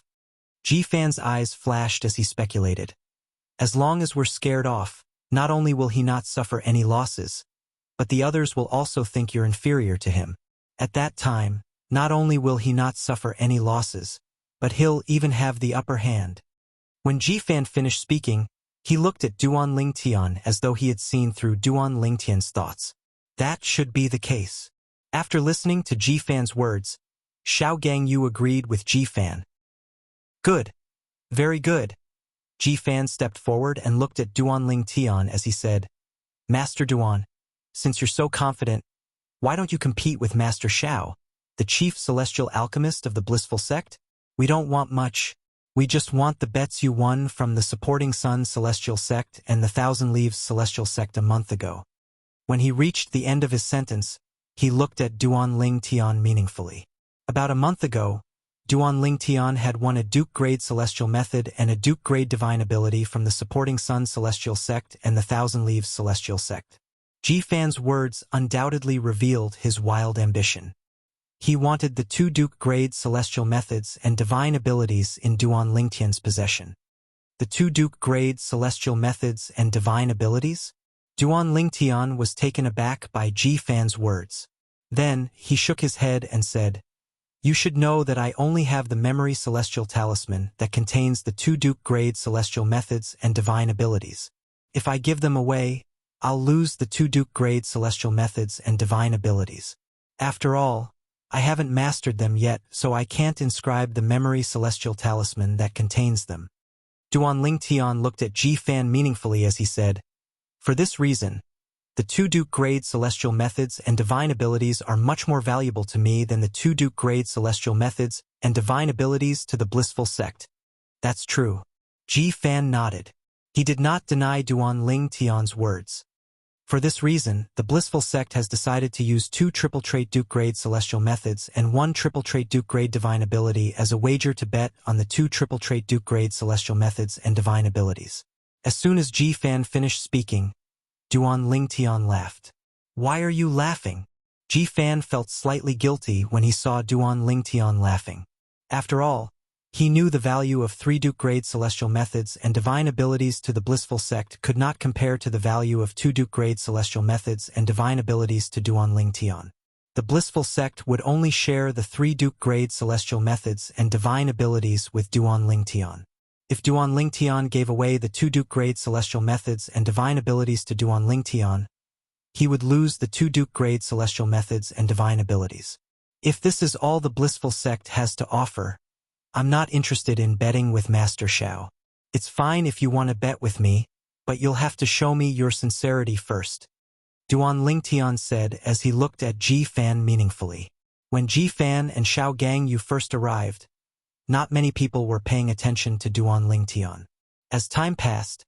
Ji Fan's eyes flashed as he speculated. "As long as we're scared off, not only will he not suffer any losses, but the others will also think you're inferior to him. At that time, Not only will he not suffer any losses, but he'll even have the upper hand. When Jifan finished speaking, he looked at Duan Lingtian as though he had seen through Duan Lingtian's thoughts. That should be the case. After listening to Jifan's words, Xiao Gangyu agreed with Jifan. Good. Very good. Jifan stepped forward and looked at Duan Lingtian as he said, Master Duan, since you're so confident, why don't you compete with Master Xiao, the chief celestial alchemist of the blissful sect? We don't want much. We just want the bets you won from the supporting sun celestial sect and the Thousand Leaves celestial sect a month ago. When he reached the end of his sentence, he looked at Duan Lingtian meaningfully. About a month ago, Duan Lingtian had won a Duke-grade celestial method and a Duke-grade divine ability from the supporting sun celestial sect and the Thousand Leaves celestial sect. Jifan's words undoubtedly revealed his wild ambition. He wanted the two Duke-grade celestial methods and divine abilities in Duan Lingtian's possession. The two Duke-grade celestial methods and divine abilities? Duan Lingtian was taken aback by Jifan's words. Then, he shook his head and said, You should know that I only have the memory celestial talisman that contains the two Duke-grade celestial methods and divine abilities. If I give them away, I'll lose the two Duke-grade celestial methods and divine abilities. After all, I haven't mastered them yet, so I can't inscribe the memory celestial talisman that contains them. Duan Lingtian looked at Jifan meaningfully as he said, For this reason, the two Duke-grade celestial methods and divine abilities are much more valuable to me than the two Duke-grade celestial methods and divine abilities to the blissful sect. That's true. Jifan nodded. He did not deny Duan Lingtian's words. For this reason, the blissful sect has decided to use two triple-trait Duke-grade celestial methods and one triple-trait Duke-grade divine ability as a wager to bet on the two triple-trait Duke-grade celestial methods and divine abilities. As soon as Jifan finished speaking, Duan Lingtian laughed. Why are you laughing? Jifan felt slightly guilty when he saw Duan Lingtian laughing. After all, he knew the value of three Duke-grade celestial methods and divine abilities to the blissful sect could not compare to the value of two Duke-grade celestial methods and divine abilities to Duan Lingtian. The blissful sect would only share the three Duke-grade celestial methods and divine abilities with Duan Lingtian. If Duan Lingtian gave away the two Duke-grade celestial methods and divine abilities to Duan Lingtian, he would lose the two Duke-grade celestial methods and divine abilities. If this is all the blissful sect has to offer, I'm not interested in betting with Master Xiao. It's fine if you want to bet with me, but you'll have to show me your sincerity first. Duan Lingtian said as he looked at Jifan meaningfully. When Jifan and Xiao Gangyu first arrived, not many people were paying attention to Duan Lingtian. As time passed,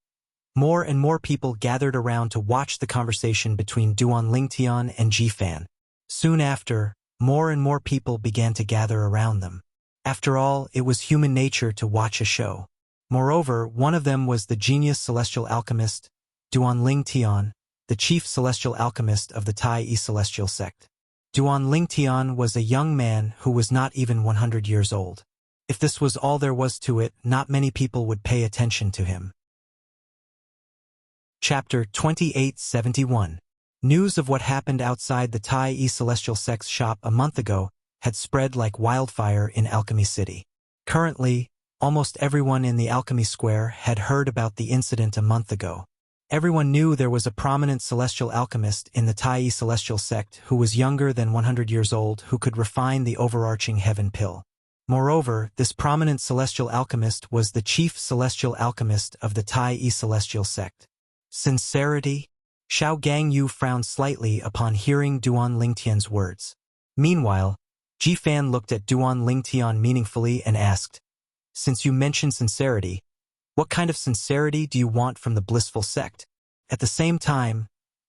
more and more people gathered around to watch the conversation between Duan Lingtian and Jifan. Soon after, more and more people began to gather around them. After all, it was human nature to watch a show. Moreover, one of them was the genius celestial alchemist, Duan Lingtian, the chief celestial alchemist of the Tai celestial sect. Duan Lingtian was a young man who was not even 100 years old. If this was all there was to it, not many people would pay attention to him. Chapter 2871. News of what happened outside the Tai celestial sect's shop a month ago had spread like wildfire in Alchemy City. Currently, almost everyone in the Alchemy Square had heard about the incident a month ago. Everyone knew there was a prominent celestial alchemist in the Tai celestial sect who was younger than 100 years old who could refine the overarching heaven pill. Moreover, this prominent celestial alchemist was the chief celestial alchemist of the Tai celestial sect. Sincerity? Xiao Gangyu frowned slightly upon hearing Duan Lingtian's words. Meanwhile, Jifan looked at Duan Lingtian meaningfully and asked, Since you mentioned sincerity, what kind of sincerity do you want from the blissful sect? At the same time,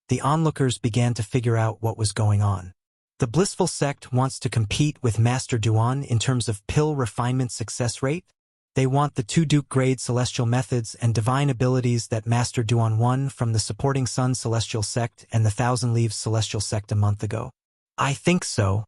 the onlookers began to figure out what was going on. The blissful sect wants to compete with Master Duan in terms of pill refinement success rate. They want the two Duke-grade celestial methods and divine abilities that Master Duan won from the supporting sun celestial sect and the Thousand Leaves celestial sect a month ago. I think so.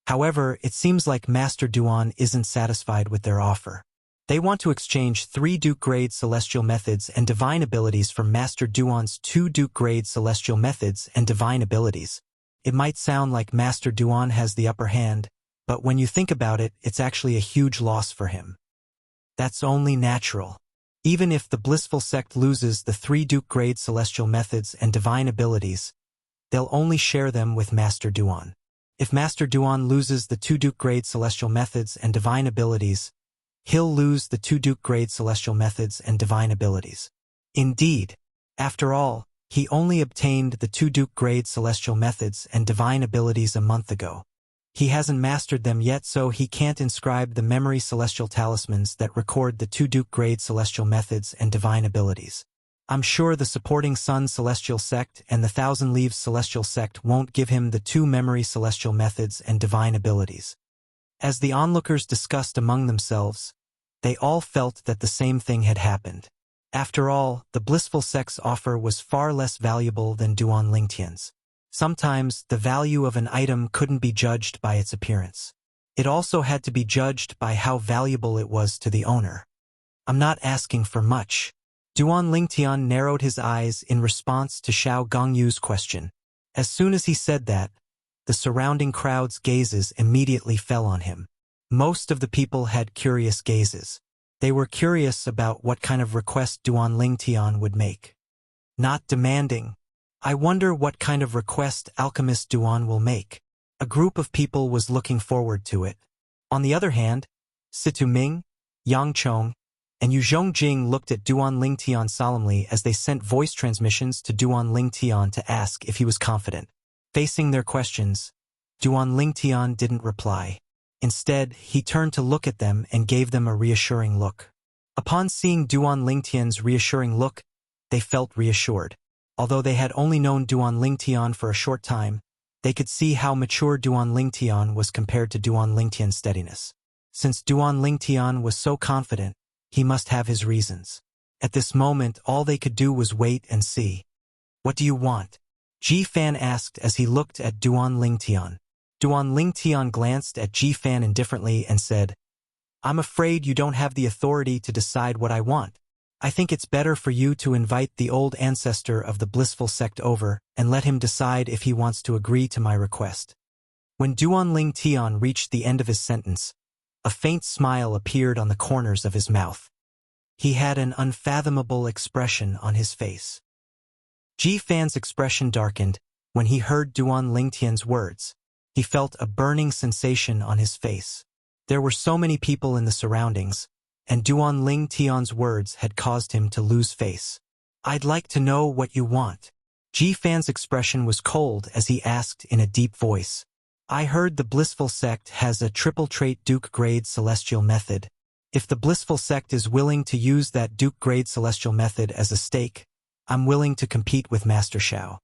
However, it seems like Master Duan isn't satisfied with their offer. They want to exchange three Duke-grade celestial methods and divine abilities for Master Duan's two Duke-grade celestial methods and divine abilities. It might sound like Master Duan has the upper hand, But when you think about it, it's actually a huge loss for him. That's only natural. Even if the blissful sect loses the 3 Duke-grade celestial methods and divine abilities, they'll only share them with Master Duan. If Master Duan loses the 2 Duke-grade celestial methods and divine abilities, he'll lose the 2 Duke-grade celestial methods and divine abilities. Indeed, after all, he only obtained the 2 Duke-grade celestial methods and divine abilities a month ago. He hasn't mastered them yet, so he can't inscribe the memory celestial talismans that record the 2 Duke-grade celestial methods and divine abilities. I'm sure the supporting Sun Celestial Sect and the Thousand Leaves Celestial Sect won't give him the 2 memory celestial methods and divine abilities. As the onlookers discussed among themselves, they all felt that the same thing had happened. After all, the blissful sect's offer was far less valuable than Duan Lingtian's. Sometimes, the value of an item couldn't be judged by its appearance. It also had to be judged by how valuable it was to the owner. I'm not asking for much. Duan Lingtian narrowed his eyes in response to Xiao Gongyu's question. As soon as he said that, the surrounding crowd's gazes immediately fell on him. Most of the people had curious gazes. They were curious about what kind of request Duan Lingtian would make. Not demanding. I wonder what kind of request Alchemist Duan will make. A group of people was looking forward to it. On the other hand, Situ Ming, Yang Chong, and Yu Zhongjing looked at Duan Lingtian solemnly as they sent voice transmissions to Duan Lingtian to ask if he was confident. Facing their questions, Duan Lingtian didn't reply. Instead, he turned to look at them and gave them a reassuring look. Upon seeing Duan Lingtian's reassuring look, they felt reassured. Although they had only known Duan Lingtian for a short time, they could see how mature Duan Lingtian was compared to Duan Lingtian's steadiness. Since Duan Lingtian was so confident, he must have his reasons. At this moment, all they could do was wait and see. "What do you want?" Ji Fan asked as he looked at Duan Lingtian. Duan Lingtian glanced at Ji Fan indifferently and said, "I'm afraid you don't have the authority to decide what I want. I think it's better for you to invite the old ancestor of the blissful sect over and let him decide if he wants to agree to my request." When Duan Lingtian reached the end of his sentence, a faint smile appeared on the corners of his mouth. He had an unfathomable expression on his face. Ji Fan's expression darkened when he heard Duan Lingtian's words. He felt a burning sensation on his face. There were so many people in the surroundings, and Duan Lingtian's words had caused him to lose face. "I'd like to know what you want." Ji Fan's expression was cold as he asked in a deep voice. "I heard the blissful sect has a triple trait Duke-grade celestial method. If the blissful sect is willing to use that Duke-grade celestial method as a stake, I'm willing to compete with Master Xiao."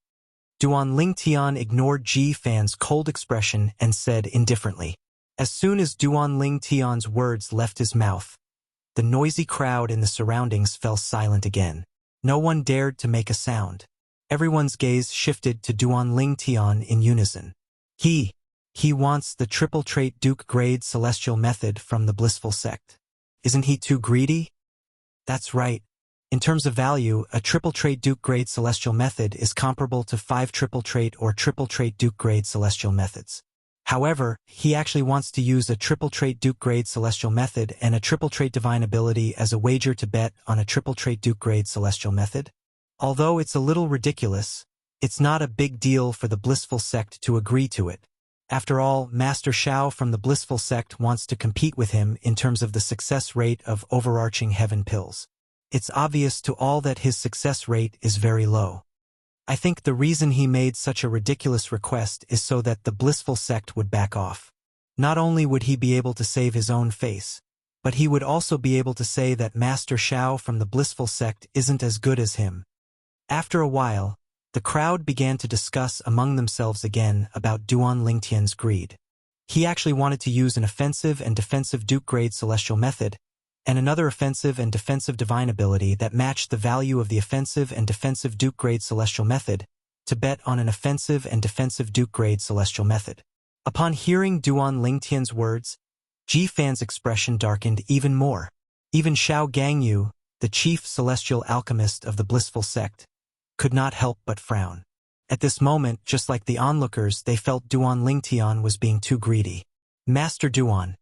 Duan Lingtian ignored Ji Fan's cold expression and said indifferently. As soon as Duan Lingtian's words left his mouth, the noisy crowd in the surroundings fell silent again. No one dared to make a sound. Everyone's gaze shifted to Duan Lingtian in unison. He wants the triple trait Duke-grade celestial method from the blissful sect. Isn't he too greedy? That's right. In terms of value, a triple trait Duke-grade celestial method is comparable to 5 triple trait or triple trait Duke-grade celestial methods. However, he actually wants to use a triple trait Duke-grade celestial method and a triple trait divine ability as a wager to bet on a triple trait Duke-grade celestial method. Although it's a little ridiculous, it's not a big deal for the blissful sect to agree to it. After all, Master Xiao from the blissful sect wants to compete with him in terms of the success rate of overarching heaven pills. It's obvious to all that his success rate is very low. I think the reason he made such a ridiculous request is so that the blissful sect would back off. Not only would he be able to save his own face, but he would also be able to say that Master Xiao from the blissful sect isn't as good as him. After a while, the crowd began to discuss among themselves again about Duan Lingtian's greed. He actually wanted to use an offensive and defensive Duke-grade celestial method, and another offensive and defensive divine ability that matched the value of the offensive and defensive Duke-grade celestial method, to bet on an offensive and defensive Duke-grade celestial method. Upon hearing Duan Lingtian's words, Ji Fan's expression darkened even more. Even Xiao Gangyu, the chief celestial alchemist of the blissful sect, could not help but frown. At this moment, just like the onlookers, they felt Duan Lingtian was being too greedy. Master Duan,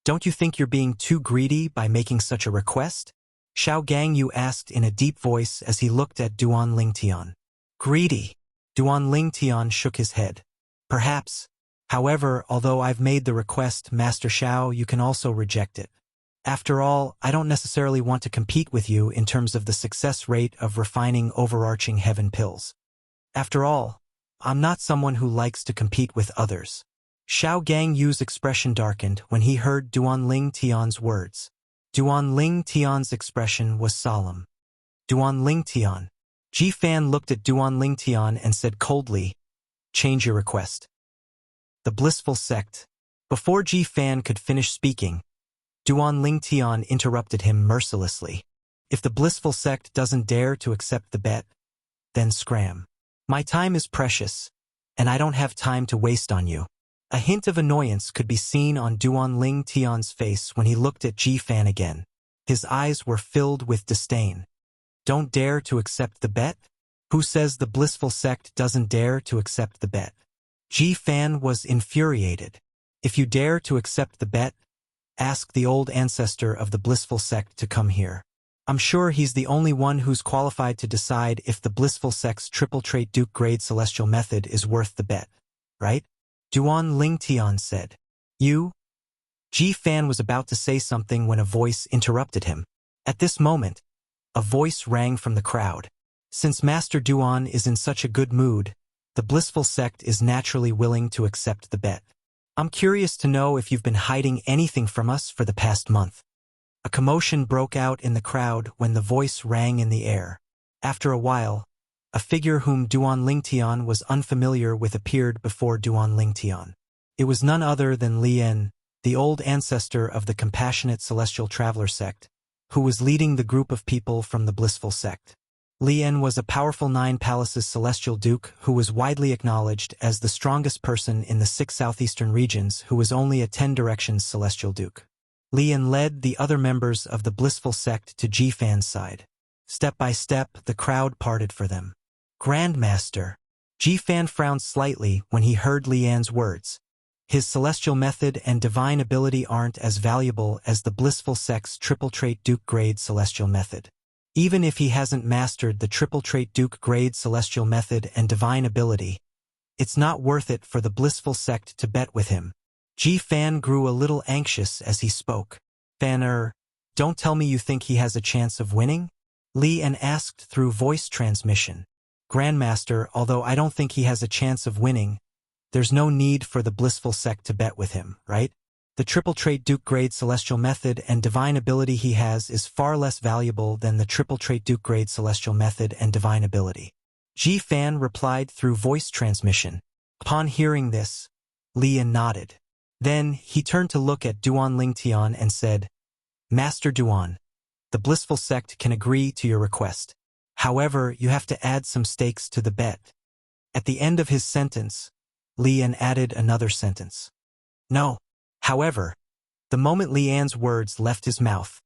don't you think you're being too greedy by making such a request? Xiao Gangyu asked in a deep voice as he looked at Duan Lingtian. Greedy? Duan Lingtian shook his head. Perhaps. However, although I've made the request, Master Xiao, you can also reject it. After all, I don't necessarily want to compete with you in terms of the success rate of refining overarching heaven pills. After all, I'm not someone who likes to compete with others. Xiao Gangyu's expression darkened when he heard Duan Lingtian's words. Duan Lingtian's expression was solemn. Duan Lingtian. Ji Fan looked at Duan Lingtian and said coldly, change your request. The blissful sect. Before Ji Fan could finish speaking, Duan Lingtian interrupted him mercilessly. If the blissful sect doesn't dare to accept the bet, then scram. My time is precious, and I don't have time to waste on you. A hint of annoyance could be seen on Duan Lingtian's face when he looked at Ji Fan again. His eyes were filled with disdain. Don't dare to accept the bet? Who says the blissful sect doesn't dare to accept the bet? Ji Fan was infuriated. If you dare to accept the bet, ask the old ancestor of the blissful sect to come here. I'm sure he's the only one who's qualified to decide if the blissful sect's triple trait Duke grade celestial method is worth the bet. Right? Duan Lingtian said. You? Ji Fan was about to say something when a voice interrupted him. At this moment, a voice rang from the crowd. Since Master Duan is in such a good mood, the blissful sect is naturally willing to accept the bet. I'm curious to know if you've been hiding anything from us for the past month. A commotion broke out in the crowd when the voice rang in the air. After a while, a figure whom Duan Lingtian was unfamiliar with appeared before Duan Lingtian. It was none other than Lian, the old ancestor of the compassionate celestial traveler sect, who was leading the group of people from the blissful sect. Lian was a powerful 9 palaces celestial duke who was widely acknowledged as the strongest person in the 6 southeastern regions who was only a 10 directions celestial duke. Lian led the other members of the blissful sect to Ji Fan's side. Step by step, the crowd parted for them. Grandmaster. Ji Fan frowned slightly when he heard Lian's words. His celestial method and divine ability aren't as valuable as the blissful sect's triple trait Duke grade celestial method. Even if he hasn't mastered the triple trait Duke grade celestial method and divine ability, it's not worth it for the blissful sect to bet with him. Ji Fan grew a little anxious as he spoke. Fan, don't tell me you think he has a chance of winning? Li An asked through voice transmission. Grandmaster, although I don't think he has a chance of winning, there's no need for the blissful sect to bet with him, right? The triple trait Duke grade celestial method and divine ability he has is far less valuable than the triple trait Duke grade celestial method and divine ability. Ji Fan replied through voice transmission. Upon hearing this, Li An nodded. Then he turned to look at Duan Lingtian and said, Master Duan, the blissful sect can agree to your request. However, you have to add some stakes to the bet. At the end of his sentence, Li An added another sentence. No. However, the moment Li An's words left his mouth,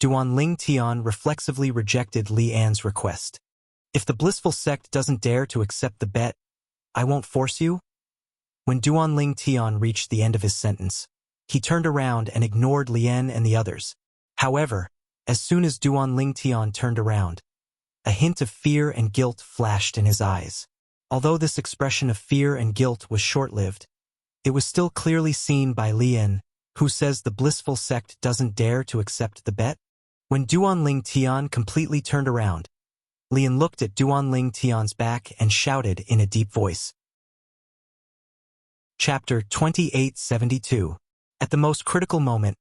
Duan Lingtian reflexively rejected Li An's request. If the blissful sect doesn't dare to accept the bet, I won't force you? When Duan Lingtian reached the end of his sentence, he turned around and ignored Li An and the others. However, as soon as Duan Lingtian turned around, a hint of fear and guilt flashed in his eyes. Although this expression of fear and guilt was short-lived, it was still clearly seen by Li An, who says the blissful sect doesn't dare to accept the bet. When Duan Lingtian completely turned around, Li An looked at Duan Lingtian's back and shouted in a deep voice. Chapter 2872. At the most critical moment,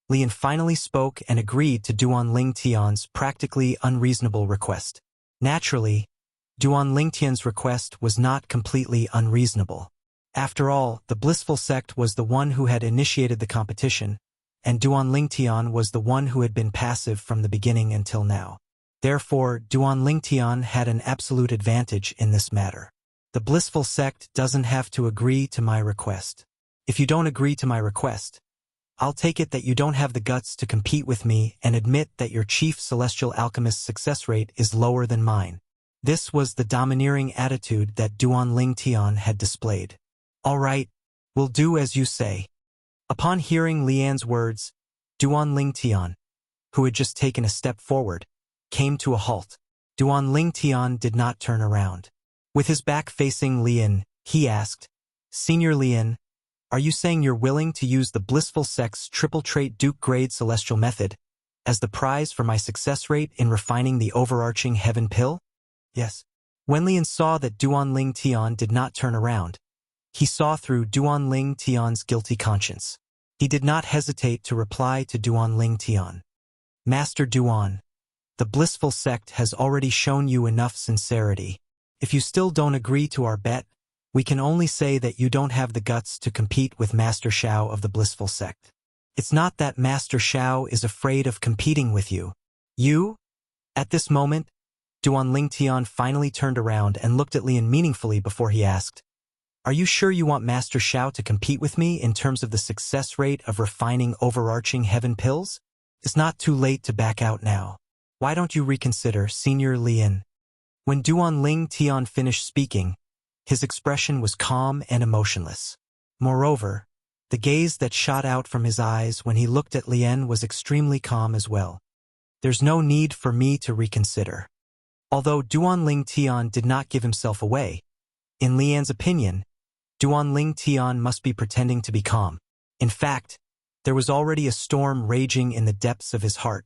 Li An finally spoke and agreed to Duan Lingtian's practically unreasonable request. Naturally, Duan Lingtian's request was not completely unreasonable. After all, the blissful sect was the one who had initiated the competition, and Duan Lingtian was the one who had been passive from the beginning until now. Therefore, Duan Lingtian had an absolute advantage in this matter. The blissful sect doesn't have to agree to my request. If you don't agree to my request, I'll take it that you don't have the guts to compete with me and admit that your chief celestial alchemist's success rate is lower than mine. This was the domineering attitude that Duan Lingtian had displayed. All right, we'll do as you say. Upon hearing Lian's words, Duan Lingtian, who had just taken a step forward, came to a halt. Duan Lingtian did not turn around. With his back facing Lian, he asked, Senior Lian, are you saying you're willing to use the blissful sex triple trait Duke grade celestial method as the prize for my success rate in refining the overarching heaven pill? Yes. When Lian saw that Duan Lingtian did not turn around, he saw through Duan Lingtian's guilty conscience. He did not hesitate to reply to Duan Lingtian. Master Duan, the blissful sect has already shown you enough sincerity. If you still don't agree to our bet, we can only say that you don't have the guts to compete with Master Shao of the blissful sect. It's not that Master Shao is afraid of competing with you. You? At this moment, Duan Lingtian finally turned around and looked at Lian meaningfully before he asked, Are you sure you want Master Shao to compete with me in terms of the success rate of refining overarching heaven pills? It's not too late to back out now. Why don't you reconsider, Senior Lian? When Duan Lingtian finished speaking, his expression was calm and emotionless. Moreover, the gaze that shot out from his eyes when he looked at Lian was extremely calm as well. There's no need for me to reconsider. Although Duan Lingtian did not give himself away, in Lian's opinion, Duan Lingtian must be pretending to be calm. In fact, there was already a storm raging in the depths of his heart,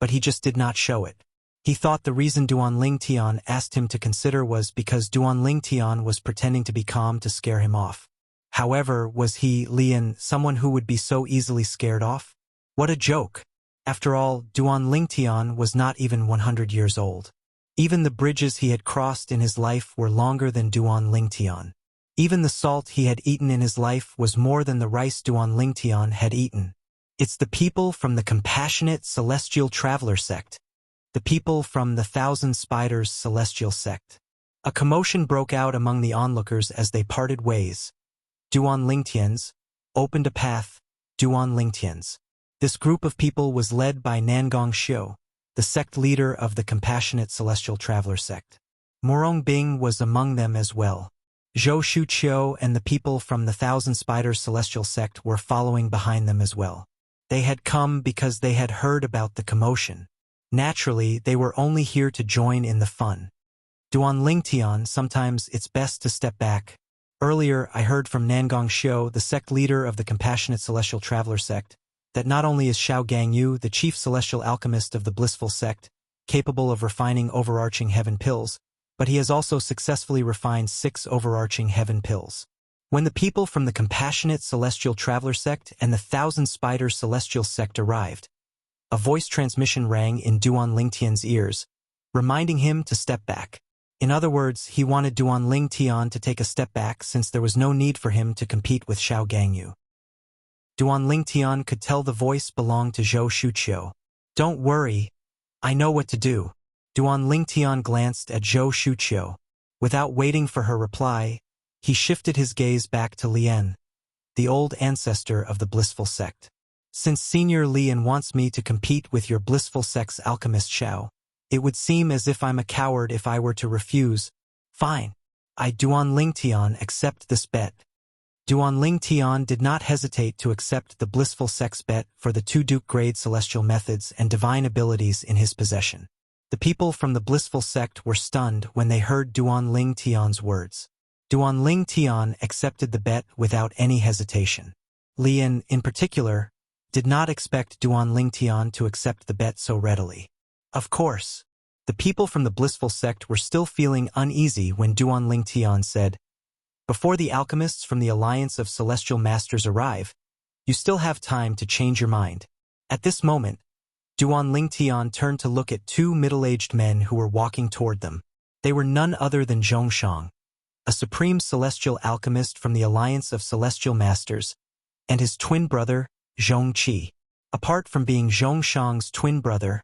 but he just did not show it. He thought the reason Duan Lingtian asked him to consider was because Duan Lingtian was pretending to be calm to scare him off. However, was he, Lian, someone who would be so easily scared off? What a joke! After all, Duan Lingtian was not even 100 years old. Even the bridges he had crossed in his life were longer than Duan Lingtian. Even the salt he had eaten in his life was more than the rice Duan Lingtian had eaten. It's the people from the compassionate celestial traveler sect. The people from the Thousand Spiders celestial sect. A commotion broke out among the onlookers as they parted ways. Duan Lingtians opened a path. Duan Lingtians. This group of people was led by Nangong Xiu, the sect leader of the compassionate celestial traveler sect. Morong Bing was among them as well. Zhou Shuqiu and the people from the Thousand Spiders celestial sect were following behind them as well. They had come because they had heard about the commotion. Naturally, they were only here to join in the fun. Duan Lingtian, sometimes it's best to step back. Earlier, I heard from Nangong Xiu, the sect leader of the compassionate celestial traveler sect, that not only is Xiao Gangyu, the chief celestial alchemist of the blissful sect, capable of refining overarching heaven pills, but he has also successfully refined 6 overarching heaven pills. When the people from the compassionate celestial traveler sect and the Thousand Spiders celestial sect arrived, a voice transmission rang in Duan Lingtian's ears, reminding him to step back. In other words, he wanted Duan Lingtian to take a step back since there was no need for him to compete with Xiao Gangyu. Duan Lingtian could tell the voice belonged to Zhou Shuqiu. Don't worry, I know what to do. Duan Lingtian glanced at Zhou Shuqiu. Without waiting for her reply, he shifted his gaze back to Lian, the old ancestor of the blissful sect. Since Senior Lian wants me to compete with your blissful sect's alchemist Xiao, it would seem as if I'm a coward if I were to refuse. Fine. I, Duan Lingtian, accept this bet. Duan Lingtian did not hesitate to accept the blissful sect's bet for the 2 Duke-grade celestial methods and divine abilities in his possession. The people from the blissful sect were stunned when they heard Duan Lingtian's words. Duan Lingtian accepted the bet without any hesitation. Lian, in particular, did not expect Duan Lingtian to accept the bet so readily. Of course, the people from the blissful sect were still feeling uneasy when Duan Lingtian said, Before the alchemists from the Alliance of Celestial Masters arrive, you still have time to change your mind. At this moment, Duan Lingtian turned to look at 2 middle-aged men who were walking toward them. They were none other than Zhongshang, a supreme celestial alchemist from the Alliance of Celestial Masters, and his twin brother, Zhongqi. Apart from being Zhongshang's twin brother,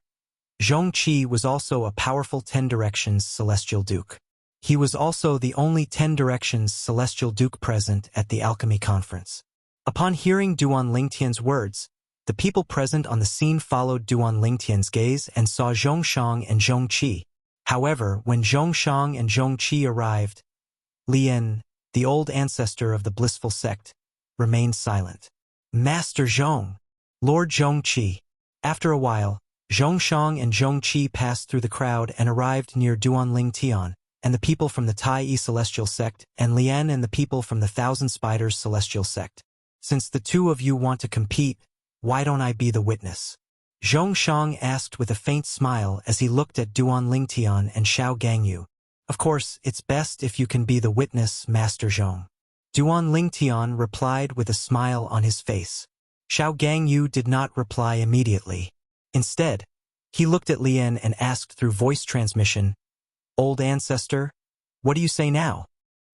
Zhongqi was also a powerful 10 Directions Celestial Duke. He was also the only 10 Directions Celestial Duke present at the Alchemy Conference. Upon hearing Duan Lingtian's words, the people present on the scene followed Duan Lingtian's gaze and saw Zhongshang and Zhongqi. However, when Zhongshang and Zhongqi arrived, Lian, the old ancestor of the blissful sect, remained silent. Master Zhong. Lord Zhongqi. After a while, Zhongshang and Zhongqi passed through the crowd and arrived near Duanling Tian, and the people from the Tai Celestial Sect, and Lian and the people from the Thousand Spiders Celestial Sect. Since the two of you want to compete, why don't I be the witness? Zhongshang asked with a faint smile as he looked at Duanling Tian and Xiao Gangyu. Of course, it's best if you can be the witness, Master Zhong. Duanling Tian replied with a smile on his face. Xiao Gangyu did not reply immediately. Instead, he looked at Lian and asked through voice transmission, "Old ancestor, what do you say now?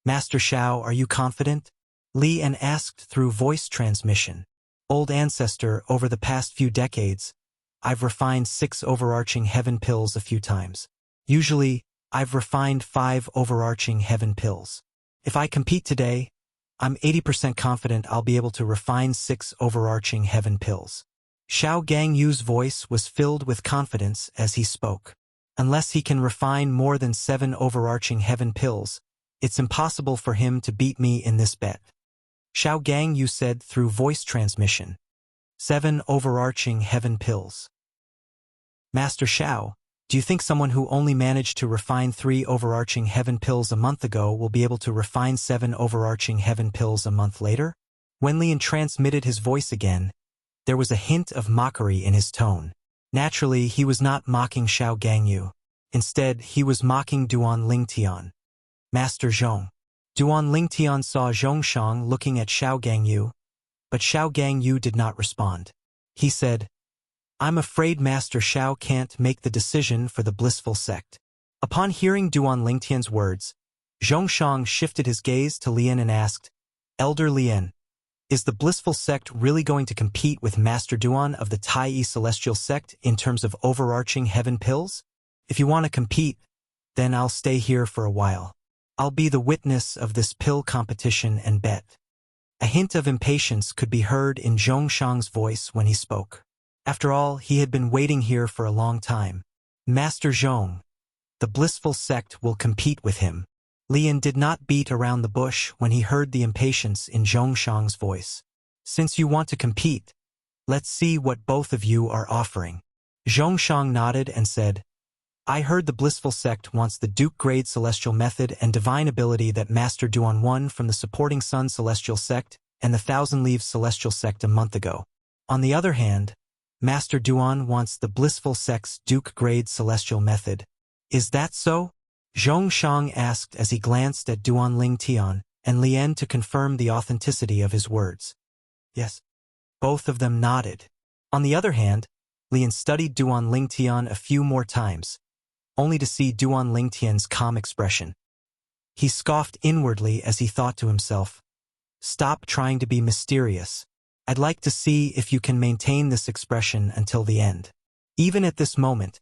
Master Xiao, are you confident?" Lian asked through voice transmission. "Old ancestor, over the past few decades, I've refined 6 overarching heaven pills a few times. Usually, I've refined 5 overarching heaven pills. If I compete today, I'm 80% confident I'll be able to refine 6 overarching heaven pills." Xiao Gangyu's voice was filled with confidence as he spoke. Unless he can refine more than 7 overarching heaven pills, it's impossible for him to beat me in this bet. Xiao Gangyu said through voice transmission. 7 overarching heaven pills. Master Xiao, do you think someone who only managed to refine 3 overarching heaven pills a month ago will be able to refine 7 overarching heaven pills a month later? When Lian transmitted his voice again, there was a hint of mockery in his tone. Naturally, he was not mocking Xiao Gangyu. Instead, he was mocking Duanling Tian. Master Zhong. Duanling Tian saw Zhongshang looking at Xiao Gangyu, but Xiao Gangyu did not respond. He said, "I'm afraid Master Xiao can't make the decision for the blissful sect." Upon hearing Duanling Tian's words, Zhongshang shifted his gaze to Lian and asked, "Elder Lian, is the blissful sect really going to compete with Master Duan of the Tai Celestial Sect in terms of overarching heaven pills? If you want to compete, then I'll stay here for a while. I'll be the witness of this pill competition and bet." A hint of impatience could be heard in Zhongshang's voice when he spoke. After all, he had been waiting here for a long time. Master Zhong, the blissful sect will compete with him. Lian did not beat around the bush when he heard the impatience in Zhongshang's voice. "Since you want to compete, let's see what both of you are offering." Zhongshang nodded and said, "I heard the blissful sect wants the Duke-grade celestial method and divine ability that Master Duan won from the supporting Sun Celestial Sect and the Thousand Leaves Celestial Sect a month ago. On the other hand, Master Duan wants the blissful sect's Duke-grade celestial method. Is that so?" Zhongshang asked as he glanced at Duanling Tian and Lian to confirm the authenticity of his words. Yes. Both of them nodded. On the other hand, Lian studied Duanling Tian a few more times, only to see Duanling Tian's calm expression. He scoffed inwardly as he thought to himself, "Stop trying to be mysterious. I'd like to see if you can maintain this expression until the end." Even at this moment,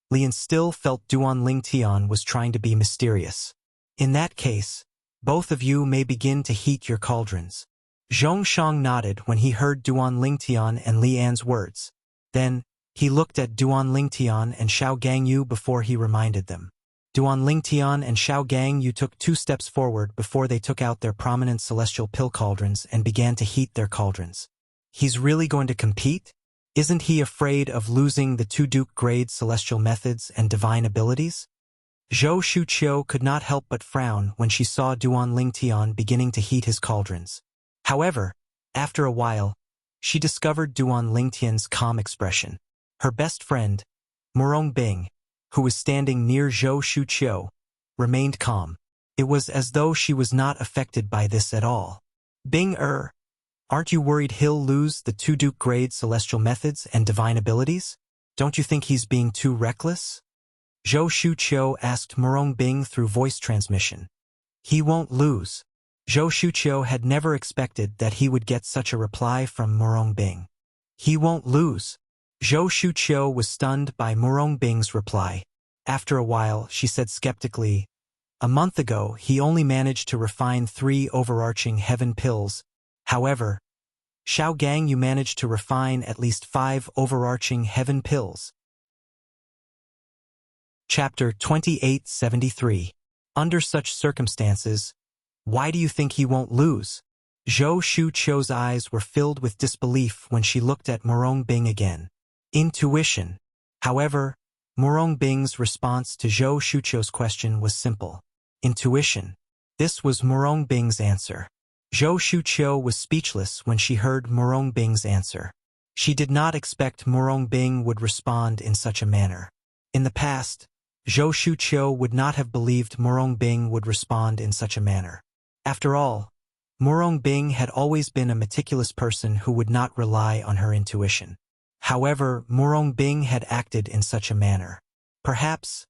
Lian still felt Duanling Tian was trying to be mysterious. "In that case, both of you may begin to heat your cauldrons." Zhongshang nodded when he heard Duanling Tian and Lian's words. Then, he looked at Duanling Tian and Xiao Gangyu before he reminded them. Duanling Tian and Xiao Gangyu took 2 steps forward before they took out their prominent celestial pill cauldrons and began to heat their cauldrons. He's really going to compete? Isn't he afraid of losing the 2 Duke-grade celestial methods and divine abilities? Zhou Shuqiu could not help but frown when she saw Duanling Tian beginning to heat his cauldrons. However, after a while, she discovered Duanling Tian's calm expression. Her best friend, Murong Bing, who was standing near Zhou Shuqiu, remained calm. It was as though she was not affected by this at all. "Bing, aren't you worried he'll lose the 2 Duke-grade celestial methods and divine abilities? Don't you think he's being too reckless?" Zhou Shuqiu asked Murong Bing through voice transmission. "He won't lose." Zhou Shuqiu had never expected that he would get such a reply from Murong Bing. "He won't lose." Zhou Shuqiu was stunned by Murong Bing's reply. After a while, she said skeptically, "A month ago, he only managed to refine 3 overarching heaven pills. However, Xiao Gang, you managed to refine at least 5 overarching heaven pills." Chapter 2873. Under such circumstances, why do you think he won't lose? Zhou Shuqiu's eyes were filled with disbelief when she looked at Murong Bing again. Intuition. However, Murong Bing's response to Zhou Shuqiu's question was simple. Intuition. This was Murong Bing's answer. Zhou Shuqiu was speechless when she heard Murong Bing's answer. She did not expect Murong Bing would respond in such a manner. In the past, Zhou Shuqiu would not have believed Murong Bing would respond in such a manner. After all, Murong Bing had always been a meticulous person who would not rely on her intuition. However, Murong Bing had acted in such a manner. Perhaps,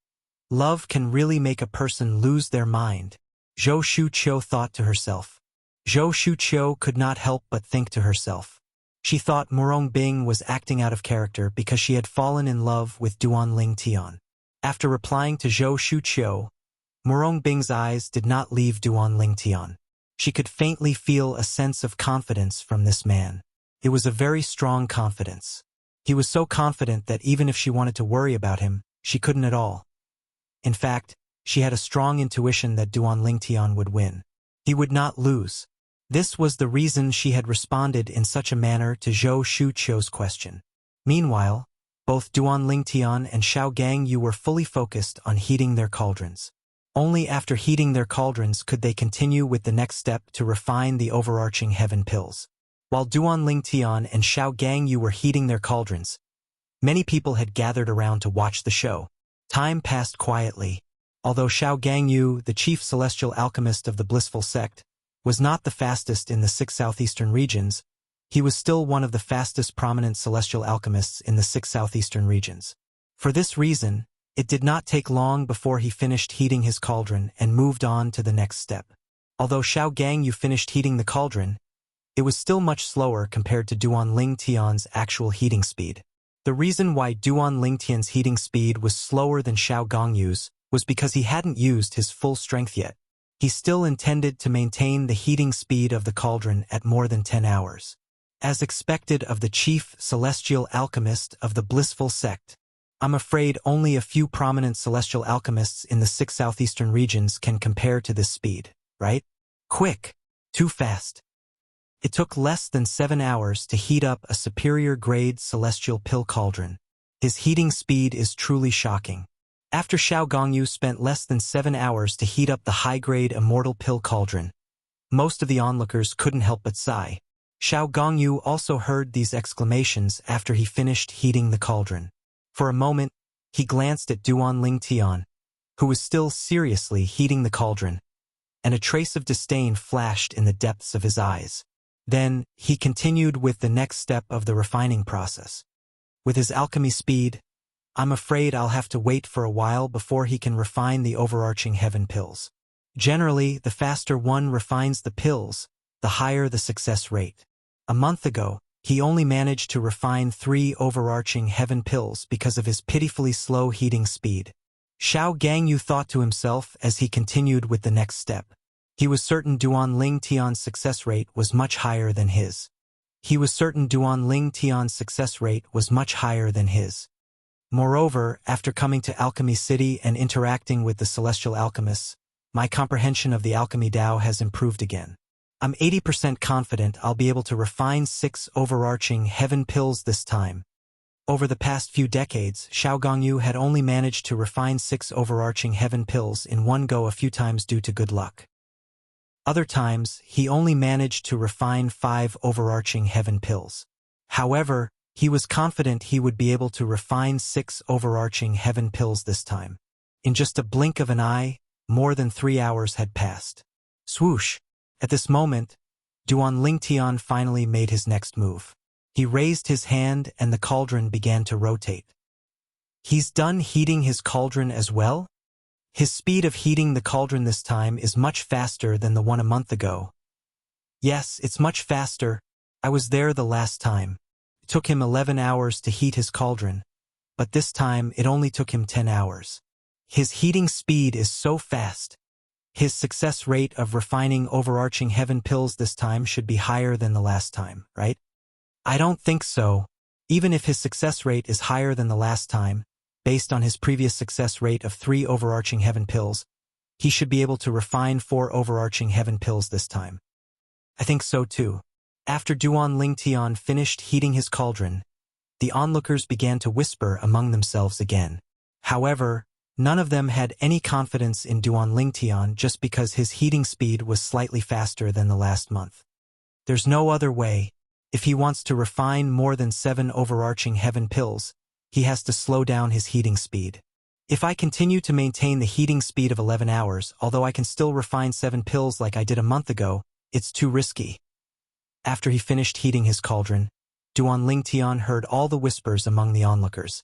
love can really make a person lose their mind, Zhou Shuqiu thought to herself. Zhou Shuqiu could not help but think to herself. She thought Murong Bing was acting out of character because she had fallen in love with Duan Ling Tian. After replying to Zhou Shuqiu, Murong Bing's eyes did not leave Duan Ling Tian. She could faintly feel a sense of confidence from this man. It was a very strong confidence. He was so confident that even if she wanted to worry about him, she couldn't at all. In fact, she had a strong intuition that Duan Ling Tian would win. He would not lose. This was the reason she had responded in such a manner to Zhou Shuqiu's question. Meanwhile, both Duan Ling Tian and Xiao Gangyu were fully focused on heating their cauldrons. Only after heating their cauldrons could they continue with the next step to refine the overarching heaven pills. While Duan Ling Tian and Xiao Gangyu were heating their cauldrons, many people had gathered around to watch the show. Time passed quietly. Although Xiao Gangyu, the chief celestial alchemist of the blissful sect, was not the fastest in the 6 southeastern regions, he was still one of the fastest prominent celestial alchemists in the 6 southeastern regions. For this reason, it did not take long before he finished heating his cauldron and moved on to the next step. Although Xiao Gangyu finished heating the cauldron, it was still much slower compared to Duan Ling Tian's actual heating speed. The reason why Duan Ling Tian's heating speed was slower than Xiao Gangyu's was because he hadn't used his full strength yet. He still intended to maintain the heating speed of the cauldron at more than 10 hours. As expected of the chief celestial alchemist of the blissful sect, I'm afraid only a few prominent celestial alchemists in the 6 southeastern regions can compare to this speed, right? Quick! Too fast. It took less than 7 hours to heat up a superior-grade celestial pill cauldron. His heating speed is truly shocking. After Xiao Gangyu spent less than 7 hours to heat up the high-grade immortal pill cauldron, most of the onlookers couldn't help but sigh. Xiao Gangyu also heard these exclamations after he finished heating the cauldron. For a moment, he glanced at Duan Ling Tian, who was still seriously heating the cauldron, and a trace of disdain flashed in the depths of his eyes. Then, he continued with the next step of the refining process. With his alchemy speed, I'm afraid I'll have to wait for a while before he can refine the overarching heaven pills. Generally, the faster one refines the pills, the higher the success rate. A month ago, he only managed to refine 3 overarching heaven pills because of his pitifully slow heating speed. Xiao Gangyu thought to himself as he continued with the next step. He was certain Duan Ling Tian's success rate was much higher than his. Moreover, after coming to Alchemy City and interacting with the celestial alchemists, my comprehension of the alchemy Tao has improved again. I'm 80% confident I'll be able to refine 6 overarching heaven pills this time. Over the past few decades, Xiao Gangyu had only managed to refine 6 overarching heaven pills in one go a few times due to good luck. Other times, he only managed to refine 5 overarching heaven pills. However, he was confident he would be able to refine 6 overarching heaven pills this time. In just a blink of an eye, more than 3 hours had passed. Swoosh! At this moment, Duan Ling Tian finally made his next move. He raised his hand and the cauldron began to rotate. He's done heating his cauldron as well? His speed of heating the cauldron this time is much faster than the one a month ago. Yes, it's much faster. I was there the last time. It took him 11 hours to heat his cauldron, but this time it only took him 10 hours. His heating speed is so fast. His success rate of refining overarching heaven pills this time should be higher than the last time, right? I don't think so. Even if his success rate is higher than the last time, based on his previous success rate of 3 overarching heaven pills, he should be able to refine 4 overarching heaven pills this time. I think so too. After Duan Lingtian finished heating his cauldron, the onlookers began to whisper among themselves again. However, none of them had any confidence in Duan Lingtian just because his heating speed was slightly faster than the last month. There's no other way. If he wants to refine more than 7 overarching heaven pills, he has to slow down his heating speed. If I continue to maintain the heating speed of 11 hours, although I can still refine 7 pills like I did a month ago, it's too risky. After he finished heating his cauldron, Duan Lingtian heard all the whispers among the onlookers.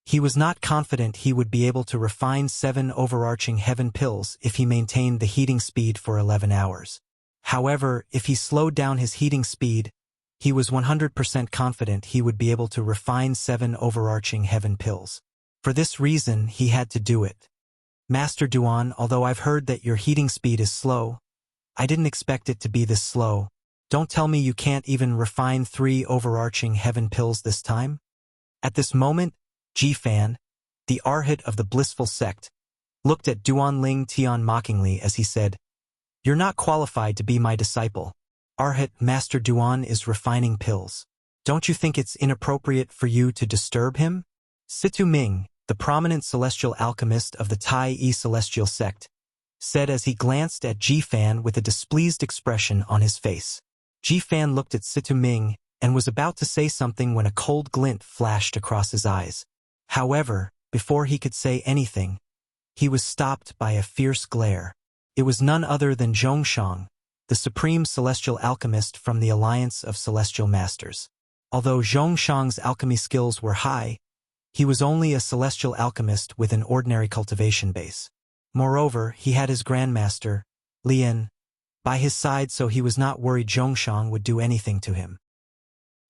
He was not confident he would be able to refine 7 overarching heaven pills if he maintained the heating speed for 11 hours. However, if he slowed down his heating speed, he was 100% confident he would be able to refine 7 overarching heaven pills. For this reason, he had to do it. Master Duan, although I've heard that your heating speed is slow, I didn't expect it to be this slow. Don't tell me you can't even refine 3 overarching heaven pills this time? At this moment, Ji-fan, the arhat of the blissful sect, looked at Duan Lingtian mockingly as he said, "You're not qualified to be my disciple. Arhat Master Duan is refining pills. Don't you think it's inappropriate for you to disturb him?" Situ Ming, the prominent celestial alchemist of the Tai celestial sect, said as he glanced at Ji-fan with a displeased expression on his face. Ji-fan looked at Situ Ming and was about to say something when a cold glint flashed across his eyes. However, before he could say anything, he was stopped by a fierce glare. It was none other than Zhongshang, the supreme celestial alchemist from the Alliance of Celestial Masters. Although Zhongshang's alchemy skills were high, he was only a celestial alchemist with an ordinary cultivation base. Moreover, he had his grandmaster, Lian, by his side, so he was not worried Zhongshang would do anything to him.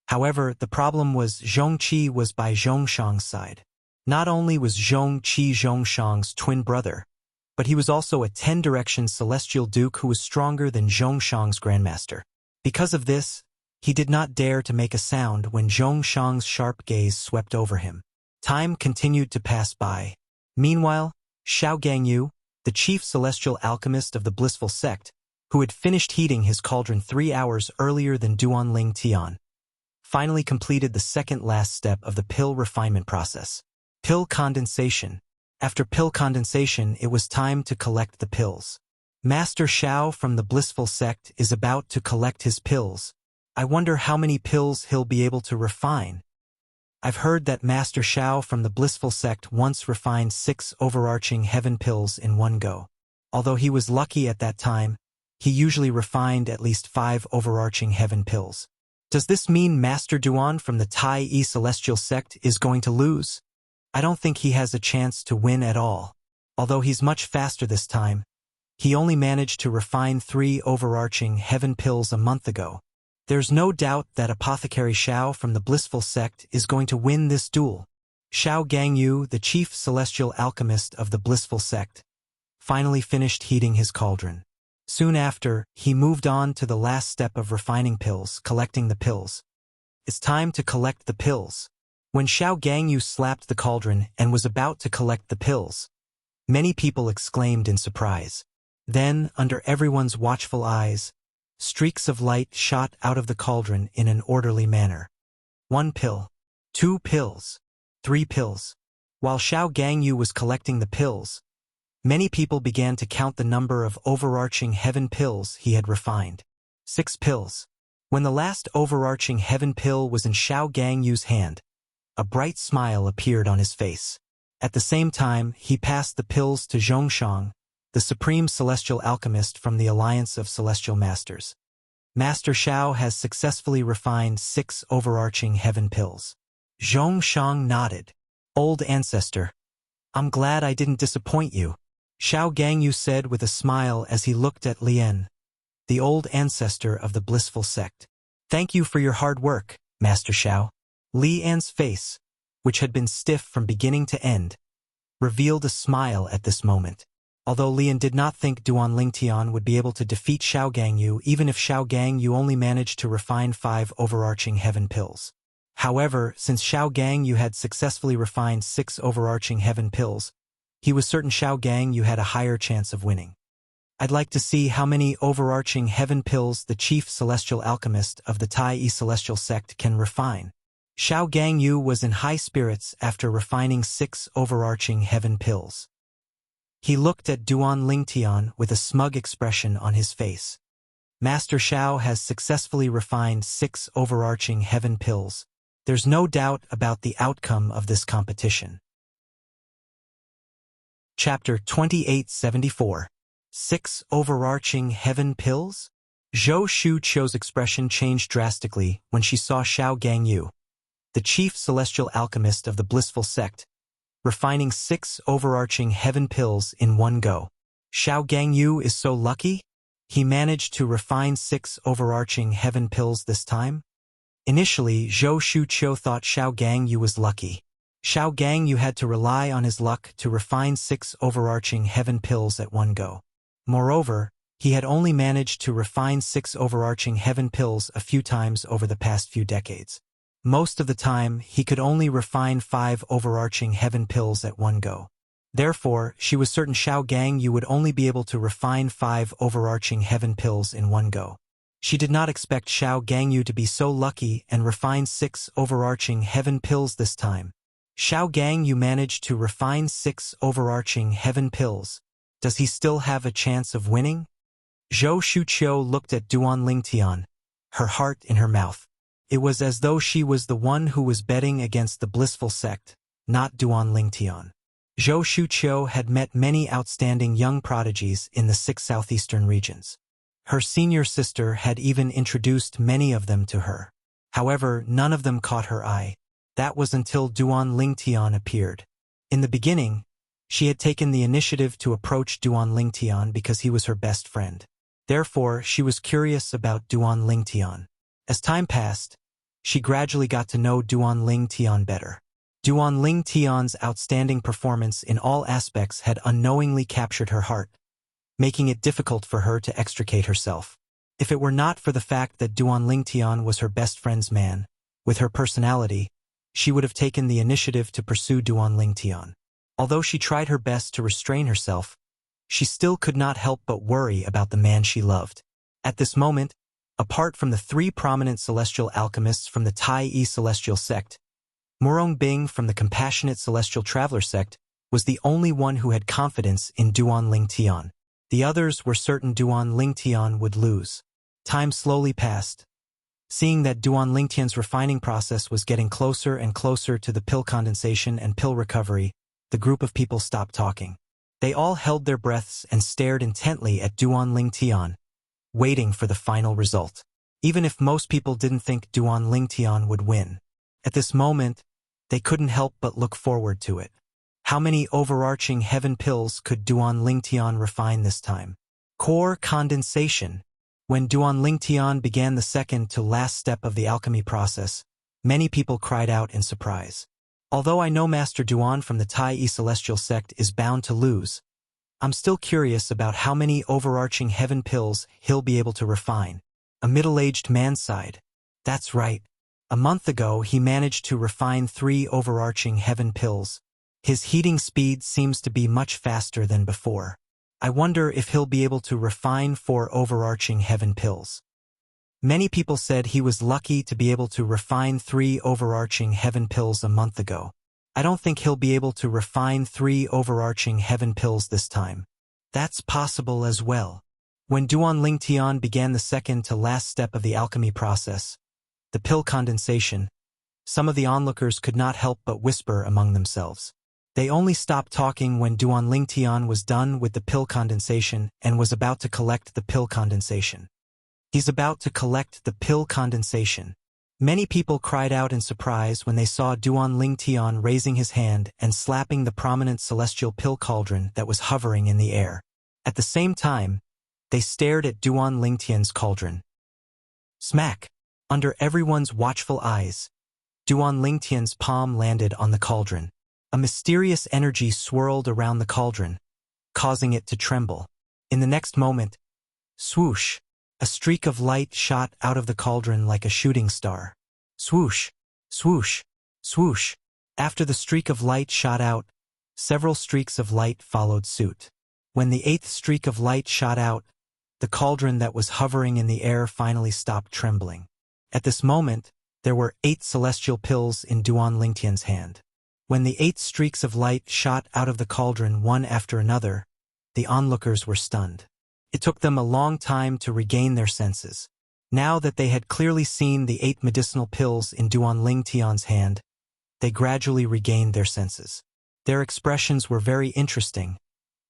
However, the problem was Zhongqi was by Zhongshang's side. Not only was Zhongqi Zhongshang's twin brother, but he was also a 10-direction celestial duke who was stronger than Zhongshang's grandmaster. Because of this, he did not dare to make a sound when Zhongshang's sharp gaze swept over him. Time continued to pass by. Meanwhile, Xiao Gangyu, the chief celestial alchemist of the blissful sect, who had finished heating his cauldron 3 hours earlier than Duan Lingtian, finally completed the second last step of the pill refinement process. Pill condensation. After pill condensation, it was time to collect the pills. Master Xiao from the blissful sect is about to collect his pills. I wonder how many pills he'll be able to refine. I've heard that Master Xiao from the blissful sect once refined 6 overarching heaven pills in one go. Although he was lucky at that time, he usually refined at least 5 overarching heaven pills. Does this mean Master Duan from the Tai celestial sect is going to lose? I don't think he has a chance to win at all. Although he's much faster this time, he only managed to refine 3 overarching heaven pills a month ago. There's no doubt that Apothecary Xiao from the blissful sect is going to win this duel. Xiao Gangyu, the chief celestial alchemist of the blissful sect, finally finished heating his cauldron. Soon after, he moved on to the last step of refining pills, collecting the pills. It's time to collect the pills. When Xiao Gangyu slapped the cauldron and was about to collect the pills, many people exclaimed in surprise. Then, under everyone's watchful eyes, streaks of light shot out of the cauldron in an orderly manner. 1 pill, 2 pills, 3 pills. While Xiao Gangyu was collecting the pills, many people began to count the number of overarching heaven pills he had refined. 6 pills. When the last overarching heaven pill was in Xiao Gangyu's hand, a bright smile appeared on his face. At the same time, he passed the pills to Zhongshang, the supreme celestial alchemist from the Alliance of Celestial Masters. Master Xiao has successfully refined 6 overarching heaven pills. Zhongshang nodded. Old ancestor, I'm glad I didn't disappoint you, Xiao Gangyu said with a smile as he looked at Lian, the old ancestor of the blissful sect. Thank you for your hard work, Master Xiao. Lian's face, which had been stiff from beginning to end, revealed a smile at this moment. Although Lian did not think Duan Lingtian would be able to defeat Xiao Gangyu even if Xiao Gangyu only managed to refine 5 overarching heaven pills. However, since Xiao Gangyu had successfully refined 6 overarching heaven pills, he was certain Xiao Gangyu had a higher chance of winning. I'd like to see how many overarching heaven pills the chief celestial alchemist of the Tai celestial sect can refine. Xiao Gangyu was in high spirits after refining 6 overarching heaven pills. He looked at Duan Lingtian with a smug expression on his face. Master Xiao has successfully refined 6 overarching heaven pills. There's no doubt about the outcome of this competition. Chapter 2874. 6 overarching heaven pills? Zhou Shuqiu's expression changed drastically when she saw Xiao Gangyu, the chief celestial alchemist of the blissful sect, refining 6 overarching heaven pills in one go. Xiao Gangyu is so lucky? He managed to refine 6 overarching heaven pills this time? Initially, Zhou Shuqiu thought Xiao Gangyu was lucky. Xiao Gangyu had to rely on his luck to refine 6 overarching heaven pills at one go. Moreover, he had only managed to refine 6 overarching heaven pills a few times over the past few decades. Most of the time, he could only refine 5 overarching heaven pills at one go. Therefore, she was certain Xiao Gangyu would only be able to refine 5 overarching heaven pills in one go. She did not expect Xiao Gangyu to be so lucky and refine 6 overarching heaven pills this time. Xiao Gangyu managed to refine 6 overarching heaven pills. Does he still have a chance of winning? Zhou Shuqiu looked at Duan Lingtian, her heart in her mouth. It was as though she was the one who was betting against the blissful sect, not Duan Lingtian. Zhou Shuqiu had met many outstanding young prodigies in the 6 southeastern regions. Her senior sister had even introduced many of them to her. However, none of them caught her eye. That was until Duan Lingtian appeared. In the beginning, she had taken the initiative to approach Duan Lingtian because he was her best friend. Therefore, she was curious about Duan Lingtian. As time passed, she gradually got to know Duan Lingtian better. Duan Lingtian's outstanding performance in all aspects had unknowingly captured her heart, making it difficult for her to extricate herself. If it were not for the fact that Duan Lingtian was her best friend's man, with her personality, she would have taken the initiative to pursue Duan Lingtian. Although she tried her best to restrain herself, she still could not help but worry about the man she loved. At this moment, apart from the 3 prominent celestial alchemists from the Tai celestial sect, Murong Bing from the compassionate celestial traveler sect was the only one who had confidence in Duan Lingtian. The others were certain Duan Lingtian would lose. Time slowly passed. Seeing that Duan Lingtian's refining process was getting closer and closer to the pill condensation and pill recovery, the group of people stopped talking. They all held their breaths and stared intently at Duan Lingtian, waiting for the final result. Even if most people didn't think Duan Lingtian would win, at this moment, they couldn't help but look forward to it. How many overarching heaven pills could Duan Lingtian refine this time? Core condensation. When Duan Lingtian began the second to last step of the alchemy process, many people cried out in surprise. Although I know Master Duan from the Tai celestial sect is bound to lose, I'm still curious about how many overarching heaven pills he'll be able to refine. A middle-aged man sighed. That's right. A month ago he managed to refine 3 overarching heaven pills. His heating speed seems to be much faster than before. I wonder if he'll be able to refine 4 overarching heaven pills. Many people said he was lucky to be able to refine 3 overarching heaven pills a month ago. I don't think he'll be able to refine 3 overarching heaven pills this time. That's possible as well. When Duan Lingtian began the second to last step of the alchemy process, the pill condensation, some of the onlookers could not help but whisper among themselves. They only stopped talking when Duan Lingtian was done with the pill condensation and was about to collect the pill condensation. He's about to collect the pill condensation. Many people cried out in surprise when they saw Duan Lingtian raising his hand and slapping the prominent celestial pill cauldron that was hovering in the air. At the same time, they stared at Duan Lingtian's cauldron. Smack! Under everyone's watchful eyes, Duan Lingtian's palm landed on the cauldron. A mysterious energy swirled around the cauldron, causing it to tremble. In the next moment, swoosh! A streak of light shot out of the cauldron like a shooting star. Swoosh! Swoosh! Swoosh! After the streak of light shot out, several streaks of light followed suit. When the 8th streak of light shot out, the cauldron that was hovering in the air finally stopped trembling. At this moment, there were 8 celestial pills in Duan Lingtian's hand. When the 8 streaks of light shot out of the cauldron one after another, the onlookers were stunned. It took them a long time to regain their senses. Now that they had clearly seen the 8 medicinal pills in Duan Lingtian's hand, they gradually regained their senses. Their expressions were very interesting,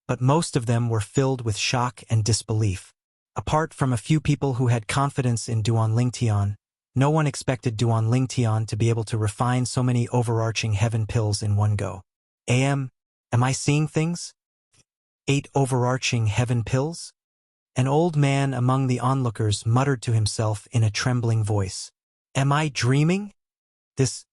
but most of them were filled with shock and disbelief. Apart from a few people who had confidence in Duan Lingtian, no one expected Duan Lingtian to be able to refine so many overarching heaven pills in one go. Am I seeing things? 8 overarching heaven pills? An old man among the onlookers muttered to himself in a trembling voice. Am I dreaming? This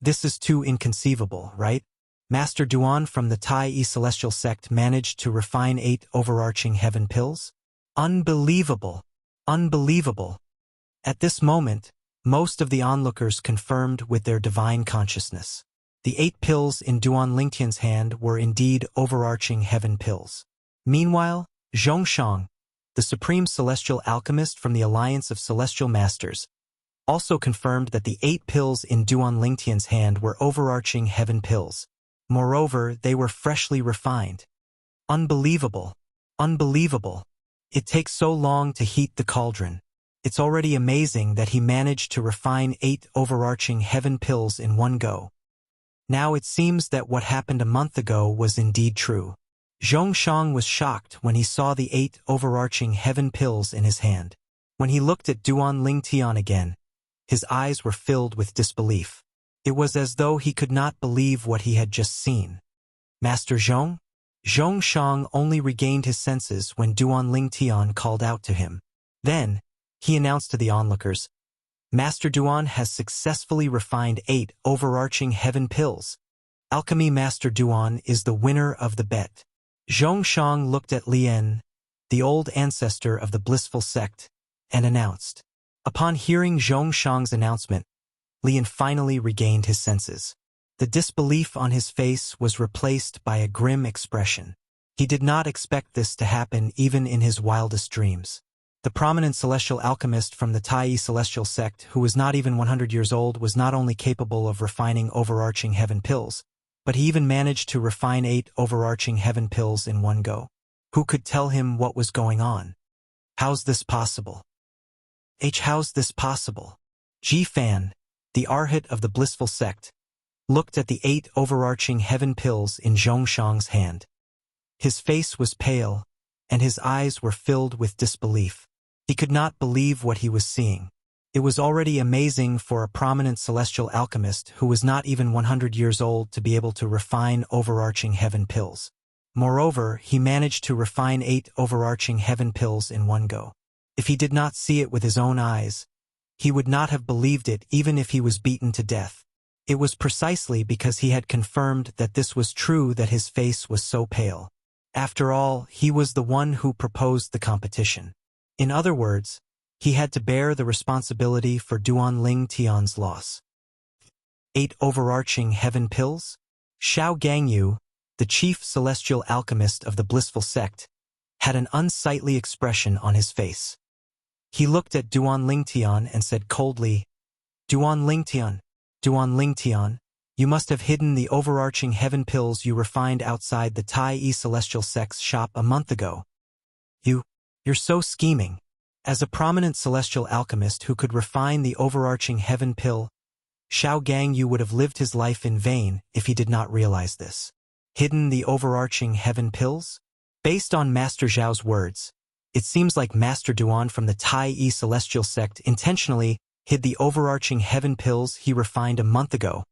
is too inconceivable, right? Master Duan from the Tai Celestial sect managed to refine 8 overarching heaven pills? Unbelievable! Unbelievable! At this moment, most of the onlookers confirmed with their divine consciousness. The 8 pills in Duan Lingtian's hand were indeed overarching heaven pills. Meanwhile, Zhongshang, the supreme celestial alchemist from the Alliance of Celestial Masters, also confirmed that the 8 pills in Duan Lingtian's hand were overarching heaven pills. Moreover, they were freshly refined. Unbelievable! Unbelievable! It takes so long to heat the cauldron. It's already amazing that he managed to refine 8 overarching heaven pills in one go. Now it seems that what happened a month ago was indeed true. Zhongshang was shocked when he saw the 8 overarching heaven pills in his hand. When he looked at Duan Lingtian again, his eyes were filled with disbelief. It was as though he could not believe what he had just seen. Master Zhong? Zhongshang only regained his senses when Duan Lingtian called out to him. Then, he announced to the onlookers, Master Duan has successfully refined 8 overarching heaven pills. Alchemy Master Duan is the winner of the bet. Zhongshang looked at Lian, the old ancestor of the blissful sect, and announced. Upon hearing Zhongshang's announcement, Lian finally regained his senses. The disbelief on his face was replaced by a grim expression. He did not expect this to happen even in his wildest dreams. The prominent celestial alchemist from the Tai Celestial sect, who was not even 100 years old, was not only capable of refining overarching heaven pills, but he even managed to refine 8 overarching heaven pills in one go. Who could tell him what was going on? How's this possible? How's this possible? Ji Fan, the arhat of the blissful sect, looked at the 8 overarching heaven pills in Zhongshang's hand. His face was pale, and his eyes were filled with disbelief. He could not believe what he was seeing. It was already amazing for a prominent celestial alchemist who was not even 100 years old to be able to refine overarching heaven pills. Moreover, he managed to refine 8 overarching heaven pills in one go. If he did not see it with his own eyes, he would not have believed it even if he was beaten to death. It was precisely because he had confirmed that this was true that his face was so pale. After all, he was the one who proposed the competition. In other words, he had to bear the responsibility for Duan Lingtian's loss. 8 overarching heaven pills? Xiao Gangyu, the chief celestial alchemist of the blissful sect, had an unsightly expression on his face. He looked at Duan Lingtian and said coldly, Duan Lingtian, you must have hidden the overarching heaven pills you refined outside the Tai Celestial sect's shop a month ago. You're so scheming. As a prominent celestial alchemist who could refine the overarching heaven pill, Xiao Gangyu would have lived his life in vain if he did not realize this. Hidden the overarching heaven pills? Based on Master Zhao's words, it seems like Master Duan from the Tai Celestial sect intentionally hid the overarching heaven pills he refined a month ago.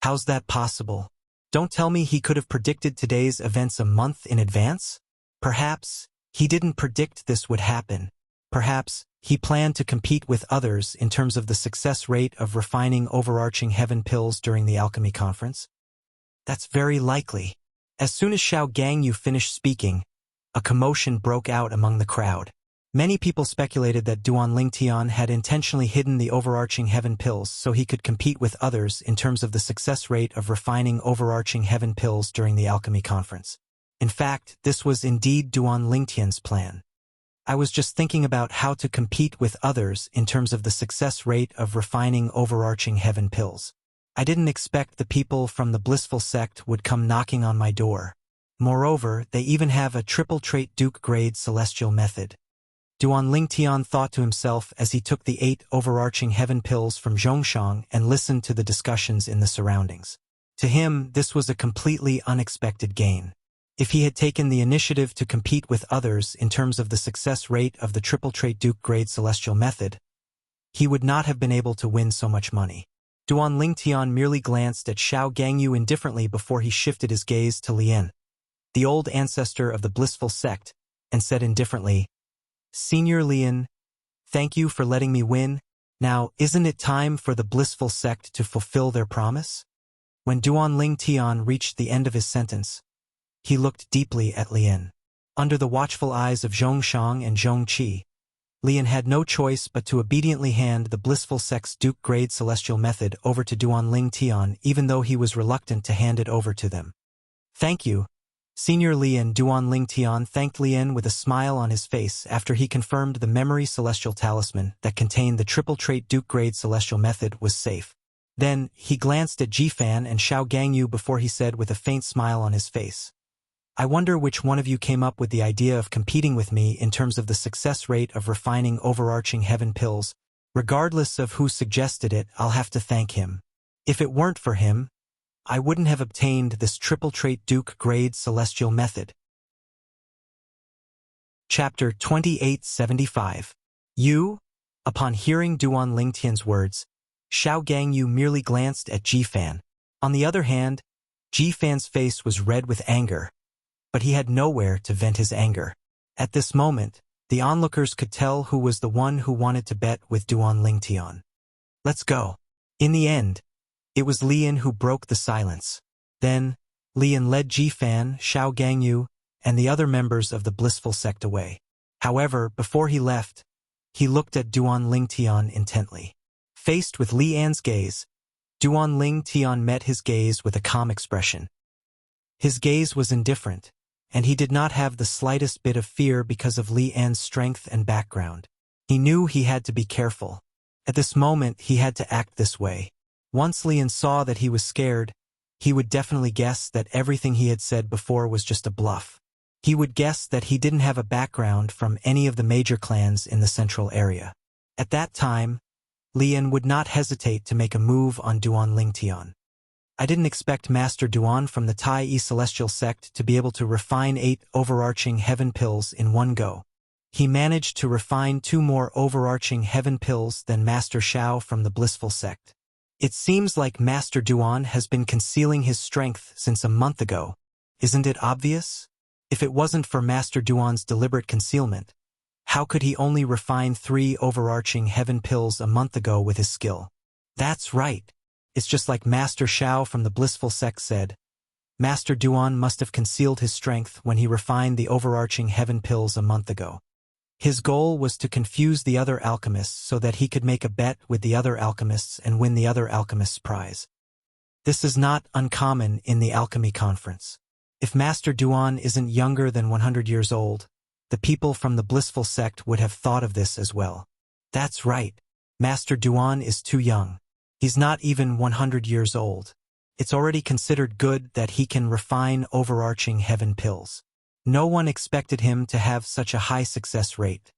How's that possible? Don't tell me he could have predicted today's events a month in advance? Perhaps he didn't predict this would happen. Perhaps he planned to compete with others in terms of the success rate of refining overarching heaven pills during the alchemy conference. That's very likely. As soon as Xiao Gangyu finished speaking, a commotion broke out among the crowd. Many people speculated that Duan Lingtian had intentionally hidden the overarching heaven pills so he could compete with others in terms of the success rate of refining overarching heaven pills during the alchemy conference. In fact, this was indeed Duan Lingtian's plan. I was just thinking about how to compete with others in terms of the success rate of refining overarching heaven pills. I didn't expect the people from the blissful sect would come knocking on my door. Moreover, they even have a triple trait Duke grade celestial method. Duan Lingtian thought to himself as he took the 8 overarching heaven pills from Zhongshang and listened to the discussions in the surroundings. To him, this was a completely unexpected gain. If he had taken the initiative to compete with others in terms of the success rate of the triple trait Duke grade celestial method, he would not have been able to win so much money. Duan Lingtian merely glanced at Xiao Gangyu indifferently before he shifted his gaze to Lian, the old ancestor of the blissful sect, and said indifferently, "Senior Lian, thank you for letting me win. Now, isn't it time for the blissful sect to fulfill their promise?" When Duan Lingtian reached the end of his sentence, he looked deeply at Lian. Under the watchful eyes of Zhongshang and Zhongqi, Lian had no choice but to obediently hand the blissful sect's Duke grade celestial method over to Duan Lingtian, even though he was reluctant to hand it over to them. "Thank you, Senior Lian." Duan Lingtian thanked Lian with a smile on his face after he confirmed the memory celestial talisman that contained the triple trait Duke grade celestial method was safe. Then, he glanced at Jifan and Xiao Gangyu before he said with a faint smile on his face, "I wonder which one of you came up with the idea of competing with me in terms of the success rate of refining overarching heaven pills. Regardless of who suggested it, I'll have to thank him. If it weren't for him, I wouldn't have obtained this triple trait Duke grade celestial method." Chapter 2875. You? Upon hearing Duan Lingtian's words, Xiao Gangyu merely glanced at Jifan. On the other hand, Jifan's face was red with anger, but he had nowhere to vent his anger. At this moment, the onlookers could tell who was the one who wanted to bet with Duan Lingtian. "Let's go." In the end, it was Lian who broke the silence. Then, Lian led Jifan, Xiao Gangyu, and the other members of the blissful sect away. However, before he left, he looked at Duan Lingtian intently. Faced with Lian's gaze, Duan Lingtian met his gaze with a calm expression. His gaze was indifferent, and he did not have the slightest bit of fear because of Lian's strength and background. He knew he had to be careful. At this moment, he had to act this way. Once Lian saw that he was scared, he would definitely guess that everything he had said before was just a bluff. He would guess that he didn't have a background from any of the major clans in the central area. At that time, Lian would not hesitate to make a move on Duan Lingtian. I didn't expect Master Duan from the Tai Celestial Sect to be able to refine 8 overarching heaven pills in one go. He managed to refine 2 more overarching heaven pills than Master Xiao from the Blissful Sect. It seems like Master Duan has been concealing his strength since a month ago. Isn't it obvious? If it wasn't for Master Duan's deliberate concealment, how could he only refine 3 overarching heaven pills a month ago with his skill? That's right. It's just like Master Xiao from the Blissful Sect said. Master Duan must have concealed his strength when he refined the overarching heaven pills a month ago. His goal was to confuse the other alchemists so that he could make a bet with the other alchemists and win the other alchemist's prize. This is not uncommon in the alchemy conference. If Master Duan isn't younger than 100 years old, the people from the Blissful Sect would have thought of this as well. That's right. Master Duan is too young. He's not even 100 years old. It's already considered good that he can refine overarching heaven pills. No one expected him to have such a high success rate.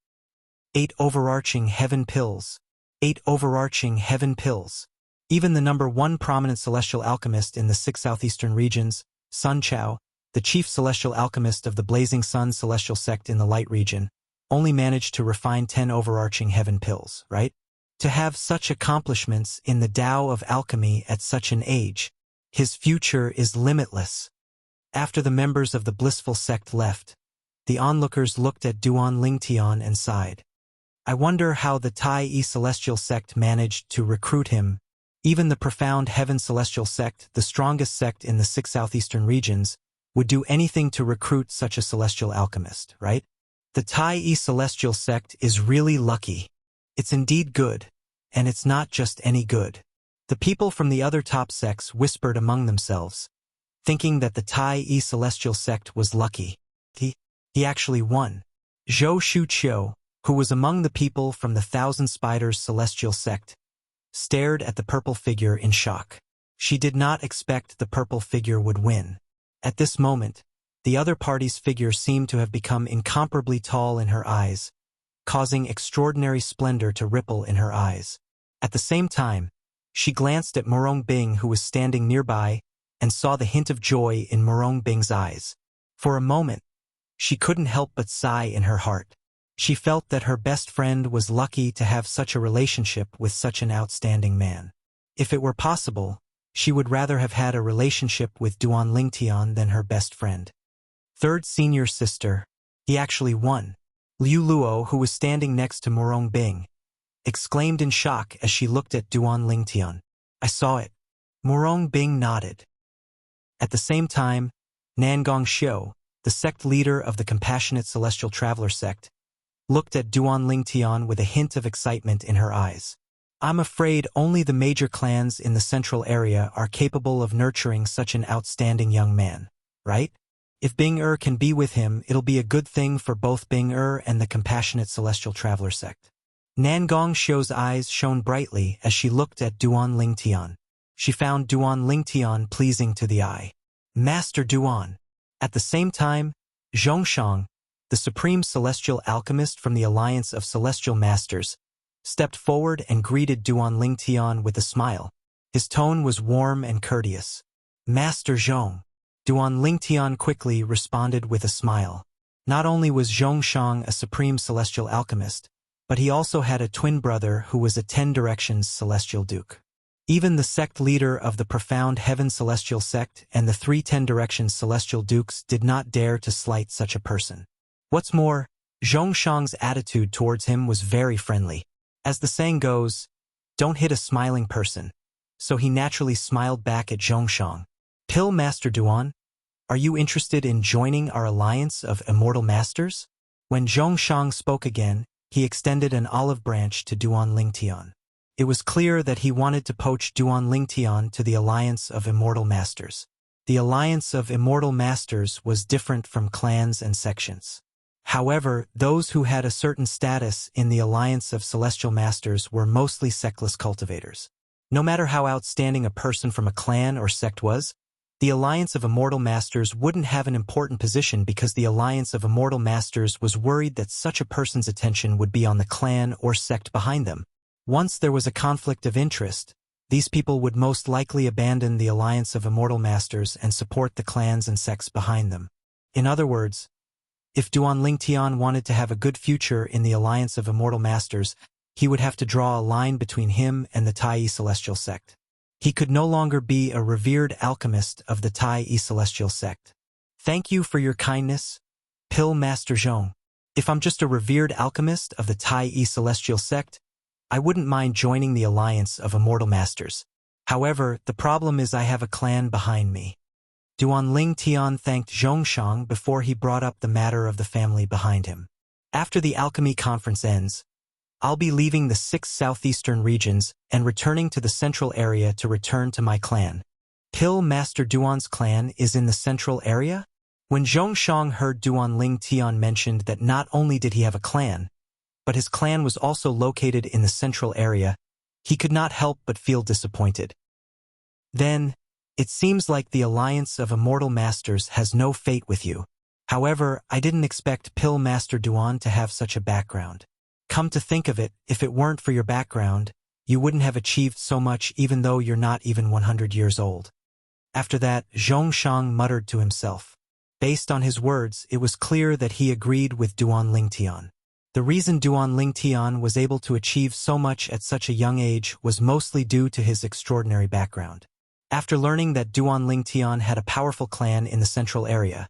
8 overarching heaven pills. 8 overarching heaven pills. Even the number 1 prominent celestial alchemist in the 6 southeastern regions, Sun Chao, the chief celestial alchemist of the Blazing Sun celestial sect in the light region, only managed to refine 10 overarching heaven pills, right? To have such accomplishments in the Tao of alchemy at such an age, his future is limitless. After the members of the Blissful Sect left, the onlookers looked at Duan Lingtian and sighed. I wonder how the Tai Celestial Sect managed to recruit him. Even the profound Heaven Celestial Sect, the strongest sect in the 6 southeastern regions, would do anything to recruit such a celestial alchemist, right? The Tai Celestial Sect is really lucky. It's indeed good, and it's not just any good. The people from the other top sects whispered among themselves. thinking that the Tai Celestial sect was lucky. He actually won. Zhou Shuqiu, who was among the people from the Thousand Spiders Celestial sect, stared at the purple figure in shock. She did not expect the purple figure would win. At this moment, the other party's figure seemed to have become incomparably tall in her eyes, causing extraordinary splendor to ripple in her eyes. At the same time, she glanced at Murong Bing, who was standing nearby, and saw the hint of joy in Murong Bing's eyes. For a moment, she couldn't help but sigh in her heart. She felt that her best friend was lucky to have such a relationship with such an outstanding man. If it were possible, she would rather have had a relationship with Duan Lingtian than her best friend. Third senior sister. He actually won. Liu Luo, who was standing next to Murong Bing, exclaimed in shock as she looked at Duan Lingtian. I saw it. Murong Bing nodded. At the same time, Nangong Xiu, the sect leader of the Compassionate Celestial Traveler sect, looked at Duan Lingtian with a hint of excitement in her eyes. I'm afraid only the major clans in the central area are capable of nurturing such an outstanding young man, right? If Bing can be with him, it'll be a good thing for both Bing and the Compassionate Celestial Traveler sect. Nangong Xiu's eyes shone brightly as she looked at Duan Lingtian. She found Duan Lingtian pleasing to the eye. Master Duan. At the same time, Zhongshang, the supreme celestial alchemist from the Alliance of Celestial Masters, stepped forward and greeted Duan Lingtian with a smile. His tone was warm and courteous. Master Zhong. Duan Lingtian quickly responded with a smile. Not only was Zhongshang a supreme celestial alchemist, but he also had a twin brother who was a 10 Directions celestial duke. Even the sect leader of the Profound Heaven Celestial sect and the 3 10 Directions celestial dukes did not dare to slight such a person. What's more, Zhongshang's attitude towards him was very friendly. As the saying goes, don't hit a smiling person. So he naturally smiled back at Zhongshang. Pill Master Duan, are you interested in joining our alliance of immortal masters? When Zhongshang spoke again, he extended an olive branch to Duan Lingtian. It was clear that he wanted to poach Duan Lingtian to the alliance of immortal masters. The alliance of immortal masters was different from clans and sections. However, those who had a certain status in the alliance of celestial masters were mostly sectless cultivators. No matter how outstanding a person from a clan or sect was, the alliance of immortal masters wouldn't have an important position because the alliance of immortal masters was worried that such a person's attention would be on the clan or sect behind them. Once there was a conflict of interest, these people would most likely abandon the alliance of immortal masters and support the clans and sects behind them. In other words, if Duan Lingtian wanted to have a good future in the alliance of immortal masters, he would have to draw a line between him and the Tai Celestial sect. He could no longer be a revered alchemist of the Tai Celestial sect. Thank you for your kindness, Pill Master Zhong. If I'm just a revered alchemist of the Tai Celestial sect, I wouldn't mind joining the alliance of immortal masters. However, the problem is I have a clan behind me. Duan Lingtian thanked Zhongshang before he brought up the matter of the family behind him. After the alchemy conference ends, I'll be leaving the 6 southeastern regions and returning to the central area to return to my clan. Pill Master Duan's clan is in the central area? When Zhongshang heard Duan Lingtian mentioned that not only did he have a clan, but his clan was also located in the central area, he could not help but feel disappointed. Then, it seems like the alliance of immortal masters has no fate with you. However, I didn't expect Pill Master Duan to have such a background. Come to think of it, if it weren't for your background, you wouldn't have achieved so much even though you're not even 100 years old. After that, Zhongshang muttered to himself. Based on his words, it was clear that he agreed with Duan Lingtian. The reason Duan Lingtian was able to achieve so much at such a young age was mostly due to his extraordinary background. After learning that Duan Lingtian had a powerful clan in the central area,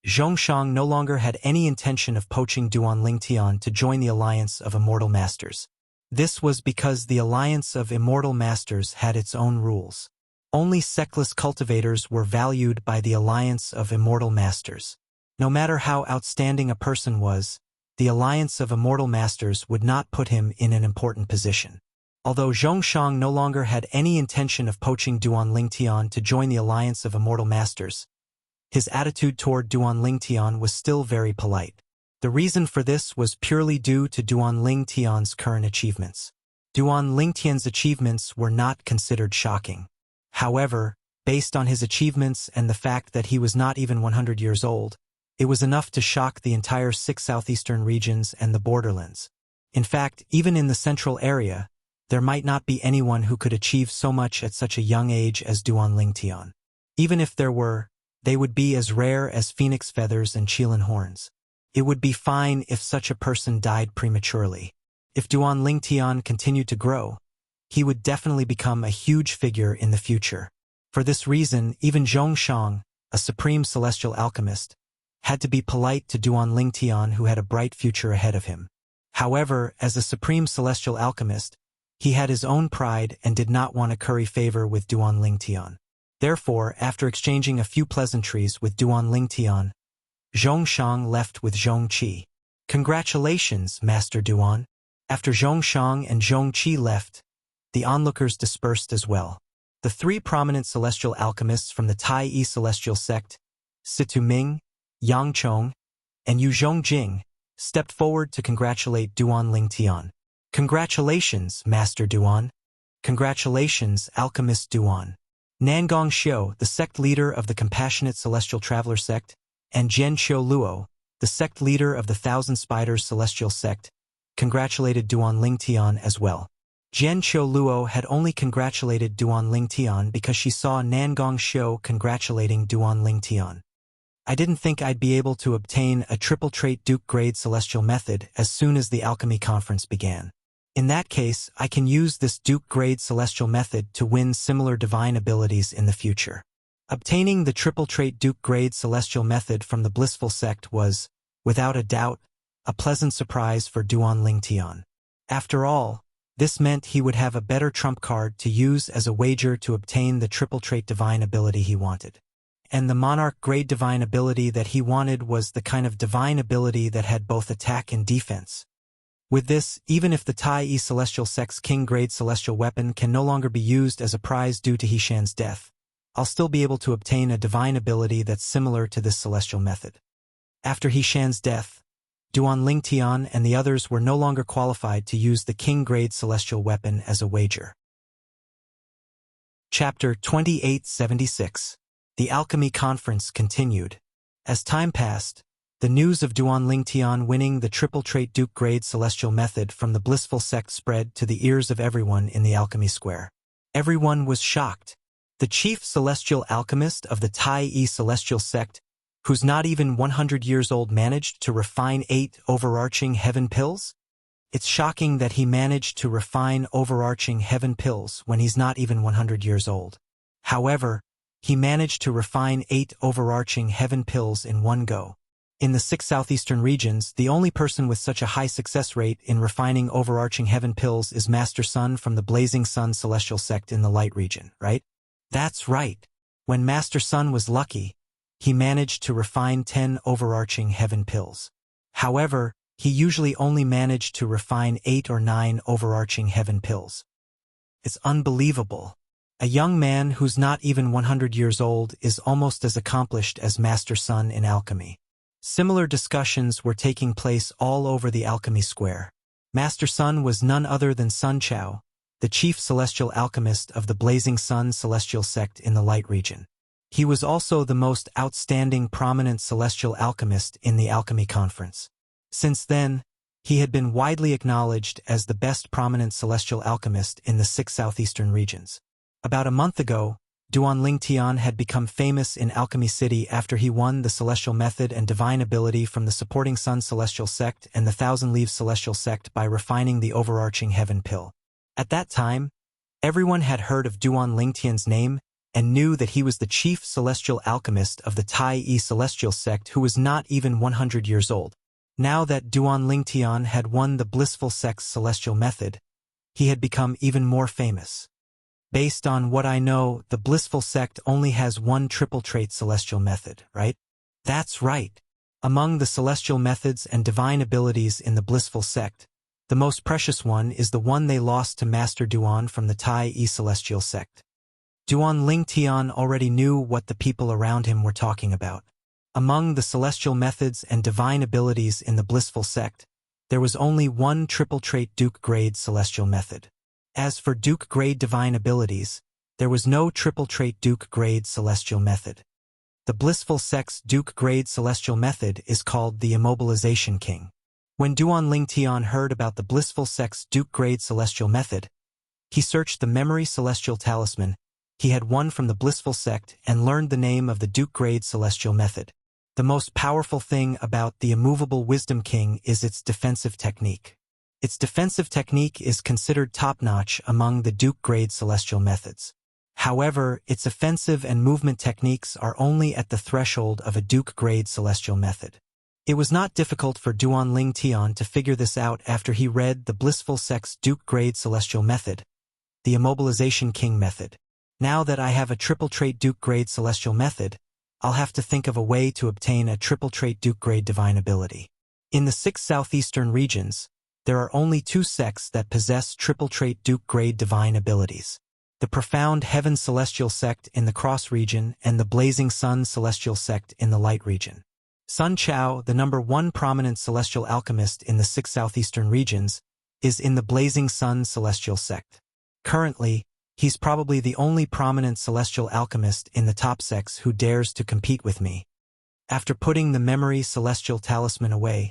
Zhongshang no longer had any intention of poaching Duan Lingtian to join the alliance of immortal masters. This was because the alliance of immortal masters had its own rules. Only sectless cultivators were valued by the alliance of immortal masters. No matter how outstanding a person was, the alliance of immortal masters would not put him in an important position. Although Zhongshang no longer had any intention of poaching Duan Lingtian to join the alliance of immortal masters, his attitude toward Duan Lingtian was still very polite. The reason for this was purely due to Duan Lingtian's current achievements. Duan Lingtian's achievements were not considered shocking. However, based on his achievements and the fact that he was not even 100 years old, it was enough to shock the entire 6 southeastern regions and the borderlands. In fact, even in the central area, there might not be anyone who could achieve so much at such a young age as Duan Lingtian. Even if there were, they would be as rare as phoenix feathers and Qilin horns. It would be fine if such a person died prematurely. If Duan Lingtian continued to grow, he would definitely become a huge figure in the future. For this reason, even Zhongshang, a supreme celestial alchemist, had to be polite to Duan Lingtian, who had a bright future ahead of him. However, as a supreme celestial alchemist, he had his own pride and did not want to curry favor with Duan Lingtian. Therefore, after exchanging a few pleasantries with Duan Lingtian, Zhongshang left with Zhongqi. "Congratulations, Master Duan." After Zhongshang and Zhongqi left, the onlookers dispersed as well. The 3 prominent celestial alchemists from the Tai celestial sect, Situ Ming, Yang Chong, and Yu Zhongjing, stepped forward to congratulate Duan Lingtian. "Congratulations, Master Duan." "Congratulations, Alchemist Duan." Nangong Xiu, the sect leader of the Compassionate Celestial Traveler sect, and Jian Qiu Luo, the sect leader of the Thousand Spiders Celestial sect, congratulated Duan Lingtian as well. Jian Qiu Luo had only congratulated Duan Lingtian because she saw Nangong Xiu congratulating Duan Lingtian. "I didn't think I'd be able to obtain a triple trait Duke grade celestial method as soon as the alchemy conference began. In that case, I can use this Duke grade celestial method to win similar divine abilities in the future." Obtaining the triple trait Duke grade celestial method from the blissful sect was, without a doubt, a pleasant surprise for Duan Lingtian. After all, this meant he would have a better trump card to use as a wager to obtain the triple trait divine ability he wanted. And the monarch grade divine ability that he wanted was the kind of divine ability that had both attack and defense. With this, even if the Tai celestial sect's king grade celestial weapon can no longer be used as a prize due to Hishan's death, I'll still be able to obtain a divine ability that's similar to this celestial method. After Hishan's death, Duan Lingtian and the others were no longer qualified to use the king-grade celestial weapon as a wager. Chapter 2876. The Alchemy Conference continued. As time passed, the news of Duan Lingtian winning the triple trait Duke grade celestial method from the blissful sect spread to the ears of everyone in the Alchemy Square. Everyone was shocked. The chief celestial alchemist of the Tai celestial sect, who's not even 100 years old, managed to refine 8 overarching heaven pills? It's shocking that he managed to refine overarching heaven pills when he's not even 100 years old. However, he managed to refine 8 overarching heaven pills in one go. In the 6 southeastern regions, the only person with such a high success rate in refining overarching heaven pills is Master Sun from the Blazing Sun celestial sect in the light region, right? That's right. When Master Sun was lucky, he managed to refine 10 overarching heaven pills. However, he usually only managed to refine 8 or 9 overarching heaven pills. It's unbelievable. A young man who's not even 100 years old is almost as accomplished as Master Sun in alchemy. Similar discussions were taking place all over the Alchemy Square. Master Sun was none other than Sun Chao, the chief celestial alchemist of the Blazing Sun celestial sect in the light region. He was also the most outstanding prominent celestial alchemist in the Alchemy Conference. Since then, he had been widely acknowledged as the best prominent celestial alchemist in the 6 southeastern regions. About a month ago, Duan Lingtian had become famous in Alchemy City after he won the celestial method and divine ability from the supporting Sun celestial sect and the Thousand Leaves celestial sect by refining the overarching heaven pill. At that time, everyone had heard of Duan Lingtian's name and knew that he was the chief celestial alchemist of the Tai celestial sect who was not even 100 years old. Now that Duan Lingtian had won the blissful sect's celestial method, he had become even more famous. Based on what I know, the blissful sect only has one triple trait celestial method, right? That's right. Among the celestial methods and divine abilities in the blissful sect, The most precious one is the one they lost to Master Duan from the Tai Celestial sect. Duan Ling Tian already knew what the people around him were talking about. Among the celestial methods and divine abilities in the blissful sect, there was only one triple trait Duke grade celestial method. As for Duke grade divine abilities, there was no triple trait Duke grade celestial method. The blissful sect's Duke grade celestial method is called the Immobilization King. When Duan Ling Tian heard about the blissful sect's Duke grade celestial method, he searched the memory celestial talisman he had won from the blissful sect and learned the name of the Duke grade celestial method. The most powerful thing about the Immovable Wisdom King is its defensive technique. Its defensive technique is considered top-notch among the Duke grade celestial methods. However, its offensive and movement techniques are only at the threshold of a Duke grade celestial method. It was not difficult for Duan Ling Tian to figure this out after he read the blissful sect's Duke grade celestial method, the Immobilization King method. Now that I have a triple trait Duke grade celestial method, I'll have to think of a way to obtain a triple trait Duke grade divine ability. In the 6 southeastern regions, there are only 2 sects that possess triple trait Duke grade divine abilities. The Profound Heaven Celestial sect in the Cross region and the Blazing Sun Celestial sect in the Light region. Sun Chao, the number 1 prominent celestial alchemist in the 6 southeastern regions, is in the Blazing Sun Celestial sect. Currently, he's probably the only prominent celestial alchemist in the top sects who dares to compete with me. After putting the memory celestial talisman away,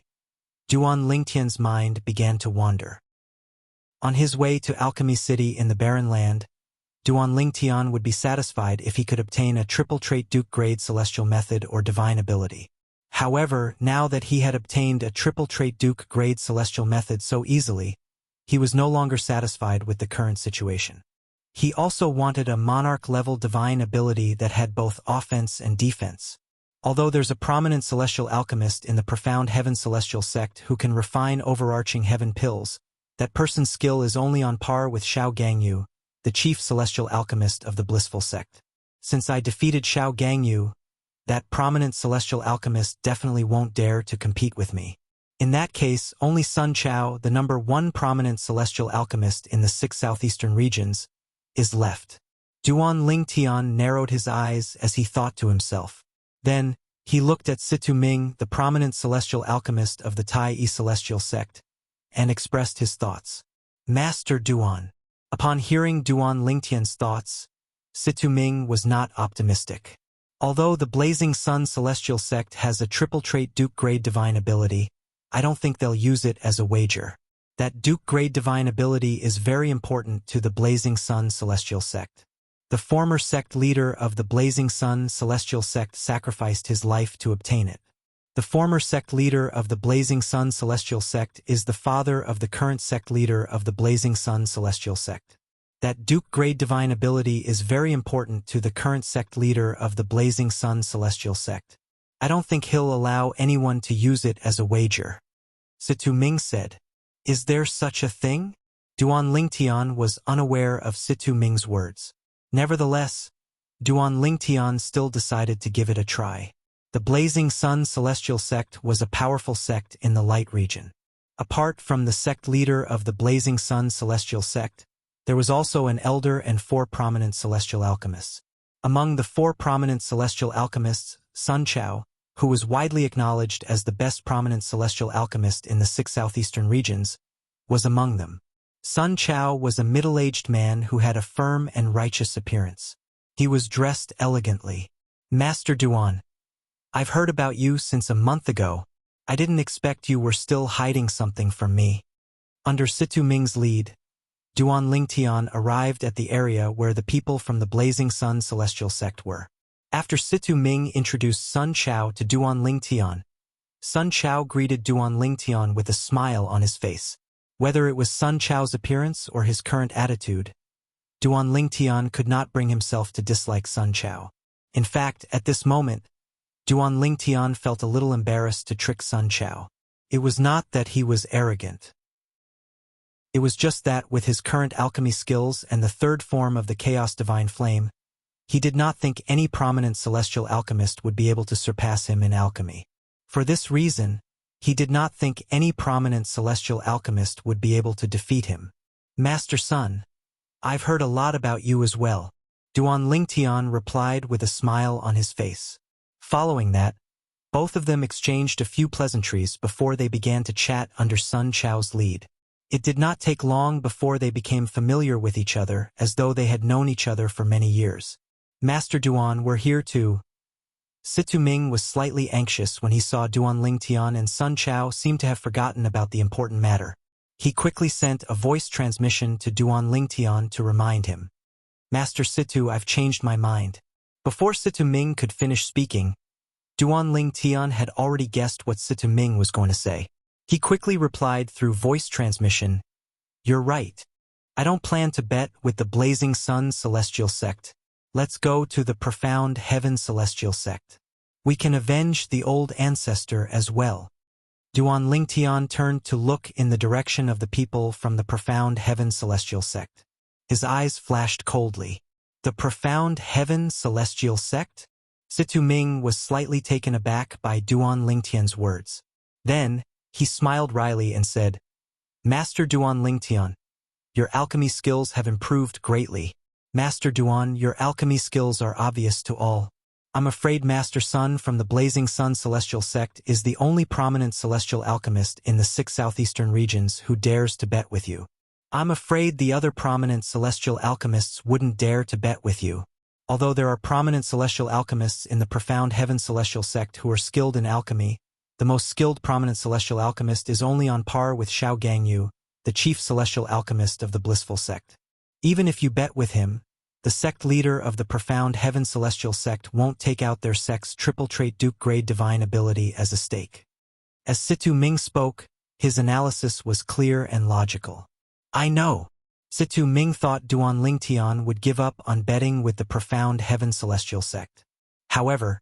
Duan Lingtian's mind began to wander. On his way to Alchemy City in the Barren Land, Duan Lingtian would be satisfied if he could obtain a triple trait Duke grade celestial method or divine ability. However, now that he had obtained a triple trait Duke grade celestial method so easily, he was no longer satisfied with the current situation. He also wanted a monarch-level divine ability that had both offense and defense. Although there's a prominent celestial alchemist in the Profound Heaven Celestial sect who can refine overarching heaven pills, that person's skill is only on par with Xiao Gangyu, the chief celestial alchemist of the blissful sect. Since I defeated Xiao Gangyu, that prominent celestial alchemist definitely won't dare to compete with me. In that case, only Sun Chao, the number 1 prominent celestial alchemist in the 6 southeastern regions, is left. Duan Ling Tian narrowed his eyes as he thought to himself. Then, he looked at Situ Ming, the prominent celestial alchemist of the Tai Celestial sect, and expressed his thoughts. Master Duan. Upon hearing Duan Lingtian's thoughts, Situ Ming was not optimistic. Although the Blazing Sun Celestial sect has a triple trait Duke grade divine ability, I don't think they'll use it as a wager. That Duke grade divine ability is very important to the Blazing Sun Celestial sect. The former sect leader of the Blazing Sun Celestial sect sacrificed his life to obtain it. The former sect leader of the Blazing Sun Celestial sect is the father of the current sect leader of the Blazing Sun Celestial sect. That Duke grade divine ability is very important to the current sect leader of the Blazing Sun Celestial sect. I don't think he'll allow anyone to use it as a wager. Situ Ming said. Is there such a thing? Duan Lingtian was unaware of Situ Ming's words. Nevertheless, Duan Lingtian still decided to give it a try. The Blazing Sun Celestial sect was a powerful sect in the Light region. Apart from the sect leader of the Blazing Sun Celestial sect, there was also an elder and 4 prominent celestial alchemists. Among the 4 prominent celestial alchemists, Sun Chao, who was widely acknowledged as the best prominent celestial alchemist in the 6 southeastern regions, was among them. Sun Chao was a middle-aged man who had a firm and righteous appearance. He was dressed elegantly. Master Duan, I've heard about you since a month ago. I didn't expect you were still hiding something from me. Under Situ Ming's lead, Duan Lingtian arrived at the area where the people from the Blazing Sun Celestial sect were. After Situ Ming introduced Sun Chao to Duan Lingtian, Sun Chao greeted Duan Lingtian with a smile on his face. Whether it was Sun Chao's appearance or his current attitude, Duan Lingtian could not bring himself to dislike Sun Chao. In fact, at this moment, Duan Lingtian felt a little embarrassed to trick Sun Chao. It was not that he was arrogant. It was just that with his current alchemy skills and the 3rd form of the Chaos Divine Flame, he did not think any prominent celestial alchemist would be able to surpass him in alchemy. For this reason, He did not think any prominent celestial alchemist would be able to defeat him. Master Sun, I've heard a lot about you as well, Duan Lingtian replied with a smile on his face. Following that, both of them exchanged a few pleasantries before they began to chat under Sun Chao's lead. It did not take long before they became familiar with each other, as though they had known each other for many years. Master Duan, we're here too. Situ Ming was slightly anxious when he saw Duan Lingtian, and Sun Chao seemed to have forgotten about the important matter. He quickly sent a voice transmission to Duan Lingtian to remind him. Master Situ, I've changed my mind. Before Situ Ming could finish speaking, Duan Lingtian had already guessed what Situ Ming was going to say. He quickly replied through voice transmission, You're right. I don't plan to bet with the Blazing Sun Celestial Sect. Let's go to the Profound Heaven Celestial Sect. We can avenge the old ancestor as well. Duan Lingtian turned to look in the direction of the people from the Profound Heaven Celestial Sect. His eyes flashed coldly. The Profound Heaven Celestial Sect? Situ Ming was slightly taken aback by Duan Lingtian's words. Then, he smiled wryly and said, Master Duan Lingtian, your alchemy skills have improved greatly. Master Duan, your alchemy skills are obvious to all. I'm afraid Master Sun from the Blazing Sun Celestial Sect is the only prominent celestial alchemist in the 6 southeastern regions who dares to bet with you. I'm afraid the other prominent celestial alchemists wouldn't dare to bet with you. Although there are prominent celestial alchemists in the Profound Heaven Celestial Sect who are skilled in alchemy, the most skilled prominent celestial alchemist is only on par with Xiao Gangyu, the chief celestial alchemist of the Blissful Sect. Even if you bet with him, the sect leader of the Profound Heaven Celestial Sect won't take out their sect's triple-trait Duke-grade divine ability as a stake. As Situ Ming spoke, his analysis was clear and logical. I know. Situ Ming thought Duan Lingtian would give up on betting with the Profound Heaven Celestial Sect. However,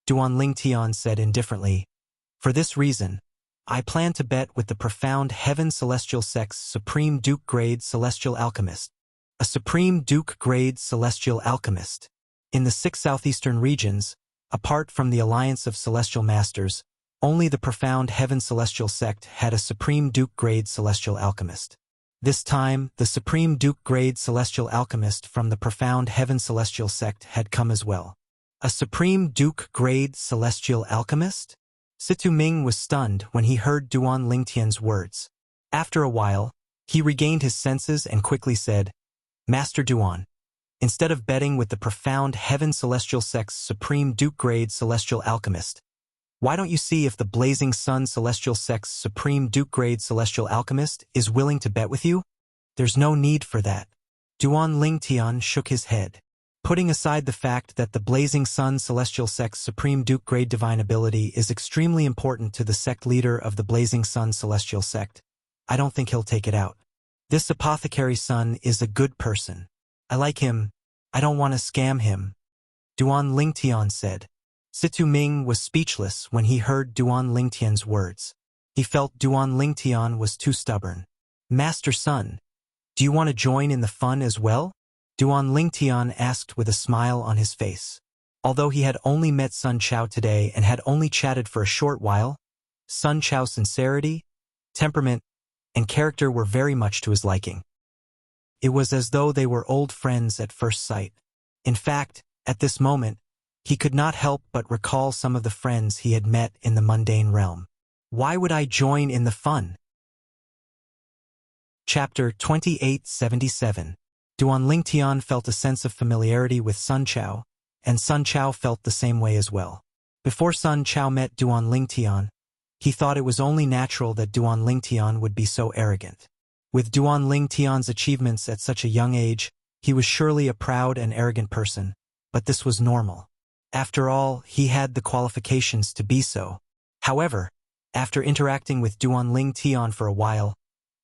Duan Lingtian said indifferently, For this reason, I plan to bet with the Profound Heaven Celestial Sect's Supreme Duke-grade Celestial Alchemist. A Supreme Duke-grade Celestial Alchemist. In the 6 southeastern regions, apart from the Alliance of Celestial Masters, only the Profound Heaven Celestial Sect had a Supreme Duke-grade Celestial Alchemist. This time, the Supreme Duke-grade Celestial Alchemist from the Profound Heaven Celestial Sect had come as well. A Supreme Duke-grade Celestial Alchemist? Situ Ming was stunned when he heard Duan Lingtian's words. After a while, he regained his senses and quickly said, Master Duan, instead of betting with the Profound Heaven Celestial Sect's Supreme Duke-grade Celestial Alchemist, why don't you see if the Blazing Sun Celestial Sect's Supreme Duke-grade Celestial Alchemist is willing to bet with you? There's no need for that. Duan Lingtian shook his head. Putting aside the fact that the Blazing Sun Celestial Sect's Supreme Duke-grade divine ability is extremely important to the sect leader of the Blazing Sun Celestial Sect, I don't think he'll take it out. This apothecary son is a good person. I like him. I don't want to scam him. Duan Lingtian said. Situ Ming was speechless when he heard Duan Lingtian's words. He felt Duan Lingtian was too stubborn. Master Sun, do you want to join in the fun as well? Duan Lingtian asked with a smile on his face. Although he had only met Sun Chao today and had only chatted for a short while, Sun Chao's sincerity, temperament, and character were very much to his liking. It was as though they were old friends at first sight. In fact, at this moment, he could not help but recall some of the friends he had met in the mundane realm. Why would I join in the fun? Chapter 2877. Duan Lingtian felt a sense of familiarity with Sun Chao, and Sun Chao felt the same way as well. Before Sun Chao met Duan Lingtian, he thought it was only natural that Duan Lingtian would be so arrogant. With Duan Lingtian's achievements at such a young age, he was surely a proud and arrogant person, but this was normal. After all, he had the qualifications to be so. However, after interacting with Duan Lingtian for a while,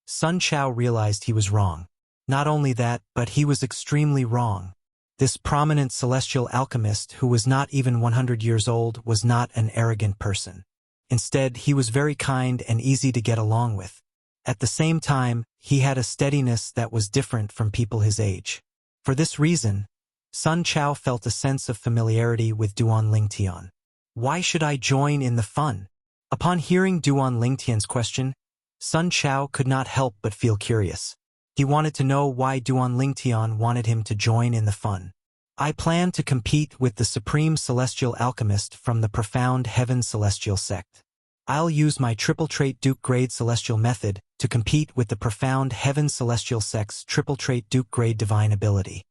Sun Chao realized he was wrong. Not only that, but he was extremely wrong. This prominent celestial alchemist who was not even 100 years old was not an arrogant person. Instead, he was very kind and easy to get along with. At the same time, he had a steadiness that was different from people his age. For this reason, Sun Chao felt a sense of familiarity with Duan Lingtian. Why should I join in the fun? Upon hearing Duan Lingtian's question, Sun Chao could not help but feel curious. He wanted to know why Duan Lingtian wanted him to join in the fun. I plan to compete with the Supreme Celestial Alchemist from the Profound Heaven Celestial Sect. I'll use my triple trait Duke Grade Celestial Method to compete with the Profound Heaven Celestial Sect's triple trait Duke Grade Divine Ability.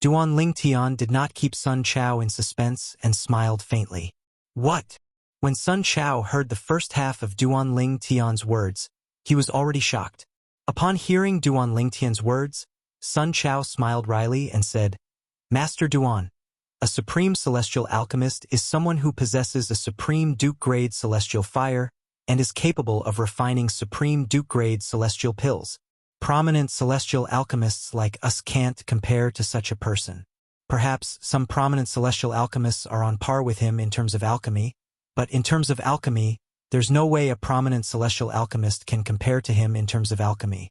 Duan Lingtian did not keep Sun Chao in suspense and smiled faintly. What? When Sun Chao heard the first half of Duan Lingtian's words, he was already shocked. Upon hearing Duan Lingtian's words, Sun Chao smiled wryly and said, Master Duan, a Supreme Celestial Alchemist is someone who possesses a Supreme Duke-grade Celestial Fire and is capable of refining Supreme Duke-grade Celestial Pills. Prominent Celestial Alchemists like us can't compare to such a person. Perhaps some prominent Celestial Alchemists are on par with him in terms of alchemy, but in terms of alchemy, there's no way a prominent Celestial Alchemist can compare to him in terms of alchemy.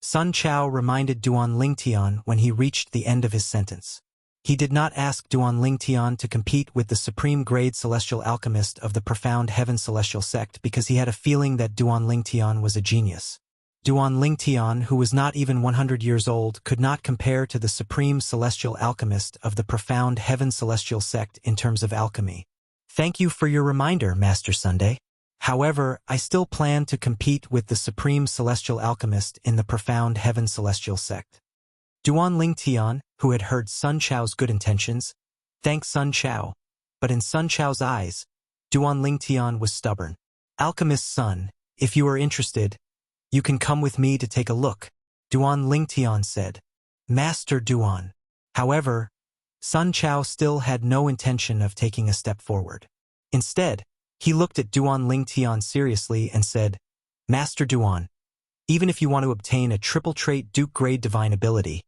Sun Chao reminded Duan Lingtian when he reached the end of his sentence. He did not ask Duan Lingtian to compete with the Supreme Grade Celestial Alchemist of the Profound Heaven Celestial Sect because he had a feeling that Duan Lingtian was a genius. Duan Lingtian, who was not even 100 years old, could not compare to the Supreme Celestial Alchemist of the Profound Heaven Celestial Sect in terms of alchemy. Thank you for your reminder, Master Sunday. However, I still plan to compete with the Supreme Celestial Alchemist in the Profound Heaven Celestial Sect. Duan Lingtian, who had heard Sun Chao's good intentions, thanked Sun Chao, but in Sun Chao's eyes, Duan Lingtian was stubborn. Alchemist's son, if you are interested, you can come with me to take a look, Duan Lingtian said. Master Duan. However, Sun Chao still had no intention of taking a step forward. Instead, he looked at Duan Lingtian seriously and said, Master Duan, even if you want to obtain a triple trait Duke Grade Divine Ability,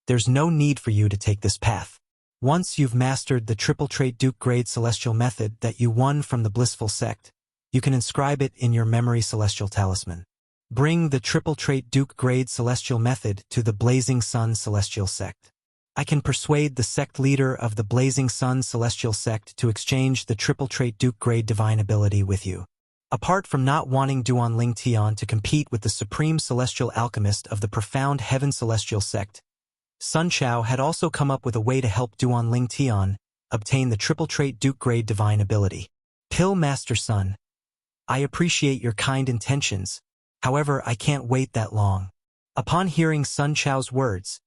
there's no need for you to take this path. Once you've mastered the triple trait Duke Grade Celestial Method that you won from the Blissful Sect, you can inscribe it in your memory Celestial Talisman. Bring the triple trait Duke Grade Celestial Method to the Blazing Sun Celestial Sect. I can persuade the sect leader of the Blazing Sun Celestial Sect to exchange the triple trait Duke Grade Divine Ability with you. Apart from not wanting Duan Lingtian to compete with the Supreme Celestial Alchemist of the Profound Heaven Celestial Sect, Sun Chao had also come up with a way to help Duan Lingtian obtain the triple trait Duke Grade Divine Ability. Pill Master Sun, I appreciate your kind intentions, however I can't wait that long. Upon hearing Sun Chao's words,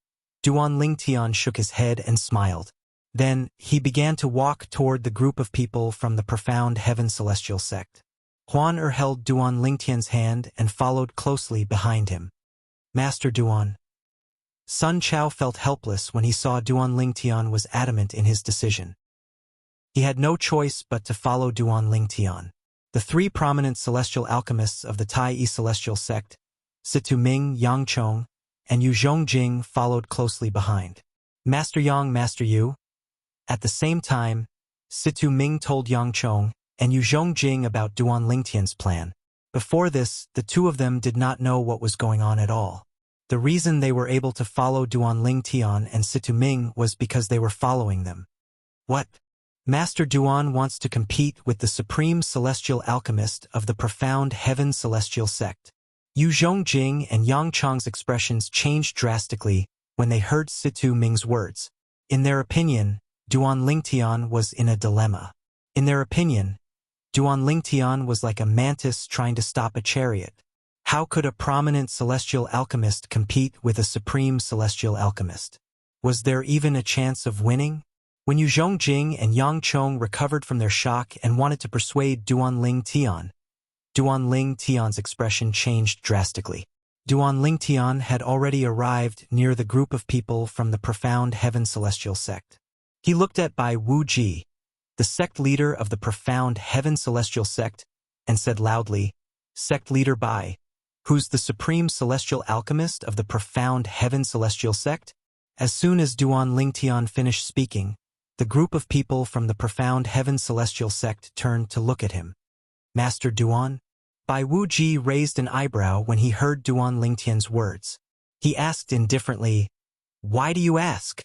Duan Lingtian shook his head and smiled. Then, he began to walk toward the group of people from the Profound Heaven Celestial Sect. Huan held Duan Lingtian's hand and followed closely behind him. Master Duan. Sun Chao felt helpless when he saw Duan Lingtian was adamant in his decision. He had no choice but to follow Duan Lingtian. The three prominent celestial alchemists of the Tai Celestial Sect, Situ Ming, Yang Chong, and Yu Zhongjing followed closely behind. Master Yang, Master Yu. At the same time, Situ Ming told Yang Chong and Yu Zhongjing about Duan Lingtian's plan. Before this, the two of them did not know what was going on at all. The reason they were able to follow Duan Lingtian and Situ Ming was because they were following them. What? Master Duan wants to compete with the Supreme Celestial Alchemist of the Profound Heaven Celestial Sect. Yu Zhongjing and Yang Chong's expressions changed drastically when they heard Situ Ming's words. In their opinion, Duan Lingtian was in a dilemma. In their opinion, Duan Lingtian was like a mantis trying to stop a chariot. How could a prominent celestial alchemist compete with a supreme celestial alchemist? Was there even a chance of winning? When Yu Zhongjing and Yang Chong recovered from their shock and wanted to persuade Duan Lingtian, Duan Lingtian's expression changed drastically. Duan Lingtian had already arrived near the group of people from the Profound Heaven Celestial Sect. He looked at Bai Wuji, the sect leader of the Profound Heaven Celestial Sect, and said loudly, Sect Leader Bai, who's the Supreme Celestial Alchemist of the Profound Heaven Celestial Sect? As soon as Duan Lingtian finished speaking, the group of people from the Profound Heaven Celestial Sect turned to look at him. Master Duan? Bai Wuji raised an eyebrow when he heard Duan Lingtian's words. He asked indifferently, Why do you ask?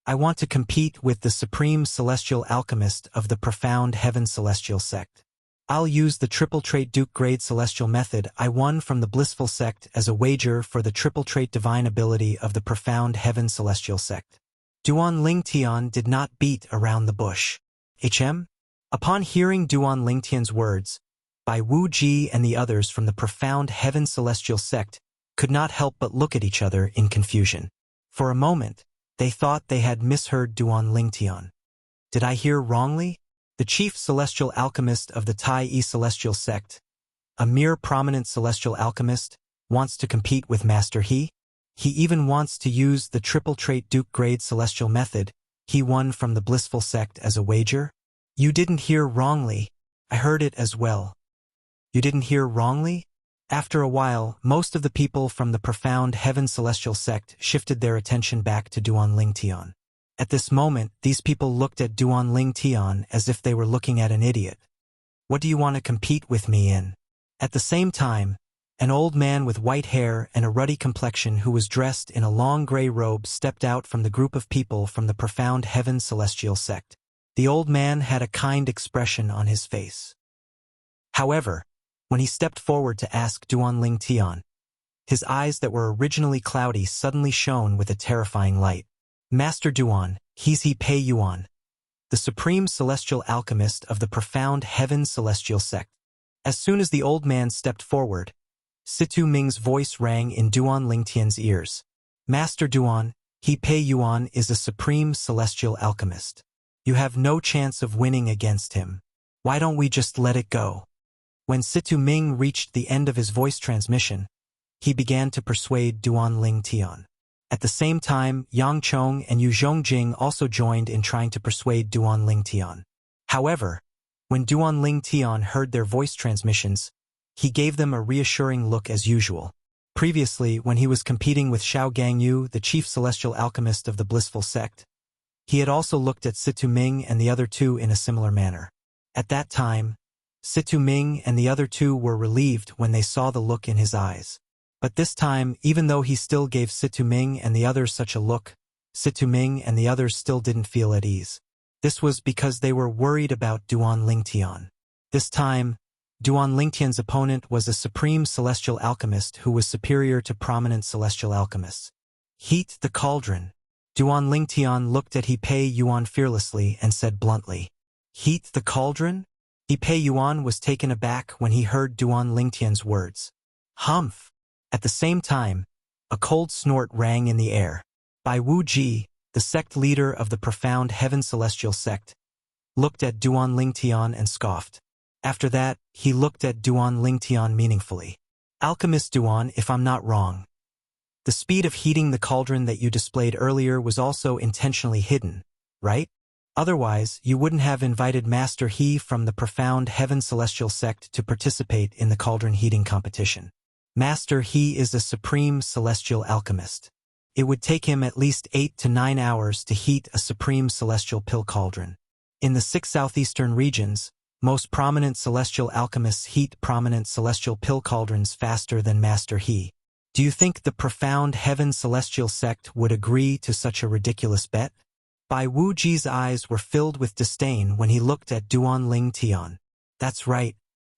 I want to compete with the Supreme Celestial Alchemist of the Profound Heaven Celestial Sect. I'll use the triple trait Duke grade celestial method I won from the blissful sect as a wager for the triple trait divine ability of the profound heaven celestial sect. Duan Lingtian did not beat around the bush. Upon hearing Duan Lingtian's words, Bai Wuji and the others from the profound heaven celestial sect could not help but look at each other in confusion. For a moment, they thought they had misheard Duan Lingtian. Did I hear wrongly? The chief celestial alchemist of the Tai celestial sect, a mere prominent celestial alchemist, wants to compete with Master He? He even wants to use the triple trait Duke grade celestial method he won from the blissful sect as a wager? You didn't hear wrongly. I heard it as well. You didn't hear wrongly? After a while, most of the people from the profound heaven celestial sect shifted their attention back to Duan Lingtian. At this moment, these people looked at Duan Lingtian as if they were looking at an idiot. What do you want to compete with me in? At the same time, an old man with white hair and a ruddy complexion who was dressed in a long gray robe stepped out from the group of people from the profound heaven celestial sect. The old man had a kind expression on his face. However, when he stepped forward to ask Duan Lingtian, his eyes that were originally cloudy suddenly shone with a terrifying light. Master Duan, he's He Pei Yuan, the supreme celestial alchemist of the profound heaven celestial sect. As soon as the old man stepped forward, Situ Ming's voice rang in Duan Lingtian's ears. Master Duan, He Pei Yuan is a supreme celestial alchemist. You have no chance of winning against him. Why don't we just let it go? When Situ Ming reached the end of his voice transmission, he began to persuade Duan Lingtian. At the same time, Yang Chong and Yu Zhongjing also joined in trying to persuade Duan Lingtian. However, when Duan Lingtian heard their voice transmissions, he gave them a reassuring look as usual. Previously, when he was competing with Xiao Gangyu, the chief celestial alchemist of the blissful sect, he had also looked at Situ Ming and the other two in a similar manner. At that time, Situ Ming and the other two were relieved when they saw the look in his eyes. But this time, even though he still gave Situ Ming and the others such a look, Situ Ming and the others still didn't feel at ease. This was because they were worried about Duan Lingtian. This time, Duan Lingtian's opponent was a supreme celestial alchemist who was superior to prominent celestial alchemists. Heat the cauldron. Duan Lingtian looked at He Pei Yuan fearlessly and said bluntly, Heat the cauldron? He Pei Yuan was taken aback when he heard Duan Lingtian's words. Humph! At the same time, a cold snort rang in the air. Bai Wuji, the sect leader of the profound heaven celestial sect, looked at Duan Lingtian and scoffed. After that, he looked at Duan Lingtian meaningfully. Alchemist Duan, if I'm not wrong. The speed of heating the cauldron that you displayed earlier was also intentionally hidden, right? Otherwise, you wouldn't have invited Master He from the profound heaven celestial sect to participate in the cauldron heating competition. Master He is a supreme celestial alchemist. It would take him at least 8 to 9 hours to heat a supreme celestial pill cauldron. In the 6 southeastern regions, most prominent celestial alchemists heat prominent celestial pill cauldrons faster than Master He. Do you think the profound heaven celestial sect would agree to such a ridiculous bet? Bai Wuji's eyes were filled with disdain when he looked at Duan Lingtian. That's right.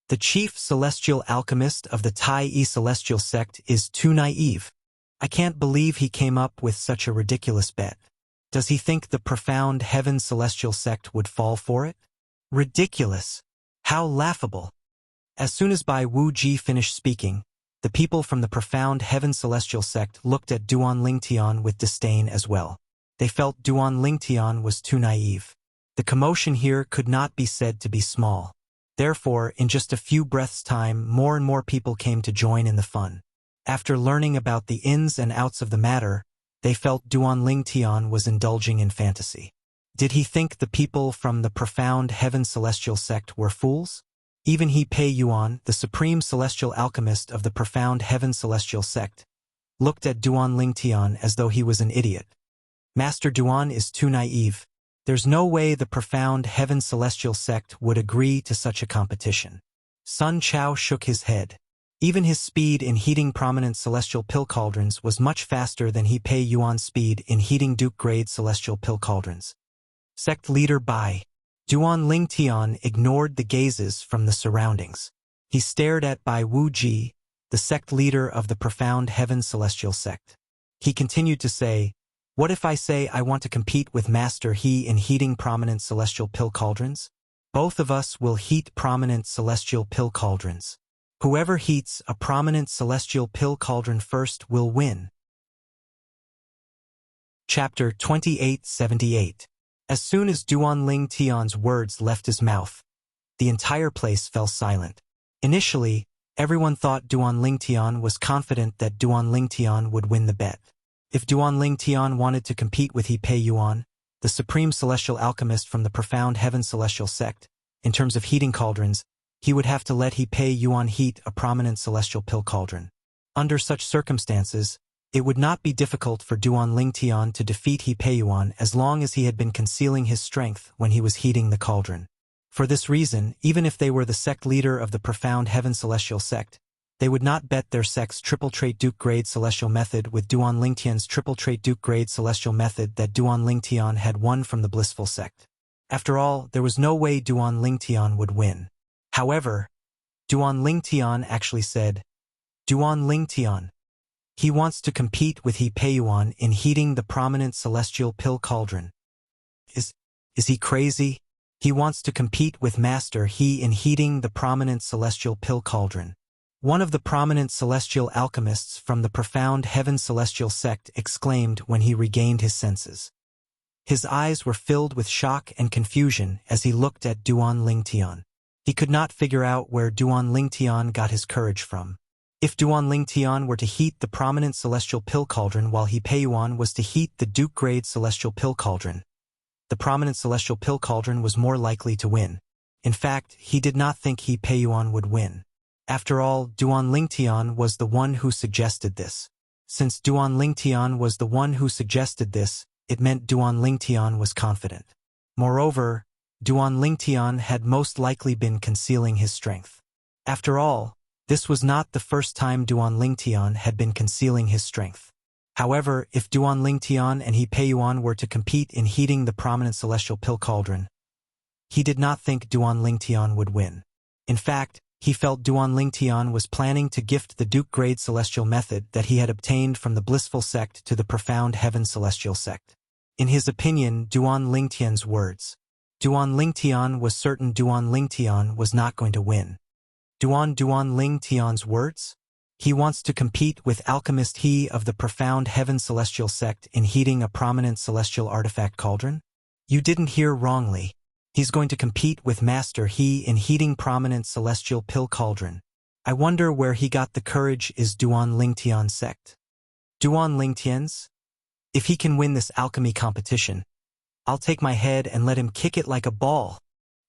The chief celestial alchemist of the Tai celestial sect is too naive. I can't believe he came up with such a ridiculous bet. Does he think the profound heaven celestial sect would fall for it? Ridiculous. How laughable. As soon as Bai Wuji finished speaking, the people from the profound heaven celestial sect looked at Duan Lingtian with disdain as well. They felt Duan Lingtian was too naive. The commotion here could not be said to be small. Therefore, in just a few breaths' time, more and more people came to join in the fun. After learning about the ins and outs of the matter, they felt Duan Lingtian was indulging in fantasy. Did he think the people from the profound heaven celestial sect were fools? Even He Pei Yuan, the supreme celestial alchemist of the profound heaven celestial sect, looked at Duan Lingtian as though he was an idiot. Master Duan is too naive. There's no way the profound heaven celestial sect would agree to such a competition. Sun Chao shook his head. Even his speed in heating prominent celestial pill cauldrons was much faster than He Pei Yuan's speed in heating Duke-grade celestial pill cauldrons. Sect leader Bai. Duan Lingtian ignored the gazes from the surroundings. He stared at Bai Wuji, the sect leader of the profound heaven celestial sect. He continued to say, "What if I say I want to compete with Master He in heating prominent celestial pill cauldrons? Both of us will heat prominent celestial pill cauldrons. Whoever heats a prominent celestial pill cauldron first will win." Chapter 2878. As soon as Duan Lingtian's words left his mouth, the entire place fell silent. Initially, everyone thought Duan Lingtian was confident that Duan Lingtian would win the bet. If Duan Lingtian wanted to compete with He Pei Yuan, the supreme celestial alchemist from the profound heaven celestial sect, in terms of heating cauldrons, he would have to let He Pei Yuan heat a prominent celestial pill cauldron. Under such circumstances, it would not be difficult for Duan Lingtian to defeat He Pei Yuan as long as he had been concealing his strength when he was heating the cauldron. For this reason, even if they were the sect leader of the profound heaven celestial sect, they would not bet their sect's triple trait Duke grade celestial method with Duan Lingtian's triple trait Duke grade celestial method that Duan Lingtian had won from the blissful sect. After all, there was no way Duan Lingtian would win. However, Duan Lingtian actually said, "Duan Lingtian. He wants to compete with He Pei Yuan in heating the prominent celestial pill cauldron. Is he crazy? He wants to compete with Master He in heating the prominent celestial pill cauldron." One of the prominent celestial alchemists from the profound heaven celestial sect exclaimed when he regained his senses. His eyes were filled with shock and confusion as he looked at Duan Lingtian. He could not figure out where Duan Lingtian got his courage from. If Duan Lingtian were to heat the prominent celestial pill cauldron while He Pei Yuan was to heat the Duke grade celestial pill cauldron, the prominent celestial pill cauldron was more likely to win. In fact, he did not think He Pei Yuan would win. After all, Duan Lingtian was the one who suggested this. Since Duan Lingtian was the one who suggested this, it meant Duan Lingtian was confident. Moreover, Duan Lingtian had most likely been concealing his strength. After all, this was not the first time Duan Lingtian had been concealing his strength. However, if Duan Lingtian and He Pei Yuan were to compete in heating the prominent celestial pill cauldron, he did not think Duan Lingtian would win. In fact, he felt Duan Lingtian was planning to gift the Duke grade celestial method that he had obtained from the blissful sect to the profound heaven celestial sect. In his opinion, Duan Lingtian's words, Duan Lingtian was certain Duan Lingtian was not going to win. Duan Lingtian's words? He wants to compete with alchemist He of the profound heaven celestial sect in heating a prominent celestial artifact cauldron? You didn't hear wrongly. He's going to compete with Master He in heating prominent celestial pill cauldron. I wonder where he got the courage. Is Duan Lingtian's sect? Duan Lingtian's? If he can win this alchemy competition, I'll take my head and let him kick it like a ball.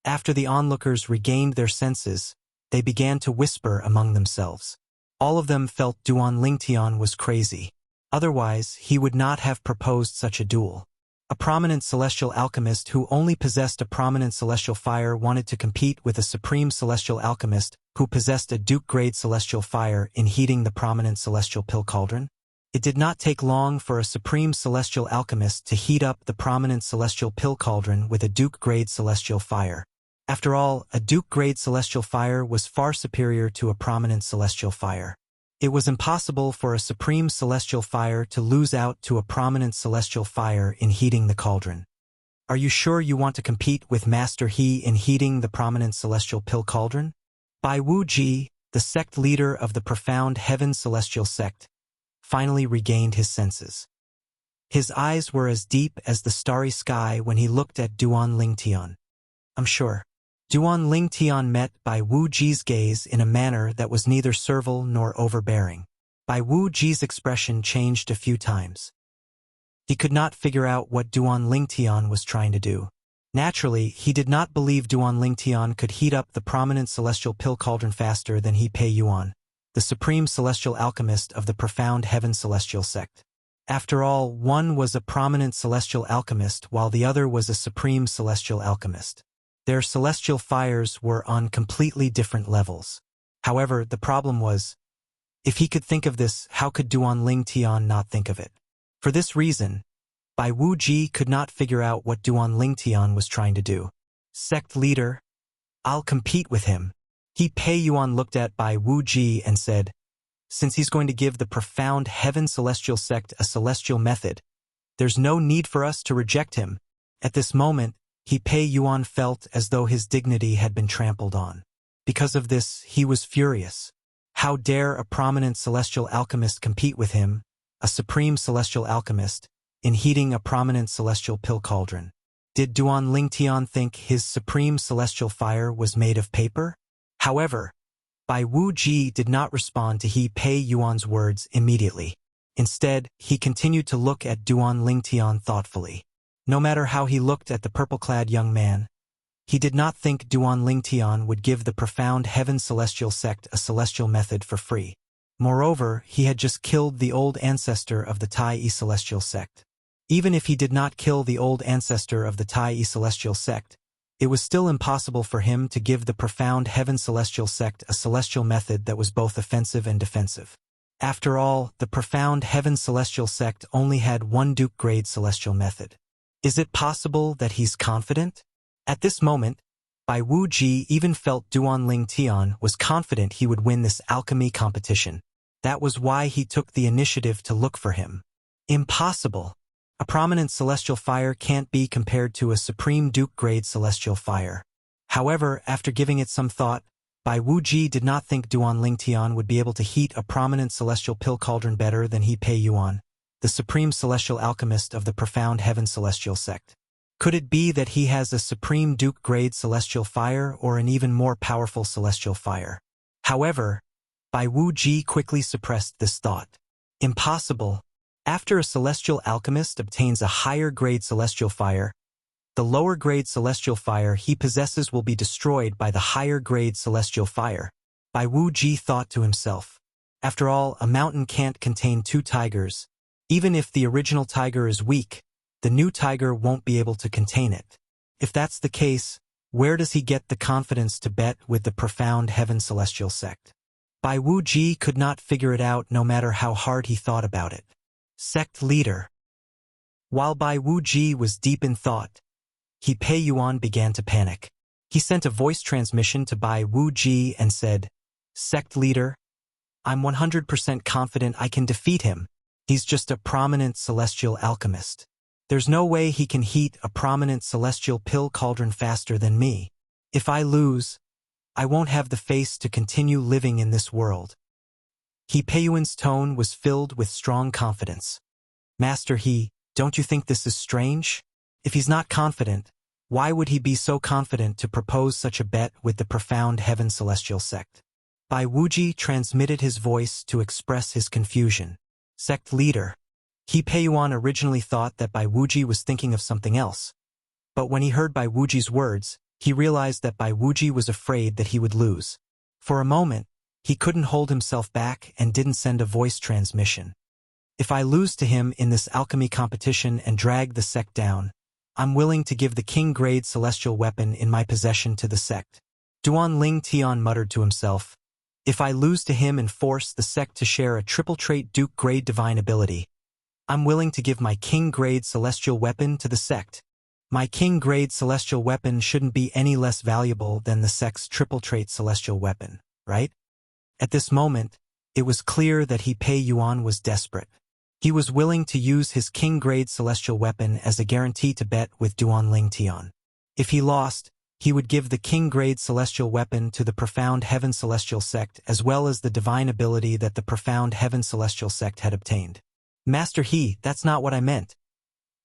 After the onlookers regained their senses, they began to whisper among themselves. All of them felt Duan Lingtian was crazy. Otherwise, he would not have proposed such a duel. A prominent celestial alchemist who only possessed a prominent celestial fire wanted to compete with a supreme celestial alchemist who possessed a Duke-grade celestial fire in heating the prominent celestial pill cauldron? It did not take long for a supreme celestial alchemist to heat up the prominent celestial pill cauldron with a Duke-grade celestial fire. After all, a Duke-grade celestial fire was far superior to a prominent celestial fire. It was impossible for a supreme celestial fire to lose out to a prominent celestial fire in heating the cauldron. Are you sure you want to compete with Master He in heating the prominent celestial pill cauldron? Bai Wuji, the sect leader of the profound heaven celestial sect, finally regained his senses. His eyes were as deep as the starry sky when he looked at Duan Lingtian. I'm sure. Duan Lingtian met Bai Wuji's gaze in a manner that was neither servile nor overbearing. Bai Wuji's expression changed a few times. He could not figure out what Duan Lingtian was trying to do. Naturally, he did not believe Duan Lingtian could heat up the prominent celestial pill cauldron faster than He Pei Yuan, the supreme celestial alchemist of the profound heaven celestial sect. After all, one was a prominent celestial alchemist while the other was a supreme celestial alchemist. Their celestial fires were on completely different levels. However, the problem was, if he could think of this, how could Duan Lingtian not think of it? For this reason, Bai Wuji could not figure out what Duan Lingtian was trying to do. Sect leader, I'll compete with him. He Pei Yuan looked at Bai Wuji and said, since he's going to give the profound heaven celestial sect a celestial method, there's no need for us to reject him. At this moment, He Pei Yuan felt as though his dignity had been trampled on. Because of this, he was furious. How dare a prominent celestial alchemist compete with him, a supreme celestial alchemist, in heating a prominent celestial pill cauldron? Did Duan Lingtian think his supreme celestial fire was made of paper? However, Bai Wuji did not respond to He Pei Yuan's words immediately. Instead, he continued to look at Duan Lingtian thoughtfully. No matter how he looked at the purple-clad young man, he did not think Duan Lingtian would give the profound heaven celestial sect a celestial method for free. Moreover, he had just killed the old ancestor of the Tai celestial sect. Even if he did not kill the old ancestor of the Tai celestial sect, it was still impossible for him to give the profound heaven celestial sect a celestial method that was both offensive and defensive. After all, the profound heaven celestial sect only had one Duke-grade celestial method. Is it possible that he's confident? At this moment, Bai Wuji even felt Duan Lingtian was confident he would win this alchemy competition. That was why he took the initiative to look for him. Impossible. A prominent celestial fire can't be compared to a supreme Duke-grade celestial fire. However, after giving it some thought, Bai Wuji did not think Duan Lingtian would be able to heat a prominent celestial pill cauldron better than He Pei Yuan, the supreme celestial alchemist of the profound heaven celestial sect. Could it be that he has a supreme Duke-grade celestial fire or an even more powerful celestial fire? However, Bai Wuji quickly suppressed this thought. Impossible. After a celestial alchemist obtains a higher-grade celestial fire, the lower-grade celestial fire he possesses will be destroyed by the higher-grade celestial fire. Bai Wuji thought to himself. After all, a mountain can't contain two tigers. Even if the original tiger is weak, the new tiger won't be able to contain it. If that's the case, where does he get the confidence to bet with the profound heaven celestial sect? Bai Wuji could not figure it out no matter how hard he thought about it. Sect leader. While Bai Wuji was deep in thought, He Pei Yuan began to panic. He sent a voice transmission to Bai Wuji and said, Sect leader, I'm 100% confident I can defeat him. He's just a prominent celestial alchemist. There's no way he can heat a prominent celestial pill cauldron faster than me. If I lose, I won't have the face to continue living in this world. He Pei Yuan's tone was filled with strong confidence. Master He, don't you think this is strange? If he's not confident, why would he be so confident to propose such a bet with the profound heaven celestial sect? Bai Wuji transmitted his voice to express his confusion. Sect leader. He Pei Yuan originally thought that Bai Wuji was thinking of something else. But when he heard Bai Wuji's words, he realized that Bai Wuji was afraid that he would lose. For a moment, he couldn't hold himself back and didn't send a voice transmission. If I lose to him in this alchemy competition and drag the sect down, I'm willing to give the king-grade celestial weapon in my possession to the sect. Duan Lingtian muttered to himself, if I lose to him and force the sect to share a triple-trait Duke-grade divine ability, I'm willing to give my king-grade celestial weapon to the sect. My king-grade celestial weapon shouldn't be any less valuable than the sect's triple-trait celestial weapon, right? At this moment, it was clear that He Pei Yuan was desperate. He was willing to use his king-grade celestial weapon as a guarantee to bet with Duan Lingtian. If he lost, he would give the king-grade celestial weapon to the profound heaven celestial sect as well as the divine ability that the profound heaven celestial sect had obtained. Master He, that's not what I meant.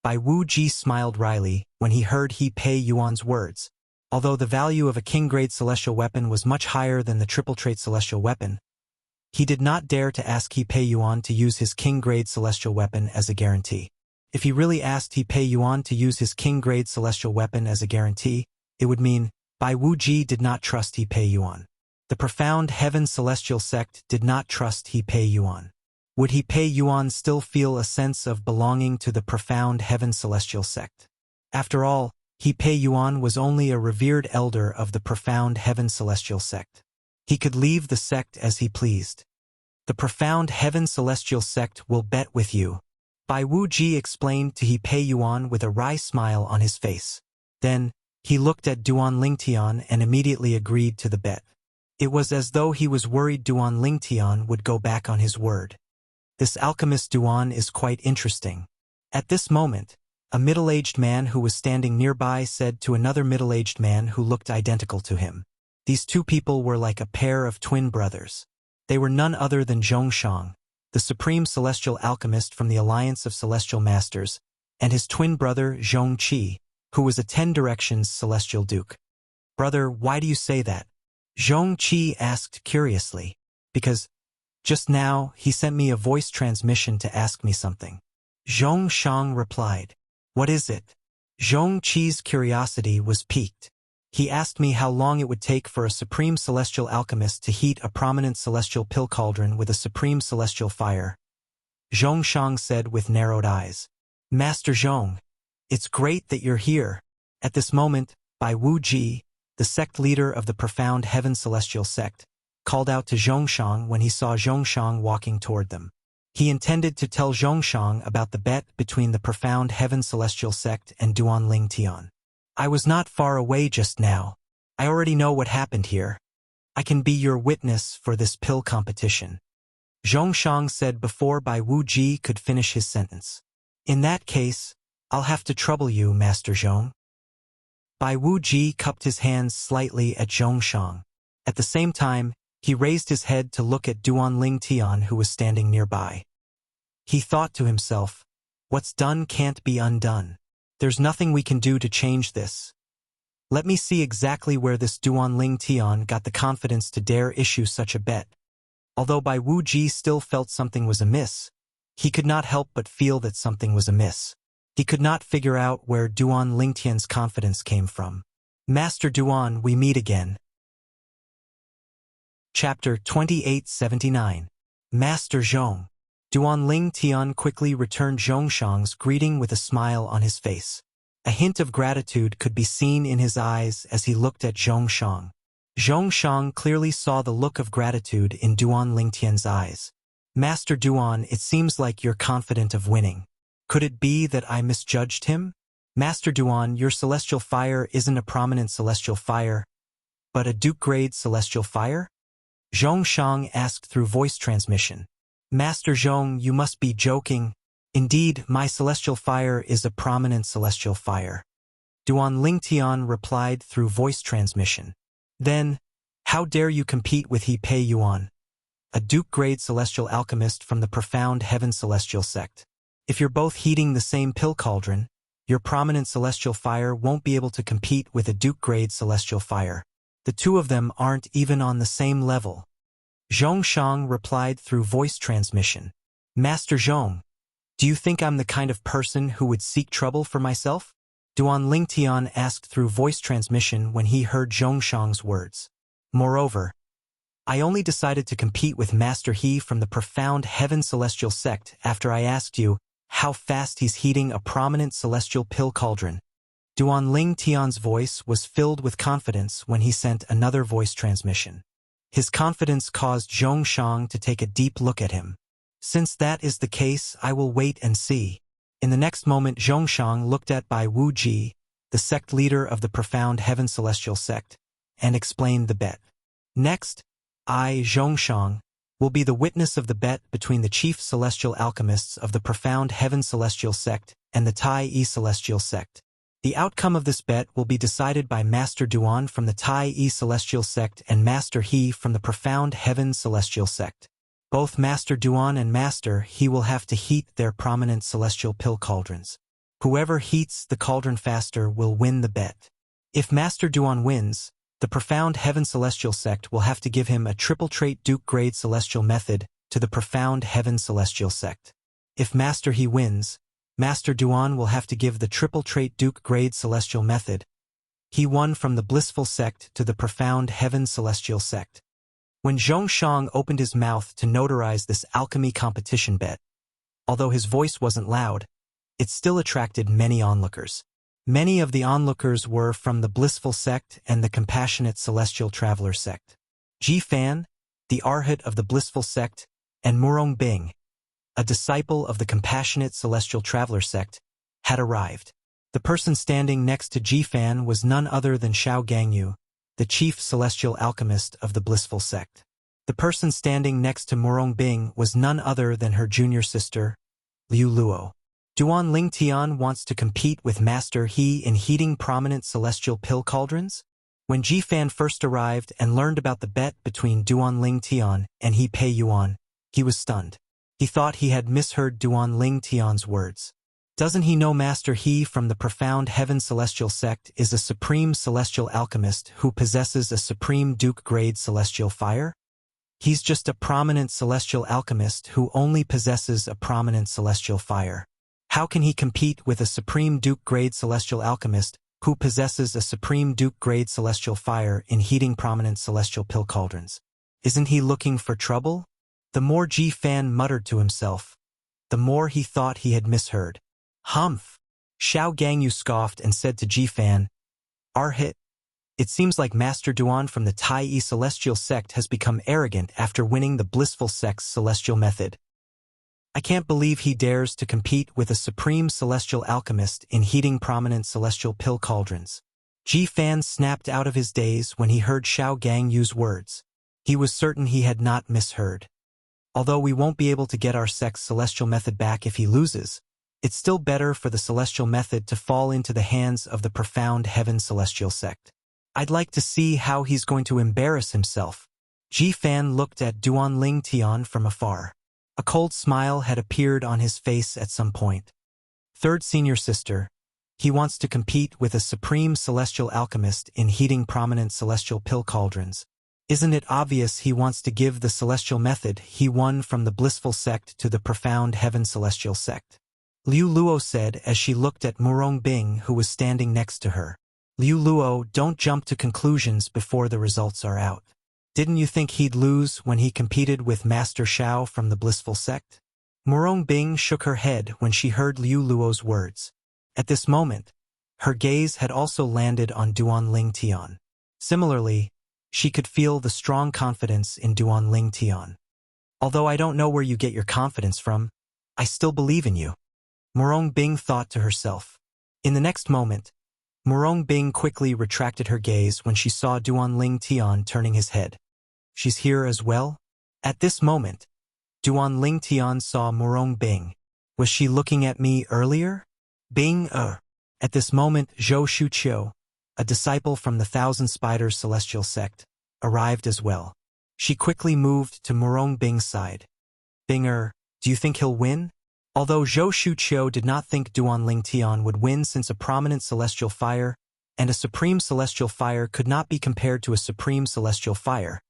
Bai Wuji smiled wryly when he heard He Pei Yuan's words. Although the value of a king-grade celestial weapon was much higher than the triple-trait celestial weapon, he did not dare to ask He Pei Yuan to use his king-grade celestial weapon as a guarantee. If he really asked He Pei Yuan to use his king-grade celestial weapon as a guarantee, it would mean Bai Wuji did not trust He Pei Yuan. The profound heaven celestial sect did not trust He Pei Yuan. Would He Pei Yuan still feel a sense of belonging to the profound heaven celestial sect? After all, He Pei Yuan was only a revered elder of the profound heaven celestial sect. He could leave the sect as he pleased. The profound heaven celestial sect will bet with you, Bai Wuji explained to He Pei Yuan with a wry smile on his face. Then, He looked at Duan Lingtian and immediately agreed to the bet. It was as though he was worried Duan Lingtian would go back on his word. This alchemist Duan is quite interesting. At this moment, a middle-aged man who was standing nearby said to another middle-aged man who looked identical to him. These two people were like a pair of twin brothers. They were none other than Zhongshang, the supreme celestial alchemist from the Alliance of Celestial Masters, and his twin brother Zhongqi, who was a 10 Directions celestial duke. "Brother, why do you say that?" Zhongqi asked curiously. "Because just now he sent me a voice transmission to ask me something." Zhongshang replied. "What is it?" Zhongqi's curiosity was piqued. "He asked me how long it would take for a supreme celestial alchemist to heat a prominent celestial pill cauldron with a supreme celestial fire." Zhongshang said with narrowed eyes. "Master Zhong, it's great that you're here." At this moment, Bai Wuji, the sect leader of the Profound Heaven Celestial Sect, called out to Zhongshang when he saw Zhongshang walking toward them. He intended to tell Zhongshang about the bet between the Profound Heaven Celestial Sect and Duan Lingtian. "I was not far away just now. I already know what happened here. I can be your witness for this pill competition," Zhongshang said before Bai Wuji could finish his sentence. "In that case, I'll have to trouble you, Master Zhong." Bai Wuji cupped his hands slightly at Zhongshang. At the same time, he raised his head to look at Duan Lingtian, who was standing nearby. He thought to himself, "What's done can't be undone. There's nothing we can do to change this. Let me see exactly where this Duan Lingtian got the confidence to dare issue such a bet." Although Bai Wuji still felt something was amiss, he could not help but feel that something was amiss. He could not figure out where Duan Lingtian's confidence came from. "Master Duan, we meet again." Chapter 2879. Master Zhong. Duan Lingtian quickly returned Zhongshang's greeting with a smile on his face. A hint of gratitude could be seen in his eyes as he looked at Zhongshang. Zhongshang clearly saw the look of gratitude in Duan Lingtian's eyes. "Master Duan, it seems like you're confident of winning. Could it be that I misjudged him? Master Duan, your celestial fire isn't a prominent celestial fire, but a Duke-grade celestial fire?" Zhongshang asked through voice transmission. "Master Zhong, you must be joking. Indeed, my celestial fire is a prominent celestial fire," Duan Lingtian replied through voice transmission. "Then, how dare you compete with He Pei Yuan, a Duke-grade celestial alchemist from the Profound Heaven Celestial Sect? If you're both heating the same pill cauldron, your prominent celestial fire won't be able to compete with a Duke-grade celestial fire. The two of them aren't even on the same level," Zhongshang replied through voice transmission. "Master Zhong, do you think I'm the kind of person who would seek trouble for myself?" Duan Lingtian asked through voice transmission when he heard Zhongshang's words. "Moreover, I only decided to compete with Master He from the Profound Heaven Celestial Sect after I asked you how fast he's heating a prominent celestial pill cauldron." Duan Lingtian's voice was filled with confidence when he sent another voice transmission. His confidence caused Zhongshang to take a deep look at him. "Since that is the case, I will wait and see." In the next moment, Zhongshang looked at Bai Wuji, the sect leader of the Profound Heaven Celestial Sect, and explained the bet. "Next, I, Zhongshang, will be the witness of the bet between the chief celestial alchemists of the Profound Heaven Celestial Sect and the Tai Yi Celestial Sect. The outcome of this bet will be decided by Master Duan from the Tai Yi Celestial Sect and Master He from the Profound Heaven Celestial Sect. Both Master Duan and Master He will have to heat their prominent celestial pill cauldrons. Whoever heats the cauldron faster will win the bet. If Master Duan wins, the Profound Heaven Celestial Sect will have to give him a triple-trait Duke-grade celestial method to the Profound Heaven Celestial Sect. If Master He wins, Master Duan will have to give the triple-trait Duke-grade celestial method. He won from the Blissful Sect to the Profound Heaven Celestial Sect. When Zhongshang opened his mouth to notarize this alchemy competition bet, although his voice wasn't loud, it still attracted many onlookers. Many of the onlookers were from the Blissful Sect and the Compassionate Celestial Traveler Sect. Ji Fan, the Arhat of the Blissful Sect, and Murong Bing, a disciple of the Compassionate Celestial Traveler Sect, had arrived. The person standing next to Jifan was none other than Xiao Gangyu, the chief celestial alchemist of the blissful sect. The person standing next to Morongbing was none other than her junior sister, Liu Luo. Duan Lingtian wants to compete with Master He in heating prominent celestial pill cauldrons? When Jifan first arrived and learned about the bet between Duan Lingtian and He Pei Yuan, he was stunned. He thought he had misheard Duan Lingtian's words. Doesn't he know Master He from the profound heaven celestial sect is a supreme celestial alchemist who possesses a supreme duke-grade celestial fire? He's just a prominent celestial alchemist who only possesses a prominent celestial fire. How can he compete with a supreme duke-grade celestial alchemist who possesses a supreme duke-grade celestial fire in heating prominent celestial pill cauldrons? Isn't he looking for trouble? The more Jifan muttered to himself, the more he thought he had misheard. Humph! Xiao Gangyu scoffed and said to Jifan, "Hit. It seems like Master Duan from the Tai celestial sect has become arrogant after winning the blissful sect's celestial method. I can't believe he dares to compete with a supreme celestial alchemist in heating prominent celestial pill cauldrons." Jifan snapped out of his daze when he heard Xiao Gangyu's words. He was certain he had not misheard. Although we won't be able to get our sect's celestial method back if he loses, it's still better for the celestial method to fall into the hands of the profound heaven celestial sect. I'd like to see how he's going to embarrass himself. Jifan looked at Duan Lingtian from afar. A cold smile had appeared on his face at some point. Third senior sister, he wants to compete with a supreme celestial alchemist in heating prominent celestial pill cauldrons. Isn't it obvious he wants to give the celestial method he won from the blissful sect to the profound heaven celestial sect? Liu Luo said as she looked at Morongbing, who was standing next to her. Liu Luo, don't jump to conclusions before the results are out. Didn't you think he'd lose when he competed with Master Xiao from the blissful sect? Morongbing shook her head when she heard Liu Luo's words. At this moment, her gaze had also landed on Duan Lingtian. Similarly, she could feel the strong confidence in Duan Lingtian. Although I don't know where you get your confidence from, I still believe in you. Morongbing thought to herself. In the next moment, Morongbing quickly retracted her gaze when she saw Duan Lingtian turning his head. She's here as well? At this moment, Duan Lingtian saw Morongbing. Was she looking at me earlier? Bing, At this moment, Zhou Shuqiu, a disciple from the Thousand Spiders celestial sect, arrived as well. She quickly moved to Morongbing's side. Binger, do you think he'll win? Although Zhou Shuqiu did not think Duan Lingtian would win since a prominent celestial fire and a supreme celestial fire could not be compared to a supreme celestial fire,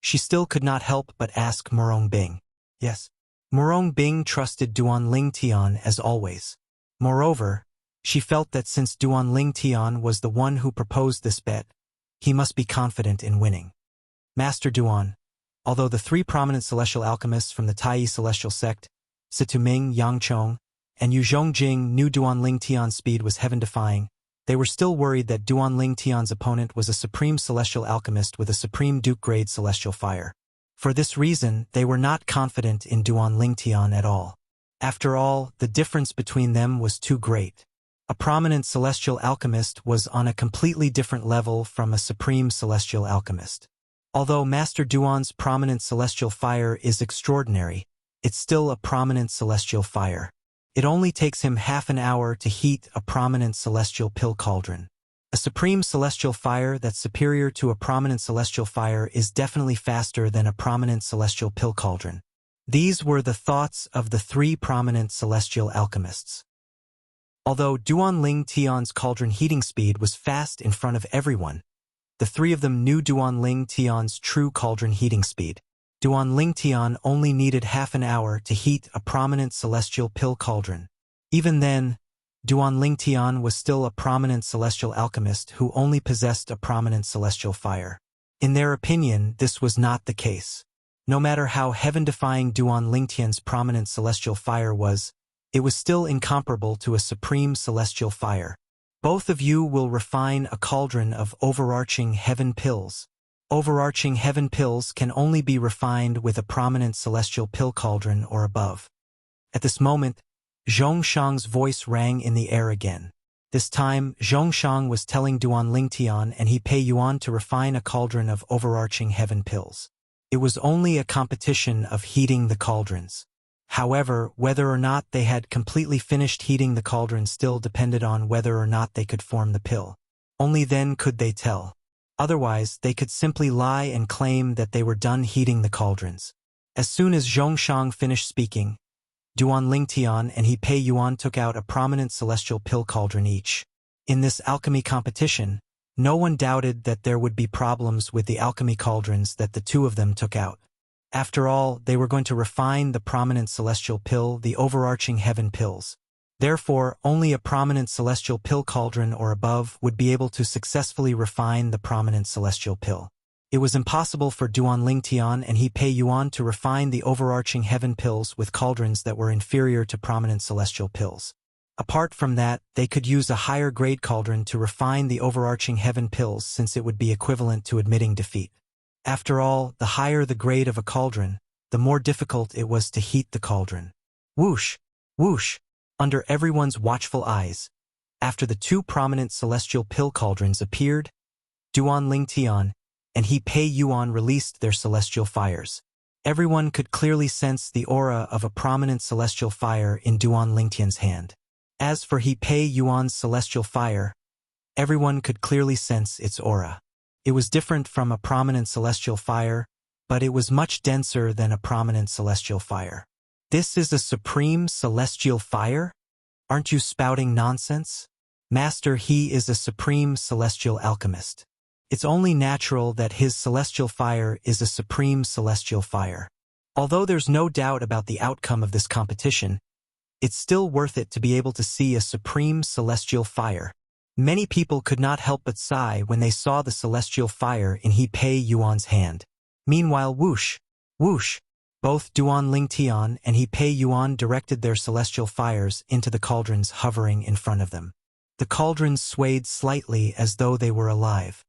she still could not help but ask Morongbing. Yes. Morongbing trusted Duan Lingtian as always. Moreover, she felt that since Duan Lingtian was the one who proposed this bet, he must be confident in winning. Master Duan, although the three prominent celestial alchemists from the Tai celestial sect, Situming, Yangchong, and Yu Zhongjing knew Duan Lingtian's speed was heaven-defying, they were still worried that Duan Lingtian's opponent was a supreme celestial alchemist with a supreme duke-grade celestial fire. For this reason, they were not confident in Duan Lingtian at all. After all, the difference between them was too great. A prominent celestial alchemist was on a completely different level from a supreme celestial alchemist. Although Master Duan's prominent celestial fire is extraordinary, it's still a prominent celestial fire. It only takes him half an hour to heat a prominent celestial pill cauldron. A supreme celestial fire that's superior to a prominent celestial fire is definitely faster than a prominent celestial pill cauldron. These were the thoughts of the three prominent celestial alchemists. Although Duan Lingtian's cauldron heating speed was fast in front of everyone, the three of them knew Duan Lingtian's true cauldron heating speed. Duan Lingtian only needed half an hour to heat a prominent celestial pill cauldron. Even then, Duan Lingtian was still a prominent celestial alchemist who only possessed a prominent celestial fire. In their opinion, this was not the case. No matter how heaven-defying Duan Lingtian's prominent celestial fire was, it was still incomparable to a supreme celestial fire. Both of you will refine a cauldron of overarching heaven pills. Overarching heaven pills can only be refined with a prominent celestial pill cauldron or above. At this moment, Zhongshang's voice rang in the air again. This time, Zhongshang was telling Duan Lingtian and He Pei Yuan to refine a cauldron of overarching heaven pills. It was only a competition of heating the cauldrons. However, whether or not they had completely finished heating the cauldron still depended on whether or not they could form the pill. Only then could they tell. Otherwise, they could simply lie and claim that they were done heating the cauldrons. As soon as Zhongshang finished speaking, Duan Lingtian and He Pei Yuan took out a prominent celestial pill cauldron each. In this alchemy competition, no one doubted that there would be problems with the alchemy cauldrons that the two of them took out. After all, they were going to refine the prominent celestial pill, the overarching heaven pills. Therefore, only a prominent celestial pill cauldron or above would be able to successfully refine the prominent celestial pill. It was impossible for Duan Lingtian and He Pei Yuan to refine the overarching heaven pills with cauldrons that were inferior to prominent celestial pills. Apart from that, they could use a higher grade cauldron to refine the overarching heaven pills since it would be equivalent to admitting defeat. After all, the higher the grade of a cauldron, the more difficult it was to heat the cauldron. Whoosh! Whoosh! Under everyone's watchful eyes, after the two prominent celestial pill cauldrons appeared, Duan Lingtian and He Pei Yuan released their celestial fires. Everyone could clearly sense the aura of a prominent celestial fire in Duan Lingtian's hand. As for He Pei Yuan's celestial fire, everyone could clearly sense its aura. It was different from a prominent celestial fire, but it was much denser than a prominent celestial fire. This is a supreme celestial fire? Aren't you spouting nonsense? Master, he is a supreme celestial alchemist. It's only natural that his celestial fire is a supreme celestial fire. Although there's no doubt about the outcome of this competition, it's still worth it to be able to see a supreme celestial fire. Many people could not help but sigh when they saw the celestial fire in He Pei Yuan's hand. Meanwhile, whoosh, whoosh, both Duan Lingtian and He Pei Yuan directed their celestial fires into the cauldrons hovering in front of them. The cauldrons swayed slightly as though they were alive.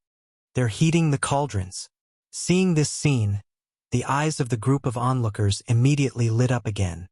They're heating the cauldrons. Seeing this scene, the eyes of the group of onlookers immediately lit up again.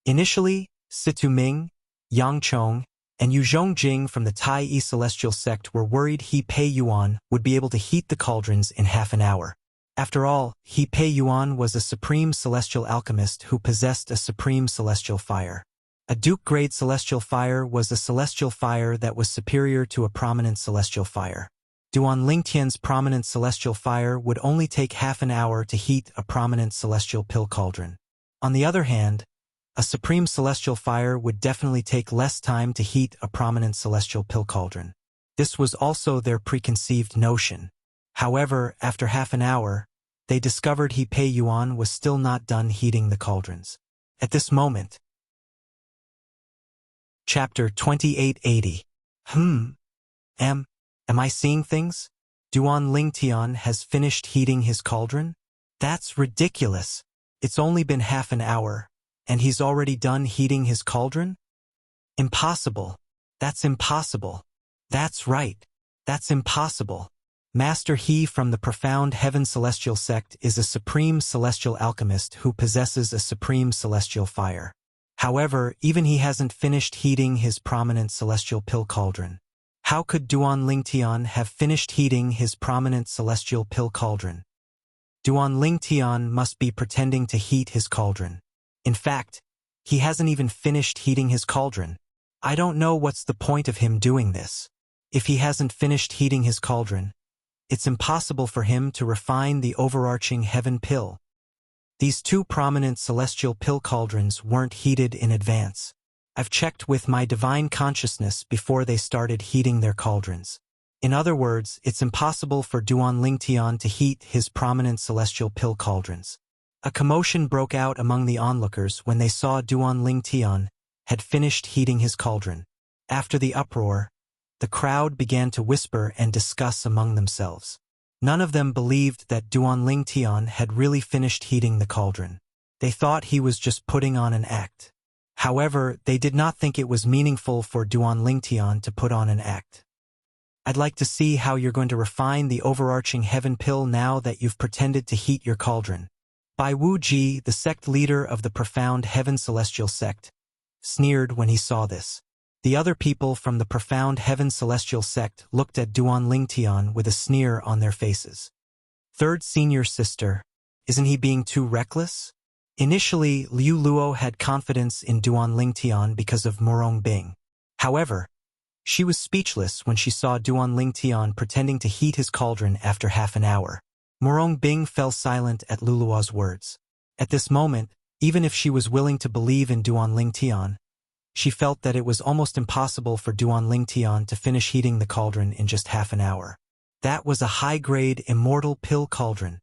Initially, Situ Ming, Yang Chong, and Yu Zhongjing from the Tai Yi Celestial sect were worried He Pei Yuan would be able to heat the cauldrons in half an hour. After all, He Pei Yuan was a supreme celestial alchemist who possessed a supreme celestial fire. A Duke-grade celestial fire was a celestial fire that was superior to a prominent celestial fire. Duan Lingtian's prominent celestial fire would only take half an hour to heat a prominent celestial pill cauldron. On the other hand, a supreme celestial fire would definitely take less time to heat a prominent celestial pill cauldron. This was also their preconceived notion. However, after half an hour, they discovered He Pei Yuan was still not done heating the cauldrons. At this moment, Chapter 2880. Am I seeing things? Duan Lingtian has finished heating his cauldron? That's ridiculous. It's only been half an hour, and he's already done heating his cauldron? Impossible. That's impossible. That's right. That's impossible. Master He from the profound Heaven Celestial sect is a supreme celestial alchemist who possesses a supreme celestial fire. However, even he hasn't finished heating his prominent celestial pill cauldron. How could Duan Lingtian have finished heating his prominent celestial pill cauldron? Duan Lingtian must be pretending to heat his cauldron. In fact, he hasn't even finished heating his cauldron. I don't know what's the point of him doing this. If he hasn't finished heating his cauldron, it's impossible for him to refine the overarching heaven pill. These two prominent celestial pill cauldrons weren't heated in advance. I've checked with my divine consciousness before they started heating their cauldrons. In other words, it's impossible for Duan Lingtian to heat his prominent celestial pill cauldrons. A commotion broke out among the onlookers when they saw Duan Lingtian had finished heating his cauldron. After the uproar, the crowd began to whisper and discuss among themselves. None of them believed that Duan Lingtian had really finished heating the cauldron. They thought he was just putting on an act. However, they did not think it was meaningful for Duan Lingtian to put on an act. I'd like to see how you're going to refine the overarching heaven pill now that you've pretended to heat your cauldron. Bai Wuji, the sect leader of the profound Heaven Celestial sect, sneered when he saw this. The other people from the profound heaven celestial sect looked at Duan Lingtian with a sneer on their faces. Third senior sister, isn't he being too reckless? Initially, Liu Luo had confidence in Duan Lingtian because of Murong Bing. However, she was speechless when she saw Duan Lingtian pretending to heat his cauldron after half an hour. Murong Bing fell silent at Lulua's words. At this moment, even if she was willing to believe in Duan Lingtian, she felt that it was almost impossible for Duan Lingtian to finish heating the cauldron in just half an hour. That was a high-grade immortal pill cauldron.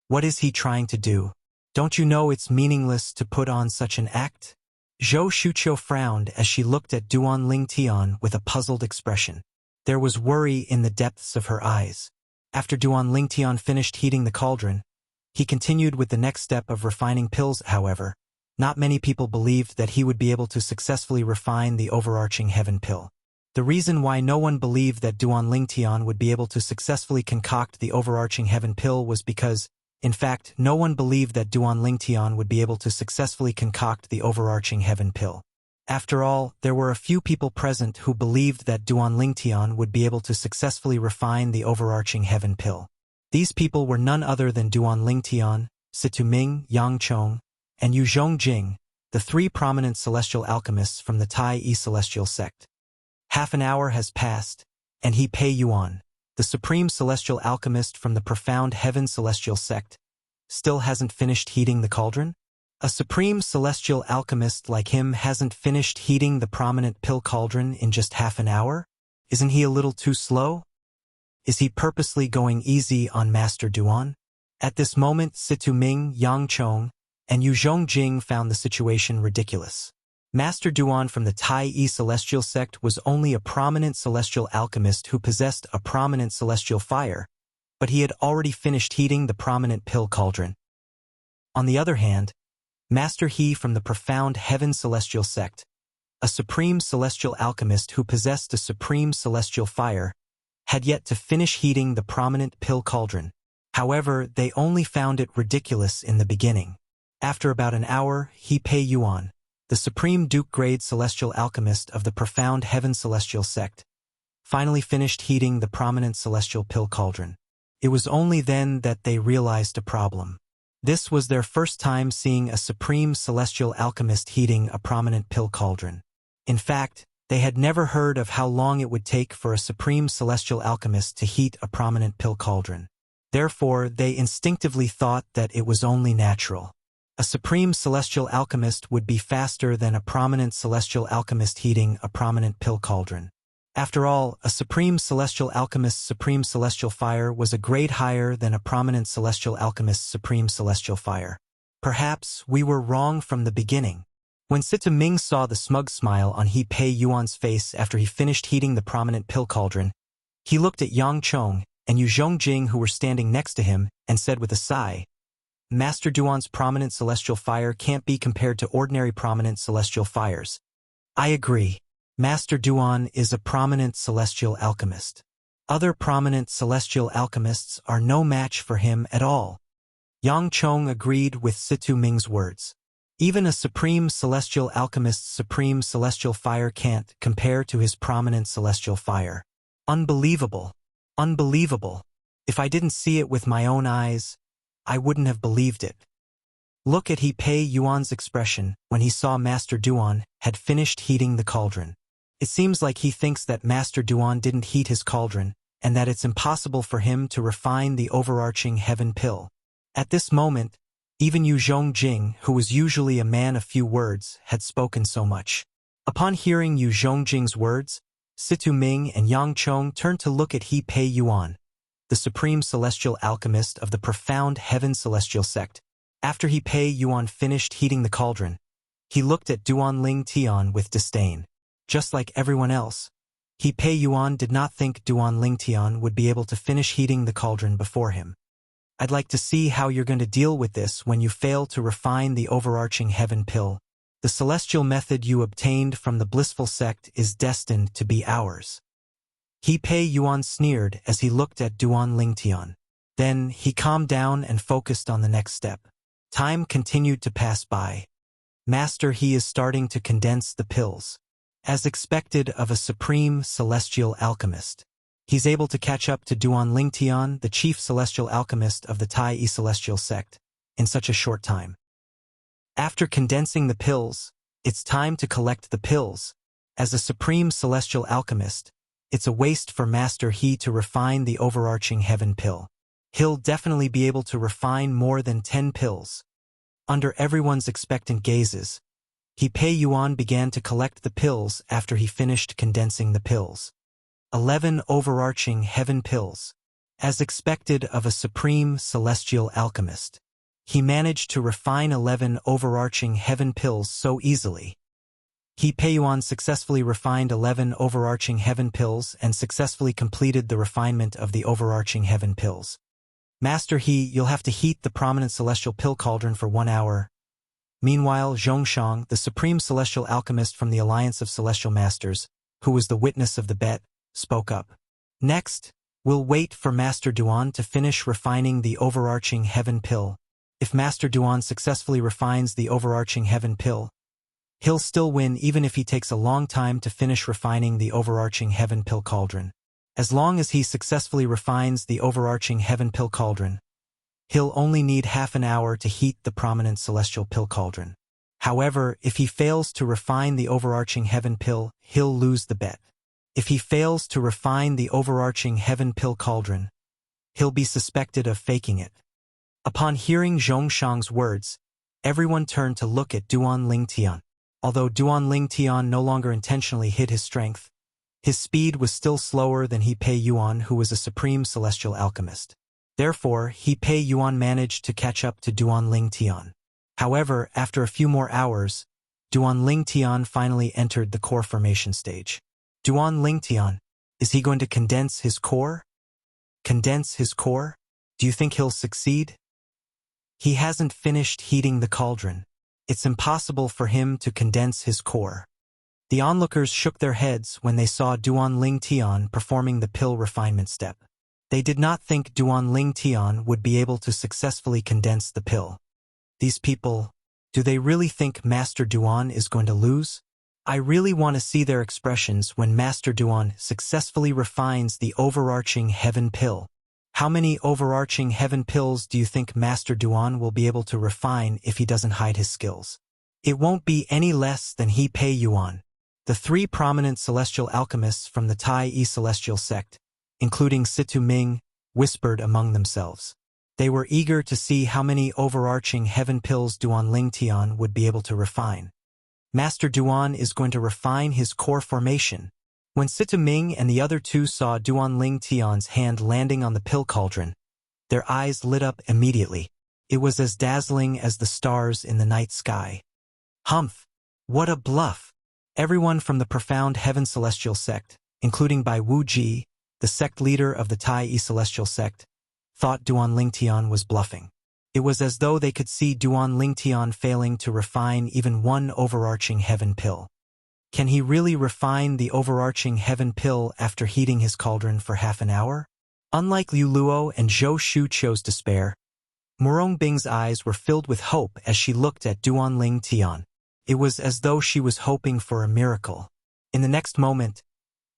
What is he trying to do? Don't you know it's meaningless to put on such an act? Zhou Shuqiu frowned as she looked at Duan Lingtian with a puzzled expression. There was worry in the depths of her eyes. After Duan Lingtian finished heating the cauldron, he continued with the next step of refining pills. However, not many people believed that he would be able to successfully refine the overarching heaven pill. The reason why no one believed that Duan Lingtian would be able to successfully concoct the overarching heaven pill was because, in fact, no one believed that Duan Lingtian would be able to successfully concoct the overarching heaven pill. After all, there were a few people present who believed that Duan Lingtian would be able to successfully refine the overarching heaven pill. These people were none other than Duan Lingtian, Situ Ming, Yang Chong, and Yu Zhongjing, the three prominent celestial alchemists from the Tai Yi celestial sect. Half an hour has passed, and He Pei Yuan, the supreme celestial alchemist from the profound heaven celestial sect, still hasn't finished heating the cauldron? A supreme celestial alchemist like him hasn't finished heating the prominent pill cauldron in just half an hour? Isn't he a little too slow? Is he purposely going easy on Master Duan? At this moment, Situ Ming, Yang Chong, and Yu Zhongjing found the situation ridiculous. Master Duan from the Tai Yi celestial sect was only a prominent celestial alchemist who possessed a prominent celestial fire, but he had already finished heating the prominent pill cauldron. On the other hand, Master He from the profound heaven celestial sect, a supreme celestial alchemist who possessed a supreme celestial fire, had yet to finish heating the prominent pill cauldron. However, they only found it ridiculous in the beginning. After about an hour, He Pei Yuan, the supreme Duke-grade celestial alchemist of the profound heaven celestial sect, finally finished heating the prominent celestial pill cauldron. It was only then that they realized a problem. This was their first time seeing a supreme celestial alchemist heating a prominent pill cauldron. In fact, they had never heard of how long it would take for a supreme celestial alchemist to heat a prominent pill cauldron. Therefore, they instinctively thought that it was only natural. A supreme celestial alchemist would be faster than a prominent celestial alchemist heating a prominent pill cauldron. After all, a supreme celestial alchemist's supreme celestial fire was a grade higher than a prominent celestial alchemist's supreme celestial fire. Perhaps we were wrong from the beginning. When Sita Ming saw the smug smile on He Pei Yuan's face after he finished heating the prominent pill cauldron, he looked at Yang Chong and Yu Zhongjing who were standing next to him and said with a sigh, Master Duan's prominent celestial fire can't be compared to ordinary prominent celestial fires. I agree. Master Duan is a prominent celestial alchemist. Other prominent celestial alchemists are no match for him at all. Yang Chong agreed with Situ Ming's words. Even a supreme celestial alchemist's supreme celestial fire can't compare to his prominent celestial fire. Unbelievable. Unbelievable. If I didn't see it with my own eyes, I wouldn't have believed it. Look at He Pei Yuan's expression when he saw Master Duan had finished heating the cauldron. It seems like he thinks that Master Duan didn't heat his cauldron, and that it's impossible for him to refine the overarching heaven pill. At this moment, even Yu Zhongjing, who was usually a man of few words, had spoken so much. Upon hearing Yu Zhongjing's words, Situ Ming and Yang Chong turned to look at He Pei Yuan, the supreme celestial alchemist of the profound heaven celestial sect. After He Pei Yuan finished heating the cauldron, he looked at Duan Lingtian with disdain. Just like everyone else, He Pei Yuan did not think Duan Lingtian would be able to finish heating the cauldron before him. I'd like to see how you're going to deal with this when you fail to refine the overarching heaven pill. The celestial method you obtained from the blissful sect is destined to be ours. He Pei Yuan sneered as he looked at Duan Lingtian. Then he calmed down and focused on the next step. Time continued to pass by. Master He is starting to condense the pills. As expected of a supreme celestial alchemist, he's able to catch up to Duan Lingtian, the chief celestial alchemist of the Tai celestial sect, in such a short time. After condensing the pills, it's time to collect the pills. As a supreme celestial alchemist, it's a waste for Master He to refine the overarching heaven pill. He'll definitely be able to refine more than 10 pills. Under everyone's expectant gazes, He Pei Yuan began to collect the pills after he finished condensing the pills. 11 overarching heaven pills. As expected of a supreme celestial alchemist, he managed to refine 11 overarching heaven pills so easily. He Pei Yuan successfully refined 11 overarching heaven pills and successfully completed the refinement of the overarching heaven pills. Master He, you'll have to heat the prominent celestial pill cauldron for 1 hour. Meanwhile, Zhongshang, the supreme celestial alchemist from the Alliance of Celestial Masters, who was the witness of the bet, spoke up. Next, we'll wait for Master Duan to finish refining the overarching heaven pill. If Master Duan successfully refines the overarching heaven pill, he'll still win even if he takes a long time to finish refining the overarching heaven pill cauldron. As long as he successfully refines the overarching heaven pill cauldron, he'll only need half an hour to heat the prominent celestial pill cauldron. However, if he fails to refine the overarching heaven pill, he'll lose the bet. If he fails to refine the overarching heaven pill cauldron, he'll be suspected of faking it. Upon hearing Zhongshang's words, everyone turned to look at Duan Lingtian. Although Duan Lingtian no longer intentionally hid his strength, his speed was still slower than He Pei Yuan, who was a supreme celestial alchemist. Therefore, He Pei Yuan managed to catch up to Duan Lingtian. However, after a few more hours, Duan Lingtian finally entered the core formation stage. Duan Lingtian, is he going to condense his core? Condense his core? Do you think he'll succeed? He hasn't finished heating the cauldron. It's impossible for him to condense his core. The onlookers shook their heads when they saw Duan Lingtian performing the pill refinement step. They did not think Duan Lingtian would be able to successfully condense the pill. These people, do they really think Master Duan is going to lose? I really want to see their expressions when Master Duan successfully refines the overarching heaven pill. How many overarching heaven pills do you think Master Duan will be able to refine if he doesn't hide his skills? It won't be any less than He Pei Yuan. The 3 prominent celestial alchemists from the Tai celestial sect, including Situ Ming, whispered among themselves. They were eager to see how many overarching heaven pills Duan Lingtian would be able to refine. Master Duan is going to refine his core formation. When Situ Ming and the other 2 saw Duan Lingtian's hand landing on the pill cauldron, their eyes lit up immediately. It was as dazzling as the stars in the night sky. Humph! What a bluff! Everyone from the profound heaven celestial sect, including Bai Wuji, the sect leader of the Tai celestial sect, thought Duan Lingtian was bluffing. It was as though they could see Duan Lingtian failing to refine even one overarching heaven pill. Can he really refine the overarching heaven pill after heating his cauldron for half an hour? Unlike Liu Luo and Zhou Shu chose despair, Murong Bing's eyes were filled with hope as she looked at Duan Lingtian. It was as though she was hoping for a miracle. In the next moment,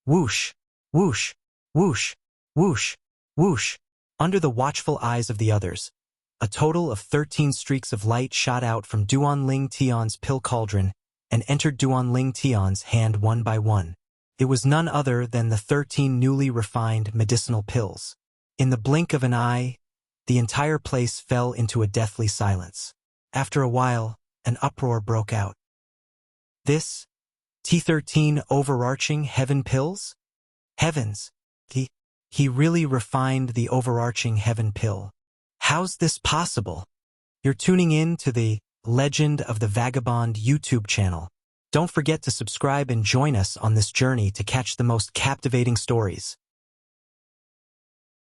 whoosh, whoosh, whoosh, whoosh, whoosh. Under the watchful eyes of the others, a total of 13 streaks of light shot out from Duan Lingtian's pill cauldron and entered Duan Lingtian's hand one by one. It was none other than the 13 newly refined medicinal pills. In the blink of an eye, the entire place fell into a deathly silence. After a while, an uproar broke out. This? T13 overarching heaven pills? Heavens! He really refined the overarching heaven pill. How's this possible? You're tuning in to the Legend of the Vagabond YouTube channel. Don't forget to subscribe and join us on this journey to catch the most captivating stories.